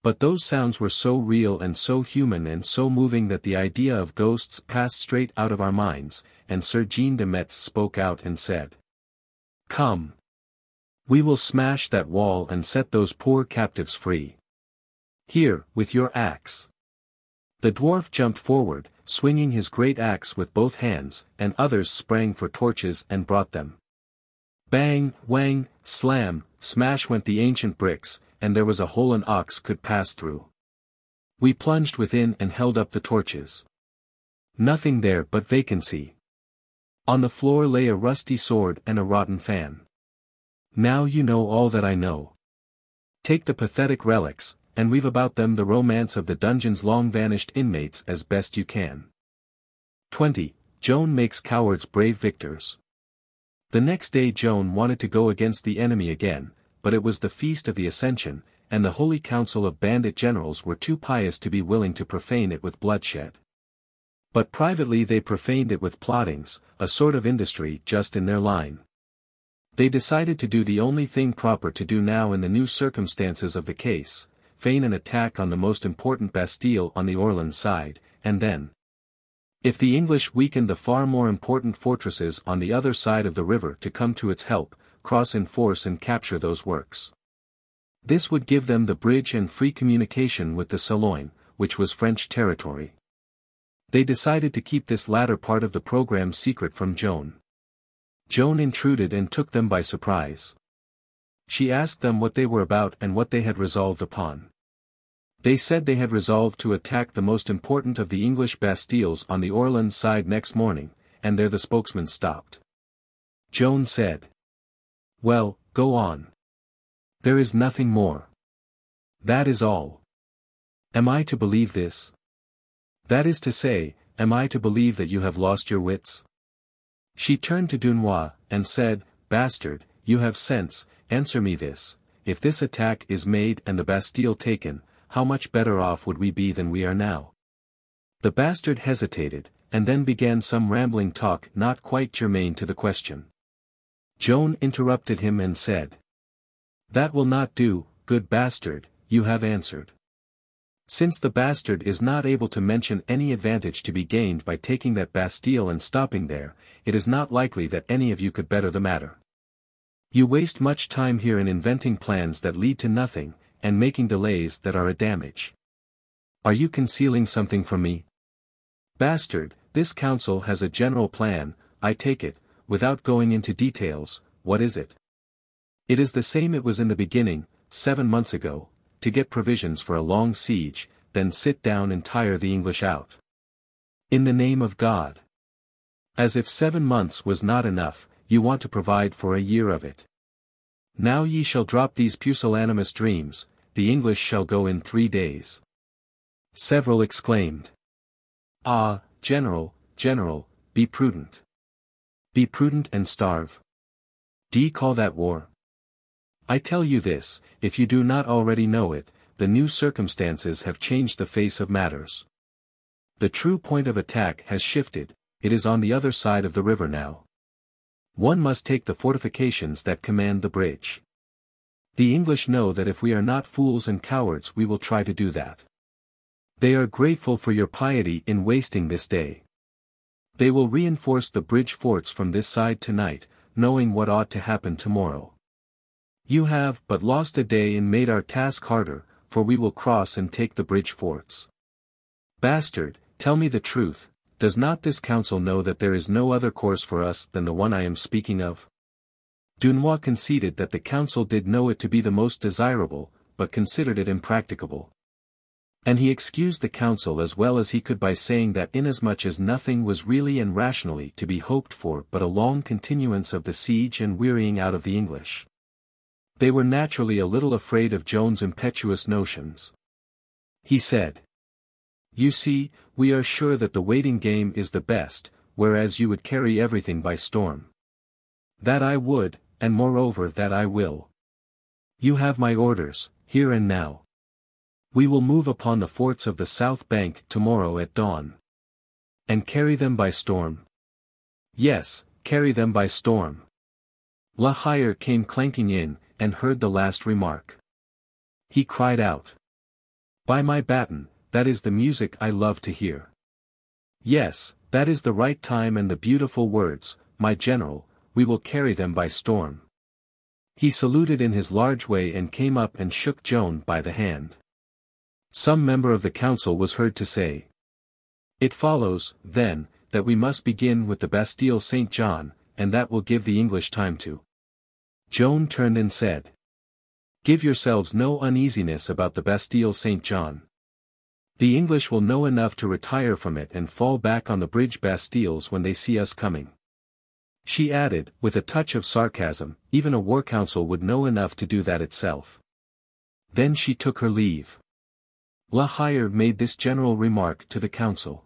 Speaker 1: But those sounds were so real and so human and so moving that the idea of ghosts passed straight out of our minds, and Sir Jean de Metz spoke out and said, "Come. We will smash that wall and set those poor captives free. Here, with your axe." The dwarf jumped forward, swinging his great axe with both hands, and others sprang for torches and brought them. Bang, whang, slam, smash went the ancient bricks, and there was a hole an ox could pass through. We plunged within and held up the torches. Nothing there but vacancy. On the floor lay a rusty sword and a rotten fan. Now you know all that I know. Take the pathetic relics, and weave about them the romance of the dungeon's long-vanished inmates as best you can. 20. Joan makes cowards brave victors. The next day Joan wanted to go against the enemy again, but it was the feast of the Ascension, and the Holy Council of bandit generals were too pious to be willing to profane it with bloodshed. But privately they profaned it with plottings, a sort of industry just in their line. They decided to do the only thing proper to do now in the new circumstances of the case, feign an attack on the most important Bastille on the Orleans side, and then, if the English weakened the far more important fortresses on the other side of the river to come to its help, cross in force and capture those works. This would give them the bridge and free communication with the Salogne, which was French territory. They decided to keep this latter part of the program secret from Joan. Joan intruded and took them by surprise. She asked them what they were about and what they had resolved upon. They said they had resolved to attack the most important of the English bastilles on the Orleans side next morning, and there the spokesman stopped. Joan said, "Well, go on. There is nothing more. That is all. Am I to believe this? That is to say, am I to believe that you have lost your wits?" She turned to Dunois, and said, "Bastard, you have sense, answer me this, if this attack is made and the Bastille taken, how much better off would we be than we are now?" The bastard hesitated, and then began some rambling talk not quite germane to the question. Joan interrupted him and said, "That will not do, good bastard, you have answered. Since the bastard is not able to mention any advantage to be gained by taking that Bastille and stopping there, it is not likely that any of you could better the matter. You waste much time here in inventing plans that lead to nothing, and making delays that are a damage. Are you concealing something from me? Bastard, this council has a general plan, I take it, without going into details, what is it? It is the same it was in the beginning, 7 months ago, to get provisions for a long siege, then sit down and tire the English out. In the name of God. As if 7 months was not enough, you want to provide for a year of it. Now ye shall drop these pusillanimous dreams, the English shall go in 3 days. Several exclaimed. Ah, General, General, be prudent. Be prudent and starve. D'ye call that war? I tell you this, if you do not already know it, the new circumstances have changed the face of matters. The true point of attack has shifted, it is on the other side of the river now. One must take the fortifications that command the bridge. The English know that if we are not fools and cowards we will try to do that. They are grateful for your piety in wasting this day. They will reinforce the bridge forts from this side tonight, knowing what ought to happen tomorrow. You have but lost a day and made our task harder, for we will cross and take the bridge forts. Bastard, tell me the truth, does not this council know that there is no other course for us than the one I am speaking of? Dunois conceded that the council did know it to be the most desirable, but considered it impracticable. And he excused the council as well as he could by saying that inasmuch as nothing was really and rationally to be hoped for but a long continuance of the siege and wearying out of the English, they were naturally a little afraid of Joan's impetuous notions. He said, "You see, we are sure that the waiting game is the best, whereas you would carry everything by storm. That I would, and moreover that I will. You have my orders, here and now. We will move upon the forts of the south bank tomorrow at dawn. And carry them by storm. Yes, carry them by storm." La Hire came clanking in, and heard the last remark. He cried out, "By my baton, that is the music I love to hear. Yes, that is the right time and the beautiful words, my general, we will carry them by storm." He saluted in his large way and came up and shook Joan by the hand. Some member of the council was heard to say, "It follows, then, that we must begin with the Bastille St. John, and that will give the English time to." Joan turned and said, "Give yourselves no uneasiness about the Bastille St. John. The English will know enough to retire from it and fall back on the bridge Bastilles when they see us coming." She added, with a touch of sarcasm, "Even a war council would know enough to do that itself." Then she took her leave. La Hire made this general remark to the council.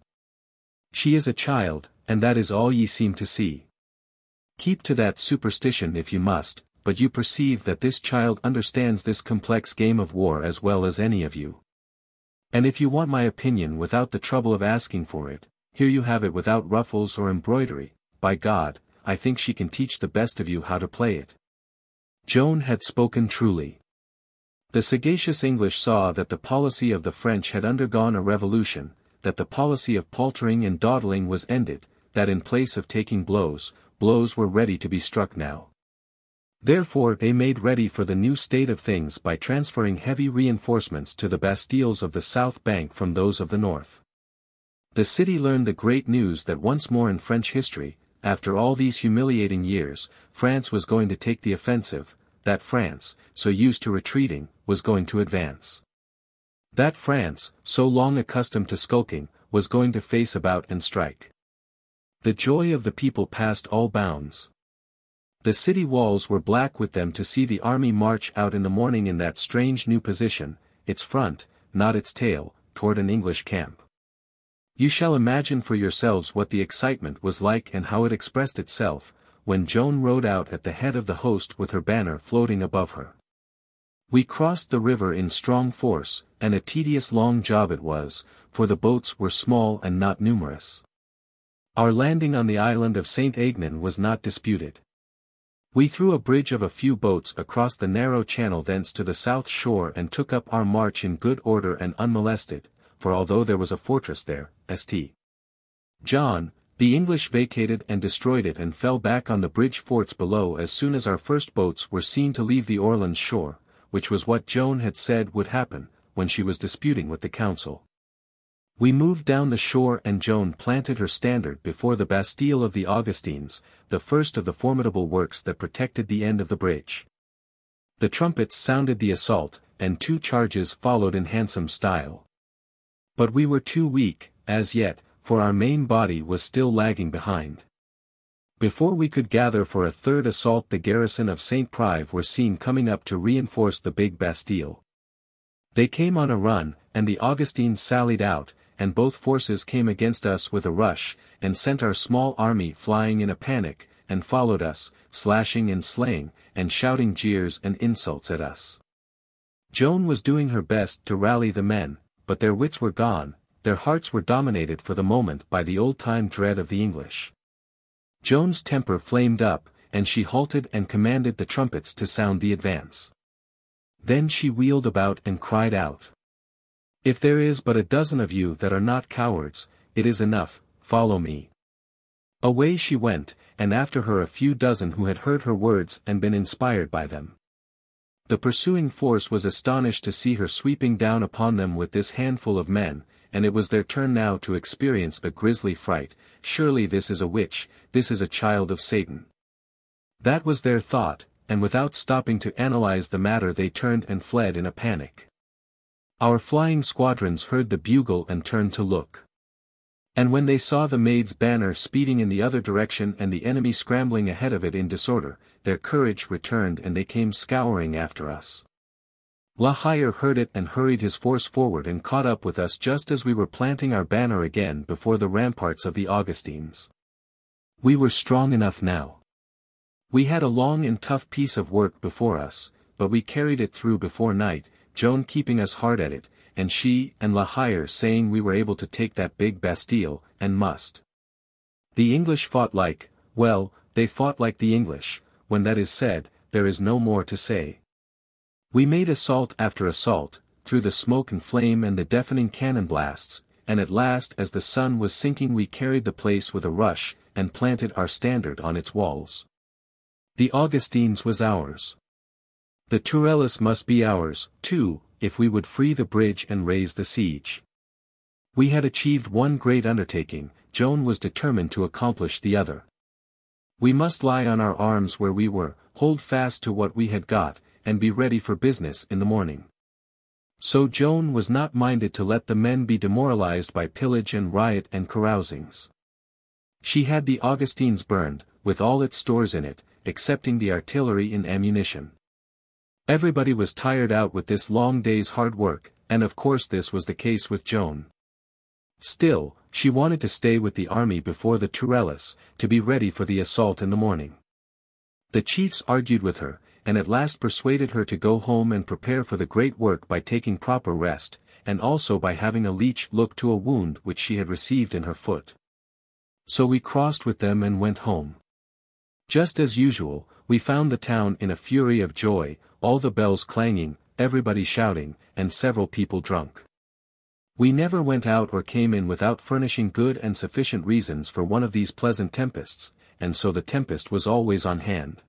Speaker 1: "She is a child, and that is all ye seem to see. Keep to that superstition if you must, but you perceive that this child understands this complex game of war as well as any of you. And if you want my opinion without the trouble of asking for it, here you have it without ruffles or embroidery. By God, I think she can teach the best of you how to play it." Joan had spoken truly. The sagacious English saw that the policy of the French had undergone a revolution, that the policy of paltering and dawdling was ended, that in place of taking blows, blows were ready to be struck now. Therefore they made ready for the new state of things by transferring heavy reinforcements to the Bastilles of the south bank from those of the north. The city learned the great news that once more in French history, after all these humiliating years, France was going to take the offensive, that France, so used to retreating, was going to advance. That France, so long accustomed to skulking, was going to face about and strike. The joy of the people passed all bounds. The city walls were black with them to see the army march out in the morning in that strange new position, its front, not its tail, toward an English camp. You shall imagine for yourselves what the excitement was like and how it expressed itself, when Joan rode out at the head of the host with her banner floating above her. We crossed the river in strong force, and a tedious long job it was, for the boats were small and not numerous. Our landing on the island of St. Aignan was not disputed. We threw a bridge of a few boats across the narrow channel thence to the south shore and took up our march in good order and unmolested, for although there was a fortress there, St. John, the English vacated and destroyed it and fell back on the bridge forts below as soon as our first boats were seen to leave the Orleans shore, which was what Joan had said would happen, when she was disputing with the council. We moved down the shore and Joan planted her standard before the Bastille of the Augustines, the first of the formidable works that protected the end of the bridge. The trumpets sounded the assault, and 2 charges followed in handsome style. But we were too weak, as yet, for our main body was still lagging behind. Before we could gather for a third assault the garrison of St. Prive were seen coming up to reinforce the big Bastille. They came on a run, and the Augustines sallied out, and both forces came against us with a rush, and sent our small army flying in a panic, and followed us, slashing and slaying, and shouting jeers and insults at us. Joan was doing her best to rally the men, but their wits were gone, their hearts were dominated for the moment by the old-time dread of the English. Joan's temper flamed up, and she halted and commanded the trumpets to sound the advance. Then she wheeled about and cried out, "If there is but a dozen of you that are not cowards, it is enough, follow me." Away she went, and after her a few dozen who had heard her words and been inspired by them. The pursuing force was astonished to see her sweeping down upon them with this handful of men, and it was their turn now to experience a grisly fright. "Surely this is a witch, this is a child of Satan." That was their thought, and without stopping to analyze the matter they turned and fled in a panic. Our flying squadrons heard the bugle and turned to look. And when they saw the Maid's banner speeding in the other direction and the enemy scrambling ahead of it in disorder, their courage returned and they came scouring after us. La Hire heard it and hurried his force forward and caught up with us just as we were planting our banner again before the ramparts of the Augustines. We were strong enough now. We had a long and tough piece of work before us, but we carried it through before night, Joan keeping us hard at it, and she and La Hire saying we were able to take that big Bastille, and must. The English fought well, they fought like the English. When that is said, there is no more to say. We made assault after assault, through the smoke and flame and the deafening cannon blasts, and at last as the sun was sinking we carried the place with a rush, and planted our standard on its walls. The Augustines was ours. The Tourelles must be ours, too, if we would free the bridge and raise the siege. We had achieved one great undertaking, Joan was determined to accomplish the other. We must lie on our arms where we were, hold fast to what we had got, and be ready for business in the morning. So Joan was not minded to let the men be demoralized by pillage and riot and carousings. She had the Augustines burned, with all its stores in it, excepting the artillery and ammunition. Everybody was tired out with this long day's hard work, and of course this was the case with Joan. Still, she wanted to stay with the army before the Tourelles, to be ready for the assault in the morning. The chiefs argued with her, and at last persuaded her to go home and prepare for the great work by taking proper rest, and also by having a leech look to a wound which she had received in her foot. So we crossed with them and went home. Just as usual, we found the town in a fury of joy, all the bells clanging, everybody shouting, and several people drunk. We never went out or came in without furnishing good and sufficient reasons for one of these pleasant tempests, and so the tempest was always on hand.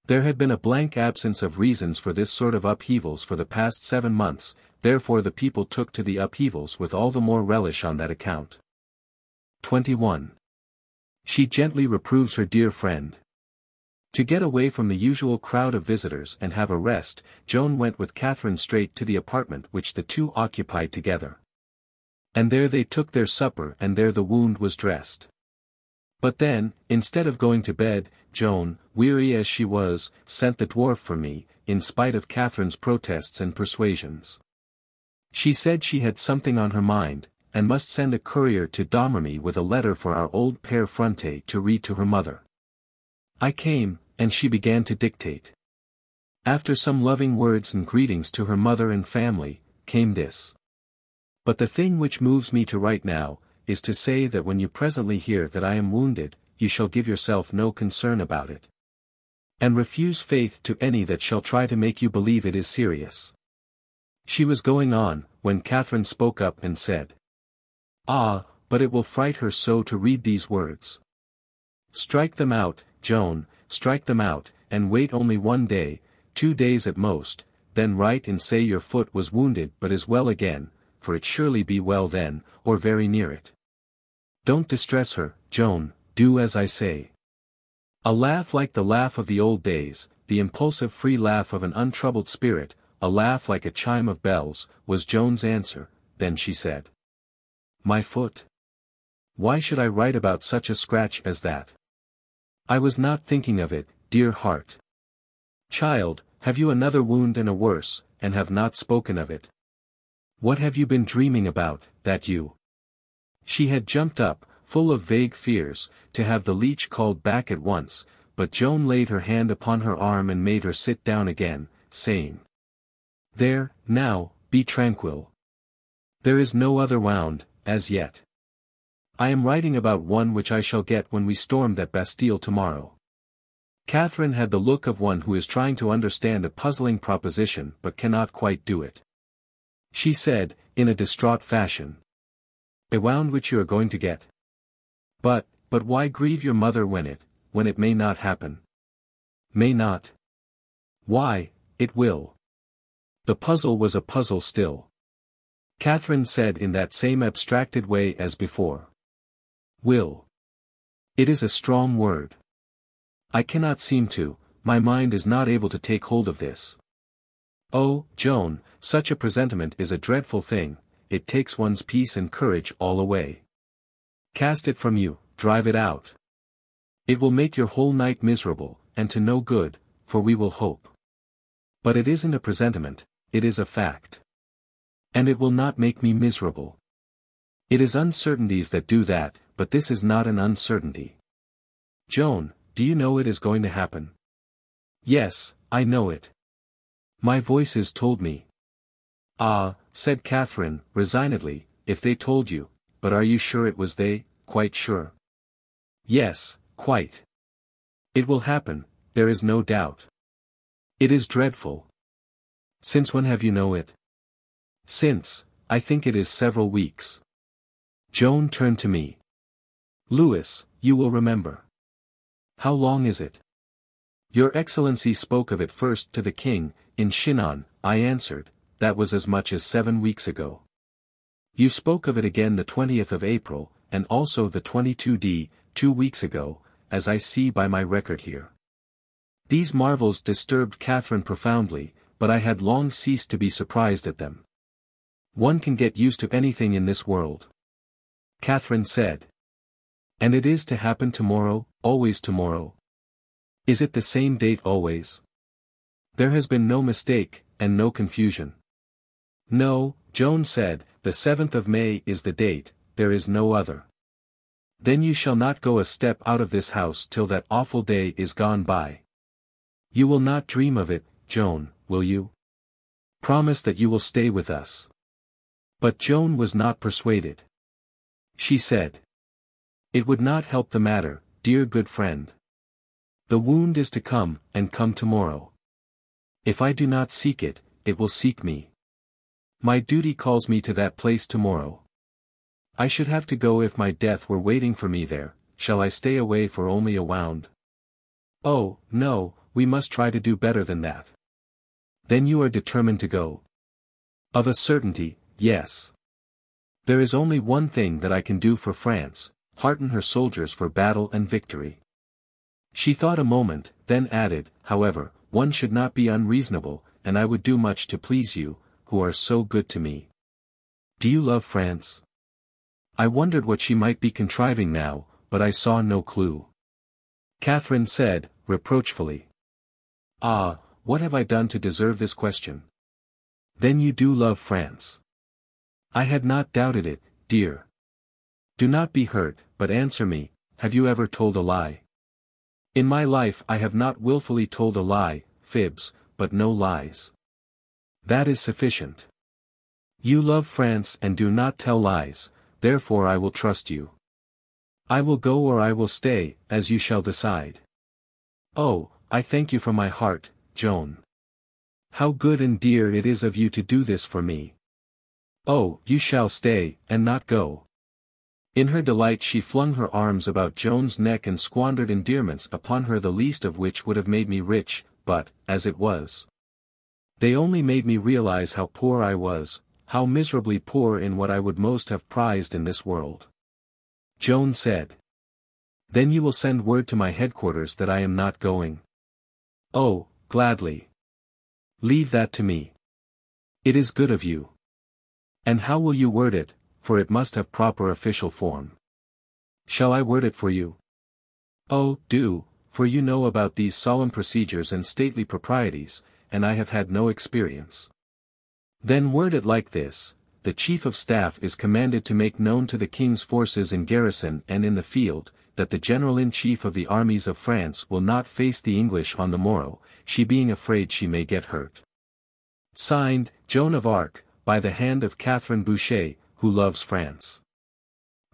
Speaker 1: There had been a blank absence of reasons for this sort of upheavals for the past 7 months, therefore the people took to the upheavals with all the more relish on that account. 21. She gently reproves her dear friend. To get away from the usual crowd of visitors and have a rest, Joan went with Catherine straight to the apartment which the two occupied together. And there they took their supper and there the wound was dressed. But then, instead of going to bed, Joan, weary as she was, sent the dwarf for me, in spite of Catherine's protests and persuasions. She said she had something on her mind, and must send a courier to Domremy with a letter for our old Père Fronte to read to her mother. I came, and she began to dictate. After some loving words and greetings to her mother and family, came this. But the thing which moves me to write now, is to say that when you presently hear that I am wounded, you shall give yourself no concern about it. And refuse faith to any that shall try to make you believe it is serious. She was going on, when Catherine spoke up and said. Ah, but it will fright her so to read these words. Strike them out, Joan, strike them out, and wait only 1 day, 2 days at most, then write and say your foot was wounded but is well again, for it surely be well then, or very near it. Don't distress her, Joan, do as I say. A laugh like the laugh of the old days, the impulsive free laugh of an untroubled spirit, a laugh like a chime of bells, was Joan's answer. Then she said. My foot? Why should I write about such a scratch as that? I was not thinking of it, dear heart. Child, have you another wound and a worse, and have not spoken of it? What have you been dreaming about, that you? She had jumped up, full of vague fears, to have the leech called back at once, but Joan laid her hand upon her arm and made her sit down again, saying. There, now, be tranquil. There is no other wound, as yet. I am writing about one which I shall get when we storm that Bastille tomorrow. Catherine had the look of one who is trying to understand a puzzling proposition but cannot quite do it. She said, in a distraught fashion. A wound which you are going to get. But why grieve your mother when it may not happen? May not? Why, it will. The puzzle was a puzzle still. Catherine said in that same abstracted way as before. Will. It is a strong word. I cannot seem to, my mind is not able to take hold of this. Oh, Joan, such a presentiment is a dreadful thing, it takes one's peace and courage all away. Cast it from you, drive it out. It will make your whole night miserable, and to no good, for we will hope. But it isn't a presentiment, it is a fact. And it will not make me miserable. It is uncertainties that do that, but this is not an uncertainty. Joan, do you know it is going to happen? Yes, I know it. My voices told me. Ah, said Catherine, resignedly, if they told you, but are you sure it was they, quite sure? Yes, quite. It will happen, there is no doubt. It is dreadful. Since when have you know it? Since, I think it is several weeks. Joan turned to me. Louis, you will remember. How long is it? Your Excellency spoke of it first to the king, in Chinon, I answered, that was as much as 7 weeks ago. You spoke of it again the 20th of April, and also the 22d, 2 weeks ago, as I see by my record here. These marvels disturbed Catherine profoundly, but I had long ceased to be surprised at them. One can get used to anything in this world. Catherine said. And it is to happen tomorrow, always tomorrow. Is it the same date always? There has been no mistake, and no confusion. No, Joan said, the 7th of May is the date, there is no other. Then you shall not go a step out of this house till that awful day is gone by. You will not dream of it, Joan, will you? Promise that you will stay with us. But Joan was not persuaded. She said. It would not help the matter, dear good friend. The wound is to come, and come tomorrow. If I do not seek it, it will seek me. My duty calls me to that place tomorrow. I should have to go if my death were waiting for me there, shall I stay away for only a wound? Oh, no, we must try to do better than that. Then you are determined to go? Of a certainty, yes. There is only one thing that I can do for France, hearten her soldiers for battle and victory. She thought a moment, then added, however, one should not be unreasonable, and I would do much to please you, who are so good to me. Do you love France? I wondered what she might be contriving now, but I saw no clue. Catherine said, reproachfully. Ah, what have I done to deserve this question? Then you do love France. I had not doubted it, dear. Do not be hurt, but answer me, have you ever told a lie? In my life I have not willfully told a lie, fibs, but no lies. That is sufficient. You love France and do not tell lies, therefore I will trust you. I will go or I will stay, as you shall decide. Oh, I thank you from my heart, Joan. How good and dear it is of you to do this for me. Oh, you shall stay, and not go. In her delight she flung her arms about Joan's neck and squandered endearments upon her, the least of which would have made me rich, but, as it was, they only made me realize how poor I was, how miserably poor in what I would most have prized in this world. Joan said. Then you will send word to my headquarters that I am not going? Oh, gladly. Leave that to me. It is good of you. And how will you word it, for it must have proper official form? Shall I word it for you? Oh, do, for you know about these solemn procedures and stately proprieties, and I have had no experience. Then word it like this: the Chief of Staff is commanded to make known to the King's forces in garrison and in the field, that the General-in-Chief of the armies of France will not face the English on the morrow, she being afraid she may get hurt. Signed, Joan of Arc, by the hand of Catherine Boucher, who loves France.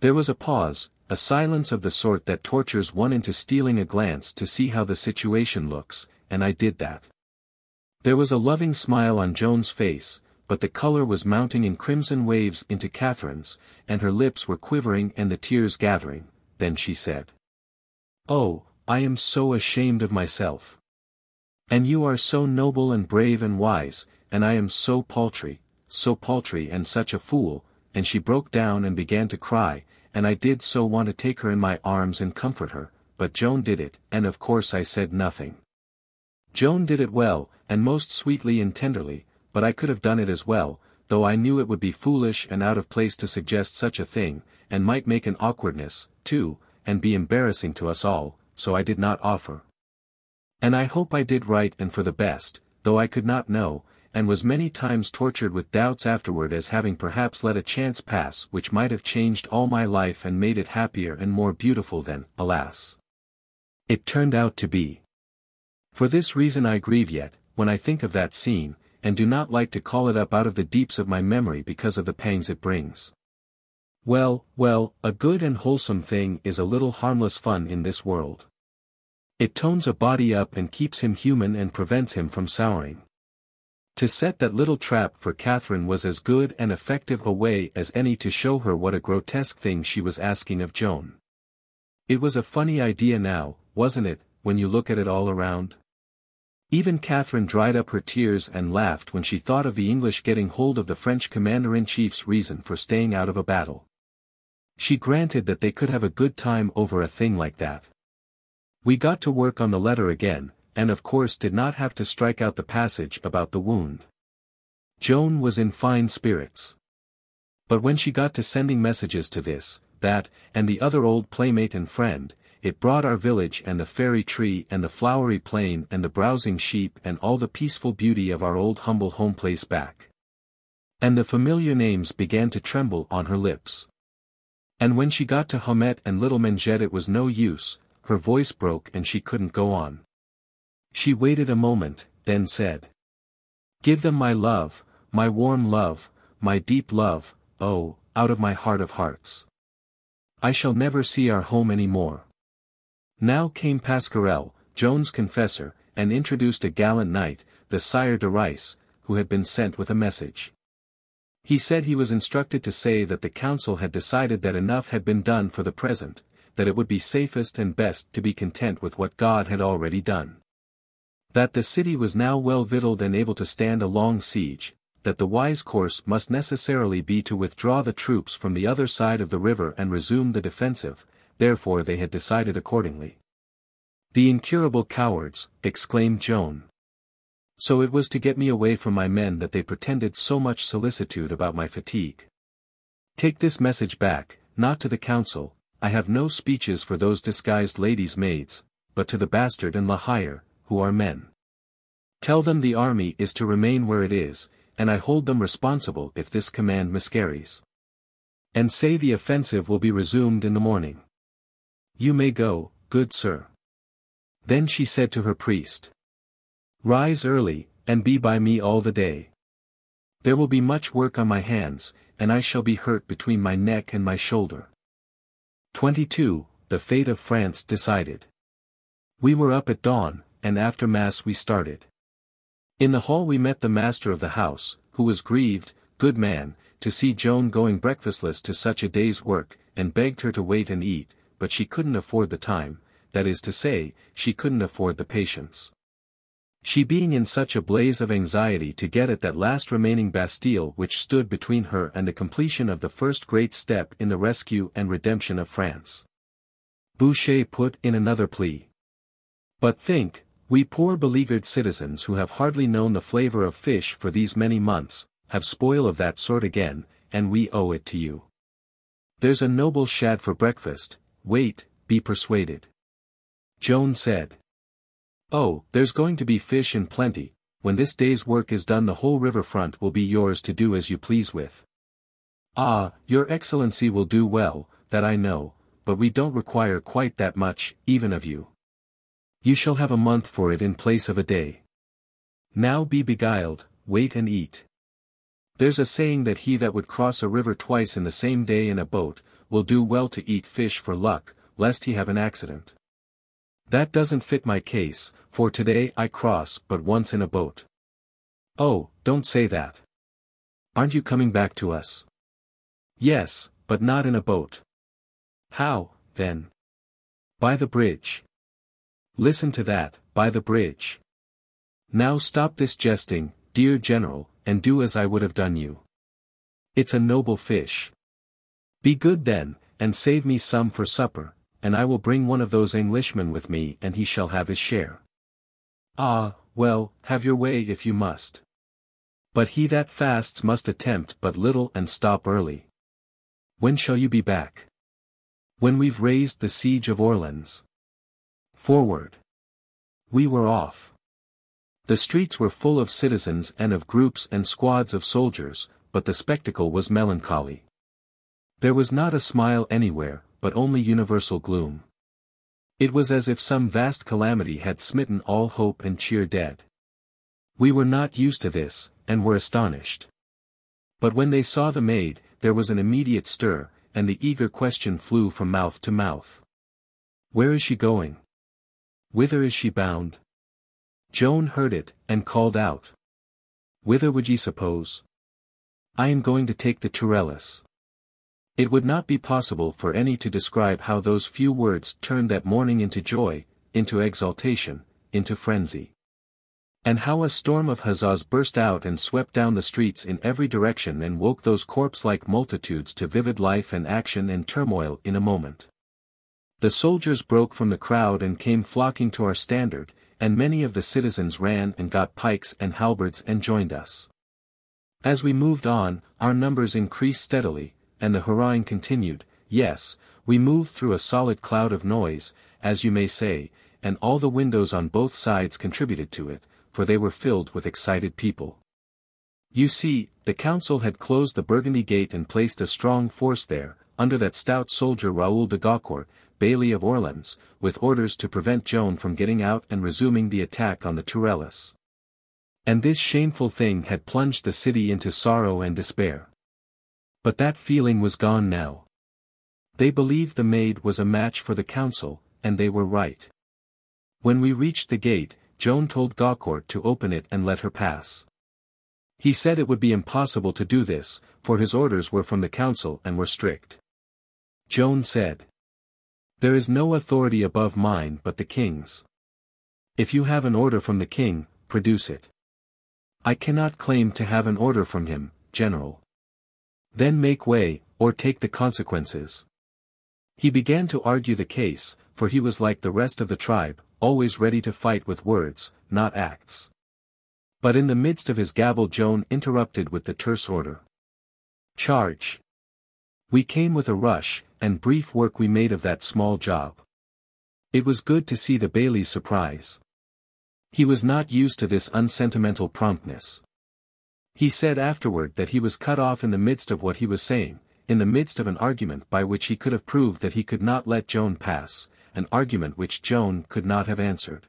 Speaker 1: There was a pause, a silence of the sort that tortures one into stealing a glance to see how the situation looks, and I did that. There was a loving smile on Joan's face, but the color was mounting in crimson waves into Catherine's, and her lips were quivering and the tears gathering. Then she said, "Oh, I am so ashamed of myself. And you are so noble and brave and wise, and I am so paltry and such a fool," and she broke down and began to cry, and I did so want to take her in my arms and comfort her, but Joan did it, and of course I said nothing. Joan did it well, and most sweetly and tenderly, but I could have done it as well, though I knew it would be foolish and out of place to suggest such a thing, and might make an awkwardness, too, and be embarrassing to us all, so I did not offer. And I hope I did right and for the best, though I could not know, and was many times tortured with doubts afterward as having perhaps let a chance pass which might have changed all my life and made it happier and more beautiful than, alas, it turned out to be. For this reason I grieve yet, when I think of that scene, and do not like to call it up out of the deeps of my memory because of the pangs it brings. Well, a good and wholesome thing is a little harmless fun in this world. It tones a body up and keeps him human and prevents him from souring. To set that little trap for Catherine was as good and effective a way as any to show her what a grotesque thing she was asking of Joan. It was a funny idea now, wasn't it, when you look at it all around? Even Catherine dried up her tears and laughed when she thought of the English getting hold of the French commander-in-chief's reason for staying out of a battle. She granted that they could have a good time over a thing like that. We got to work on the letter again, and of course did not have to strike out the passage about the wound. Joan was in fine spirits. But when she got to sending messages to this, that, and the other old playmate and friend, it brought our village and the fairy tree and the flowery plain and the browsing sheep and all the peaceful beauty of our old humble home place back. And the familiar names began to tremble on her lips. And when she got to Haumette and Little Mengette it was no use, her voice broke and she couldn't go on. She waited a moment, then said, "Give them my love, my warm love, my deep love, oh, out of my heart of hearts. I shall never see our home any more." Now came Pasquerel, Joan's confessor, and introduced a gallant knight, the Sieur de Rice, who had been sent with a message. He said he was instructed to say that the council had decided that enough had been done for the present, that it would be safest and best to be content with what God had already done. That the city was now well victualled and able to stand a long siege, that the wise course must necessarily be to withdraw the troops from the other side of the river and resume the defensive, therefore they had decided accordingly. "The incurable cowards," exclaimed Joan. "So it was to get me away from my men that they pretended so much solicitude about my fatigue. Take this message back, not to the council, I have no speeches for those disguised ladies' maids, but to the bastard and La Hire, who are men. Tell them the army is to remain where it is, and I hold them responsible if this command miscarries. And say the offensive will be resumed in the morning. You may go, good sir." Then she said to her priest, "Rise early, and be by me all the day. There will be much work on my hands, and I shall be hurt between my neck and my shoulder." 22. The fate of France decided. We were up at dawn, and after Mass we started. In the hall we met the master of the house, who was grieved, good man, to see Joan going breakfastless to such a day's work, and begged her to wait and eat, but she couldn't afford the time, that is to say, she couldn't afford the patience. She being in such a blaze of anxiety to get at that last remaining Bastille which stood between her and the completion of the first great step in the rescue and redemption of France. Boucher put in another plea. "But think, we poor beleaguered citizens who have hardly known the flavor of fish for these many months, have spoil of that sort again, and we owe it to you. There's a noble shad for breakfast, wait, be persuaded." Joan said, "Oh, there's going to be fish in plenty, when this day's work is done the whole riverfront will be yours to do as you please with." "Ah, your excellency will do well, that I know, but we don't require quite that much, even of you. You shall have a month for it in place of a day. Now be beguiled, wait and eat. There's a saying that he that would cross a river twice in the same day in a boat, will do well to eat fish for luck, lest he have an accident. That doesn't fit my case, for today I cross but once in a boat." "Oh, don't say that. Aren't you coming back to us?" "Yes, but not in a boat." "How, then?" "By the bridge." "Listen to that, by the bridge. Now stop this jesting, dear General, and do as I would have done you. It's a noble fish. Be good then, and save me some for supper, and I will bring one of those Englishmen with me and he shall have his share. Ah, well, have your way if you must. But he that fasts must attempt but little and stop early. When shall you be back? When we've raised the siege of Orleans. Forward. We were off. The streets were full of citizens and of groups and squads of soldiers, but the spectacle was melancholy. There was not a smile anywhere, but only universal gloom. It was as if some vast calamity had smitten all hope and cheer dead. We were not used to this, and were astonished. But when they saw the maid, there was an immediate stir, and the eager question flew from mouth to mouth. Where is she going? Whither is she bound? Joan heard it, and called out. Whither would ye suppose? I am going to take the Tourelles. It would not be possible for any to describe how those few words turned that morning into joy, into exaltation, into frenzy. And how a storm of huzzas burst out and swept down the streets in every direction and woke those corpse-like multitudes to vivid life and action and turmoil in a moment. The soldiers broke from the crowd and came flocking to our standard, and many of the citizens ran and got pikes and halberds and joined us. As we moved on, our numbers increased steadily, and the hurrahing continued. Yes, we moved through a solid cloud of noise, as you may say, and all the windows on both sides contributed to it, for they were filled with excited people. You see, the council had closed the Burgundy gate and placed a strong force there, under that stout soldier Raoul de Gaucourt, Bailly of Orleans, with orders to prevent Joan from getting out and resuming the attack on the Tourelles. And this shameful thing had plunged the city into sorrow and despair. But that feeling was gone now. They believed the maid was a match for the council, and they were right. When we reached the gate, Joan told Gaucourt to open it and let her pass. He said it would be impossible to do this, for his orders were from the council and were strict. Joan said, There is no authority above mine but the king's. If you have an order from the king, produce it. I cannot claim to have an order from him, General. Then make way, or take the consequences. He began to argue the case, for he was like the rest of the tribe, always ready to fight with words, not acts. But in the midst of his gabble Joan interrupted with the terse order. Charge. We came with a rush, and brief work we made of that small job. It was good to see the Bailly's surprise. He was not used to this unsentimental promptness. He said afterward that he was cut off in the midst of what he was saying, in the midst of an argument by which he could have proved that he could not let Joan pass, an argument which Joan could not have answered.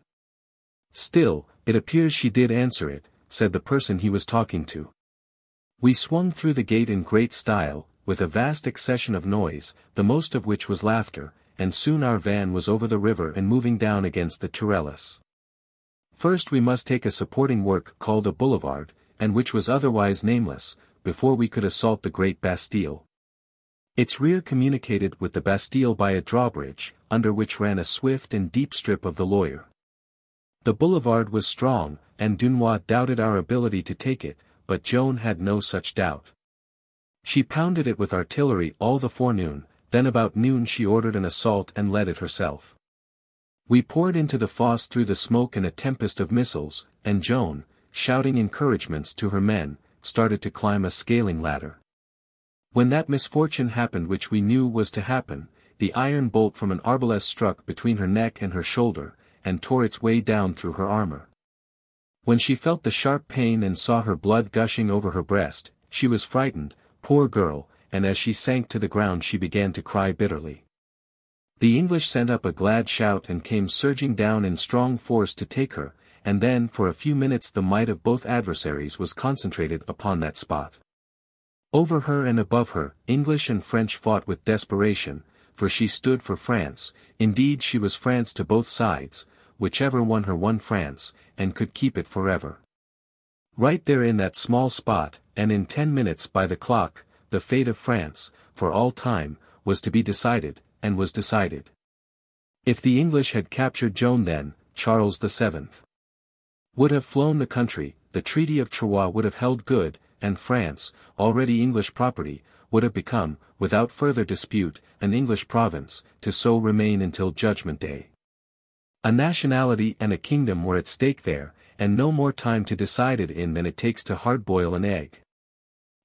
Speaker 1: Still, it appears she did answer it, said the person he was talking to. We swung through the gate in great style, with a vast accession of noise, the most of which was laughter, and soon our van was over the river and moving down against the Tourelles. First we must take a supporting work called a boulevard, and which was otherwise nameless, before we could assault the great Bastille. Its rear communicated with the Bastille by a drawbridge, under which ran a swift and deep strip of the Loire. The boulevard was strong, and Dunois doubted our ability to take it, but Joan had no such doubt. She pounded it with artillery all the forenoon, then about noon she ordered an assault and led it herself. We poured into the fosse through the smoke in a tempest of missiles, and Joan, shouting encouragements to her men, started to climb a scaling ladder. When that misfortune happened which we knew was to happen, the iron bolt from an arbalèse struck between her neck and her shoulder, and tore its way down through her armor. When she felt the sharp pain and saw her blood gushing over her breast, she was frightened, poor girl, and as she sank to the ground she began to cry bitterly. The English sent up a glad shout and came surging down in strong force to take her, and then for a few minutes the might of both adversaries was concentrated upon that spot. Over her and above her, English and French fought with desperation, for she stood for France, indeed she was France to both sides, whichever won her won France, and could keep it forever. Right there in that small spot, and in 10 minutes by the clock, the fate of France, for all time, was to be decided, and was decided. If the English had captured Joan then, Charles VII would have flown the country, the Treaty of Troyes would have held good, and France, already English property, would have become, without further dispute, an English province, to so remain until Judgment Day. A nationality and a kingdom were at stake there, and no more time to decide it in than it takes to hard-boil an egg.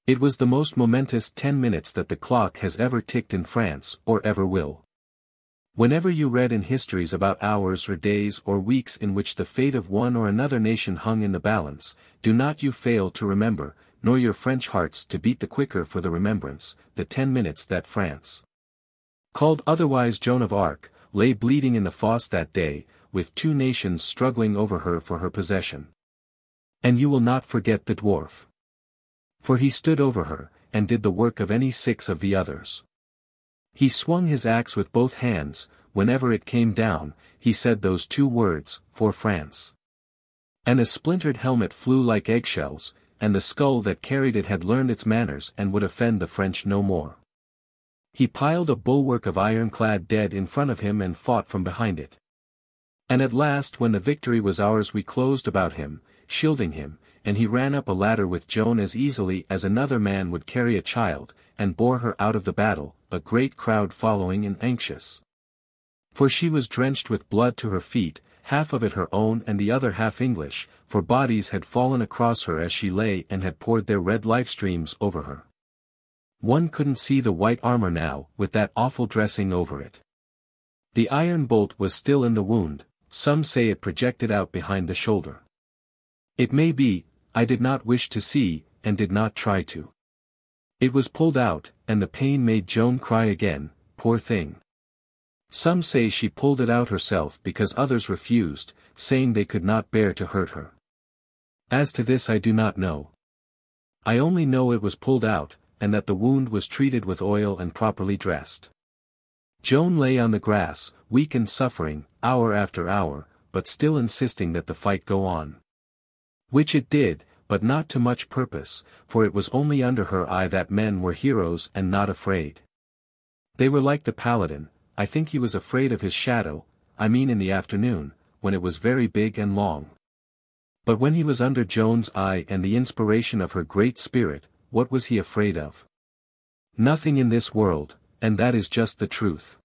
Speaker 1: It was the most momentous 10 minutes that the clock has ever ticked in France, or ever will. Whenever you read in histories about hours or days or weeks in which the fate of one or another nation hung in the balance, do not you fail to remember, nor your French hearts to beat the quicker for the remembrance, the 10 minutes that France, called otherwise Joan of Arc, lay bleeding in the fosse that day, with 2 nations struggling over her for her possession. And you will not forget the dwarf. For he stood over her, and did the work of any 6 of the others. He swung his axe with both hands, whenever it came down, he said those 2 words, for France. And a splintered helmet flew like eggshells, and the skull that carried it had learned its manners and would offend the French no more. He piled a bulwark of ironclad dead in front of him and fought from behind it. And at last when the victory was ours we closed about him, shielding him, and he ran up a ladder with Joan as easily as another man would carry a child, and bore her out of the battle, a great crowd following and anxious. For she was drenched with blood to her feet, half of it her own and the other half English, for bodies had fallen across her as she lay and had poured their red life streams over her. One couldn't see the white armor now, with that awful dressing over it. The iron bolt was still in the wound, some say it projected out behind the shoulder. It may be, I did not wish to see, and did not try to. It was pulled out, and the pain made Joan cry again, poor thing. Some say she pulled it out herself because others refused, saying they could not bear to hurt her. As to this I do not know. I only know it was pulled out, and that the wound was treated with oil and properly dressed. Joan lay on the grass, weak and suffering, hour after hour, but still insisting that the fight go on. Which it did, but not to much purpose, for it was only under her eye that men were heroes and not afraid. They were like the paladin. I think he was afraid of his shadow, I mean in the afternoon, when it was very big and long. But when he was under Joan's eye and the inspiration of her great spirit, what was he afraid of? Nothing in this world, and that is just the truth.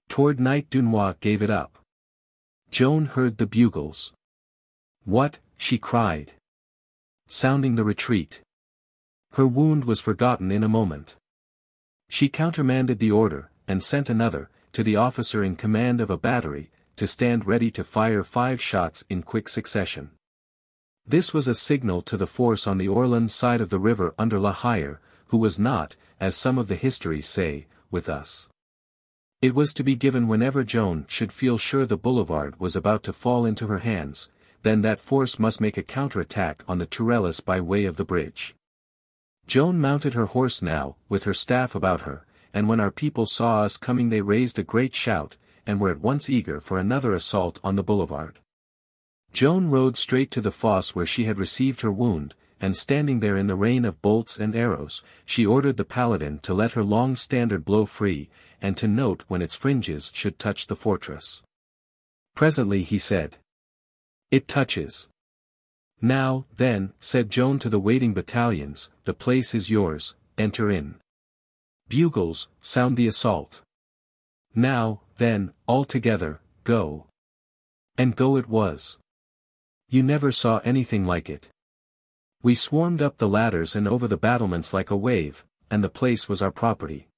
Speaker 1: Toward night Dunois gave it up. Joan heard the bugles. What, she cried, sounding the retreat. Her wound was forgotten in a moment. She countermanded the order, and sent another, to the officer in command of a battery, to stand ready to fire 5 shots in quick succession. This was a signal to the force on the Orleans side of the river under La Hire, who was not, as some of the histories say, with us. It was to be given whenever Joan should feel sure the boulevard was about to fall into her hands, then that force must make a counterattack on the Tourelles by way of the bridge. Joan mounted her horse now, with her staff about her, and when our people saw us coming they raised a great shout, and were at once eager for another assault on the boulevard. Joan rode straight to the fosse where she had received her wound, and standing there in the rain of bolts and arrows, she ordered the paladin to let her long standard blow free, and to note when its fringes should touch the fortress. Presently he said, "It touches." "Now, then," said Joan to the waiting battalions, "the place is yours, enter in. Bugles, sound the assault. Now, then, all together, go." And go it was. You never saw anything like it. We swarmed up the ladders and over the battlements like a wave, and the place was our property.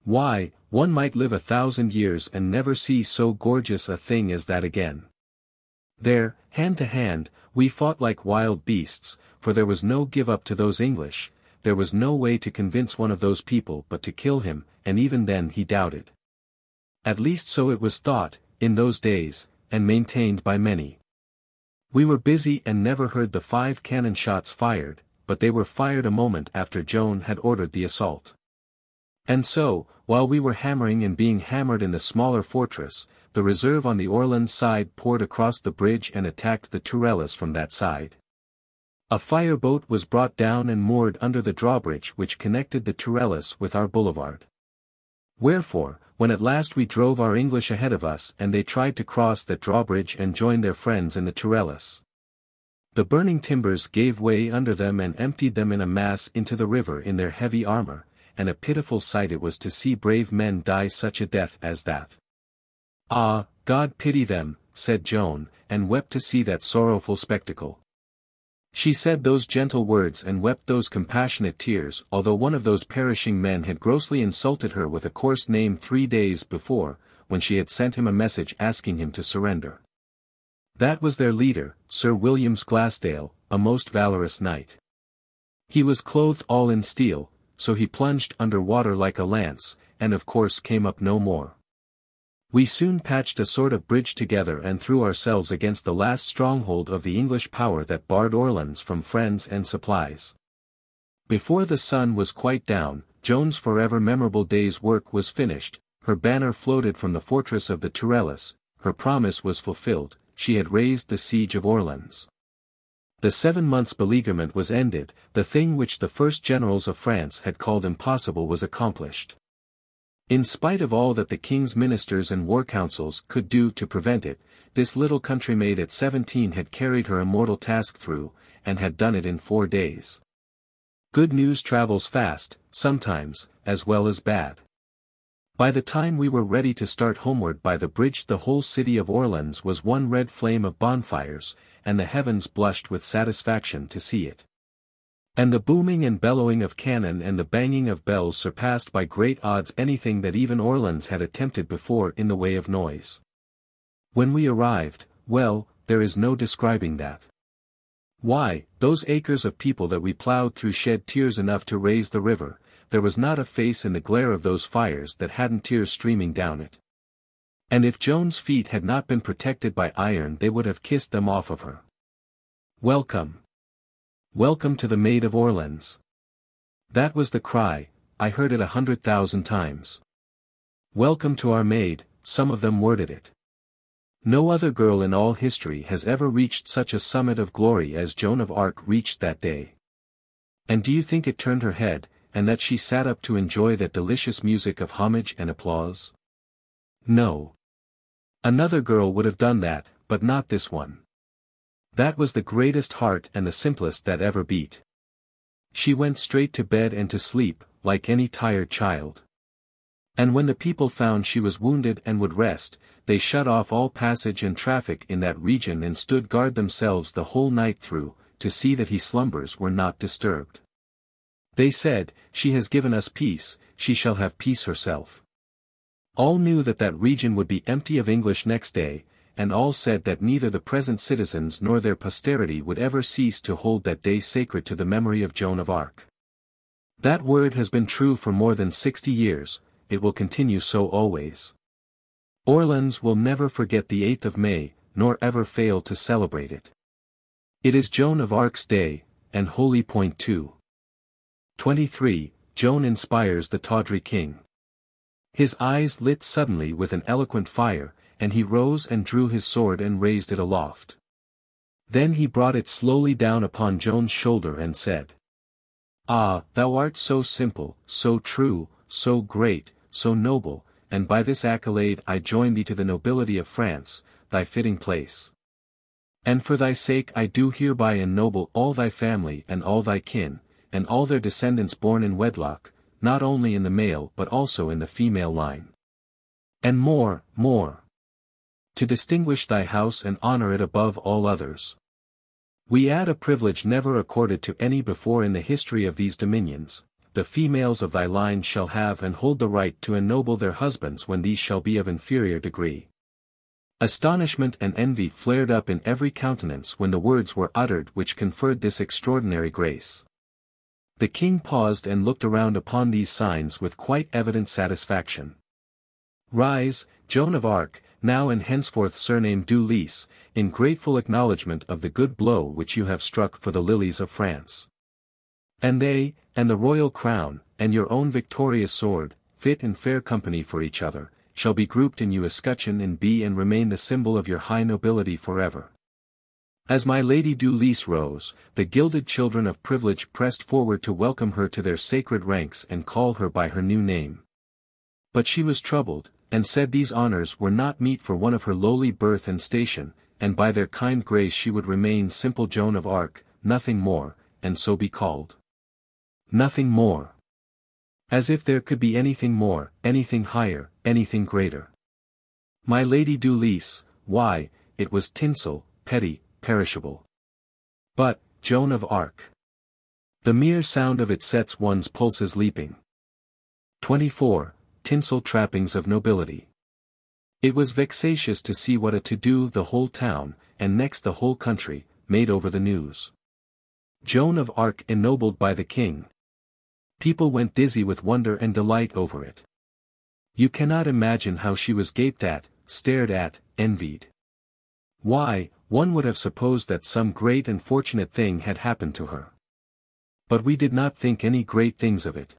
Speaker 1: Why, one might live 1,000 years and never see so gorgeous a thing as that again. There, hand to hand, we fought like wild beasts, for there was no give up to those English, there was no way to convince one of those people but to kill him, and even then he doubted. At least so it was thought, in those days, and maintained by many. We were busy and never heard the 5 cannon shots fired, but they were fired a moment after Joan had ordered the assault. And so, while we were hammering and being hammered in the smaller fortress, the reserve on the Orleans side poured across the bridge and attacked the Tourelles from that side. A fireboat was brought down and moored under the drawbridge which connected the Tourelles with our boulevard. Wherefore, when at last we drove our English ahead of us and they tried to cross that drawbridge and join their friends in the Tourelles, the burning timbers gave way under them and emptied them in a mass into the river in their heavy armor, and a pitiful sight it was to see brave men die such a death as that. "Ah, God pity them," said Joan, and wept to see that sorrowful spectacle. She said those gentle words and wept those compassionate tears although one of those perishing men had grossly insulted her with a coarse name 3 days before, when she had sent him a message asking him to surrender. That was their leader, Sir Williams Glassdale, a most valorous knight. He was clothed all in steel, so he plunged under water like a lance, and of course came up no more. We soon patched a sort of bridge together and threw ourselves against the last stronghold of the English power that barred Orleans from friends and supplies. Before the sun was quite down, Joan's forever memorable day's work was finished, her banner floated from the fortress of the Tourelles, her promise was fulfilled, she had raised the siege of Orleans. The 7 months' beleaguerment was ended, the thing which the first generals of France had called impossible was accomplished. In spite of all that the king's ministers and war councils could do to prevent it, this little country maid at 17 had carried her immortal task through, and had done it in 4 days. Good news travels fast, sometimes, as well as bad. By the time we were ready to start homeward by the bridge the whole city of Orleans was one red flame of bonfires, and the heavens blushed with satisfaction to see it. And the booming and bellowing of cannon and the banging of bells surpassed by great odds anything that even Orleans had attempted before in the way of noise. When we arrived, well, there is no describing that. Why, those acres of people that we ploughed through shed tears enough to raise the river, there was not a face in the glare of those fires that hadn't tears streaming down it. And if Joan's feet had not been protected by iron they would have kissed them off of her. Welcome. Welcome to the Maid of Orleans. That was the cry, I heard it 100,000 times. Welcome to our maid, some of them worded it. No other girl in all history has ever reached such a summit of glory as Joan of Arc reached that day. And do you think it turned her head, and that she sat up to enjoy that delicious music of homage and applause? No. Another girl would have done that, but not this one. That was the greatest heart and the simplest that ever beat. She went straight to bed and to sleep, like any tired child. And when the people found she was wounded and would rest, they shut off all passage and traffic in that region and stood guard themselves the whole night through, to see that his slumbers were not disturbed. They said, "She has given us peace, she shall have peace herself." All knew that that region would be empty of English next day, and all said that neither the present citizens nor their posterity would ever cease to hold that day sacred to the memory of Joan of Arc. That word has been true for more than 60 years, it will continue so always. Orleans will never forget the 8th of May, nor ever fail to celebrate it. It is Joan of Arc's day, and holy point too. 23. Joan inspires the tawdry king. His eyes lit suddenly with an eloquent fire, and he rose and drew his sword and raised it aloft. Then he brought it slowly down upon Joan's shoulder and said, "Ah, thou art so simple, so true, so great, so noble, and by this accolade I join thee to the nobility of France, thy fitting place. And for thy sake I do hereby ennoble all thy family and all thy kin, and all their descendants born in wedlock, not only in the male but also in the female line. And more, to distinguish thy house and honor it above all others. We add a privilege never accorded to any before in the history of these dominions, the females of thy line shall have and hold the right to ennoble their husbands when these shall be of inferior degree." Astonishment and envy flared up in every countenance when the words were uttered which conferred this extraordinary grace. The king paused and looked around upon these signs with quite evident satisfaction. "Rise, Joan of Arc, now and henceforth surnamed du Lys, in grateful acknowledgment of the good blow which you have struck for the lilies of France. And they, and the royal crown, and your own victorious sword, fit and fair company for each other, shall be grouped in you escutcheon and be and remain the symbol of your high nobility forever." As my Lady du Lys rose, the gilded children of privilege pressed forward to welcome her to their sacred ranks and call her by her new name. But she was troubled, and said these honors were not meet for one of her lowly birth and station, and by their kind grace she would remain simple Joan of Arc, nothing more, and so be called. Nothing more. As if there could be anything more, anything higher, anything greater. My Lady du Lys, why, it was tinsel, petty, perishable. But, Joan of Arc. The mere sound of it sets one's pulses leaping. 24. Tinsel trappings of nobility. It was vexatious to see what a to-do the whole town, and next the whole country, made over the news. Joan of Arc ennobled by the king. People went dizzy with wonder and delight over it. You cannot imagine how she was gaped at, stared at, envied. Why, one would have supposed that some great and fortunate thing had happened to her. But we did not think any great things of it.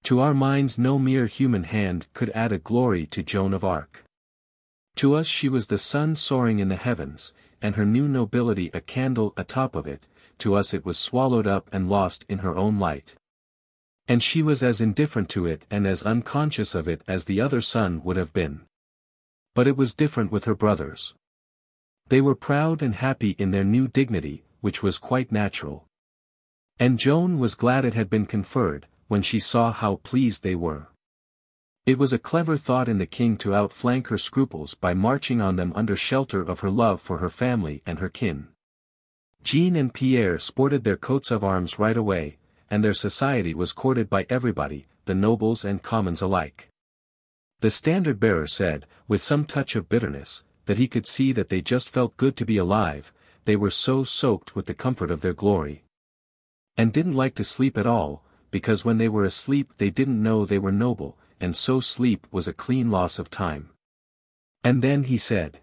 Speaker 1: To our minds no mere human hand could add a glory to Joan of Arc. To us she was the sun soaring in the heavens, and her new nobility a candle atop of it. To us it was swallowed up and lost in her own light. And she was as indifferent to it and as unconscious of it as the other son would have been. But it was different with her brothers. They were proud and happy in their new dignity, which was quite natural. And Joan was glad it had been conferred, when she saw how pleased they were. It was a clever thought in the king to outflank her scruples by marching on them under shelter of her love for her family and her kin. Jean and Pierre sported their coats of arms right away, and their society was courted by everybody, the nobles and commons alike. The standard-bearer said, with some touch of bitterness, that he could see that they just felt good to be alive, they were so soaked with the comfort of their glory. And didn't like to sleep at all, because when they were asleep they didn't know they were noble, and so sleep was a clean loss of time. And then he said,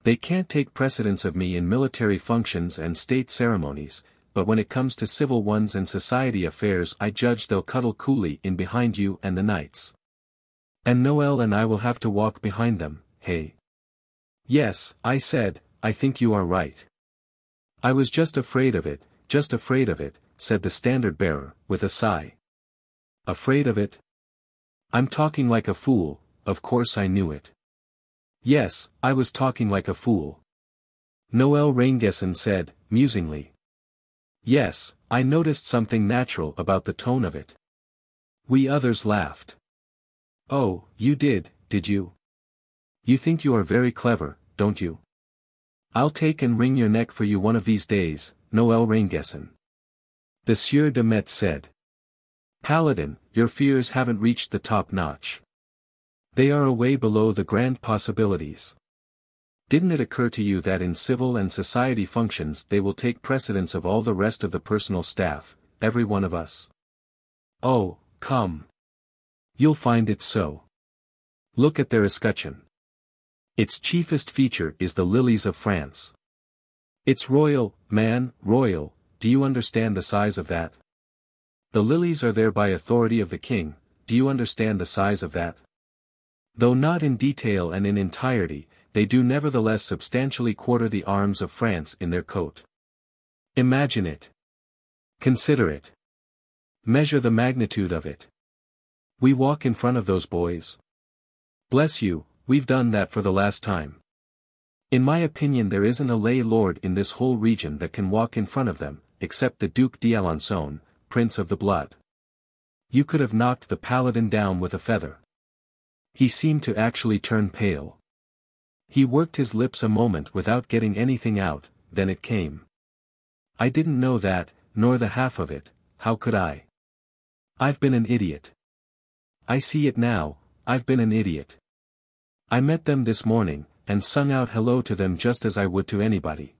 Speaker 1: "They can't take precedence of me in military functions and state ceremonies, but when it comes to civil ones and society affairs I judge they'll cuddle coolly in behind you and the knights. And Noel and I will have to walk behind them, hey?" "Yes," I said, "I think you are right. I was just afraid of it, said the standard-bearer, with a sigh. "Afraid of it? I'm talking like a fool, of course I knew it." "Yes, I was talking like a fool," Noel Rainguesson said, musingly. "Yes, I noticed something natural about the tone of it." We others laughed. "Oh, you did you? You think you are very clever, don't you? I'll take and wring your neck for you one of these days, Noel Rainguesson." The Sieur de Metz said. "Paladin, your fears haven't reached the top notch. They are away below the grand possibilities. Didn't it occur to you that in civil and society functions they will take precedence of all the rest of the personal staff, every one of us? Oh, come. You'll find it so. Look at their escutcheon. Its chiefest feature is the lilies of France. It's royal, man, royal, do you understand the size of that? The lilies are there by authority of the king, do you understand the size of that? Though not in detail and in entirety, they do nevertheless substantially quarter the arms of France in their coat. Imagine it. Consider it. Measure the magnitude of it. We walk in front of those boys. Bless you, we've done that for the last time. In my opinion there isn't a lay lord in this whole region that can walk in front of them, except the Duc d'Alençon, Prince of the Blood. You could have knocked the paladin down with a feather. He seemed to actually turn pale. He worked his lips a moment without getting anything out, then it came. "I didn't know that, nor the half of it, how could I? I've been an idiot. I see it now, I've been an idiot. I met them this morning, and sung out hello to them just as I would to anybody.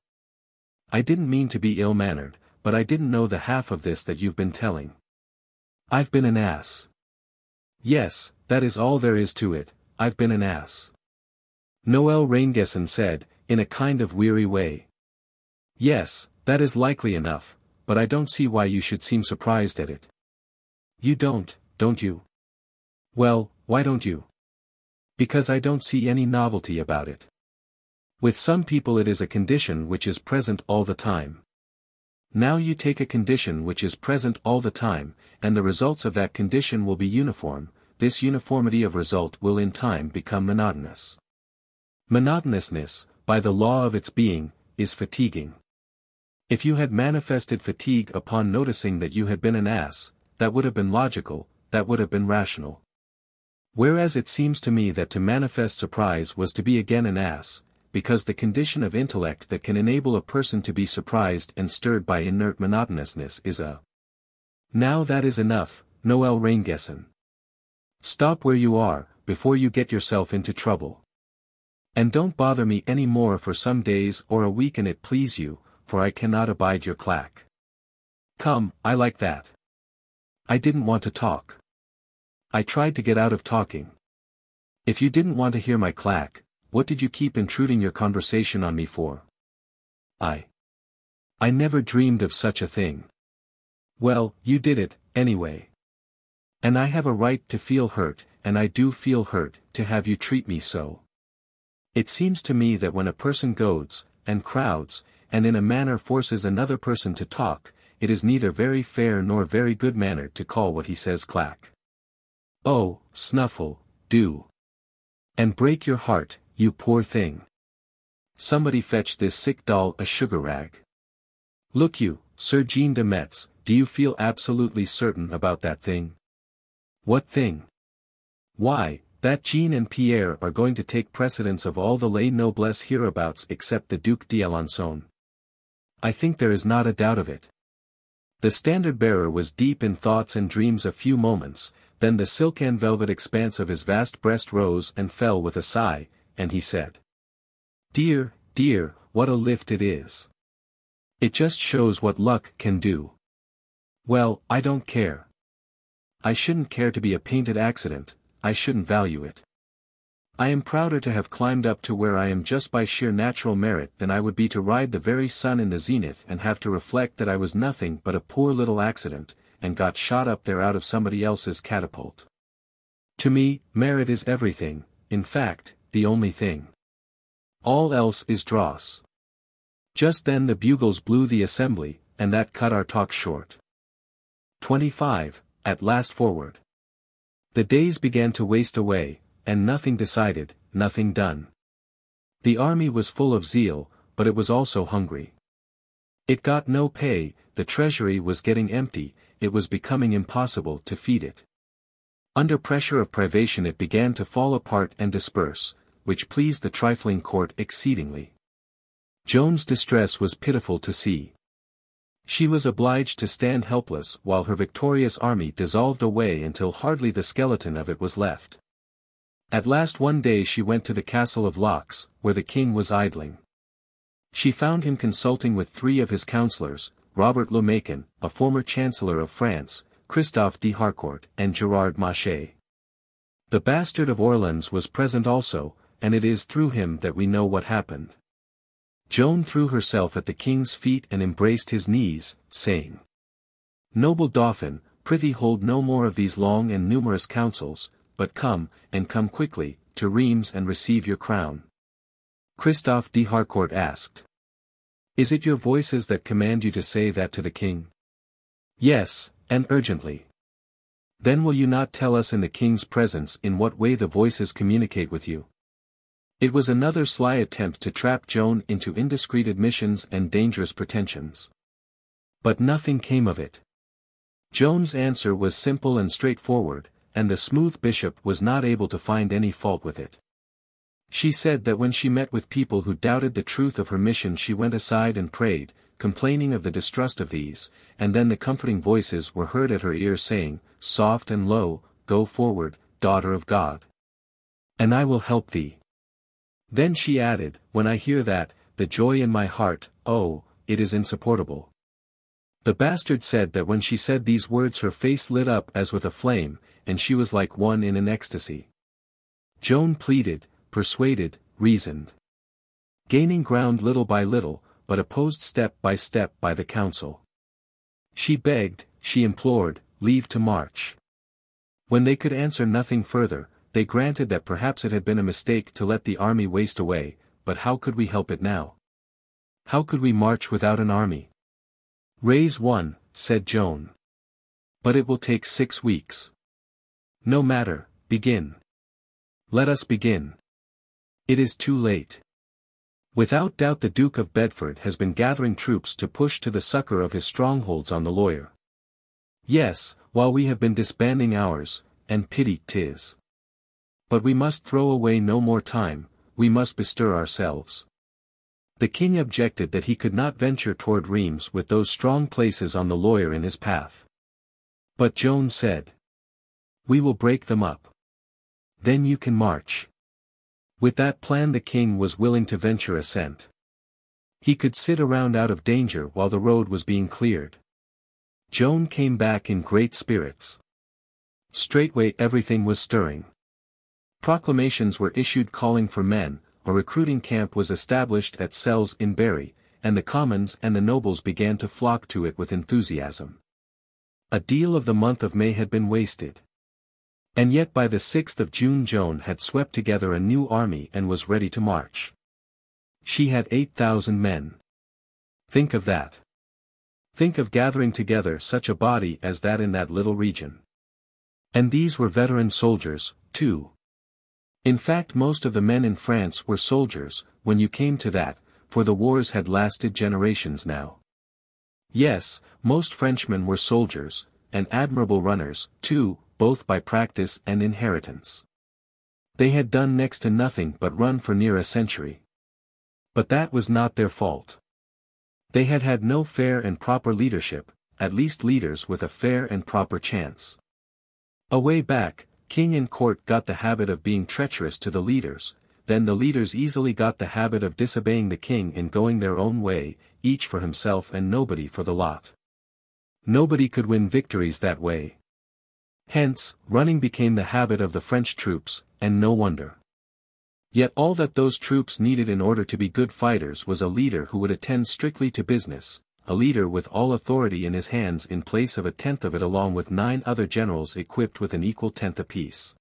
Speaker 1: I didn't mean to be ill-mannered, but I didn't know the half of this that you've been telling. I've been an ass. Yes, that is all there is to it, I've been an ass." Noel Rainguesson said, in a kind of weary way. "Yes, that is likely enough, but I don't see why you should seem surprised at it." "You don't you?" "Well, why don't you?" "Because I don't see any novelty about it. With some people it is a condition which is present all the time. Now you take a condition which is present all the time, and the results of that condition will be uniform, this uniformity of result will in time become monotonous. Monotonousness, by the law of its being, is fatiguing. If you had manifested fatigue upon noticing that you had been an ass, that would have been logical, that would have been rational. Whereas it seems to me that to manifest surprise was to be again an ass, because the condition of intellect that can enable a person to be surprised and stirred by inert monotonousness is a. Now that is enough, Noel Reingessen. Stop where you are, before you get yourself into trouble. And don't bother me any more for some days or a week, and it please you, for I cannot abide your clack. Come, I like that. I didn't want to talk. I tried to get out of talking. If you didn't want to hear my clack, what did you keep intruding your conversation on me for? I never dreamed of such a thing. Well, you did it, anyway. And I have a right to feel hurt, and I do feel hurt, to have you treat me so. It seems to me that when a person goads, and crowds, and in a manner forces another person to talk, it is neither very fair nor very good mannered to call what he says clack. Oh, snuffle, do. And break your heart, you poor thing. Somebody fetch this sick doll a sugar rag. Look you, Sir Jean de Metz, do you feel absolutely certain about that thing? What thing? Why, that Jean and Pierre are going to take precedence of all the lay noblesse hereabouts except the Duc d'Alençon. I think there is not a doubt of it. The standard-bearer was deep in thoughts and dreams a few moments, then the silk and velvet expanse of his vast breast rose and fell with a sigh, and he said, "Dear, dear, what a lift it is. It just shows what luck can do. Well, I don't care. I shouldn't care to be a painted accident, I shouldn't value it. I am prouder to have climbed up to where I am just by sheer natural merit than I would be to ride the very sun in the zenith and have to reflect that I was nothing but a poor little accident, and got shot up there out of somebody else's catapult. To me, merit is everything, in fact, the only thing. All else is dross." Just then the bugles blew the assembly, and that cut our talk short. 25, at last forward. The days began to waste away, and nothing decided, nothing done. The army was full of zeal, but it was also hungry. It got no pay, the treasury was getting empty, it was becoming impossible to feed it. Under pressure of privation it began to fall apart and disperse, which pleased the trifling court exceedingly. Joan's distress was pitiful to see. She was obliged to stand helpless while her victorious army dissolved away until hardly the skeleton of it was left. At last one day she went to the castle of Laux, where the king was idling. She found him consulting with three of his councillors, Robert Le Macon, a former chancellor of France, Christophe de Harcourt, and Gerard Machet. The bastard of Orleans was present also, and it is through him that we know what happened. Joan threw herself at the king's feet and embraced his knees, saying, "Noble Dauphin, prithee hold no more of these long and numerous councils, but come, and come quickly, to Reims and receive your crown." Christophe de Harcourt asked, "Is it your voices that command you to say that to the king?" "Yes, and urgently." "Then will you not tell us in the king's presence in what way the voices communicate with you?" It was another sly attempt to trap Joan into indiscreet admissions and dangerous pretensions. But nothing came of it. Joan's answer was simple and straightforward, and the smooth bishop was not able to find any fault with it. She said that when she met with people who doubted the truth of her mission she went aside and prayed, complaining of the distrust of these, and then the comforting voices were heard at her ear saying, soft and low, "Go forward, daughter of God. And I will help thee." Then she added, "When I hear that, the joy in my heart, oh, it is insupportable." The bastard said that when she said these words her face lit up as with a flame, and she was like one in an ecstasy. Joan pleaded, persuaded, reasoned. Gaining ground little by little, but opposed step by the council. She begged, she implored, leave to march. When they could answer nothing further, they granted that perhaps it had been a mistake to let the army waste away, but how could we help it now? How could we march without an army? "Raise one," said Joan. "But it will take 6 weeks." "No matter, begin." "Let us begin." "It is too late. Without doubt the Duke of Bedford has been gathering troops to push to the succor of his strongholds on the Loire. Yes, while we have been disbanding ours, and pity 'tis. But we must throw away no more time, we must bestir ourselves. The king objected that he could not venture toward Rheims with those strong places on the Loire in his path. But Joan said, "We will break them up. Then you can march." With that plan the king was willing to venture assent. He could sit around out of danger while the road was being cleared. Joan came back in great spirits. Straightway everything was stirring. Proclamations were issued calling for men, a recruiting camp was established at Celles in Berry, and the commons and the nobles began to flock to it with enthusiasm. A deal of the month of May had been wasted. And yet by the 6th of June Joan had swept together a new army and was ready to march. She had 8,000 men. Think of that. Think of gathering together such a body as that in that little region. And these were veteran soldiers, too. In fact most of the men in France were soldiers, when you came to that, for the wars had lasted generations now. Yes, most Frenchmen were soldiers, and admirable runners, too, both by practice and inheritance. They had done next to nothing but run for near a century. But that was not their fault. They had had no fair and proper leadership, at least leaders with a fair and proper chance. Away back, king and court got the habit of being treacherous to the leaders, then the leaders easily got the habit of disobeying the king and going their own way, each for himself and nobody for the lot. Nobody could win victories that way. Hence, running became the habit of the French troops, and no wonder. Yet all that those troops needed in order to be good fighters was a leader who would attend strictly to business, a leader with all authority in his hands in place of a tenth of it along with 9 other generals equipped with an equal tenth apiece.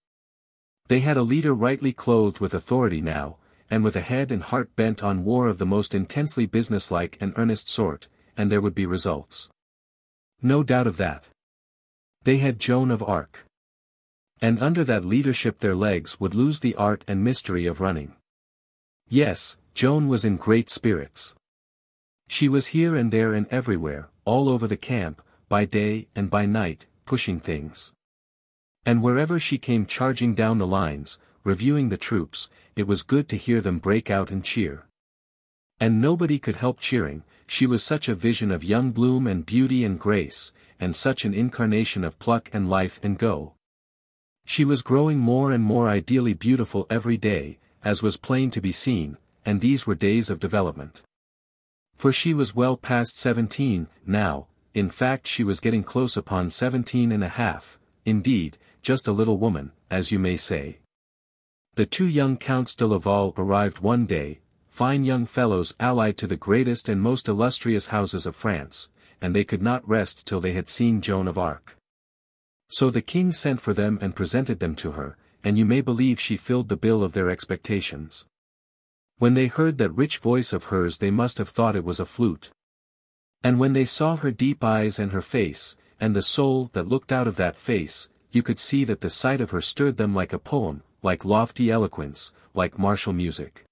Speaker 1: They had a leader rightly clothed with authority now, and with a head and heart bent on war of the most intensely businesslike and earnest sort, and there would be results. No doubt of that. They had Joan of Arc. And under that leadership their legs would lose the art and mystery of running. Yes, Joan was in great spirits. She was here and there and everywhere, all over the camp, by day and by night, pushing things. And wherever she came charging down the lines, reviewing the troops, it was good to hear them break out and cheer. And nobody could help cheering, she was such a vision of young bloom and beauty and grace, and such an incarnation of pluck and life and go. She was growing more and more ideally beautiful every day, as was plain to be seen, and these were days of development. For she was well past 17, now, in fact she was getting close upon 17 and a half, indeed, just a little woman, as you may say. The 2 young Counts de Laval arrived one day, fine young fellows allied to the greatest and most illustrious houses of France, and they could not rest till they had seen Joan of Arc. So the king sent for them and presented them to her, and you may believe she filled the bill of their expectations. When they heard that rich voice of hers they must have thought it was a flute. And when they saw her deep eyes and her face, and the soul that looked out of that face, you could see that the sight of her stirred them like a poem, like lofty eloquence, like martial music.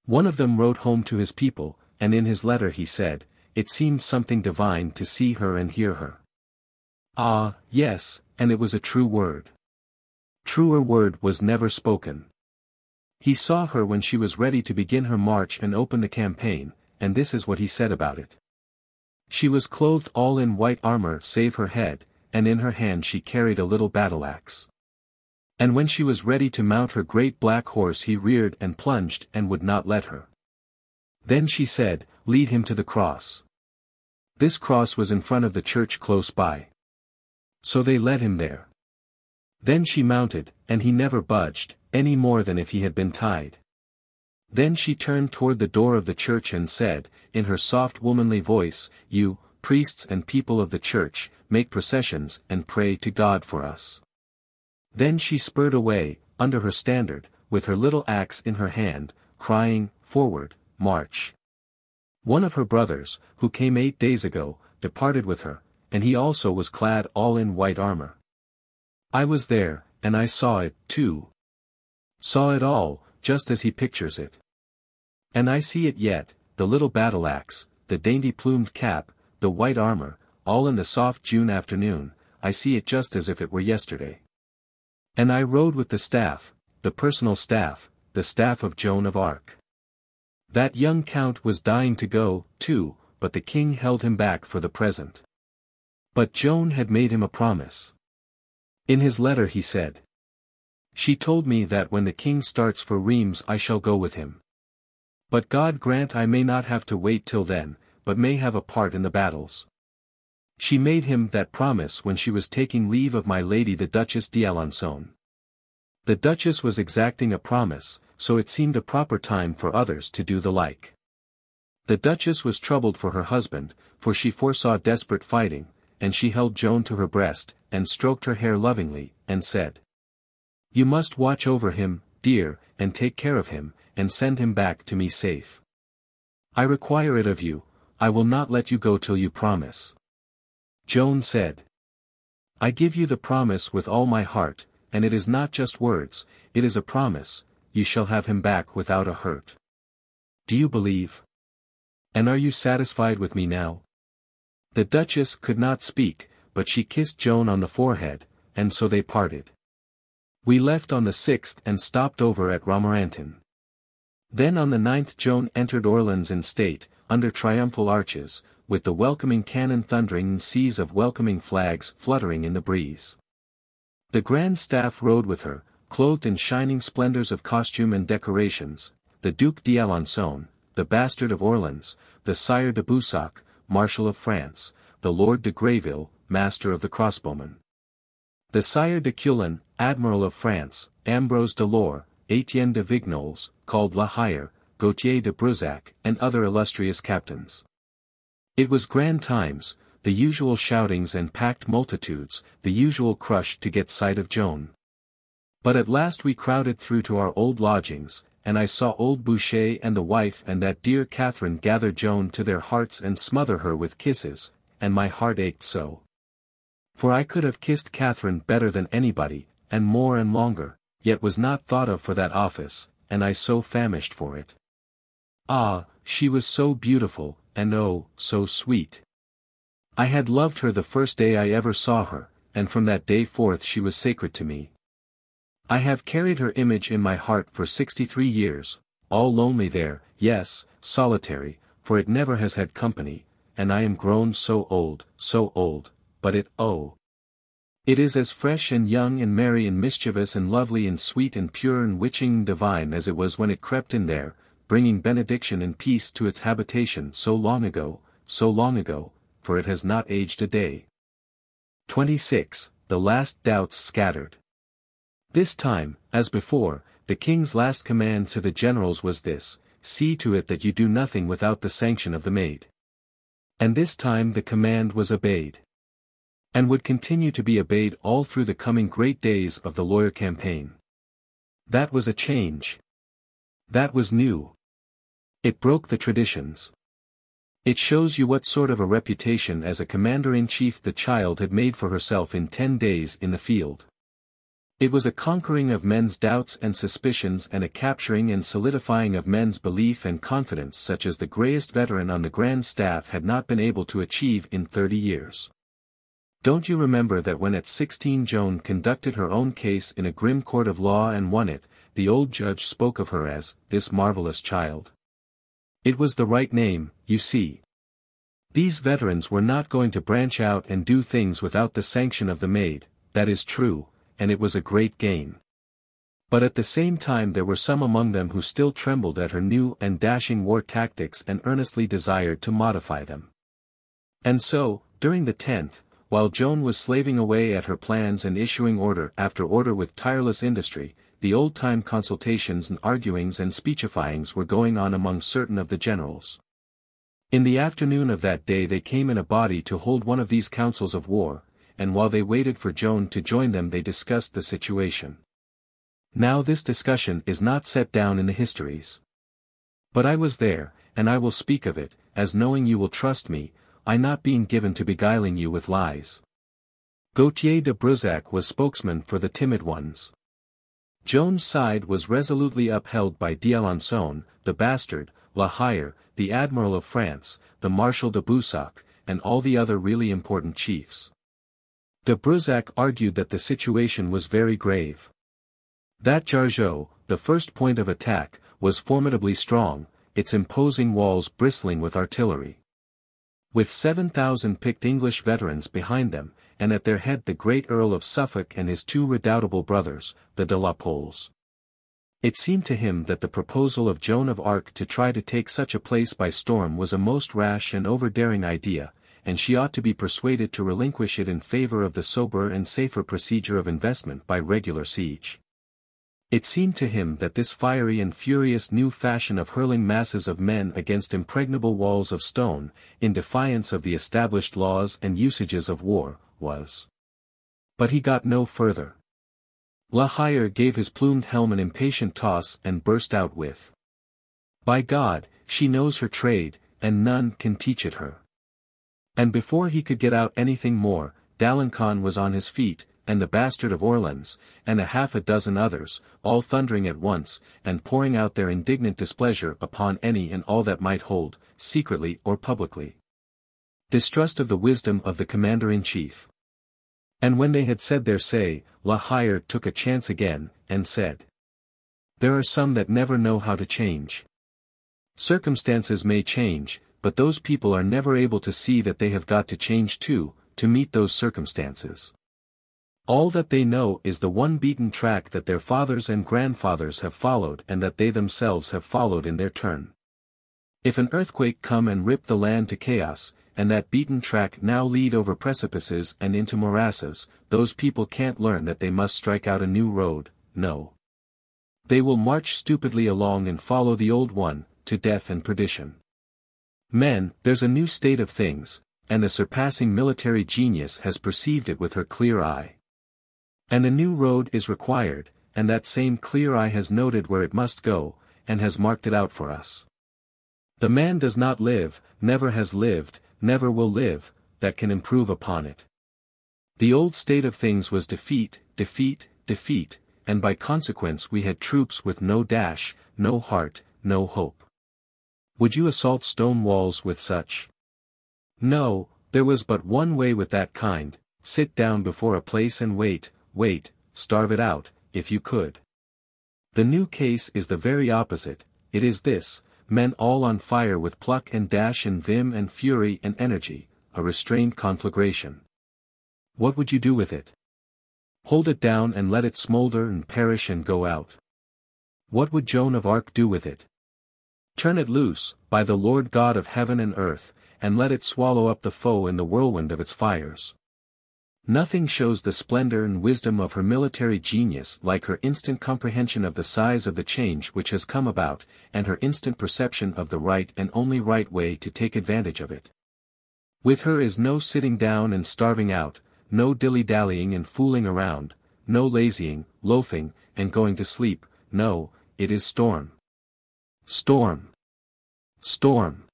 Speaker 1: One of them wrote home to his people, and in his letter he said, it seemed something divine to see her and hear her. Ah, yes, and it was a true word. Truer word was never spoken. He saw her when she was ready to begin her march and open the campaign, and this is what he said about it. She was clothed all in white armor save her head, and in her hand she carried a little battle-axe. And when she was ready to mount her great black horse he reared and plunged and would not let her. Then she said, lead him to the cross. This cross was in front of the church close by. So they led him there. Then she mounted, and he never budged, any more than if he had been tied. Then she turned toward the door of the church and said, in her soft womanly voice, you, priests and people of the church, make processions and pray to God for us. Then she spurred away, under her standard, with her little axe in her hand, crying, forward, march. One of her brothers, who came 8 days ago, departed with her, and he also was clad all in white armor. I was there, and I saw it, too. Saw it all, just as he pictures it. And I see it yet, the little battle-axe, the dainty plumed cap, the white armor, all in the soft June afternoon, I see it just as if it were yesterday. And I rode with the staff, the personal staff, the staff of Joan of Arc. That young count was dying to go, too, but the king held him back for the present. But Joan had made him a promise. In his letter he said, "She told me that when the king starts for Reims I shall go with him. But God grant I may not have to wait till then, but may have a part in the battles." She made him that promise when she was taking leave of my lady the Duchess d'Alençon. The Duchess was exacting a promise, so it seemed a proper time for others to do the like. The Duchess was troubled for her husband, for she foresaw desperate fighting, and she held Joan to her breast, and stroked her hair lovingly, and said, "You must watch over him, dear, and take care of him, and send him back to me safe. I require it of you, I will not let you go till you promise." Joan said, "I give you the promise with all my heart, and it is not just words, it is a promise, you shall have him back without a hurt. Do you believe? And are you satisfied with me now?" The Duchess could not speak, but she kissed Joan on the forehead, and so they parted. We left on the 6th and stopped over at Romorantin. Then on the 9th Joan entered Orleans in state, under triumphal arches, with the welcoming cannon thundering and seas of welcoming flags fluttering in the breeze. The grand staff rode with her, clothed in shining splendors of costume and decorations, the Duc d'Alençon, the bastard of Orleans, the Sire de Boussac, Marshal of France, the Lord de Greville, Master of the Crossbowmen. The Sire de Cullen, Admiral of France, Ambrose de Lore, Etienne de Vignoles, called La Hire, Gautier de Brusac, and other illustrious captains. It was grand times, the usual shoutings and packed multitudes, the usual crush to get sight of Joan. But at last we crowded through to our old lodgings, and I saw old Boucher and the wife and that dear Catherine gather Joan to their hearts and smother her with kisses, and my heart ached so. For I could have kissed Catherine better than anybody, and more and longer, yet was not thought of for that office, and I so famished for it. Ah, she was so beautiful, and oh, so sweet. I had loved her the first day I ever saw her, and from that day forth she was sacred to me. I have carried her image in my heart for 63 years, all lonely there, yes, solitary, for it never has had company, and I am grown so old, but it, oh! It is as fresh and young and merry and mischievous and lovely and sweet and pure and witching and divine as it was when it crept in there, bringing benediction and peace to its habitation so long ago, for it has not aged a day. 26. The last doubts scattered. This time, as before, the king's last command to the generals was this: see to it that you do nothing without the sanction of the Maid. And this time the command was obeyed. And would continue to be obeyed all through the coming great days of the Loire campaign. That was a change. That was new. It broke the traditions. It shows you what sort of a reputation as a commander-in-chief the child had made for herself in 10 days in the field. It was a conquering of men's doubts and suspicions and a capturing and solidifying of men's belief and confidence such as the greyest veteran on the Grand Staff had not been able to achieve in 30 years. Don't you remember that when at 16 Joan conducted her own case in a grim court of law and won it, the old judge spoke of her as, this marvelous child? It was the right name, you see. These veterans were not going to branch out and do things without the sanction of the Maid, that is true, and it was a great gain. But at the same time there were some among them who still trembled at her new and dashing war tactics and earnestly desired to modify them. And so, during the 10th, while Joan was slaving away at her plans and issuing order after order with tireless industry, the old-time consultations and arguings and speechifyings were going on among certain of the generals. In the afternoon of that day they came in a body to hold one of these councils of war, and while they waited for Joan to join them they discussed the situation. Now this discussion is not set down in the histories. But I was there, and I will speak of it, as knowing you will trust me, I not being given to beguiling you with lies. Gautier de Brusac was spokesman for the timid ones. Joan's side was resolutely upheld by d'Alençon, the bastard, La Hire, the Admiral of France, the Marshal de Boussac, and all the other really important chiefs. De Brézac argued that the situation was very grave. That Jargeau, the first point of attack, was formidably strong, its imposing walls bristling with artillery. With 7,000 picked English veterans behind them, and at their head the great Earl of Suffolk and his two redoubtable brothers, the de la Poles. It seemed to him that the proposal of Joan of Arc to try to take such a place by storm was a most rash and over-daring idea, and she ought to be persuaded to relinquish it in favor of the soberer and safer procedure of investment by regular siege. It seemed to him that this fiery and furious new fashion of hurling masses of men against impregnable walls of stone, in defiance of the established laws and usages of war, was. But he got no further. La Hire gave his plumed helm an impatient toss and burst out with, "By God, she knows her trade, and none can teach it her." And before he could get out anything more, d'Alencon was on his feet, and the bastard of Orleans, and half a dozen others, all thundering at once, and pouring out their indignant displeasure upon any and all that might hold, secretly or publicly, distrust of the wisdom of the commander-in-chief. And when they had said their say, La Hire took a chance again, and said, "There are some that never know how to change. Circumstances may change, but those people are never able to see that they have got to change too, to meet those circumstances. All that they know is the one beaten track that their fathers and grandfathers have followed and that they themselves have followed in their turn. If an earthquake come and rip the land to chaos, and that beaten track now lead over precipices and into morasses, those people can't learn that they must strike out a new road, no. They will march stupidly along and follow the old one, to death and perdition. Men, there's a new state of things, and the surpassing military genius has perceived it with her clear eye. And a new road is required, and that same clear eye has noted where it must go, and has marked it out for us. The man does not live, never has lived, never will live, that can improve upon it. The old state of things was defeat, defeat, defeat, and by consequence we had troops with no dash, no heart, no hope. Would you assault stone walls with such? No, there was but one way with that kind, sit down before a place and wait, starve it out, if you could. The new case is the very opposite, it is this, men all on fire with pluck and dash and vim and fury and energy, a restrained conflagration. What would you do with it? Hold it down and let it smolder and perish and go out. What would Joan of Arc do with it? Turn it loose, by the Lord God of heaven and earth, and let it swallow up the foe in the whirlwind of its fires. Nothing shows the splendor and wisdom of her military genius like her instant comprehension of the size of the change which has come about, and her instant perception of the right and only right way to take advantage of it. With her is no sitting down and starving out, no dilly-dallying and fooling around, no lazying, loafing, and going to sleep, no, it is storm. Storm. Storm.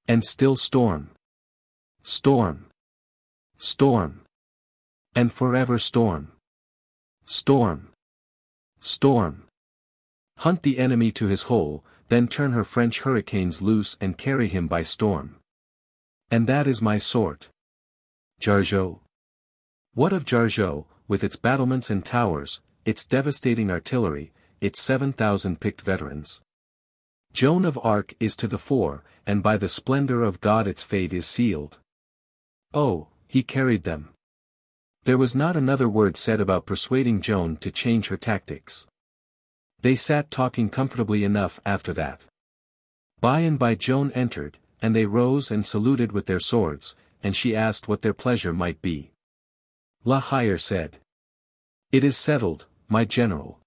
Speaker 1: And still storm. Storm. Storm. And forever storm. Storm. Storm. Hunt the enemy to his hole, then turn her French hurricanes loose and carry him by storm. And that is my sort. Jargeau. What of Jargeau, with its battlements and towers, its devastating artillery, its 7,000 picked veterans? Joan of Arc is to the fore, and by the splendor of God its fate is sealed. Oh, he carried them. There was not another word said about persuading Joan to change her tactics. They sat talking comfortably enough after that. By and by Joan entered, and they rose and saluted with their swords, and she asked what their pleasure might be. La Hire said, "It is settled, my general.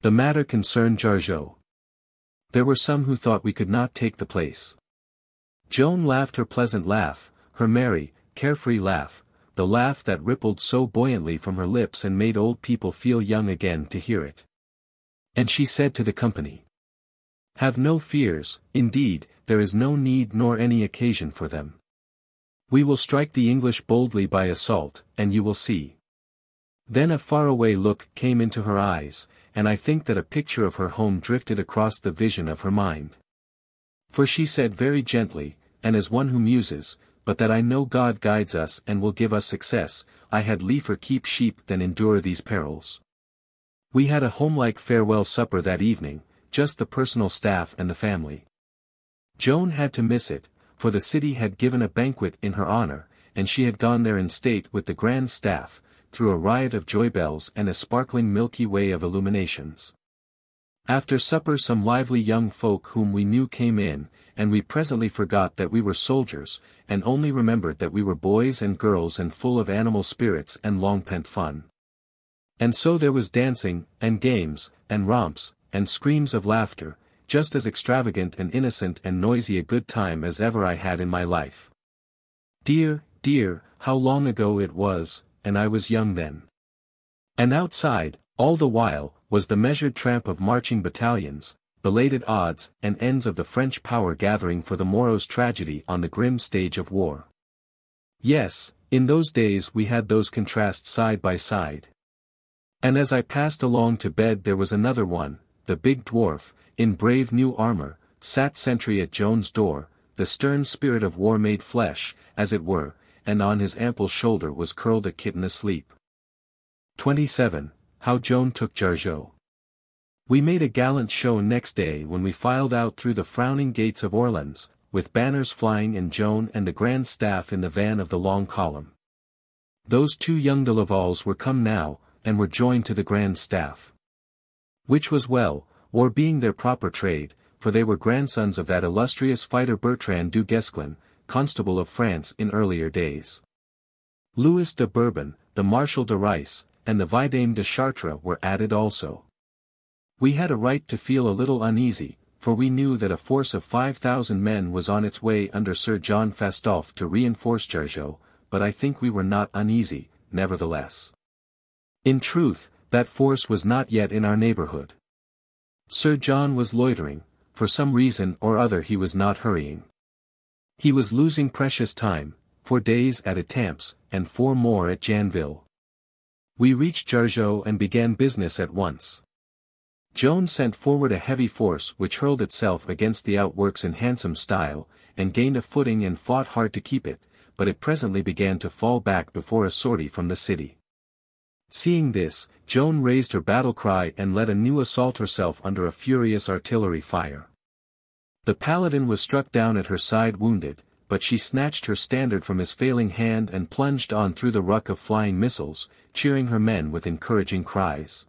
Speaker 1: The matter concerned Jargeau. There were some who thought we could not take the place." Joan laughed her pleasant laugh, her merry, carefree laugh, the laugh that rippled so buoyantly from her lips and made old people feel young again to hear it. And she said to the company, "Have no fears, indeed, there is no need nor any occasion for them. We will strike the English boldly by assault, and you will see." Then a faraway look came into her eyes, and I think that a picture of her home drifted across the vision of her mind. For she said very gently, and as one who muses, but that I know God guides us and will give us success, I had liefer keep sheep than endure these perils. We had a homelike farewell supper that evening, just the personal staff and the family. Joan had to miss it, for the city had given a banquet in her honor, and she had gone there in state with the grand staff, through a riot of joy bells and a sparkling Milky Way of illuminations. After supper some lively young folk whom we knew came in, and we presently forgot that we were soldiers, and only remembered that we were boys and girls and full of animal spirits and long-pent fun. And so there was dancing, and games, and romps, and screams of laughter, just as extravagant and innocent and noisy a good time as ever I had in my life. Dear, dear, how long ago it was, and I was young then. And outside, all the while, was the measured tramp of marching battalions, belated odds and ends of the French power gathering for the morrow's tragedy on the grim stage of war. Yes, in those days we had those contrasts side by side. And as I passed along to bed there was another one, the big dwarf, in brave new armor, sat sentry at Joan's door, the stern spirit of war made flesh, as it were, and on his ample shoulder was curled a kitten asleep. 27. How Joan took Jargeau. We made a gallant show next day when we filed out through the frowning gates of Orleans, with banners flying and Joan and the grand staff in the van of the long column. Those two young de Lavals were come now, and were joined to the grand staff. Which was well, war being their proper trade, for they were grandsons of that illustrious fighter Bertrand du Guesclin, Constable of France in earlier days. Louis de Bourbon, the Marshal de Rice, and the Vidame de Chartres were added also. We had a right to feel a little uneasy, for we knew that a force of 5,000 men was on its way under Sir John Fastolfe to reinforce Jargeau, but I think we were not uneasy, nevertheless. In truth, that force was not yet in our neighborhood. Sir John was loitering, for some reason or other he was not hurrying. He was losing precious time, 4 days at Étampes, and 4 more at Janville. We reached Jargeau and began business at once. Joan sent forward a heavy force which hurled itself against the outworks in handsome style, and gained a footing and fought hard to keep it, but it presently began to fall back before a sortie from the city. Seeing this, Joan raised her battle cry and led a new assault herself under a furious artillery fire. The paladin was struck down at her side wounded, but she snatched her standard from his failing hand and plunged on through the ruck of flying missiles, cheering her men with encouraging cries.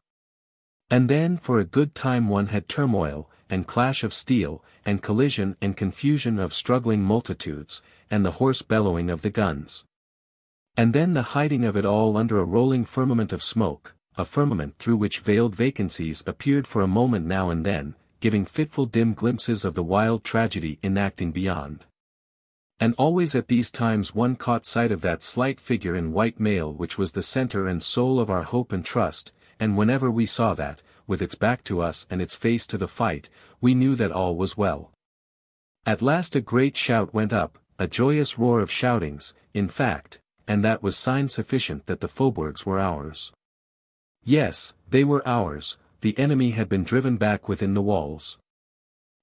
Speaker 1: And then for a good time one had turmoil, and clash of steel, and collision and confusion of struggling multitudes, and the hoarse bellowing of the guns. And then the hiding of it all under a rolling firmament of smoke, a firmament through which veiled vacancies appeared for a moment now and then, giving fitful dim glimpses of the wild tragedy enacting beyond. And always at these times one caught sight of that slight figure in white mail which was the center and soul of our hope and trust, and whenever we saw that, with its back to us and its face to the fight, we knew that all was well. At last a great shout went up, a joyous roar of shoutings, in fact, and that was sign sufficient that the faubourgs were ours. Yes, they were ours, the enemy had been driven back within the walls.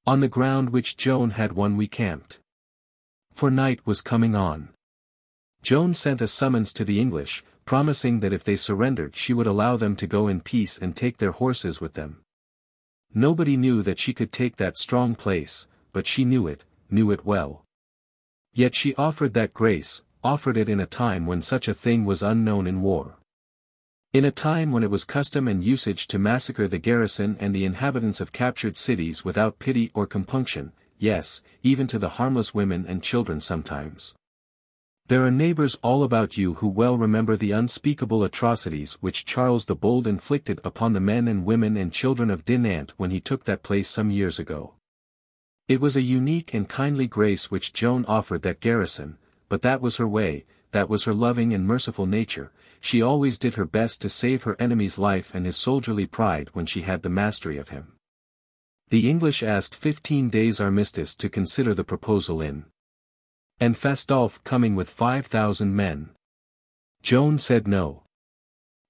Speaker 1: On the ground which Joan had won we camped. For night was coming on. Joan sent a summons to the English, promising that if they surrendered she would allow them to go in peace and take their horses with them. Nobody knew that she could take that strong place, but she knew it well. Yet she offered that grace, offered it in a time when such a thing was unknown in war. In a time when it was custom and usage to massacre the garrison and the inhabitants of captured cities without pity or compunction, yes, even to the harmless women and children sometimes. There are neighbors all about you who well remember the unspeakable atrocities which Charles the Bold inflicted upon the men and women and children of Dinant when he took that place some years ago. It was a unique and kindly grace which Joan offered that garrison, but that was her way, that was her loving and merciful nature. She always did her best to save her enemy's life and his soldierly pride when she had the mastery of him. The English asked 15 days' armistice to consider the proposal in. And Fastolfe coming with 5,000 men. Joan said no.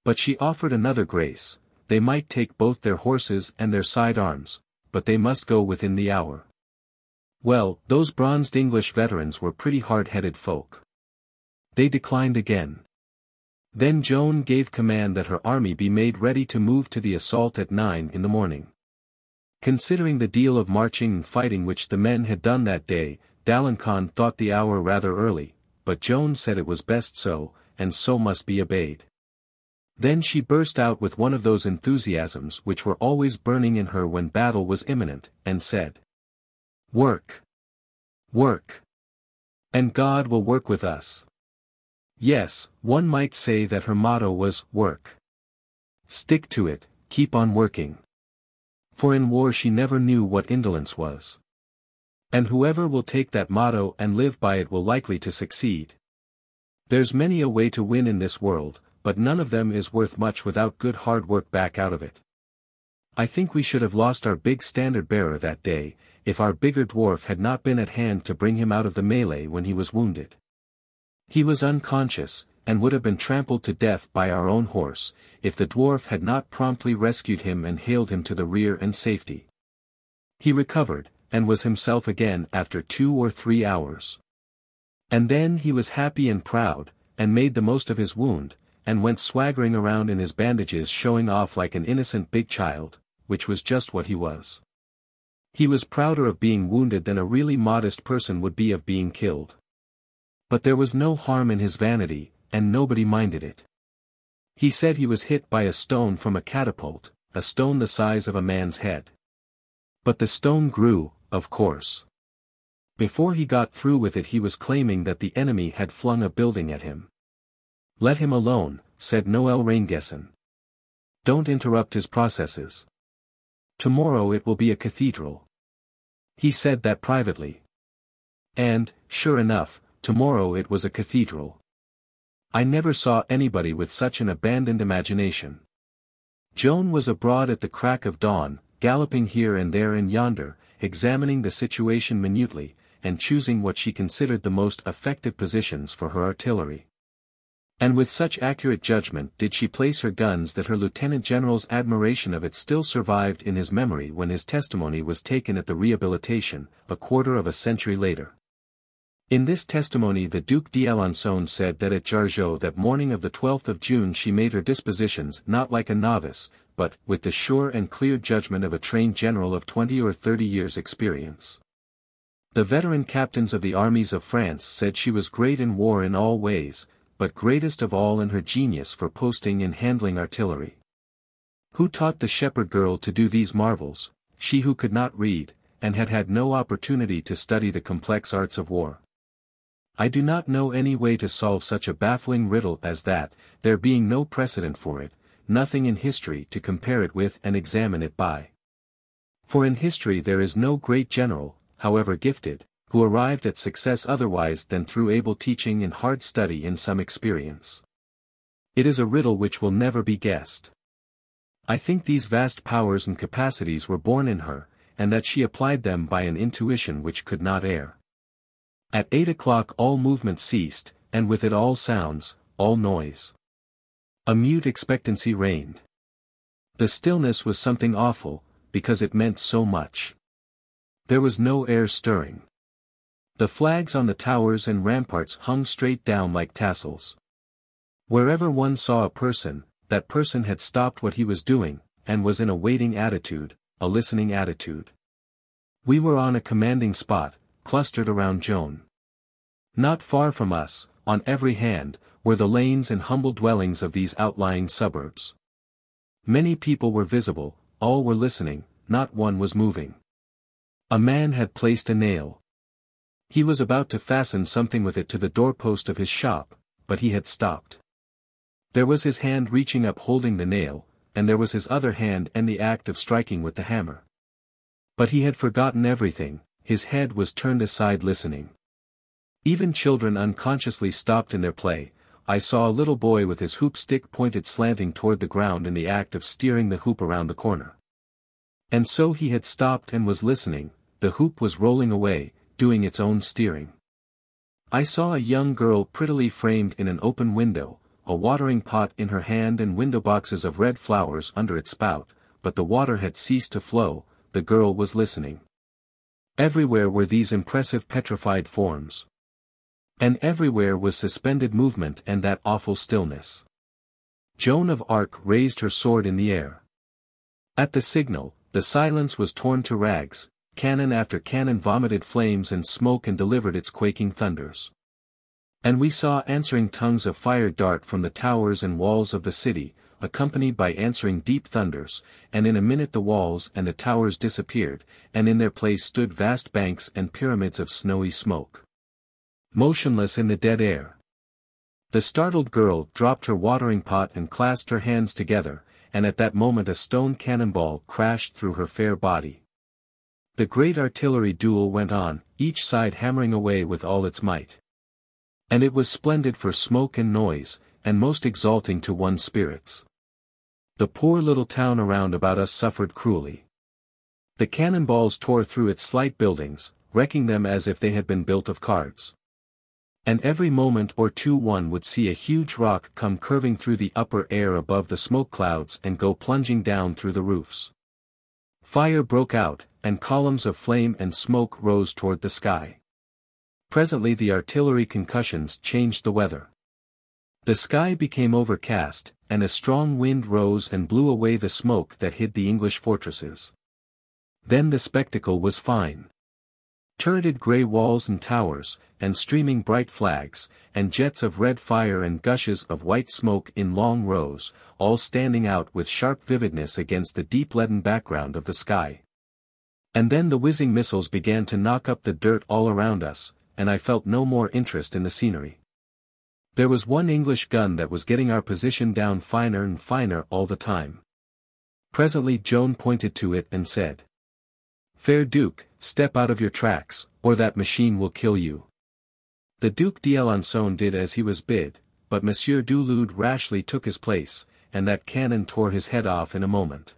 Speaker 1: But she offered another grace, they might take both their horses and their side arms, but they must go within the hour. Well, those bronzed English veterans were pretty hard-headed folk. They declined again. Then Joan gave command that her army be made ready to move to the assault at 9 in the morning. Considering the deal of marching and fighting which the men had done that day, d'Alencon thought the hour rather early, but Joan said it was best so, and so must be obeyed. Then she burst out with one of those enthusiasms which were always burning in her when battle was imminent, and said, "Work! Work! And God will work with us." Yes, one might say that her motto was, "Work. Stick to it, keep on working." For in war she never knew what indolence was. And whoever will take that motto and live by it will likely to succeed. There's many a way to win in this world, but none of them is worth much without good hard work back out of it. I think we should have lost our big standard-bearer that day, if our bigger dwarf had not been at hand to bring him out of the melee when he was wounded. He was unconscious, and would have been trampled to death by our own horse, if the dwarf had not promptly rescued him and haled him to the rear and safety. He recovered, and was himself again after 2 or 3 hours. And then he was happy and proud, and made the most of his wound, and went swaggering around in his bandages showing off like an innocent big child, which was just what he was. He was prouder of being wounded than a really modest person would be of being killed. But there was no harm in his vanity, and nobody minded it. He said he was hit by a stone from a catapult, a stone the size of a man's head. But the stone grew, of course. Before he got through with it he was claiming that the enemy had flung a building at him. "Let him alone," said Noel Raingesson. "Don't interrupt his processes. Tomorrow it will be a cathedral." He said that privately. And, sure enough, tomorrow it was a cathedral. I never saw anybody with such an abandoned imagination. Joan was abroad at the crack of dawn, galloping here and there and yonder, examining the situation minutely, and choosing what she considered the most effective positions for her artillery. And with such accurate judgment did she place her guns that her lieutenant general's admiration of it still survived in his memory when his testimony was taken at the rehabilitation, a quarter of a century later. In this testimony the Duc d'Alençon said that at Jargeau that morning of the 12th of June she made her dispositions not like a novice, but with the sure and clear judgment of a trained general of 20 or 30 years' experience. The veteran captains of the armies of France said she was great in war in all ways, but greatest of all in her genius for posting and handling artillery. Who taught the shepherd girl to do these marvels, she who could not read, and had had no opportunity to study the complex arts of war? I do not know any way to solve such a baffling riddle as that, there being no precedent for it, nothing in history to compare it with and examine it by. For in history there is no great general, however gifted, who arrived at success otherwise than through able teaching and hard study in some experience. It is a riddle which will never be guessed. I think these vast powers and capacities were born in her, and that she applied them by an intuition which could not err. At 8 o'clock all movement ceased, and with it all sounds, all noise. A mute expectancy reigned. The stillness was something awful, because it meant so much. There was no air stirring. The flags on the towers and ramparts hung straight down like tassels. Wherever one saw a person, that person had stopped what he was doing, and was in a waiting attitude, a listening attitude. We were on a commanding spot, clustered around Joan. Not far from us, on every hand, were the lanes and humble dwellings of these outlying suburbs. Many people were visible, all were listening, not one was moving. A man had placed a nail. He was about to fasten something with it to the doorpost of his shop, but he had stopped. There was his hand reaching up holding the nail, and there was his other hand in the act of striking with the hammer. But he had forgotten everything, his head was turned aside listening. Even children unconsciously stopped in their play. I saw a little boy with his hoop stick pointed slanting toward the ground in the act of steering the hoop around the corner. And so he had stopped and was listening, the hoop was rolling away, doing its own steering. I saw a young girl prettily framed in an open window, a watering pot in her hand and window boxes of red flowers under its spout, but the water had ceased to flow, the girl was listening. Everywhere were these impressive petrified forms. And everywhere was suspended movement and that awful stillness. Joan of Arc raised her sword in the air. At the signal, the silence was torn to rags, cannon after cannon vomited flames and smoke and delivered its quaking thunders. And we saw answering tongues of fire dart from the towers and walls of the city, accompanied by answering deep thunders, and in a minute the walls and the towers disappeared, and in their place stood vast banks and pyramids of snowy smoke. Motionless in the dead air. The startled girl dropped her watering pot and clasped her hands together, and at that moment a stone cannonball crashed through her fair body. The great artillery duel went on, each side hammering away with all its might. And it was splendid for smoke and noise, and most exalting to one's spirits. The poor little town around about us suffered cruelly. The cannonballs tore through its slight buildings, wrecking them as if they had been built of cards. And every moment or two one would see a huge rock come curving through the upper air above the smoke clouds and go plunging down through the roofs. Fire broke out, and columns of flame and smoke rose toward the sky. Presently the artillery concussions changed the weather. The sky became overcast, and a strong wind rose and blew away the smoke that hid the English fortresses. Then the spectacle was fine. Turreted grey walls and towers, and streaming bright flags, and jets of red fire and gushes of white smoke in long rows, all standing out with sharp vividness against the deep leaden background of the sky. And then the whizzing missiles began to knock up the dirt all around us, and I felt no more interest in the scenery. There was one English gun that was getting our position down finer and finer all the time. Presently Joan pointed to it and said, "Fair Duke, step out of your tracks, or that machine will kill you." The Duc d'Alençon did as he was bid, but Monsieur du Lude rashly took his place, and that cannon tore his head off in a moment.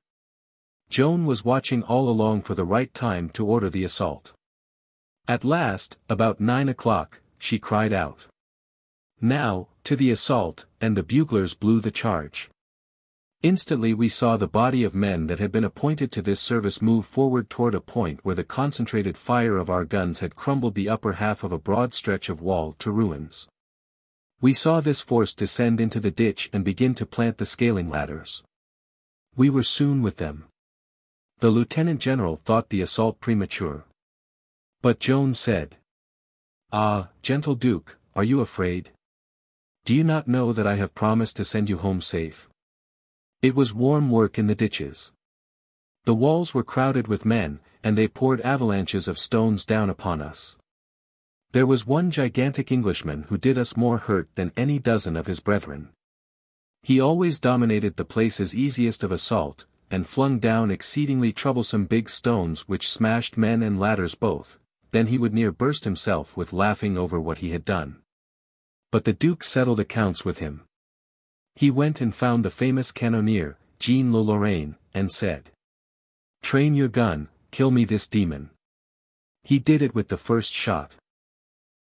Speaker 1: Joan was watching all along for the right time to order the assault. At last, about 9 o'clock, she cried out, "Now, to the assault," and the buglers blew the charge. Instantly we saw the body of men that had been appointed to this service move forward toward a point where the concentrated fire of our guns had crumbled the upper half of a broad stretch of wall to ruins. We saw this force descend into the ditch and begin to plant the scaling ladders. We were soon with them. The lieutenant general thought the assault premature. But Joan said, "Ah, gentle Duke, are you afraid? Do you not know that I have promised to send you home safe?" It was warm work in the ditches. The walls were crowded with men, and they poured avalanches of stones down upon us. There was one gigantic Englishman who did us more hurt than any dozen of his brethren. He always dominated the places easiest of assault, and flung down exceedingly troublesome big stones which smashed men and ladders both, then he would near burst himself with laughing over what he had done. But the Duke settled accounts with him. He went and found the famous cannoneer, Jean Le Lorraine, and said, "Train your gun, kill me this demon." He did it with the first shot.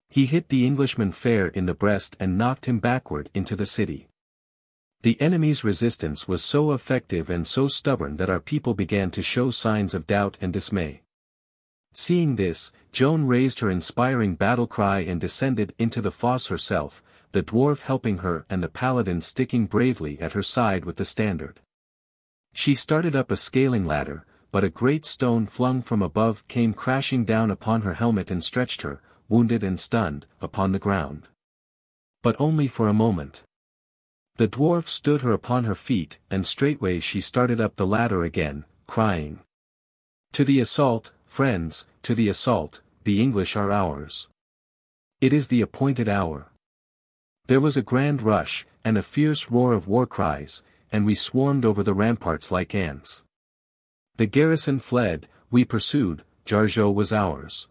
Speaker 1: He hit the Englishman fair in the breast and knocked him backward into the city. The enemy's resistance was so effective and so stubborn that our people began to show signs of doubt and dismay. Seeing this, Joan raised her inspiring battle cry and descended into the fosse herself, the dwarf helping her and the paladin sticking bravely at her side with the standard. She started up a scaling ladder, but a great stone flung from above came crashing down upon her helmet and stretched her, wounded and stunned, upon the ground. But only for a moment. The dwarf stood her upon her feet, and straightway she started up the ladder again, crying, "To the assault, friends, to the assault, the English are ours. It is the appointed hour." There was a grand rush, and a fierce roar of war cries, and we swarmed over the ramparts like ants. The garrison fled, we pursued, Jargeau was ours.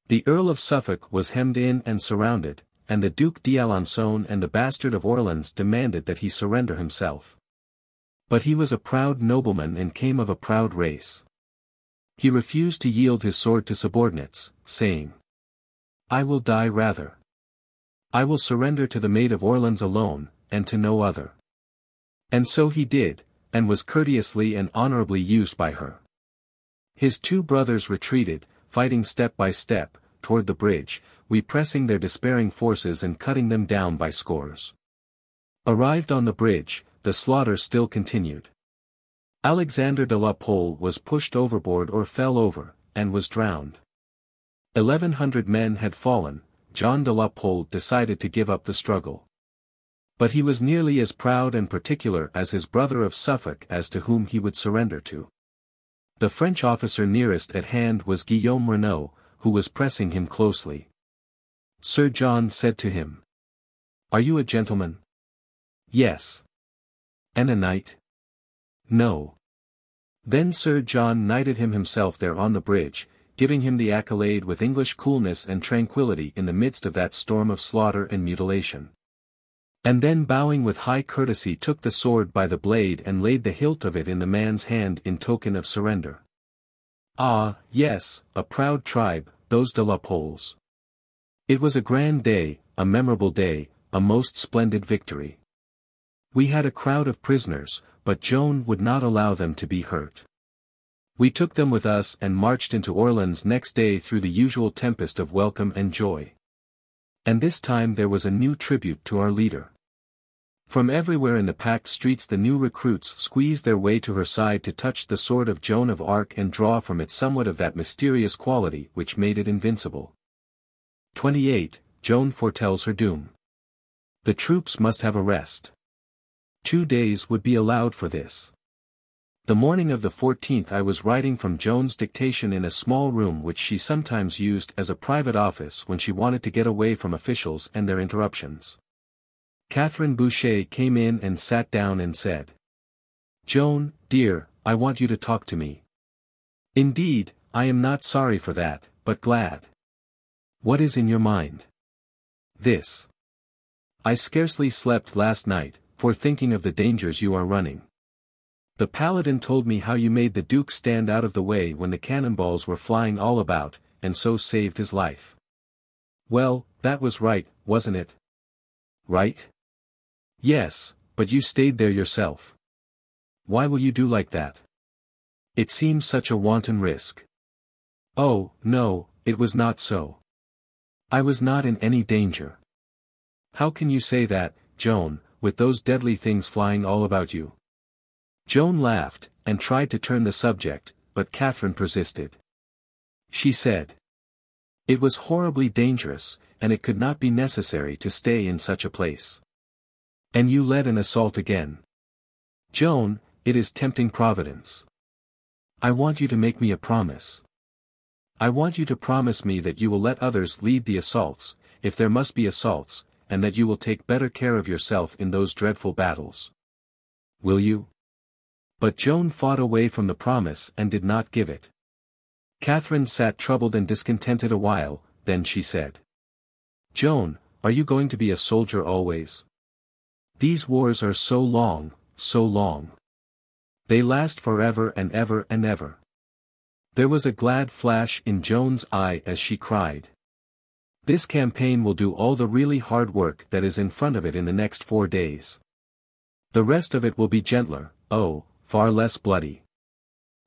Speaker 1: The Earl of Suffolk was hemmed in and surrounded, and the Duc d'Alençon and the Bastard of Orleans demanded that he surrender himself. But he was a proud nobleman and came of a proud race. He refused to yield his sword to subordinates, saying, "I will die rather. I will surrender to the Maid of Orleans alone, and to no other." And so he did, and was courteously and honorably used by her. His two brothers retreated, fighting step by step, toward the bridge, we pressing their despairing forces and cutting them down by scores. Arrived on the bridge, the slaughter still continued. Alexander de la Pole was pushed overboard or fell over, and was drowned. 1,100 men had fallen. John de la Pole decided to give up the struggle. But he was nearly as proud and particular as his brother of Suffolk as to whom he would surrender to. The French officer nearest at hand was Guillaume Renaud, who was pressing him closely. Sir John said to him, "Are you a gentleman?" "Yes." "And a knight?" "No." Then Sir John knighted him himself there on the bridge, giving him the accolade with English coolness and tranquillity in the midst of that storm of slaughter and mutilation. And then bowing with high courtesy took the sword by the blade and laid the hilt of it in the man's hand in token of surrender. Ah, yes, a proud tribe, those de la Poles. It was a grand day, a memorable day, a most splendid victory. We had a crowd of prisoners, but Joan would not allow them to be hurt. We took them with us and marched into Orleans next day through the usual tempest of welcome and joy. And this time there was a new tribute to our leader. From everywhere in the packed streets the new recruits squeezed their way to her side to touch the sword of Joan of Arc and draw from it somewhat of that mysterious quality which made it invincible. 28. Joan foretells her doom. The troops must have a rest. 2 days would be allowed for this. The morning of the 14th I was writing from Joan's dictation in a small room which she sometimes used as a private office when she wanted to get away from officials and their interruptions. Catherine Boucher came in and sat down and said, "Joan, dear, I want you to talk to me." "Indeed, I am not sorry for that, but glad." "What is in your mind?" "This. I scarcely slept last night, for thinking of the dangers you are running. The paladin told me how you made the Duke stand out of the way when the cannonballs were flying all about, and so saved his life. Well, that was right, wasn't it?" "Right?" "Yes, but you stayed there yourself. Why will you do like that? It seems such a wanton risk." "Oh, no, it was not so. I was not in any danger." "How can you say that, Joan, with those deadly things flying all about you?" Joan laughed, and tried to turn the subject, but Catherine persisted. She said, "It was horribly dangerous, and it could not be necessary to stay in such a place. And you led an assault again. Joan, it is tempting Providence. I want you to make me a promise. I want you to promise me that you will let others lead the assaults, if there must be assaults, and that you will take better care of yourself in those dreadful battles. Will you?" But Joan fought away from the promise and did not give it. Catherine sat troubled and discontented a while, then she said, "Joan, are you going to be a soldier always? These wars are so long, so long. They last forever and ever and ever." There was a glad flash in Joan's eye as she cried, "This campaign will do all the really hard work that is in front of it in the next 4 days. The rest of it will be gentler, oh, far less bloody.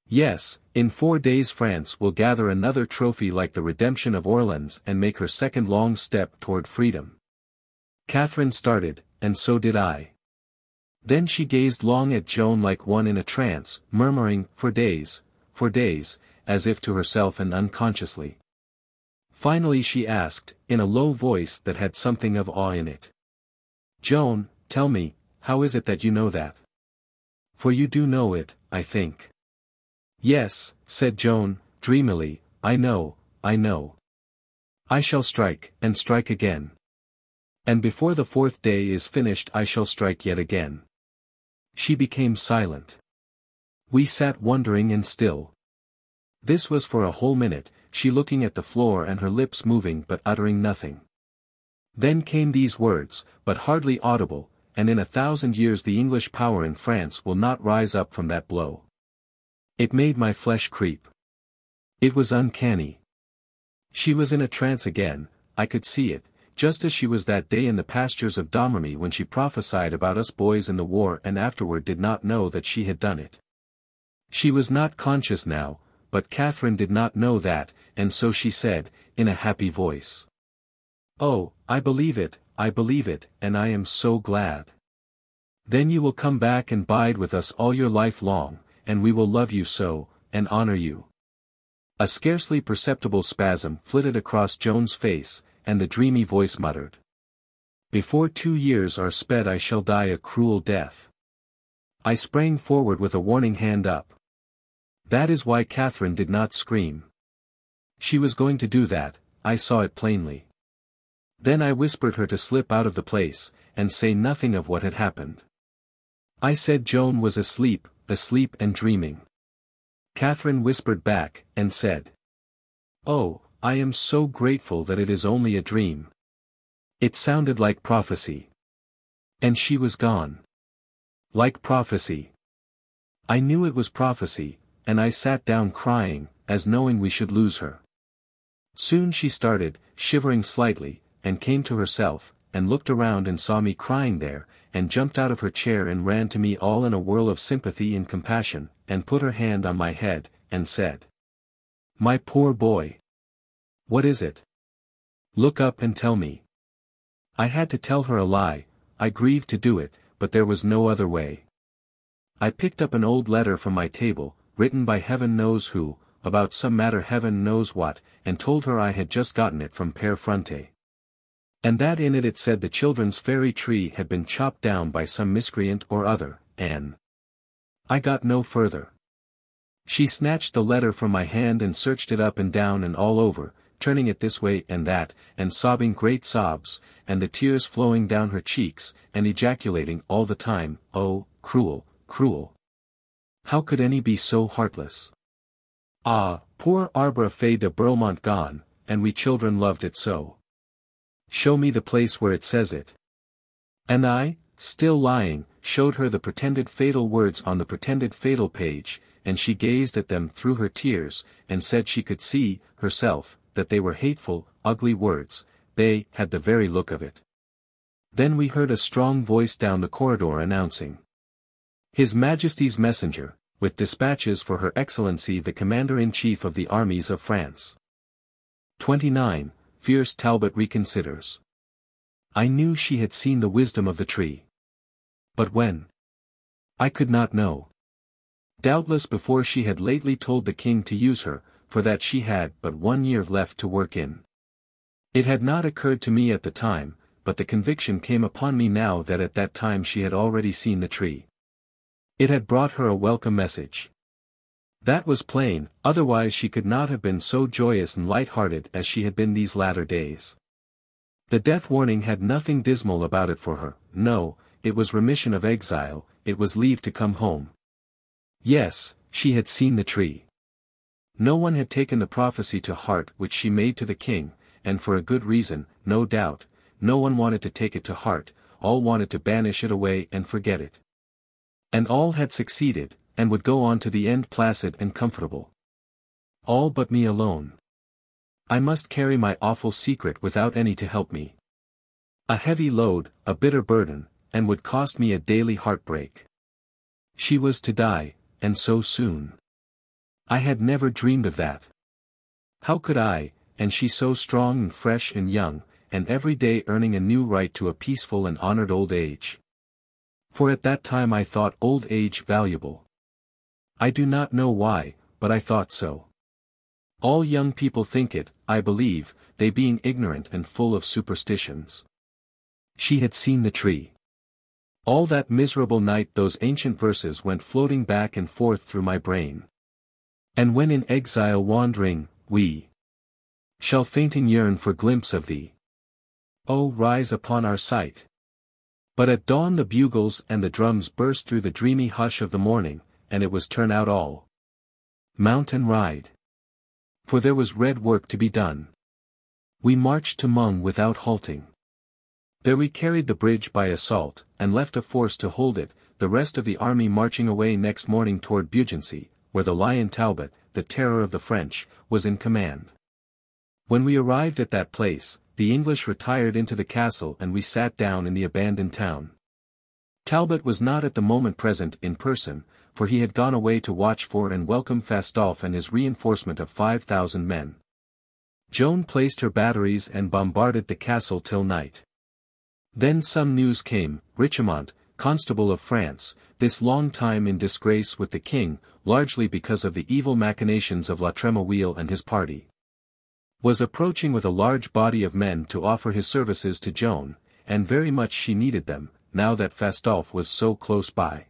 Speaker 1: Yes, in 4 days France will gather another trophy like the redemption of Orleans and make her second long step toward freedom." Catherine started, and so did I. Then she gazed long at Joan like one in a trance, murmuring, for days, as if to herself and unconsciously. Finally she asked, in a low voice that had something of awe in it, "Joan, tell me, how is it that you know that? For you do know it, I think." "Yes," said Joan, dreamily, I know. I shall strike, and strike again. And before the 4th day is finished I shall strike yet again." She became silent. We sat wondering and still. This was for a whole minute, she looking at the floor and her lips moving but uttering nothing. Then came these words, but hardly audible, "And in 1,000 years the English power in France will not rise up from that blow." It made my flesh creep. It was uncanny. She was in a trance again, I could see it, just as she was that day in the pastures of Domremy when she prophesied about us boys in the war and afterward did not know that she had done it. She was not conscious now, but Catherine did not know that, and so she said, in a happy voice. "Oh, I believe it, and I am so glad. Then you will come back and bide with us all your life long, and we will love you so, and honor you." A scarcely perceptible spasm flitted across Joan's face, and the dreamy voice muttered. "Before 2 years are sped I shall die a cruel death." I sprang forward with a warning hand up. That is why Catherine did not scream. She was going to do that, I saw it plainly. Then I whispered her to slip out of the place, and say nothing of what had happened. I said Joan was asleep and dreaming. Catherine whispered back, and said, "Oh, I am so grateful that it is only a dream." It sounded like prophecy. And she was gone. Like prophecy. I knew it was prophecy, and I sat down crying, as knowing we should lose her. Soon she started, shivering slightly, and came to herself, and looked around and saw me crying there, and jumped out of her chair and ran to me all in a whirl of sympathy and compassion, and put her hand on my head, and said, "My poor boy. What is it? Look up and tell me." I had to tell her a lie, I grieved to do it, but there was no other way. I picked up an old letter from my table, written by heaven knows who, about some matter heaven knows what, and told her I had just gotten it from Père Fronte. And that in it said the children's fairy tree had been chopped down by some miscreant or other, and I got no further. She snatched the letter from my hand and searched it up and down and all over, turning it this way and that, and sobbing great sobs, and the tears flowing down her cheeks, and ejaculating all the time, "Oh, cruel, cruel. How could any be so heartless? Ah, poor Arbre Fay de Burlemont gone, and we children loved it so. Show me the place where it says it." And I, still lying, showed her the pretended fatal words on the pretended fatal page, and she gazed at them through her tears, and said she could see, herself, that they were hateful, ugly words, they had the very look of it. Then we heard a strong voice down the corridor announcing, "His Majesty's messenger, with dispatches for Her Excellency the Commander-in-Chief of the Armies of France." 29. Fierce Talbot reconsiders. I knew she had seen the wisdom of the tree. But when? I could not know. Doubtless before she had lately told the king to use her, for that she had but 1 year left to work in. It had not occurred to me at the time, but the conviction came upon me now that at that time she had already seen the tree. It had brought her a welcome message. That was plain, otherwise she could not have been so joyous and light-hearted as she had been these latter days. The death warning had nothing dismal about it for her, no, it was remission of exile, it was leave to come home. Yes, she had seen the tree. No one had taken the prophecy to heart which she made to the king, and for a good reason, no doubt, no one wanted to take it to heart, all wanted to banish it away and forget it. And all had succeeded, and would go on to the end placid and comfortable. All but me alone. I must carry my awful secret without any to help me. A heavy load, a bitter burden, and would cost me a daily heartbreak. She was to die, and so soon. I had never dreamed of that. How could I, and she so strong and fresh and young, and every day earning a new right to a peaceful and honored old age? For at that time I thought old age valuable. I do not know why, but I thought so. All young people think it, I believe, they being ignorant and full of superstitions. She had seen the tree. All that miserable night those ancient verses went floating back and forth through my brain. And when in exile wandering, we shall fainting yearn for glimpse of thee. Oh, rise upon our sight. But at dawn the bugles and the drums burst through the dreamy hush of the morning, and it was turn out all. Mount and ride. For there was red work to be done. We marched to Mung without halting. There we carried the bridge by assault, and left a force to hold it, the rest of the army marching away next morning toward Beaugency, where the Lion Talbot, the terror of the French, was in command. When we arrived at that place, the English retired into the castle and we sat down in the abandoned town. Talbot was not at the moment present in person, for he had gone away to watch for and welcome Fastolfe and his reinforcement of 5,000 men. Joan placed her batteries and bombarded the castle till night. Then some news came. Richemont, Constable of France, this long time in disgrace with the king, largely because of the evil machinations of La Tremouille and his party, was approaching with a large body of men to offer his services to Joan, and very much she needed them, now that Fastolfe was so close by.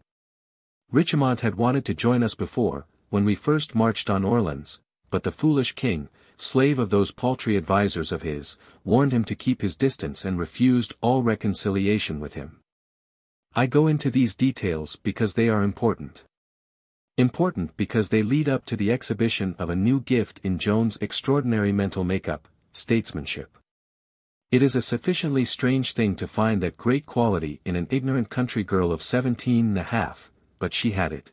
Speaker 1: Richemont had wanted to join us before, when we first marched on Orleans, but the foolish king, slave of those paltry advisers of his, warned him to keep his distance and refused all reconciliation with him. I go into these details because they are important. Important because they lead up to the exhibition of a new gift in Joan's extraordinary mental makeup, statesmanship. It is a sufficiently strange thing to find that great quality in an ignorant country girl of 17 and a half, but she had it.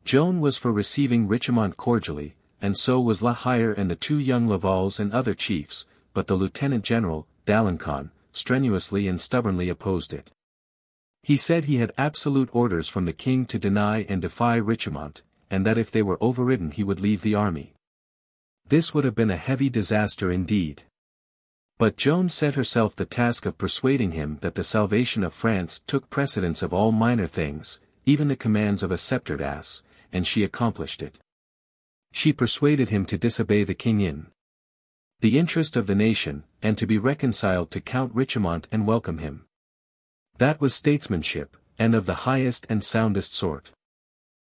Speaker 1: Joan was for receiving Richemont cordially, and so was La Hire and the 2 young Lavals and other chiefs, but the Lieutenant General, d'Alencon, strenuously and stubbornly opposed it. He said he had absolute orders from the king to deny and defy Richemont, and that if they were overridden he would leave the army. This would have been a heavy disaster indeed. But Joan set herself the task of persuading him that the salvation of France took precedence of all minor things, even the commands of a sceptred ass, and she accomplished it. She persuaded him to disobey the king in the interest of the nation, and to be reconciled to Count Richemont and welcome him. That was statesmanship, and of the highest and soundest sort.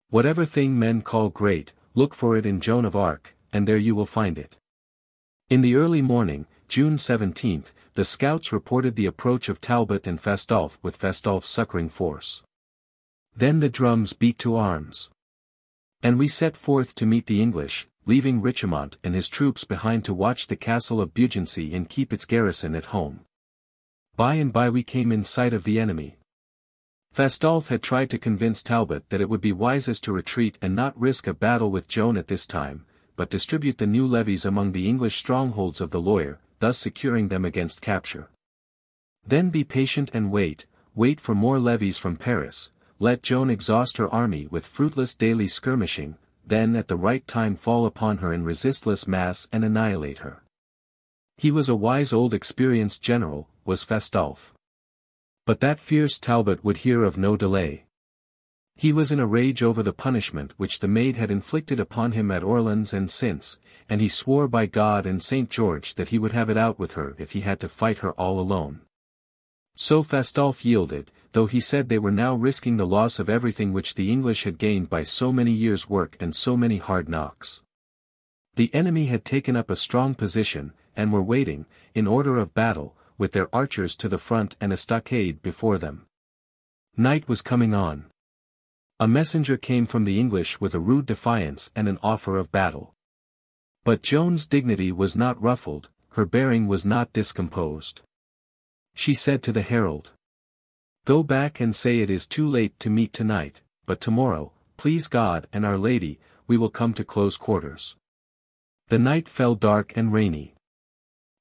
Speaker 1: Whatever thing men call great, look for it in Joan of Arc, and there you will find it. In the early morning, June 17, the scouts reported the approach of Talbot and Fastolfe with Fastolfe's succoring force. Then the drums beat to arms. And we set forth to meet the English, leaving Richemont and his troops behind to watch the castle of Beaugency and keep its garrison at home. By and by we came in sight of the enemy. Fastolfe had tried to convince Talbot that it would be wisest to retreat and not risk a battle with Joan at this time, but distribute the new levies among the English strongholds of the lawyer, thus securing them against capture. Then be patient and wait for more levies from Paris, let Joan exhaust her army with fruitless daily skirmishing, then at the right time fall upon her in resistless mass and annihilate her. He was a wise old experienced general, was Fastolfe. But that fierce Talbot would hear of no delay. He was in a rage over the punishment which the maid had inflicted upon him at Orleans and since, and he swore by God and St. George that he would have it out with her if he had to fight her all alone. So Fastolfe yielded, though he said they were now risking the loss of everything which the English had gained by so many years' work and so many hard knocks. The enemy had taken up a strong position, and were waiting, in order of battle, with their archers to the front and a stockade before them. Night was coming on. A messenger came from the English with a rude defiance and an offer of battle. But Joan's dignity was not ruffled, her bearing was not discomposed. She said to the herald, "Go back and say it is too late to meet tonight, but tomorrow, please God and Our Lady, we will come to close quarters." The night fell dark and rainy.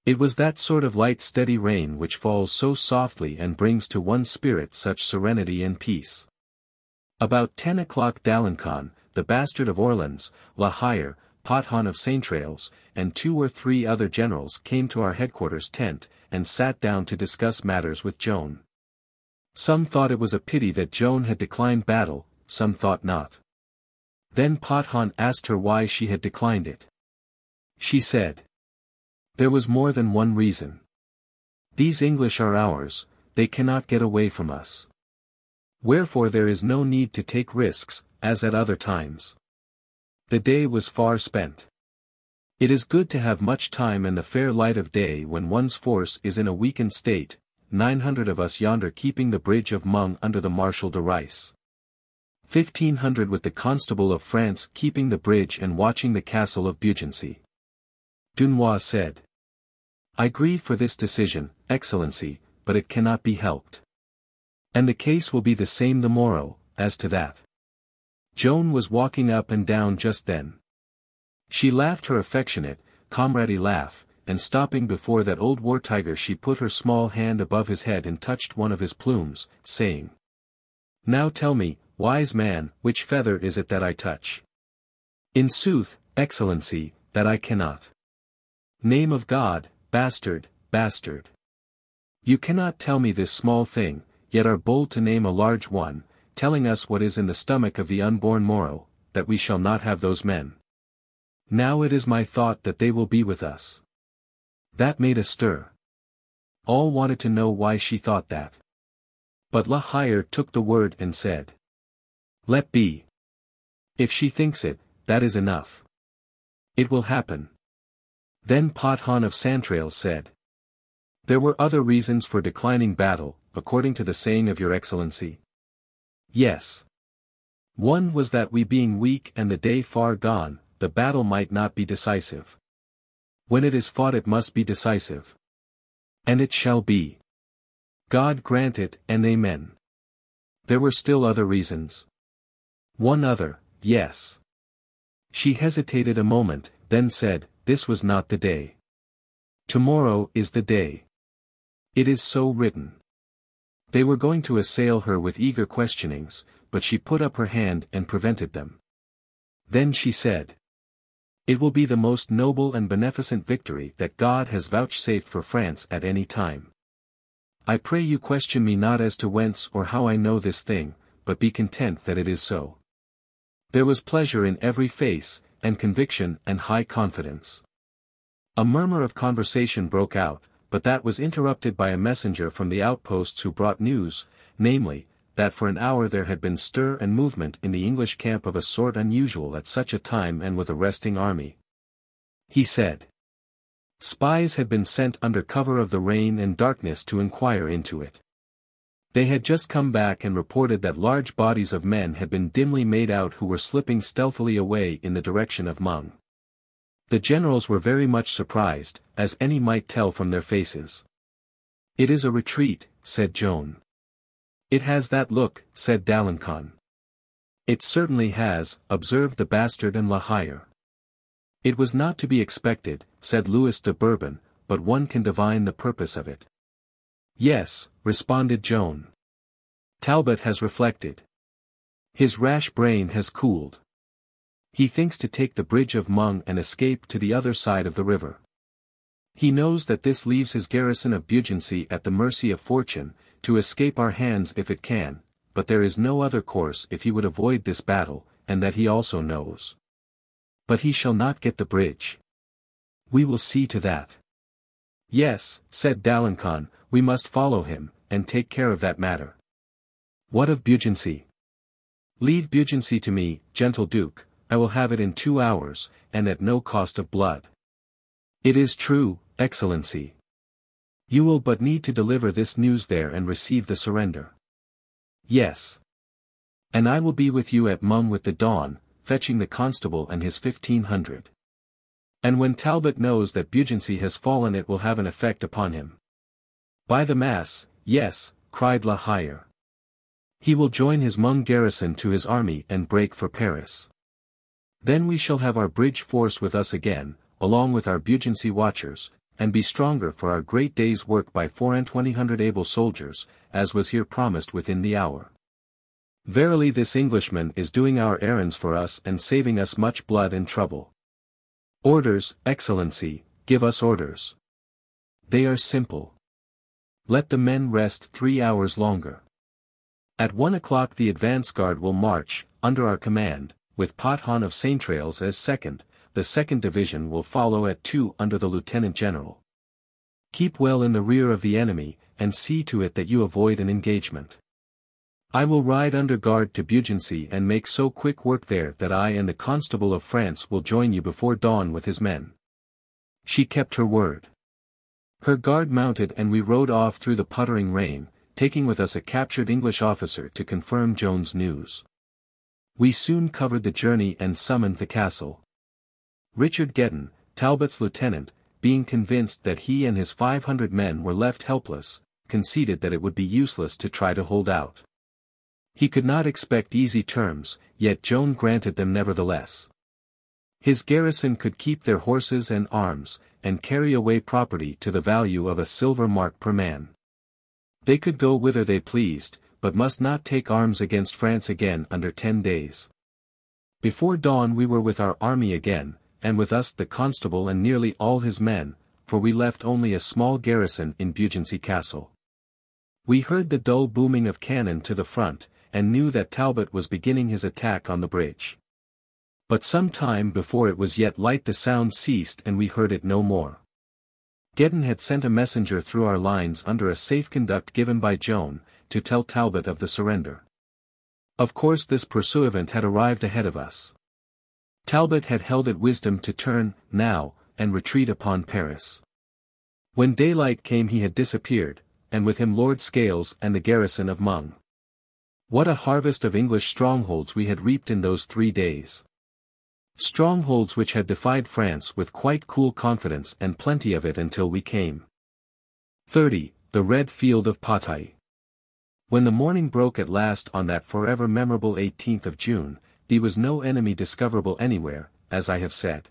Speaker 1: It was that sort of light steady rain which falls so softly and brings to one's spirit such serenity and peace. About 10 o'clock d'Alencon, the bastard of Orleans, La Hire, Pothon of Saintrailles, and 2 or 3 other generals came to our headquarters tent, and sat down to discuss matters with Joan. Some thought it was a pity that Joan had declined battle, some thought not. Then Pothon asked her why she had declined it. She said, "There was more than one reason. These English are ours, they cannot get away from us. Wherefore there is no need to take risks, as at other times." The day was far spent. It is good to have much time and the fair light of day when one's force is in a weakened state, 900 of us yonder keeping the bridge of Mung under the Marshal de Rice. 1,500 with the Constable of France keeping the bridge and watching the castle of Beaugency. Dunois said, "I grieve for this decision, Excellency, but it cannot be helped. And the case will be the same the morrow, as to that." Joan was walking up and down just then. She laughed her affectionate, comradey laugh, and stopping before that old war tiger she put her small hand above his head and touched one of his plumes, saying, "Now tell me, wise man, which feather is it that I touch? In sooth, Excellency, that I cannot. Name of God, bastard, bastard. You cannot tell me this small thing, yet are bold to name a large one, telling us what is in the stomach of the unborn Moro, that we shall not have those men. Now it is my thought that they will be with us. That made a stir. All wanted to know why she thought that. But La Hire took the word and said, "Let be. If she thinks it, that is enough. It will happen." Then Pothon of Santrails said, "There were other reasons for declining battle, according to the saying of your Excellency." "Yes. One was that we being weak and the day far gone, the battle might not be decisive. When it is fought it must be decisive. And it shall be. God grant it, and amen. There were still other reasons." "One other, yes." She hesitated a moment, then said, "This was not the day. Tomorrow is the day. It is so written." They were going to assail her with eager questionings, but she put up her hand and prevented them. Then she said, "It will be the most noble and beneficent victory that God has vouchsafed for France at any time. I pray you question me not as to whence or how I know this thing, but be content that it is so." There was pleasure in every face, and conviction and high confidence. A murmur of conversation broke out, but that was interrupted by a messenger from the outposts who brought news, namely, that for an hour there had been stir and movement in the English camp of a sort unusual at such a time and with a resting army. He said, spies had been sent under cover of the rain and darkness to inquire into it. They had just come back and reported that large bodies of men had been dimly made out who were slipping stealthily away in the direction of Mung. The generals were very much surprised, as any might tell from their faces. "It is a retreat," said Joan. "It has that look," said d'Alencon. "It certainly has," observed the bastard and La Hire. "It was not to be expected," said Louis de Bourbon, "but one can divine the purpose of it." "Yes," responded Joan. "Talbot has reflected. His rash brain has cooled. He thinks to take the bridge of Mung and escape to the other side of the river. He knows that this leaves his garrison of Bugency at the mercy of fortune, to escape our hands if it can, but there is no other course if he would avoid this battle, and that he also knows. But he shall not get the bridge. We will see to that." "Yes," said d'Alencon, "we must follow him, and take care of that matter." "What of Bugency?" "Leave Bugency to me, gentle Duke, I will have it in 2 hours, and at no cost of blood." "It is true, Excellency. You will but need to deliver this news there and receive the surrender." "Yes. And I will be with you at Mung with the dawn, fetching the constable and his 1,500. And when Talbot knows that Bugency has fallen it will have an effect upon him." "By the mass, yes," cried La Hire. "He will join his Mung garrison to his army and break for Paris. Then we shall have our bridge force with us again, along with our Bugency watchers, and be stronger for our great day's work by 2400 able soldiers, as was here promised within the hour. Verily this Englishman is doing our errands for us and saving us much blood and trouble. Orders, Excellency, give us orders. They are simple. Let the men rest 3 hours longer. At 1 o'clock the advance guard will march, under our command, with Pothon of Saintrails as second, the 2nd Division will follow at 2 under the Lieutenant General. Keep well in the rear of the enemy, and see to it that you avoid an engagement. I will ride under guard to Bugency and make so quick work there that I and the Constable of France will join you before dawn with his men." She kept her word. Her guard mounted and we rode off through the puttering rain, taking with us a captured English officer to confirm Joan's news. We soon covered the journey and summoned the castle. Richard Gedden, Talbot's lieutenant, being convinced that he and his 500 men were left helpless, conceded that it would be useless to try to hold out. He could not expect easy terms, yet Joan granted them nevertheless. His garrison could keep their horses and arms, and carry away property to the value of a silver mark per man. They could go whither they pleased, but must not take arms against France again under 10 days. Before dawn we were with our army again, and with us the constable and nearly all his men, for we left only a small garrison in Beaugency Castle. We heard the dull booming of cannon to the front, and knew that Talbot was beginning his attack on the bridge. But some time before it was yet light the sound ceased and we heard it no more. Gedden had sent a messenger through our lines under a safe conduct given by Joan, to tell Talbot of the surrender. Of course this pursuivant had arrived ahead of us. Talbot had held it wisdom to turn, now, and retreat upon Paris. When daylight came he had disappeared, and with him Lord Scales and the garrison of Mung. What a harvest of English strongholds we had reaped in those 3 days. Strongholds which had defied France with quite cool confidence and plenty of it until we came. 30. The Red Field of Patay. When the morning broke at last on that forever memorable 18th of June, there was no enemy discoverable anywhere, as I have said.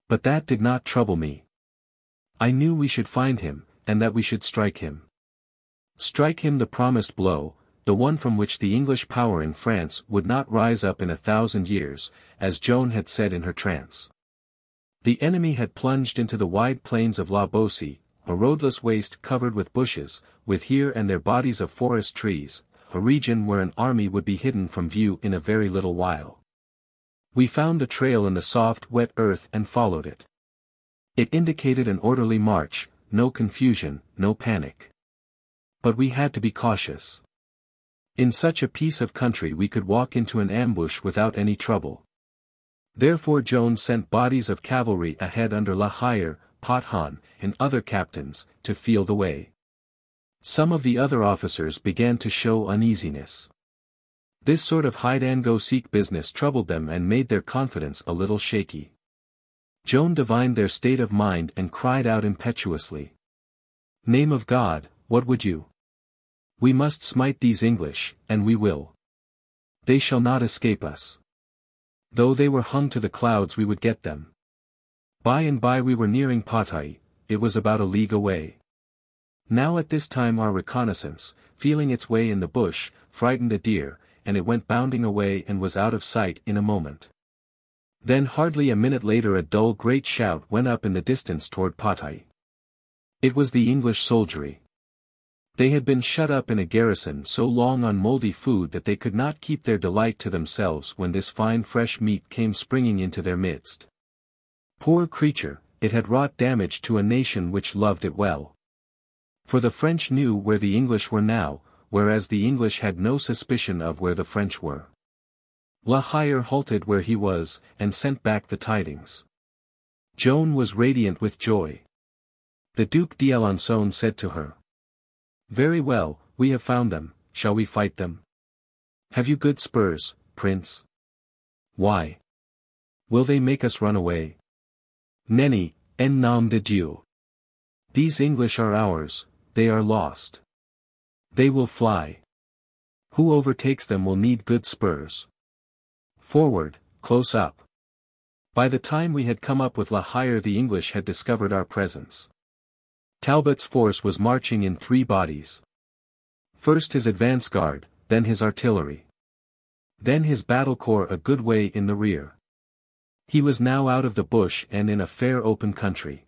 Speaker 1: But that did not trouble me. I knew we should find him, and that we should strike him. Strike him the promised blow, the one from which the English power in France would not rise up in 1,000 years, as Joan had said in her trance. The enemy had plunged into the wide plains of La Beaucie, a roadless waste covered with bushes, with here and there bodies of forest trees, a region where an army would be hidden from view in a very little while. We found the trail in the soft wet earth and followed it. It indicated an orderly march, no confusion, no panic. But we had to be cautious. In such a piece of country we could walk into an ambush without any trouble. Therefore Joan sent bodies of cavalry ahead under La Hire, Pothon, and other captains, to feel the way. Some of the other officers began to show uneasiness. This sort of hide-and-go-seek business troubled them and made their confidence a little shaky. Joan divined their state of mind and cried out impetuously. "Name of God, what would you? We must smite these English, and we will. They shall not escape us. Though they were hung to the clouds we would get them." By and by we were nearing Patay, it was about a league away. Now at this time our reconnaissance, feeling its way in the bush, frightened a deer, and it went bounding away and was out of sight in a moment. Then hardly a minute later a dull great shout went up in the distance toward Patay. It was the English soldiery. They had been shut up in a garrison so long on mouldy food that they could not keep their delight to themselves when this fine fresh meat came springing into their midst. Poor creature, it had wrought damage to a nation which loved it well. For the French knew where the English were now, whereas the English had no suspicion of where the French were. La Hire halted where he was, and sent back the tidings. Joan was radiant with joy. The Duc d'Alençon said to her, "Very well, we have found them, shall we fight them? Have you good spurs, Prince?" "Why? Will they make us run away?" "Nenny, en nom de Dieu. These English are ours, they are lost. They will fly. Who overtakes them will need good spurs. Forward, close up." By the time we had come up with La Hire the English had discovered our presence. Talbot's force was marching in 3 bodies. First his advance guard, then his artillery. Then his battle corps a good way in the rear. He was now out of the bush and in a fair open country.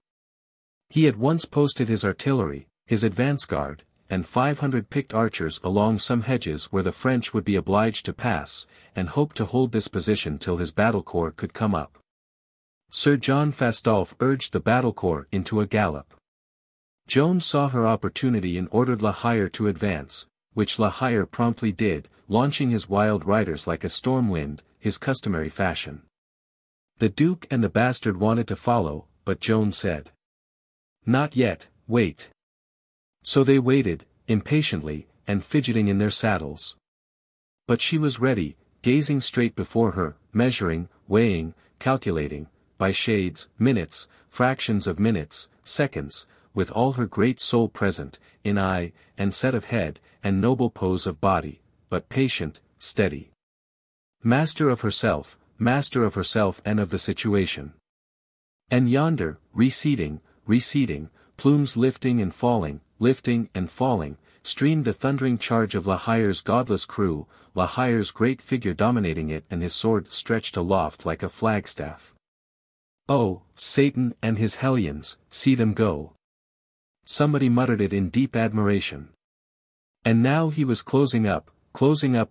Speaker 1: He at once posted his artillery, his advance guard, and 500 picked archers along some hedges where the French would be obliged to pass, and hoped to hold this position till his battle corps could come up. Sir John Fastolfe urged the battle corps into a gallop. Joan saw her opportunity and ordered La Hire to advance, which La Hire promptly did, launching his wild riders like a storm wind, his customary fashion. The Duke and the Bastard wanted to follow, but Joan said, "Not yet, wait." So they waited, impatiently, and fidgeting in their saddles. But she was ready, gazing straight before her, measuring, weighing, calculating, by shades, minutes, fractions of minutes, seconds, with all her great soul present, in eye, and set of head, and noble pose of body, but patient, steady. Master of herself and of the situation. And yonder, receding, plumes lifting and falling, streamed the thundering charge of La Hire's godless crew, La Hire's great figure dominating it and his sword stretched aloft like a flagstaff. "Oh, Satan and his hellions, see them go!" Somebody muttered it in deep admiration. And now he was closing up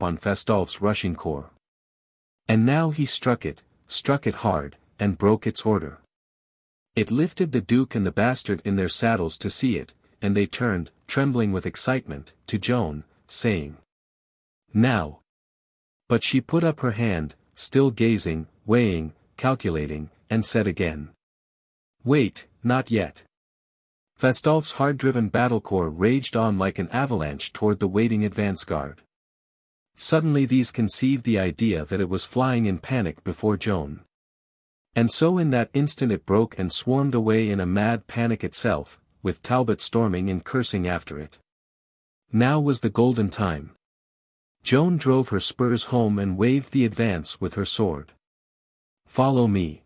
Speaker 1: on Fastolf's rushing corps. And now he struck it hard, and broke its order. It lifted the Duke and the Bastard in their saddles to see it, and they turned, trembling with excitement, to Joan, saying, "Now!" But she put up her hand, still gazing, weighing, calculating, and said again, "Wait, not yet." Fastolf's hard-driven battle corps raged on like an avalanche toward the waiting advance guard. Suddenly these conceived the idea that it was flying in panic before Joan. And so in that instant it broke and swarmed away in a mad panic itself, with Talbot storming and cursing after it. Now was the golden time. Joan drove her spurs home and waved the advance with her sword. "Follow me,"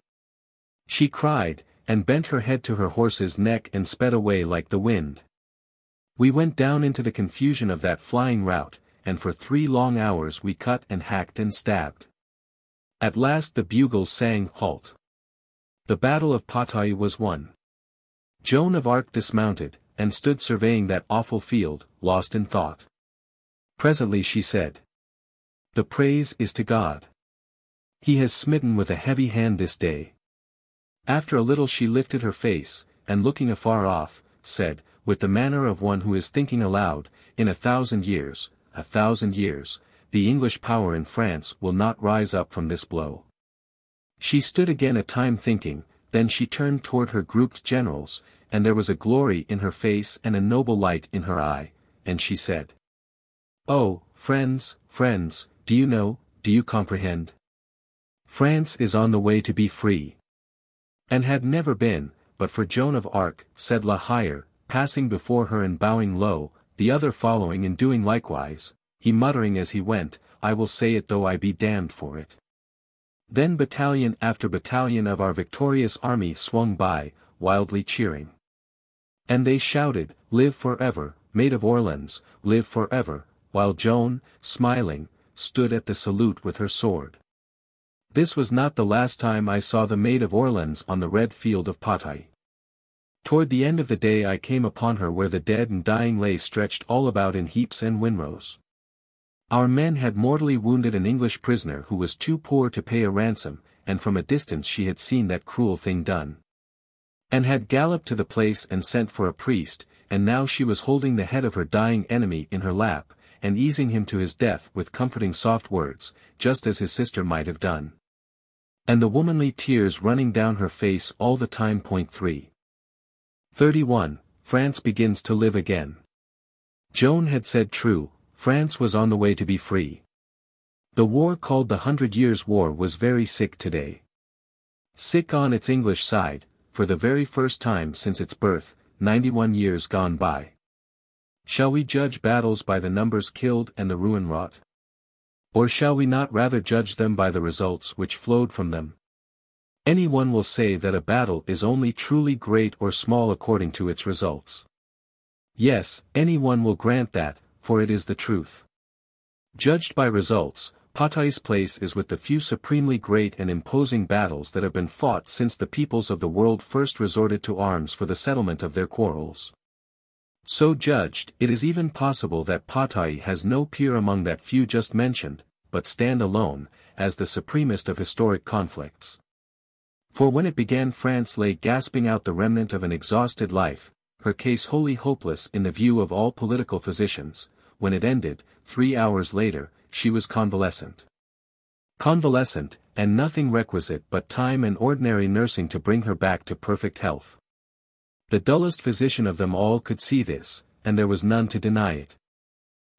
Speaker 1: she cried, and bent her head to her horse's neck and sped away like the wind. We went down into the confusion of that flying rout, and for 3 long hours we cut and hacked and stabbed. At last the bugles sang halt. The Battle of Patay was won. Joan of Arc dismounted, and stood surveying that awful field, lost in thought. Presently she said, "The praise is to God. He has smitten with a heavy hand this day." After a little she lifted her face, and looking afar off, said, with the manner of one who is thinking aloud, "In 1,000 years, 1,000 years, the English power in France will not rise up from this blow." She stood again a time thinking, then she turned toward her grouped generals, and there was a glory in her face and a noble light in her eye, and she said, "Oh, friends, friends, do you know, do you comprehend? France is on the way to be free." "And had never been, but for Joan of Arc," said La Hire, passing before her and bowing low, the other following and doing likewise, he muttering as he went, "I will say it though I be damned for it." Then battalion after battalion of our victorious army swung by, wildly cheering. And they shouted, "Live forever, Maid of Orleans, live forever," while Joan, smiling, stood at the salute with her sword. This was not the last time I saw the Maid of Orleans on the Red Field of Patay. Toward the end of the day I came upon her where the dead and dying lay stretched all about in heaps and windrows. Our men had mortally wounded an English prisoner who was too poor to pay a ransom, and from a distance she had seen that cruel thing done. And had galloped to the place and sent for a priest, and now she was holding the head of her dying enemy in her lap, and easing him to his death with comforting soft words, just as his sister might have done. And the womanly tears running down her face all the time. 31. France begins to live again. Joan had said true, France was on the way to be free. The war called the 100 Years' War was very sick today. Sick on its English side, for the very first time since its birth, 91 years gone by. Shall we judge battles by the numbers killed and the ruin wrought? Or shall we not rather judge them by the results which flowed from them? Any one will say that a battle is only truly great or small according to its results. Yes, any one will grant that, for it is the truth. Judged by results, Patay's place is with the few supremely great and imposing battles that have been fought since the peoples of the world first resorted to arms for the settlement of their quarrels. So judged, it is even possible that Patay has no peer among that few just mentioned, but stand alone, as the supremest of historic conflicts. For when it began France lay gasping out the remnant of an exhausted life, her case wholly hopeless in the view of all political physicians. When it ended, 3 hours later, she was convalescent. Convalescent, and nothing requisite but time and ordinary nursing to bring her back to perfect health. The dullest physician of them all could see this, and there was none to deny it.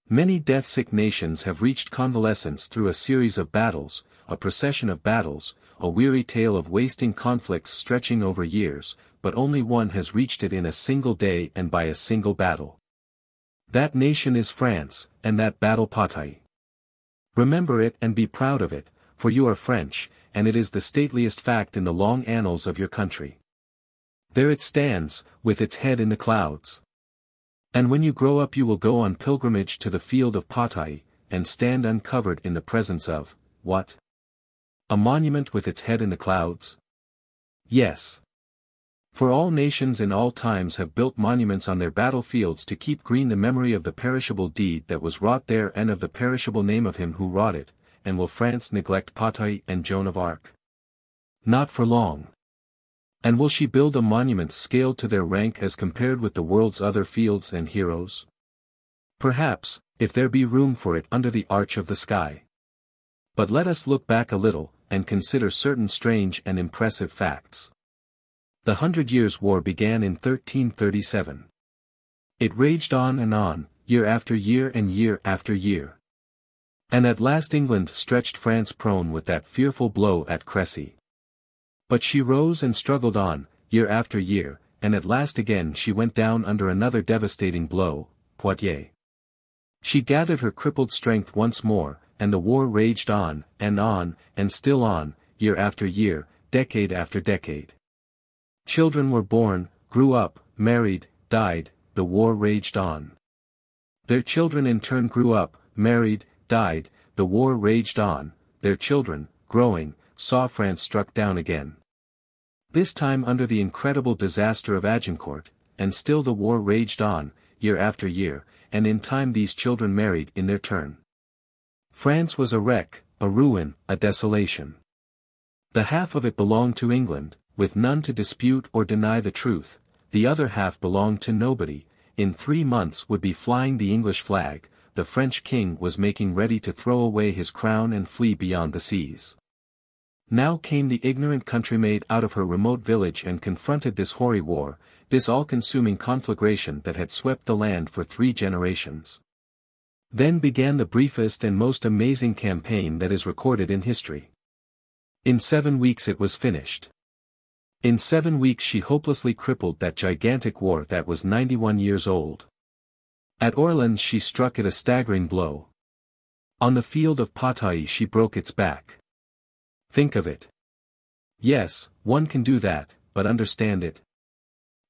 Speaker 1: Many death-sick nations have reached convalescence through a series of battles, a procession of battles, a weary tale of wasting conflicts stretching over years, but only one has reached it in a single day and by a single battle. That nation is France, and that battle Patay. Remember it and be proud of it, for you are French, and it is the stateliest fact in the long annals of your country. There it stands, with its head in the clouds. And when you grow up you will go on pilgrimage to the field of Patay, and stand uncovered in the presence of, what? A monument with its head in the clouds? Yes. For all nations in all times have built monuments on their battlefields to keep green the memory of the perishable deed that was wrought there and of the perishable name of him who wrought it, and will France neglect Patay and Joan of Arc? Not for long. And will she build a monument scaled to their rank as compared with the world's other fields and heroes? Perhaps, if there be room for it under the arch of the sky. But let us look back a little, and consider certain strange and impressive facts. The 100 Years' War began in 1337. It raged on, year after year and year after year. And at last England stretched France prone with that fearful blow at Crécy. But she rose and struggled on, year after year, and at last again she went down under another devastating blow, Poitiers. She gathered her crippled strength once more, and the war raged on, and still on, year after year, decade after decade. Children were born, grew up, married, died, the war raged on. Their children in turn grew up, married, died, the war raged on, their children, growing, saw France struck down again. This time under the incredible disaster of Agincourt, and still the war raged on, year after year, and in time these children married in their turn. France was a wreck, a ruin, a desolation. The half of it belonged to England, with none to dispute or deny the truth, the other half belonged to nobody, in 3 months would be flying the English flag, the French king was making ready to throw away his crown and flee beyond the seas. Now came the ignorant countrymaid out of her remote village and confronted this hoary war, this all-consuming conflagration that had swept the land for 3 generations. Then began the briefest and most amazing campaign that is recorded in history. In 7 weeks it was finished. In 7 weeks she hopelessly crippled that gigantic war that was 91 years old. At Orleans she struck it a staggering blow. On the field of Patay she broke its back. Think of it. Yes, one can do that, but understand it?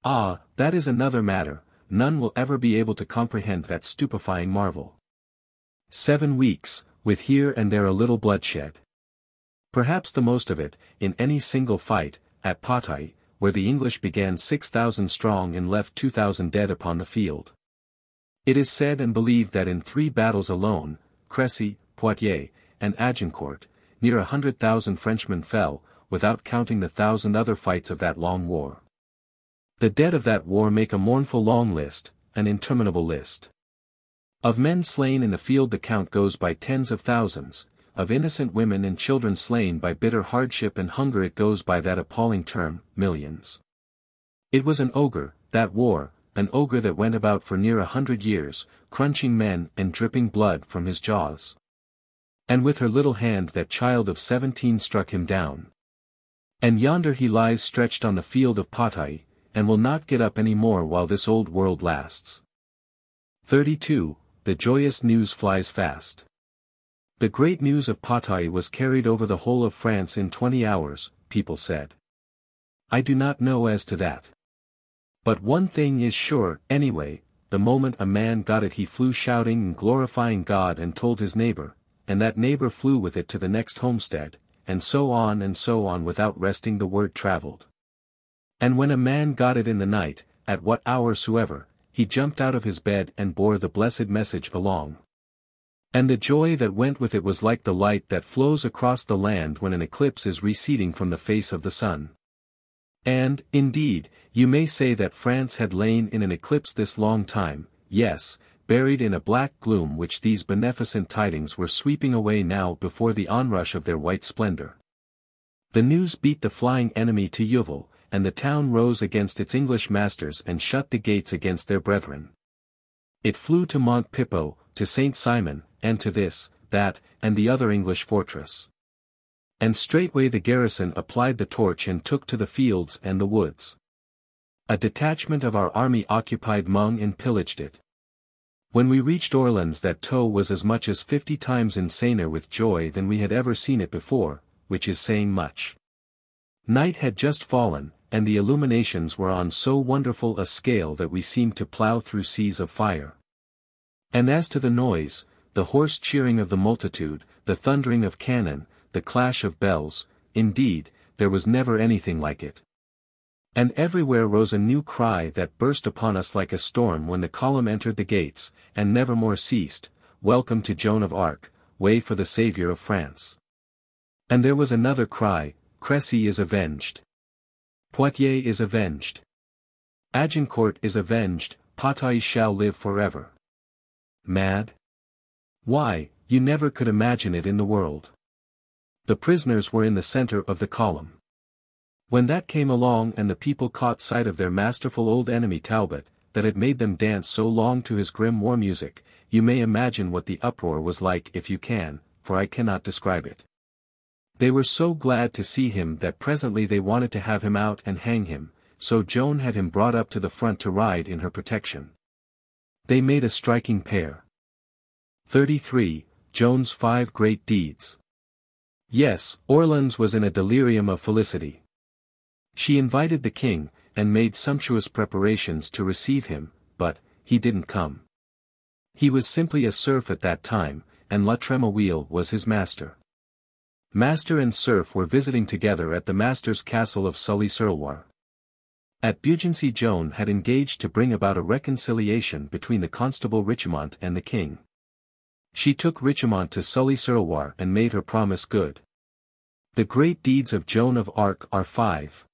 Speaker 1: Ah, that is another matter, none will ever be able to comprehend that stupefying marvel. 7 weeks, with here and there a little bloodshed. Perhaps the most of it, in any single fight, at Patay, where the English began 6,000 strong and left 2,000 dead upon the field. It is said and believed that in 3 battles alone, Crécy, Poitiers, and Agincourt, near 100,000 Frenchmen fell, without counting the 1,000 other fights of that long war. The dead of that war make a mournful long list, an interminable list. Of men slain in the field the count goes by tens of thousands, of innocent women and children slain by bitter hardship and hunger it goes by that appalling term, millions. It was an ogre, that war, an ogre that went about for near 100 years, crunching men and dripping blood from his jaws. And with her little hand that child of 17 struck him down. And yonder he lies stretched on the field of Patay, and will not get up any more while this old world lasts. 32. The joyous news flies fast. The great news of Patay was carried over the whole of France in 20 hours, people said. I do not know as to that. But one thing is sure, anyway, the moment a man got it he flew shouting and glorifying God and told his neighbor, and that neighbor flew with it to the next homestead, and so on without resting the word traveled. And when a man got it in the night, at what hour soever, he jumped out of his bed and bore the blessed message along. And the joy that went with it was like the light that flows across the land when an eclipse is receding from the face of the sun. And, indeed, you may say that France had lain in an eclipse this long time, yes, buried in a black gloom which these beneficent tidings were sweeping away now before the onrush of their white splendor. The news beat the flying enemy to Yeovil, and the town rose against its English masters and shut the gates against their brethren. It flew to Mont Pippo, to Saint Simon, and to this, that, and the other English fortress. And straightway the garrison applied the torch and took to the fields and the woods. A detachment of our army occupied Meung and pillaged it. When we reached Orleans that Taux was as much as 50 times insaner with joy than we had ever seen it before, which is saying much. Night had just fallen, and the illuminations were on so wonderful a scale that we seemed to plough through seas of fire. And as to the noise, the hoarse cheering of the multitude, the thundering of cannon, the clash of bells, indeed, there was never anything like it. And everywhere rose a new cry that burst upon us like a storm when the column entered the gates, and never more ceased, "Welcome to Joan of Arc, way for the Saviour of France." And there was another cry, "Crécy is avenged. Poitiers is avenged. Agincourt is avenged, Patay shall live forever." Mad? Why, you never could imagine it in the world. The prisoners were in the center of the column. When that came along and the people caught sight of their masterful old enemy Talbot, that had made them dance so long to his grim war music, you may imagine what the uproar was like if you can, for I cannot describe it. They were so glad to see him that presently they wanted to have him out and hang him, so Joan had him brought up to the front to ride in her protection. They made a striking pair. 33. Joan's 5 Great Deeds. Yes, Orleans was in a delirium of felicity. She invited the king, and made sumptuous preparations to receive him, but he didn't come. He was simply a serf at that time, and La Trémouille was his master. Master and serf were visiting together at the master's castle of Sully-sur-Loire. At Beaugency Joan had engaged to bring about a reconciliation between the constable Richemont and the king. She took Richemont to Sully-sur-Loire and made her promise good. The great deeds of Joan of Arc are 5.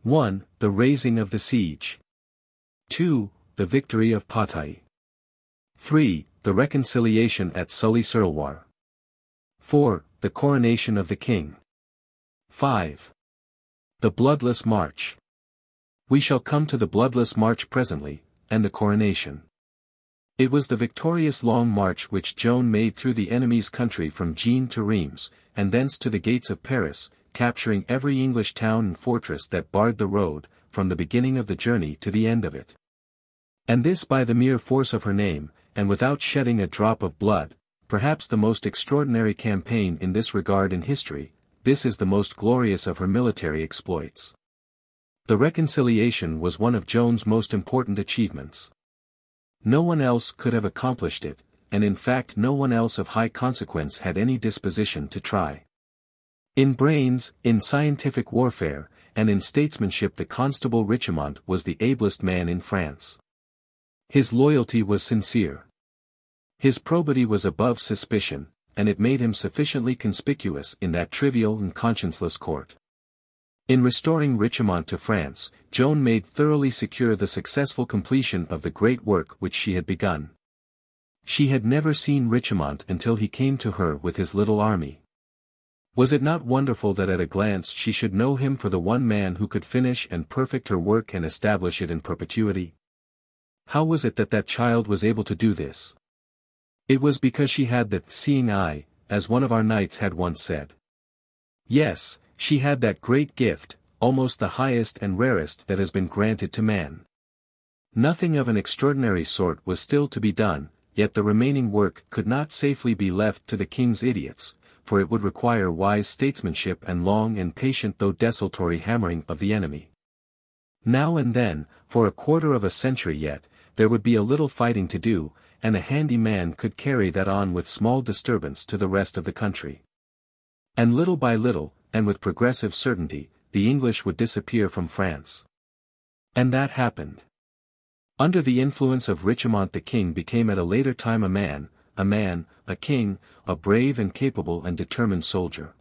Speaker 1: 1. The raising of the siege. 2. The victory of Patay. 3. The reconciliation at Sully-sur-Loire. 4. The coronation of the king. 5. The bloodless march. We shall come to the bloodless march presently, and the coronation. It was the victorious long march which Joan made through the enemy's country from Gien to Reims, and thence to the gates of Paris, capturing every English town and fortress that barred the road, from the beginning of the journey to the end of it. And this by the mere force of her name, and without shedding a drop of blood, perhaps the most extraordinary campaign in this regard in history. This is the most glorious of her military exploits. The reconciliation was one of Joan's most important achievements. No one else could have accomplished it, and in fact no one else of high consequence had any disposition to try. In brains, in scientific warfare, and in statesmanship the Constable Richemont was the ablest man in France. His loyalty was sincere. His probity was above suspicion, and it made him sufficiently conspicuous in that trivial and conscienceless court. In restoring Richemont to France, Joan made thoroughly secure the successful completion of the great work which she had begun. She had never seen Richemont until he came to her with his little army. Was it not wonderful that at a glance she should know him for the one man who could finish and perfect her work and establish it in perpetuity? How was it that that child was able to do this? It was because she had the seeing eye, as one of our knights had once said. Yes, she had that great gift, almost the highest and rarest that has been granted to man. Nothing of an extraordinary sort was still to be done, yet the remaining work could not safely be left to the king's idiots, for it would require wise statesmanship and long and patient though desultory hammering of the enemy. Now and then, for a quarter of a century yet, there would be a little fighting to do, and a handy man could carry that on with small disturbance to the rest of the country. And little by little, and with progressive certainty, the English would disappear from France. And that happened. Under the influence of Richemont the king became at a later time a king, a brave and capable and determined soldier.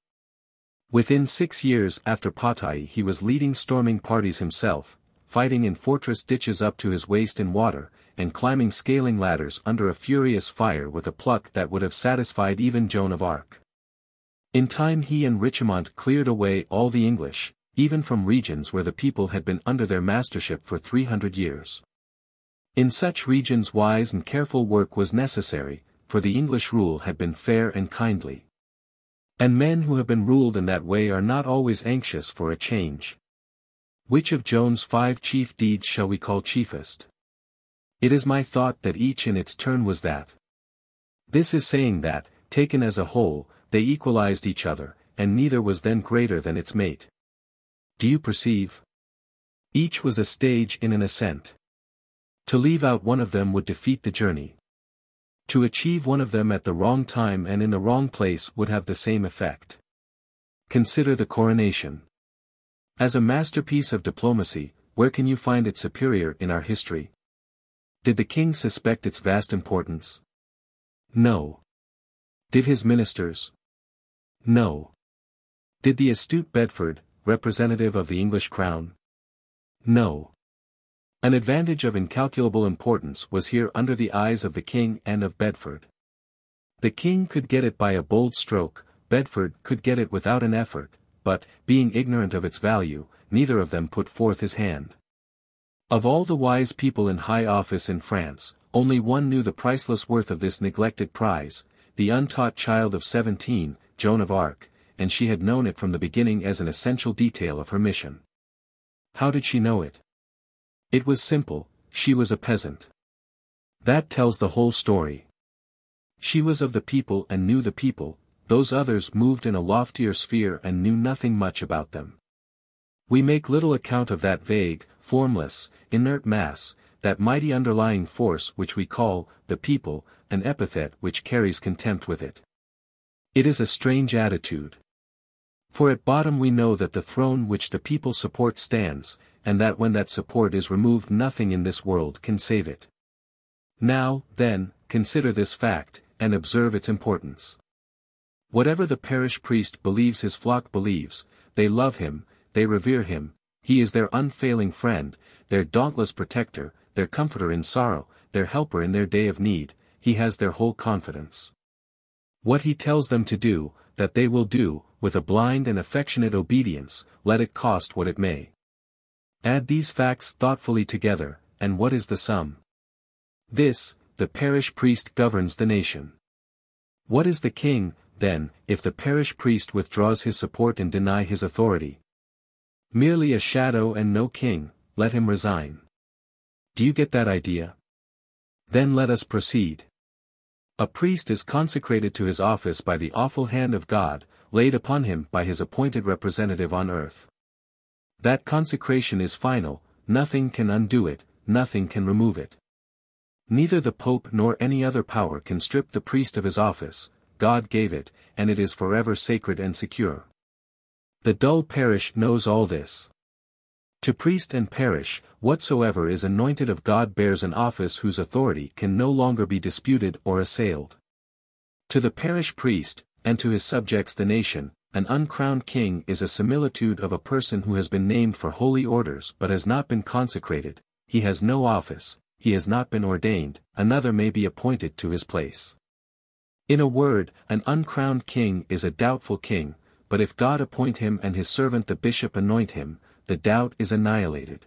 Speaker 1: Within 6 years after Patay he was leading storming parties himself, fighting in fortress ditches up to his waist in water, and climbing scaling ladders under a furious fire with a pluck that would have satisfied even Joan of Arc. In time he and Richemont cleared away all the English, even from regions where the people had been under their mastership for 300 years. In such regions wise and careful work was necessary, for the English rule had been fair and kindly. And men who have been ruled in that way are not always anxious for a change. Which of Joan's 5 chief deeds shall we call chiefest? It is my thought that each in its turn was that. This is saying that, taken as a whole, they equalized each other, and neither was then greater than its mate. Do you perceive? Each was a stage in an ascent. To leave out one of them would defeat the journey. To achieve one of them at the wrong time and in the wrong place would have the same effect. Consider the coronation. As a masterpiece of diplomacy, where can you find it superior in our history? Did the king suspect its vast importance? No. Did his ministers? No. Did the astute Bedford, representative of the English crown? No. An advantage of incalculable importance was here under the eyes of the king and of Bedford. The king could get it by a bold stroke, Bedford could get it without an effort, but, being ignorant of its value, neither of them put forth his hand. Of all the wise people in high office in France, only one knew the priceless worth of this neglected prize, the untaught child of 17, Joan of Arc, and she had known it from the beginning as an essential detail of her mission. How did she know it? It was simple, she was a peasant. That tells the whole story. She was of the people and knew the people, those others moved in a loftier sphere and knew nothing much about them. We make little account of that vague, formless, inert mass, that mighty underlying force which we call, the people, an epithet which carries contempt with it. It is a strange attitude. For at bottom we know that the throne which the people support stands, and that when that support is removed nothing in this world can save it. Now, then, consider this fact, and observe its importance. Whatever the parish priest believes his flock believes, they love him, they revere him, he is their unfailing friend, their dauntless protector, their comforter in sorrow, their helper in their day of need, he has their whole confidence. What he tells them to do, that they will do, with a blind and affectionate obedience, let it cost what it may. Add these facts thoughtfully together, and what is the sum? This, the parish priest governs the nation. What is the king, then, if the parish priest withdraws his support and deny his authority? Merely a shadow and no king, let him resign. Do you get that idea? Then let us proceed. A priest is consecrated to his office by the awful hand of God, laid upon him by his appointed representative on earth. That consecration is final, nothing can undo it, nothing can remove it. Neither the Pope nor any other power can strip the priest of his office, God gave it, and it is forever sacred and secure. The dull parish knows all this. To priest and parish, whatsoever is anointed of God bears an office whose authority can no longer be disputed or assailed. To the parish priest, and to his subjects the nation, an uncrowned king is a similitude of a person who has been named for holy orders but has not been consecrated, he has no office, he has not been ordained, another may be appointed to his place. In a word, an uncrowned king is a doubtful king, but if God appoint him and his servant the bishop anoint him, the doubt is annihilated.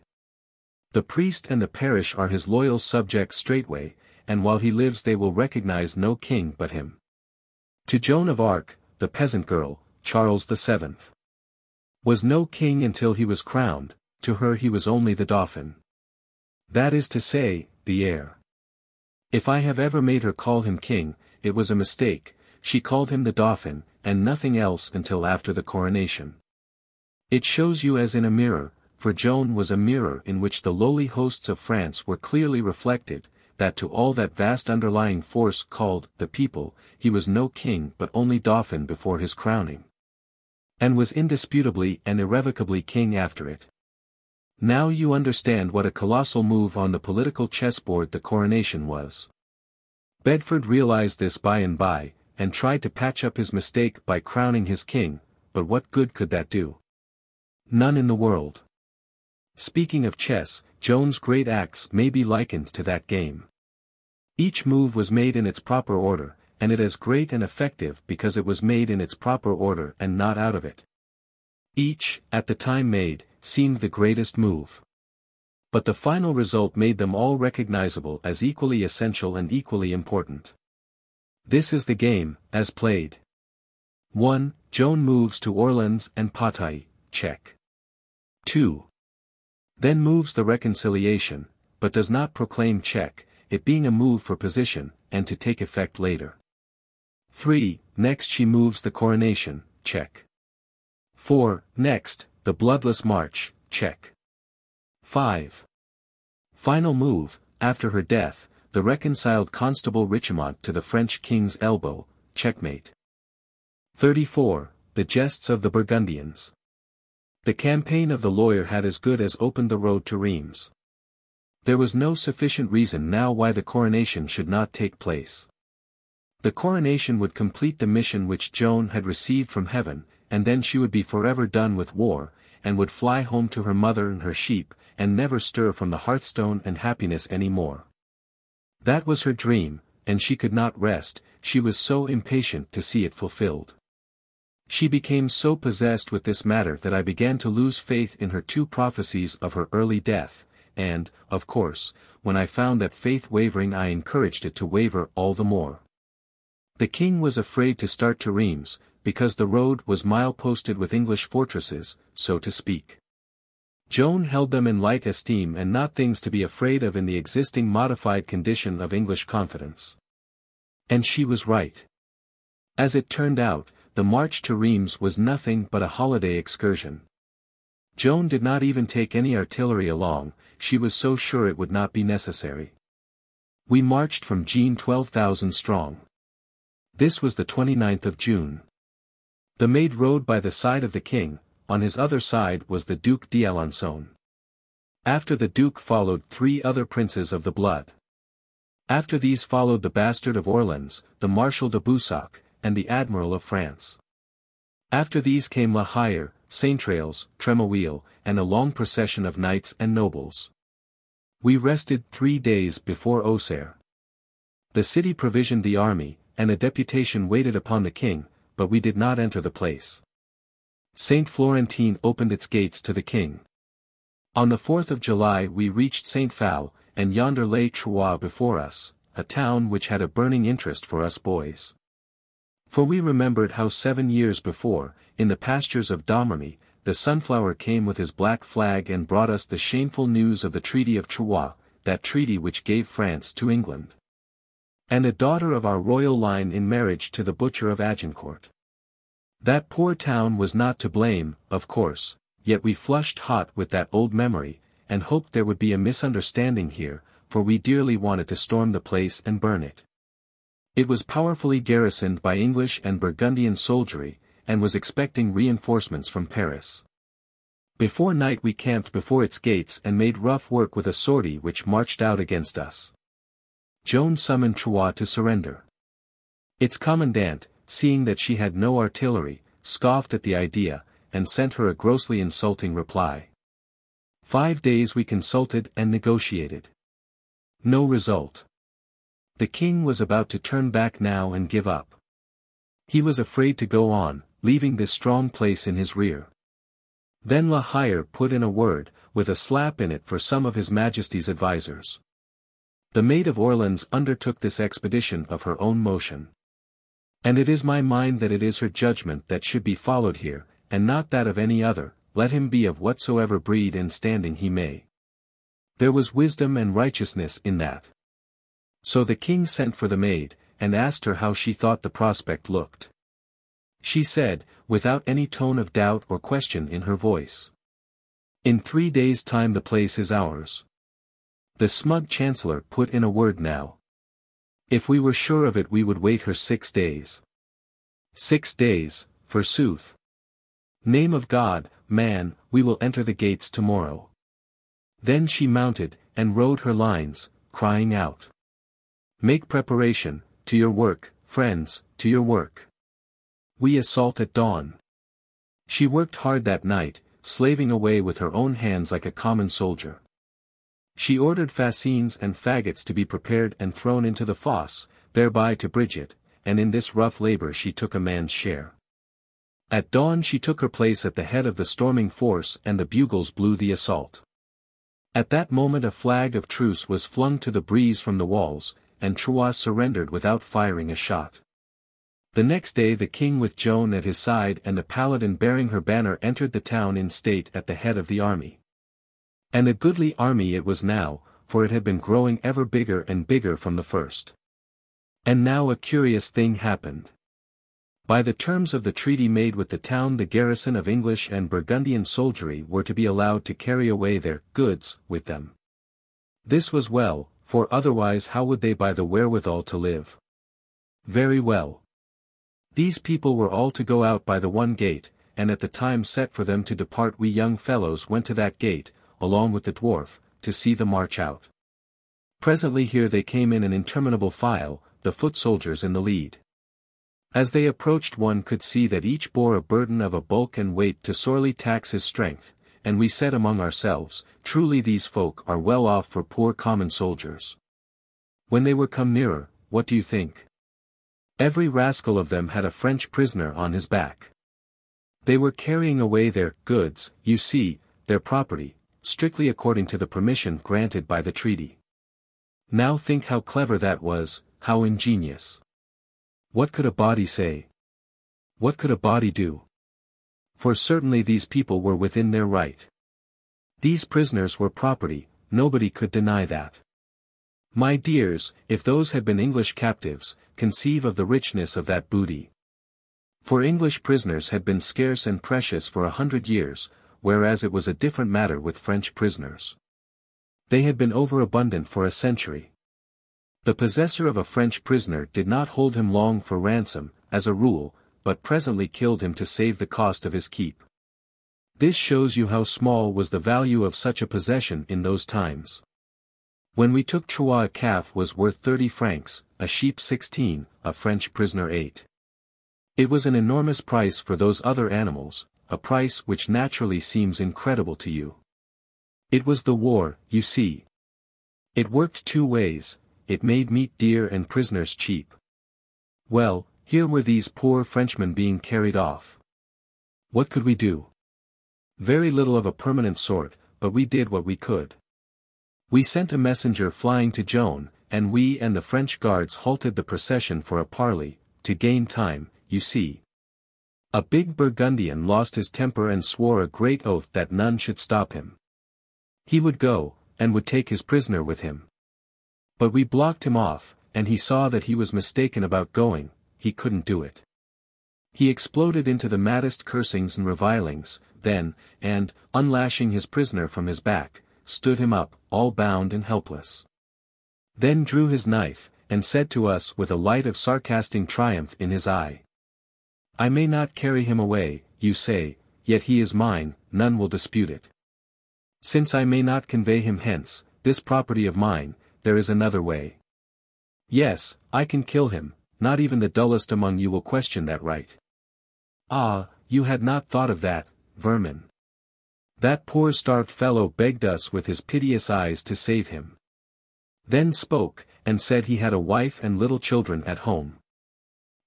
Speaker 1: The priest and the parish are his loyal subjects straightway, and while he lives they will recognize no king but him. To Joan of Arc, the peasant girl, Charles VII was no king until he was crowned, to her he was only the dauphin. That is to say, the heir. If I have ever made her call him king, it was a mistake, she called him the dauphin, and nothing else until after the coronation. It shows you as in a mirror, for Joan was a mirror in which the lowly hosts of France were clearly reflected, that to all that vast underlying force called the people, he was no king but only dauphin before his crowning. And was indisputably and irrevocably king after it. Now you understand what a colossal move on the political chessboard the coronation was. Bedford realized this by and by, and tried to patch up his mistake by crowning his king, but what good could that do? None in the world. Speaking of chess, Joan's great acts may be likened to that game. Each move was made in its proper order, and it is great and effective because it was made in its proper order and not out of it. Each, at the time made, seemed the greatest move. But the final result made them all recognizable as equally essential and equally important. This is the game, as played. 1. Joan moves to Orleans and Patay, check. 2. Then moves the reconciliation, but does not proclaim check, it being a move for position, and to take effect later. 3. Next she moves the coronation, check. 4. Next, the bloodless march, check. 5. Final move. After her death, the reconciled Constable Richemont to the French king's elbow, checkmate. 34. The jests of the Burgundians. The campaign of the lawyer had as good as opened the road to Reims. There was no sufficient reason now why the coronation should not take place. The coronation would complete the mission which Joan had received from heaven, and then she would be forever done with war, and would fly home to her mother and her sheep, and never stir from the hearthstone and happiness any more. That was her dream, and she could not rest, she was so impatient to see it fulfilled. She became so possessed with this matter that I began to lose faith in her two prophecies of her early death, and, of course, when I found that faith wavering I encouraged it to waver all the more. The king was afraid to start to Reims, because the road was mile-posted with English fortresses, so to speak. Joan held them in light esteem and not things to be afraid of in the existing modified condition of English confidence. And she was right. As it turned out, the march to Reims was nothing but a holiday excursion. Joan did not even take any artillery along, she was so sure it would not be necessary. We marched from Jean 12,000 strong. This was the 29th of June. The Maid rode by the side of the king, on his other side was the Duc d'Alençon. After the Duke followed 3 other princes of the blood. After these followed the Bastard of Orleans, the Marshal de Boussac, and the Admiral of France. After these came La Hire, Saintrailles, Tremouille, and a long procession of knights and nobles. We rested 3 days before Auxerre. The city provisioned the army, and a deputation waited upon the king, but we did not enter the place. Saint Florentin opened its gates to the king. On the 4th of July we reached Saint Phal, and yonder lay Troyes before us, a town which had a burning interest for us boys. For we remembered how 7 years before, in the pastures of Domremy, the Sunflower came with his black flag and brought us the shameful news of the Treaty of Troyes, that treaty which gave France to England. And a daughter of our royal line in marriage to the butcher of Agincourt. That poor town was not to blame, of course, yet we flushed hot with that old memory, and hoped there would be a misunderstanding here, for we dearly wanted to storm the place and burn it. It was powerfully garrisoned by English and Burgundian soldiery, and was expecting reinforcements from Paris. Before night we camped before its gates and made rough work with a sortie which marched out against us. Joan summoned Troyes to surrender. Its commandant, seeing that she had no artillery, scoffed at the idea, and sent her a grossly insulting reply. 5 days we consulted and negotiated. No result. The king was about to turn back now and give up. He was afraid to go on, leaving this strong place in his rear. Then La Hire put in a word, with a slap in it for some of his Majesty's advisers. The Maid of Orleans undertook this expedition of her own motion. And it is my mind that it is her judgment that should be followed here, and not that of any other, let him be of whatsoever breed and standing he may. There was wisdom and righteousness in that. So the king sent for the maid, and asked her how she thought the prospect looked. She said, without any tone of doubt or question in her voice. In 3 days' time the place is ours. The smug chancellor put in a word now. If we were sure of it we would wait her 6 days. 6 days, forsooth. Name of God, man, we will enter the gates tomorrow. Then she mounted, and rode her lines, crying out. Make preparation, to your work, friends, to your work. We assault at dawn. She worked hard that night, slaving away with her own hands like a common soldier. She ordered fascines and faggots to be prepared and thrown into the fosse, thereby to bridge it, and in this rough labor she took a man's share. At dawn she took her place at the head of the storming force and the bugles blew the assault. At that moment a flag of truce was flung to the breeze from the walls, and Troyes surrendered without firing a shot. The next day the king with Joan at his side and the paladin bearing her banner entered the town in state at the head of the army. And a goodly army it was now, for it had been growing ever bigger and bigger from the first. And now a curious thing happened. By the terms of the treaty made with the town, the garrison of English and Burgundian soldiery were to be allowed to carry away their goods with them. This was well, for otherwise how would they buy the wherewithal to live? Very well. These people were all to go out by the one gate, and at the time set for them to depart we young fellows went to that gate, along with the dwarf, to see the march out. Presently here they came in an interminable file, the foot soldiers in the lead. As they approached, one could see that each bore a burden of a bulk and weight to sorely tax his strength, and we said among ourselves, truly these folk are well off for poor common soldiers. When they were come nearer, what do you think? Every rascal of them had a French prisoner on his back. They were carrying away their goods, you see, their property, strictly according to the permission granted by the treaty. Now think how clever that was, how ingenious. What could a body say? What could a body do? For certainly these people were within their right. These prisoners were property, nobody could deny that. My dears, if those had been English captives, conceive of the richness of that booty. For English prisoners had been scarce and precious for 100 years, whereas it was a different matter with French prisoners. They had been overabundant for a century. The possessor of a French prisoner did not hold him long for ransom, as a rule, but presently killed him to save the cost of his keep. This shows you how small was the value of such a possession in those times. When we took Troyes, a calf was worth 30 francs, a sheep 16, a French prisoner 8. It was an enormous price for those other animals, a price which naturally seems incredible to you. It was the war, you see. It worked two ways, it made meat dear and prisoners cheap. Well, here were these poor Frenchmen being carried off. What could we do? Very little of a permanent sort, but we did what we could. We sent a messenger flying to Joan, and we and the French guards halted the procession for a parley, to gain time, you see. A big Burgundian lost his temper and swore a great oath that none should stop him. He would go, and would take his prisoner with him. But we blocked him off, and he saw that he was mistaken about going, he couldn't do it. He exploded into the maddest cursings and revilings, then, and, unlashing his prisoner from his back, stood him up, all bound and helpless. Then drew his knife, and said to us with a light of sarcastic triumph in his eye. I may not carry him away, you say, yet he is mine, none will dispute it. Since I may not convey him hence, this property of mine, there is another way. Yes, I can kill him, not even the dullest among you will question that right. Ah, you had not thought of that, vermin. That poor starved fellow begged us with his piteous eyes to save him. Then spoke, and said he had a wife and little children at home.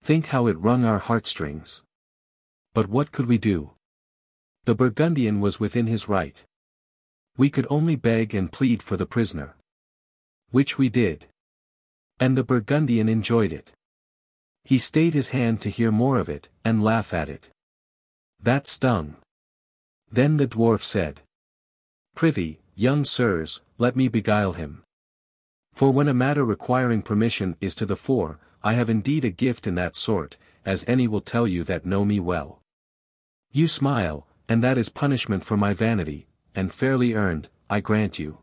Speaker 1: Think how it wrung our heartstrings. But what could we do? The Burgundian was within his right. We could only beg and plead for the prisoner. Which we did. And the Burgundian enjoyed it. He stayed his hand to hear more of it, and laugh at it. That stung. Then the dwarf said, Prithee, young sirs, let me beguile him. For when a matter requiring permission is to the fore, I have indeed a gift in that sort, as any will tell you that know me well. You smile, and that is punishment for my vanity, and fairly earned, I grant you.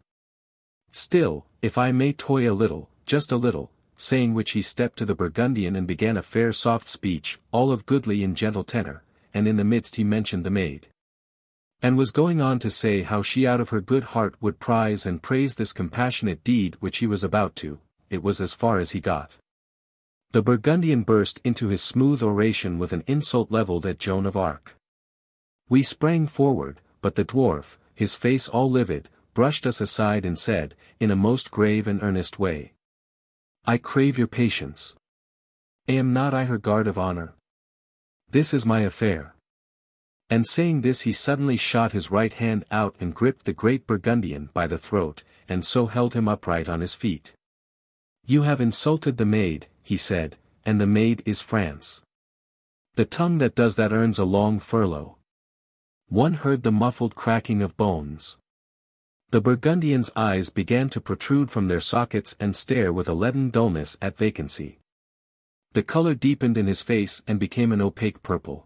Speaker 1: Still, if I may toy a little, just a little, saying which he stepped to the Burgundian and began a fair soft speech, all of goodly and gentle tenor, and in the midst he mentioned the maid. And was going on to say how she out of her good heart would prize and praise this compassionate deed which he was about to, it was as far as he got. The Burgundian burst into his smooth oration with an insult levelled at Joan of Arc. We sprang forward, but the dwarf, his face all livid, brushed us aside and said, in a most grave and earnest way, I crave your patience. Am not I her guard of honor? This is my affair. And saying this he suddenly shot his right hand out and gripped the great Burgundian by the throat, and so held him upright on his feet. You have insulted the maid, he said, and the maid is France. The tongue that does that earns a long furlough. One heard the muffled cracking of bones. The Burgundian's eyes began to protrude from their sockets and stare with a leaden dullness at vacancy. The color deepened in his face and became an opaque purple.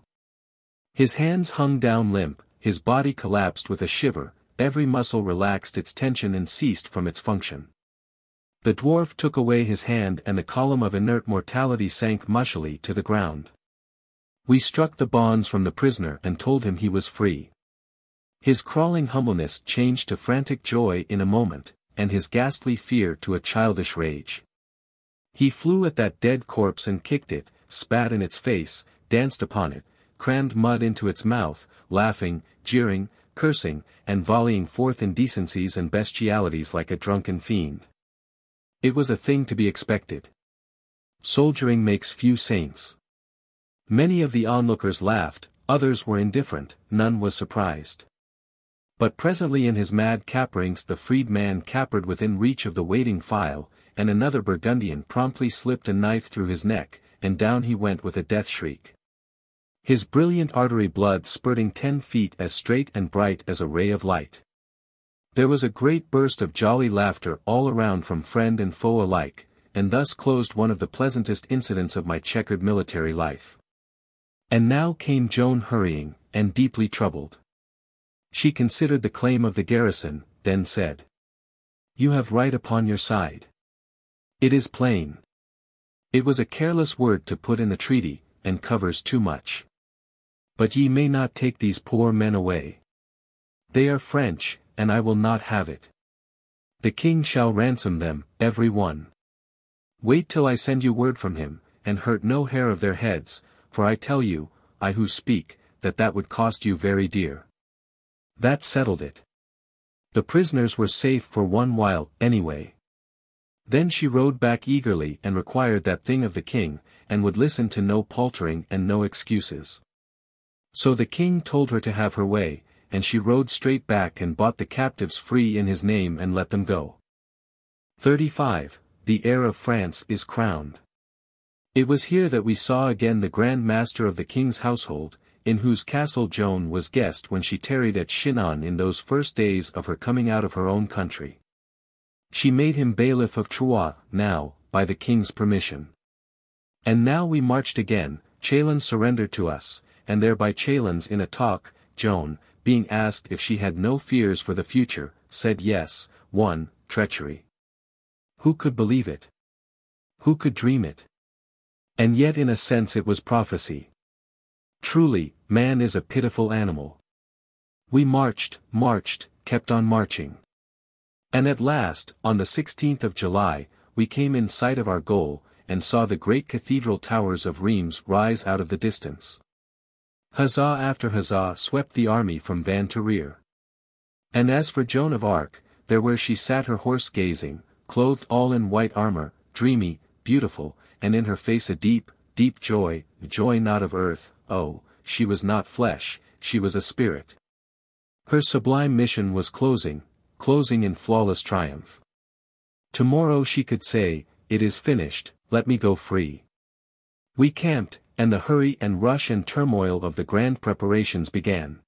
Speaker 1: His hands hung down limp, his body collapsed with a shiver, every muscle relaxed its tension and ceased from its function. The dwarf took away his hand and the column of inert mortality sank mushily to the ground. We struck the bonds from the prisoner and told him he was free. His crawling humbleness changed to frantic joy in a moment, and his ghastly fear to a childish rage. He flew at that dead corpse and kicked it, spat in its face, danced upon it, crammed mud into its mouth, laughing, jeering, cursing, and volleying forth indecencies and bestialities like a drunken fiend. It was a thing to be expected. Soldiering makes few saints. Many of the onlookers laughed, others were indifferent, none was surprised. But presently in his mad caperings the freed man capered within reach of the waiting file, and another Burgundian promptly slipped a knife through his neck, and down he went with a death shriek. His brilliant artery blood spurting 10 feet as straight and bright as a ray of light. There was a great burst of jolly laughter all around from friend and foe alike, and thus closed one of the pleasantest incidents of my checkered military life. And now came Joan hurrying, and deeply troubled. She considered the claim of the garrison, then said, "You have right upon your side. It is plain. It was a careless word to put in the treaty, and covers too much. But ye may not take these poor men away. They are French, and I will not have it. The king shall ransom them, every one. Wait till I send you word from him, and hurt no hair of their heads, for I tell you, I who speak, that would cost you very dear." That settled it. The prisoners were safe for one while, anyway. Then she rode back eagerly and required that thing of the king, and would listen to no paltering and no excuses. So the king told her to have her way, and she rode straight back and bought the captives free in his name and let them go. 35. The heir of France is crowned. It was here that we saw again the Grand Master of the king's household, in whose castle Joan was guest when she tarried at Chinon in those first days of her coming out of her own country. She made him bailiff of Troyes, now, by the king's permission. And now we marched again, Chalons surrendered to us, and there by Chalons in a talk, Joan, being asked if she had no fears for the future, said yes. 1. Treachery. Who could believe it? Who could dream it? And yet in a sense it was prophecy. Truly, man is a pitiful animal. We marched, kept on marching. And at last, on the 16th of July, we came in sight of our goal, and saw the great cathedral towers of Reims rise out of the distance. Huzzah after huzzah swept the army from van to rear. And as for Joan of Arc, there where she sat her horse gazing, clothed all in white armor, dreamy, beautiful, and in her face a deep, deep joy, joy not of earth, oh, she was not flesh, she was a spirit. Her sublime mission was closing in flawless triumph. Tomorrow she could say, "It is finished, let me go free." We camped, and the hurry and rush and turmoil of the grand preparations began.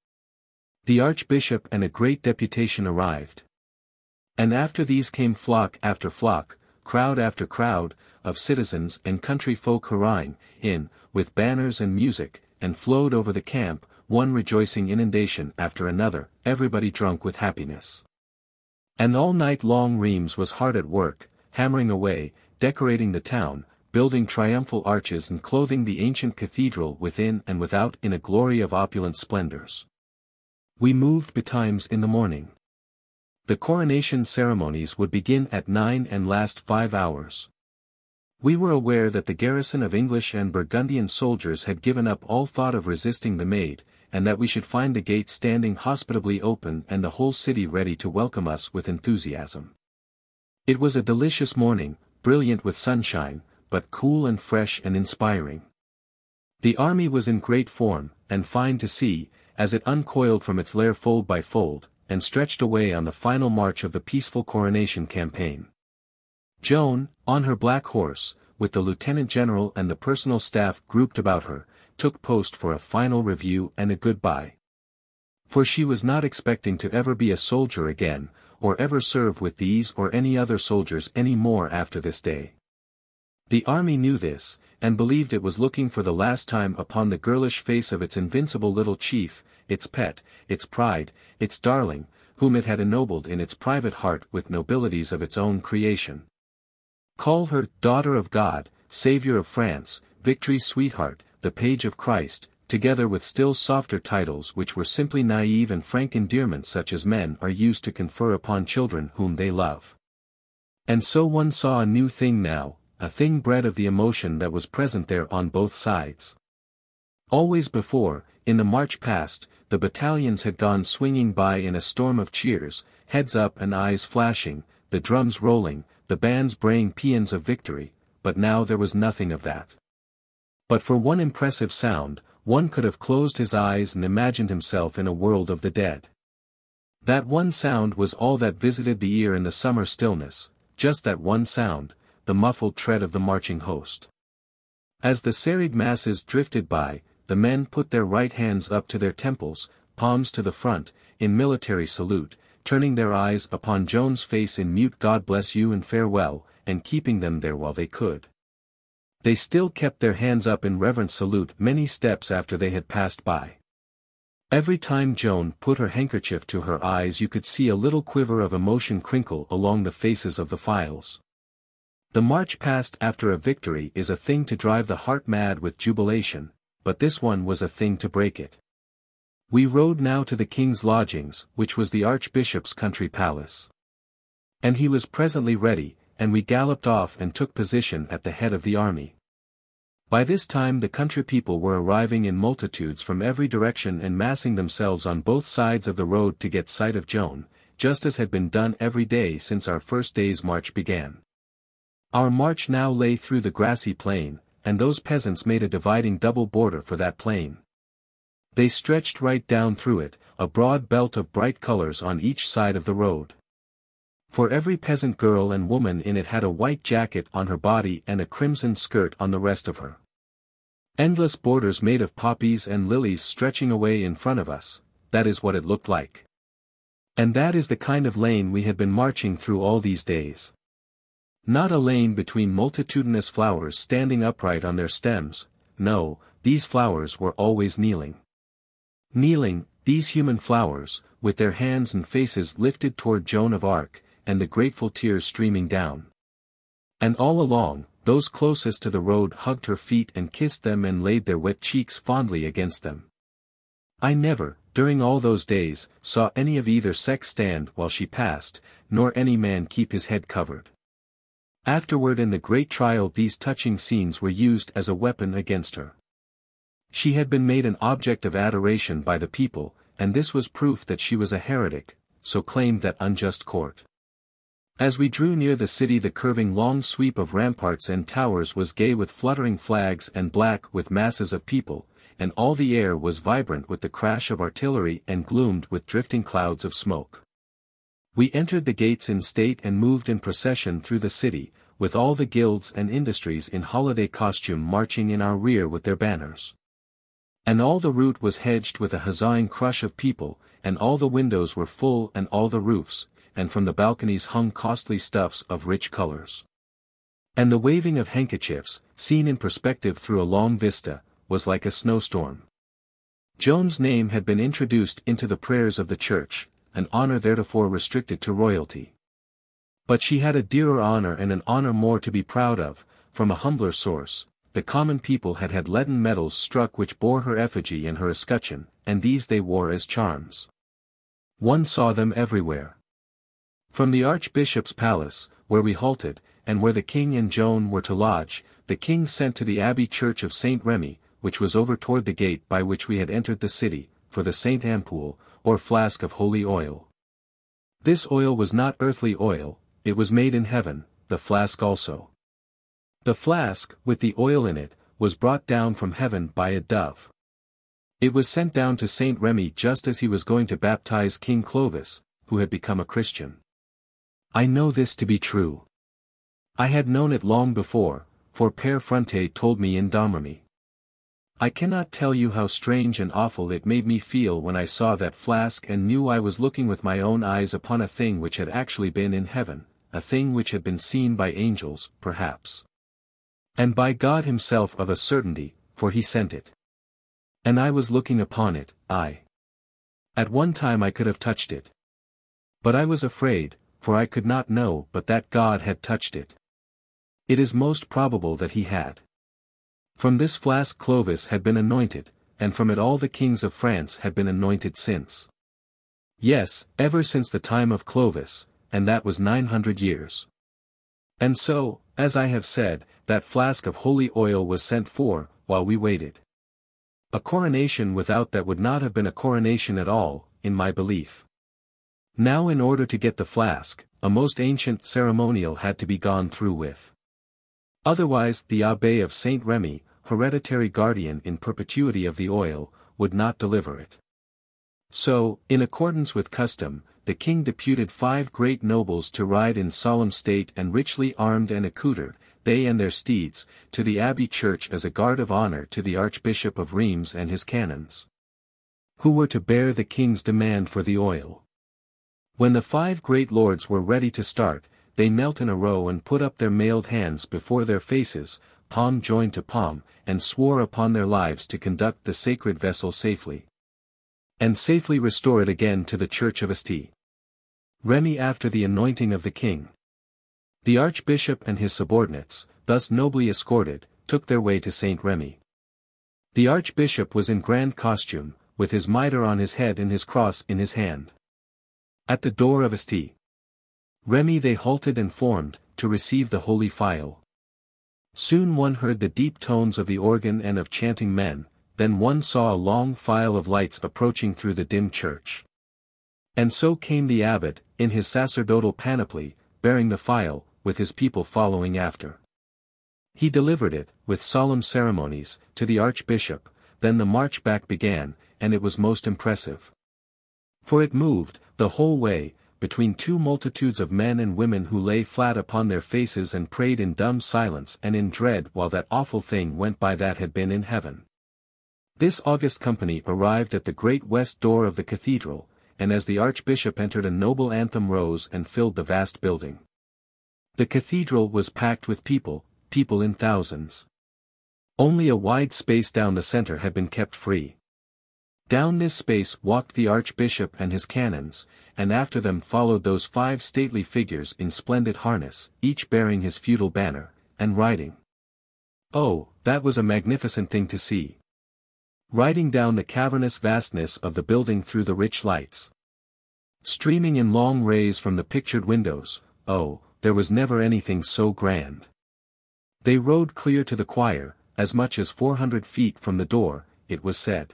Speaker 1: The archbishop and a great deputation arrived. And after these came flock after flock, crowd after crowd, of citizens and country folk hurrying in, with banners and music, and flowed over the camp, one rejoicing inundation after another, everybody drunk with happiness. And all night long Reims was hard at work, hammering away, decorating the town, building triumphal arches and clothing the ancient cathedral within and without in a glory of opulent splendors. We moved betimes in the morning. The coronation ceremonies would begin at 9 and last 5 hours. We were aware that the garrison of English and Burgundian soldiers had given up all thought of resisting the Maid, and that we should find the gates standing hospitably open and the whole city ready to welcome us with enthusiasm. It was a delicious morning, brilliant with sunshine, but cool and fresh and inspiring. The army was in great form, and fine to see, as it uncoiled from its lair fold by fold, and stretched away on the final march of the peaceful coronation campaign. Joan, on her black horse, with the lieutenant general and the personal staff grouped about her, took post for a final review and a goodbye. For she was not expecting to ever be a soldier again, or ever serve with these or any other soldiers any more after this day. The army knew this, and believed it was looking for the last time upon the girlish face of its invincible little chief, its pet, its pride, its darling, whom it had ennobled in its private heart with nobilities of its own creation. Call her, Daughter of God, Saviour of France, Victory's Sweetheart, the Page of Christ, together with still softer titles which were simply naive and frank endearments such as men are used to confer upon children whom they love. And so one saw a new thing now, a thing bred of the emotion that was present there on both sides. Always before, in the march past, the battalions had gone swinging by in a storm of cheers, heads up and eyes flashing, the drums rolling, the bands braying paeans of victory, but now there was nothing of that. But for one impressive sound, one could have closed his eyes and imagined himself in a world of the dead. That one sound was all that visited the ear in the summer stillness, just that one sound, the muffled tread of the marching host. As the serried masses drifted by, the men put their right hands up to their temples, palms to the front, in military salute, turning their eyes upon Joan's face in mute God bless you and farewell, and keeping them there while they could. They still kept their hands up in reverent salute many steps after they had passed by. Every time Joan put her handkerchief to her eyes you could see a little quiver of emotion crinkle along the faces of the files. The march past after a victory is a thing to drive the heart mad with jubilation, but this one was a thing to break it. We rode now to the king's lodgings, which was the archbishop's country palace. And he was presently ready, and we galloped off and took position at the head of the army. By this time the country people were arriving in multitudes from every direction and massing themselves on both sides of the road to get sight of Joan, just as had been done every day since our first day's march began. Our march now lay through the grassy plain, and those peasants made a dividing double border for that plain. They stretched right down through it, a broad belt of bright colors on each side of the road. For every peasant girl and woman in it had a white jacket on her body and a crimson skirt on the rest of her. Endless borders made of poppies and lilies stretching away in front of us, that is what it looked like. And that is the kind of lane we had been marching through all these days. Not a lane between multitudinous flowers standing upright on their stems, no, these flowers were always kneeling. Kneeling, these human flowers, with their hands and faces lifted toward Joan of Arc, and the grateful tears streaming down. And all along, those closest to the road hugged her feet and kissed them and laid their wet cheeks fondly against them. I never, during all those days, saw any of either sex stand while she passed, nor any man keep his head covered. Afterward in the great trial these touching scenes were used as a weapon against her. She had been made an object of adoration by the people, and this was proof that she was a heretic, so claimed that unjust court. As we drew near the city the curving long sweep of ramparts and towers was gay with fluttering flags and black with masses of people, and all the air was vibrant with the crash of artillery and gloomed with drifting clouds of smoke. We entered the gates in state and moved in procession through the city, with all the guilds and industries in holiday costume marching in our rear with their banners. And all the route was hedged with a huzzaing crush of people, and all the windows were full and all the roofs, and from the balconies hung costly stuffs of rich colors. And the waving of handkerchiefs, seen in perspective through a long vista, was like a snowstorm. Joan's name had been introduced into the prayers of the church, an honor theretofore restricted to royalty. But she had a dearer honor and an honor more to be proud of, from a humbler source. The common people had had leaden medals struck which bore her effigy and her escutcheon, and these they wore as charms. One saw them everywhere. From the archbishop's palace, where we halted, and where the king and Joan were to lodge, the king sent to the abbey church of Saint Remy, which was over toward the gate by which we had entered the city, for the Saint Ampoule, or flask of holy oil. This oil was not earthly oil, it was made in heaven, the flask also. The flask, with the oil in it, was brought down from heaven by a dove. It was sent down to Saint Remy just as he was going to baptize King Clovis, who had become a Christian. I know this to be true. I had known it long before, for Père Fronte told me in Domremy. I cannot tell you how strange and awful it made me feel when I saw that flask and knew I was looking with my own eyes upon a thing which had actually been in heaven, a thing which had been seen by angels, perhaps. And by God himself of a certainty, for he sent it. And I was looking upon it, at one time I could have touched it. But I was afraid, for I could not know but that God had touched it. It is most probable that he had. From this flask Clovis had been anointed, and from it all the kings of France had been anointed since. Yes, ever since the time of Clovis, and that was 900 years. And so, as I have said, that flask of holy oil was sent for, while we waited. A coronation without that would not have been a coronation at all, in my belief. Now in order to get the flask, a most ancient ceremonial had to be gone through with. Otherwise the Abbé of Saint Remy, hereditary guardian in perpetuity of the oil, would not deliver it. So, in accordance with custom, the king deputed 5 great nobles to ride in solemn state and richly armed and accoutred, they and their steeds, to the abbey church as a guard of honor to the Archbishop of Reims and his canons, who were to bear the king's demand for the oil. When the 5 great lords were ready to start, they knelt in a row and put up their mailed hands before their faces, palm joined to palm, and swore upon their lives to conduct the sacred vessel safely, and safely restore it again to the church of St. Remy after the anointing of the king. The archbishop and his subordinates, thus nobly escorted, took their way to Saint Remy. The archbishop was in grand costume, with his mitre on his head and his cross in his hand. At the door of St. Remy they halted and formed, to receive the holy file. Soon one heard the deep tones of the organ and of chanting men, then one saw a long file of lights approaching through the dim church. And so came the abbot, in his sacerdotal panoply, bearing the file, with his people following after. He delivered it, with solemn ceremonies, to the archbishop, then the march back began, and it was most impressive. For it moved, the whole way, between 2 multitudes of men and women who lay flat upon their faces and prayed in dumb silence and in dread while that awful thing went by that had been in heaven. This august company arrived at the great west door of the cathedral, and as the archbishop entered a noble anthem rose and filled the vast building. The cathedral was packed with people in thousands. Only a wide space down the center had been kept free. Down this space walked the archbishop and his canons, and after them followed those 5 stately figures in splendid harness, each bearing his feudal banner, and riding. Oh, that was a magnificent thing to see. Riding down the cavernous vastness of the building through the rich lights, streaming in long rays from the pictured windows, oh, there was never anything so grand. They rode clear to the choir, as much as 400 feet from the door, it was said.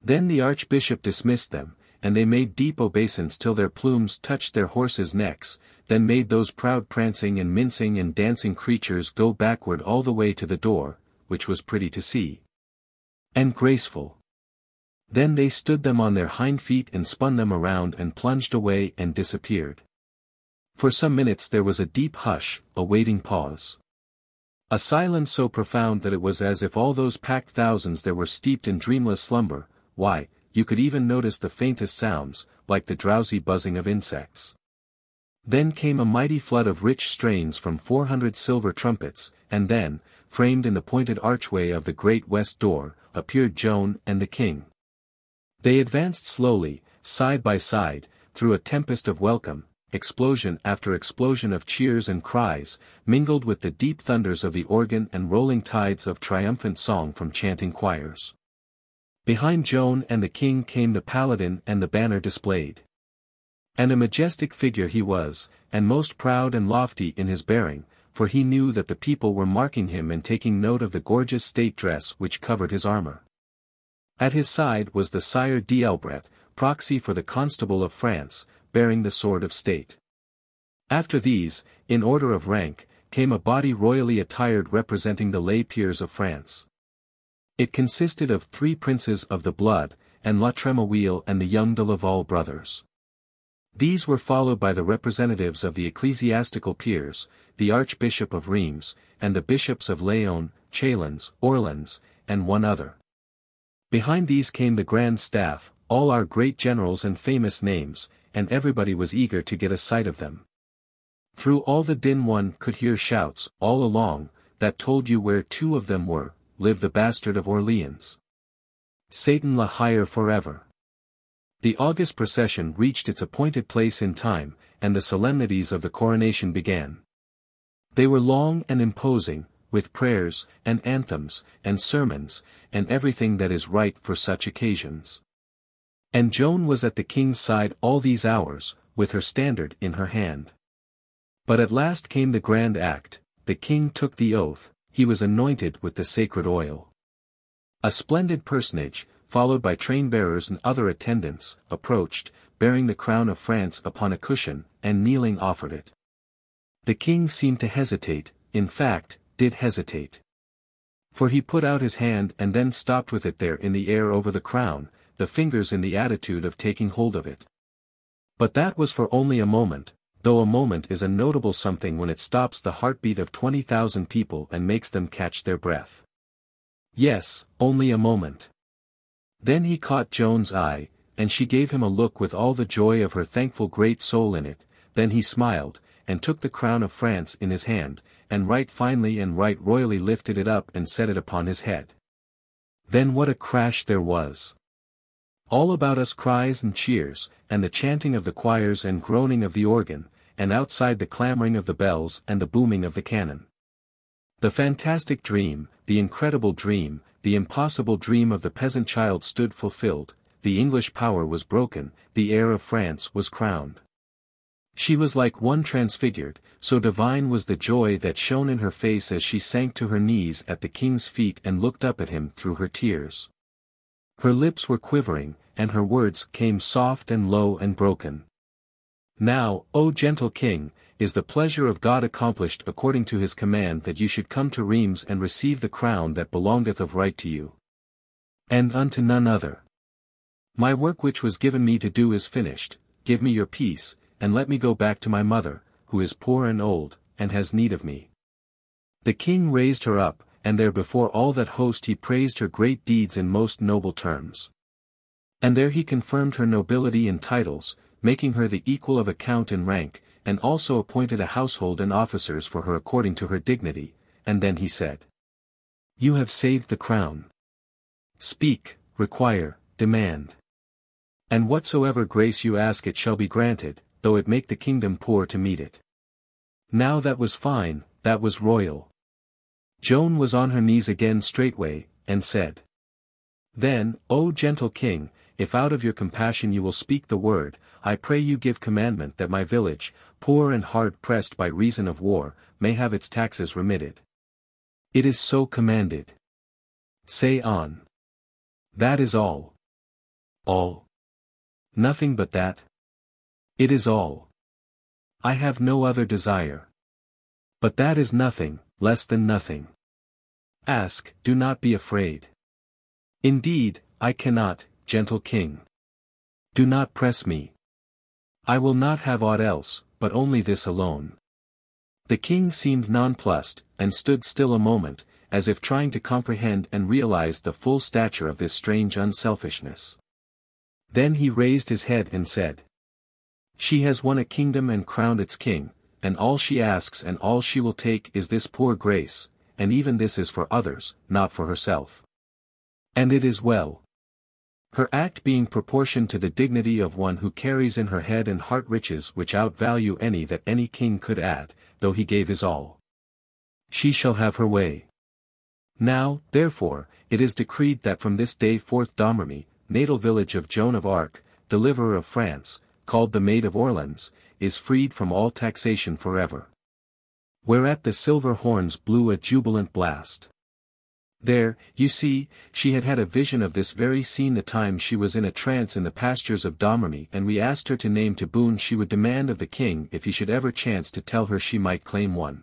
Speaker 1: Then the archbishop dismissed them, and they made deep obeisance till their plumes touched their horses' necks, then made those proud prancing and mincing and dancing creatures go backward all the way to the door, which was pretty to see, and graceful. Then they stood them on their hind feet and spun them around and plunged away and disappeared. For some minutes there was a deep hush, a waiting pause. A silence so profound that it was as if all those packed thousands there were steeped in dreamless slumber. Why, you could even notice the faintest sounds, like the drowsy buzzing of insects. Then came a mighty flood of rich strains from 400 silver trumpets, and then, framed in the pointed archway of the great west door, appeared Joan and the king. They advanced slowly, side by side, through a tempest of welcome, explosion after explosion of cheers and cries, mingled with the deep thunders of the organ and rolling tides of triumphant song from chanting choirs. Behind Joan and the king came the paladin and the banner displayed. And a majestic figure he was, and most proud and lofty in his bearing, for he knew that the people were marking him and taking note of the gorgeous state dress which covered his armor. At his side was the Sire d'Albret, proxy for the Constable of France, bearing the sword of state. After these, in order of rank, came a body royally attired representing the lay peers of France. It consisted of 3 princes of the blood, and La Tremouille and the young de Laval brothers. These were followed by the representatives of the ecclesiastical peers, the Archbishop of Reims, and the bishops of Laon, Chalons, Orleans, and one other. Behind these came the grand staff, all our great generals and famous names, and everybody was eager to get a sight of them. Through all the din one could hear shouts, all along, that told you where two of them were, live the bastard of Orleans. Satan la hire forever. The august procession reached its appointed place in time, and the solemnities of the coronation began. They were long and imposing, with prayers, and anthems, and sermons, and everything that is right for such occasions. And Joan was at the king's side all these hours, with her standard in her hand. But at last came the grand act. The king took the oath, he was anointed with the sacred oil. A splendid personage, followed by train-bearers and other attendants, approached, bearing the crown of France upon a cushion, and kneeling offered it. The king seemed to hesitate, in fact, did hesitate. For he put out his hand and then stopped with it there in the air over the crown, the fingers in the attitude of taking hold of it. But that was for only a moment, though a moment is a notable something when it stops the heartbeat of 20,000 people and makes them catch their breath. Yes, only a moment. Then he caught Joan's eye, and she gave him a look with all the joy of her thankful great soul in it. Then he smiled, and took the crown of France in his hand, and right finely and right royally lifted it up and set it upon his head. Then what a crash there was! All about us cries and cheers, and the chanting of the choirs and groaning of the organ, and outside the clamoring of the bells and the booming of the cannon. The fantastic dream, the incredible dream, the impossible dream of the peasant child stood fulfilled, the English power was broken, the heir of France was crowned. She was like one transfigured, so divine was the joy that shone in her face as she sank to her knees at the king's feet and looked up at him through her tears. Her lips were quivering, and her words came soft and low and broken. Now, O gentle king, is the pleasure of God accomplished according to his command that you should come to Reims and receive the crown that belongeth of right to you. And unto none other. My work which was given me to do is finished, give me your peace, and let me go back to my mother, who is poor and old, and has need of me. The king raised her up, and there before all that host he praised her great deeds in most noble terms. And there he confirmed her nobility in titles, making her the equal of a count in rank, and also appointed a household and officers for her according to her dignity, and then he said, You have saved the crown. Speak, require, demand. And whatsoever grace you ask it shall be granted, though it make the kingdom poor to meet it. Now that was fine, that was royal. Joan was on her knees again straightway, and said, Then, O gentle king, if out of your compassion you will speak the word, I pray you give commandment that my village, poor and hard pressed by reason of war, may have its taxes remitted. It is so commanded. Say on. That is all. All. Nothing but that. It is all. I have no other desire. But that is nothing, less than nothing. Ask, do not be afraid. Indeed, I cannot, gentle king. Do not press me. I will not have aught else, but only this alone. The king seemed nonplussed, and stood still a moment, as if trying to comprehend and realize the full stature of this strange unselfishness. Then he raised his head and said, She has won a kingdom and crowned its king, and all she asks and all she will take is this poor grace, and even this is for others, not for herself. And it is well. Her act being proportioned to the dignity of one who carries in her head and heart riches which outvalue any that any king could add, though he gave his all. She shall have her way. Now, therefore, it is decreed that from this day forth Domremy, natal village of Joan of Arc, deliverer of France, called the Maid of Orleans, is freed from all taxation forever. Whereat the silver horns blew a jubilant blast. There, you see, she had had a vision of this very scene the time she was in a trance in the pastures of Domremy, and we asked her to name to boon she would demand of the king if he should ever chance to tell her she might claim one.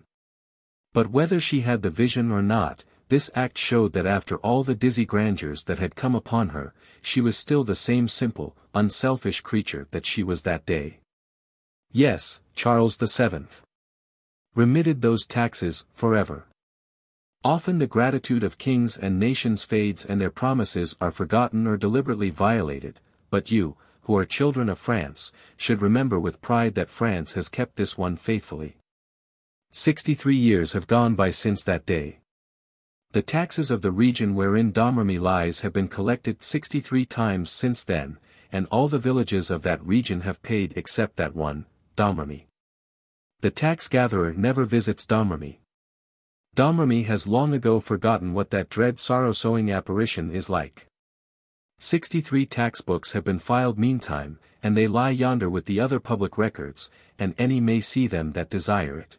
Speaker 1: But whether she had the vision or not, this act showed that after all the dizzy grandeurs that had come upon her, she was still the same simple, unselfish creature that she was that day. Yes, Charles VII. Remitted those taxes, forever. Often the gratitude of kings and nations fades and their promises are forgotten or deliberately violated, but you, who are children of France, should remember with pride that France has kept this one faithfully. 63 years have gone by since that day. The taxes of the region wherein Domremy lies have been collected 63 times since then, and all the villages of that region have paid except that one, Domremy. The tax-gatherer never visits Domremy. Domremy has long ago forgotten what that dread sorrow-sowing apparition is like. 63 tax books have been filed meantime, and they lie yonder with the other public records, and any may see them that desire it.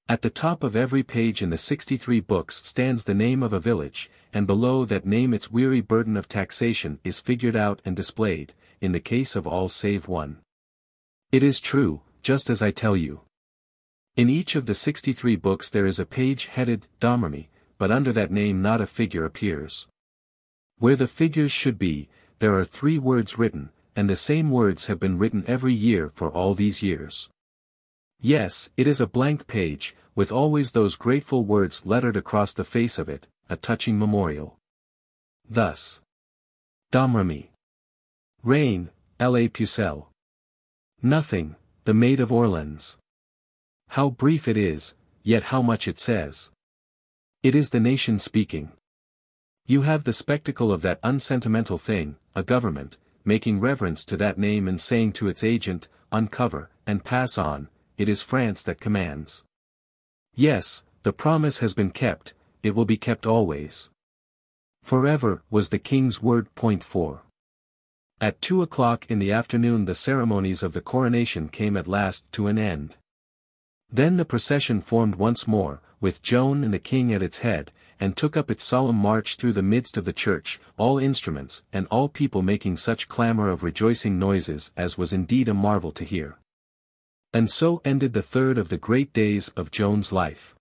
Speaker 1: At the top of every page in the 63 books stands the name of a village, and below that name its weary burden of taxation is figured out and displayed, in the case of all save one. It is true, just as I tell you. In each of the 63 books there is a page headed Domremy, but under that name not a figure appears. Where the figures should be, there are 3 words written, and the same words have been written every year for all these years. Yes, it is a blank page, with always those grateful words lettered across the face of it, a touching memorial. Thus. Domremy. Reign, La Pucelle. Nothing, the Maid of Orleans. How brief it is, yet how much it says. It is the nation speaking. You have the spectacle of that unsentimental thing, a government, making reverence to that name and saying to its agent, uncover, and pass on, it is France that commands. Yes, the promise has been kept, it will be kept always. Forever, was the king's word. Point 4. At 2 o'clock in the afternoon the ceremonies of the coronation came at last to an end. Then the procession formed once more, with Joan and the king at its head, and took up its solemn march through the midst of the church, all instruments and all people making such clamor of rejoicing noises as was indeed a marvel to hear. And so ended the third of the great days of Joan's life.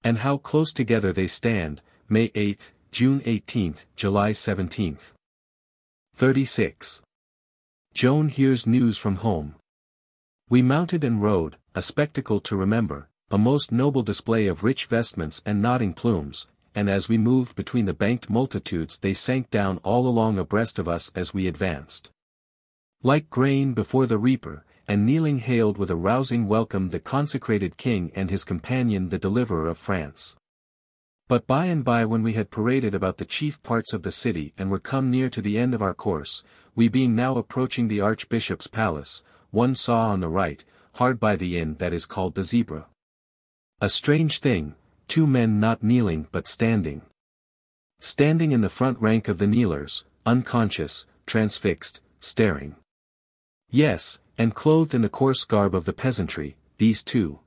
Speaker 1: And how close together they stand, May 8th, June 18th, July 17th. 36. Joan hears news from home. We mounted and rode, a spectacle to remember, a most noble display of rich vestments and nodding plumes, and as we moved between the banked multitudes they sank down all along abreast of us as we advanced. Like grain before the reaper, and kneeling hailed with a rousing welcome the consecrated king and his companion the deliverer of France. But by and by when we had paraded about the chief parts of the city and were come near to the end of our course, we being now approaching the archbishop's palace, one saw on the right, hard by the inn that is called the Zebra. A strange thing, 2 men not kneeling but standing. Standing in the front rank of the kneelers, unconscious, transfixed, staring. Yes, and clothed in the coarse garb of the peasantry, these 2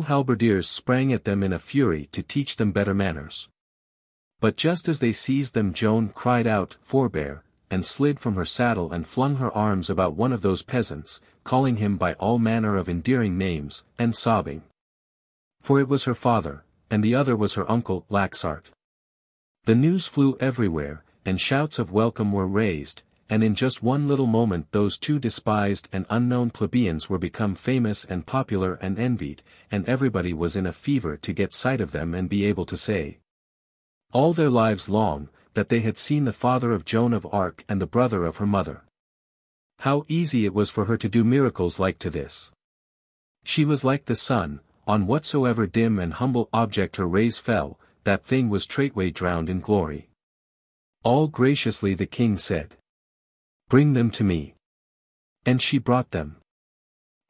Speaker 1: halberdiers sprang at them in a fury to teach them better manners. But just as they seized them Joan cried out, "Forbear," and slid from her saddle and flung her arms about one of those peasants, calling him by all manner of endearing names, and sobbing. For it was her father, and the other was her uncle, Laxart. The news flew everywhere, and shouts of welcome were raised, and in just one little moment those 2 despised and unknown plebeians were become famous and popular and envied, and everybody was in a fever to get sight of them and be able to say, all their lives long, that they had seen the father of Joan of Arc and the brother of her mother. How easy it was for her to do miracles like to this. She was like the sun, on whatsoever dim and humble object her rays fell, that thing was straightway drowned in glory. All graciously the king said, "Bring them to me." And she brought them.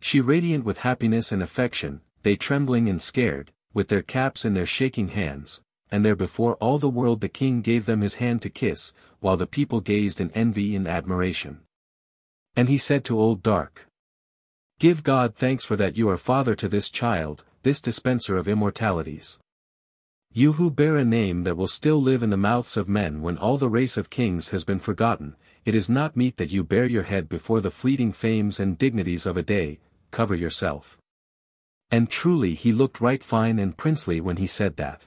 Speaker 1: She radiant with happiness and affection, they trembling and scared, with their caps in their shaking hands, and there before all the world the king gave them his hand to kiss, while the people gazed in envy and admiration. And he said to Old Dark, "Give God thanks for that you are father to this child, this dispenser of immortalities. You who bear a name that will still live in the mouths of men when all the race of kings has been forgotten, it is not meet that you bear your head before the fleeting fames and dignities of a day, cover yourself." And truly he looked right fine and princely when he said that.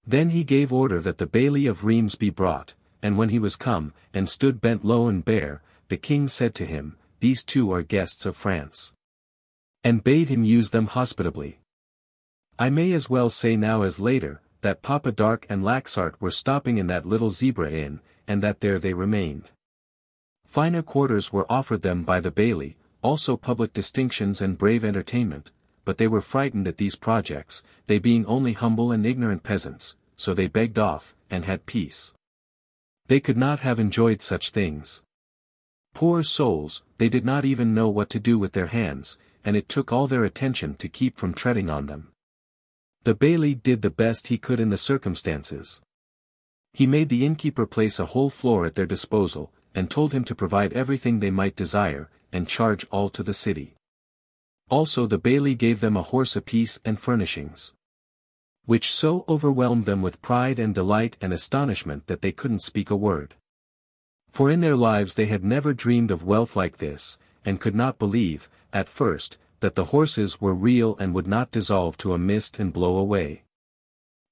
Speaker 1: Then he gave order that the bailey of Rheims be brought, and when he was come, and stood bent low and bare, the king said to him, "These 2 are guests of France." And bade him use them hospitably. I may as well say now as later, that Papa Dark and Laxart were stopping in that little Zebra inn, and that there they remained. Finer quarters were offered them by the bailey, also public distinctions and brave entertainment, but they were frightened at these projects, they being only humble and ignorant peasants, so they begged off, and had peace. They could not have enjoyed such things. Poor souls, they did not even know what to do with their hands, and it took all their attention to keep from treading on them. The baillie did the best he could in the circumstances. He made the innkeeper place a whole floor at their disposal, and told him to provide everything they might desire, and charge all to the city. Also the baillie gave them a horse apiece and furnishings, which so overwhelmed them with pride and delight and astonishment that they couldn't speak a word. For in their lives they had never dreamed of wealth like this, and could not believe, at first, that the horses were real and would not dissolve to a mist and blow away.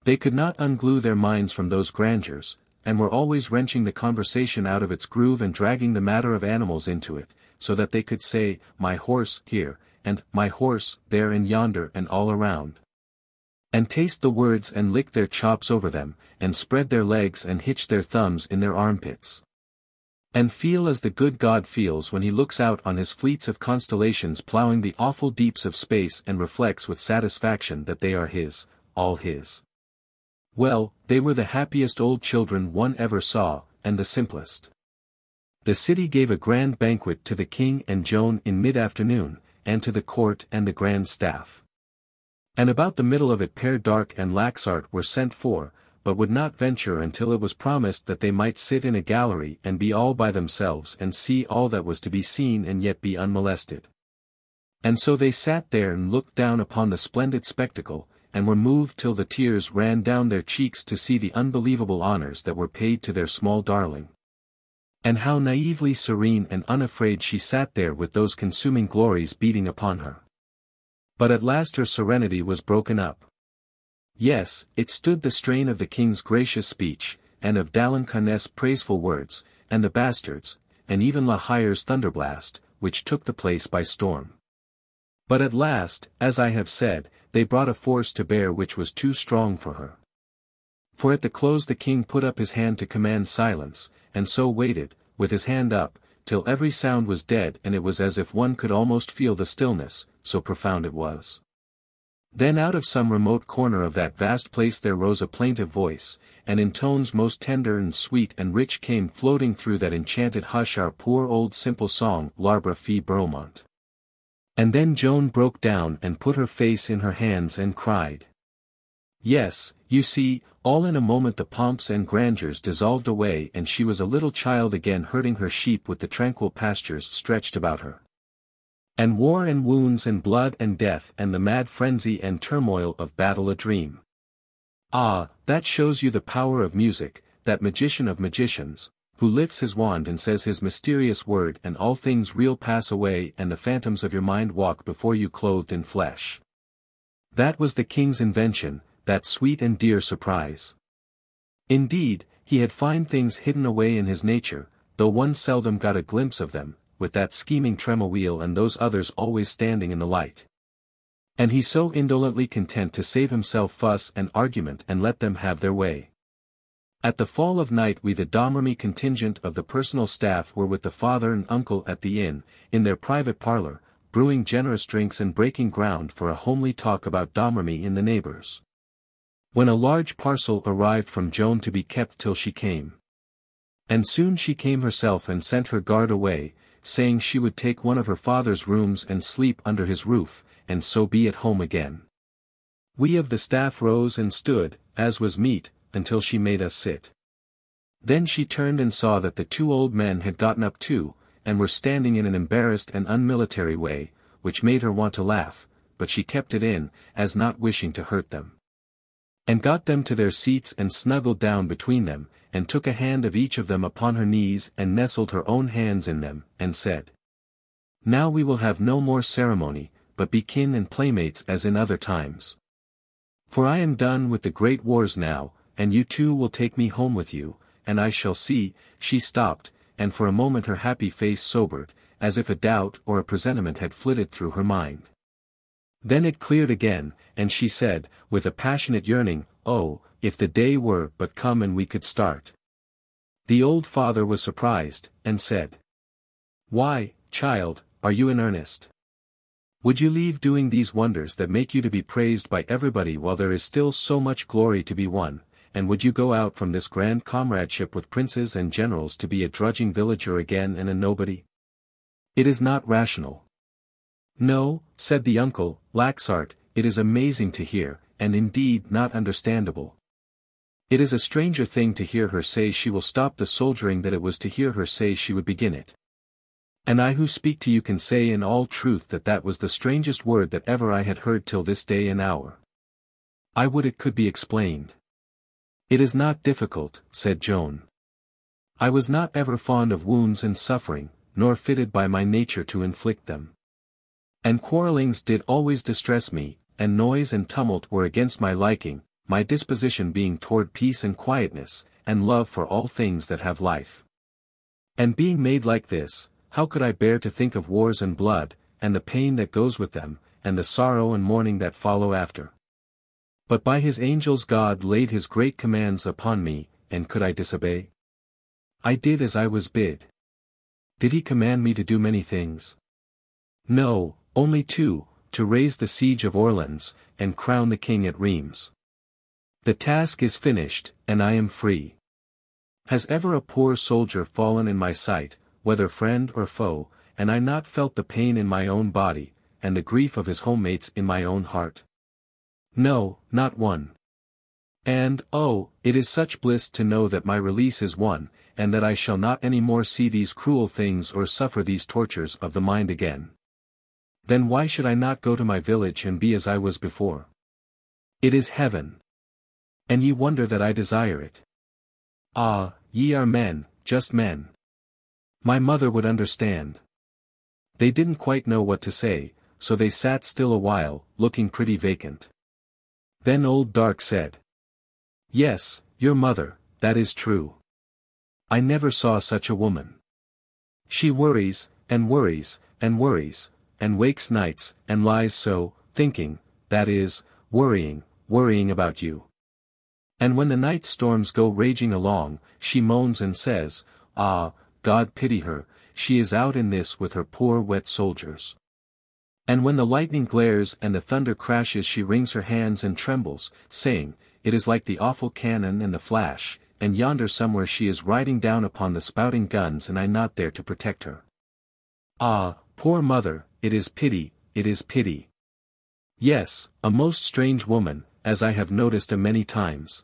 Speaker 1: They could not unglue their minds from those grandeurs, and were always wrenching the conversation out of its groove and dragging the matter of animals into it, so that they could say, "My horse," here, and "My horse," there and yonder and all around. And taste the words and lick their chops over them, and spread their legs and hitch their thumbs in their armpits. And feel as the good God feels when he looks out on his fleets of constellations ploughing the awful deeps of space and reflects with satisfaction that they are his, all his. Well, they were the happiest old children one ever saw, and the simplest. The city gave a grand banquet to the king and Joan in mid-afternoon, and to the court and the grand staff. And about the middle of it Père d'Arc and Laxart were sent for, but would not venture until it was promised that they might sit in a gallery and be all by themselves and see all that was to be seen and yet be unmolested. And so they sat there and looked down upon the splendid spectacle, and were moved till the tears ran down their cheeks to see the unbelievable honors that were paid to their small darling. And how naively serene and unafraid she sat there with those consuming glories beating upon her. But at last her serenity was broken up. Yes, it stood the strain of the king's gracious speech, and of d'Alençon's praiseful words, and the bastards, and even La Hire's thunderblast, which took the place by storm. But at last, as I have said, they brought a force to bear which was too strong for her. For at the close the king put up his hand to command silence, and so waited, with his hand up, till every sound was dead, and it was as if one could almost feel the stillness, so profound it was. Then out of some remote corner of that vast place there rose a plaintive voice, and in tones most tender and sweet and rich came floating through that enchanted hush our poor old simple song, L'arbre fit Bromont. And then Joan broke down and put her face in her hands and cried. Yes, you see, all in a moment the pomps and grandeurs dissolved away and she was a little child again herding her sheep with the tranquil pastures stretched about her. And war and wounds and blood and death and the mad frenzy and turmoil of battle a dream. Ah, that shows you the power of music, that magician of magicians, who lifts his wand and says his mysterious word and all things real pass away and the phantoms of your mind walk before you clothed in flesh. That was the king's invention, that sweet and dear surprise. Indeed, he had fine things hidden away in his nature, though one seldom got a glimpse of them, with that scheming tremowheel and those others always standing in the light. And he so indolently content to save himself fuss and argument and let them have their way. At the fall of night we the Domremy contingent of the personal staff were with the father and uncle at the inn, in their private parlour, brewing generous drinks and breaking ground for a homely talk about Domremy in the neighbours. When a large parcel arrived from Joan to be kept till she came. And soon she came herself and sent her guard away, saying she would take one of her father's rooms and sleep under his roof, and so be at home again. We of the staff rose and stood, as was meet, until she made us sit. Then she turned and saw that the two old men had gotten up too, and were standing in an embarrassed and unmilitary way, which made her want to laugh, but she kept it in, as not wishing to hurt them. And got them to their seats and snuggled down between them, and took a hand of each of them upon her knees and nestled her own hands in them, and said, "Now we will have no more ceremony, but be kin and playmates as in other times. For I am done with the great wars now, and you two will take me home with you, and I shall see." She stopped, and for a moment her happy face sobered, as if a doubt or a presentiment had flitted through her mind. Then it cleared again, and she said, with a passionate yearning, "Oh, if the day were but come and we could start." The old father was surprised, and said, "Why, child, are you in earnest?" Would you leave doing these wonders that make you to be praised by everybody while there is still so much glory to be won, and would you go out from this grand comradeship with princes and generals to be a drudging villager again and a nobody? It is not rational. No, said the uncle, Laxart, it is amazing to hear, and indeed not understandable. It is a stranger thing to hear her say she will stop the soldiering than it was to hear her say she would begin it. And I who speak to you can say in all truth that that was the strangest word that ever I had heard till this day and hour. I would it could be explained. It is not difficult, said Joan. I was not ever fond of wounds and suffering, nor fitted by my nature to inflict them. And quarrellings did always distress me, and noise and tumult were against my liking, my disposition being toward peace and quietness, and love for all things that have life. And being made like this, how could I bear to think of wars and blood, and the pain that goes with them, and the sorrow and mourning that follow after? But by his angels God laid his great commands upon me, and could I disobey? I did as I was bid. Did he command me to do many things? No, only two, to raise the siege of Orleans, and crown the king at Rheims. The task is finished, and I am free. Has ever a poor soldier fallen in my sight, whether friend or foe, and I not felt the pain in my own body, and the grief of his homemates in my own heart? No, not one. And, oh, it is such bliss to know that my release is won, and that I shall not any more see these cruel things or suffer these tortures of the mind again. Then why should I not go to my village and be as I was before? It is heaven. And ye wonder that I desire it. Ah, ye are men, just men. My mother would understand. They didn't quite know what to say, so they sat still a while, looking pretty vacant. Then old Dark said, Yes, your mother, that is true. I never saw such a woman. She worries, and worries, and worries, and wakes nights, and lies so, thinking, that is, worrying about you. And when the night storms go raging along, she moans and says, Ah, God pity her, she is out in this with her poor wet soldiers. And when the lightning glares and the thunder crashes she wrings her hands and trembles, saying, It is like the awful cannon and the flash, and yonder somewhere she is riding down upon the spouting guns and I not there to protect her. Ah, poor mother, it is pity, it is pity. Yes, a most strange woman, as I have noticed a many times.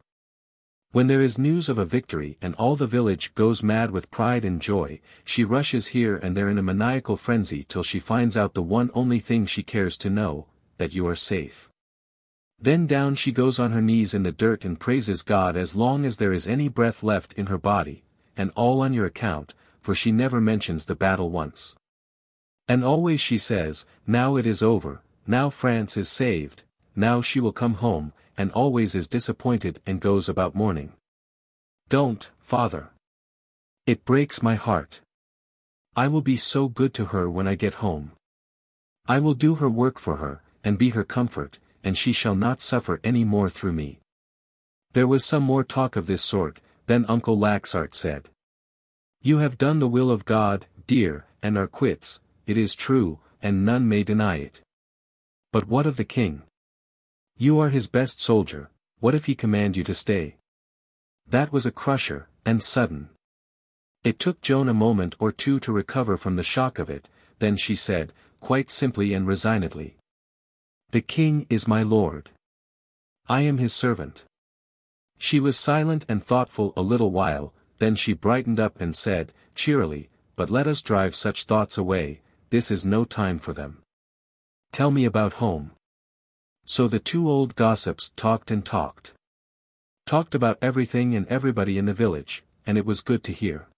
Speaker 1: When there is news of a victory and all the village goes mad with pride and joy, she rushes here and there in a maniacal frenzy till she finds out the one only thing she cares to know, that you are safe. Then down she goes on her knees in the dirt and praises God as long as there is any breath left in her body, and all on your account, for she never mentions the battle once. And always she says, Now it is over, now France is saved, now she will come home, and always is disappointed and goes about mourning. Don't, father. It breaks my heart. I will be so good to her when I get home. I will do her work for her, and be her comfort, and she shall not suffer any more through me. There was some more talk of this sort, then Uncle Laxart said. You have done the will of God, dear, and are quits, it is true, and none may deny it. But what of the king? You are his best soldier, what if he command you to stay? That was a crusher, and sudden. It took Joan a moment or two to recover from the shock of it, then she said, quite simply and resignedly. The king is my lord. I am his servant. She was silent and thoughtful a little while, then she brightened up and said, cheerily, But let us drive such thoughts away, this is no time for them. Tell me about home. So the two old gossips talked and talked. Talked about everything and everybody in the village, and it was good to hear.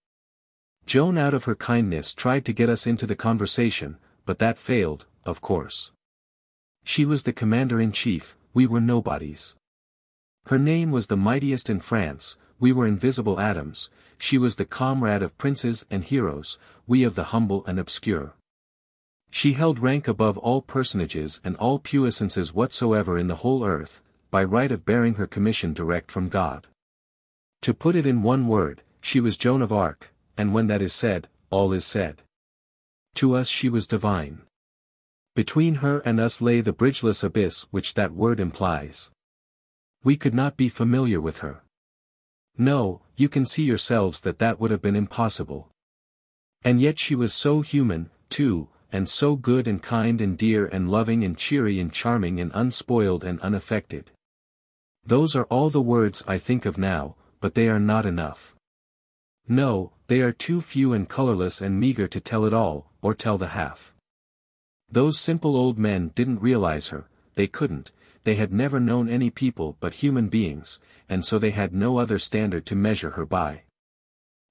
Speaker 1: Joan out of her kindness tried to get us into the conversation, but that failed, of course. She was the commander-in-chief, we were nobodies. Her name was the mightiest in France, we were invisible atoms, she was the comrade of princes and heroes, we of the humble and obscure. She held rank above all personages and all puissances whatsoever in the whole earth, by right of bearing her commission direct from God. To put it in one word, she was Joan of Arc, and when that is said, all is said. To us she was divine. Between her and us lay the bridgeless abyss which that word implies. We could not be familiar with her. No, you can see yourselves that that would have been impossible. And yet she was so human, too, and so good and kind and dear and loving and cheery and charming and unspoiled and unaffected. Those are all the words I think of now, but they are not enough. No, they are too few and colorless and meager to tell it all, or tell the half. Those simple old men didn't realize her, they couldn't, they had never known any people but human beings, and so they had no other standard to measure her by.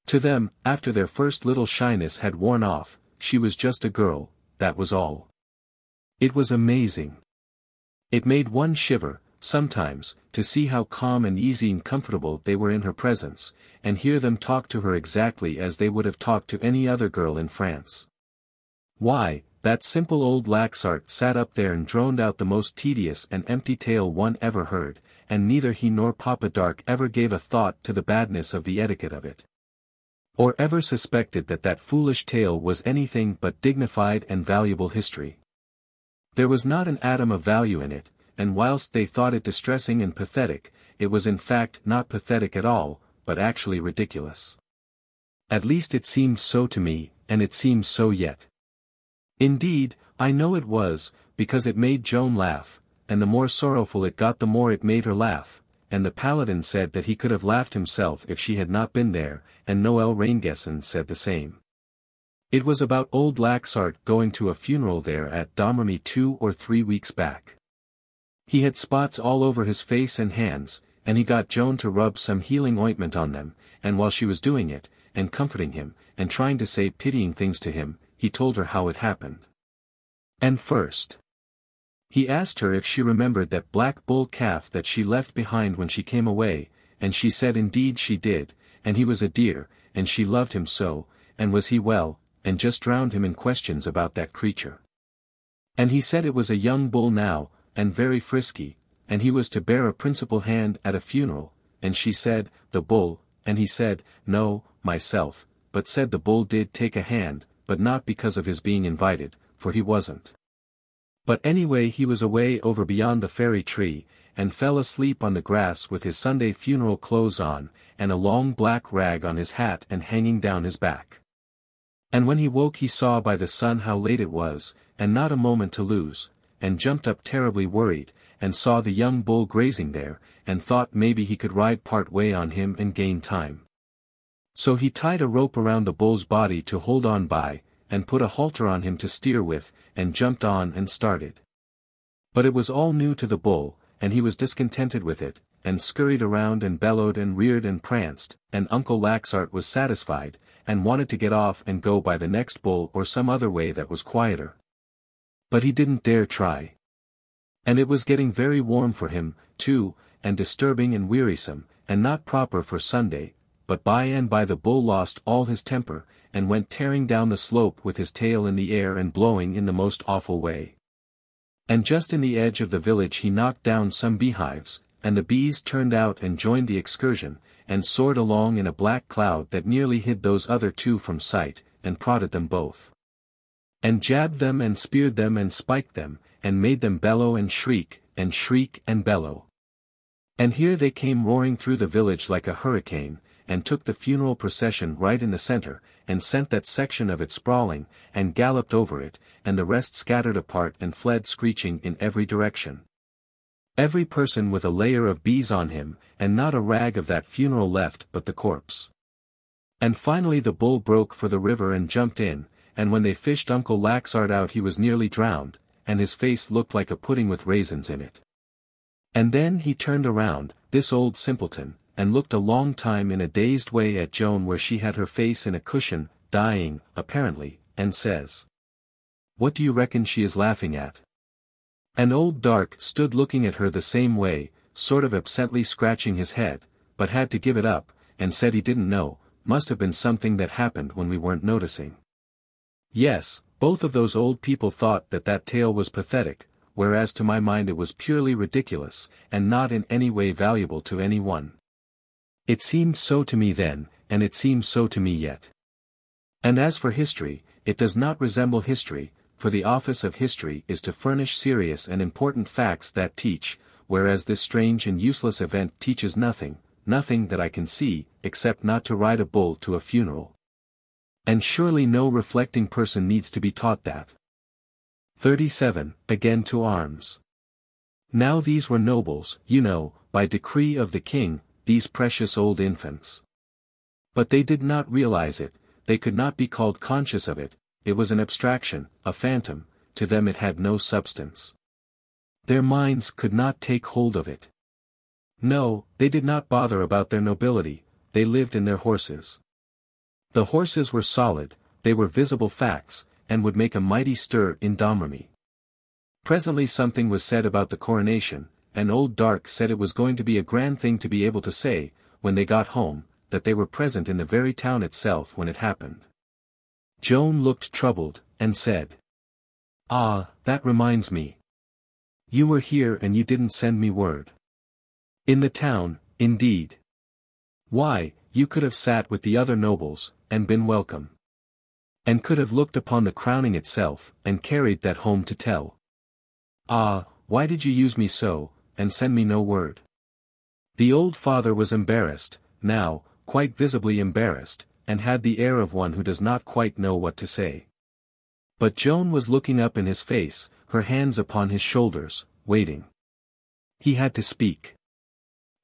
Speaker 1: To them, after their first little shyness had worn off, she was just a girl, that was all. It was amazing. It made one shiver, sometimes, to see how calm and easy and comfortable they were in her presence, and hear them talk to her exactly as they would have talked to any other girl in France. Why, that simple old Laxart sat up there and droned out the most tedious and empty tale one ever heard, and neither he nor Papa Dark ever gave a thought to the badness of the etiquette of it. Or ever suspected that that foolish tale was anything but dignified and valuable history. There was not an atom of value in it, and whilst they thought it distressing and pathetic, it was in fact not pathetic at all, but actually ridiculous. At least it seemed so to me, and it seems so yet. Indeed, I know it was, because it made Joan laugh, and the more sorrowful it got the more it made her laugh, and the paladin said that he could have laughed himself if she had not been there, and Noel Raingesson said the same. It was about old Laxart going to a funeral there at Domremy 2 or 3 weeks back. He had spots all over his face and hands, and he got Joan to rub some healing ointment on them, and while she was doing it, and comforting him, and trying to say pitying things to him, he told her how it happened. And first, he asked her if she remembered that black bull calf that she left behind when she came away, and she said indeed she did, and he was a dear, and she loved him so, and was he well, and just drowned him in questions about that creature. And he said it was a young bull now, and very frisky, and he was to bear a principal hand at a funeral, and she said, the bull, and he said, no, myself, but said the bull did take a hand, but not because of his being invited, for he wasn't. But anyway he was away over beyond the fairy tree, and fell asleep on the grass with his Sunday funeral clothes on, and a long black rag on his hat and hanging down his back. And when he woke he saw by the sun how late it was, and not a moment to lose, and jumped up terribly worried, and saw the young bull grazing there, and thought maybe he could ride part way on him and gain time. So he tied a rope around the bull's body to hold on by, and put a halter on him to steer with, and jumped on and started. But it was all new to the bull, and he was discontented with it, and scurried around and bellowed and reared and pranced, and Uncle Laxart was satisfied, and wanted to get off and go by the next bull or some other way that was quieter. But he didn't dare try. And it was getting very warm for him, too, and disturbing and wearisome, and not proper for Sunday, but by and by the bull lost all his temper, and went tearing down the slope with his tail in the air and blowing in the most awful way. And just in the edge of the village he knocked down some beehives, and the bees turned out and joined the excursion, and soared along in a black cloud that nearly hid those other two from sight, and prodded them both. And jabbed them and speared them and spiked them, and made them bellow and shriek and bellow. And here they came roaring through the village like a hurricane, and took the funeral procession right in the center, and sent that section of it sprawling, and galloped over it, and the rest scattered apart and fled screeching in every direction. Every person with a layer of bees on him, and not a rag of that funeral left but the corpse. And finally the bull broke for the river and jumped in, and when they fished Uncle Laxart out he was nearly drowned, and his face looked like a pudding with raisins in it. And then he turned around, this old simpleton, and looked a long time in a dazed way at Joan where she had her face in a cushion, dying, apparently, and says, "What do you reckon she is laughing at?" And old Dark stood looking at her the same way, sort of absently scratching his head, but had to give it up, and said he didn't know, must have been something that happened when we weren't noticing. Yes, both of those old people thought that that tale was pathetic, whereas to my mind it was purely ridiculous, and not in any way valuable to any one. It seemed so to me then, and it seems so to me yet. And as for history, it does not resemble history, for the office of history is to furnish serious and important facts that teach, whereas this strange and useless event teaches nothing, nothing that I can see, except not to ride a bull to a funeral. And surely no reflecting person needs to be taught that. 37. Again to arms. Now these were nobles, you know, by decree of the king, these precious old infants. But they did not realize it, they could not be called conscious of it, it was an abstraction, a phantom, to them it had no substance. Their minds could not take hold of it. No, they did not bother about their nobility, they lived in their horses. The horses were solid, they were visible facts, and would make a mighty stir in Domremy. Presently something was said about the coronation, and old Dark said it was going to be a grand thing to be able to say, when they got home, that they were present in the very town itself when it happened. Joan looked troubled, and said, "Ah, that reminds me. You were here and you didn't send me word." "In the town, indeed. Why, you could have sat with the other nobles, and been welcome. And could have looked upon the crowning itself, and carried that home to tell. Ah, why did you use me so, and send me no word?" The old father was embarrassed, now, quite visibly embarrassed, and had the air of one who does not quite know what to say. But Joan was looking up in his face, her hands upon his shoulders, waiting. He had to speak.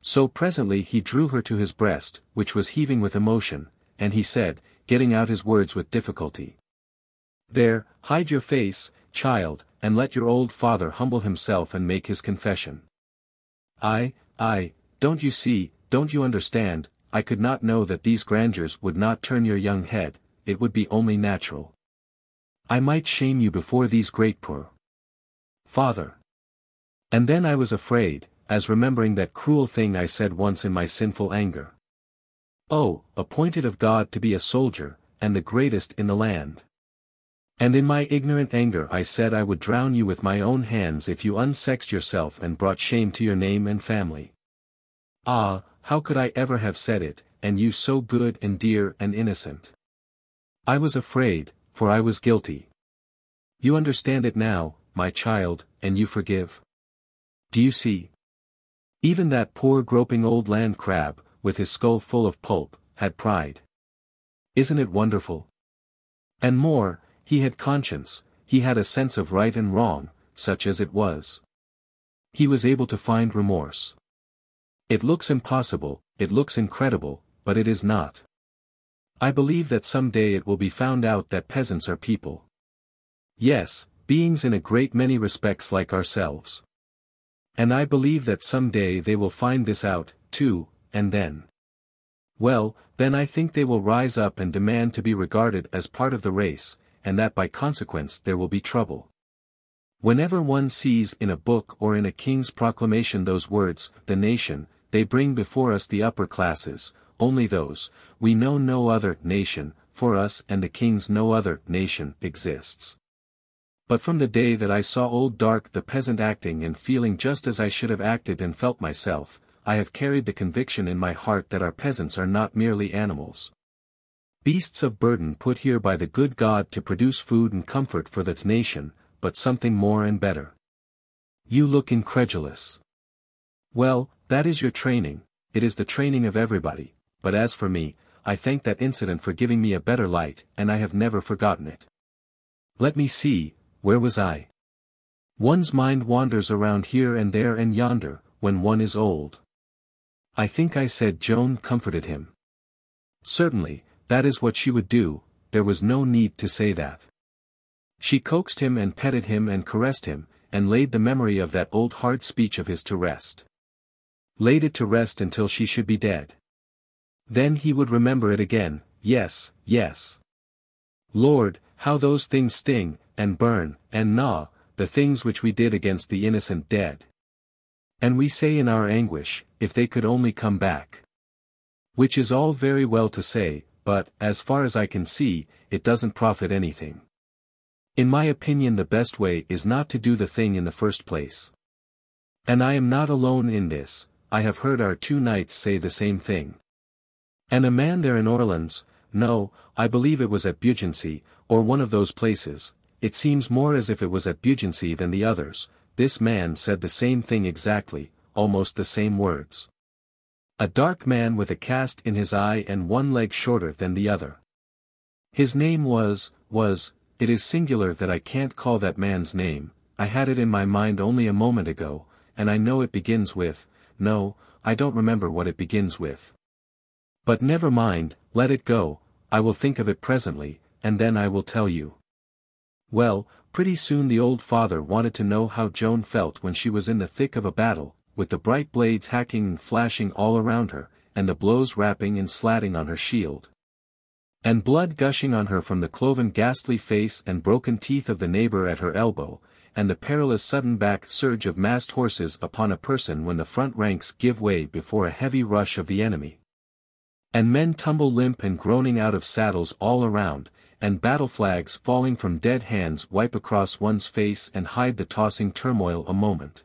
Speaker 1: So presently he drew her to his breast, which was heaving with emotion, and he said, getting out his words with difficulty. "There, hide your face, child, and let your old father humble himself and make his confession. I, don't you see, don't you understand, I could not know that these grandeurs would not turn your young head, it would be only natural. I might shame you before these great poor father. And then I was afraid, as remembering that cruel thing I said once in my sinful anger. Oh, appointed of God to be a soldier, and the greatest in the land. And in my ignorant anger I said I would drown you with my own hands if you unsexed yourself and brought shame to your name and family. Ah, how could I ever have said it, and you so good and dear and innocent? I was afraid, for I was guilty. You understand it now, my child, and you forgive? Do you see? Even that poor groping old land crab, with his skull full of pulp, had pride. Isn't it wonderful? And more, he had conscience, he had a sense of right and wrong, such as it was. He was able to find remorse. It looks impossible, it looks incredible, but it is not. I believe that some day it will be found out that peasants are people. Yes, beings in a great many respects like ourselves. And I believe that some day they will find this out, too, and then. Well, then I think they will rise up and demand to be regarded as part of the race, and that by consequence there will be trouble. Whenever one sees in a book or in a king's proclamation those words, the nation, they bring before us the upper classes, only those, we know no other nation, for us and the kings no other nation exists. But from the day that I saw old Dark the peasant acting and feeling just as I should have acted and felt myself, I have carried the conviction in my heart that our peasants are not merely animals. Beasts of burden put here by the good God to produce food and comfort for the nation, but something more and better. You look incredulous. Well, that is your training, it is the training of everybody, but as for me, I thank that incident for giving me a better light, and I have never forgotten it. Let me see, where was I? One's mind wanders around here and there and yonder, when one is old. I think I said Joan comforted him. Certainly, that is what she would do, there was no need to say that. She coaxed him and petted him and caressed him, and laid the memory of that old hard speech of his to rest. Laid it to rest until she should be dead. Then he would remember it again, yes, yes. Lord, how those things sting, and burn, and gnaw, the things which we did against the innocent dead. And we say in our anguish, if they could only come back. Which is all very well to say, but, as far as I can see, it doesn't profit anything. In my opinion the best way is not to do the thing in the first place. And I am not alone in this, I have heard our two knights say the same thing. And a man there in Orleans, no, I believe it was at Beaugency, or one of those places, it seems more as if it was at buoyancy than the others. This man said the same thing exactly, almost the same words. A dark man with a cast in his eye and one leg shorter than the other. His name was, it is singular that I can't call that man's name, I had it in my mind only a moment ago, and I know it begins with, no, I don't remember what it begins with. But never mind, let it go, I will think of it presently, and then I will tell you. Well, pretty soon the old father wanted to know how Joan felt when she was in the thick of a battle, with the bright blades hacking and flashing all around her, and the blows rapping and slatting on her shield. And blood gushing on her from the cloven ghastly face and broken teeth of the neighbor at her elbow, and the perilous sudden back surge of massed horses upon a person when the front ranks give way before a heavy rush of the enemy. And men tumble limp and groaning out of saddles all around, and battle flags falling from dead hands wipe across one's face and hide the tossing turmoil a moment.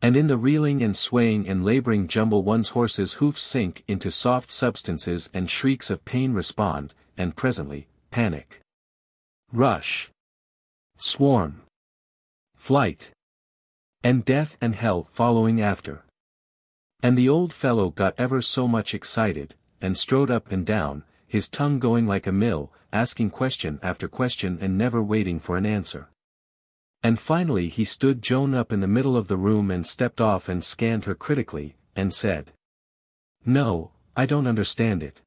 Speaker 1: And in the reeling and swaying and laboring jumble one's horse's hoofs sink into soft substances and shrieks of pain respond, and presently, panic. Rush. Swarm. Flight. And death and hell following after. And the old fellow got ever so much excited, and strode up and down, his tongue going like a mill, asking question after question and never waiting for an answer. And finally he stood Joan up in the middle of the room and stepped off and scanned her critically, and said, "No, I don't understand it.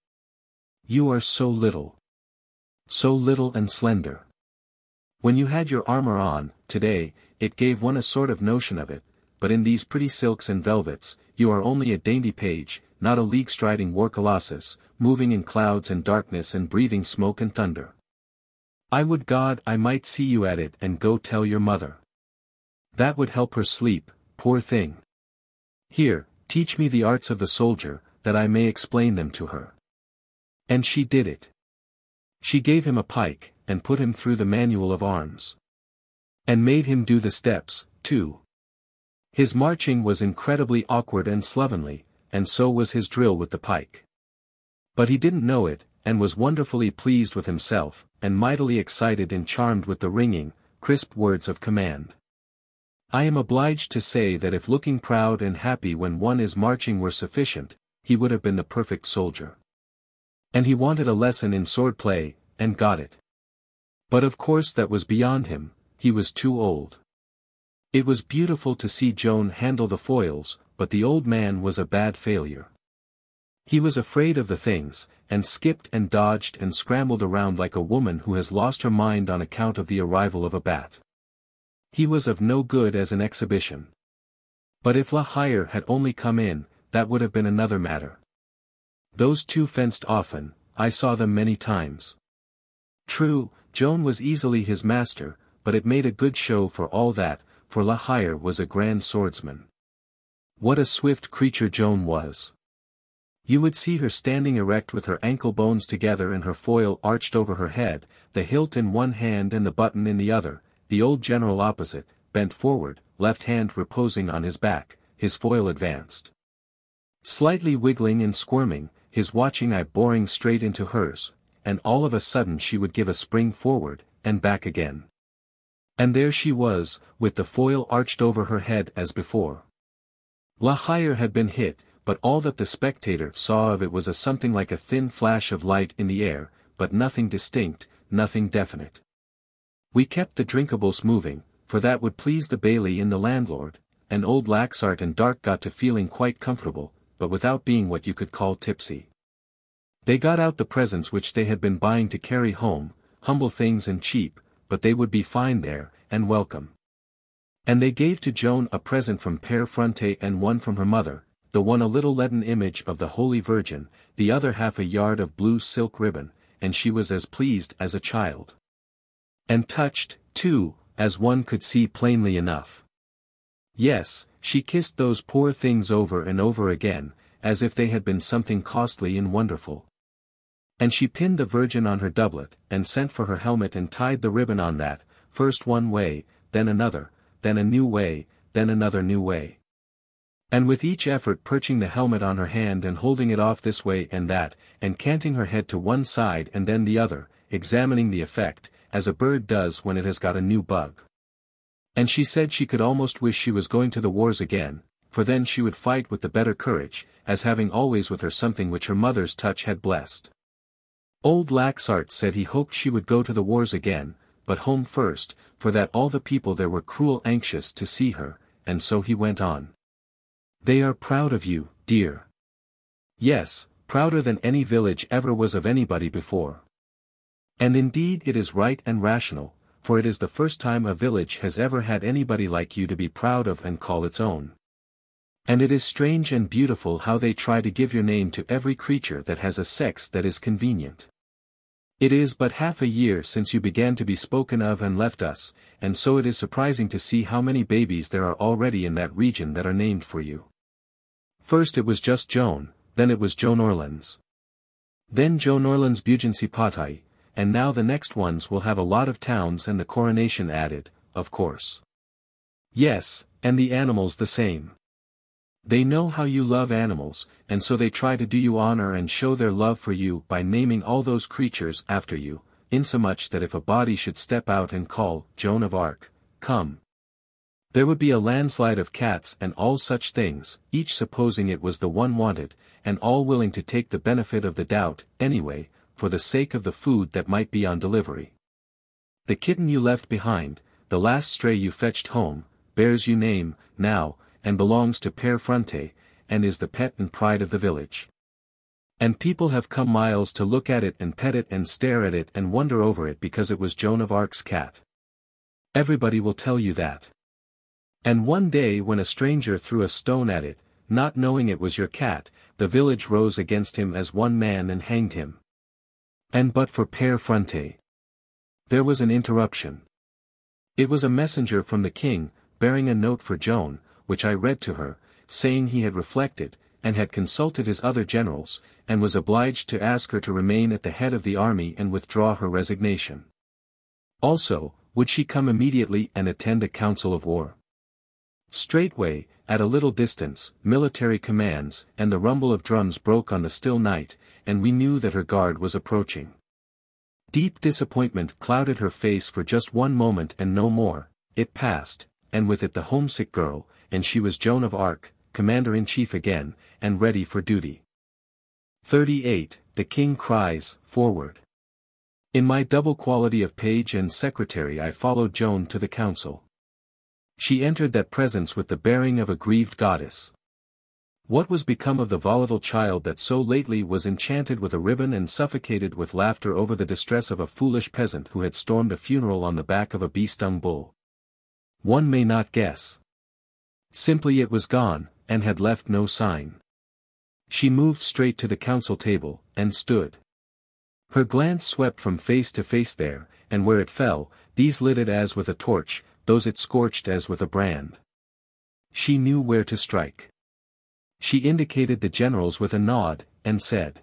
Speaker 1: You are so little. So little and slender. When you had your armor on, today, it gave one a sort of notion of it, but in these pretty silks and velvets, you are only a dainty page, not a league-striding war colossus, moving in clouds and darkness and breathing smoke and thunder. I would God I might see you at it and go tell your mother. That would help her sleep, poor thing. Here, teach me the arts of the soldier, that I may explain them to her." And she did it. She gave him a pike, and put him through the manual of arms. And made him do the steps, too. His marching was incredibly awkward and slovenly, and so was his drill with the pike. But he didn't know it, and was wonderfully pleased with himself, and mightily excited and charmed with the ringing, crisp words of command. I am obliged to say that if looking proud and happy when one is marching were sufficient, he would have been the perfect soldier. And he wanted a lesson in sword-play, and got it. But of course that was beyond him, he was too old. It was beautiful to see Joan handle the foils, but the old man was a bad failure. He was afraid of the things, and skipped and dodged and scrambled around like a woman who has lost her mind on account of the arrival of a bat. He was of no good as an exhibition. But if La Hire had only come in, that would have been another matter. Those two fenced often, I saw them many times. True, Joan was easily his master, but it made a good show for all that, for La Hire was a grand swordsman. What a swift creature Joan was! You would see her standing erect with her ankle bones together and her foil arched over her head, the hilt in one hand and the button in the other, the old general opposite, bent forward, left hand reposing on his back, his foil advanced. Slightly wiggling and squirming, his watching eye boring straight into hers, and all of a sudden she would give a spring forward, and back again. And there she was, with the foil arched over her head as before. La Hire had been hit, but all that the spectator saw of it was a something like a thin flash of light in the air, but nothing distinct, nothing definite. We kept the drinkables moving, for that would please the bailey and the landlord, and old Laxart and Dark got to feeling quite comfortable, but without being what you could call tipsy. They got out the presents which they had been buying to carry home, humble things and cheap, but they would be fine there, and welcome. And they gave to Joan a present from Père Fronte and one from her mother, the one a little leaden image of the Holy Virgin, the other half a yard of blue silk ribbon, and she was as pleased as a child. And touched, too, as one could see plainly enough. Yes, she kissed those poor things over and over again, as if they had been something costly and wonderful. And she pinned the Virgin on her doublet, and sent for her helmet and tied the ribbon on that, first one way, then another, then a new way, then another new way. And with each effort perching the helmet on her hand and holding it off this way and that, and canting her head to one side and then the other, examining the effect, as a bird does when it has got a new bug. And she said she could almost wish she was going to the wars again, for then she would fight with the better courage, as having always with her something which her mother's touch had blessed. Old Laxart said he hoped she would go to the wars again, but home first, for that all the people there were cruel anxious to see her, and so he went on. They are proud of you, dear. Yes, prouder than any village ever was of anybody before. And indeed it is right and rational, for it is the first time a village has ever had anybody like you to be proud of and call its own. And it is strange and beautiful how they try to give your name to every creature that has a sex that is convenient. It is but half a year since you began to be spoken of and left us, and so it is surprising to see how many babies there are already in that region that are named for you. First it was just Joan, then it was Joan Orleans. Then Joan Orleans Bugency Patay, and now the next ones will have a lot of towns and the coronation added, of course. Yes, and the animals the same. They know how you love animals, and so they try to do you honor and show their love for you by naming all those creatures after you, insomuch that if a body should step out and call, Joan of Arc, come. There would be a landslide of cats and all such things, each supposing it was the one wanted, and all willing to take the benefit of the doubt, anyway, for the sake of the food that might be on delivery. The kitten you left behind, the last stray you fetched home, bears you name, now, and belongs to Père Fronte, and is the pet and pride of the village. And people have come miles to look at it and pet it and stare at it and wonder over it because it was Joan of Arc's cat. Everybody will tell you that. And one day when a stranger threw a stone at it, not knowing it was your cat, the village rose against him as one man and hanged him. And but for Père Fronte. There was an interruption. It was a messenger from the king, bearing a note for Joan, which I read to her, saying he had reflected, and had consulted his other generals, and was obliged to ask her to remain at the head of the army and withdraw her resignation. Also, would she come immediately and attend a council of war? Straightway, at a little distance, military commands, and the rumble of drums broke on the still night, and we knew that her guard was approaching. Deep disappointment clouded her face for just one moment and no more, it passed, and with it the homesick girl, and she was Joan of Arc, commander-in-chief again, and ready for duty. 38. The king cries, forward. In my double quality of page and secretary I followed Joan to the council. She entered that presence with the bearing of a grieved goddess. What was become of the volatile child that so lately was enchanted with a ribbon and suffocated with laughter over the distress of a foolish peasant who had stormed a funeral on the back of a bee-stung bull? One may not guess. Simply it was gone, and had left no sign. She moved straight to the council table, and stood. Her glance swept from face to face there, and where it fell, these lit it as with a torch, those it scorched as with a brand. She knew where to strike. She indicated the generals with a nod, and said,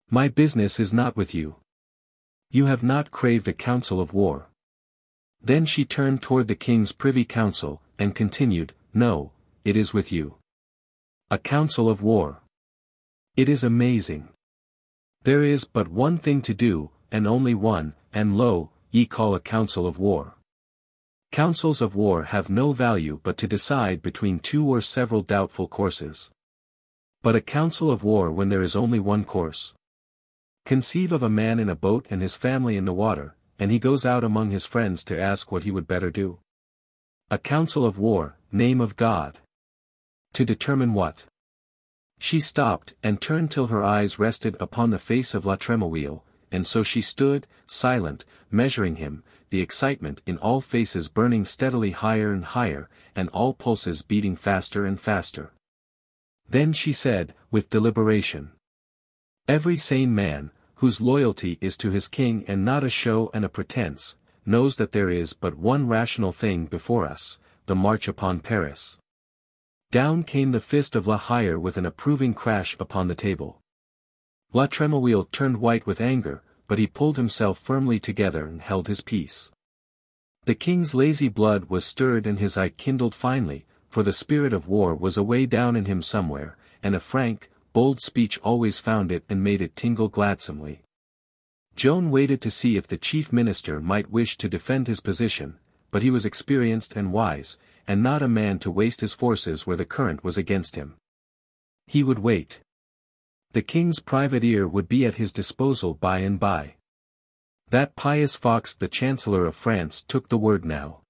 Speaker 1: "My business is not with you. You have not craved a council of war." Then she turned toward the king's privy council, and continued, "No, it is with you. A council of war. It is amazing. There is but one thing to do, and only one, and lo, ye call a council of war. Councils of war have no value but to decide between two or several doubtful courses. But a council of war when there is only one course. Conceive of a man in a boat and his family in the water, and he goes out among his friends to ask what he would better do. A council of war, name of God. To determine what? She stopped and turned till her eyes rested upon the face of La Tremouille, and so she stood, silent, measuring him, the excitement in all faces burning steadily higher and higher, and all pulses beating faster and faster. Then she said, with deliberation. Every sane man, whose loyalty is to his king and not a show and a pretense, knows that there is but one rational thing before us, the march upon Paris. Down came the fist of La Hire with an approving crash upon the table. La Tremouille turned white with anger, but he pulled himself firmly together and held his peace. The king's lazy blood was stirred and his eye kindled finely, for the spirit of war was away down in him somewhere, and a frank, bold speech always found it and made it tingle gladsomely. Joan waited to see if the chief minister might wish to defend his position, but he was experienced and wise, and not a man to waste his forces where the current was against him. He would wait. The king's private ear would be at his disposal by and by. That pious fox the Chancellor of France took the word now.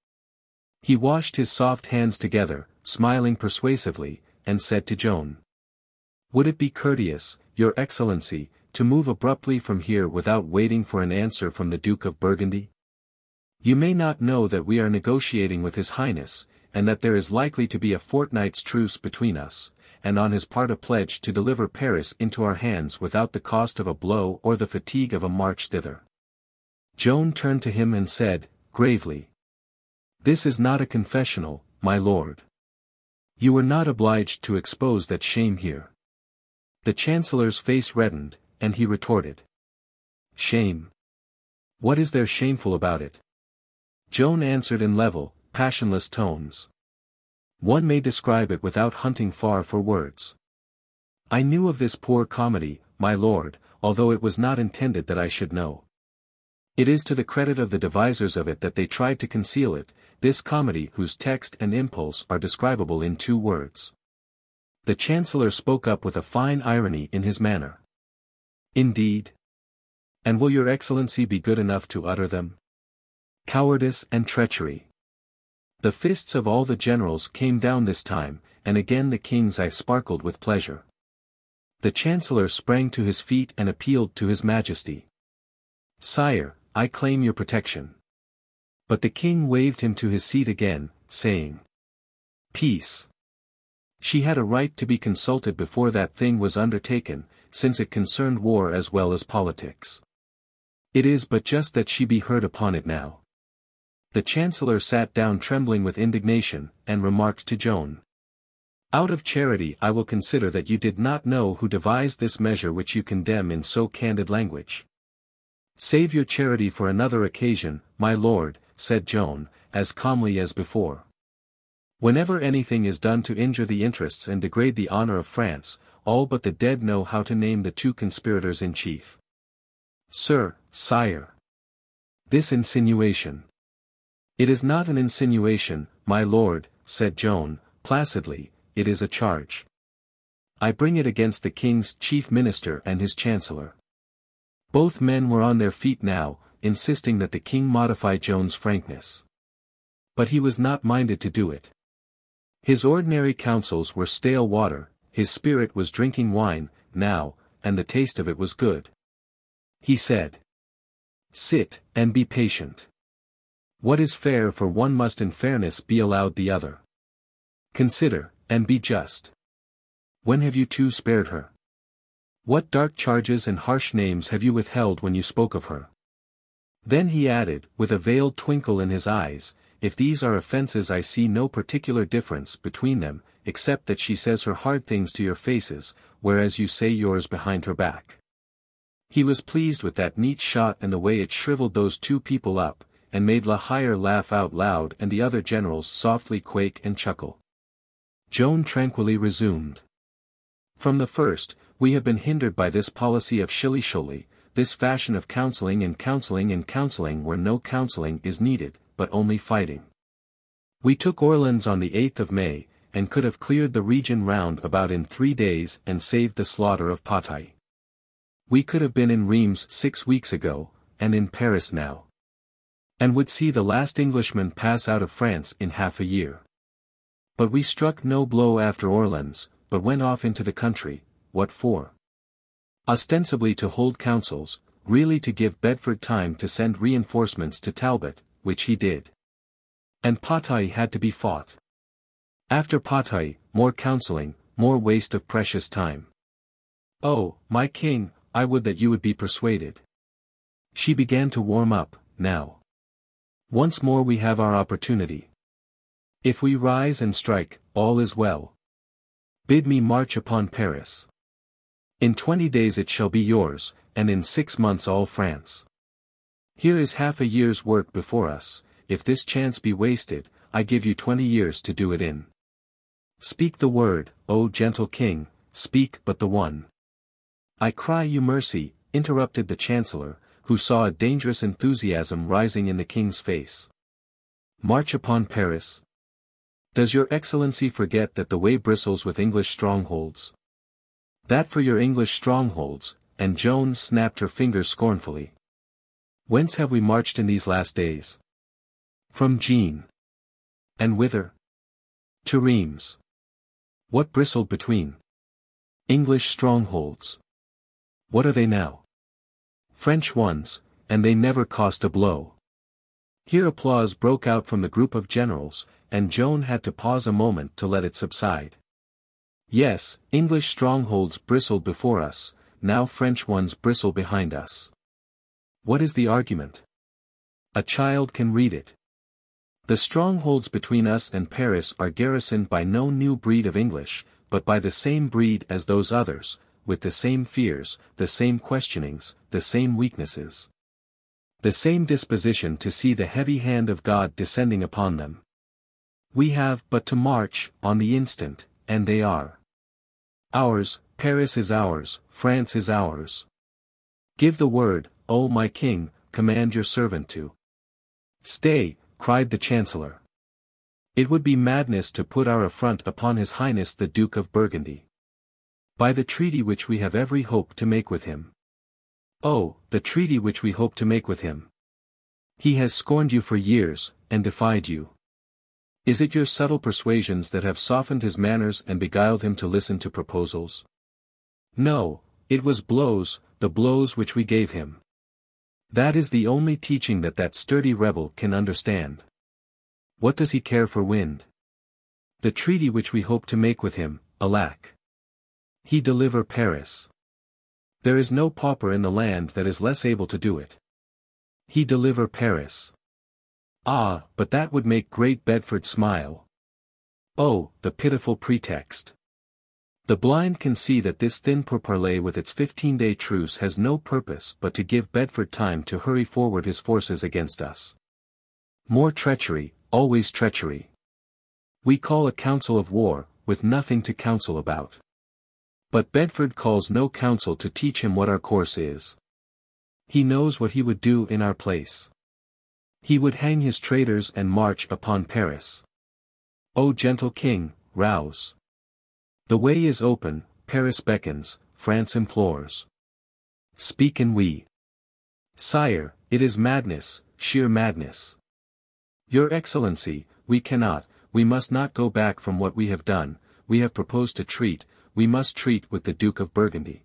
Speaker 1: He washed his soft hands together, smiling persuasively, and said to Joan, "Would it be courteous, Your Excellency, to move abruptly from here without waiting for an answer from the Duke of Burgundy? You may not know that we are negotiating with His Highness, and that there is likely to be a fortnight's truce between us, and on his part a pledge to deliver Paris into our hands without the cost of a blow or the fatigue of a march thither." Joan turned to him and said, gravely, "This is not a confessional, my lord. You were not obliged to expose that shame here." The Chancellor's face reddened, and he retorted, "Shame? What is there shameful about it?" Joan answered in level, passionless tones. "One may describe it without hunting far for words. I knew of this poor comedy, my lord, although it was not intended that I should know. It is to the credit of the devisers of it that they tried to conceal it, this comedy whose text and impulse are describable in 2 words. The Chancellor spoke up with a fine irony in his manner. "Indeed? And will your Excellency be good enough to utter them? Cowardice and treachery." The fists of all the generals came down this time, and again the king's eye sparkled with pleasure. The Chancellor sprang to his feet and appealed to His Majesty. "Sire, I claim your protection." But the king waved him to his seat again, saying, "Peace. She had a right to be consulted before that thing was undertaken, since it concerned war as well as politics. It is but just that she be heard upon it now." The Chancellor sat down trembling with indignation, and remarked to Joan, "Out of charity I will consider that you did not know who devised this measure which you condemn in so candid language." "Save your charity for another occasion, my lord," said Joan, as calmly as before. "Whenever anything is done to injure the interests and degrade the honor of France, all but the dead know how to name the 2 conspirators in chief. Sire. This insinuation—" "It is not an insinuation, my lord," said Joan, placidly, "it is a charge. I bring it against the king's chief minister and his chancellor." Both men were on their feet now, insisting that the king modify Joan's frankness. But he was not minded to do it. His ordinary counsels were stale water, his spirit was drinking wine, now, and the taste of it was good. He said, "Sit, and be patient. What is fair for one must in fairness be allowed the other. Consider, and be just. When have you 2 spared her? What dark charges and harsh names have you withheld when you spoke of her?" Then he added, with a veiled twinkle in his eyes, "If these are offences I see no particular difference between them, except that she says her hard things to your faces, whereas you say yours behind her back." He was pleased with that neat shot and the way it shriveled those 2 people up, and made La Hire laugh out loud and the other generals softly quake and chuckle. Joan tranquilly resumed. "From the first, we have been hindered by this policy of shilly-sholly, this fashion of counseling and counseling and counseling where no counseling is needed, but only fighting. We took Orleans on the 8th of May, and could have cleared the region round about in 3 days and saved the slaughter of Patay. We could have been in Reims 6 weeks ago, and in Paris now. And would see the last Englishman pass out of France in half a year. But we struck no blow after Orleans, but went off into the country. What for? Ostensibly to hold councils, really to give Bedford time to send reinforcements to Talbot, which he did. And Patay had to be fought. After Patay, more counseling, more waste of precious time. Oh, my king, I would that you would be persuaded." She began to warm up, now. "Once more we have our opportunity. If we rise and strike, all is well. Bid me march upon Paris. In 20 days it shall be yours, and in 6 months all France. Here is half a year's work before us. If this chance be wasted, I give you 20 years to do it in. Speak the word, O gentle king, speak but the one." "I cry you mercy," interrupted the chancellor, who saw a dangerous enthusiasm rising in the king's face. March upon Paris? Does your excellency forget that the way bristles with English strongholds? That for your English strongholds, and Joan snapped her fingers scornfully. Whence have we marched in these last days? From Jean. And whither? To Reims. What bristled between? English strongholds. What are they now? French ones, and they never cost a blow. Here applause broke out from the group of generals, and Joan had to pause a moment to let it subside. Yes, English strongholds bristled before us, now French ones bristle behind us. What is the argument? A child can read it. The strongholds between us and Paris are garrisoned by no new breed of English, but by the same breed as those others, with the same fears, the same questionings, the same weaknesses. The same disposition to see the heavy hand of God descending upon them. We have but to march, on the instant, and they are ours. Paris is ours, France is ours. Give the word, O my king, command your servant to. Stay, cried the chancellor. It would be madness to put our affront upon his highness the Duke of Burgundy. By the treaty which we have every hope to make with him. Oh, the treaty which we hope to make with him. He has scorned you for years, and defied you. Is it your subtle persuasions that have softened his manners and beguiled him to listen to proposals? No, it was blows, the blows which we gave him. That is the only teaching that sturdy rebel can understand. What does he care for wind? The treaty which we hope to make with him, alack! He deliver Paris. There is no pauper in the land that is less able to do it. He deliver Paris. Ah, but that would make great Bedford smile. Oh, the pitiful pretext. The blind can see that this thin pourparlers with its 15-day truce has no purpose but to give Bedford time to hurry forward his forces against us. More treachery, always treachery. We call a council of war, with nothing to counsel about. But Bedford calls no council to teach him what our course is. He knows what he would do in our place. He would hang his traitors and march upon Paris. O gentle king, rouse. The way is open, Paris beckons, France implores. Speak and we. Sire, it is madness, sheer madness. Your Excellency, we cannot, we must not go back from what we have done, we have proposed to treat, we must treat with the Duke of Burgundy.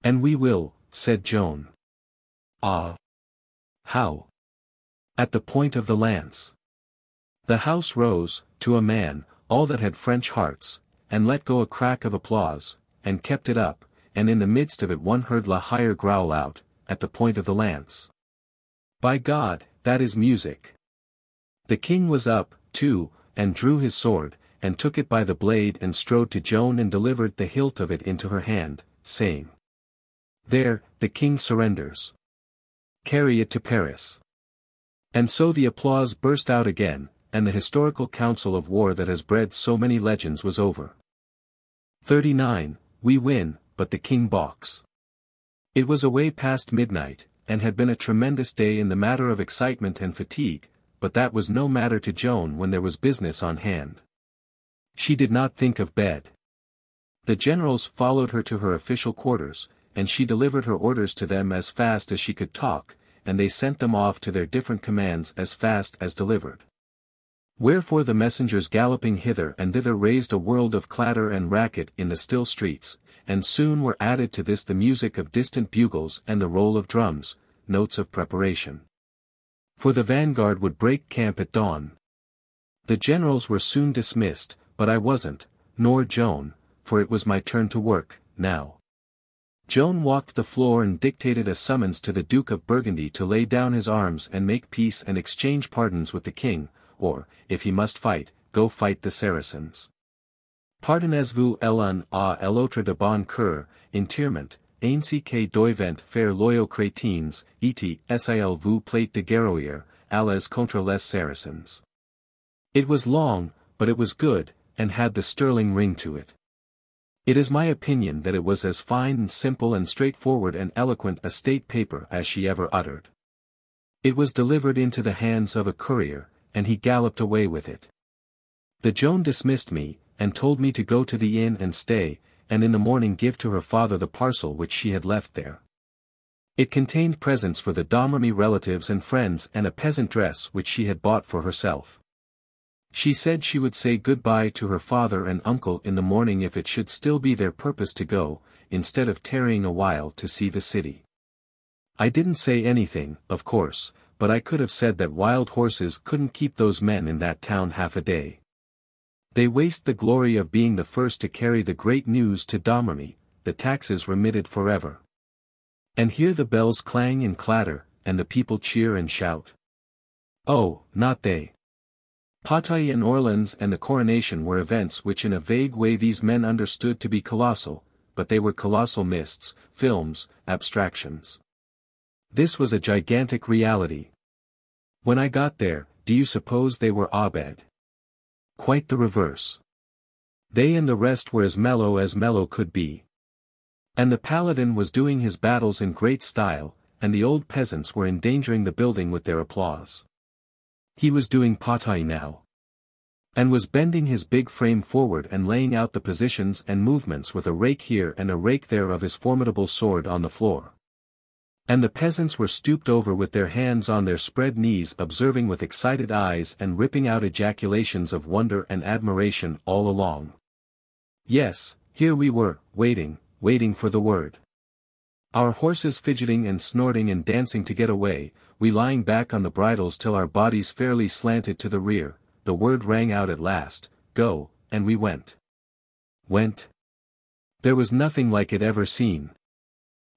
Speaker 1: And we will, said Joan. Ah! How? At the point of the lance. The house rose, to a man, all that had French hearts, and let go a crack of applause, and kept it up, and in the midst of it one heard La Hire growl out, at the point of the lance. By God, that is music. The king was up, too, and drew his sword, and took it by the blade and strode to Joan and delivered the hilt of it into her hand, saying, There, the king surrenders. Carry it to Paris. And so the applause burst out again, and the historical council of war that has bred so many legends was over. 39. We win, but the king balks. It was away past midnight, and had been a tremendous day in the matter of excitement and fatigue, but that was no matter to Joan when there was business on hand. She did not think of bed. The generals followed her to her official quarters, and she delivered her orders to them as fast as she could talk, and they sent them off to their different commands as fast as delivered. Wherefore the messengers galloping hither and thither raised a world of clatter and racket in the still streets, and soon were added to this the music of distant bugles and the roll of drums, notes of preparation. For the vanguard would break camp at dawn. The generals were soon dismissed, but I wasn't, nor Joan, for it was my turn to work, now. Joan walked the floor and dictated a summons to the Duke of Burgundy to lay down his arms and make peace and exchange pardons with the king, or, if he must fight, go fight the Saracens. Pardonnez-vous l'un à l'autre de bon cœur, interment, ainsi que doivent faire loyaux chrétiens, et s'il vous plaît de guerroyer, à l'aise contre les Saracens. It was long, but it was good, and had the sterling ring to it. It is my opinion that it was as fine and simple and straightforward and eloquent a state paper as she ever uttered. It was delivered into the hands of a courier, and he galloped away with it. The Joan dismissed me, and told me to go to the inn and stay, and in the morning give to her father the parcel which she had left there. It contained presents for the Domremy relatives and friends and a peasant dress which she had bought for herself. She said she would say good-bye to her father and uncle in the morning if it should still be their purpose to go, instead of tarrying a while to see the city. I didn't say anything, of course, but I could have said that wild horses couldn't keep those men in that town half a day. They waste the glory of being the first to carry the great news to Domremy, the taxes remitted forever. And hear the bells clang and clatter, and the people cheer and shout. Oh, not they. Patay and Orleans and the coronation were events which in a vague way these men understood to be colossal, but they were colossal mists, films, abstractions. This was a gigantic reality. When I got there, do you suppose they were abed? Quite the reverse. They and the rest were as mellow could be. And the paladin was doing his battles in great style, and the old peasants were endangering the building with their applause. He was doing Patay now. And was bending his big frame forward and laying out the positions and movements with a rake here and a rake there of his formidable sword on the floor. And the peasants were stooped over with their hands on their spread knees observing with excited eyes and ripping out ejaculations of wonder and admiration all along. Yes, here we were, waiting for the word. Our horses fidgeting and snorting and dancing to get away, we lying back on the bridles till our bodies fairly slanted to the rear. The word rang out at last, go, and we went. Went? There was nothing like it ever seen.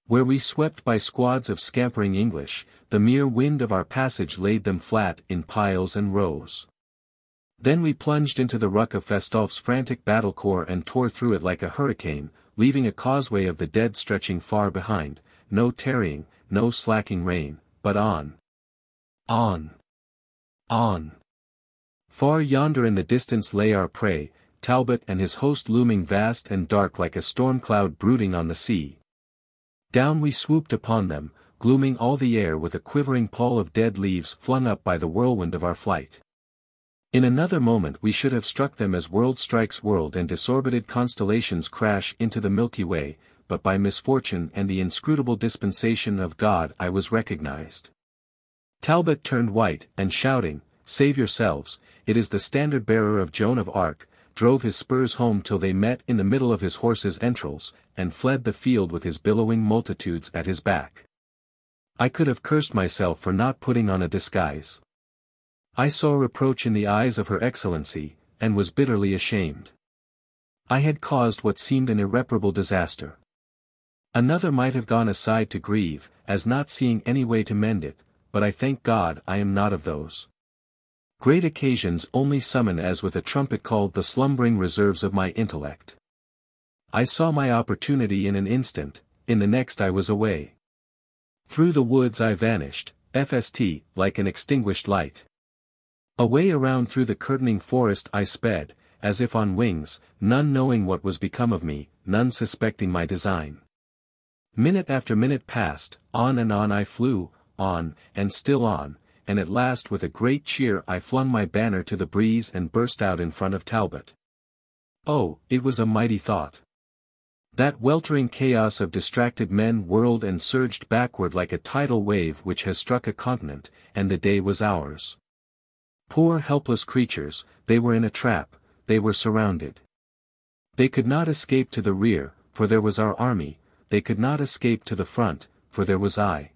Speaker 1: Where we swept by squads of scampering English, the mere wind of our passage laid them flat in piles and rows. Then we plunged into the ruck of Fastolf's frantic battle corps and tore through it like a hurricane, leaving a causeway of the dead stretching far behind, no tarrying, no slacking rein, but on. On. On. Far yonder in the distance lay our prey, Talbot and his host looming vast and dark like a storm cloud brooding on the sea. Down we swooped upon them, glooming all the air with a quivering pall of dead leaves flung up by the whirlwind of our flight. In another moment we should have struck them as world strikes world and disorbited constellations crash into the Milky Way, but by misfortune and the inscrutable dispensation of God I was recognized. Talbot turned white, and shouting, "Save yourselves, it is the standard-bearer of Joan of Arc," drove his spurs home till they met in the middle of his horse's entrails, and fled the field with his billowing multitudes at his back. I could have cursed myself for not putting on a disguise. I saw reproach in the eyes of her Excellency, and was bitterly ashamed. I had caused what seemed an irreparable disaster. Another might have gone aside to grieve, as not seeing any way to mend it, but I thank God I am not of those. Great occasions only summon as with a trumpet called the slumbering reserves of my intellect. I saw my opportunity in an instant, in the next I was away. Through the woods I vanished, like an extinguished light. Away around through the curtaining forest I sped, as if on wings, none knowing what was become of me, none suspecting my design. Minute after minute passed, on and on I flew, on, and still on, and at last with a great cheer I flung my banner to the breeze and burst out in front of Talbot. Oh, it was a mighty thought. That weltering chaos of distracted men whirled and surged backward like a tidal wave which has struck a continent, and the day was ours. Poor helpless creatures, they were in a trap, they were surrounded. They could not escape to the rear, for there was our army, they could not escape to the front, for there was I.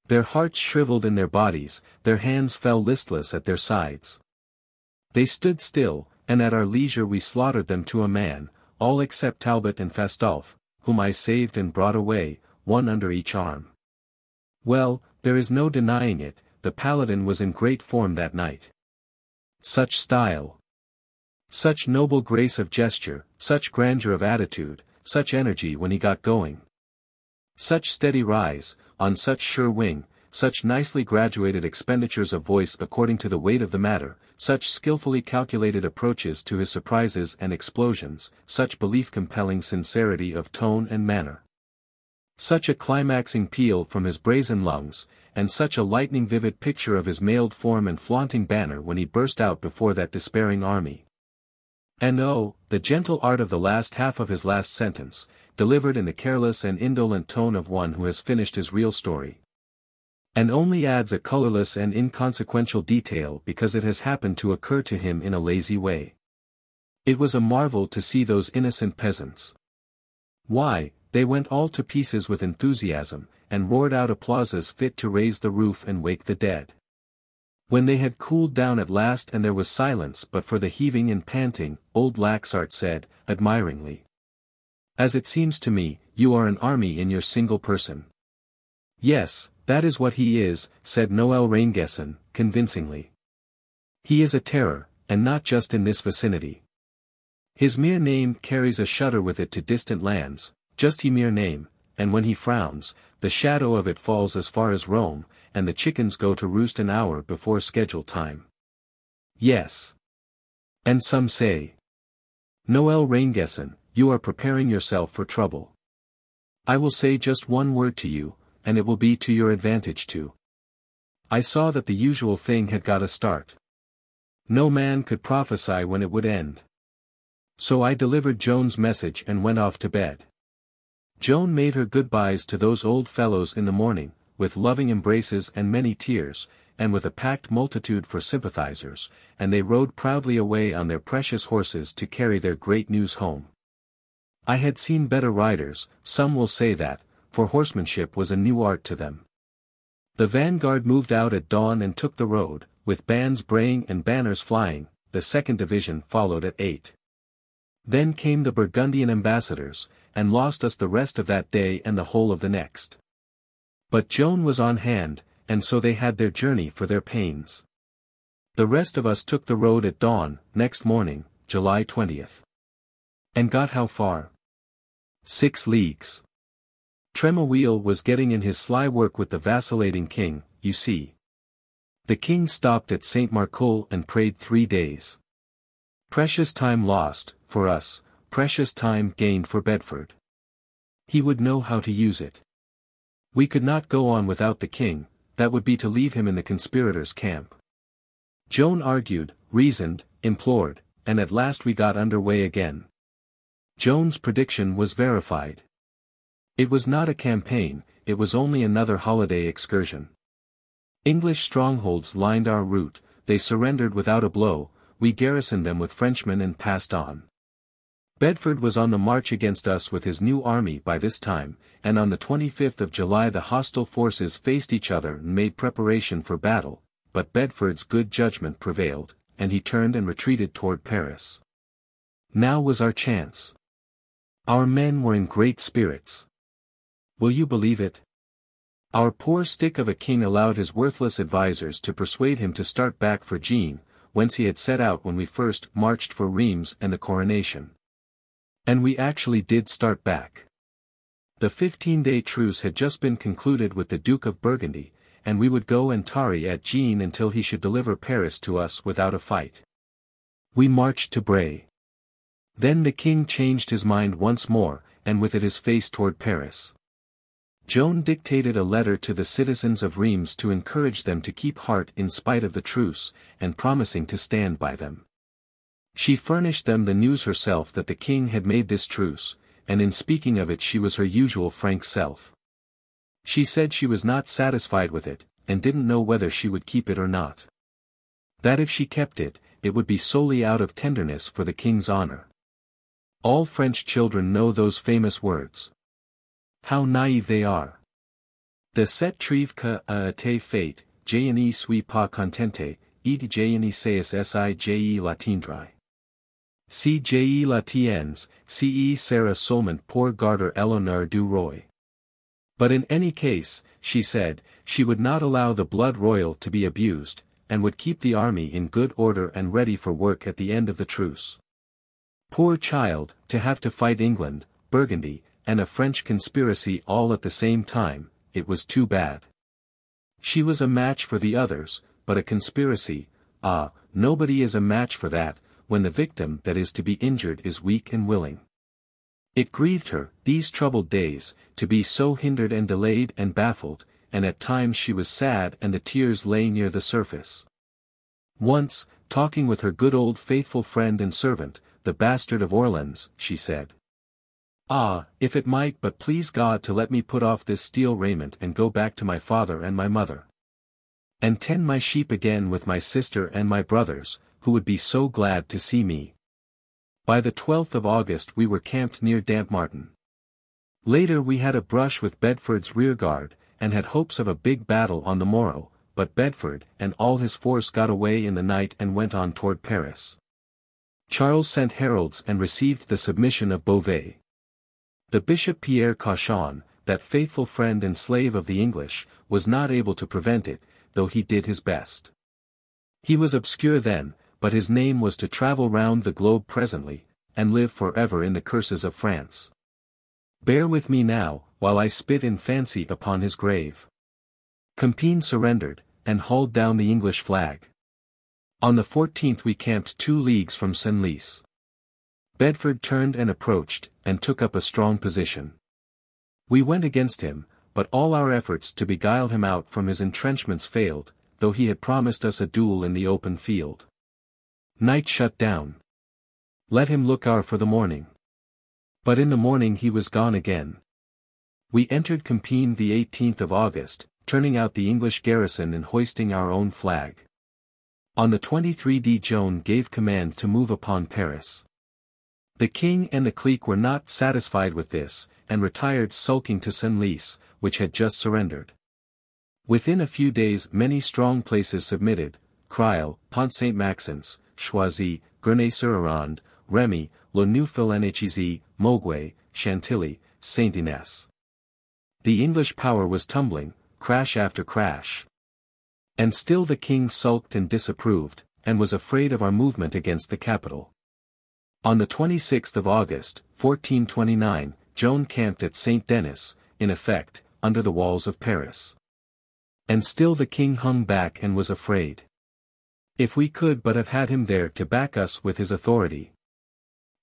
Speaker 1: Their hearts shriveled in their bodies, their hands fell listless at their sides. They stood still, and at our leisure we slaughtered them to a man, all except Talbot and Fastolf, whom I saved and brought away, one under each arm. Well, there is no denying it, the paladin was in great form that night. Such style! Such noble grace of gesture, such grandeur of attitude, such energy when he got going. Such steady rise, on such sure wing, such nicely graduated expenditures of voice according to the weight of the matter, such skillfully calculated approaches to his surprises and explosions, such belief-compelling sincerity of tone and manner. Such a climaxing peal from his brazen lungs, and such a lightning-vivid picture of his mailed form and flaunting banner when he burst out before that despairing army. And oh, the gentle art of the last half of his last sentence, delivered in the careless and indolent tone of one who has finished his real story. And only adds a colorless and inconsequential detail because it has happened to occur to him in a lazy way. It was a marvel to see those innocent peasants. Why, they went all to pieces with enthusiasm, and roared out applauses fit to raise the roof and wake the dead. When they had cooled down at last and there was silence but for the heaving and panting, old Laxart said, admiringly, "As it seems to me, you are an army in your single person." "Yes, that is what he is," said Noel Raingesson, convincingly. "He is a terror, and not just in this vicinity. His mere name carries a shudder with it to distant lands, just he mere name, and when he frowns, the shadow of it falls as far as Rome, and the chickens go to roost an hour before schedule time." "Yes. And some say, Noel Raingesson, you are preparing yourself for trouble. I will say just one word to you, and it will be to your advantage too. I saw that the usual thing had got a start. No man could prophesy when it would end. So I delivered Joan's message and went off to bed. Joan made her goodbyes to those old fellows in the morning, with loving embraces and many tears, and with a packed multitude for sympathizers, and they rode proudly away on their precious horses to carry their great news home. I had seen better riders, some will say that, for horsemanship was a new art to them. The vanguard moved out at dawn and took the road, with bands braying and banners flying, the 2nd Division followed at 8. Then came the Burgundian ambassadors, and lost us the rest of that day and the whole of the next. But Joan was on hand, and so they had their journey for their pains. The rest of us took the road at dawn, next morning, July 20th. And got how far? 6 leagues. Tremouille was getting in his sly work with the vacillating king, you see. The king stopped at Saint Marcoul and prayed 3 days. Precious time lost, for us, precious time gained for Bedford. He would know how to use it. We could not go on without the king, that would be to leave him in the conspirators' camp. Joan argued, reasoned, implored, and at last we got under way again. Joan's prediction was verified. It was not a campaign, it was only another holiday excursion. English strongholds lined our route, they surrendered without a blow, we garrisoned them with Frenchmen and passed on. Bedford was on the march against us with his new army by this time, and on the 25th of July the hostile forces faced each other and made preparation for battle, but Bedford's good judgment prevailed, and he turned and retreated toward Paris. Now was our chance. Our men were in great spirits. Will you believe it? Our poor stick of a king allowed his worthless advisers to persuade him to start back for Jean, whence he had set out when we first marched for Reims and the coronation. And we actually did start back. The 15-day truce had just been concluded with the Duke of Burgundy, and we would go and tarry at Jean until he should deliver Paris to us without a fight. We marched to Bray. Then the king changed his mind once more, and with it his face toward Paris. Joan dictated a letter to the citizens of Reims to encourage them to keep heart in spite of the truce, and promising to stand by them. She furnished them the news herself that the king had made this truce, and in speaking of it she was her usual frank self. She said she was not satisfied with it, and didn't know whether she would keep it or not. That if she kept it, it would be solely out of tenderness for the king's honor. All French children know those famous words. How naive they are. De cette trêve que a été faite, je ne suis pas contente, et je ne sais si je l'atteindrai. Si je l'attiens, ce sera seulement pour garder l'honneur du roi. But in any case, she said, she would not allow the blood royal to be abused, and would keep the army in good order and ready for work at the end of the truce. Poor child, to have to fight England, Burgundy, and a French conspiracy all at the same time, it was too bad. She was a match for the others, but a conspiracy, nobody is a match for that, when the victim that is to be injured is weak and willing. It grieved her, these troubled days, to be so hindered and delayed and baffled, and at times she was sad and the tears lay near the surface. Once, talking with her good old faithful friend and servant, the bastard of Orleans, she said, if it might but please God to let me put off this steel raiment and go back to my father and my mother, and tend my sheep again with my sister and my brothers, who would be so glad to see me. By the 12th of August we were camped near Dampmartin. Later we had a brush with Bedford's rearguard, and had hopes of a big battle on the morrow, but Bedford and all his force got away in the night and went on toward Paris. Charles sent heralds and received the submission of Beauvais. The Bishop Pierre Cauchon, that faithful friend and slave of the English, was not able to prevent it, though he did his best. He was obscure then, but his name was to travel round the globe presently, and live forever in the curses of France. Bear with me now, while I spit in fancy upon his grave. Compiègne surrendered, and hauled down the English flag. On the 14th we camped 2 leagues from Senlis. Bedford turned and approached, and took up a strong position. We went against him, but all our efforts to beguile him out from his entrenchments failed, though he had promised us a duel in the open field. Night shut down. Let him look out for the morning. But in the morning he was gone again. We entered Compiègne the 18th of August, turning out the English garrison and hoisting our own flag. On the 23rd Joan gave command to move upon Paris. The king and the clique were not satisfied with this, and retired sulking to Senlis, which had just surrendered. Within a few days many strong places submitted: Creil, Pont-Saint-Maxence, Choisy, Grenay-sur-Arande, Remy, Le Neufel-Nechisy, Moguay, Chantilly, Saint-Inès. The English power was tumbling, crash after crash. And still the king sulked and disapproved, and was afraid of our movement against the capital. On the 26th of August, 1429, Joan camped at Saint-Denis, in effect, under the walls of Paris. And still the king hung back and was afraid. If we could but have had him there to back us with his authority.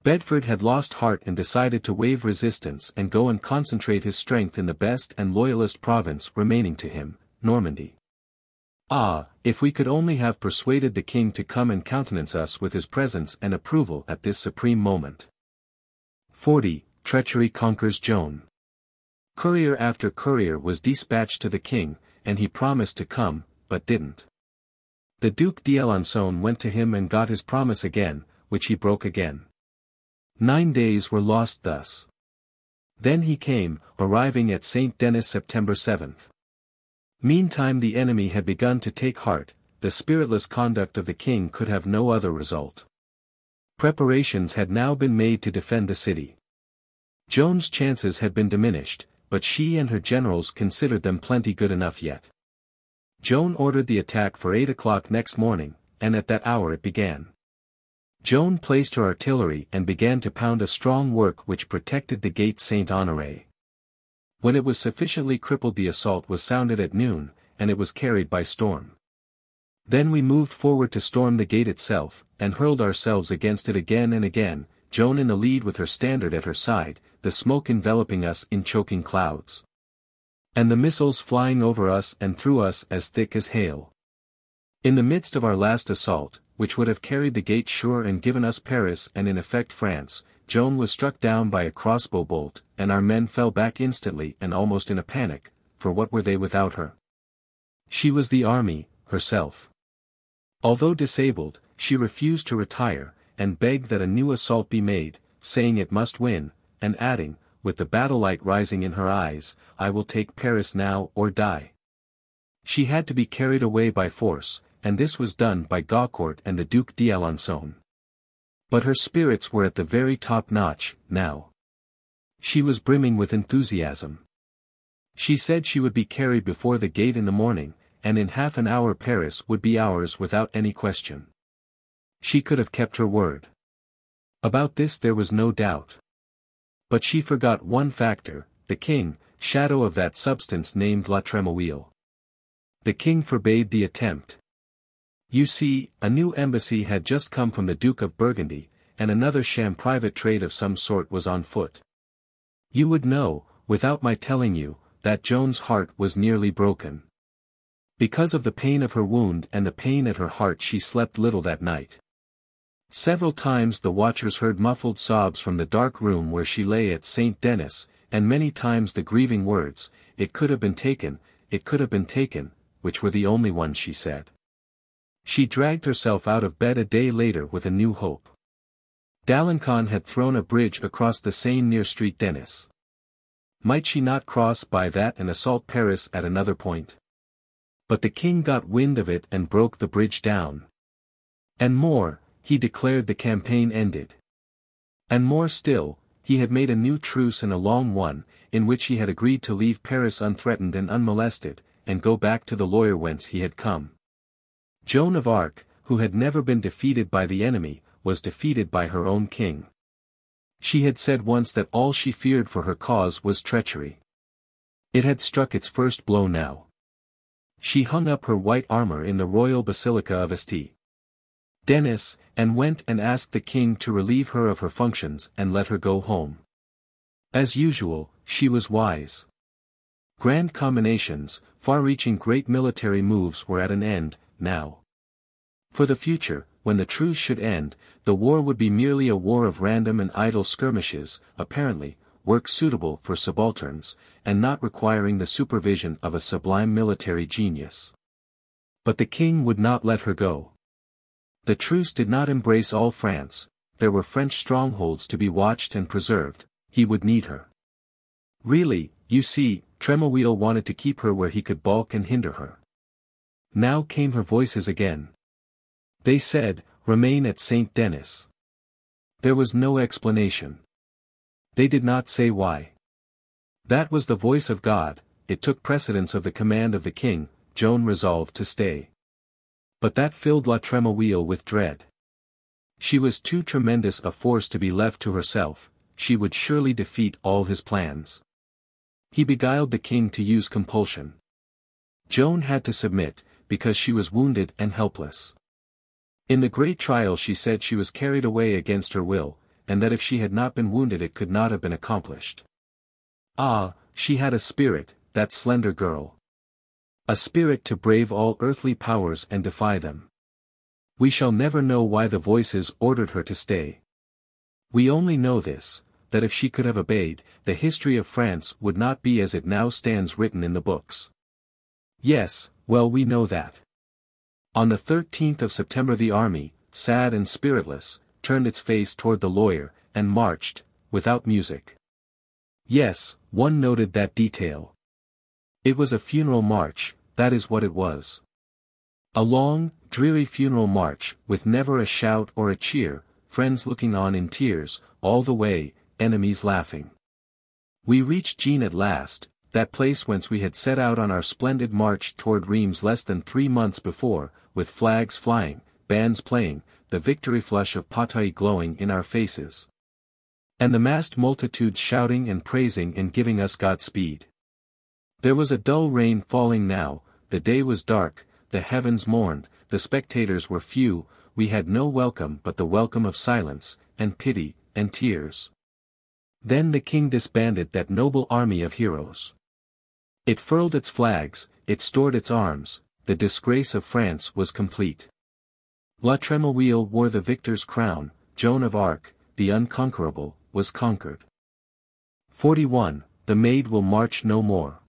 Speaker 1: Bedford had lost heart and decided to waive resistance and go and concentrate his strength in the best and loyalist province remaining to him, Normandy. If we could only have persuaded the king to come and countenance us with his presence and approval at this supreme moment. 40. Treachery conquers Joan. Courier after courier was dispatched to the king, and he promised to come, but didn't. The Duc d'Alençon went to him and got his promise again, which he broke again. 9 days were lost thus. Then he came, arriving at Saint-Denis September 7th. Meantime the enemy had begun to take heart, the spiritless conduct of the king could have no other result. Preparations had now been made to defend the city. Joan's chances had been diminished, but she and her generals considered them plenty good enough yet. Joan ordered the attack for 8 o'clock next morning, and at that hour it began. Joan placed her artillery and began to pound a strong work which protected the gate Saint-Honoré. When it was sufficiently crippled the assault was sounded at noon, and it was carried by storm. Then we moved forward to storm the gate itself, and hurled ourselves against it again and again, Joan in the lead with her standard at her side, the smoke enveloping us in choking clouds. And the missiles flying over us and through us as thick as hail. In the midst of our last assault, which would have carried the gate sure and given us Paris and in effect France, Joan was struck down by a crossbow bolt, and our men fell back instantly and almost in a panic, for what were they without her? She was the army, herself. Although disabled, she refused to retire, and begged that a new assault be made, saying it must win, and adding, with the battle light rising in her eyes, I will take Paris now or die. She had to be carried away by force, and this was done by Gaucourt and the Duc d'Alençon. But her spirits were at the very top notch, now. She was brimming with enthusiasm. She said she would be carried before the gate in the morning, and in half an hour Paris would be ours without any question. She could have kept her word. About this there was no doubt. But she forgot one factor, the king, shadow of that substance named La Trémouille. The king forbade the attempt. You see, a new embassy had just come from the Duke of Burgundy, and another sham private trade of some sort was on foot. You would know, without my telling you, that Joan's heart was nearly broken. Because of the pain of her wound and the pain at her heart she slept little that night. Several times the watchers heard muffled sobs from the dark room where she lay at St. Denis, and many times the grieving words, "It could have been taken, it could have been taken," which were the only ones she said. She dragged herself out of bed a day later with a new hope. D'Alencon had thrown a bridge across the Seine near Street Denis. Might she not cross by that and assault Paris at another point? But the king got wind of it and broke the bridge down. And more, he declared the campaign ended. And more still, he had made a new truce and a long one, in which he had agreed to leave Paris unthreatened and unmolested, and go back to the Loire whence he had come. Joan of Arc, who had never been defeated by the enemy, was defeated by her own king. She had said once that all she feared for her cause was treachery. It had struck its first blow now. She hung up her white armor in the royal basilica of St. Denis, and went and asked the king to relieve her of her functions and let her go home. As usual, she was wise. Grand combinations, far-reaching great military moves were at an end, now. For the future, when the truce should end, the war would be merely a war of random and idle skirmishes, apparently, work suitable for subalterns, and not requiring the supervision of a sublime military genius. But the king would not let her go. The truce did not embrace all France, there were French strongholds to be watched and preserved, he would need her. Really, you see, Tremouille wanted to keep her where he could balk and hinder her. Now came her voices again. They said, "Remain at St. Denis." There was no explanation. They did not say why. That was the voice of God, it took precedence of the command of the king. Joan resolved to stay. But that filled La Tremouille with dread. She was too tremendous a force to be left to herself, she would surely defeat all his plans. He beguiled the king to use compulsion. Joan had to submit, because she was wounded and helpless. In the great trial she said she was carried away against her will, and that if she had not been wounded it could not have been accomplished. Ah, she had a spirit, that slender girl. A spirit to brave all earthly powers and defy them. We shall never know why the voices ordered her to stay. We only know this, that if she could have obeyed, the history of France would not be as it now stands written in the books. Yes, well we know that. On the 13th of September the army, sad and spiritless, turned its face toward the Loire, and marched, without music. Yes, one noted that detail. It was a funeral march, that is what it was. A long, dreary funeral march, with never a shout or a cheer, friends looking on in tears, all the way, enemies laughing. We reached Jean at last, that place whence we had set out on our splendid march toward Reims less than 3 months before, with flags flying, bands playing, the victory flush of Patay glowing in our faces. And the massed multitudes shouting and praising and giving us Godspeed. There was a dull rain falling now, the day was dark, the heavens mourned, the spectators were few, we had no welcome but the welcome of silence, and pity, and tears. Then the king disbanded that noble army of heroes. It furled its flags, it stored its arms, the disgrace of France was complete. La Tremouille wore the victor's crown, Joan of Arc, the unconquerable, was conquered. 41. The Maid will march no more.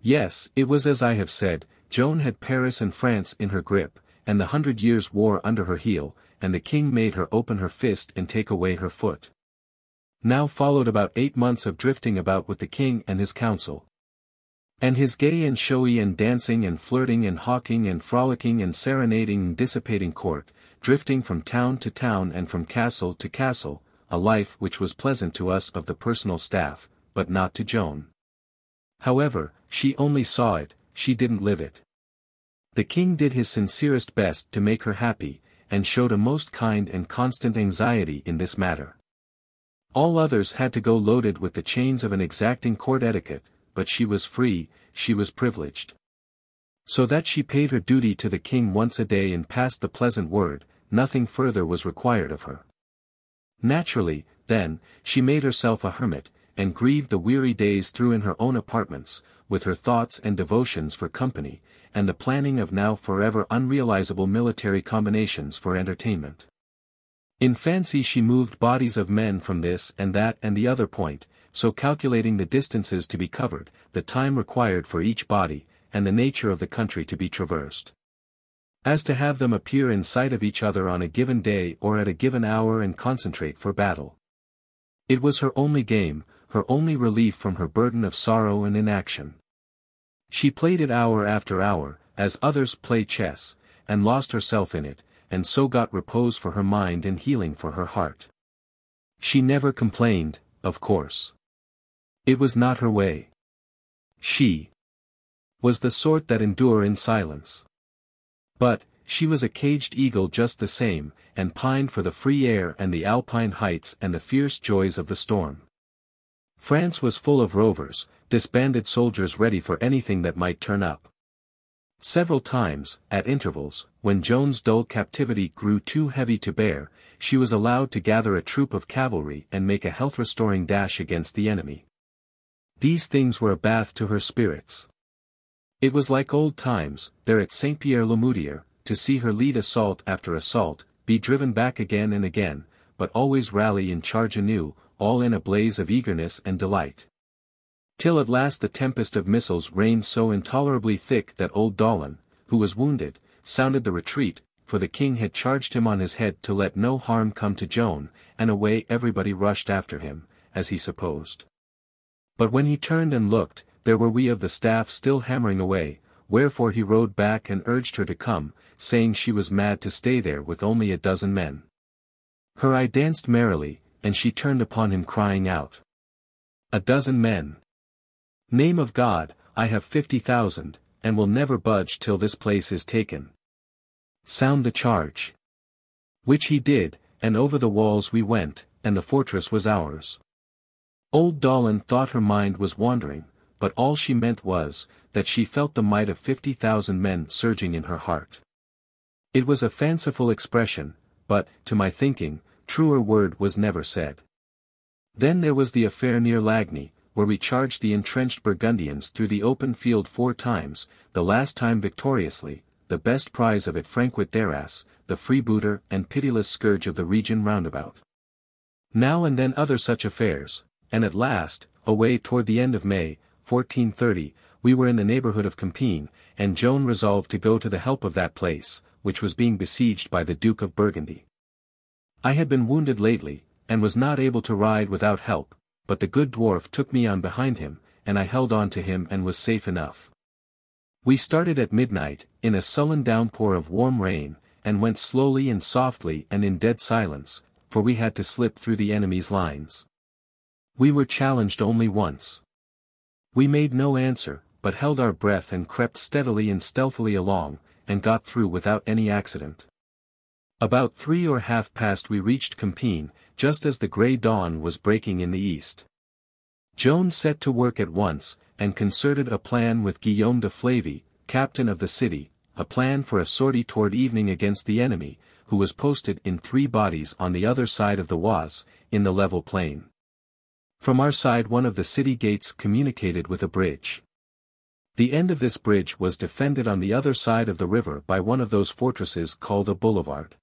Speaker 1: Yes, it was as I have said, Joan had Paris and France in her grip, and the 100 Years' War under her heel, and the king made her open her fist and take away her foot. Now followed about 8 months of drifting about with the king and his council. And his gay and showy and dancing and flirting and hawking and frolicking and serenading and dissipating court, drifting from town to town and from castle to castle, a life which was pleasant to us of the personal staff, but not to Joan. However, she only saw it, she didn't live it. The king did his sincerest best to make her happy, and showed a most kind and constant anxiety in this matter. All others had to go loaded with the chains of an exacting court etiquette, but she was free, she was privileged. So that she paid her duty to the king once a day and passed the pleasant word, nothing further was required of her. Naturally, then, she made herself a hermit, and grieved the weary days through in her own apartments, with her thoughts and devotions for company, and the planning of now forever unrealizable military combinations for entertainment. In fancy she moved bodies of men from this and that and the other point, so calculating the distances to be covered, the time required for each body, and the nature of the country to be traversed, as to have them appear in sight of each other on a given day or at a given hour and concentrate for battle. It was her only game, her only relief from her burden of sorrow and inaction. She played it hour after hour, as others play chess, and lost herself in it, and so got repose for her mind and healing for her heart. She never complained, of course. It was not her way. She was the sort that endure in silence. But, she was a caged eagle just the same, and pined for the free air and the alpine heights and the fierce joys of the storm. France was full of rovers, disbanded soldiers ready for anything that might turn up. Several times, at intervals, when Joan's dull captivity grew too heavy to bear, she was allowed to gather a troop of cavalry and make a health-restoring dash against the enemy. These things were a bath to her spirits. It was like old times, there at Saint-Pierre-le-Moutier, to see her lead assault after assault, be driven back again and again, but always rally and charge anew, all in a blaze of eagerness and delight. Till at last the tempest of missiles rained so intolerably thick that old Dauphine, who was wounded, sounded the retreat, for the king had charged him on his head to let no harm come to Joan, and away everybody rushed after him, as he supposed. But when he turned and looked, there were we of the staff still hammering away, wherefore he rode back and urged her to come, saying she was mad to stay there with only a dozen men. Her eye danced merrily, and she turned upon him crying out, "A dozen men! Name of God, I have 50,000, and will never budge till this place is taken. Sound the charge." Which he did, and over the walls we went, and the fortress was ours. Old Dauphine thought her mind was wandering, but all she meant was, that she felt the might of 50,000 men surging in her heart. It was a fanciful expression, but, to my thinking, truer word was never said. Then there was the affair near Lagny, where we charged the entrenched Burgundians through the open field 4 times, the last time victoriously, the best prize of it Francois d'Arras, the freebooter and pitiless scourge of the region roundabout. Now and then other such affairs, and at last, away toward the end of May, 1430, we were in the neighborhood of Compiègne, and Joan resolved to go to the help of that place, which was being besieged by the Duke of Burgundy. I had been wounded lately, and was not able to ride without help, but the good dwarf took me on behind him, and I held on to him and was safe enough. We started at midnight, in a sullen downpour of warm rain, and went slowly and softly and in dead silence, for we had to slip through the enemy's lines. We were challenged only once. We made no answer, but held our breath and crept steadily and stealthily along, and got through without any accident. About 3 or half past we reached Compiègne, just as the grey dawn was breaking in the east. Joan set to work at once, and concerted a plan with Guillaume de Flavy, captain of the city, a plan for a sortie toward evening against the enemy, who was posted in 3 bodies on the other side of the Oise, in the level plain. From our side one of the city gates communicated with a bridge. The end of this bridge was defended on the other side of the river by one of those fortresses called a boulevard.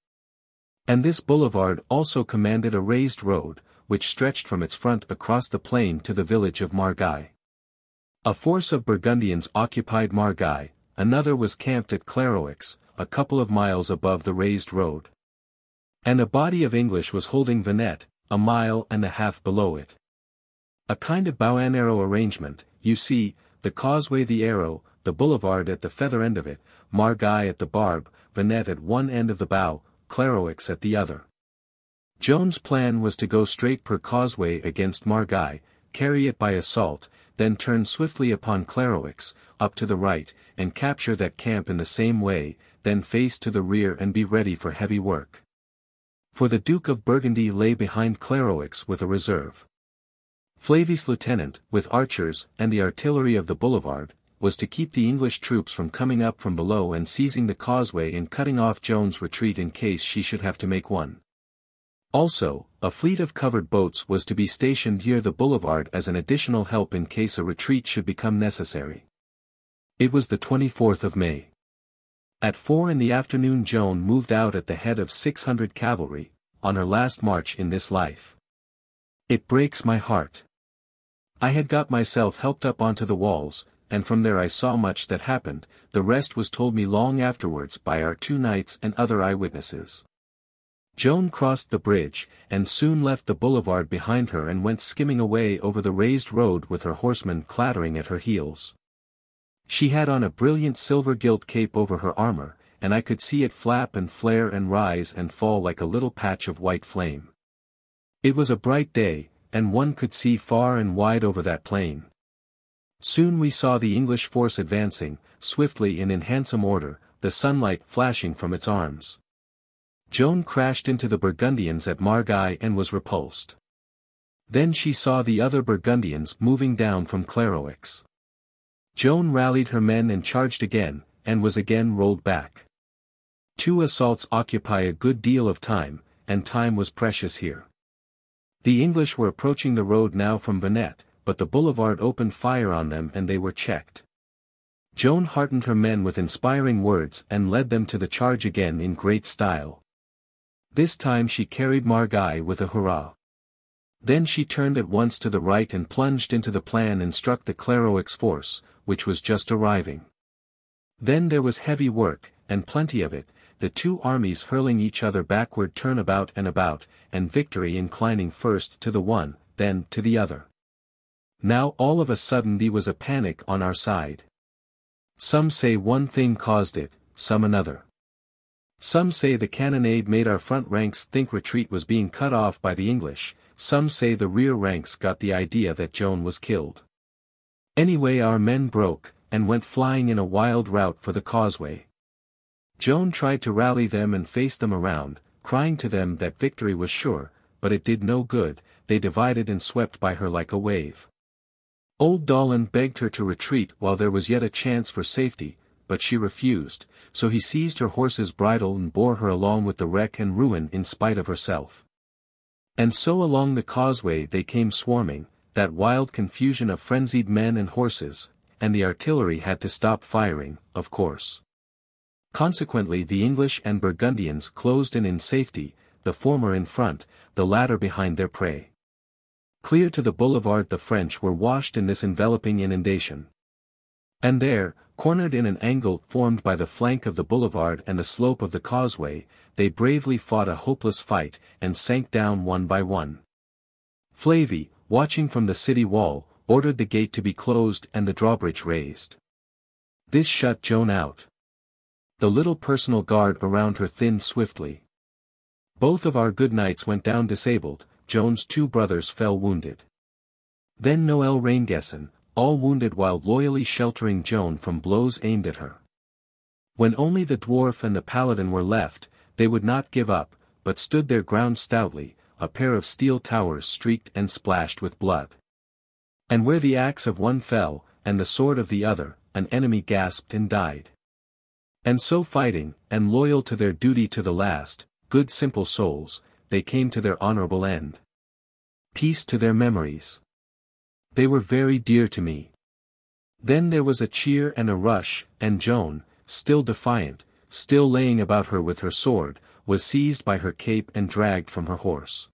Speaker 1: And this boulevard also commanded a raised road, which stretched from its front across the plain to the village of Margay. A force of Burgundians occupied Margay, another was camped at Clairvaux, a couple of miles above the raised road. And a body of English was holding Venette, a mile and a half below it. A kind of bow and arrow arrangement, you see, the causeway the arrow, the boulevard at the feather end of it, Margay at the barb, Venette at one end of the bow, Clairvaux at the other. Joan's plan was to go straight per causeway against Margay, carry it by assault, then turn swiftly upon Clairvaux, up to the right, and capture that camp in the same way, then face to the rear and be ready for heavy work. For the Duke of Burgundy lay behind Clairvaux with a reserve. Flavy's lieutenant, with archers and the artillery of the boulevard, was to keep the English troops from coming up from below and seizing the causeway and cutting off Joan's retreat in case she should have to make one. Also, a fleet of covered boats was to be stationed near the boulevard as an additional help in case a retreat should become necessary. It was the 24th of May. At 4 in the afternoon Joan moved out at the head of 600 cavalry, on her last march in this life. It breaks my heart. I had got myself helped up onto the walls, and from there I saw much that happened, the rest was told me long afterwards by our 2 knights and other eyewitnesses. Joan crossed the bridge, and soon left the boulevard behind her and went skimming away over the raised road with her horsemen clattering at her heels. She had on a brilliant silver-gilt cape over her armor, and I could see it flap and flare and rise and fall like a little patch of white flame. It was a bright day, and one could see far and wide over that plain. Soon we saw the English force advancing, swiftly and in handsome order, the sunlight flashing from its arms. Joan crashed into the Burgundians at Margay and was repulsed. Then she saw the other Burgundians moving down from Clairvaux. Joan rallied her men and charged again, and was again rolled back. 2 assaults occupy a good deal of time, and time was precious here. The English were approaching the road now from Bonnet, but the boulevard opened fire on them and they were checked. Joan heartened her men with inspiring words and led them to the charge again in great style. This time she carried Margay with a hurrah. Then she turned at once to the right and plunged into the plan and struck the Clairvaux force, which was just arriving. Then there was heavy work, and plenty of it, the 2 armies hurling each other backward turnabout, and victory inclining first to the one, then to the other. Now all of a sudden there was a panic on our side. Some say one thing caused it, some another. Some say the cannonade made our front ranks think retreat was being cut off by the English, some say the rear ranks got the idea that Joan was killed. Anyway our men broke, and went flying in a wild rout for the causeway. Joan tried to rally them and face them around, crying to them that victory was sure, but it did no good, they divided and swept by her like a wave. Old Dolan begged her to retreat while there was yet a chance for safety, but she refused, so he seized her horse's bridle and bore her along with the wreck and ruin in spite of herself. And so along the causeway they came swarming, that wild confusion of frenzied men and horses, and the artillery had to stop firing, of course. Consequently the English and Burgundians closed in safety, the former in front, the latter behind their prey. Clear to the boulevard the French were washed in this enveloping inundation. And there, cornered in an angle formed by the flank of the boulevard and the slope of the causeway, they bravely fought a hopeless fight, and sank down one by one. Flavy, watching from the city wall, ordered the gate to be closed and the drawbridge raised. This shut Joan out. The little personal guard around her thinned swiftly. Both of our good knights went down disabled, Joan's 2 brothers fell wounded. Then Noël Rainguesson, all wounded while loyally sheltering Joan from blows aimed at her. When only the dwarf and the paladin were left, they would not give up, but stood their ground stoutly, a pair of steel towers streaked and splashed with blood. And where the axe of one fell, and the sword of the other, an enemy gasped and died. And so fighting, and loyal to their duty to the last, good simple souls, they came to their honorable end. Peace to their memories. They were very dear to me. Then there was a cheer and a rush, and Joan, still defiant, still laying about her with her sword, was seized by her cape and dragged from her horse.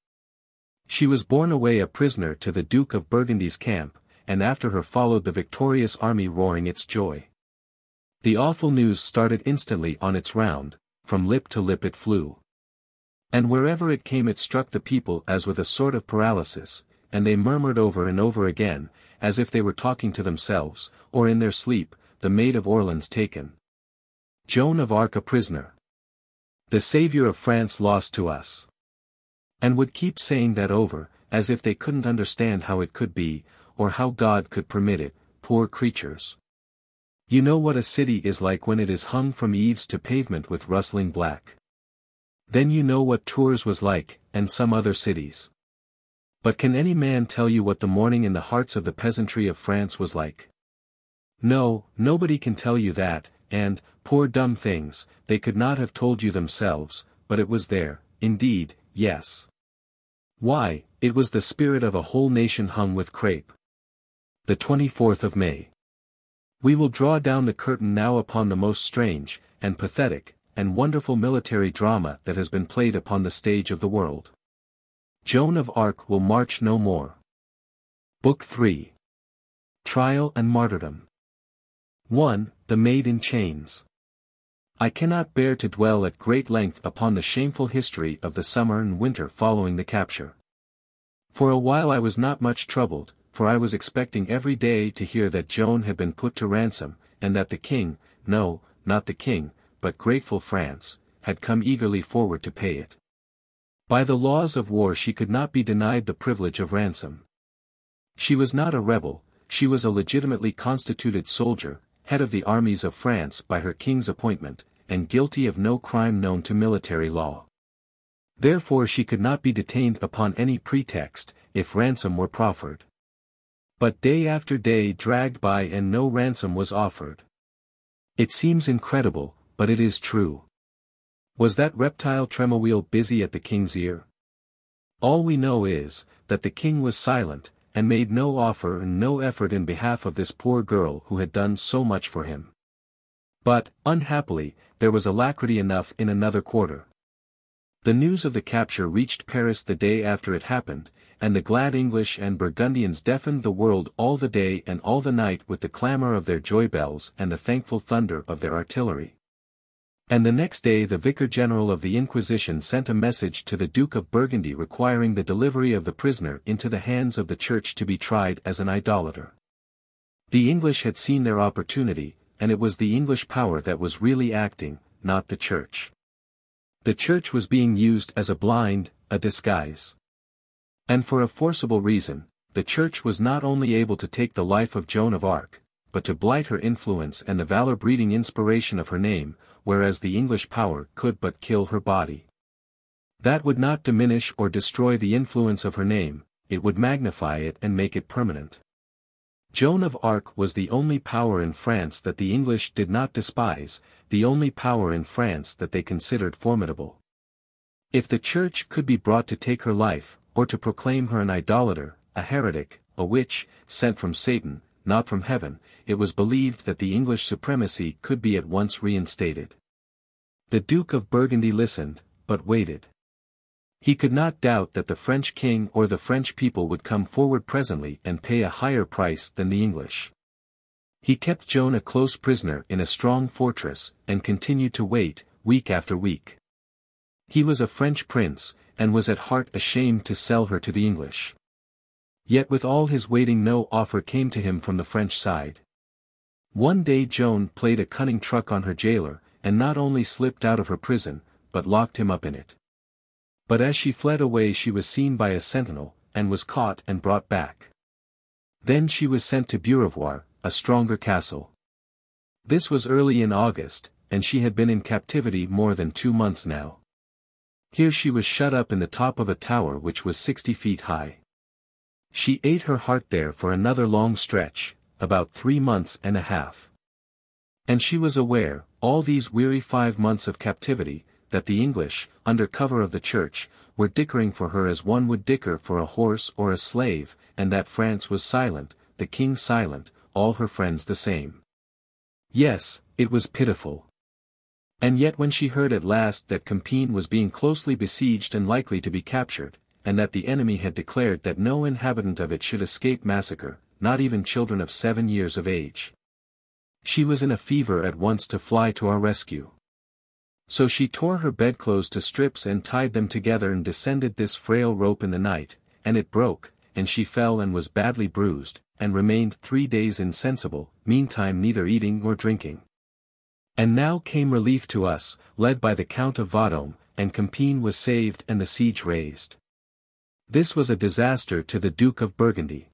Speaker 1: She was borne away a prisoner to the Duke of Burgundy's camp, and after her followed the victorious army roaring its joy. The awful news started instantly on its round, from lip to lip it flew. And wherever it came it struck the people as with a sort of paralysis, and they murmured over and over again, as if they were talking to themselves, or in their sleep, the Maid of Orleans taken. Joan of Arc a prisoner. The Saviour of France lost to us. And would keep saying that over, as if they couldn't understand how it could be, or how God could permit it, poor creatures. You know what a city is like when it is hung from eaves to pavement with rustling black. Then you know what Tours was like, and some other cities. But can any man tell you what the mourning in the hearts of the peasantry of France was like? No, nobody can tell you that, and, poor dumb things, they could not have told you themselves, but it was there, indeed, yes. Why, it was the spirit of a whole nation hung with crape. The 24th of May. We will draw down the curtain now upon the most strange, and pathetic, and wonderful military drama that has been played upon the stage of the world. Joan of Arc will march no more. Book 3. Trial and Martyrdom. 1. The Maid in Chains. I cannot bear to dwell at great length upon the shameful history of the summer and winter following the capture. For a while I was not much troubled, for I was expecting every day to hear that Joan had been put to ransom, and that the king, no, not the king, but grateful France, had come eagerly forward to pay it. By the laws of war she could not be denied the privilege of ransom. She was not a rebel, she was a legitimately constituted soldier, head of the armies of France by her king's appointment, and guilty of no crime known to military law. Therefore she could not be detained upon any pretext, if ransom were proffered. But day after day dragged by and no ransom was offered. It seems incredible, but it is true. Was that reptile Tremouille busy at the king's ear? All we know is, that the king was silent, and made no offer and no effort in behalf of this poor girl who had done so much for him. But, unhappily, there was alacrity enough in another quarter. The news of the capture reached Paris the day after it happened, and the glad English and Burgundians deafened the world all the day and all the night with the clamour of their joy bells and the thankful thunder of their artillery. And the next day the Vicar-General of the Inquisition sent a message to the Duke of Burgundy requiring the delivery of the prisoner into the hands of the Church to be tried as an idolater. The English had seen their opportunity, and it was the English power that was really acting, not the Church. The Church was being used as a blind, a disguise. And for a forcible reason, the Church was not only able to take the life of Joan of Arc, but to blight her influence and the valor-breeding inspiration of her name, whereas the English power could but kill her body. That would not diminish or destroy the influence of her name, it would magnify it and make it permanent. Joan of Arc was the only power in France that the English did not despise, the only power in France that they considered formidable. If the Church could be brought to take her life, or to proclaim her an idolater, a heretic, a witch, sent from Satan, not from heaven, it was believed that the English supremacy could be at once reinstated. The Duke of Burgundy listened, but waited. He could not doubt that the French king or the French people would come forward presently and pay a higher price than the English. He kept Joan a close prisoner in a strong fortress, and continued to wait, week after week. He was a French prince, and was at heart ashamed to sell her to the English. Yet with all his waiting no offer came to him from the French side. One day Joan played a cunning truck on her jailer, and not only slipped out of her prison, but locked him up in it. But as she fled away she was seen by a sentinel, and was caught and brought back. Then she was sent to Beaurevoir, a stronger castle. This was early in August, and she had been in captivity more than 2 months now. Here she was shut up in the top of a tower which was 60 feet high. She ate her heart there for another long stretch, about 3 months and a half. And she was aware, all these weary 5 months of captivity, that the English, under cover of the Church, were dickering for her as one would dicker for a horse or a slave, and that France was silent, the king silent, all her friends the same. Yes, it was pitiful. And yet when she heard at last that Compiègne was being closely besieged and likely to be captured, and that the enemy had declared that no inhabitant of it should escape massacre, not even children of 7 years of age, she was in a fever at once to fly to our rescue. So she tore her bedclothes to strips and tied them together and descended this frail rope in the night, and it broke, and she fell and was badly bruised, and remained 3 days insensible, meantime neither eating nor drinking. And now came relief to us, led by the Count of Vendôme, and Compiègne was saved and the siege raised. This was a disaster to the Duke of Burgundy.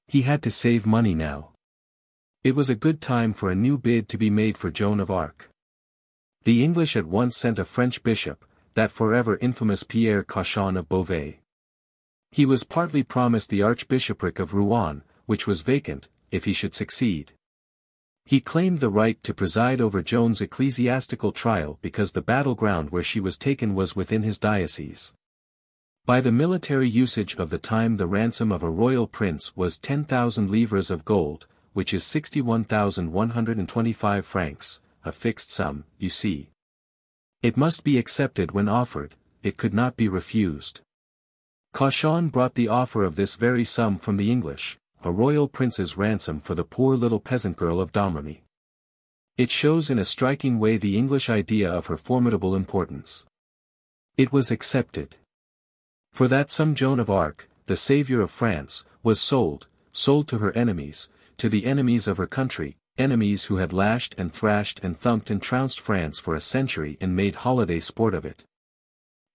Speaker 1: He had to save money now. It was a good time for a new bid to be made for Joan of Arc. The English at once sent a French bishop, that forever infamous Pierre Cauchon of Beauvais. He was partly promised the archbishopric of Rouen, which was vacant, if he should succeed. He claimed the right to preside over Joan's ecclesiastical trial because the battleground where she was taken was within his diocese. By the military usage of the time, the ransom of a royal prince was 10,000 livres of gold, which is 61,125 francs, a fixed sum, you see. It must be accepted when offered, it could not be refused. Cauchon brought the offer of this very sum from the English, a royal prince's ransom for the poor little peasant girl of Domremy. It shows in a striking way the English idea of her formidable importance. It was accepted. For that sum Joan of Arc, the saviour of France, was sold to her enemies, to the enemies of her country, enemies who had lashed and thrashed and thumped and trounced France for a century and made holiday sport of it.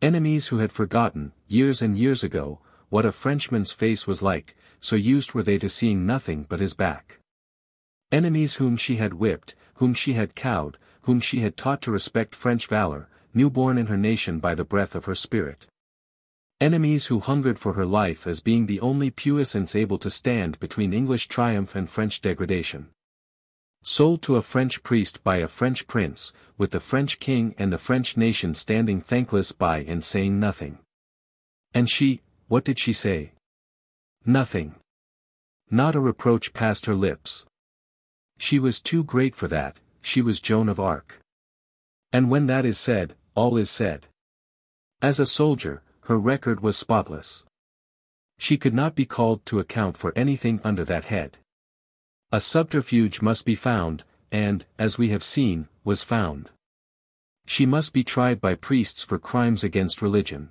Speaker 1: Enemies who had forgotten, years and years ago, what a Frenchman's face was like, so used were they to seeing nothing but his back. Enemies whom she had whipped, whom she had cowed, whom she had taught to respect French valor, newborn in her nation by the breath of her spirit. Enemies who hungered for her life as being the only puissance able to stand between English triumph and French degradation. Sold to a French priest by a French prince, with the French king and the French nation standing thankless by and saying nothing. And she, what did she say? Nothing. Not a reproach passed her lips. She was too great for that, she was Joan of Arc. And when that is said, all is said. As a soldier, her record was spotless. She could not be called to account for anything under that head. A subterfuge must be found, and, as we have seen, was found. She must be tried by priests for crimes against religion.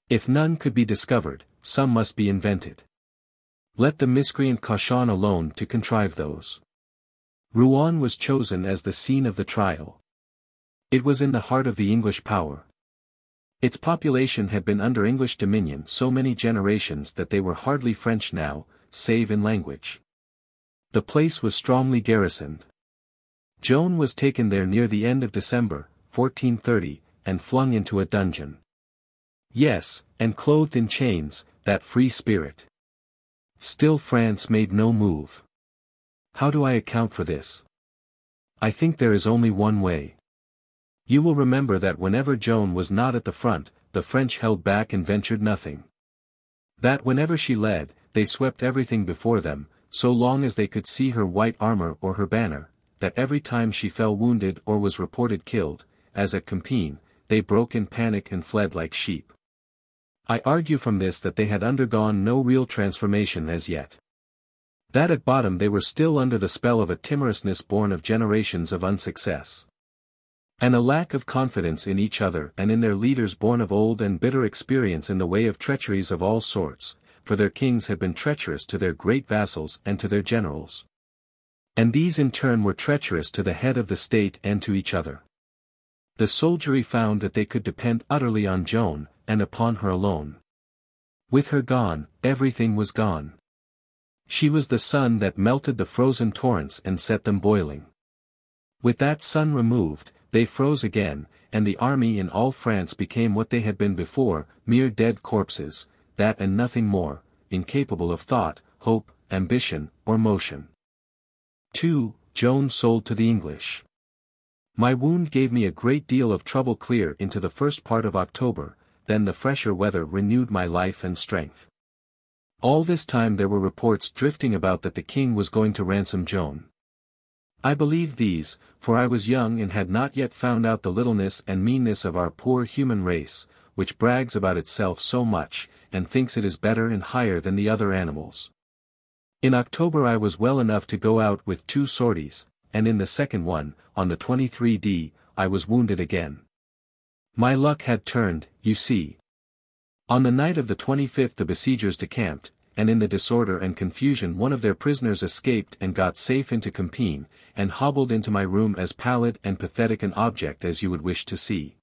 Speaker 1: If none could be discovered, some must be invented. Let the miscreant Cauchon alone to contrive those. Rouen was chosen as the scene of the trial. It was in the heart of the English power. Its population had been under English dominion so many generations that they were hardly French now, save in language. The place was strongly garrisoned. Joan was taken there near the end of December, 1430, and flung into a dungeon. Yes, and clothed in chains, that free spirit. Still France made no move. How do I account for this? I think there is only one way. You will remember that whenever Joan was not at the front, the French held back and ventured nothing. That whenever she led, they swept everything before them, so long as they could see her white armor or her banner, that every time she fell wounded or was reported killed, as at Compiègne, they broke in panic and fled like sheep. I argue from this that they had undergone no real transformation as yet. That at bottom they were still under the spell of a timorousness born of generations of unsuccess. And a lack of confidence in each other and in their leaders born of old and bitter experience in the way of treacheries of all sorts, for their kings had been treacherous to their great vassals and to their generals. And these in turn were treacherous to the head of the state and to each other. The soldiery found that they could depend utterly on Joan, and upon her alone. With her gone, everything was gone. She was the sun that melted the frozen torrents and set them boiling. With that sun removed, they froze again, and the army in all France became what they had been before, mere dead corpses, that and nothing more, incapable of thought, hope, ambition, or motion. 2. Joan sold to the English. My wound gave me a great deal of trouble clear into the first part of October, then the fresher weather renewed my life and strength. All this time there were reports drifting about that the king was going to ransom Joan. I believed these, for I was young and had not yet found out the littleness and meanness of our poor human race, which brags about itself so much, and thinks it is better and higher than the other animals. In October I was well enough to go out with 2 sorties, and in the second one, on the 23d, I was wounded again. My luck had turned, you see. On the night of the 25th the besiegers decamped, and in the disorder and confusion one of their prisoners escaped and got safe into Compiègne, and hobbled into my room as pallid and pathetic an object as you would wish to see.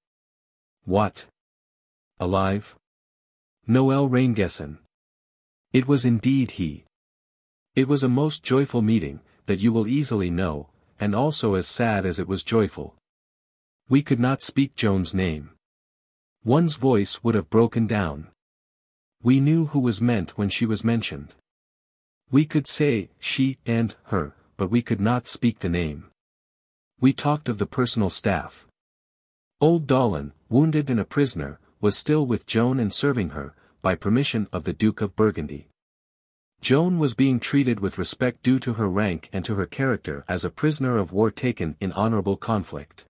Speaker 1: What? Alive? Noël Rainguesson. It was indeed he. It was a most joyful meeting, that you will easily know, and also as sad as it was joyful. We could not speak Joan's name. One's voice would have broken down. We knew who was meant when she was mentioned. We could say, she and her, but we could not speak the name. We talked of the personal staff. Old Dollin, wounded and a prisoner, was still with Joan and serving her, by permission of the Duke of Burgundy. Joan was being treated with respect due to her rank and to her character as a prisoner of war taken in honorable conflict.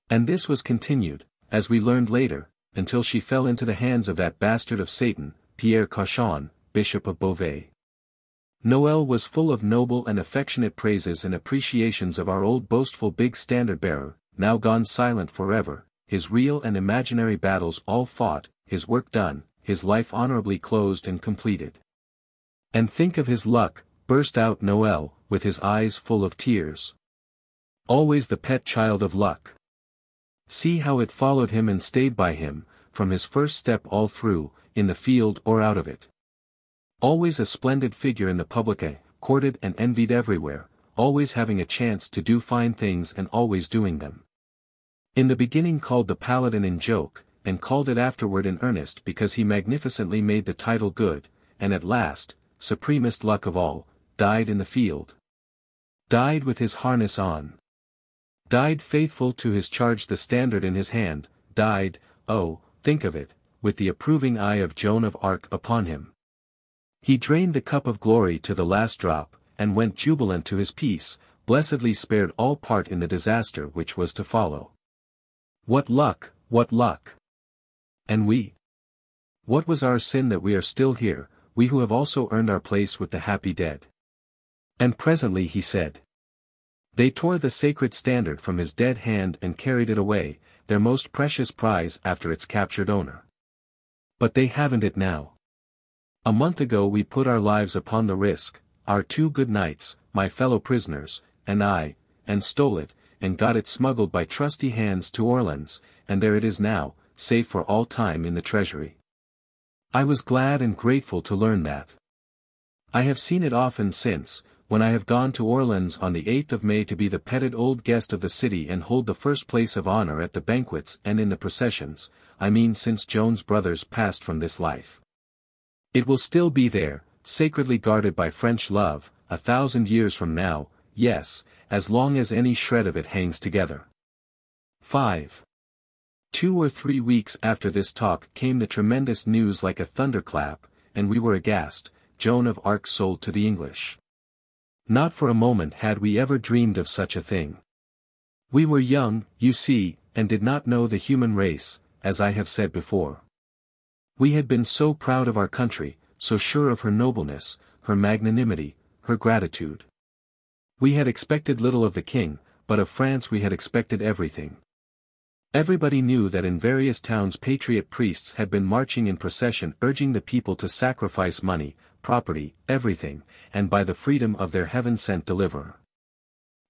Speaker 1: And this was continued, as we learned later, until she fell into the hands of that bastard of Satan, Pierre Cauchon, Bishop of Beauvais. Noël was full of noble and affectionate praises and appreciations of our old boastful big standard-bearer, now gone silent forever, his real and imaginary battles all fought, his work done, his life honorably closed and completed. And think of his luck, burst out Noël, with his eyes full of tears. Always the pet child of luck. See how it followed him and stayed by him, from his first step all through, in the field or out of it. Always a splendid figure in the public eye, courted and envied everywhere, always having a chance to do fine things and always doing them. In the beginning called the Paladin in joke, and called it afterward in earnest because he magnificently made the title good, and at last, supremest luck of all, died in the field. Died with his harness on. Died faithful to his charge, the standard in his hand, died, oh, think of it, with the approving eye of Joan of Arc upon him. He drained the cup of glory to the last drop, and went jubilant to his peace, blessedly spared all part in the disaster which was to follow. What luck, what luck! And we? What was our sin that we are still here, we who have also earned our place with the happy dead? And presently he said. They tore the sacred standard from his dead hand and carried it away, their most precious prize after its captured owner. But they haven't it now. A month ago we put our lives upon the risk, our 2 good knights, my fellow prisoners, and I, and stole it, and got it smuggled by trusty hands to Orleans, and there it is now, safe for all time in the treasury. I was glad and grateful to learn that. I have seen it often since, when I have gone to Orleans on the 8th of May to be the petted old guest of the city and hold the first place of honor at the banquets and in the processions, I mean since Joan's brothers passed from this life. It will still be there, sacredly guarded by French love, 1,000 years from now, yes, as long as any shred of it hangs together. 5. 2 or 3 weeks after this talk came the tremendous news like a thunderclap, and we were aghast, Joan of Arc sold to the English. Not for a moment had we ever dreamed of such a thing. We were young, you see, and did not know the human race, as I have said before. We had been so proud of our country, so sure of her nobleness, her magnanimity, her gratitude. We had expected little of the king, but of France we had expected everything. Everybody knew that in various towns patriot priests had been marching in procession urging the people to sacrifice money, property, everything, and by the freedom of their heaven-sent deliverer.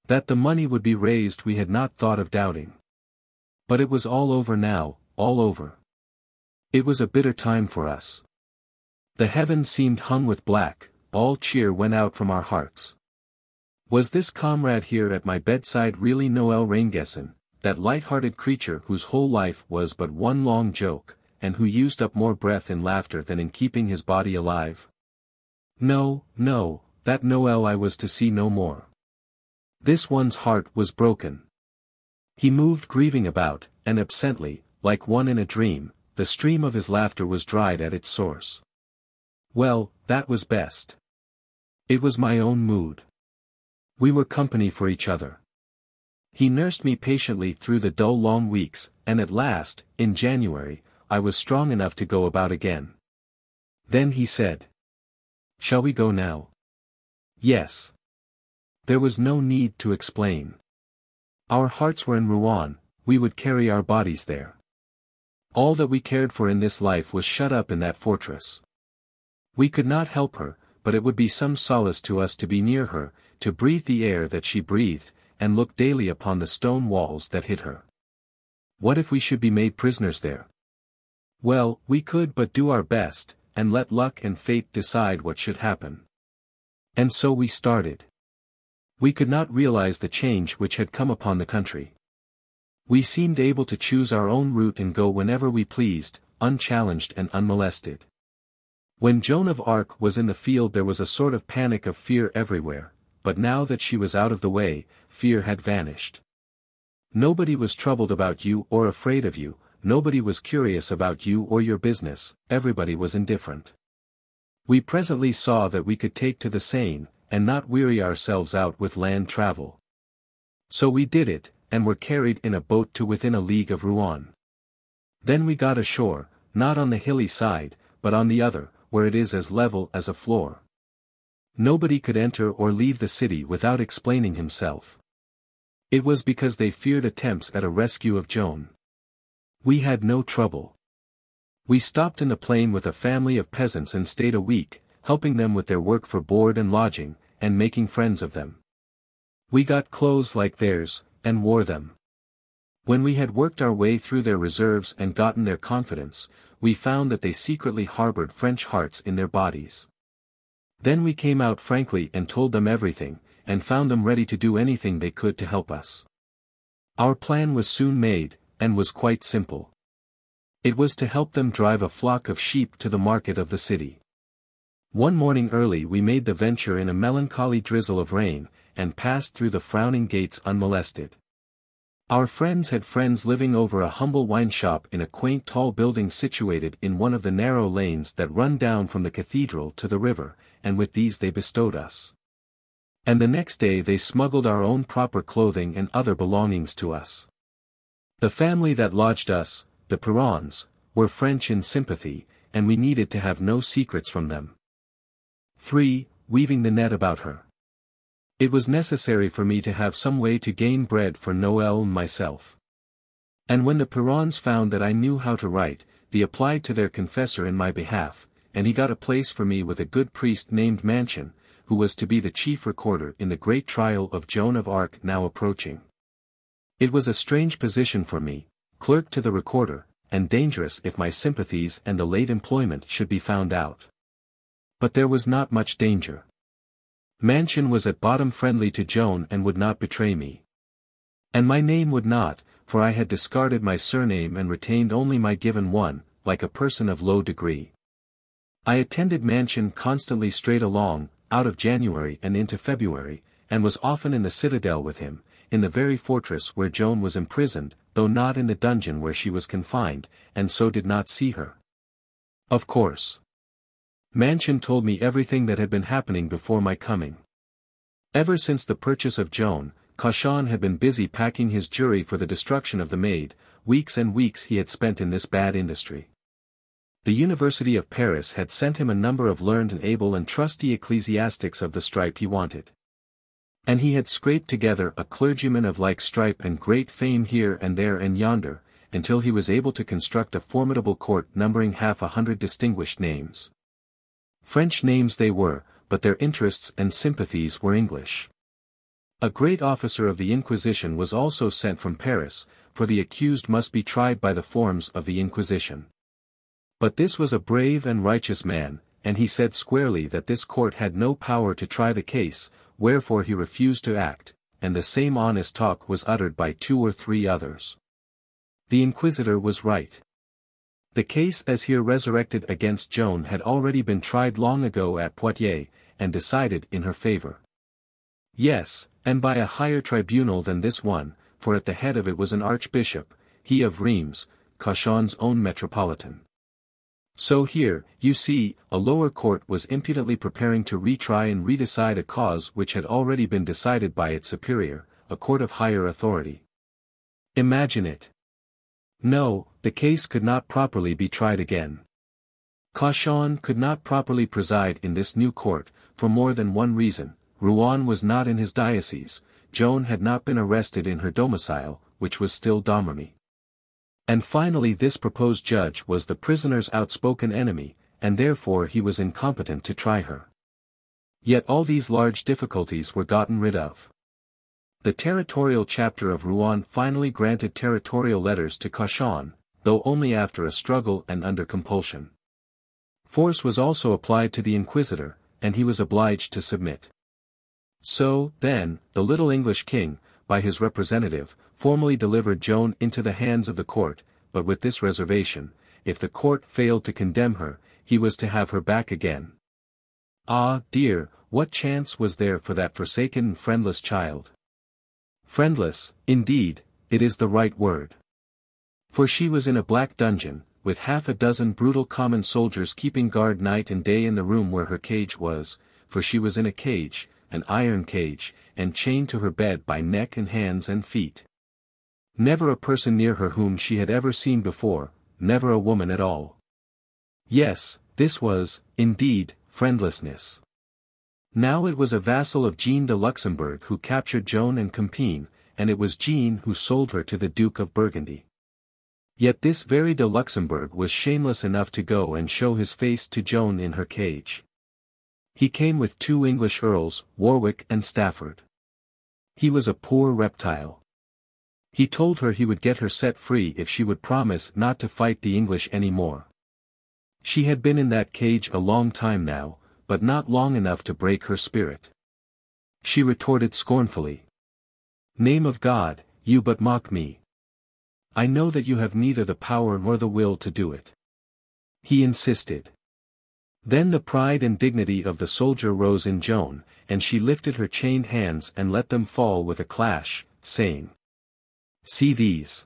Speaker 1: That the money would be raised we had not thought of doubting. But it was all over now, all over. It was a bitter time for us. The heavens seemed hung with black, all cheer went out from our hearts. Was this comrade here at my bedside really Noël Rainguesson, that light-hearted creature whose whole life was but one long joke, and who used up more breath in laughter than in keeping his body alive? No, no, that Noël I was to see no more. This one's heart was broken. He moved grieving about, and absently, like one in a dream, the stream of his laughter was dried at its source. Well, that was best. It was my own mood. We were company for each other. He nursed me patiently through the dull long weeks, and at last, in January, I was strong enough to go about again. Then he said, "Shall we go now?" Yes. There was no need to explain. Our hearts were in Rouen, we would carry our bodies there. All that we cared for in this life was shut up in that fortress. We could not help her, but it would be some solace to us to be near her, to breathe the air that she breathed, and look daily upon the stone walls that hid her. What if we should be made prisoners there? Well, we could but do our best, and let luck and fate decide what should happen. And so we started. We could not realize the change which had come upon the country. We seemed able to choose our own route and go whenever we pleased, unchallenged and unmolested. When Joan of Arc was in the field there was a sort of panic of fear everywhere, but now that she was out of the way, fear had vanished. Nobody was troubled about you or afraid of you, nobody was curious about you or your business, everybody was indifferent. We presently saw that we could take to the Seine, and not weary ourselves out with land travel. So we did it, and were carried in a boat to within a league of Rouen. Then we got ashore, not on the hilly side, but on the other, where it is as level as a floor. Nobody could enter or leave the city without explaining himself. It was because they feared attempts at a rescue of Joan. We had no trouble. We stopped in the plain with a family of peasants and stayed a week, helping them with their work for board and lodging, and making friends of them. We got clothes like theirs, and wore them. When we had worked our way through their reserves and gotten their confidence, we found that they secretly harbored French hearts in their bodies. Then we came out frankly and told them everything, and found them ready to do anything they could to help us. Our plan was soon made, and was quite simple. It was to help them drive a flock of sheep to the market of the city. One morning early we made the venture in a melancholy drizzle of rain, and passed through the frowning gates unmolested. Our friends had friends living over a humble wine shop in a quaint tall building situated in one of the narrow lanes that run down from the cathedral to the river, and with these they bestowed us. And the next day they smuggled our own proper clothing and other belongings to us. The family that lodged us, the Pirons, were French in sympathy, and we needed to have no secrets from them. 3. Weaving the net about her. It was necessary for me to have some way to gain bread for Noël and myself. And when the Pirons found that I knew how to write, they applied to their confessor in my behalf, and he got a place for me with a good priest named Mansion, who was to be the chief recorder in the great trial of Joan of Arc now approaching. It was a strange position for me, clerk to the recorder, and dangerous if my sympathies and the late employment should be found out. But there was not much danger. Mansion was at bottom friendly to Joan and would not betray me. And my name would not, for I had discarded my surname and retained only my given one, like a person of low degree. I attended Mansion constantly straight along, out of January and into February, and was often in the citadel with him, in the very fortress where Joan was imprisoned, though not in the dungeon where she was confined, and so did not see her. Of course. Mansion told me everything that had been happening before my coming. Ever since the purchase of Joan, Chinon had been busy packing his jury for the destruction of the Maid. Weeks and weeks he had spent in this bad industry. The University of Paris had sent him a number of learned and able and trusty ecclesiastics of the stripe he wanted. And he had scraped together a clergyman of like stripe and great fame here and there and yonder, until he was able to construct a formidable court numbering 100 distinguished names. French names they were, but their interests and sympathies were English. A great officer of the Inquisition was also sent from Paris, for the accused must be tried by the forms of the Inquisition. But this was a brave and righteous man, and he said squarely that this court had no power to try the case, wherefore he refused to act, and the same honest talk was uttered by 2 or 3 others. The inquisitor was right. The case as here resurrected against Joan had already been tried long ago at Poitiers, and decided in her favor. Yes, and by a higher tribunal than this one, for at the head of it was an archbishop, he of Reims, Cauchon's own metropolitan. So here, you see, a lower court was impudently preparing to retry and redecide a cause which had already been decided by its superior, a court of higher authority. Imagine it. No, the case could not properly be tried again. Cauchon could not properly preside in this new court, for more than one reason. Rouen was not in his diocese, Joan had not been arrested in her domicile, which was still Domremy. And finally this proposed judge was the prisoner's outspoken enemy, and therefore he was incompetent to try her. Yet all these large difficulties were gotten rid of. The territorial chapter of Rouen finally granted territorial letters to Cauchon, though only after a struggle and under compulsion. Force was also applied to the inquisitor, and he was obliged to submit. So, then, the little English king, by his representative, formally delivered Joan into the hands of the court, but with this reservation: if the court failed to condemn her, he was to have her back again. Ah, dear, what chance was there for that forsaken and friendless child? Friendless, indeed, it is the right word. For she was in a black dungeon, with half a dozen brutal common soldiers keeping guard night and day in the room where her cage was, for she was in a cage, an iron cage, and chained to her bed by neck and hands and feet. Never a person near her whom she had ever seen before, never a woman at all. Yes, this was, indeed, friendlessness. Now it was a vassal of Jean de Luxembourg who captured Joan and Compiègne, and it was Jean who sold her to the Duke of Burgundy. Yet this very de Luxembourg was shameless enough to go and show his face to Joan in her cage. He came with 2 English earls, Warwick and Stafford. He was a poor reptile. He told her he would get her set free if she would promise not to fight the English any more. She had been in that cage a long time now, but not long enough to break her spirit. She retorted scornfully. "Name of God, you but mock me. I know that you have neither the power nor the will to do it." He insisted. Then the pride and dignity of the soldier rose in Joan, and she lifted her chained hands and let them fall with a clash, saying, "See these.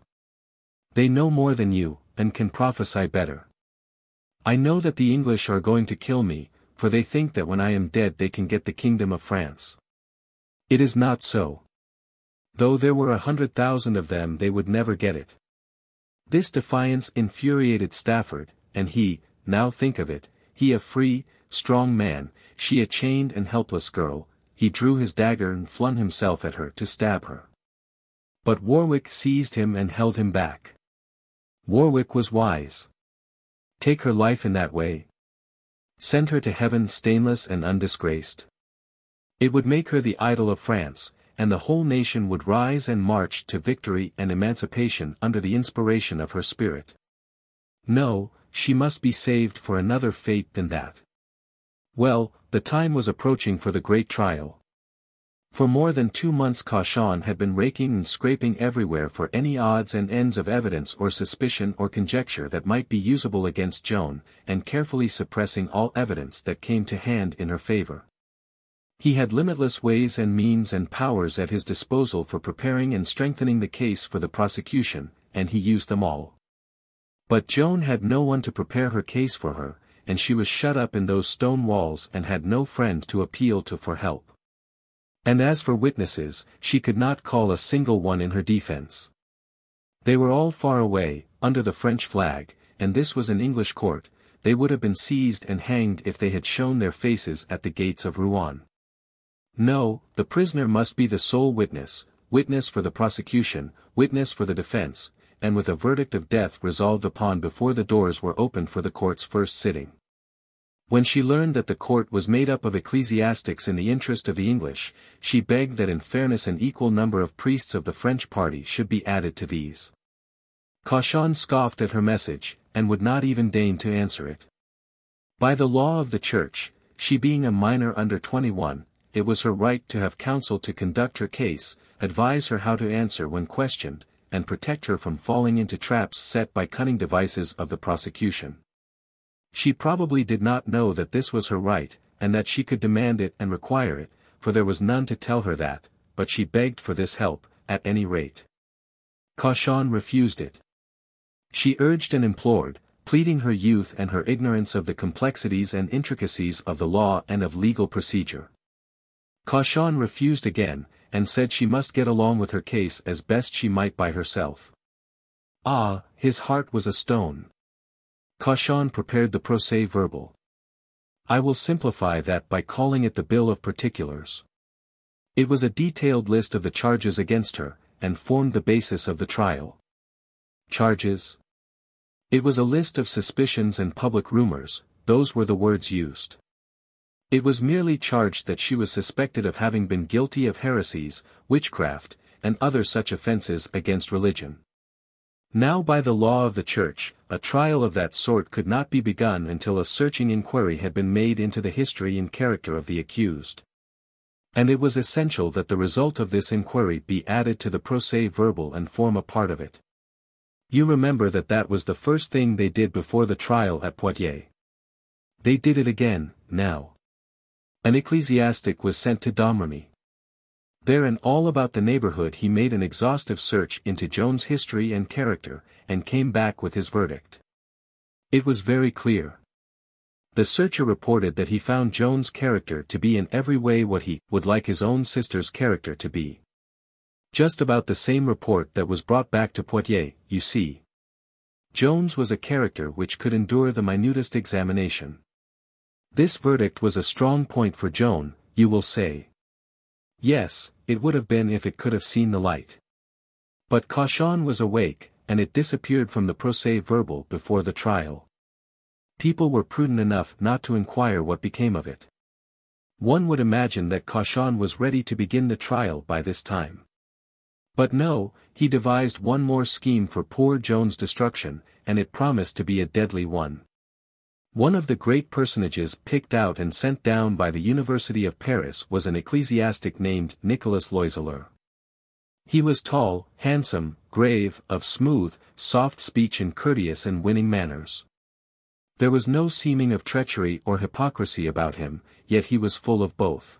Speaker 1: They know more than you, and can prophesy better. I know that the English are going to kill me, for they think that when I am dead they can get the kingdom of France. It is not so. Though there were 100,000 of them they would never get it." This defiance infuriated Stafford, and he, now think of it, he a free, strong man, she a chained and helpless girl, he drew his dagger and flung himself at her to stab her. But Warwick seized him and held him back. Warwick was wise. Take her life in that way? Send her to heaven stainless and undisgraced? It would make her the idol of France, and the whole nation would rise and march to victory and emancipation under the inspiration of her spirit. No, she must be saved for another fate than that. Well, the time was approaching for the great trial. For more than 2 months Cauchon had been raking and scraping everywhere for any odds and ends of evidence or suspicion or conjecture that might be usable against Joan, and carefully suppressing all evidence that came to hand in her favor. He had limitless ways and means and powers at his disposal for preparing and strengthening the case for the prosecution, and he used them all. But Joan had no one to prepare her case for her, and she was shut up in those stone walls and had no friend to appeal to for help. And as for witnesses, she could not call a single one in her defense. They were all far away, under the French flag, and this was an English court. They would have been seized and hanged if they had shown their faces at the gates of Rouen. No, the prisoner must be the sole witness, witness for the prosecution, witness for the defense, and with a verdict of death resolved upon before the doors were opened for the court's first sitting. When she learned that the court was made up of ecclesiastics in the interest of the English, she begged that in fairness an equal number of priests of the French party should be added to these. Cauchon scoffed at her message, and would not even deign to answer it. By the law of the Church, she being a minor under 21, it was her right to have counsel to conduct her case, advise her how to answer when questioned, and protect her from falling into traps set by cunning devices of the prosecution. She probably did not know that this was her right, and that she could demand it and require it, for there was none to tell her that, but she begged for this help, at any rate. Cauchon refused it. She urged and implored, pleading her youth and her ignorance of the complexities and intricacies of the law and of legal procedure. Cauchon refused again, and said she must get along with her case as best she might by herself. Ah, his heart was a stone. Cauchon prepared the procès-verbal. I will simplify that by calling it the Bill of Particulars. It was a detailed list of the charges against her, and formed the basis of the trial. Charges? It was a list of suspicions and public rumors, those were the words used. It was merely charged that she was suspected of having been guilty of heresies, witchcraft, and other such offences against religion. Now by the law of the Church, a trial of that sort could not be begun until a searching inquiry had been made into the history and character of the accused. And it was essential that the result of this inquiry be added to the procès-verbal and form a part of it. You remember that that was the first thing they did before the trial at Poitiers. They did it again, now. An ecclesiastic was sent to Domremy. There and all about the neighborhood he made an exhaustive search into Joan's history and character, and came back with his verdict. It was very clear. The searcher reported that he found Joan's character to be in every way what he would like his own sister's character to be. Just about the same report that was brought back to Poitiers, you see. Joan's was a character which could endure the minutest examination. This verdict was a strong point for Joan, you will say. Yes, it would have been if it could have seen the light. But caution was awake, and it disappeared from the procès-verbal before the trial. People were prudent enough not to inquire what became of it. One would imagine that caution was ready to begin the trial by this time. But no, he devised one more scheme for poor Joan's destruction, and it promised to be a deadly one. One of the great personages picked out and sent down by the University of Paris was an ecclesiastic named Nicolas Loiseleur. He was tall, handsome, grave, of smooth, soft speech and courteous and winning manners. There was no seeming of treachery or hypocrisy about him, yet he was full of both.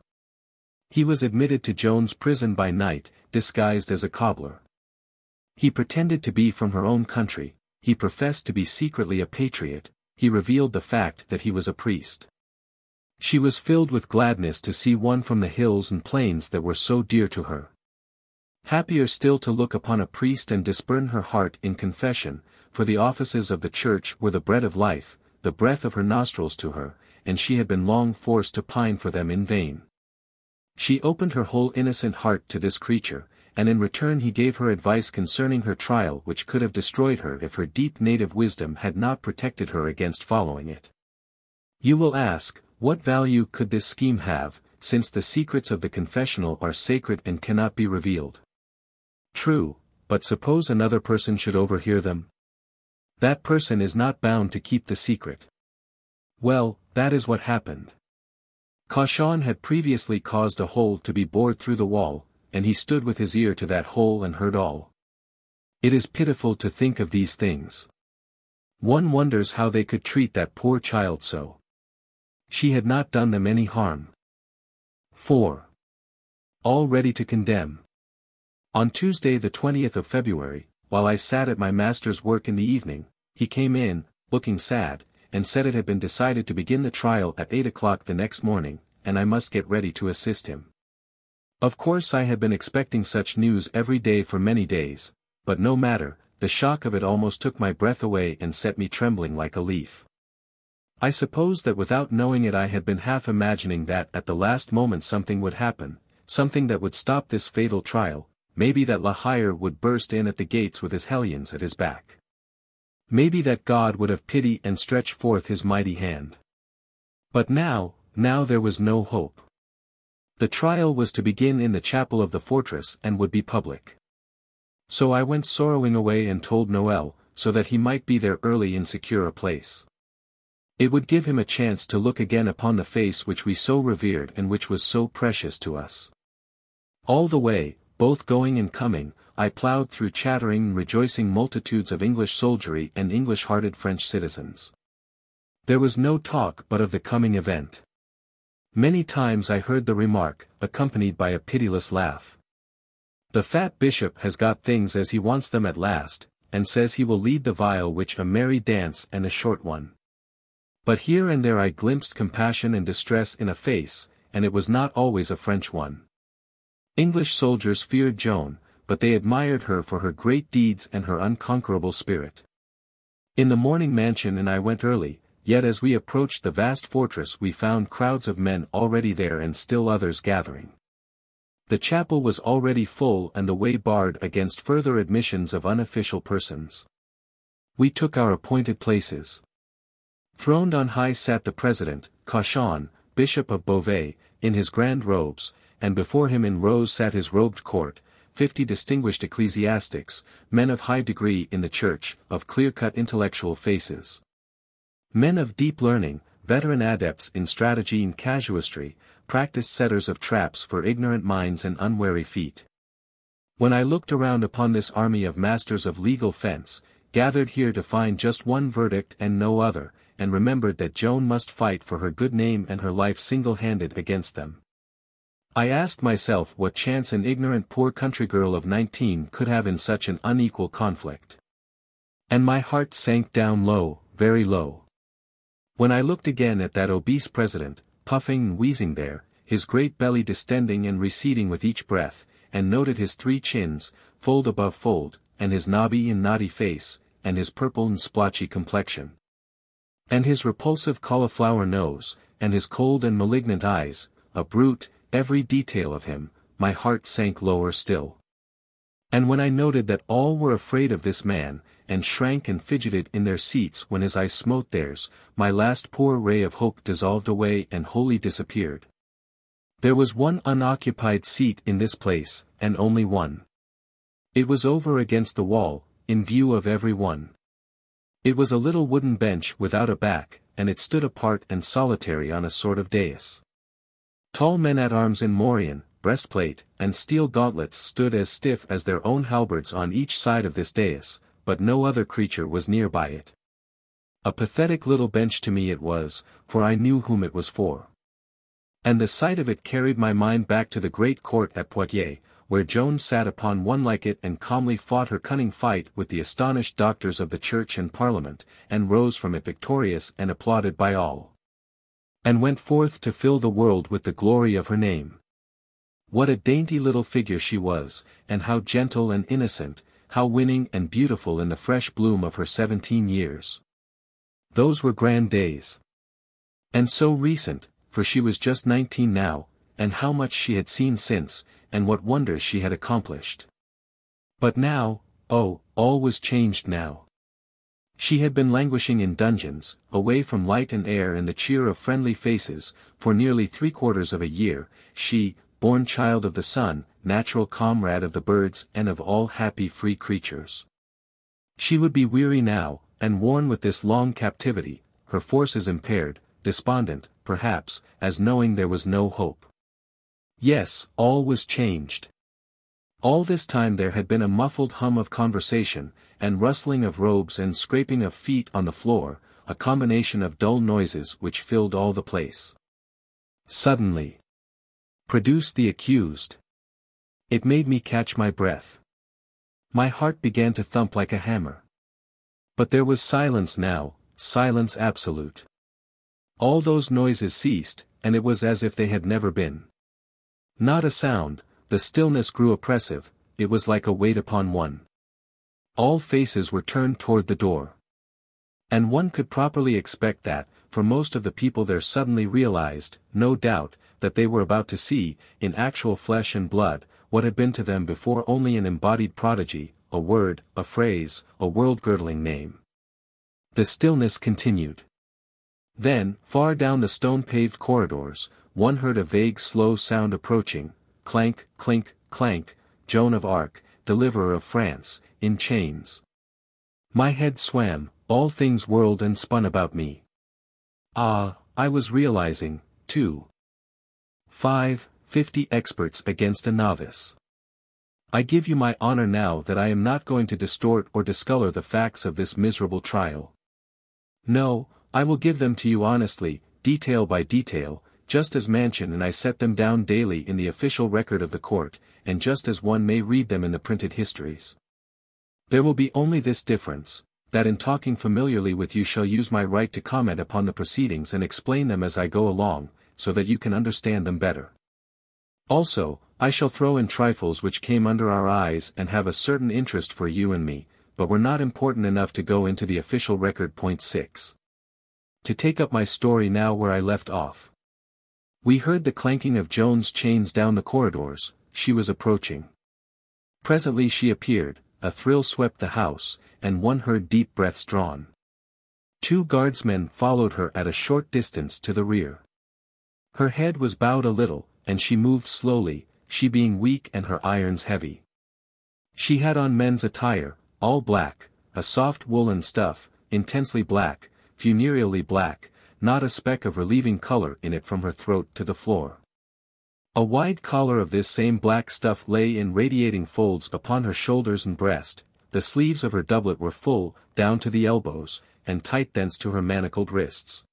Speaker 1: He was admitted to Joan's prison by night, disguised as a cobbler. He pretended to be from her own country, he professed to be secretly a patriot, he revealed the fact that he was a priest. She was filled with gladness to see one from the hills and plains that were so dear to her. Happier still to look upon a priest and disburden her heart in confession, for the offices of the church were the bread of life, the breath of her nostrils to her, and she had been long forced to pine for them in vain. She opened her whole innocent heart to this creature, and in return he gave her advice concerning her trial which could have destroyed her if her deep native wisdom had not protected her against following it. You will ask, what value could this scheme have, since the secrets of the confessional are sacred and cannot be revealed? True, but suppose another person should overhear them? That person is not bound to keep the secret. Well, that is what happened. Cauchon had previously caused a hole to be bored through the wall, and he stood with his ear to that hole and heard all. It is pitiful to think of these things. One wonders how they could treat that poor child so. She had not done them any harm. 4. All ready to condemn. On Tuesday the 20th of February, while I sat at my master's work in the evening, he came in, looking sad, and said it had been decided to begin the trial at 8 o'clock the next morning, and I must get ready to assist him. Of course I had been expecting such news every day for many days, but no matter, the shock of it almost took my breath away and set me trembling like a leaf. I suppose that without knowing it I had been half imagining that at the last moment something would happen, something that would stop this fatal trial, maybe that La Hire would burst in at the gates with his hellions at his back. Maybe that God would have pity and stretch forth his mighty hand. But now there was no hope. The trial was to begin in the chapel of the fortress and would be public. So I went sorrowing away and told Noel, so that he might be there early and secure a place. It would give him a chance to look again upon the face which we so revered and which was so precious to us. All the way, both going and coming, I ploughed through chattering and rejoicing multitudes of English soldiery and English-hearted French citizens. There was no talk but of the coming event. Many times I heard the remark, accompanied by a pitiless laugh. The fat bishop has got things as he wants them at last, and says he will lead the viol which a merry dance and a short one. But here and there I glimpsed compassion and distress in a face, and it was not always a French one. English soldiers feared Joan, but they admired her for her great deeds and her unconquerable spirit. In the morning mansion and I went early, yet as we approached the vast fortress we found crowds of men already there and still others gathering. The chapel was already full and the way barred against further admissions of unofficial persons. We took our appointed places. Throned on high sat the president, Cauchon, Bishop of Beauvais, in his grand robes, and before him in rows sat his robed court, 50 distinguished ecclesiastics, men of high degree in the church, of clear-cut intellectual faces. Men of deep learning, veteran adepts in strategy and casuistry, practiced setters of traps for ignorant minds and unwary feet. When I looked around upon this army of masters of legal fence, gathered here to find just one verdict and no other, and remembered that Joan must fight for her good name and her life single-handed against them. I asked myself what chance an ignorant poor country girl of 19 could have in such an unequal conflict. And my heart sank down low, very low. When I looked again at that obese president, puffing and wheezing there, his great belly distending and receding with each breath, and noted his 3 chins, fold above fold, and his knobby and knotty face, and his purple and splotchy complexion, and his repulsive cauliflower nose, and his cold and malignant eyes, a brute, every detail of him, my heart sank lower still. And when I noted that all were afraid of this man, and shrank and fidgeted in their seats when his eyes smote theirs, my last poor ray of hope dissolved away and wholly disappeared. There was one unoccupied seat in this place, and only one. It was over against the wall, in view of every one. It was a little wooden bench without a back, and it stood apart and solitary on a sort of dais. Tall men-at-arms in morion, breastplate, and steel gauntlets stood as stiff as their own halberds on each side of this dais, but no other creature was near by it. A pathetic little bench to me it was, for I knew whom it was for. And the sight of it carried my mind back to the great court at Poitiers, where Joan sat upon one like it and calmly fought her cunning fight with the astonished doctors of the Church and Parliament, and rose from it victorious and applauded by all. And went forth to fill the world with the glory of her name. What a dainty little figure she was, and how gentle and innocent, how winning and beautiful in the fresh bloom of her 17 years. Those were grand days. And so recent, for she was just 19 now, and how much she had seen since, and what wonders she had accomplished. But now, oh, all was changed now. She had been languishing in dungeons, away from light and air and the cheer of friendly faces, for nearly 3/4 of a year, she, born child of the sun, natural comrade of the birds and of all happy free creatures. She would be weary now, and worn with this long captivity, her forces impaired, despondent, perhaps, as knowing there was no hope. Yes, all was changed. All this time there had been a muffled hum of conversation, and rustling of robes and scraping of feet on the floor, a combination of dull noises which filled all the place. Suddenly, produced the accused. It made me catch my breath. My heart began to thump like a hammer. But there was silence now, silence absolute. All those noises ceased, and it was as if they had never been. Not a sound, the stillness grew oppressive, it was like a weight upon one. All faces were turned toward the door. And one could properly expect that, for most of the people there suddenly realized, no doubt, that they were about to see, in actual flesh and blood, what had been to them before only an embodied prodigy, a word, a phrase, a world-girdling name. The stillness continued. Then, far down the stone-paved corridors, one heard a vague slow sound approaching, clank, clink, clank, Joan of Arc, deliverer of France, in chains. My head swam, all things whirled and spun about me. Ah, I was realizing, too. 50 experts against a novice. I give you my honor now that I am not going to distort or discolor the facts of this miserable trial. No, I will give them to you honestly, detail by detail, just as Mansion and I set them down daily in the official record of the court, and just as one may read them in the printed histories. There will be only this difference, that in talking familiarly with you shall use my right to comment upon the proceedings and explain them as I go along, so that you can understand them better. Also, I shall throw in trifles which came under our eyes and have a certain interest for you and me, but were not important enough to go into the official record. Point 6. To take up my story now where I left off. We heard the clanking of Joan's chains down the corridors, she was approaching. Presently she appeared, a thrill swept the house, and one heard deep breaths drawn. 2 guardsmen followed her at a short distance to the rear. Her head was bowed a little, and she moved slowly, she being weak and her irons heavy. She had on men's attire, all black, a soft woolen stuff, intensely black, funereally black, not a speck of relieving color in it from her throat to the floor. A wide collar of this same black stuff lay in radiating folds upon her shoulders and breast, the sleeves of her doublet were full, down to the elbows, and tight thence to her manacled wrists.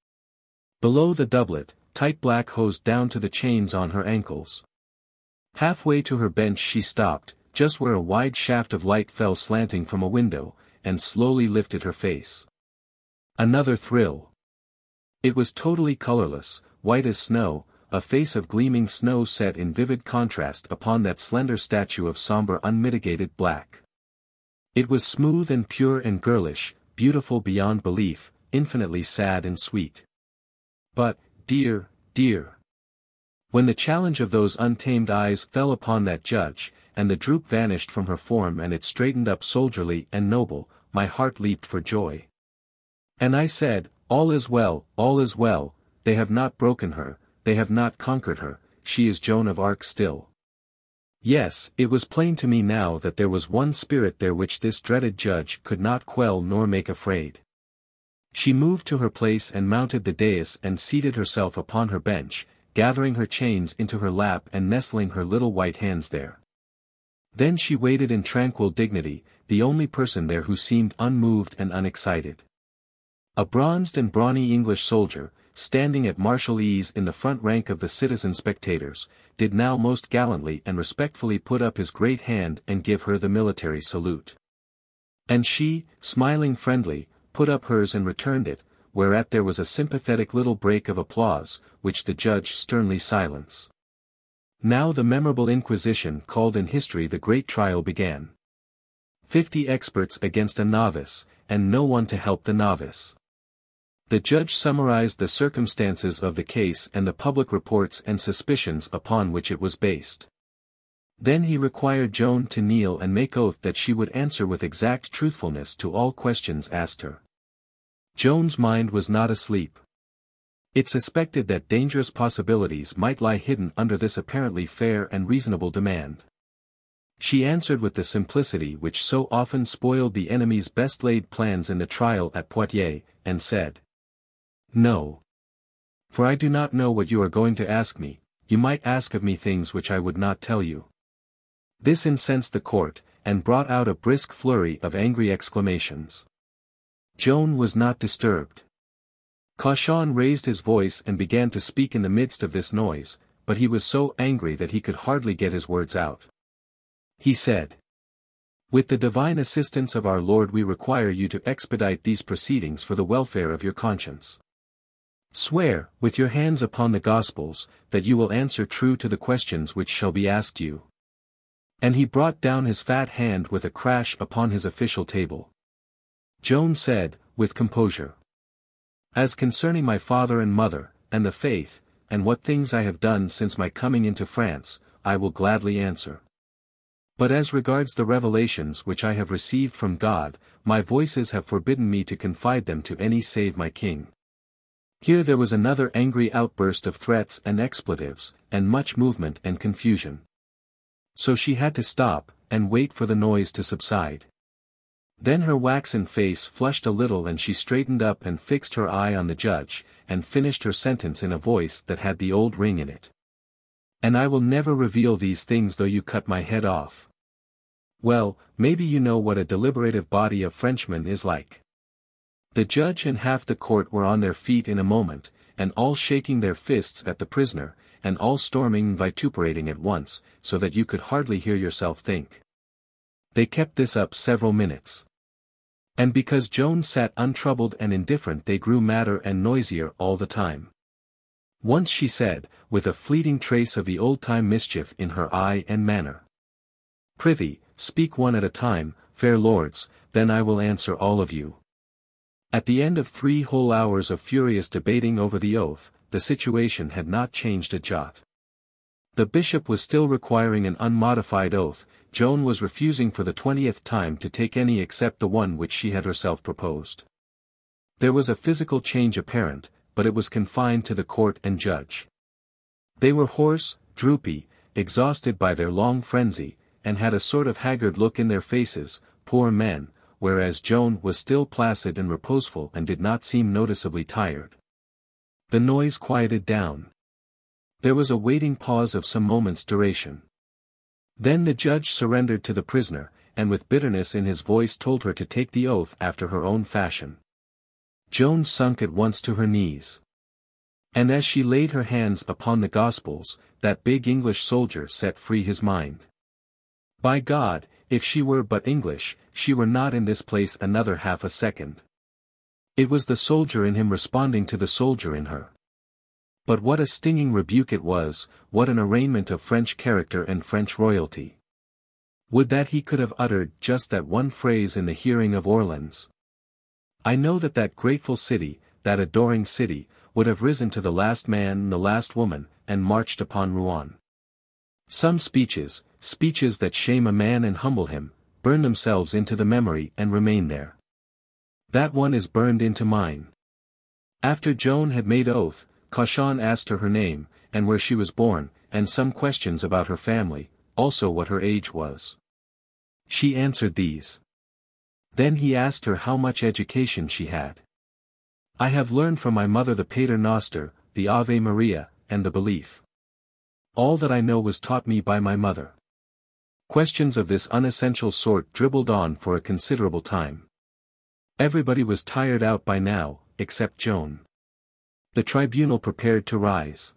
Speaker 1: Below the doublet, tight black hose down to the chains on her ankles. Halfway to her bench she stopped, just where a wide shaft of light fell slanting from a window, and slowly lifted her face. Another thrill. It was totally colorless, white as snow, a face of gleaming snow set in vivid contrast upon that slender statue of somber unmitigated black. It was smooth and pure and girlish, beautiful beyond belief, infinitely sad and sweet. But, dear, dear. When the challenge of those untamed eyes fell upon that judge, and the droop vanished from her form and it straightened up soldierly and noble, my heart leaped for joy. And I said, all is well, they have not broken her, they have not conquered her, she is Joan of Arc still. Yes, it was plain to me now that there was one spirit there which this dreaded judge could not quell nor make afraid. She moved to her place and mounted the dais and seated herself upon her bench, gathering her chains into her lap and nestling her little white hands there. Then she waited in tranquil dignity, the only person there who seemed unmoved and unexcited. A bronzed and brawny English soldier, standing at martial ease in the front rank of the citizen spectators, did now most gallantly and respectfully put up his great hand and give her the military salute. And she, smiling friendly, put up hers and returned it, whereat there was a sympathetic little break of applause, which the judge sternly silenced. Now the memorable inquisition called in history the great trial began. 50 experts against a novice, and no one to help the novice. The judge summarized the circumstances of the case and the public reports and suspicions upon which it was based. Then he required Joan to kneel and make oath that she would answer with exact truthfulness to all questions asked her. Joan's mind was not asleep. It suspected that dangerous possibilities might lie hidden under this apparently fair and reasonable demand. She answered with the simplicity which so often spoiled the enemy's best-laid plans in the trial at Poitiers, and said, "No. For I do not know what you are going to ask me, you might ask of me things which I would not tell you." This incensed the court, and brought out a brisk flurry of angry exclamations. Joan was not disturbed. Cauchon raised his voice and began to speak in the midst of this noise, but he was so angry that he could hardly get his words out. He said, "With the divine assistance of our Lord we require you to expedite these proceedings for the welfare of your conscience. Swear, with your hands upon the Gospels, that you will answer true to the questions which shall be asked you." And he brought down his fat hand with a crash upon his official table. Joan said, with composure, "As concerning my father and mother, and the faith, and what things I have done since my coming into France, I will gladly answer. But as regards the revelations which I have received from God, my voices have forbidden me to confide them to any save my king." Here there was another angry outburst of threats and expletives, and much movement and confusion. So she had to stop, and wait for the noise to subside. Then her waxen face flushed a little and she straightened up and fixed her eye on the judge, and finished her sentence in a voice that had the old ring in it. "And I will never reveal these things though you cut my head off." Well, maybe you know what a deliberative body of Frenchmen is like. The judge and half the court were on their feet in a moment, and all shaking their fists at the prisoner, and all storming and vituperating at once, so that you could hardly hear yourself think. They kept this up several minutes. And because Joan sat untroubled and indifferent they grew madder and noisier all the time. Once she said, with a fleeting trace of the old-time mischief in her eye and manner, "Prithee, speak one at a time, fair lords, then I will answer all of you." At the end of 3 whole hours of furious debating over the oath, the situation had not changed a jot. The bishop was still requiring an unmodified oath, Joan was refusing for the 20th time to take any except the one which she had herself proposed. There was a physical change apparent, but it was confined to the court and judge. They were hoarse, droopy, exhausted by their long frenzy, and had a sort of haggard look in their faces, poor men, whereas Joan was still placid and reposeful and did not seem noticeably tired. The noise quieted down. There was a waiting pause of some moments' duration. Then the judge surrendered to the prisoner, and with bitterness in his voice told her to take the oath after her own fashion. Joan sunk at once to her knees. And as she laid her hands upon the Gospels, that big English soldier set free his mind. By God, if she were but English, she were not in this place another half a second. It was the soldier in him responding to the soldier in her. But what a stinging rebuke it was, what an arraignment of French character and French royalty. Would that he could have uttered just that one phrase in the hearing of Orleans. I know that that grateful city, that adoring city, would have risen to the last man and the last woman, and marched upon Rouen. Some speeches that shame a man and humble him, burn themselves into the memory and remain there. That one is burned into mine. After Joan had made oath, Cauchon asked her name, and where she was born, and some questions about her family, also what her age was. She answered these. Then he asked her how much education she had. I have learned from my mother the Pater Noster, the Ave Maria, and the Belief. All that I know was taught me by my mother. Questions of this unessential sort dribbled on for a considerable time. Everybody was tired out by now, except Joan. The tribunal prepared to rise.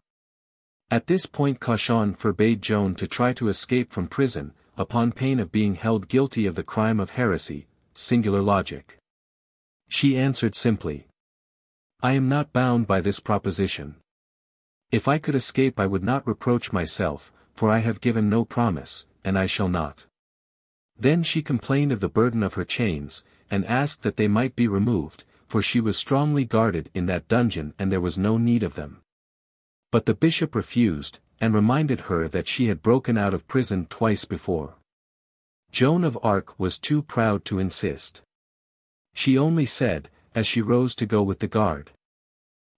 Speaker 1: At this point Cauchon forbade Joan to try to escape from prison, upon pain of being held guilty of the crime of heresy, singular logic. She answered simply. I am not bound by this proposition. If I could escape I would not reproach myself, for I have given no promise, and I shall not. Then she complained of the burden of her chains, and asked that they might be removed, for she was strongly guarded in that dungeon and there was no need of them. But the bishop refused, and reminded her that she had broken out of prison twice before. Joan of Arc was too proud to insist. She only said, as she rose to go with the guard.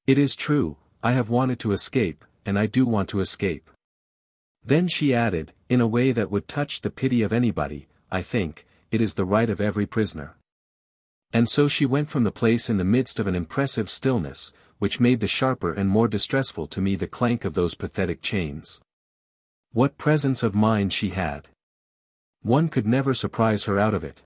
Speaker 1: It is true, I have wanted to escape, and I do want to escape. Then she added, in a way that would touch the pity of anybody, I think, it is the right of every prisoner. And so she went from the place in the midst of an impressive stillness, which made the sharper and more distressful to me the clank of those pathetic chains. What presence of mind she had! One could never surprise her out of it.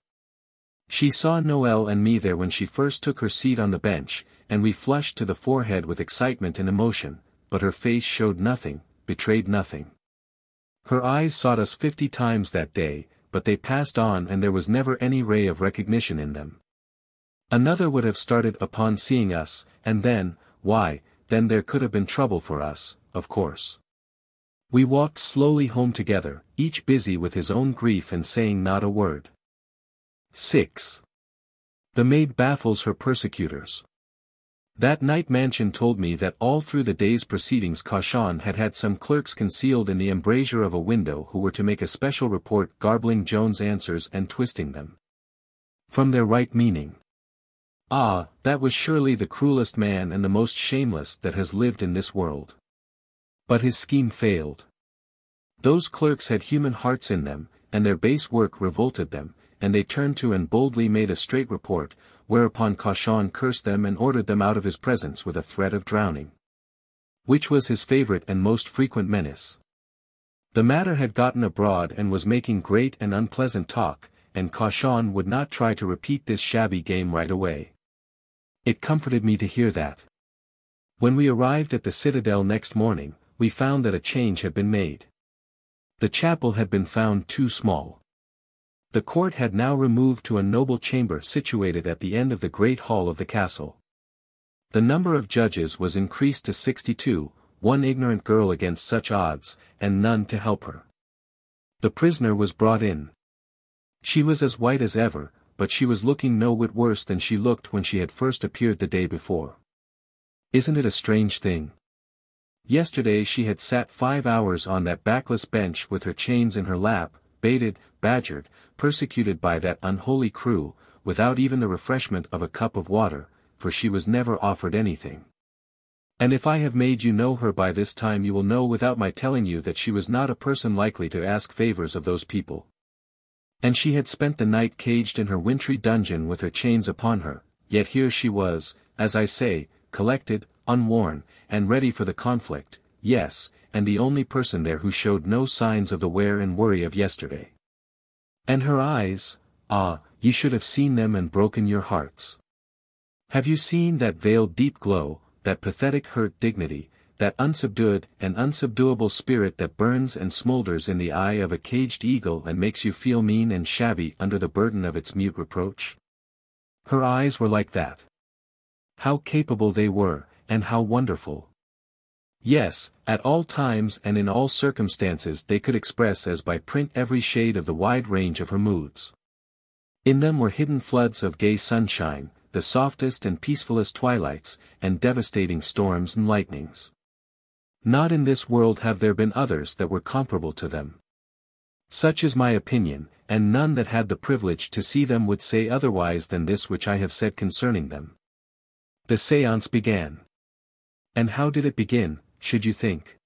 Speaker 1: She saw Noel and me there when she first took her seat on the bench, and we flushed to the forehead with excitement and emotion, but her face showed nothing, betrayed nothing. Her eyes sought us 50 times that day, but they passed on and there was never any ray of recognition in them. Another would have started upon seeing us, and then, why, then there could have been trouble for us, of course. We walked slowly home together, each busy with his own grief and saying not a word. 6. The maid baffles her persecutors. That night Mansion told me that all through the day's proceedings Cauchon had had some clerks concealed in the embrasure of a window who were to make a special report garbling Joan's answers and twisting them from their right meaning. Ah, that was surely the cruelest man and the most shameless that has lived in this world. But his scheme failed. Those clerks had human hearts in them, and their base work revolted them, and they turned to and boldly made a straight report, whereupon Cauchon cursed them and ordered them out of his presence with a threat of drowning, which was his favorite and most frequent menace. The matter had gotten abroad and was making great and unpleasant talk, and Cauchon would not try to repeat this shabby game right away. It comforted me to hear that. When we arrived at the citadel next morning, we found that a change had been made. The chapel had been found too small. The court had now removed to a noble chamber situated at the end of the great hall of the castle. The number of judges was increased to 62, one ignorant girl against such odds, and none to help her. The prisoner was brought in. She was as white as ever, but she was looking no whit worse than she looked when she had first appeared the day before. Isn't it a strange thing? Yesterday she had sat 5 hours on that backless bench with her chains in her lap, baited, badgered, persecuted by that unholy crew, without even the refreshment of a cup of water, for she was never offered anything. And if I have made you know her by this time you will know without my telling you that she was not a person likely to ask favors of those people. And she had spent the night caged in her wintry dungeon with her chains upon her, yet here she was, as I say, collected, unworn, and ready for the conflict, yes, and the only person there who showed no signs of the wear and worry of yesterday. And her eyes, ah, ye should have seen them and broken your hearts. Have you seen that veiled deep glow, that pathetic hurt dignity, that unsubdued and unsubduable spirit that burns and smolders in the eye of a caged eagle and makes you feel mean and shabby under the burden of its mute reproach? Her eyes were like that. How capable they were, and how wonderful. Yes, at all times and in all circumstances they could express as by print every shade of the wide range of her moods. In them were hidden floods of gay sunshine, the softest and peacefulest twilights, and devastating storms and lightnings. Not in this world have there been others that were comparable to them. Such is my opinion, and none that had the privilege to see them would say otherwise than this which I have said concerning them. The séance began. And how did it begin, should you think?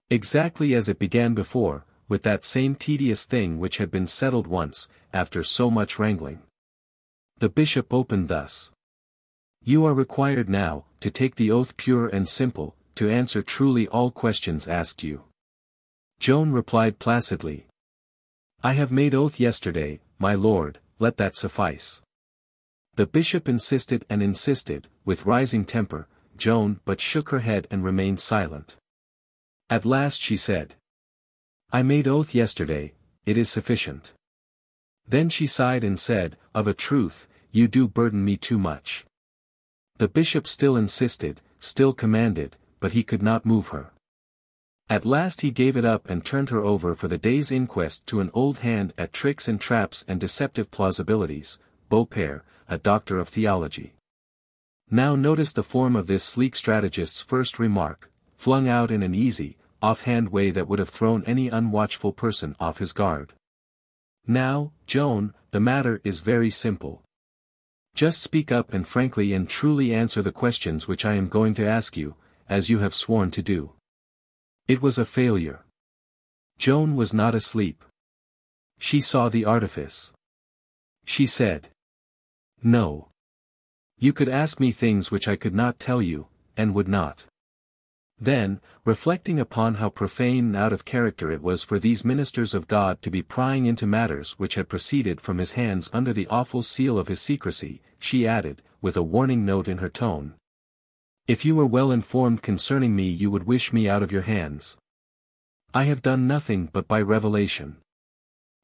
Speaker 1: Exactly as it began before, with that same tedious thing which had been settled once, after so much wrangling. The bishop opened thus. You are required now, to take the oath pure and simple, to answer truly all questions asked you. Joan replied placidly. I have made oath yesterday, my lord, let that suffice. The bishop insisted and insisted, with rising temper. Joan but shook her head and remained silent. At last she said. I made oath yesterday, it is sufficient. Then she sighed and said, of a truth, you do burden me too much. The bishop still insisted, still commanded, but he could not move her. At last he gave it up and turned her over for the day's inquest to an old hand at tricks and traps and deceptive plausibilities, Beaupère, a doctor of theology. Now notice the form of this sleek strategist's first remark, flung out in an easy, off-hand way that would have thrown any unwatchful person off his guard. Now, Joan, the matter is very simple. Just speak up and frankly and truly answer the questions which I am going to ask you, as you have sworn to do. It was a failure. Joan was not asleep. She saw the artifice. She said. No. You could ask me things which I could not tell you, and would not. Then, reflecting upon how profane and out of character it was for these ministers of God to be prying into matters which had proceeded from his hands under the awful seal of his secrecy, she added, with a warning note in her tone. If you were well informed concerning me you would wish me out of your hands. I have done nothing but by revelation.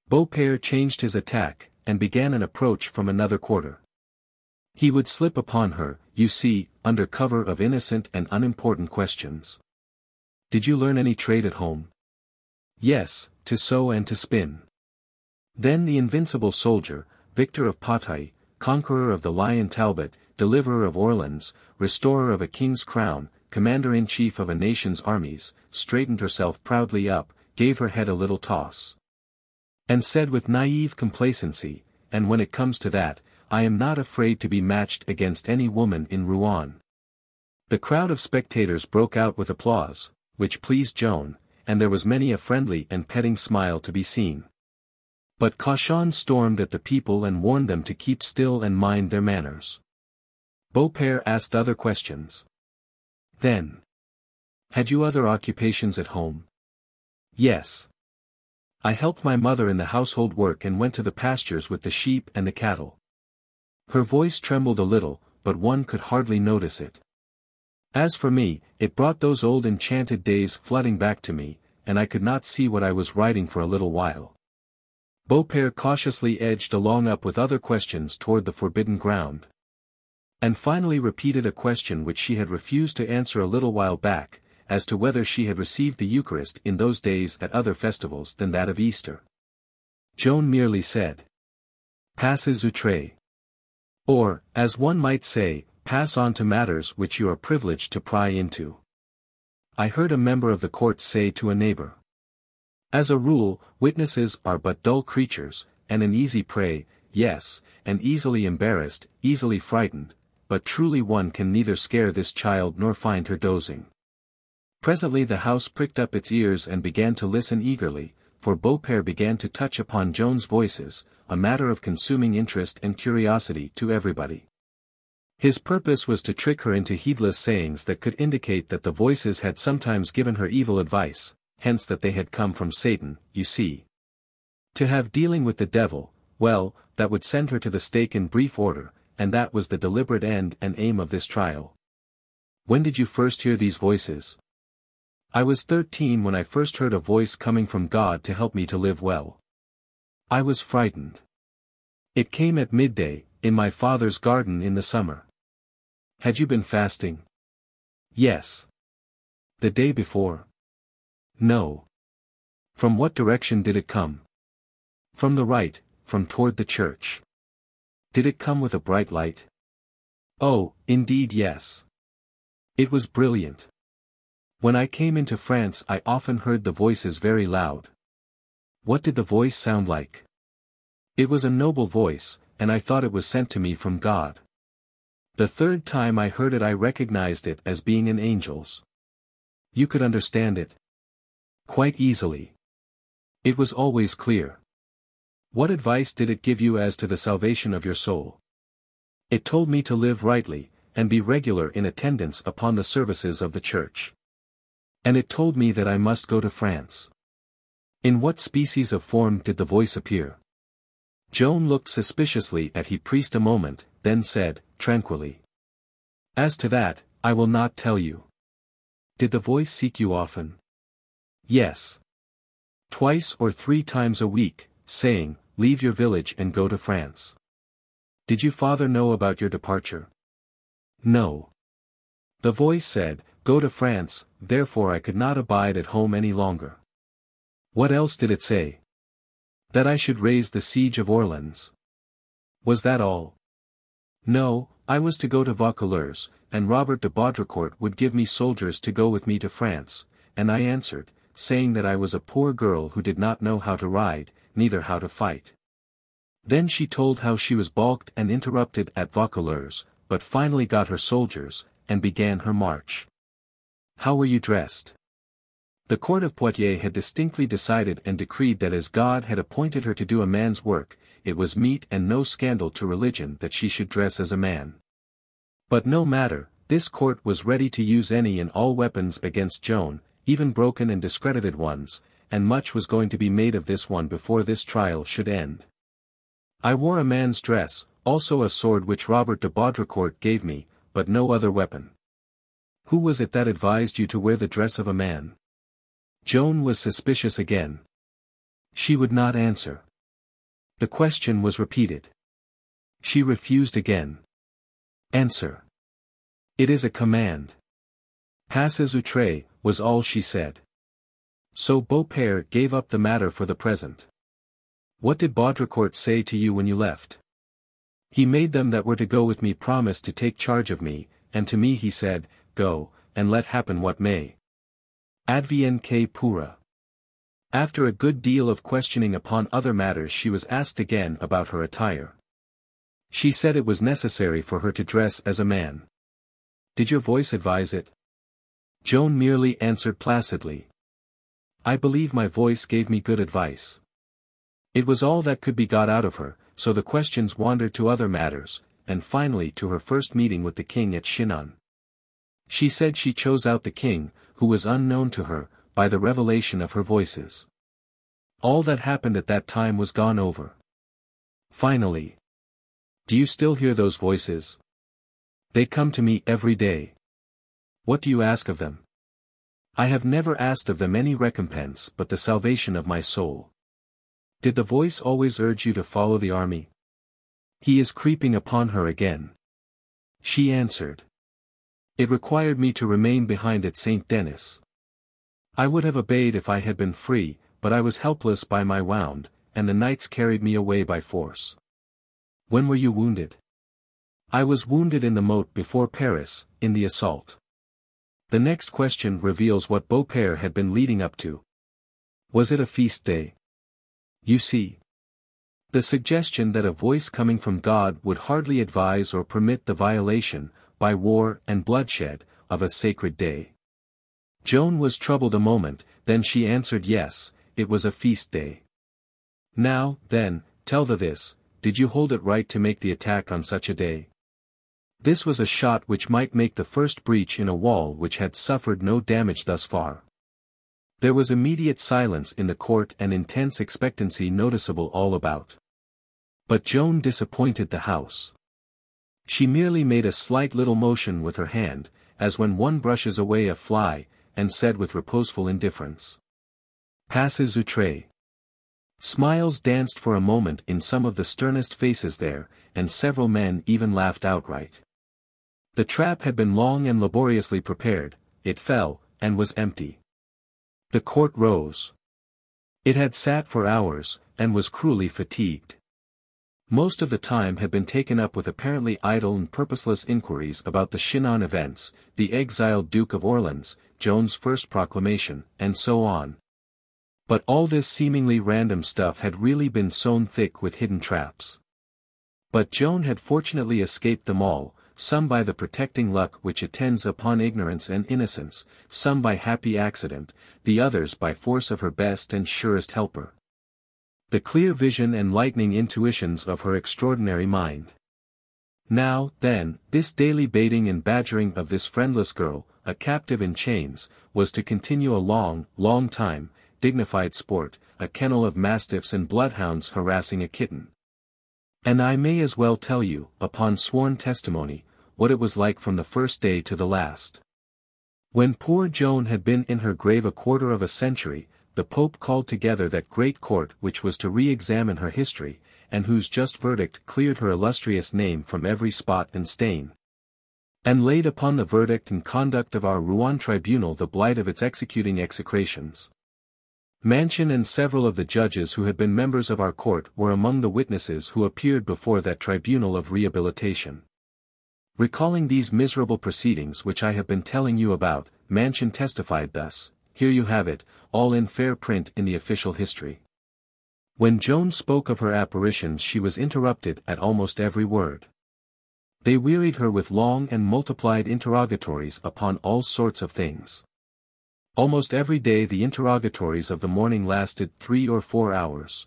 Speaker 1: Beaupère changed his attack, and began an approach from another quarter. He would slip upon her, you see, under cover of innocent and unimportant questions. Did you learn any trade at home? Yes, to sew and to spin. Then the invincible soldier, victor of Patay, conqueror of the Lion Talbot, deliverer of Orleans, restorer of a king's crown, commander-in-chief of a nation's armies, straightened herself proudly up, gave her head a little toss, and said with naive complacency, and when it comes to that, I am not afraid to be matched against any woman in Rouen. The crowd of spectators broke out with applause, which pleased Joan, and there was many a friendly and petting smile to be seen. But Cauchon stormed at the people and warned them to keep still and mind their manners. Beaupère asked other questions. Then. Had you other occupations at home? Yes. I helped my mother in the household work and went to the pastures with the sheep and the cattle. Her voice trembled a little, but one could hardly notice it. As for me, it brought those old enchanted days flooding back to me, and I could not see what I was writing for a little while. Beaupère cautiously edged along up with other questions toward the forbidden ground. And finally repeated a question which she had refused to answer a little while back, as to whether she had received the Eucharist in those days at other festivals than that of Easter. Joan merely said. Passes outre. Or, as one might say, pass on to matters which you are privileged to pry into. I heard a member of the court say to a neighbor. As a rule, witnesses are but dull creatures, and an easy prey, yes, and easily embarrassed, easily frightened, but truly one can neither scare this child nor find her dozing. Presently the house pricked up its ears and began to listen eagerly, for Beaupère began to touch upon Joan's voices, a matter of consuming interest and curiosity to everybody. His purpose was to trick her into heedless sayings that could indicate that the voices had sometimes given her evil advice, hence that they had come from Satan, you see. To have dealing with the devil, well, that would send her to the stake in brief order, and that was the deliberate end and aim of this trial. When did you first hear these voices? I was 13 when I first heard a voice coming from God to help me to live well. I was frightened. It came at midday, in my father's garden in the summer. Had you been fasting? Yes. The day before? No. From what direction did it come? From the right, from toward the church. Did it come with a bright light? Oh, indeed yes. It was brilliant. When I came into France I often heard the voices very loud. What did the voice sound like? It was a noble voice, and I thought it was sent to me from God. The third time I heard it I recognized it as being an angel's. You could understand it? Quite easily. It was always clear. What advice did it give you as to the salvation of your soul? It told me to live rightly, and be regular in attendance upon the services of the Church. And it told me that I must go to France. In what species of form did the voice appear? Joan looked suspiciously at the priest a moment, then said, tranquilly. As to that, I will not tell you. Did the voice seek you often? Yes. Twice or 3 times a week, saying, leave your village and go to France. Did your father know about your departure? No. The voice said, go to France, therefore I could not abide at home any longer. What else did it say? That I should raise the siege of Orleans. Was that all? No, I was to go to Vaucouleurs, and Robert de Baudricourt would give me soldiers to go with me to France, and I answered, saying that I was a poor girl who did not know how to ride, neither how to fight. Then she told how she was balked and interrupted at Vaucouleurs, but finally got her soldiers, and began her march. How were you dressed? The court of Poitiers had distinctly decided and decreed that as God had appointed her to do a man's work, it was meet and no scandal to religion that she should dress as a man. But no matter, this court was ready to use any and all weapons against Joan, even broken and discredited ones, and much was going to be made of this one before this trial should end. I wore a man's dress, also a sword which Robert de Baudricourt gave me, but no other weapon. Who was it that advised you to wear the dress of a man? Joan was suspicious again. She would not answer. The question was repeated. She refused again. Answer. It is a command. Passez outre, was all she said. So Beaupère gave up the matter for the present. What did Baudricourt say to you when you left? He made them that were to go with me promise to take charge of me, and to me he said, go, and let happen what may. Advienne que pourra. After a good deal of questioning upon other matters she was asked again about her attire. She said it was necessary for her to dress as a man. Did your voice advise it? Joan merely answered placidly. I believe my voice gave me good advice. It was all that could be got out of her, so the questions wandered to other matters, and finally to her first meeting with the king at Chinon. She said she chose out the king, who was unknown to her, by the revelation of her voices. All that happened at that time was gone over. Finally. Do you still hear those voices? They come to me every day. What do you ask of them? I have never asked of them any recompense but the salvation of my soul. Did the voice always urge you to follow the army? He is creeping upon her again. She answered. It required me to remain behind at Saint Denis. I would have obeyed if I had been free, but I was helpless by my wound, and the knights carried me away by force. When were you wounded? I was wounded in the moat before Paris, in the assault. The next question reveals what Beaupère had been leading up to. Was it a feast day? You see. The suggestion that a voice coming from God would hardly advise or permit the violation, by war and bloodshed, of a sacred day. Joan was troubled a moment, then she answered yes, it was a feast day. Now, then, tell this, did you hold it right to make the attack on such a day? This was a shot which might make the first breach in a wall which had suffered no damage thus far. There was immediate silence in the court and intense expectancy noticeable all about. But Joan disappointed the house. She merely made a slight little motion with her hand, as when one brushes away a fly, and said with reposeful indifference, "Passes outre." Smiles danced for a moment in some of the sternest faces there, and several men even laughed outright. The trap had been long and laboriously prepared, it fell, and was empty. The court rose. It had sat for hours, and was cruelly fatigued. Most of the time had been taken up with apparently idle and purposeless inquiries about the Chinon events, the exiled Duke of Orleans, Joan's first proclamation, and so on. But all this seemingly random stuff had really been sewn thick with hidden traps. But Joan had fortunately escaped them all, some by the protecting luck which attends upon ignorance and innocence, some by happy accident, the others by force of her best and surest helper. The clear vision and lightning intuitions of her extraordinary mind. Now, then, this daily baiting and badgering of this friendless girl, a captive in chains, was to continue a long, long time, dignified sport, a kennel of mastiffs and bloodhounds harassing a kitten. And I may as well tell you, upon sworn testimony, what it was like from the first day to the last. When poor Joan had been in her grave a quarter of a century, the Pope called together that great court which was to re-examine her history, and whose just verdict cleared her illustrious name from every spot and stain. And laid upon the verdict and conduct of our Rouen tribunal the blight of its executing execrations. Mansion and several of the judges who had been members of our court were among the witnesses who appeared before that tribunal of rehabilitation. Recalling these miserable proceedings which I have been telling you about, Mansion testified thus, here you have it, all in fair print in the official history. When Joan spoke of her apparitions she was interrupted at almost every word. They wearied her with long and multiplied interrogatories upon all sorts of things. Almost every day the interrogatories of the morning lasted 3 or 4 hours.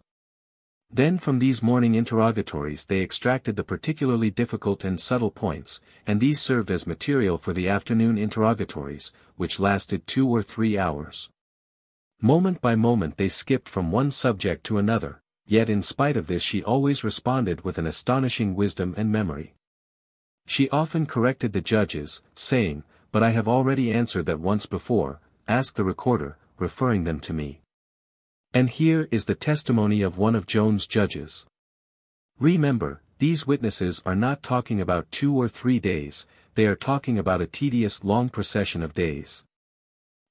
Speaker 1: Then from these morning interrogatories they extracted the particularly difficult and subtle points, and these served as material for the afternoon interrogatories, which lasted 2 or 3 hours. Moment by moment they skipped from one subject to another, yet in spite of this she always responded with an astonishing wisdom and memory. She often corrected the judges, saying, "But I have already answered that once before, ask the recorder," referring them to me. And here is the testimony of one of Joan's judges. Remember, these witnesses are not talking about 2 or 3 days, they are talking about a tedious long procession of days.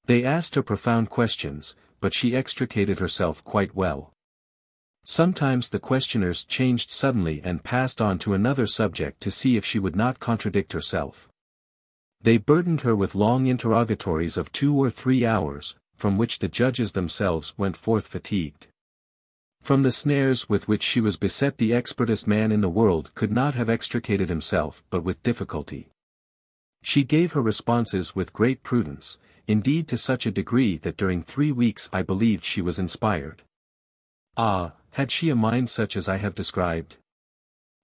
Speaker 1: They asked her profound questions, but she extricated herself quite well. Sometimes the questioners changed suddenly and passed on to another subject to see if she would not contradict herself. They burdened her with long interrogatories of 2 or 3 hours, from which the judges themselves went forth fatigued. From the snares with which she was beset the expertest man in the world could not have extricated himself but with difficulty. She gave her responses with great prudence, indeed to such a degree that during 3 weeks I believed she was inspired. Ah, had she a mind such as I have described?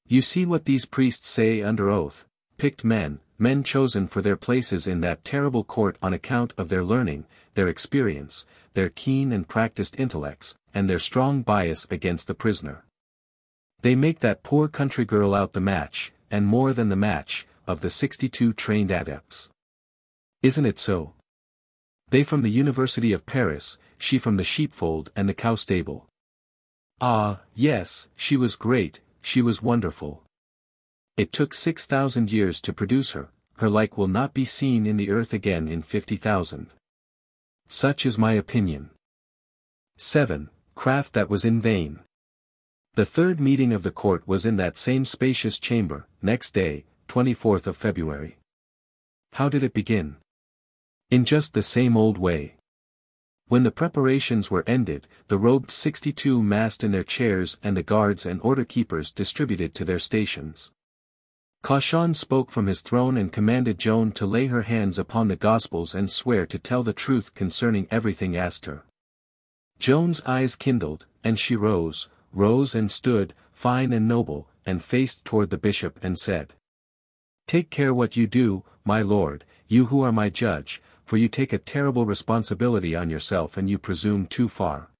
Speaker 1: You see what these priests say under oath, picked men chosen for their places in that terrible court on account of their learning, their experience, their keen and practiced intellects, and their strong bias against the prisoner. They make that poor country girl out the match, and more than the match, of the 62 trained adepts. Isn't it so? They from the University of Paris, she from the sheepfold and the cow stable. Ah, yes, she was great, she was wonderful. It took 6,000 years to produce her, her like will not be seen in the earth again in 50,000. Such is my opinion. 7. Craft that was in vain. The third meeting of the court was in that same spacious chamber, next day, 24th of February. How did it begin? In just the same old way. When the preparations were ended, the robed 62 massed in their chairs and the guards and order-keepers distributed to their stations. Cauchon spoke from his throne and commanded Joan to lay her hands upon the Gospels and swear to tell the truth concerning everything asked her. Joan's eyes kindled, and she rose and stood, fine and noble, and faced toward the bishop and said, "Take care what you do, my lord, you who are my judge, for you take a terrible responsibility on yourself and you presume too far."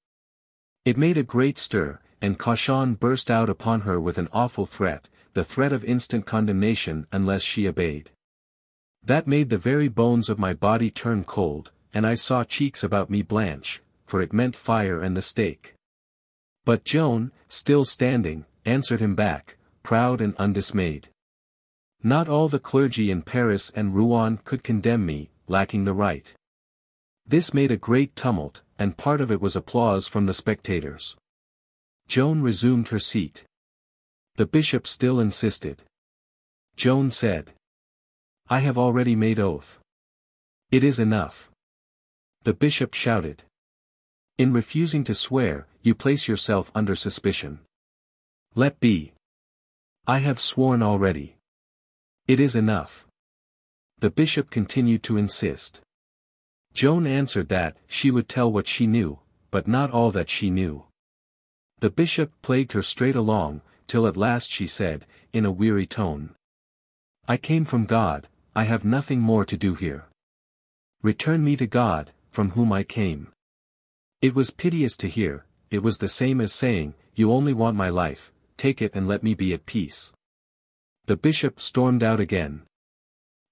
Speaker 1: It made a great stir, and Cauchon burst out upon her with an awful threat, the threat of instant condemnation unless she obeyed. That made the very bones of my body turn cold, and I saw cheeks about me blanch, for it meant fire and the stake. But Joan, still standing, answered him back, proud and undismayed. Not all the clergy in Paris and Rouen could condemn me, lacking the right. This made a great tumult, and part of it was applause from the spectators. Joan resumed her seat. The bishop still insisted. Joan said, "I have already made oath. It is enough." The bishop shouted. "In refusing to swear, you place yourself under suspicion. Let be. I have sworn already. It is enough." The bishop continued to insist. Joan answered that she would tell what she knew, but not all that she knew. The bishop plagued her straight along, till at last she said, in a weary tone, "I came from God, I have nothing more to do here. Return me to God, from whom I came." It was piteous to hear, it was the same as saying, "You only want my life, take it and let me be at peace." The bishop stormed out again.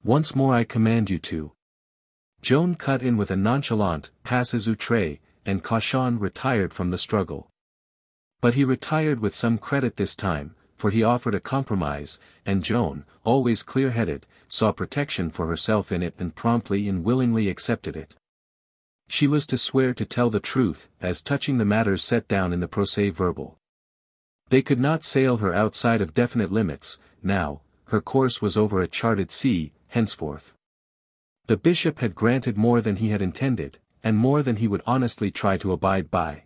Speaker 1: "Once more I command you to." Joan cut in with a nonchalant passes outre, and Chinon retired from the struggle. But he retired with some credit this time, for he offered a compromise, and Joan, always clear-headed, saw protection for herself in it and promptly and willingly accepted it. She was to swear to tell the truth, as touching the matters set down in the procès-verbal. They could not sail her outside of definite limits, now, her course was over a charted sea, henceforth. The bishop had granted more than he had intended, and more than he would honestly try to abide by.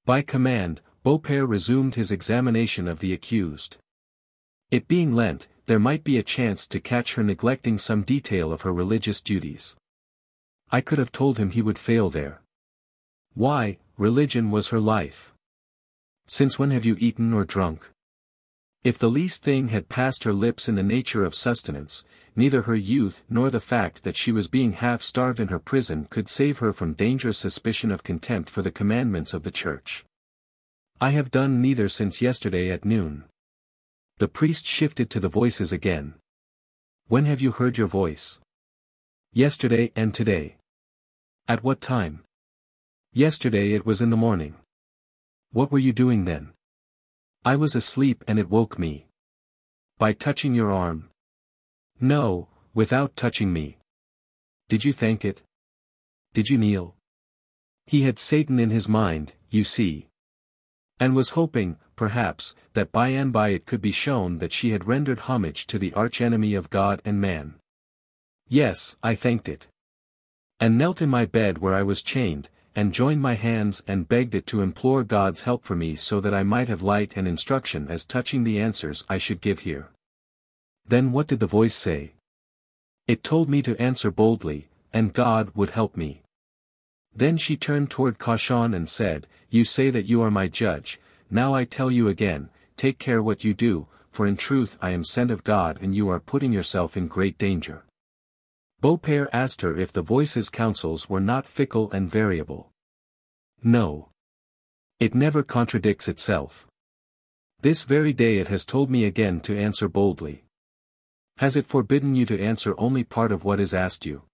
Speaker 1: By command, Beaupère resumed his examination of the accused. It being Lent, there might be a chance to catch her neglecting some detail of her religious duties. I could have told him he would fail there. Why, religion was her life. "Since when have you eaten or drunk?" If the least thing had passed her lips in the nature of sustenance, neither her youth nor the fact that she was being half-starved in her prison could save her from dangerous suspicion of contempt for the commandments of the Church. "I have done neither since yesterday at noon." The priest shifted to the voices again. "When have you heard your voice?" "Yesterday and today." "At what time?" "Yesterday it was in the morning." "What were you doing then?" "I was asleep and it woke me." "By touching your arm?" "No, without touching me." "Did you thank it? Did you kneel?" He had Satan in his mind, you see. And was hoping, perhaps, that by and by it could be shown that she had rendered homage to the arch-enemy of God and man. "Yes, I thanked it. And knelt in my bed where I was chained, and joined my hands and begged it to implore God's help for me so that I might have light and instruction as touching the answers I should give here." "Then what did the voice say?" "It told me to answer boldly, and God would help me." Then she turned toward Chinon and said, "You say that you are my judge, now I tell you again, take care what you do, for in truth I am sent of God and you are putting yourself in great danger." Beaupère asked her if the voice's counsels were not fickle and variable. "No. It never contradicts itself. This very day it has told me again to answer boldly." "Has it forbidden you to answer only part of what is asked you?"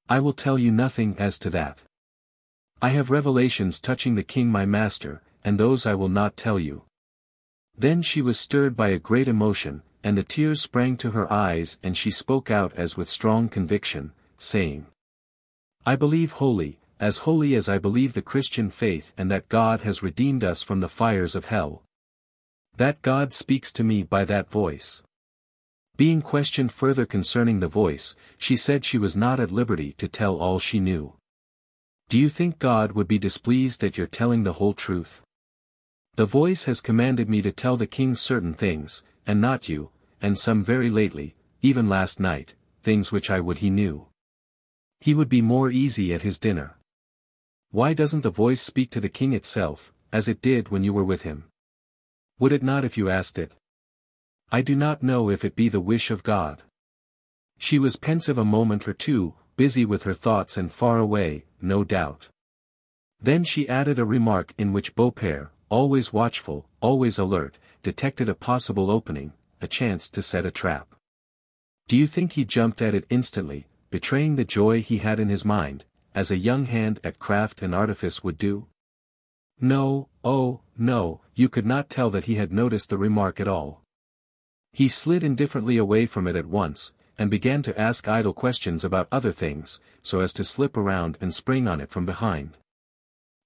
Speaker 1: "I will tell you nothing as to that. I have revelations touching the king my master, and those I will not tell you." Then she was stirred by a great emotion, and the tears sprang to her eyes and she spoke out as with strong conviction, saying, "I believe holy as I believe the Christian faith and that God has redeemed us from the fires of hell. That God speaks to me by that voice." Being questioned further concerning the voice, she said she was not at liberty to tell all she knew. "Do you think God would be displeased at your telling the whole truth? The voice has commanded me to tell the king certain things, and not you, and some very lately, even last night, things which I would he knew. He would be more easy at his dinner. Why doesn't the voice speak to the king itself, as it did when you were with him? Would it not if you asked it? I do not know if it be the wish of God." She was pensive a moment or two, busy with her thoughts and far away, no doubt. Then she added a remark in which Beaupère, always watchful, always alert, detected a possible opening, a chance to set a trap. Do you think he jumped at it instantly, betraying the joy he had in his mind, as a young hand at craft and artifice would do? No, oh, no, you could not tell that he had noticed the remark at all. He slid indifferently away from it at once, and began to ask idle questions about other things, so as to slip around and spring on it from behind.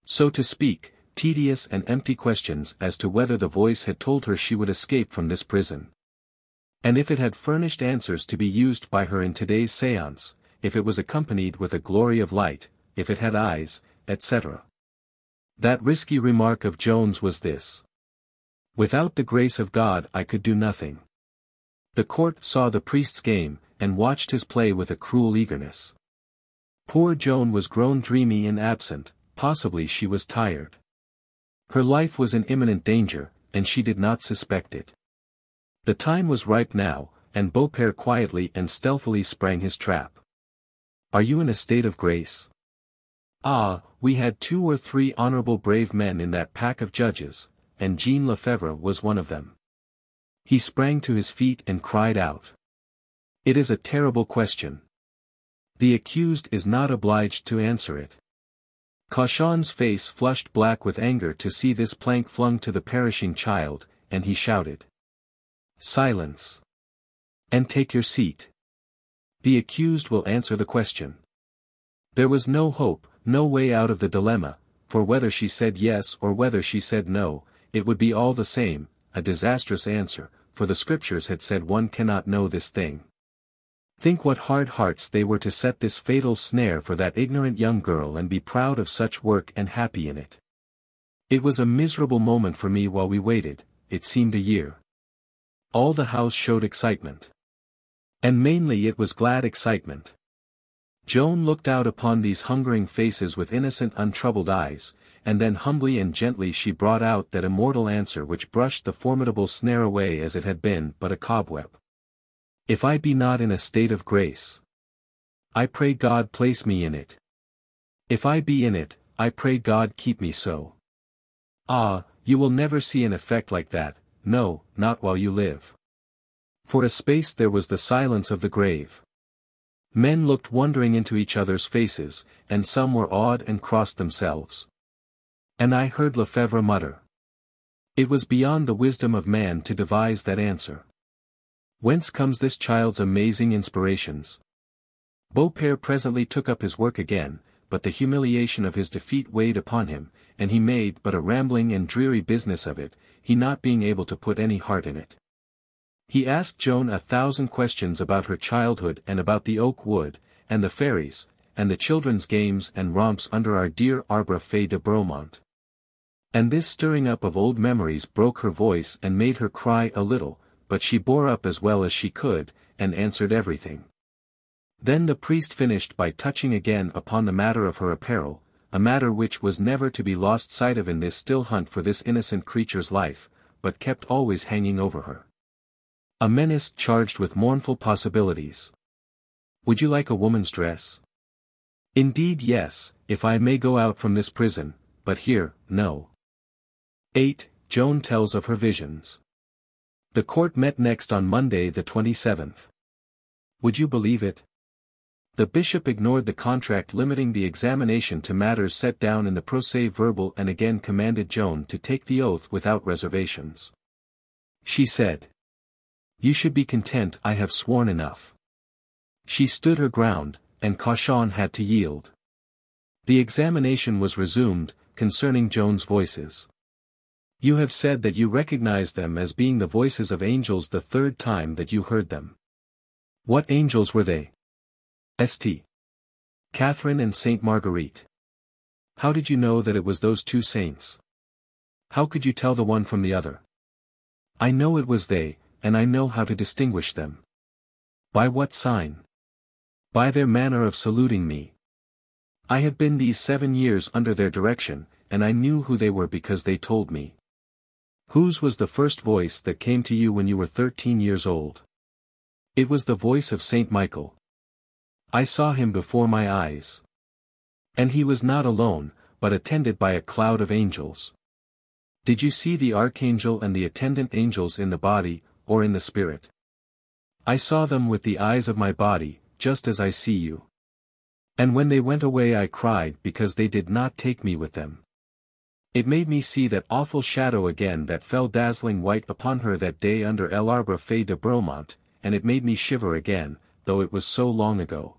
Speaker 1: So to speak, tedious and empty questions as to whether the voice had told her she would escape from this prison. And if it had furnished answers to be used by her in today's séance, if it was accompanied with a glory of light, if it had eyes, etc. That risky remark of Joan's was this: "Without the grace of God I could do nothing." The court saw the priest's game, and watched his play with a cruel eagerness. Poor Joan was grown dreamy and absent, possibly she was tired. Her life was in imminent danger, and she did not suspect it. The time was ripe now, and Beaupère quietly and stealthily sprang his trap. "Are you in a state of grace?" "Ah, we had 2 or 3 honorable brave men in that pack of judges, and Jean Lefebvre was one of them." He sprang to his feet and cried out. "It is a terrible question. The accused is not obliged to answer it." Cauchon's face flushed black with anger to see this plank flung to the perishing child, and he shouted, "Silence! And take your seat. The accused will answer the question." There was no hope, no way out of the dilemma, for whether she said yes or whether she said no, it would be all the same, a disastrous answer, for the scriptures had said one cannot know this thing. Think what hard hearts they were to set this fatal snare for that ignorant young girl and be proud of such work and happy in it. It was a miserable moment for me while we waited, it seemed a year. All the house showed excitement. And mainly it was glad excitement. Joan looked out upon these hungering faces with innocent untroubled eyes, and then humbly and gently she brought out that immortal answer which brushed the formidable snare away as it had been but a cobweb. "If I be not in a state of grace, I pray God place me in it. If I be in it, I pray God keep me so." Ah, you will never see an effect like that, no, not while you live. For a space there was the silence of the grave. Men looked wondering into each other's faces, and some were awed and crossed themselves. And I heard Lefebvre mutter. It was beyond the wisdom of man to devise that answer. Whence comes this child's amazing inspirations? Beaupère presently took up his work again, but the humiliation of his defeat weighed upon him, and he made but a rambling and dreary business of it, he not being able to put any heart in it. He asked Joan 1,000 questions about her childhood and about the oak wood, and the fairies, and the children's games and romps under our dear arbre fée de Bromont. And this stirring up of old memories broke her voice and made her cry a little, but she bore up as well as she could, and answered everything. Then the priest finished by touching again upon the matter of her apparel, a matter which was never to be lost sight of in this still hunt for this innocent creature's life, but kept always hanging over her. A menace charged with mournful possibilities. "Would you like a woman's dress?" "Indeed yes, if I may go out from this prison, but here, no." 8. Joan tells of her visions. The court met next on Monday the 27th. Would you believe it? The bishop ignored the contract limiting the examination to matters set down in the procès-verbal and again commanded Joan to take the oath without reservations. She said, "You should be content, I have sworn enough." She stood her ground, and Cauchon had to yield. The examination was resumed, concerning Joan's voices. "You have said that you recognized them as being the voices of angels the 3rd time that you heard them. What angels were they?" "St. Catherine and Saint Marguerite." "How did you know that it was those 2 saints? How could you tell the one from the other?" "I know it was they, and I know how to distinguish them." "By what sign?" "By their manner of saluting me. I have been these 7 years under their direction, and I knew who they were because they told me." "Whose was the first voice that came to you when you were 13 years old?" "It was the voice of Saint Michael. I saw him before my eyes. And he was not alone, but attended by a cloud of angels." Did you see the archangel and the attendant angels in the body, or in the spirit? I saw them with the eyes of my body, just as I see you. And when they went away I cried because they did not take me with them. It made me see that awful shadow again that fell dazzling white upon her that day under l'arbre fée de Bromont, and it made me shiver again, though it was so long ago.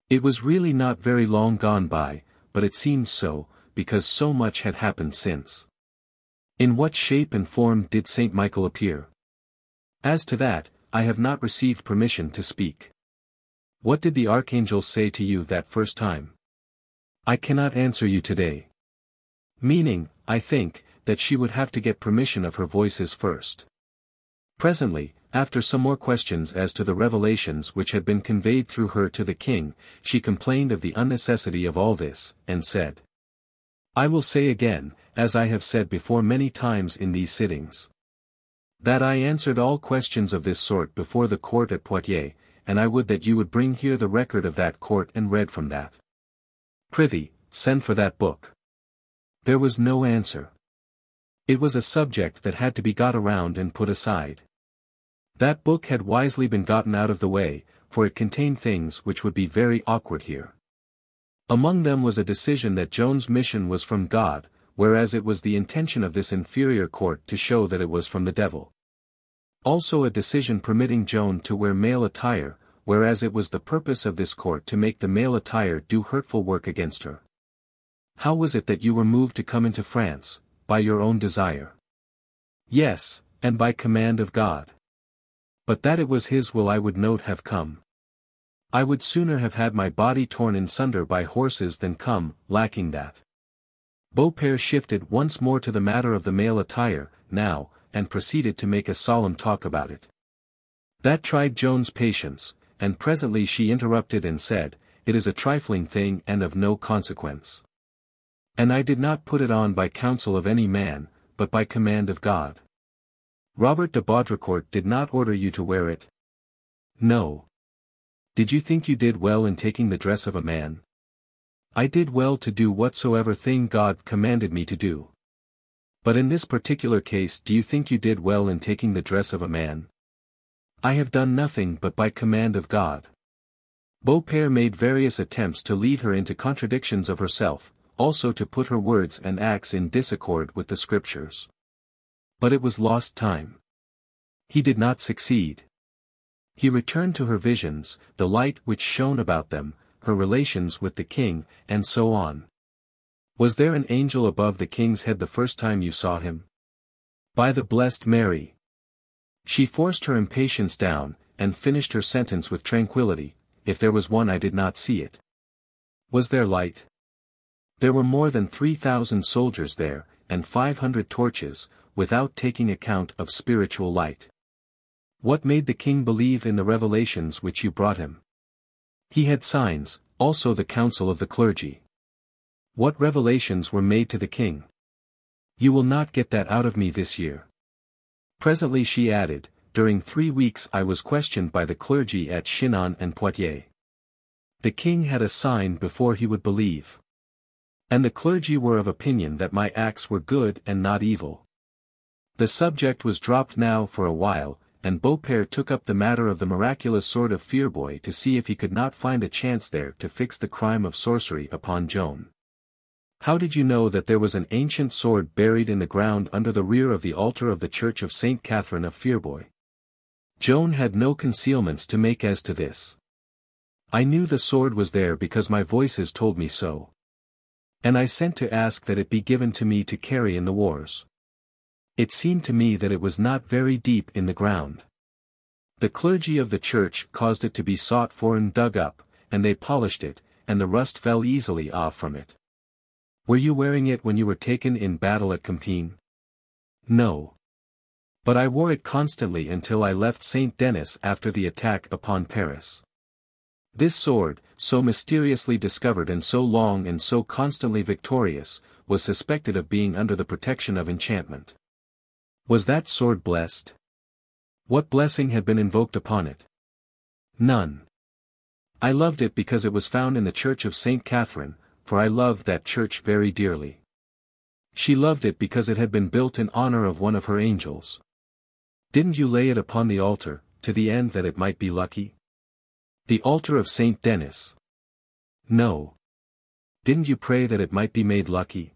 Speaker 1: It was really not very long gone by, but it seemed so, because so much had happened since. In what shape and form did Saint Michael appear? As to that, I have not received permission to speak. What did the archangel say to you that first time? I cannot answer you today. Meaning, I think, that she would have to get permission of her voices first. Presently, after some more questions as to the revelations which had been conveyed through her to the king, she complained of the unnecessity of all this, and said, I will say again, as I have said before many times in these sittings, that I answered all questions of this sort before the court at Poitiers, and I would that you would bring here the record of that court and read from that. Prithee, send for that book. There was no answer. It was a subject that had to be got around and put aside. That book had wisely been gotten out of the way, for it contained things which would be very awkward here. Among them was a decision that Joan's mission was from God, whereas it was the intention of this inferior court to show that it was from the devil. Also a decision permitting Joan to wear male attire, whereas it was the purpose of this court to make the male attire do hurtful work against her. How was it that you were moved to come into France, by your own desire? Yes, and by command of God. But that it was his will I would not have come. I would sooner have had my body torn in sunder by horses than come, lacking that. Beaupère shifted once more to the matter of the male attire, now, and proceeded to make a solemn talk about it. That tried Joan's patience, and presently she interrupted and said, It is a trifling thing and of no consequence. And I did not put it on by counsel of any man, but by command of God. Robert de Baudricourt did not order you to wear it. No. Did you think you did well in taking the dress of a man? I did well to do whatsoever thing God commanded me to do. But in this particular case do you think you did well in taking the dress of a man? I have done nothing but by command of God. Beaupère made various attempts to lead her into contradictions of herself, also to put her words and acts in disaccord with the Scriptures. But it was lost time. He did not succeed. He returned to her visions, the light which shone about them, her relations with the king, and so on. Was there an angel above the king's head the first time you saw him? By the blessed Mary! She forced her impatience down, and finished her sentence with tranquillity. If there was one I did not see it. Was there light? There were more than 3,000 soldiers there, and 500 torches, without taking account of spiritual light. What made the king believe in the revelations which you brought him? He had signs, also the council of the clergy. What revelations were made to the king? You will not get that out of me this year. Presently she added, During 3 weeks I was questioned by the clergy at Chinon and Poitiers. The king had a sign before he would believe. And the clergy were of opinion that my acts were good and not evil. The subject was dropped now for a while, and Beaupère took up the matter of the miraculous sword of Fierbois to see if he could not find a chance there to fix the crime of sorcery upon Joan. How did you know that there was an ancient sword buried in the ground under the rear of the altar of the church of Saint Catherine of Fierbois? Joan had no concealments to make as to this. I knew the sword was there because my voices told me so. And I sent to ask that it be given to me to carry in the wars. It seemed to me that it was not very deep in the ground. The clergy of the church caused it to be sought for and dug up, and they polished it, and the rust fell easily off from it. Were you wearing it when you were taken in battle at Compiègne? No. But I wore it constantly until I left Saint Denis after the attack upon Paris. This sword, so mysteriously discovered and so long and so constantly victorious, was suspected of being under the protection of enchantment. Was that sword blessed? What blessing had been invoked upon it? None. I loved it because it was found in the church of Saint Catherine, for I loved that church very dearly. She loved it because it had been built in honor of one of her angels. Didn't you lay it upon the altar, to the end that it might be lucky? The altar of Saint Denis. No. Didn't you pray that it might be made lucky?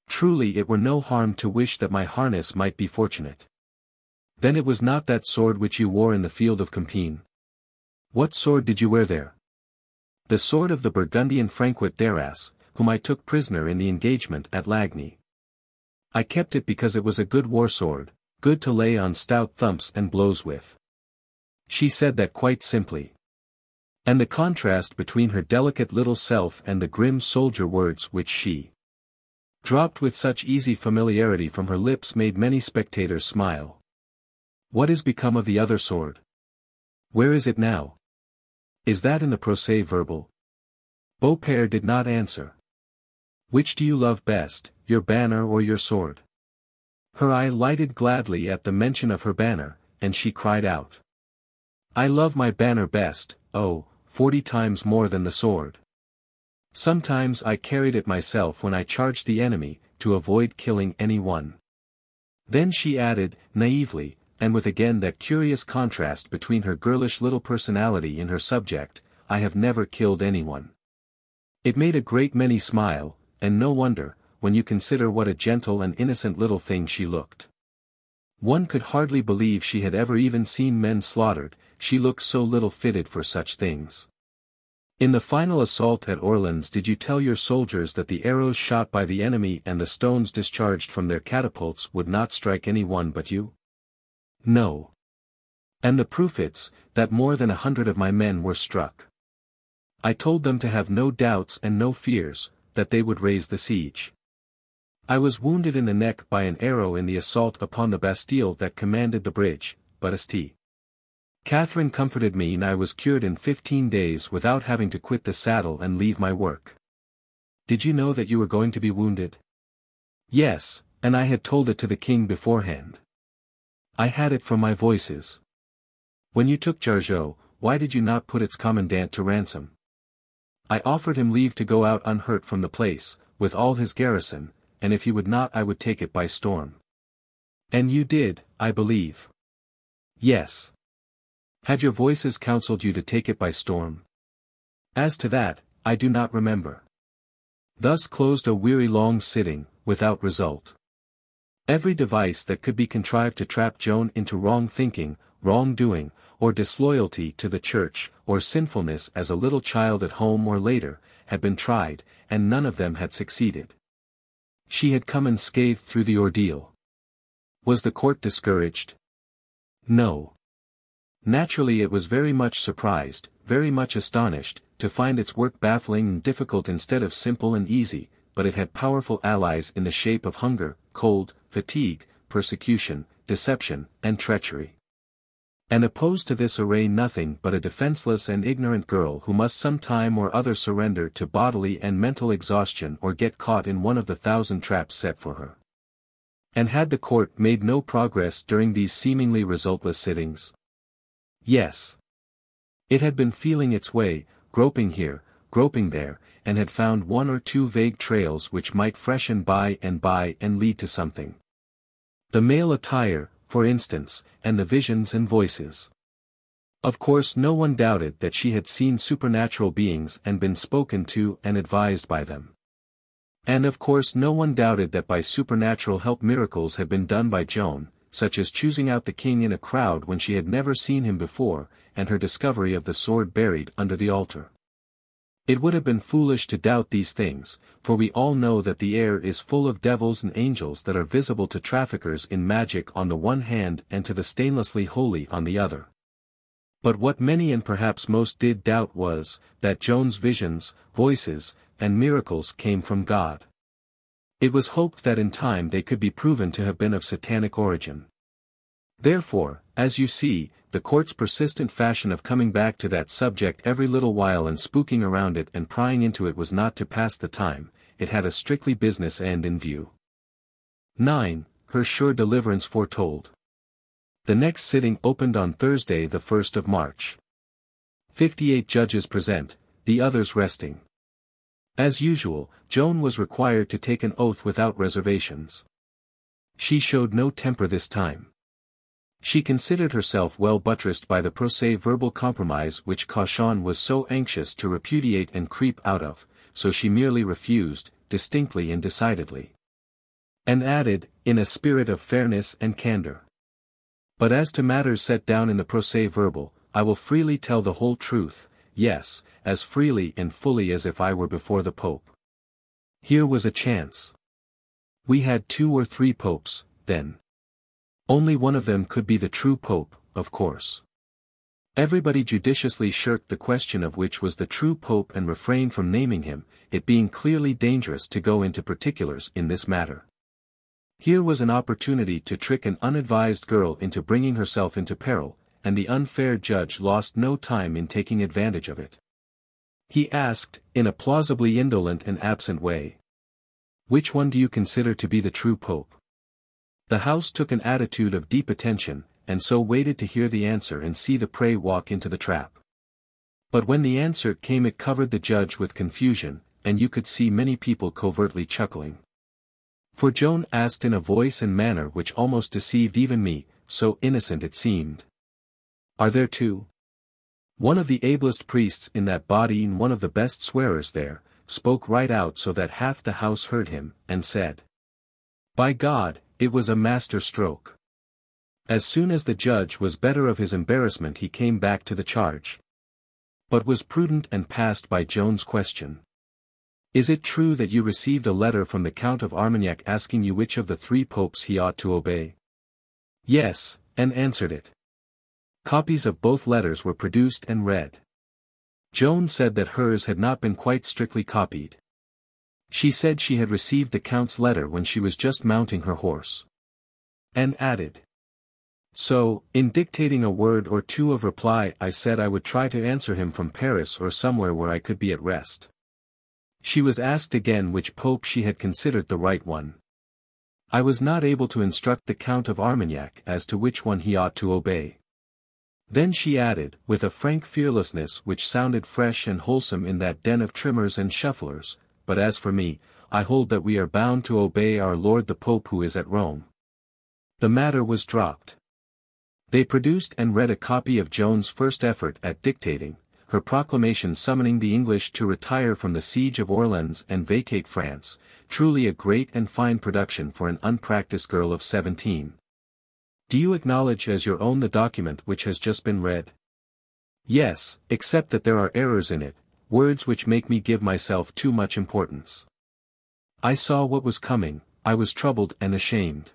Speaker 1: Truly it were no harm to wish that my harness might be fortunate. Then it was not that sword which you wore in the field of Compiègne. What sword did you wear there? The sword of the Burgundian Francois d'Arras, whom I took prisoner in the engagement at Lagny. I kept it because it was a good war sword, good to lay on stout thumps and blows with. She said that quite simply. And the contrast between her delicate little self and the grim soldier words which she dropped with such easy familiarity from her lips made many spectators smile. What is become of the other sword? Where is it now? Is that in the Procès Verbal? Beaupère did not answer. Which do you love best, your banner or your sword? Her eye lighted gladly at the mention of her banner, and she cried out. I love my banner best, oh, 40 times more than the sword. Sometimes I carried it myself when I charged the enemy, to avoid killing any one. Then she added, naively, and with again that curious contrast between her girlish little personality and her subject, I have never killed anyone. It made a great many smile, and no wonder, when you consider what a gentle and innocent little thing she looked. One could hardly believe she had ever even seen men slaughtered, she looked so little fitted for such things. In the final assault at Orleans, did you tell your soldiers that the arrows shot by the enemy and the stones discharged from their catapults would not strike any one but you? No. And the proof is, that more than 100 of my men were struck. I told them to have no doubts and no fears, that they would raise the siege. I was wounded in the neck by an arrow in the assault upon the Bastille that commanded the bridge, but St. Catherine comforted me and I was cured in 15 days without having to quit the saddle and leave my work. Did you know that you were going to be wounded? Yes, and I had told it to the king beforehand. I had it from my voices. When you took Jargeau, why did you not put its commandant to ransom? I offered him leave to go out unhurt from the place, with all his garrison, and if he would not I would take it by storm. And you did, I believe. Yes. Had your voices counseled you to take it by storm? As to that, I do not remember. Thus closed a weary long sitting, without result. Every device that could be contrived to trap Joan into wrong thinking, wrong doing, or disloyalty to the church, or sinfulness as a little child at home or later, had been tried, and none of them had succeeded. She had come unscathed through the ordeal. Was the court discouraged? No. Naturally it was very much surprised, very much astonished, to find its work baffling and difficult instead of simple and easy, but it had powerful allies in the shape of hunger, cold, fatigue, persecution, deception, and treachery. And opposed to this array nothing but a defenseless and ignorant girl who must some time or other surrender to bodily and mental exhaustion or get caught in one of the 1,000 traps set for her. And had the court made no progress during these seemingly resultless sittings? Yes. It had been feeling its way, groping here, groping there, and had found one or two vague trails which might freshen by and lead to something. The male attire, for instance, and the visions and voices. Of course no one doubted that she had seen supernatural beings and been spoken to and advised by them. And of course no one doubted that by supernatural help miracles had been done by Joan, such as choosing out the king in a crowd when she had never seen him before, and her discovery of the sword buried under the altar. It would have been foolish to doubt these things, for we all know that the air is full of devils and angels that are visible to traffickers in magic on the one hand and to the stainlessly holy on the other. But what many and perhaps most did doubt was, that Joan's visions, voices, and miracles came from God. It was hoped that in time they could be proven to have been of satanic origin. Therefore, as you see, the court's persistent fashion of coming back to that subject every little while and spooking around it and prying into it was not to pass the time, it had a strictly business end in view. 9. Her sure deliverance foretold. The next sitting opened on Thursday the 1st of March. 58 judges present, the others resting. As usual, Joan was required to take an oath without reservations. She showed no temper this time. She considered herself well buttressed by the procès-verbal compromise which Cauchon was so anxious to repudiate and creep out of, so she merely refused, distinctly and decidedly. And added, in a spirit of fairness and candor. But as to matters set down in the procès-verbal, I will freely tell the whole truth, yes, as freely and fully as if I were before the Pope. Here was a chance. We had 2 or 3 popes, then. Only one of them could be the true pope, of course. Everybody judiciously shirked the question of which was the true pope and refrained from naming him, it being clearly dangerous to go into particulars in this matter. Here was an opportunity to trick an unadvised girl into bringing herself into peril, and the unfair judge lost no time in taking advantage of it. He asked, in a plausibly indolent and absent way, "Which one do you consider to be the true pope?" The house took an attitude of deep attention, and so waited to hear the answer and see the prey walk into the trap. But when the answer came it covered the judge with confusion, and you could see many people covertly chuckling. For Joan asked in a voice and manner which almost deceived even me, so innocent it seemed. "Are there 2? One of the ablest priests in that body and one of the best swearers there, spoke right out so that half the house heard him, and said, 'By God, it was a master stroke.' As soon as the judge was better of his embarrassment he came back to the charge. But was prudent and passed by Joan's question. 'Is it true that you received a letter from the Count of Armagnac asking you which of the 3 popes he ought to obey?' 'Yes,' and answered it. Copies of both letters were produced and read. Joan said that hers had not been quite strictly copied. She said she had received the Count's letter when she was just mounting her horse. And added, 'So, in dictating a word or 2 of reply I said I would try to answer him from Paris or somewhere where I could be at rest.' She was asked again which pope she had considered the right one. I was not able to instruct the Count of Armagnac as to which one he ought to obey. Then she added, with a frank fearlessness which sounded fresh and wholesome in that den of trimmers and shufflers, 'But as for me, I hold that we are bound to obey our Lord the Pope who is at Rome.' The matter was dropped. They produced and read a copy of Joan's first effort at dictating, her proclamation summoning the English to retire from the siege of Orleans and vacate France, truly a great and fine production for an unpracticed girl of 17. Do you acknowledge as your own the document which has just been read? Yes, except that there are errors in it, words which make me give myself too much importance. I saw what was coming, I was troubled and ashamed.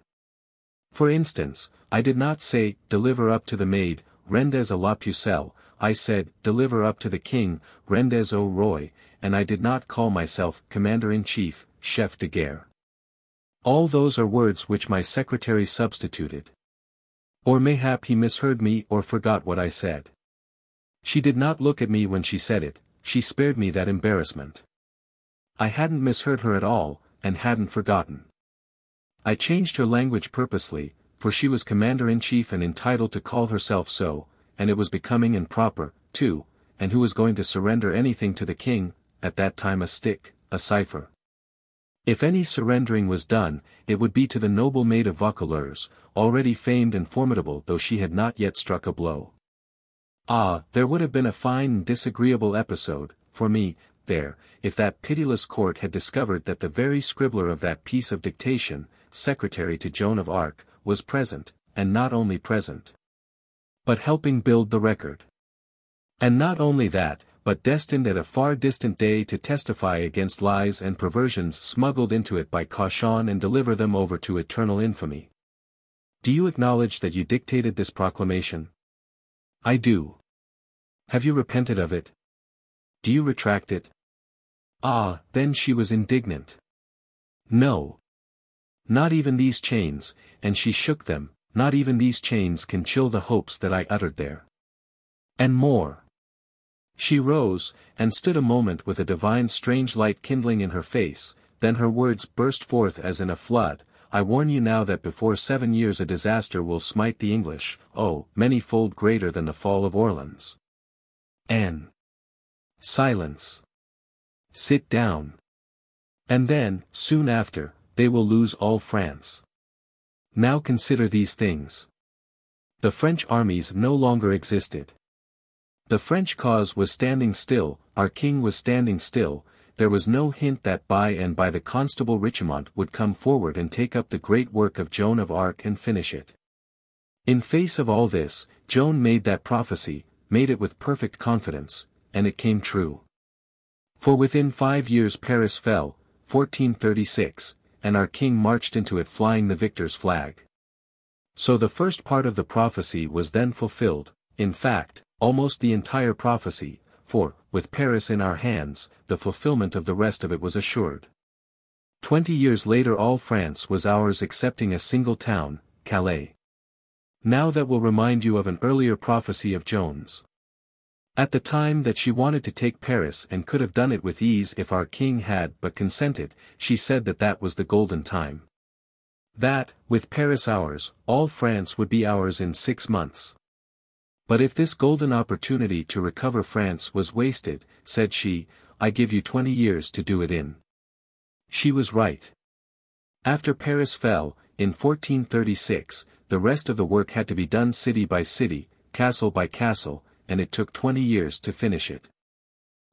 Speaker 1: For instance, I did not say, deliver up to the maid, rendez à la pucelle, I said, deliver up to the king, rendez au roi, and I did not call myself commander-in-chief, chef de guerre. All those are words which my secretary substituted. Or mayhap he misheard me or forgot what I said. She did not look at me when she said it, she spared me that embarrassment. I hadn't misheard her at all, and hadn't forgotten. I changed her language purposely, for she was commander-in-chief and entitled to call herself so, and it was becoming and proper, too, and who was going to surrender anything to the king, at that time a stick, a cipher. If any surrendering was done, it would be to the noble maid of Vaucouleurs, already famed and formidable though she had not yet struck a blow. Ah, there would have been a fine and disagreeable episode, for me, there, if that pitiless court had discovered that the very scribbler of that piece of dictation, secretary to Joan of Arc, was present, and not only present, but helping build the record. And not only that, but destined at a far distant day to testify against lies and perversions smuggled into it by Cauchon and deliver them over to eternal infamy. Do you acknowledge that you dictated this proclamation? I do. Have you repented of it? Do you retract it? Ah, then she was indignant. No. Not even these chains, and she shook them, not even these chains can chill the hopes that I uttered there. And more. She rose, and stood a moment with a divine strange light kindling in her face, then her words burst forth as in a flood, I warn you now that before 7 years a disaster will smite the English, oh, many-fold greater than the fall of Orleans. Silence. Sit down. And then, soon after, they will lose all France. Now consider these things. The French armies no longer existed. The French cause was standing still, our king was standing still, there was no hint that by and by the Constable Richemont would come forward and take up the great work of Joan of Arc and finish it. In face of all this, Joan made that prophecy, made it with perfect confidence, and it came true. For within 5 years Paris fell, 1436, and our king marched into it flying the victor's flag. So the first part of the prophecy was then fulfilled, in fact, almost the entire prophecy, for, with Paris in our hands, the fulfillment of the rest of it was assured. 20 years later all France was ours excepting a single town, Calais. Now that will remind you of an earlier prophecy of Joan's. At the time that she wanted to take Paris and could have done it with ease if our king had but consented, she said that that was the golden time. That, with Paris ours, all France would be ours in 6 months. But if this golden opportunity to recover France was wasted, said she, I give you 20 years to do it in. She was right. After Paris fell, in 1436, the rest of the work had to be done city by city, castle by castle, and it took 20 years to finish it.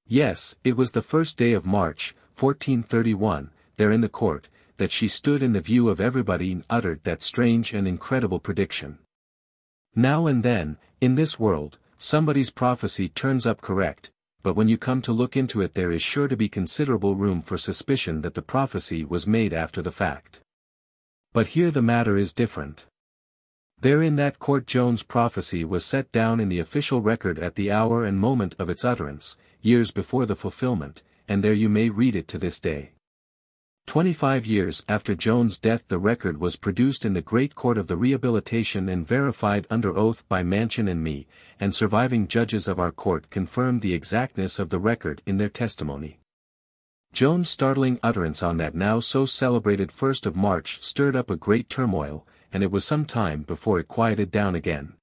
Speaker 1: Yes, it was the first day of March, 1431, there in the court, that she stood in the view of everybody and uttered that strange and incredible prediction. Now and then, in this world, somebody's prophecy turns up correct, but when you come to look into it there is sure to be considerable room for suspicion that the prophecy was made after the fact. But here the matter is different. There in that court Joan's prophecy was set down in the official record at the hour and moment of its utterance, years before the fulfillment, and there you may read it to this day. 25 years after Joan's death the record was produced in the great court of the rehabilitation and verified under oath by Mansion and me, and surviving judges of our court confirmed the exactness of the record in their testimony. Joan's startling utterance on that now so celebrated 1st of March stirred up a great turmoil, and it was some time before it quieted down again.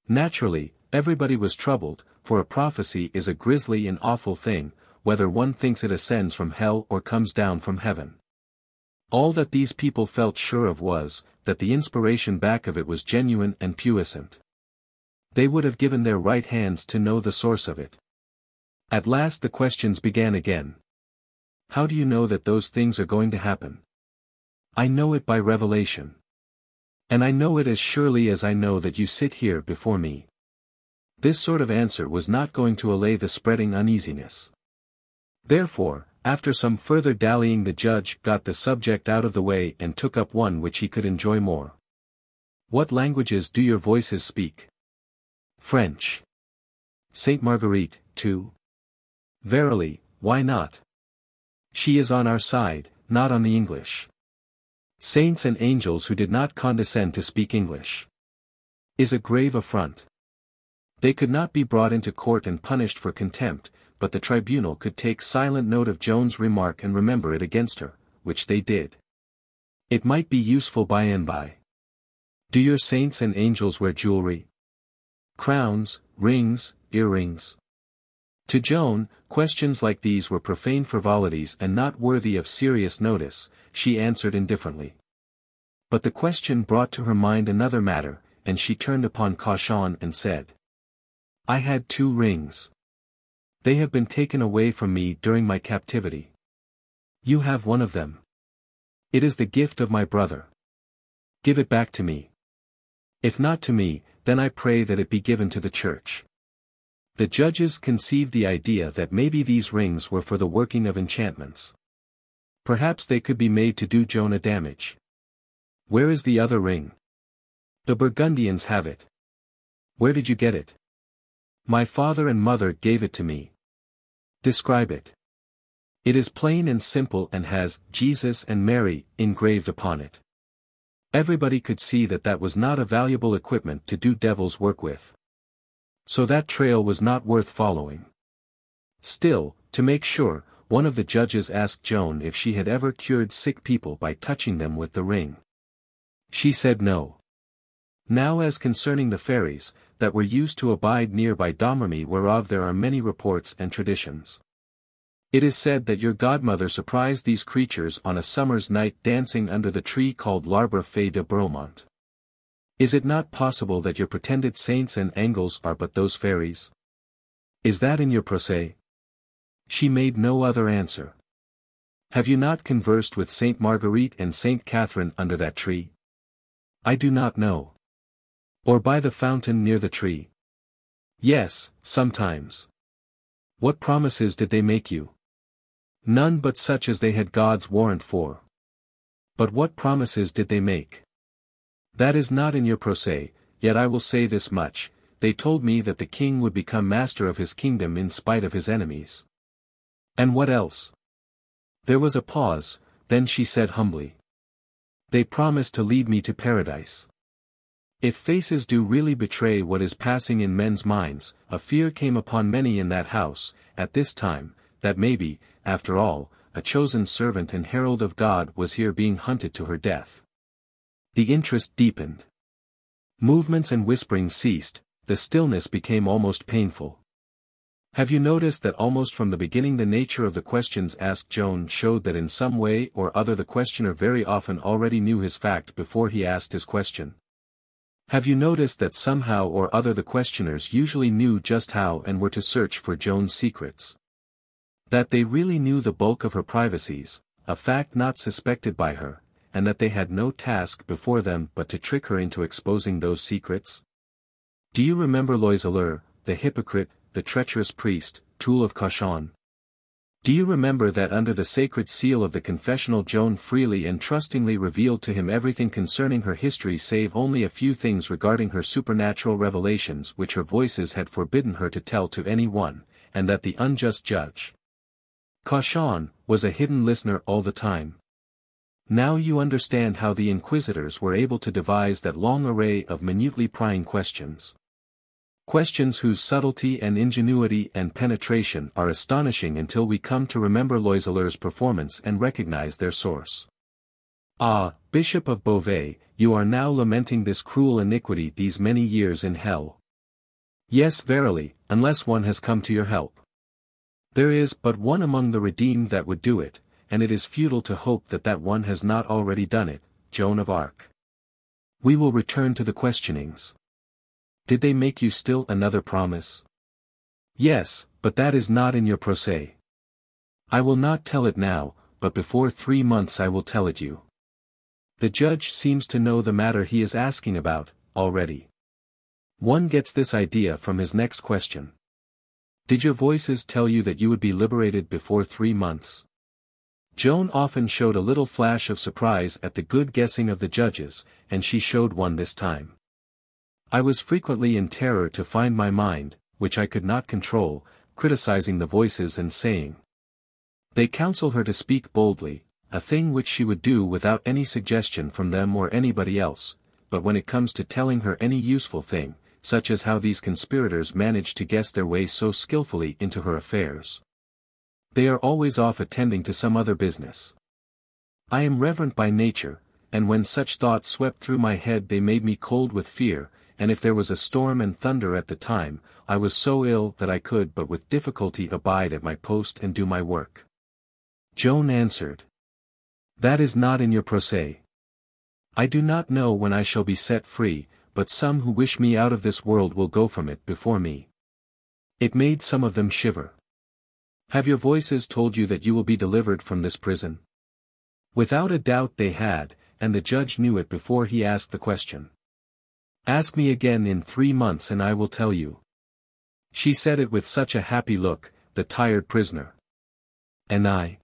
Speaker 1: Naturally, everybody was troubled, for a prophecy is a grisly and awful thing, whether one thinks it ascends from hell or comes down from heaven. All that these people felt sure of was, that the inspiration back of it was genuine and puissant. They would have given their right hands to know the source of it. At last the questions began again. How do you know that those things are going to happen? I know it by revelation. And I know it as surely as I know that you sit here before me. This sort of answer was not going to allay the spreading uneasiness. Therefore, after some further dallying the judge got the subject out of the way and took up one which he could enjoy more. What languages do your voices speak? French. Sainte Marguerite, too? Verily, why not? She is on our side, not on the English. Saints and angels who did not condescend to speak English. Is a grave affront. They could not be brought into court and punished for contempt, but the tribunal could take silent note of Joan's remark and remember it against her, which they did. It might be useful by and by. Do your saints and angels wear jewelry? Crowns, rings, earrings? To Joan, questions like these were profane frivolities and not worthy of serious notice, she answered indifferently. But the question brought to her mind another matter, and she turned upon Cauchon and said, I had 2 rings. They have been taken away from me during my captivity. You have one of them. It is the gift of my brother. Give it back to me. If not to me, then I pray that it be given to the church. The judges conceived the idea that maybe these rings were for the working of enchantments. Perhaps they could be made to do Joan a damage. Where is the other ring? The Burgundians have it. Where did you get it? My father and mother gave it to me. Describe it. It is plain and simple and has Jesus and Mary engraved upon it. Everybody could see that that was not a valuable equipment to do devil's work with. So that trail was not worth following. Still, to make sure, one of the judges asked Joan if she had ever cured sick people by touching them with the ring. She said no. Now as concerning the fairies, that were used to abide near by Domremy whereof there are many reports and traditions. It is said that your godmother surprised these creatures on a summer's night dancing under the tree called l'Arbre Fée de Bromont. Is it not possible that your pretended saints and angels are but those fairies? Is that in your procès? She made no other answer. Have you not conversed with Saint Marguerite and Saint Catherine under that tree? I do not know. Or by the fountain near the tree? Yes, sometimes. What promises did they make you? None but such as they had God's warrant for. But what promises did they make? That is not in your procès, yet I will say this much, they told me that the king would become master of his kingdom in spite of his enemies. And what else? There was a pause, then she said humbly. They promised to lead me to paradise. If faces do really betray what is passing in men's minds, a fear came upon many in that house, at this time, that maybe, after all, a chosen servant and herald of God was here being hunted to her death. The interest deepened. Movements and whispering ceased, the stillness became almost painful. Have you noticed that almost from the beginning the nature of the questions asked Joan showed that in some way or other the questioner very often already knew his fact before he asked his question? Have you noticed that somehow or other the questioners usually knew just how and where to search for Joan's secrets? That they really knew the bulk of her privacies, a fact not suspected by her, and that they had no task before them but to trick her into exposing those secrets? Do you remember Loyalists, the hypocrite, the treacherous priest, tool of Chinon? Do you remember that under the sacred seal of the confessional Joan freely and trustingly revealed to him everything concerning her history save only a few things regarding her supernatural revelations which her voices had forbidden her to tell to any one, and that the unjust judge, Chinon, was a hidden listener all the time? Now you understand how the inquisitors were able to devise that long array of minutely prying questions. Questions whose subtlety and ingenuity and penetration are astonishing until we come to remember Loyalists' performance and recognize their source. Ah, Bishop of Beauvais, you are now lamenting this cruel iniquity these many years in hell. Yes, verily, unless one has come to your help. There is but one among the redeemed that would do it, and it is futile to hope that that one has not already done it, Joan of Arc. We will return to the questionings. Did they make you still another promise? Yes, but that is not in your procès. I will not tell it now, but before 3 months I will tell it you. The judge seems to know the matter he is asking about, already. One gets this idea from his next question. Did your voices tell you that you would be liberated before 3 months? Joan often showed a little flash of surprise at the good guessing of the judges, and she showed one this time. I was frequently in terror to find my mind, which I could not control, criticizing the voices and saying. They counsel her to speak boldly, a thing which she would do without any suggestion from them or anybody else, but when it comes to telling her any useful thing, such as how these conspirators managed to guess their way so skillfully into her affairs, they are always off attending to some other business. I am reverent by nature, and when such thoughts swept through my head they made me cold with fear, and if there was a storm and thunder at the time, I was so ill that I could but with difficulty abide at my post and do my work. Joan answered. That is not in your procès. I do not know when I shall be set free, but some who wish me out of this world will go from it before me. It made some of them shiver. Have your voices told you that you will be delivered from this prison? Without a doubt they had, and the judge knew it before he asked the question. Ask me again in 3 months and I will tell you. She said it with such a happy look, the tired prisoner. And I?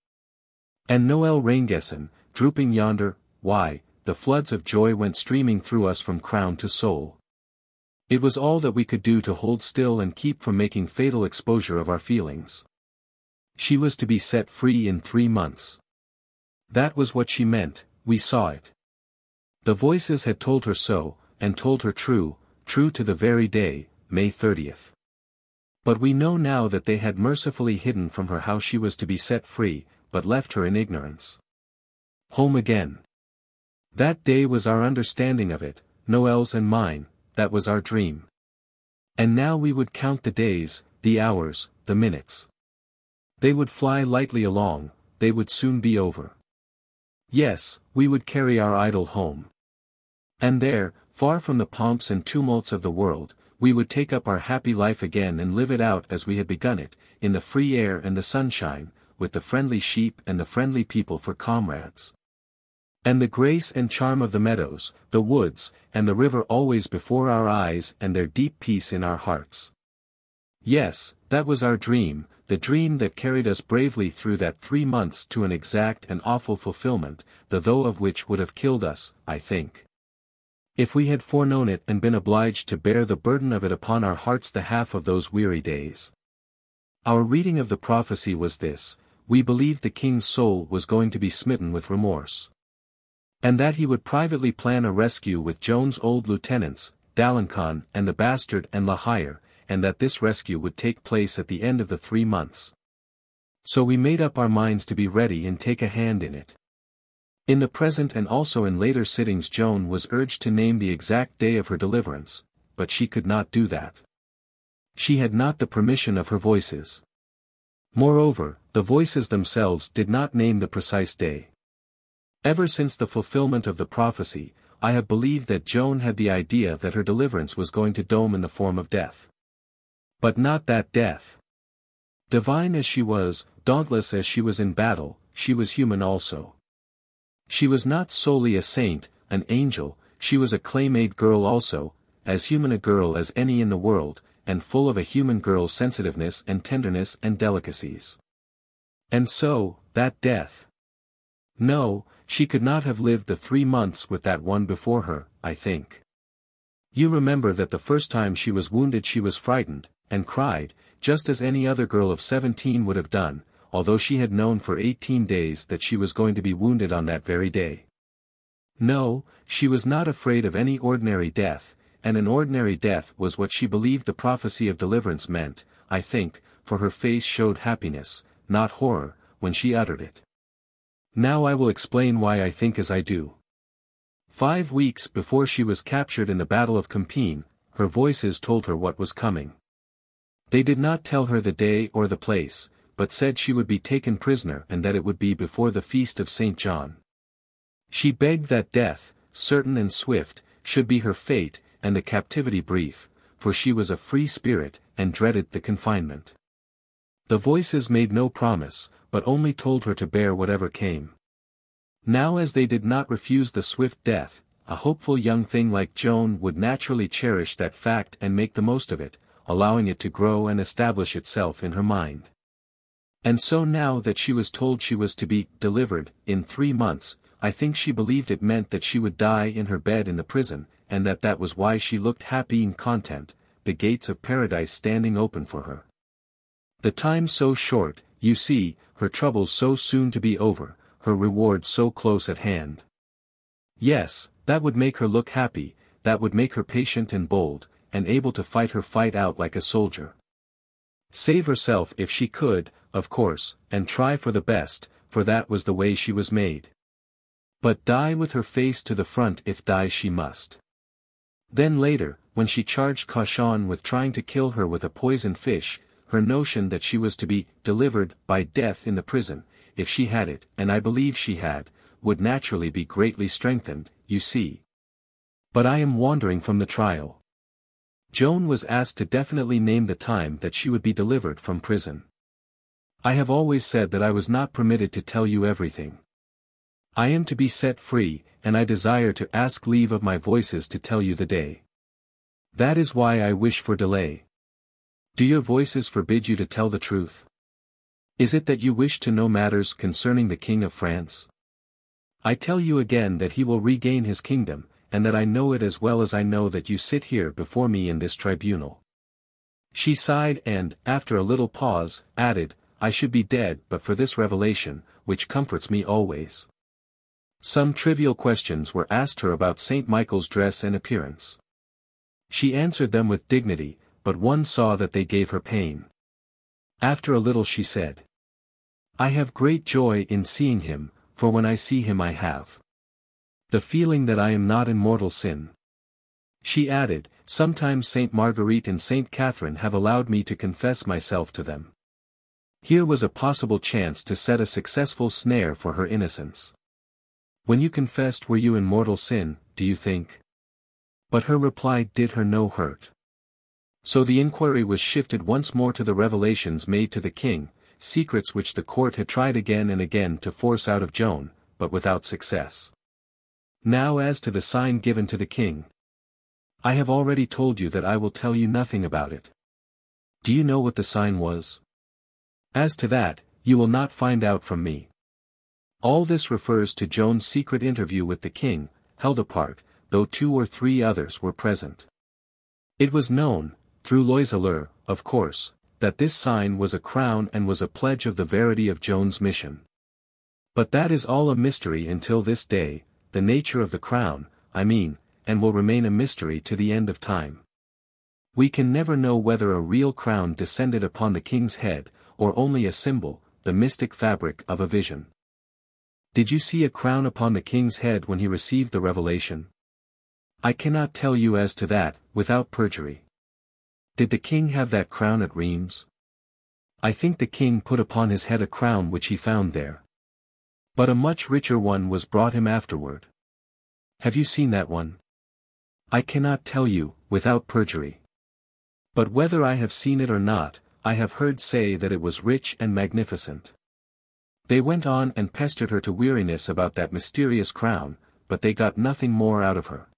Speaker 1: And Noël Rainguesson, drooping yonder, why, the floods of joy went streaming through us from crown to sole. It was all that we could do to hold still and keep from making fatal exposure of our feelings. She was to be set free in 3 months. That was what she meant, we saw it. The voices had told her so, and told her true to the very day, May 30th. But we know now that they had mercifully hidden from her how she was to be set free, but left her in ignorance. Home again. That day was our understanding of it, Noel's and mine, that was our dream. And now we would count the days, the hours, the minutes. They would fly lightly along, they would soon be over. Yes, we would carry our idol home. And there, far from the pomps and tumults of the world, we would take up our happy life again and live it out as we had begun it, in the free air and the sunshine, with the friendly sheep and the friendly people for comrades. And the grace and charm of the meadows, the woods, and the river always before our eyes and their deep peace in our hearts. Yes, that was our dream, the dream that carried us bravely through that 3 months to an exact and awful fulfillment, the though of which would have killed us, I think, if we had foreknown it and been obliged to bear the burden of it upon our hearts the half of those weary days. Our reading of the prophecy was this: we believed the king's soul was going to be smitten with remorse, and that he would privately plan a rescue with Joan's old lieutenants, d'Alencon and the Bastard and La Hire, and that this rescue would take place at the end of the 3 months. So we made up our minds to be ready and take a hand in it. In the present and also in later sittings Joan was urged to name the exact day of her deliverance, but she could not do that. She had not the permission of her voices. Moreover, the voices themselves did not name the precise day. Ever since the fulfillment of the prophecy, I have believed that Joan had the idea that her deliverance was going to come in the form of death. But not that death. Divine as she was, dauntless as she was in battle, she was human also. She was not solely a saint, an angel, she was a clay-made girl also, as human a girl as any in the world, and full of a human girl's sensitiveness and tenderness and delicacies. And so, that death. No, she could not have lived the 3 months with that one before her, I think. You remember that the first time she was wounded she was frightened, and cried, just as any other girl of 17 would have done, although she had known for 18 days that she was going to be wounded on that very day. No, she was not afraid of any ordinary death, and an ordinary death was what she believed the prophecy of deliverance meant, I think, for her face showed happiness, not horror, when she uttered it. Now I will explain why I think as I do. 5 weeks before she was captured in the Battle of Compiègne, her voices told her what was coming. They did not tell her the day or the place, but said she would be taken prisoner and that it would be before the feast of St. John. She begged that death, certain and swift, should be her fate, and the captivity brief, for she was a free spirit, and dreaded the confinement. The voices made no promise, but only told her to bear whatever came. Now as they did not refuse the swift death, a hopeful young thing like Joan would naturally cherish that fact and make the most of it, allowing it to grow and establish itself in her mind. And so now that she was told she was to be delivered in 3 months, I think she believed it meant that she would die in her bed in the prison, and that was why she looked happy and content, the gates of paradise standing open for her. The time so short, you see, her troubles so soon to be over, her reward so close at hand. Yes, that would make her look happy, that would make her patient and bold, and able to fight her fight out like a soldier. Save herself if she could, of course, and try for the best, for that was the way she was made. But die with her face to the front if die she must. Then later, when she charged Cauchon with trying to kill her with a poisoned fish, her notion that she was to be delivered by death in the prison, if she had it, and I believe she had, would naturally be greatly strengthened, you see. But I am wandering from the trial. Joan was asked to definitely name the time that she would be delivered from prison. I have always said that I was not permitted to tell you everything. I am to be set free, and I desire to ask leave of my voices to tell you the day. That is why I wish for delay. Do your voices forbid you to tell the truth? Is it that you wish to know matters concerning the King of France? I tell you again that he will regain his kingdom, and that I know it as well as I know that you sit here before me in this tribunal. She sighed and, after a little pause, added, I should be dead but for this revelation, which comforts me always. Some trivial questions were asked her about St. Michael's dress and appearance. She answered them with dignity, but one saw that they gave her pain. After a little she said, I have great joy in seeing him, for when I see him I have the feeling that I am not in mortal sin. She added, sometimes Saint Marguerite and Saint Catherine have allowed me to confess myself to them. Here was a possible chance to set a successful snare for her innocence. When you confessed, were you in mortal sin, do you think? But her reply did her no hurt. So the inquiry was shifted once more to the revelations made to the king, secrets which the court had tried again and again to force out of Joan, but without success. Now as to the sign given to the king. I have already told you that I will tell you nothing about it. Do you know what the sign was? As to that, you will not find out from me. All this refers to Joan's secret interview with the king, held apart, though 2 or 3 others were present. It was known, through Loyalists, of course, that this sign was a crown and was a pledge of the verity of Joan's mission. But that is all a mystery until this day, the nature of the crown, I mean, and will remain a mystery to the end of time. We can never know whether a real crown descended upon the king's head, or only a symbol, the mystic fabric of a vision. Did you see a crown upon the king's head when he received the revelation? I cannot tell you as to that, without perjury. Did the king have that crown at Rheims? I think the king put upon his head a crown which he found there. But a much richer one was brought him afterward. Have you seen that one? I cannot tell you, without perjury. But whether I have seen it or not, I have heard say that it was rich and magnificent. They went on and pestered her to weariness about that mysterious crown, but they got nothing more out of her.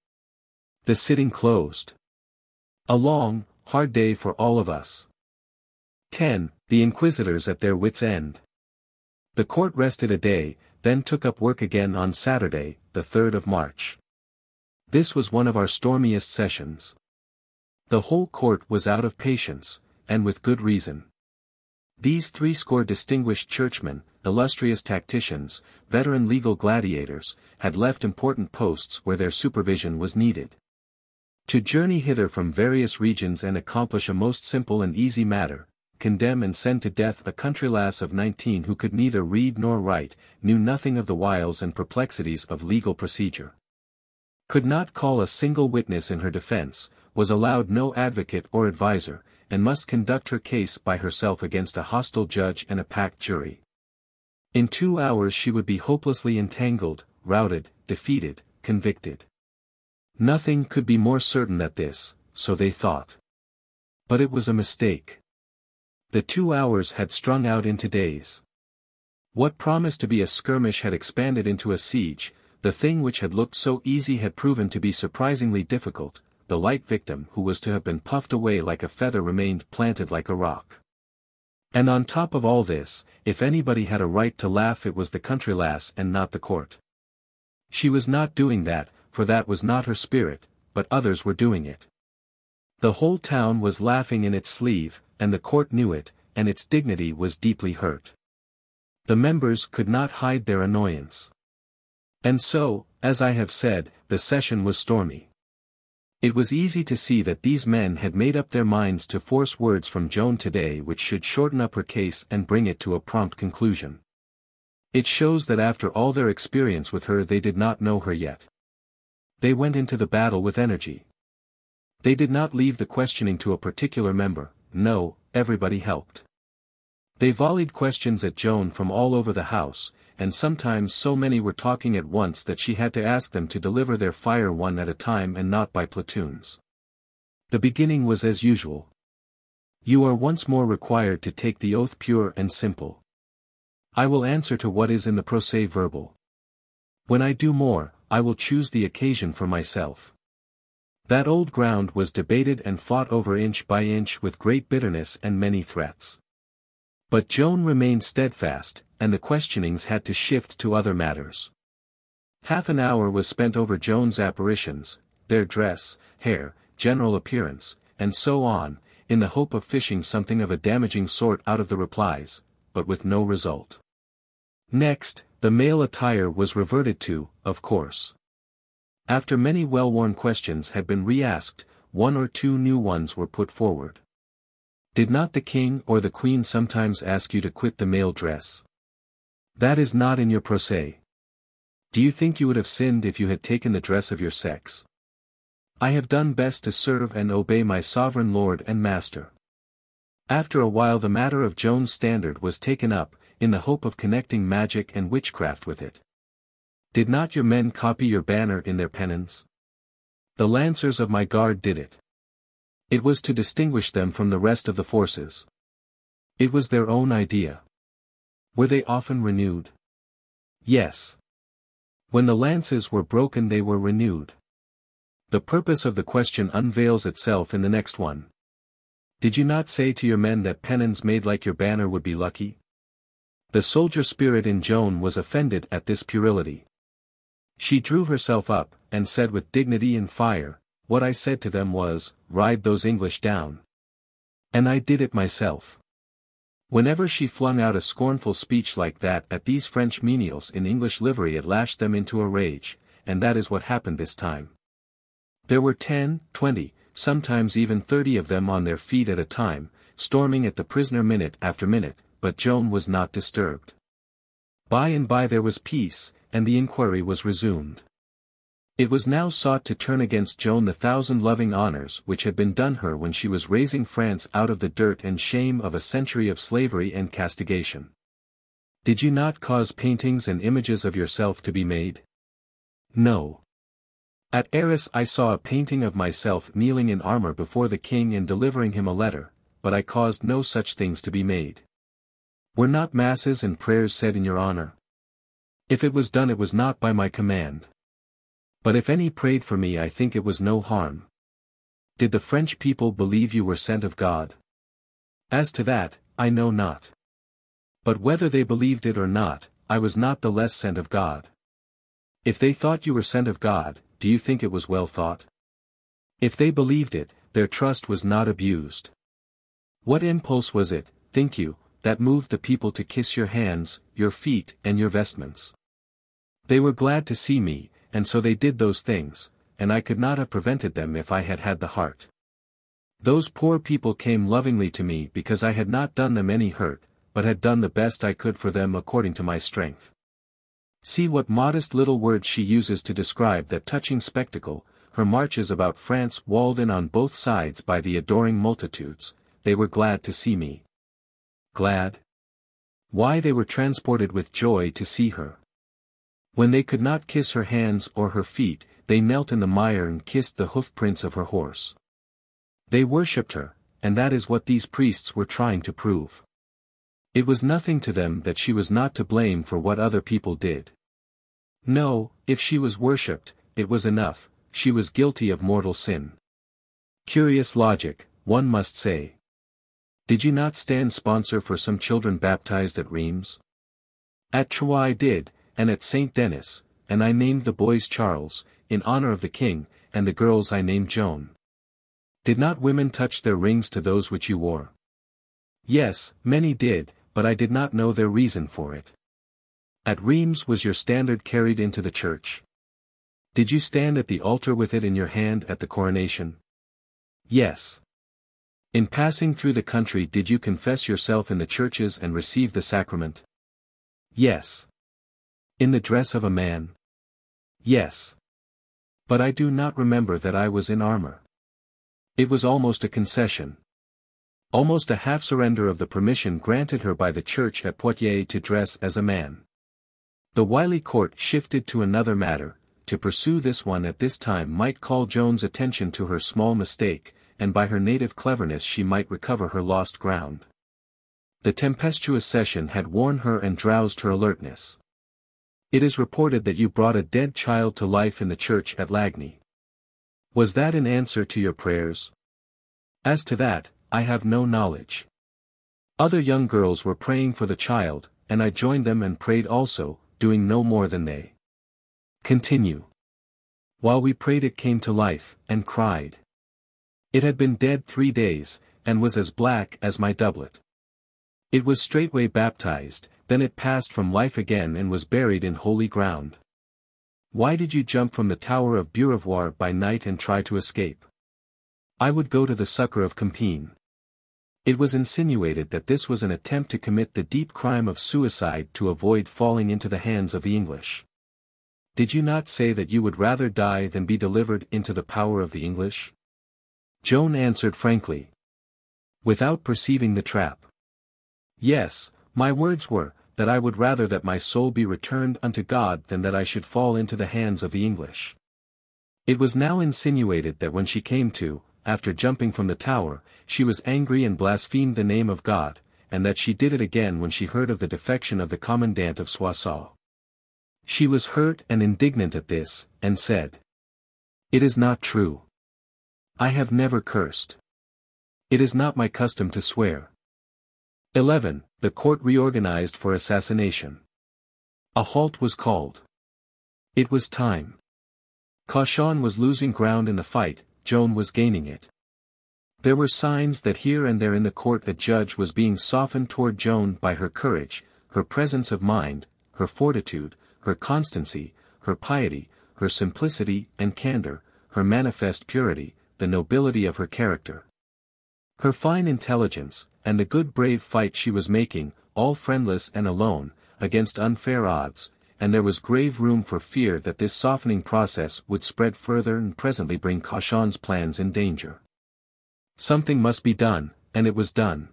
Speaker 1: The sitting closed. A long, hard day for all of us. 10. The inquisitors at their wits' end. The court rested a day, then took up work again on Saturday, the 3rd of March. This was one of our stormiest sessions. The whole court was out of patience, and with good reason. These 60 distinguished churchmen, illustrious tacticians, veteran legal gladiators, had left important posts where their supervision was needed. To journey hither from various regions and accomplish a most simple and easy matter, condemn and send to death a country lass of 19 who could neither read nor write, knew nothing of the wiles and perplexities of legal procedure. Could not call a single witness in her defense, was allowed no advocate or adviser, and must conduct her case by herself against a hostile judge and a packed jury. In 2 hours she would be hopelessly entangled, routed, defeated, convicted. Nothing could be more certain than this, so they thought. But it was a mistake. The 2 hours had strung out into days. What promised to be a skirmish had expanded into a siege, the thing which had looked so easy had proven to be surprisingly difficult. The light victim who was to have been puffed away like a feather remained planted like a rock. And on top of all this, if anybody had a right to laugh, it was the country lass and not the court. She was not doing that, for that was not her spirit, but others were doing it. The whole town was laughing in its sleeve, and the court knew it, and its dignity was deeply hurt. The members could not hide their annoyance. And so, as I have said, the session was stormy. It was easy to see that these men had made up their minds to force words from Joan today which should shorten up her case and bring it to a prompt conclusion. It shows that after all their experience with her they did not know her yet. They went into the battle with energy. They did not leave the questioning to a particular member, no, everybody helped. They volleyed questions at Joan from all over the house, and sometimes so many were talking at once that she had to ask them to deliver their fire one at a time and not by platoons. The beginning was as usual. You are once more required to take the oath pure and simple. I will answer to what is in the procès verbal. When I do more, I will choose the occasion for myself. That old ground was debated and fought over inch by inch with great bitterness and many threats. But Joan remained steadfast, and the questionings had to shift to other matters. Half an hour was spent over Joan's apparitions, their dress, hair, general appearance, and so on, in the hope of fishing something of a damaging sort out of the replies, but with no result. Next, the male attire was reverted to, of course. After many well-worn questions had been re-asked, 1 or 2 new ones were put forward. Did not the king or the queen sometimes ask you to quit the male dress? That is not in your procès. Do you think you would have sinned if you had taken the dress of your sex? I have done best to serve and obey my sovereign lord and master. After a while the matter of Joan's standard was taken up, in the hope of connecting magic and witchcraft with it. Did not your men copy your banner in their pennons? The lancers of my guard did it. It was to distinguish them from the rest of the forces. It was their own idea. Were they often renewed? Yes. When the lances were broken they were renewed. The purpose of the question unveils itself in the next one. Did you not say to your men that pennons made like your banner would be lucky? The soldier spirit in Joan was offended at this puerility. She drew herself up, and said with dignity and fire, "What I said to them was, ride those English down. And I did it myself." Whenever she flung out a scornful speech like that at these French menials in English livery it lashed them into a rage, and that is what happened this time. There were 10, 20, sometimes even 30 of them on their feet at a time, storming at the prisoner minute after minute, but Joan was not disturbed. By and by there was peace, and the inquiry was resumed. It was now sought to turn against Joan the 1,000 loving honors which had been done her when she was raising France out of the dirt and shame of a century of slavery and castigation. Did you not cause paintings and images of yourself to be made? No. At Arras I saw a painting of myself kneeling in armor before the king and delivering him a letter, but I caused no such things to be made. Were not masses and prayers said in your honor? If it was done it was not by my command. But if any prayed for me I think it was no harm. Did the French people believe you were sent of God? As to that, I know not. But whether they believed it or not, I was not the less sent of God. If they thought you were sent of God, do you think it was well thought? If they believed it, their trust was not abused. What impulse was it, think you, that moved the people to kiss your hands, your feet, and your vestments? They were glad to see me, and so they did those things, and I could not have prevented them if I had had the heart. Those poor people came lovingly to me because I had not done them any hurt, but had done the best I could for them according to my strength. See what modest little words she uses to describe that touching spectacle, her marches about France walled in on both sides by the adoring multitudes. They were glad to see me. Glad? Why, they were transported with joy to see her. When they could not kiss her hands or her feet, they knelt in the mire and kissed the hoof-prints of her horse. They worshipped her, and that is what these priests were trying to prove. It was nothing to them that she was not to blame for what other people did. No, if she was worshipped, it was enough, she was guilty of mortal sin. Curious logic, one must say. Did you not stand sponsor for some children baptized at Reims? At Troyes I did, and at Saint Denis, and I named the boys Charles, in honor of the king, and the girls I named Joan. Did not women touch their rings to those which you wore? Yes, many did, but I did not know their reason for it. At Reims was your standard carried into the church? Did you stand at the altar with it in your hand at the coronation? Yes. In passing through the country did you confess yourself in the churches and receive the sacrament? Yes. In the dress of a man? Yes. But I do not remember that I was in armor. It was almost a concession. Almost a half-surrender of the permission granted her by the church at Poitiers to dress as a man. The wily court shifted to another matter. To pursue this one at this time might call Joan's attention to her small mistake, and by her native cleverness she might recover her lost ground. The tempestuous session had worn her and drowsed her alertness. It is reported that you brought a dead child to life in the church at Lagny. Was that in answer to your prayers? As to that, I have no knowledge. Other young girls were praying for the child, and I joined them and prayed also, doing no more than they. Continue. While we prayed it came to life, and cried. It had been dead 3 days, and was as black as my doublet. It was straightway baptized, then it passed from life again and was buried in holy ground. Why did you jump from the tower of Beaurevoir by night and try to escape? I would go to the succor of Compiègne. It was insinuated that this was an attempt to commit the deep crime of suicide to avoid falling into the hands of the English. Did you not say that you would rather die than be delivered into the power of the English? Joan answered frankly. without perceiving the trap. Yes, my words were, that I would rather that my soul be returned unto God than that I should fall into the hands of the English. It was now insinuated that when she came to, after jumping from the tower, she was angry and blasphemed the name of God, and that she did it again when she heard of the defection of the commandant of Soissons. She was hurt and indignant at this, and said, "It is not true. I have never cursed. It is not my custom to swear." 11. The court reorganized for assassination. A halt was called. It was time. Cauchon was losing ground in the fight, Joan was gaining it. There were signs that here and there in the court a judge was being softened toward Joan by her courage, her presence of mind, her fortitude, her constancy, her piety, her simplicity and candor, her manifest purity, the nobility of her character. Her fine intelligence, and the good brave fight she was making, all friendless and alone, against unfair odds, and there was grave room for fear that this softening process would spread further and presently bring Cauchon's plans in danger. Something must be done, and it was done.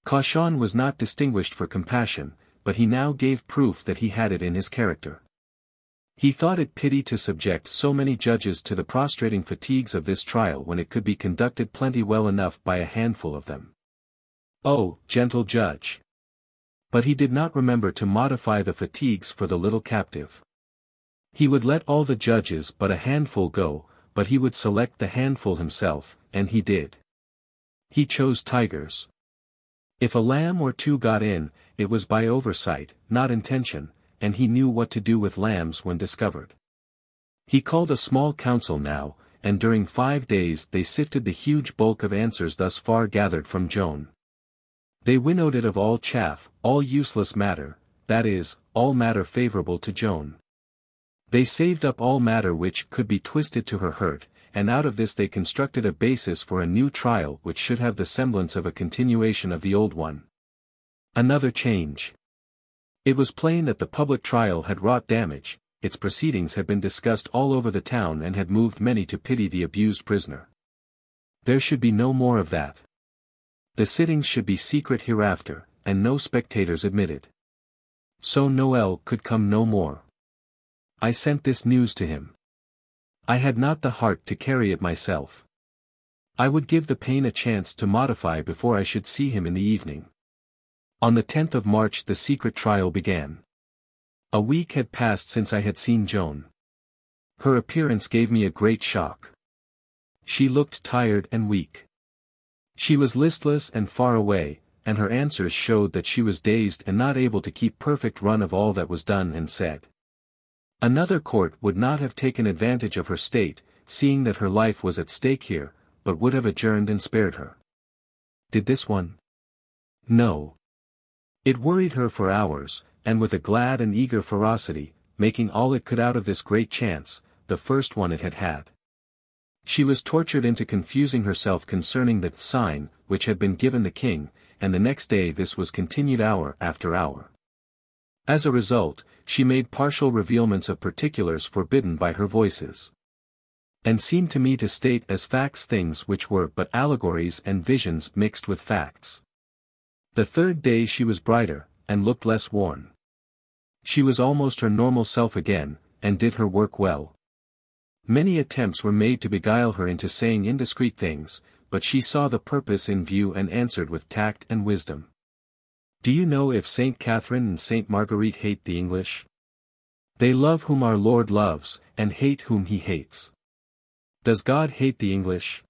Speaker 1: Cauchon was not distinguished for compassion, but he now gave proof that he had it in his character. He thought it pity to subject so many judges to the prostrating fatigues of this trial when it could be conducted plenty well enough by a handful of them. Oh, gentle judge! But he did not remember to modify the fatigues for the little captive. He would let all the judges but a handful go, but he would select the handful himself, and he did. He chose tigers. If a lamb or two got in, it was by oversight, not intention, and he knew what to do with lambs when discovered. He called a small council now, and during 5 days they sifted the huge bulk of answers thus far gathered from Joan. They winnowed it of all chaff, all useless matter, that is, all matter favorable to Joan. They saved up all matter which could be twisted to her hurt, and out of this they constructed a basis for a new trial which should have the semblance of a continuation of the old one. Another change. It was plain that the public trial had wrought damage, its proceedings had been discussed all over the town and had moved many to pity the abused prisoner. There should be no more of that. The sittings should be secret hereafter, and no spectators admitted. So Noel could come no more. I sent this news to him. I had not the heart to carry it myself. I would give the pain a chance to modify before I should see him in the evening. On the 10th of March the secret trial began. A week had passed since I had seen Joan. Her appearance gave me a great shock. She looked tired and weak. She was listless and far away, and her answers showed that she was dazed and not able to keep perfect run of all that was done and said. Another court would not have taken advantage of her state, seeing that her life was at stake here, but would have adjourned and spared her. Did this one? No. It worried her for hours, and with a glad and eager ferocity, making all it could out of this great chance, the first one it had had. She was tortured into confusing herself concerning the sign, which had been given the king, and the next day this was continued hour after hour. As a result, she made partial revealments of particulars forbidden by her voices. And seemed to me to state as facts things which were but allegories and visions mixed with facts. The third day she was brighter, and looked less worn. She was almost her normal self again, and did her work well. Many attempts were made to beguile her into saying indiscreet things, but she saw the purpose in view and answered with tact and wisdom. Do you know if Saint Catherine and Saint Marguerite hate the English? They love whom our Lord loves, and hate whom he hates. Does God hate the English?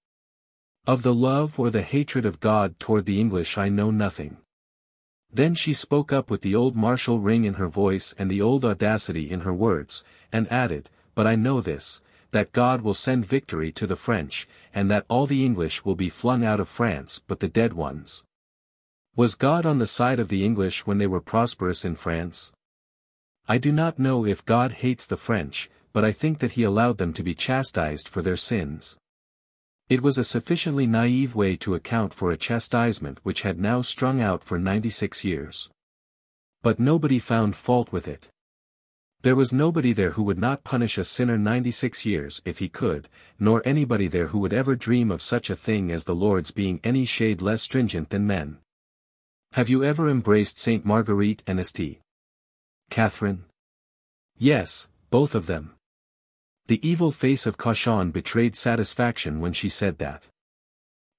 Speaker 1: Of the love or the hatred of God toward the English I know nothing. Then she spoke up with the old martial ring in her voice and the old audacity in her words, and added, but I know this, that God will send victory to the French, and that all the English will be flung out of France but the dead ones. Was God on the side of the English when they were prosperous in France? I do not know if God hates the French, but I think that he allowed them to be chastised for their sins. It was a sufficiently naive way to account for a chastisement which had now strung out for 96 years. But nobody found fault with it. There was nobody there who would not punish a sinner 96 years if he could, nor anybody there who would ever dream of such a thing as the Lord's being any shade less stringent than men. Have you ever embraced Saint Marguerite and St. Catherine? Yes, both of them. The evil face of Cauchon betrayed satisfaction when she said that.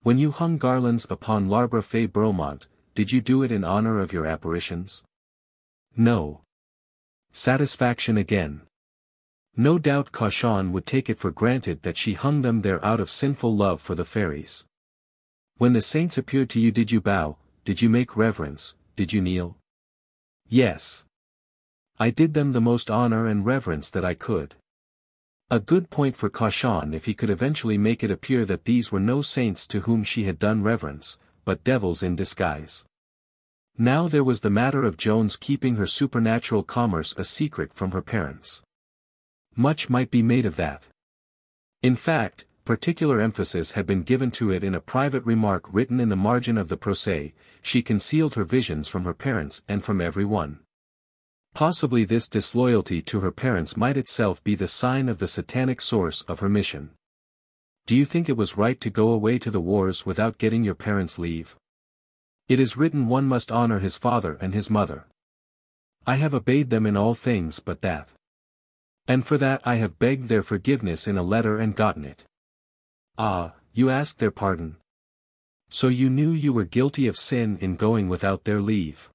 Speaker 1: When you hung garlands upon l'Arbre Fee Bromont, did you do it in honor of your apparitions? No. Satisfaction again. No doubt Cauchon would take it for granted that she hung them there out of sinful love for the fairies. When the saints appeared to you, did you bow, did you make reverence, did you kneel? Yes. I did them the most honor and reverence that I could. A good point for Cauchon if he could eventually make it appear that these were no saints to whom she had done reverence, but devils in disguise. Now there was the matter of Joan's keeping her supernatural commerce a secret from her parents. Much might be made of that. In fact, particular emphasis had been given to it in a private remark written in the margin of the Procès. She concealed her visions from her parents and from every one. Possibly this disloyalty to her parents might itself be the sign of the satanic source of her mission. Do you think it was right to go away to the wars without getting your parents' leave? It is written one must honor his father and his mother. I have obeyed them in all things but that. And for that I have begged their forgiveness in a letter and gotten it. Ah, you asked their pardon. So you knew you were guilty of sin in going without their leave.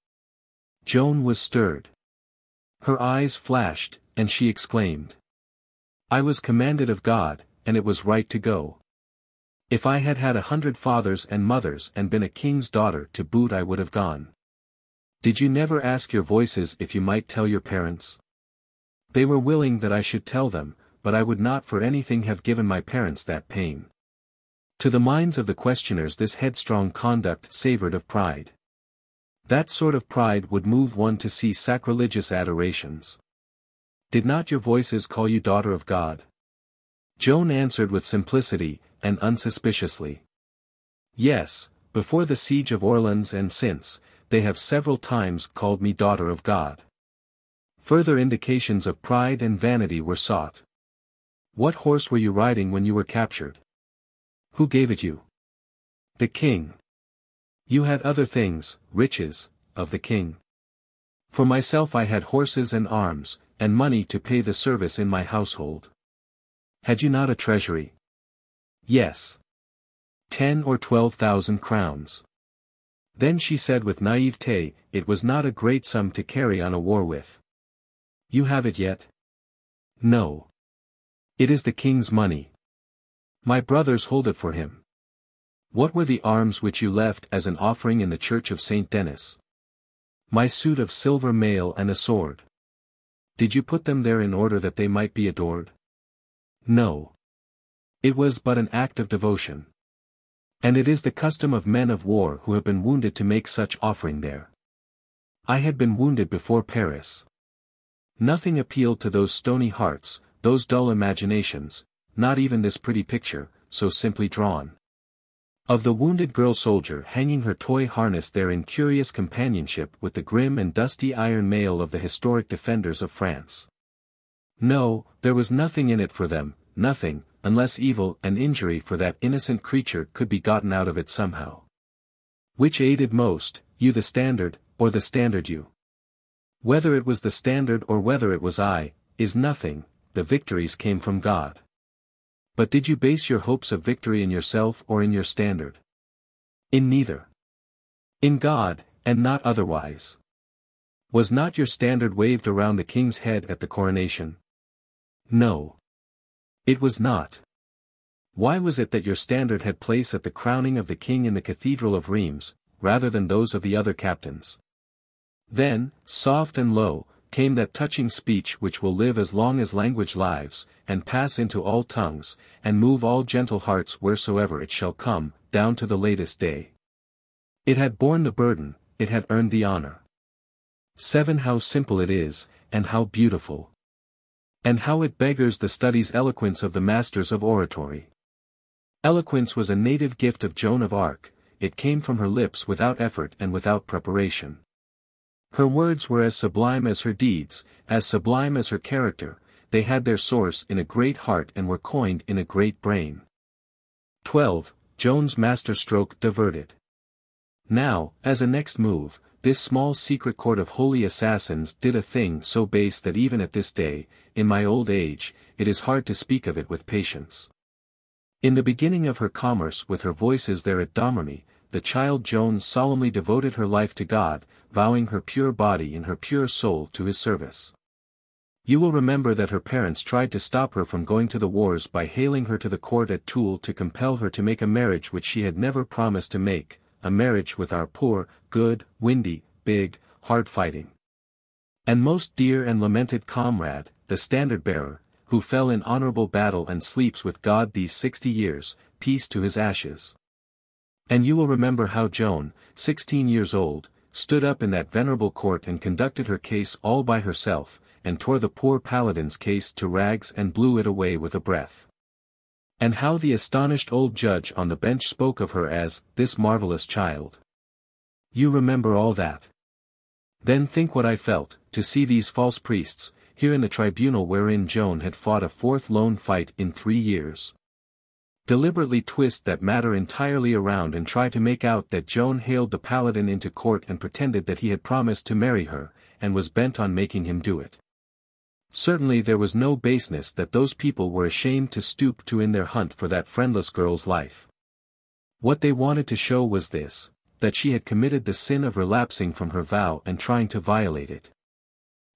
Speaker 1: Joan was stirred. Her eyes flashed, and she exclaimed. I was commanded of God, and it was right to go. If I had had 100 fathers and mothers and been a king's daughter to boot, I would have gone. Did you never ask your voices if you might tell your parents? They were willing that I should tell them, but I would not for anything have given my parents that pain. To the minds of the questioners this headstrong conduct savored of pride. That sort of pride would move one to see sacrilegious adorations. Did not your voices call you daughter of God? Joan answered with simplicity, and unsuspiciously. Yes, before the siege of Orleans and since, they have several times called me daughter of God. Further indications of pride and vanity were sought. What horse were you riding when you were captured? Who gave it you? The king. You had other things, riches, of the king. For myself I had horses and arms, and money to pay the service in my household. Had you not a treasury? Yes. 10 or 12,000 crowns. Then she said with naivete, it was not a great sum to carry on a war with. You have it yet? No. It is the king's money. My brothers hold it for him. What were the arms which you left as an offering in the church of Saint Denis? My suit of silver mail and a sword. Did you put them there in order that they might be adored? No. It was but an act of devotion. And it is the custom of men of war who have been wounded to make such offering there. I had been wounded before Paris. Nothing appealed to those stony hearts, those dull imaginations, not even this pretty picture, so simply drawn. Of the wounded girl soldier hanging her toy harness there in curious companionship with the grim and dusty iron mail of the historic defenders of France. No, there was nothing in it for them, nothing, unless evil and injury for that innocent creature could be gotten out of it somehow. Which aided most, you the standard, or the standard you? Whether it was the standard or whether it was I, is nothing, the victories came from God. But did you base your hopes of victory in yourself or in your standard? In neither. In God, and not otherwise. Was not your standard waved around the king's head at the coronation? No. It was not. Why was it that your standard had place at the crowning of the king in the cathedral of Reims, rather than those of the other captains? Then, soft and low, came that touching speech which will live as long as language lives, and pass into all tongues, and move all gentle hearts wheresoever it shall come, down to the latest day. It had borne the burden, it had earned the honor. 7. How simple it is, and how beautiful. And how it beggars the study's eloquence of the masters of oratory. Eloquence was a native gift of Joan of Arc, it came from her lips without effort and without preparation. Her words were as sublime as her deeds, as sublime as her character, they had their source in a great heart and were coined in a great brain. 12. Joan's masterstroke diverted. Now, as a next move, this small secret court of holy assassins did a thing so base that even at this day, in my old age, it is hard to speak of it with patience. In the beginning of her commerce with her voices there at Domremy, the child Joan solemnly devoted her life to God, vowing her pure body and her pure soul to his service. You will remember that her parents tried to stop her from going to the wars by hailing her to the court at Toul to compel her to make a marriage which she had never promised to make, a marriage with our poor, good, windy, big, hard-fighting, and most dear and lamented comrade, the standard-bearer, who fell in honorable battle and sleeps with God these 60 years, peace to his ashes. And you will remember how Joan, 16 years old, stood up in that venerable court and conducted her case all by herself, and tore the poor paladin's case to rags and blew it away with a breath. And how the astonished old judge on the bench spoke of her as, this marvelous child. You remember all that. Then think what I felt, to see these false priests, here in the tribunal wherein Joan had fought a fourth lone fight in 3 years. Deliberately twist that matter entirely around and try to make out that Joan hailed the paladin into court and pretended that he had promised to marry her, and was bent on making him do it. Certainly there was no baseness that those people were ashamed to stoop to in their hunt for that friendless girl's life. What they wanted to show was this, that she had committed the sin of relapsing from her vow and trying to violate it.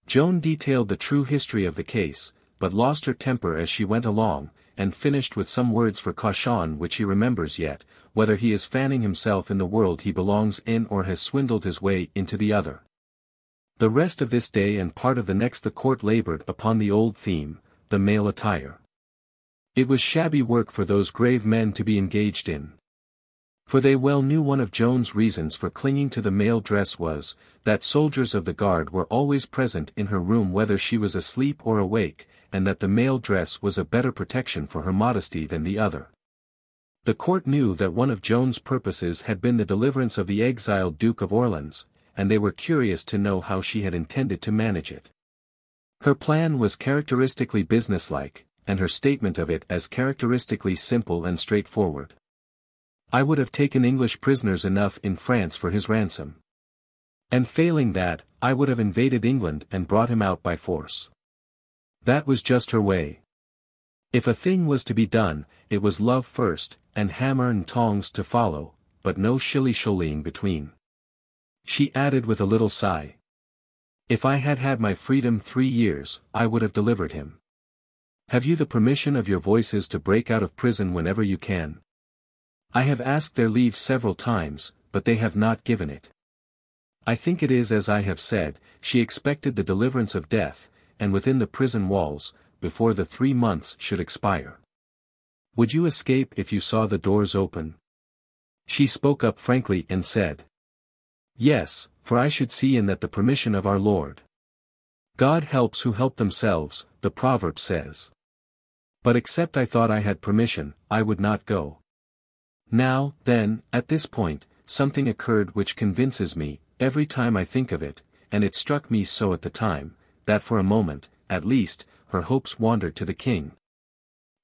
Speaker 1: Joan detailed the true history of the case, but lost her temper as she went along, and finished with some words for caution which he remembers yet, whether he is fanning himself in the world he belongs in or has swindled his way into the other. The rest of this day and part of the next the court labored upon the old theme, the male attire. It was shabby work for those grave men to be engaged in. For they well knew one of Joan's reasons for clinging to the male dress was, that soldiers of the guard were always present in her room whether she was asleep or awake, and that the male dress was a better protection for her modesty than the other. The court knew that one of Joan's purposes had been the deliverance of the exiled Duke of Orleans, and they were curious to know how she had intended to manage it. Her plan was characteristically businesslike, and her statement of it as characteristically simple and straightforward. I would have taken English prisoners enough in France for his ransom. And failing that, I would have invaded England and brought him out by force. That was just her way. If a thing was to be done, it was love first, and hammer and tongs to follow, but no shilly-shollying between. She added with a little sigh. If I had had my freedom 3 years, I would have delivered him. Have you the permission of your voices to break out of prison whenever you can? I have asked their leave several times, but they have not given it. I think it is as I have said, she expected the deliverance of death, and within the prison walls, before the 3 months should expire. Would you escape if you saw the doors open? She spoke up frankly and said, yes, for I should see in that the permission of our Lord. God helps who help themselves, the proverb says. But except I thought I had permission, I would not go. Now, then, at this point, something occurred which convinces me, every time I think of it, and it struck me so at the time, that for a moment, at least, her hopes wandered to the king.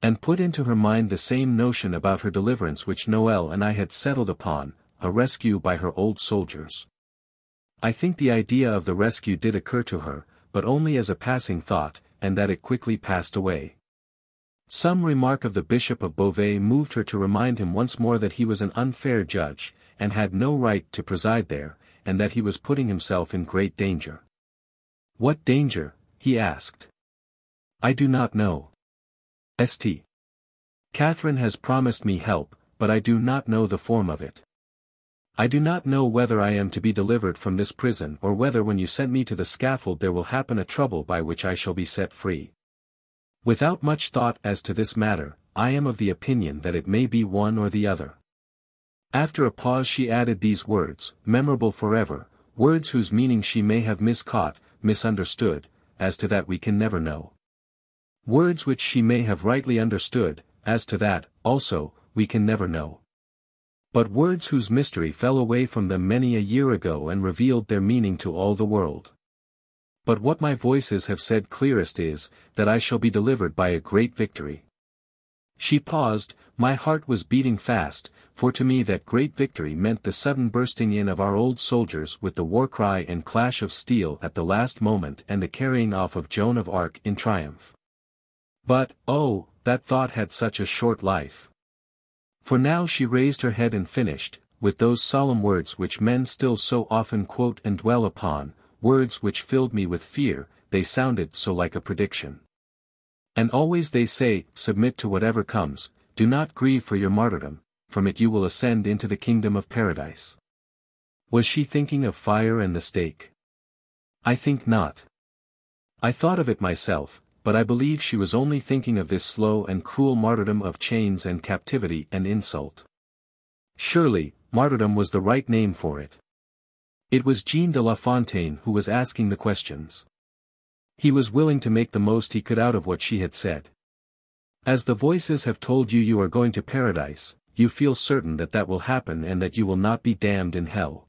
Speaker 1: And put into her mind the same notion about her deliverance which Noel and I had settled upon, a rescue by her old soldiers. I think the idea of the rescue did occur to her, but only as a passing thought, and that it quickly passed away. Some remark of the Bishop of Beauvais moved her to remind him once more that he was an unfair judge, and had no right to preside there, and that he was putting himself in great danger. What danger? He asked. I do not know. St. Catherine has promised me help, but I do not know the form of it. I do not know whether I am to be delivered from this prison or whether when you send me to the scaffold there will happen a trouble by which I shall be set free. Without much thought as to this matter, I am of the opinion that it may be one or the other. After a pause she added these words, memorable forever, words whose meaning she may have miscaught, misunderstood, as to that we can never know. Words which she may have rightly understood, as to that, also, we can never know. But words whose mystery fell away from them many a year ago and revealed their meaning to all the world. But what my voices have said clearest is, that I shall be delivered by a great victory. She paused, my heart was beating fast, for to me that great victory meant the sudden bursting in of our old soldiers with the war cry and clash of steel at the last moment and the carrying off of Joan of Arc in triumph. But, oh, that thought had such a short life. For now she raised her head and finished, with those solemn words which men still so often quote and dwell upon, words which filled me with fear, they sounded so like a prediction. And always they say, submit to whatever comes, do not grieve for your martyrdom, from it you will ascend into the kingdom of paradise. Was she thinking of fire and the stake? I think not. I thought of it myself, but I believe she was only thinking of this slow and cruel martyrdom of chains and captivity and insult. Surely, martyrdom was the right name for it. It was Jean de La Fontaine who was asking the questions. He was willing to make the most he could out of what she had said. As the voices have told you you are going to paradise, you feel certain that that will happen and that you will not be damned in hell.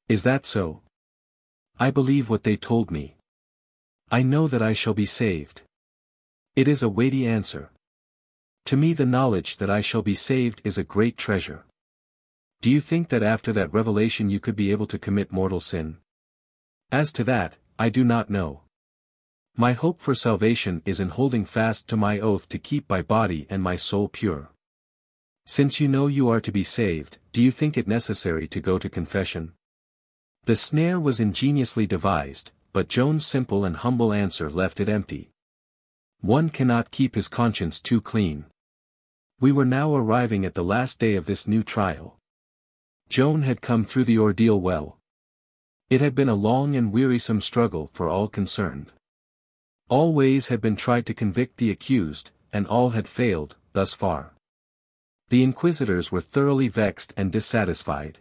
Speaker 1: Is that so? I believe what they told me. I know that I shall be saved. It is a weighty answer. To me the knowledge that I shall be saved is a great treasure. Do you think that after that revelation you could be able to commit mortal sin? As to that, I do not know. My hope for salvation is in holding fast to my oath to keep my body and my soul pure. Since you know you are to be saved, do you think it necessary to go to confession? The snare was ingeniously devised, but Joan's simple and humble answer left it empty. One cannot keep his conscience too clean. We were now arriving at the last day of this new trial. Joan had come through the ordeal well. It had been a long and wearisome struggle for all concerned. All ways had been tried to convict the accused, and all had failed, thus far. The inquisitors were thoroughly vexed and dissatisfied.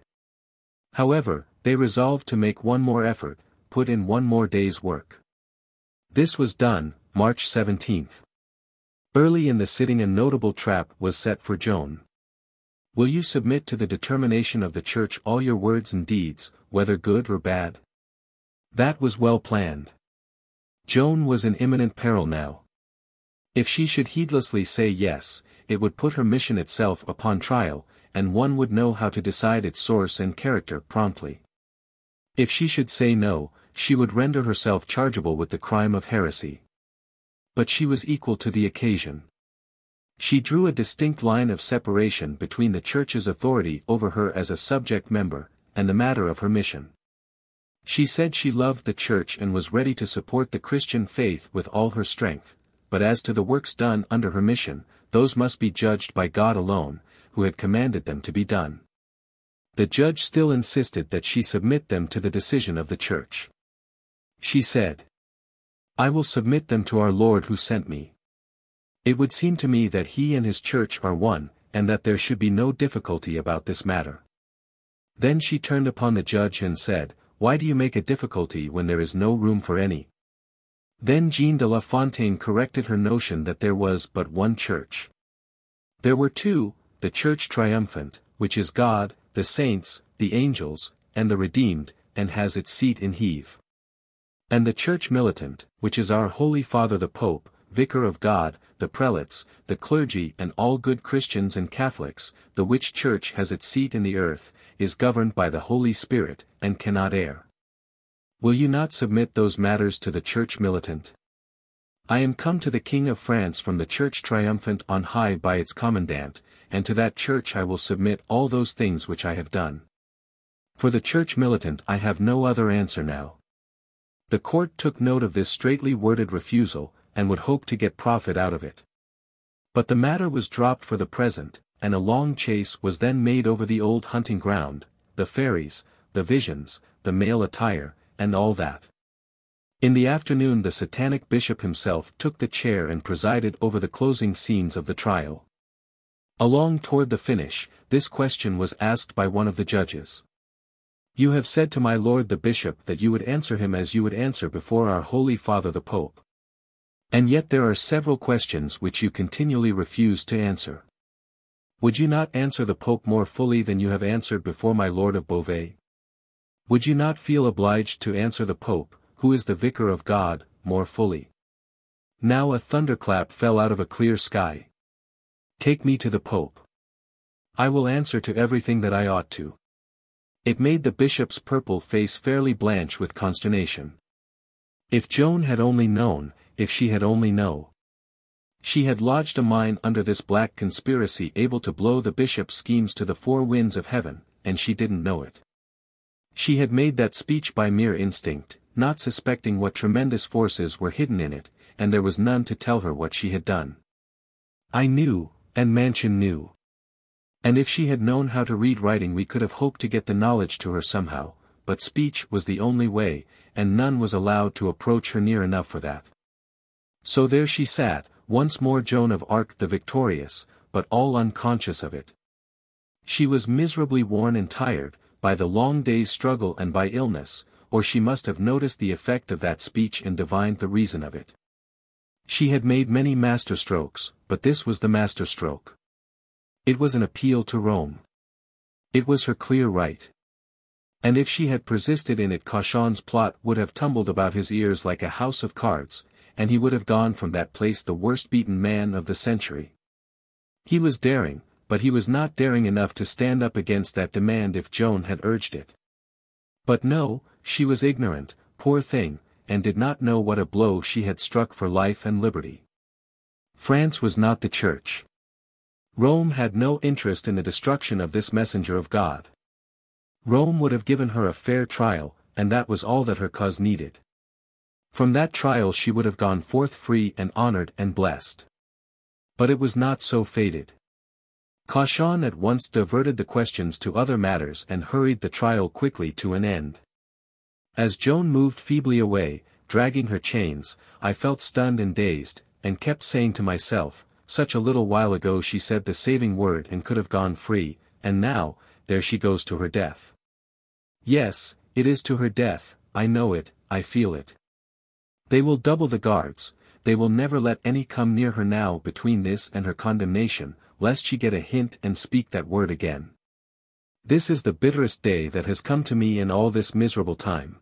Speaker 1: However, they resolved to make one more effort, put in one more day's work. This was done, March 17th. Early in the sitting a notable trap was set for Joan. Will you submit to the determination of the Church all your words and deeds, whether good or bad? That was well planned. Joan was in imminent peril now. If she should heedlessly say yes, it would put her mission itself upon trial, and one would know how to decide its source and character promptly. If she should say no, she would render herself chargeable with the crime of heresy. But she was equal to the occasion. She drew a distinct line of separation between the Church's authority over her as a subject member, and the matter of her mission. She said she loved the Church and was ready to support the Christian faith with all her strength, but as to the works done under her mission, those must be judged by God alone, who had commanded them to be done. The judge still insisted that she submit them to the decision of the Church. She said, I will submit them to our Lord who sent me. It would seem to me that he and his Church are one, and that there should be no difficulty about this matter. Then she turned upon the judge and said, why do you make a difficulty when there is no room for any? Then Jean de La Fontaine corrected her notion that there was but one Church. There were two, the Church triumphant, which is God, the saints, the angels, and the redeemed, and has its seat in Heave. And the Church militant, which is our Holy Father the Pope, Vicar of God, the prelates, the clergy and all good Christians and Catholics, the which Church has its seat in the earth, is governed by the Holy Spirit, and cannot err. Will you not submit those matters to the Church militant? I am come to the King of France from the Church triumphant on high by its commandant, and to that Church I will submit all those things which I have done. For the Church militant I have no other answer now. The court took note of this straightly worded refusal, and would hope to get profit out of it. But the matter was dropped for the present, and a long chase was then made over the old hunting ground, the fairies, the visions, the male attire, and all that. In the afternoon the satanic bishop himself took the chair and presided over the closing scenes of the trial. Along toward the finish, this question was asked by one of the judges. You have said to my lord the bishop that you would answer him as you would answer before our Holy Father the Pope. And yet there are several questions which you continually refuse to answer. Would you not answer the Pope more fully than you have answered before my Lord of Beauvais? Would you not feel obliged to answer the Pope, who is the Vicar of God, more fully? Now a thunderclap fell out of a clear sky. Take me to the Pope. I will answer to everything that I ought to. It made the bishop's purple face fairly blanch with consternation. If Joan had only known, if she had only known. She had lodged a mine under this black conspiracy able to blow the bishop's schemes to the four winds of heaven, and she didn't know it. She had made that speech by mere instinct, not suspecting what tremendous forces were hidden in it, and there was none to tell her what she had done. I knew, and Mansion knew. And if she had known how to read writing we could have hoped to get the knowledge to her somehow, but speech was the only way, and none was allowed to approach her near enough for that. So there she sat, once more Joan of Arc the victorious, but all unconscious of it. She was miserably worn and tired, by the long day's struggle and by illness, or she must have noticed the effect of that speech and divined the reason of it. She had made many masterstrokes, but this was the masterstroke. It was an appeal to Rome. It was her clear right. And if she had persisted in it Cauchon's plot would have tumbled about his ears like a house of cards, and he would have gone from that place the worst beaten man of the century. He was daring, but he was not daring enough to stand up against that demand if Joan had urged it. But no, she was ignorant, poor thing, and did not know what a blow she had struck for life and liberty. France was not the Church. Rome had no interest in the destruction of this messenger of God. Rome would have given her a fair trial, and that was all that her cause needed. From that trial she would have gone forth free and honored and blessed. But it was not so fated. Cauchon at once diverted the questions to other matters and hurried the trial quickly to an end. As Joan moved feebly away, dragging her chains, I felt stunned and dazed, and kept saying to myself, such a little while ago she said the saving word and could have gone free, and now, there she goes to her death. Yes, it is to her death, I know it, I feel it. They will double the guards, they will never let any come near her now between this and her condemnation, lest she get a hint and speak that word again. This is the bitterest day that has come to me in all this miserable time.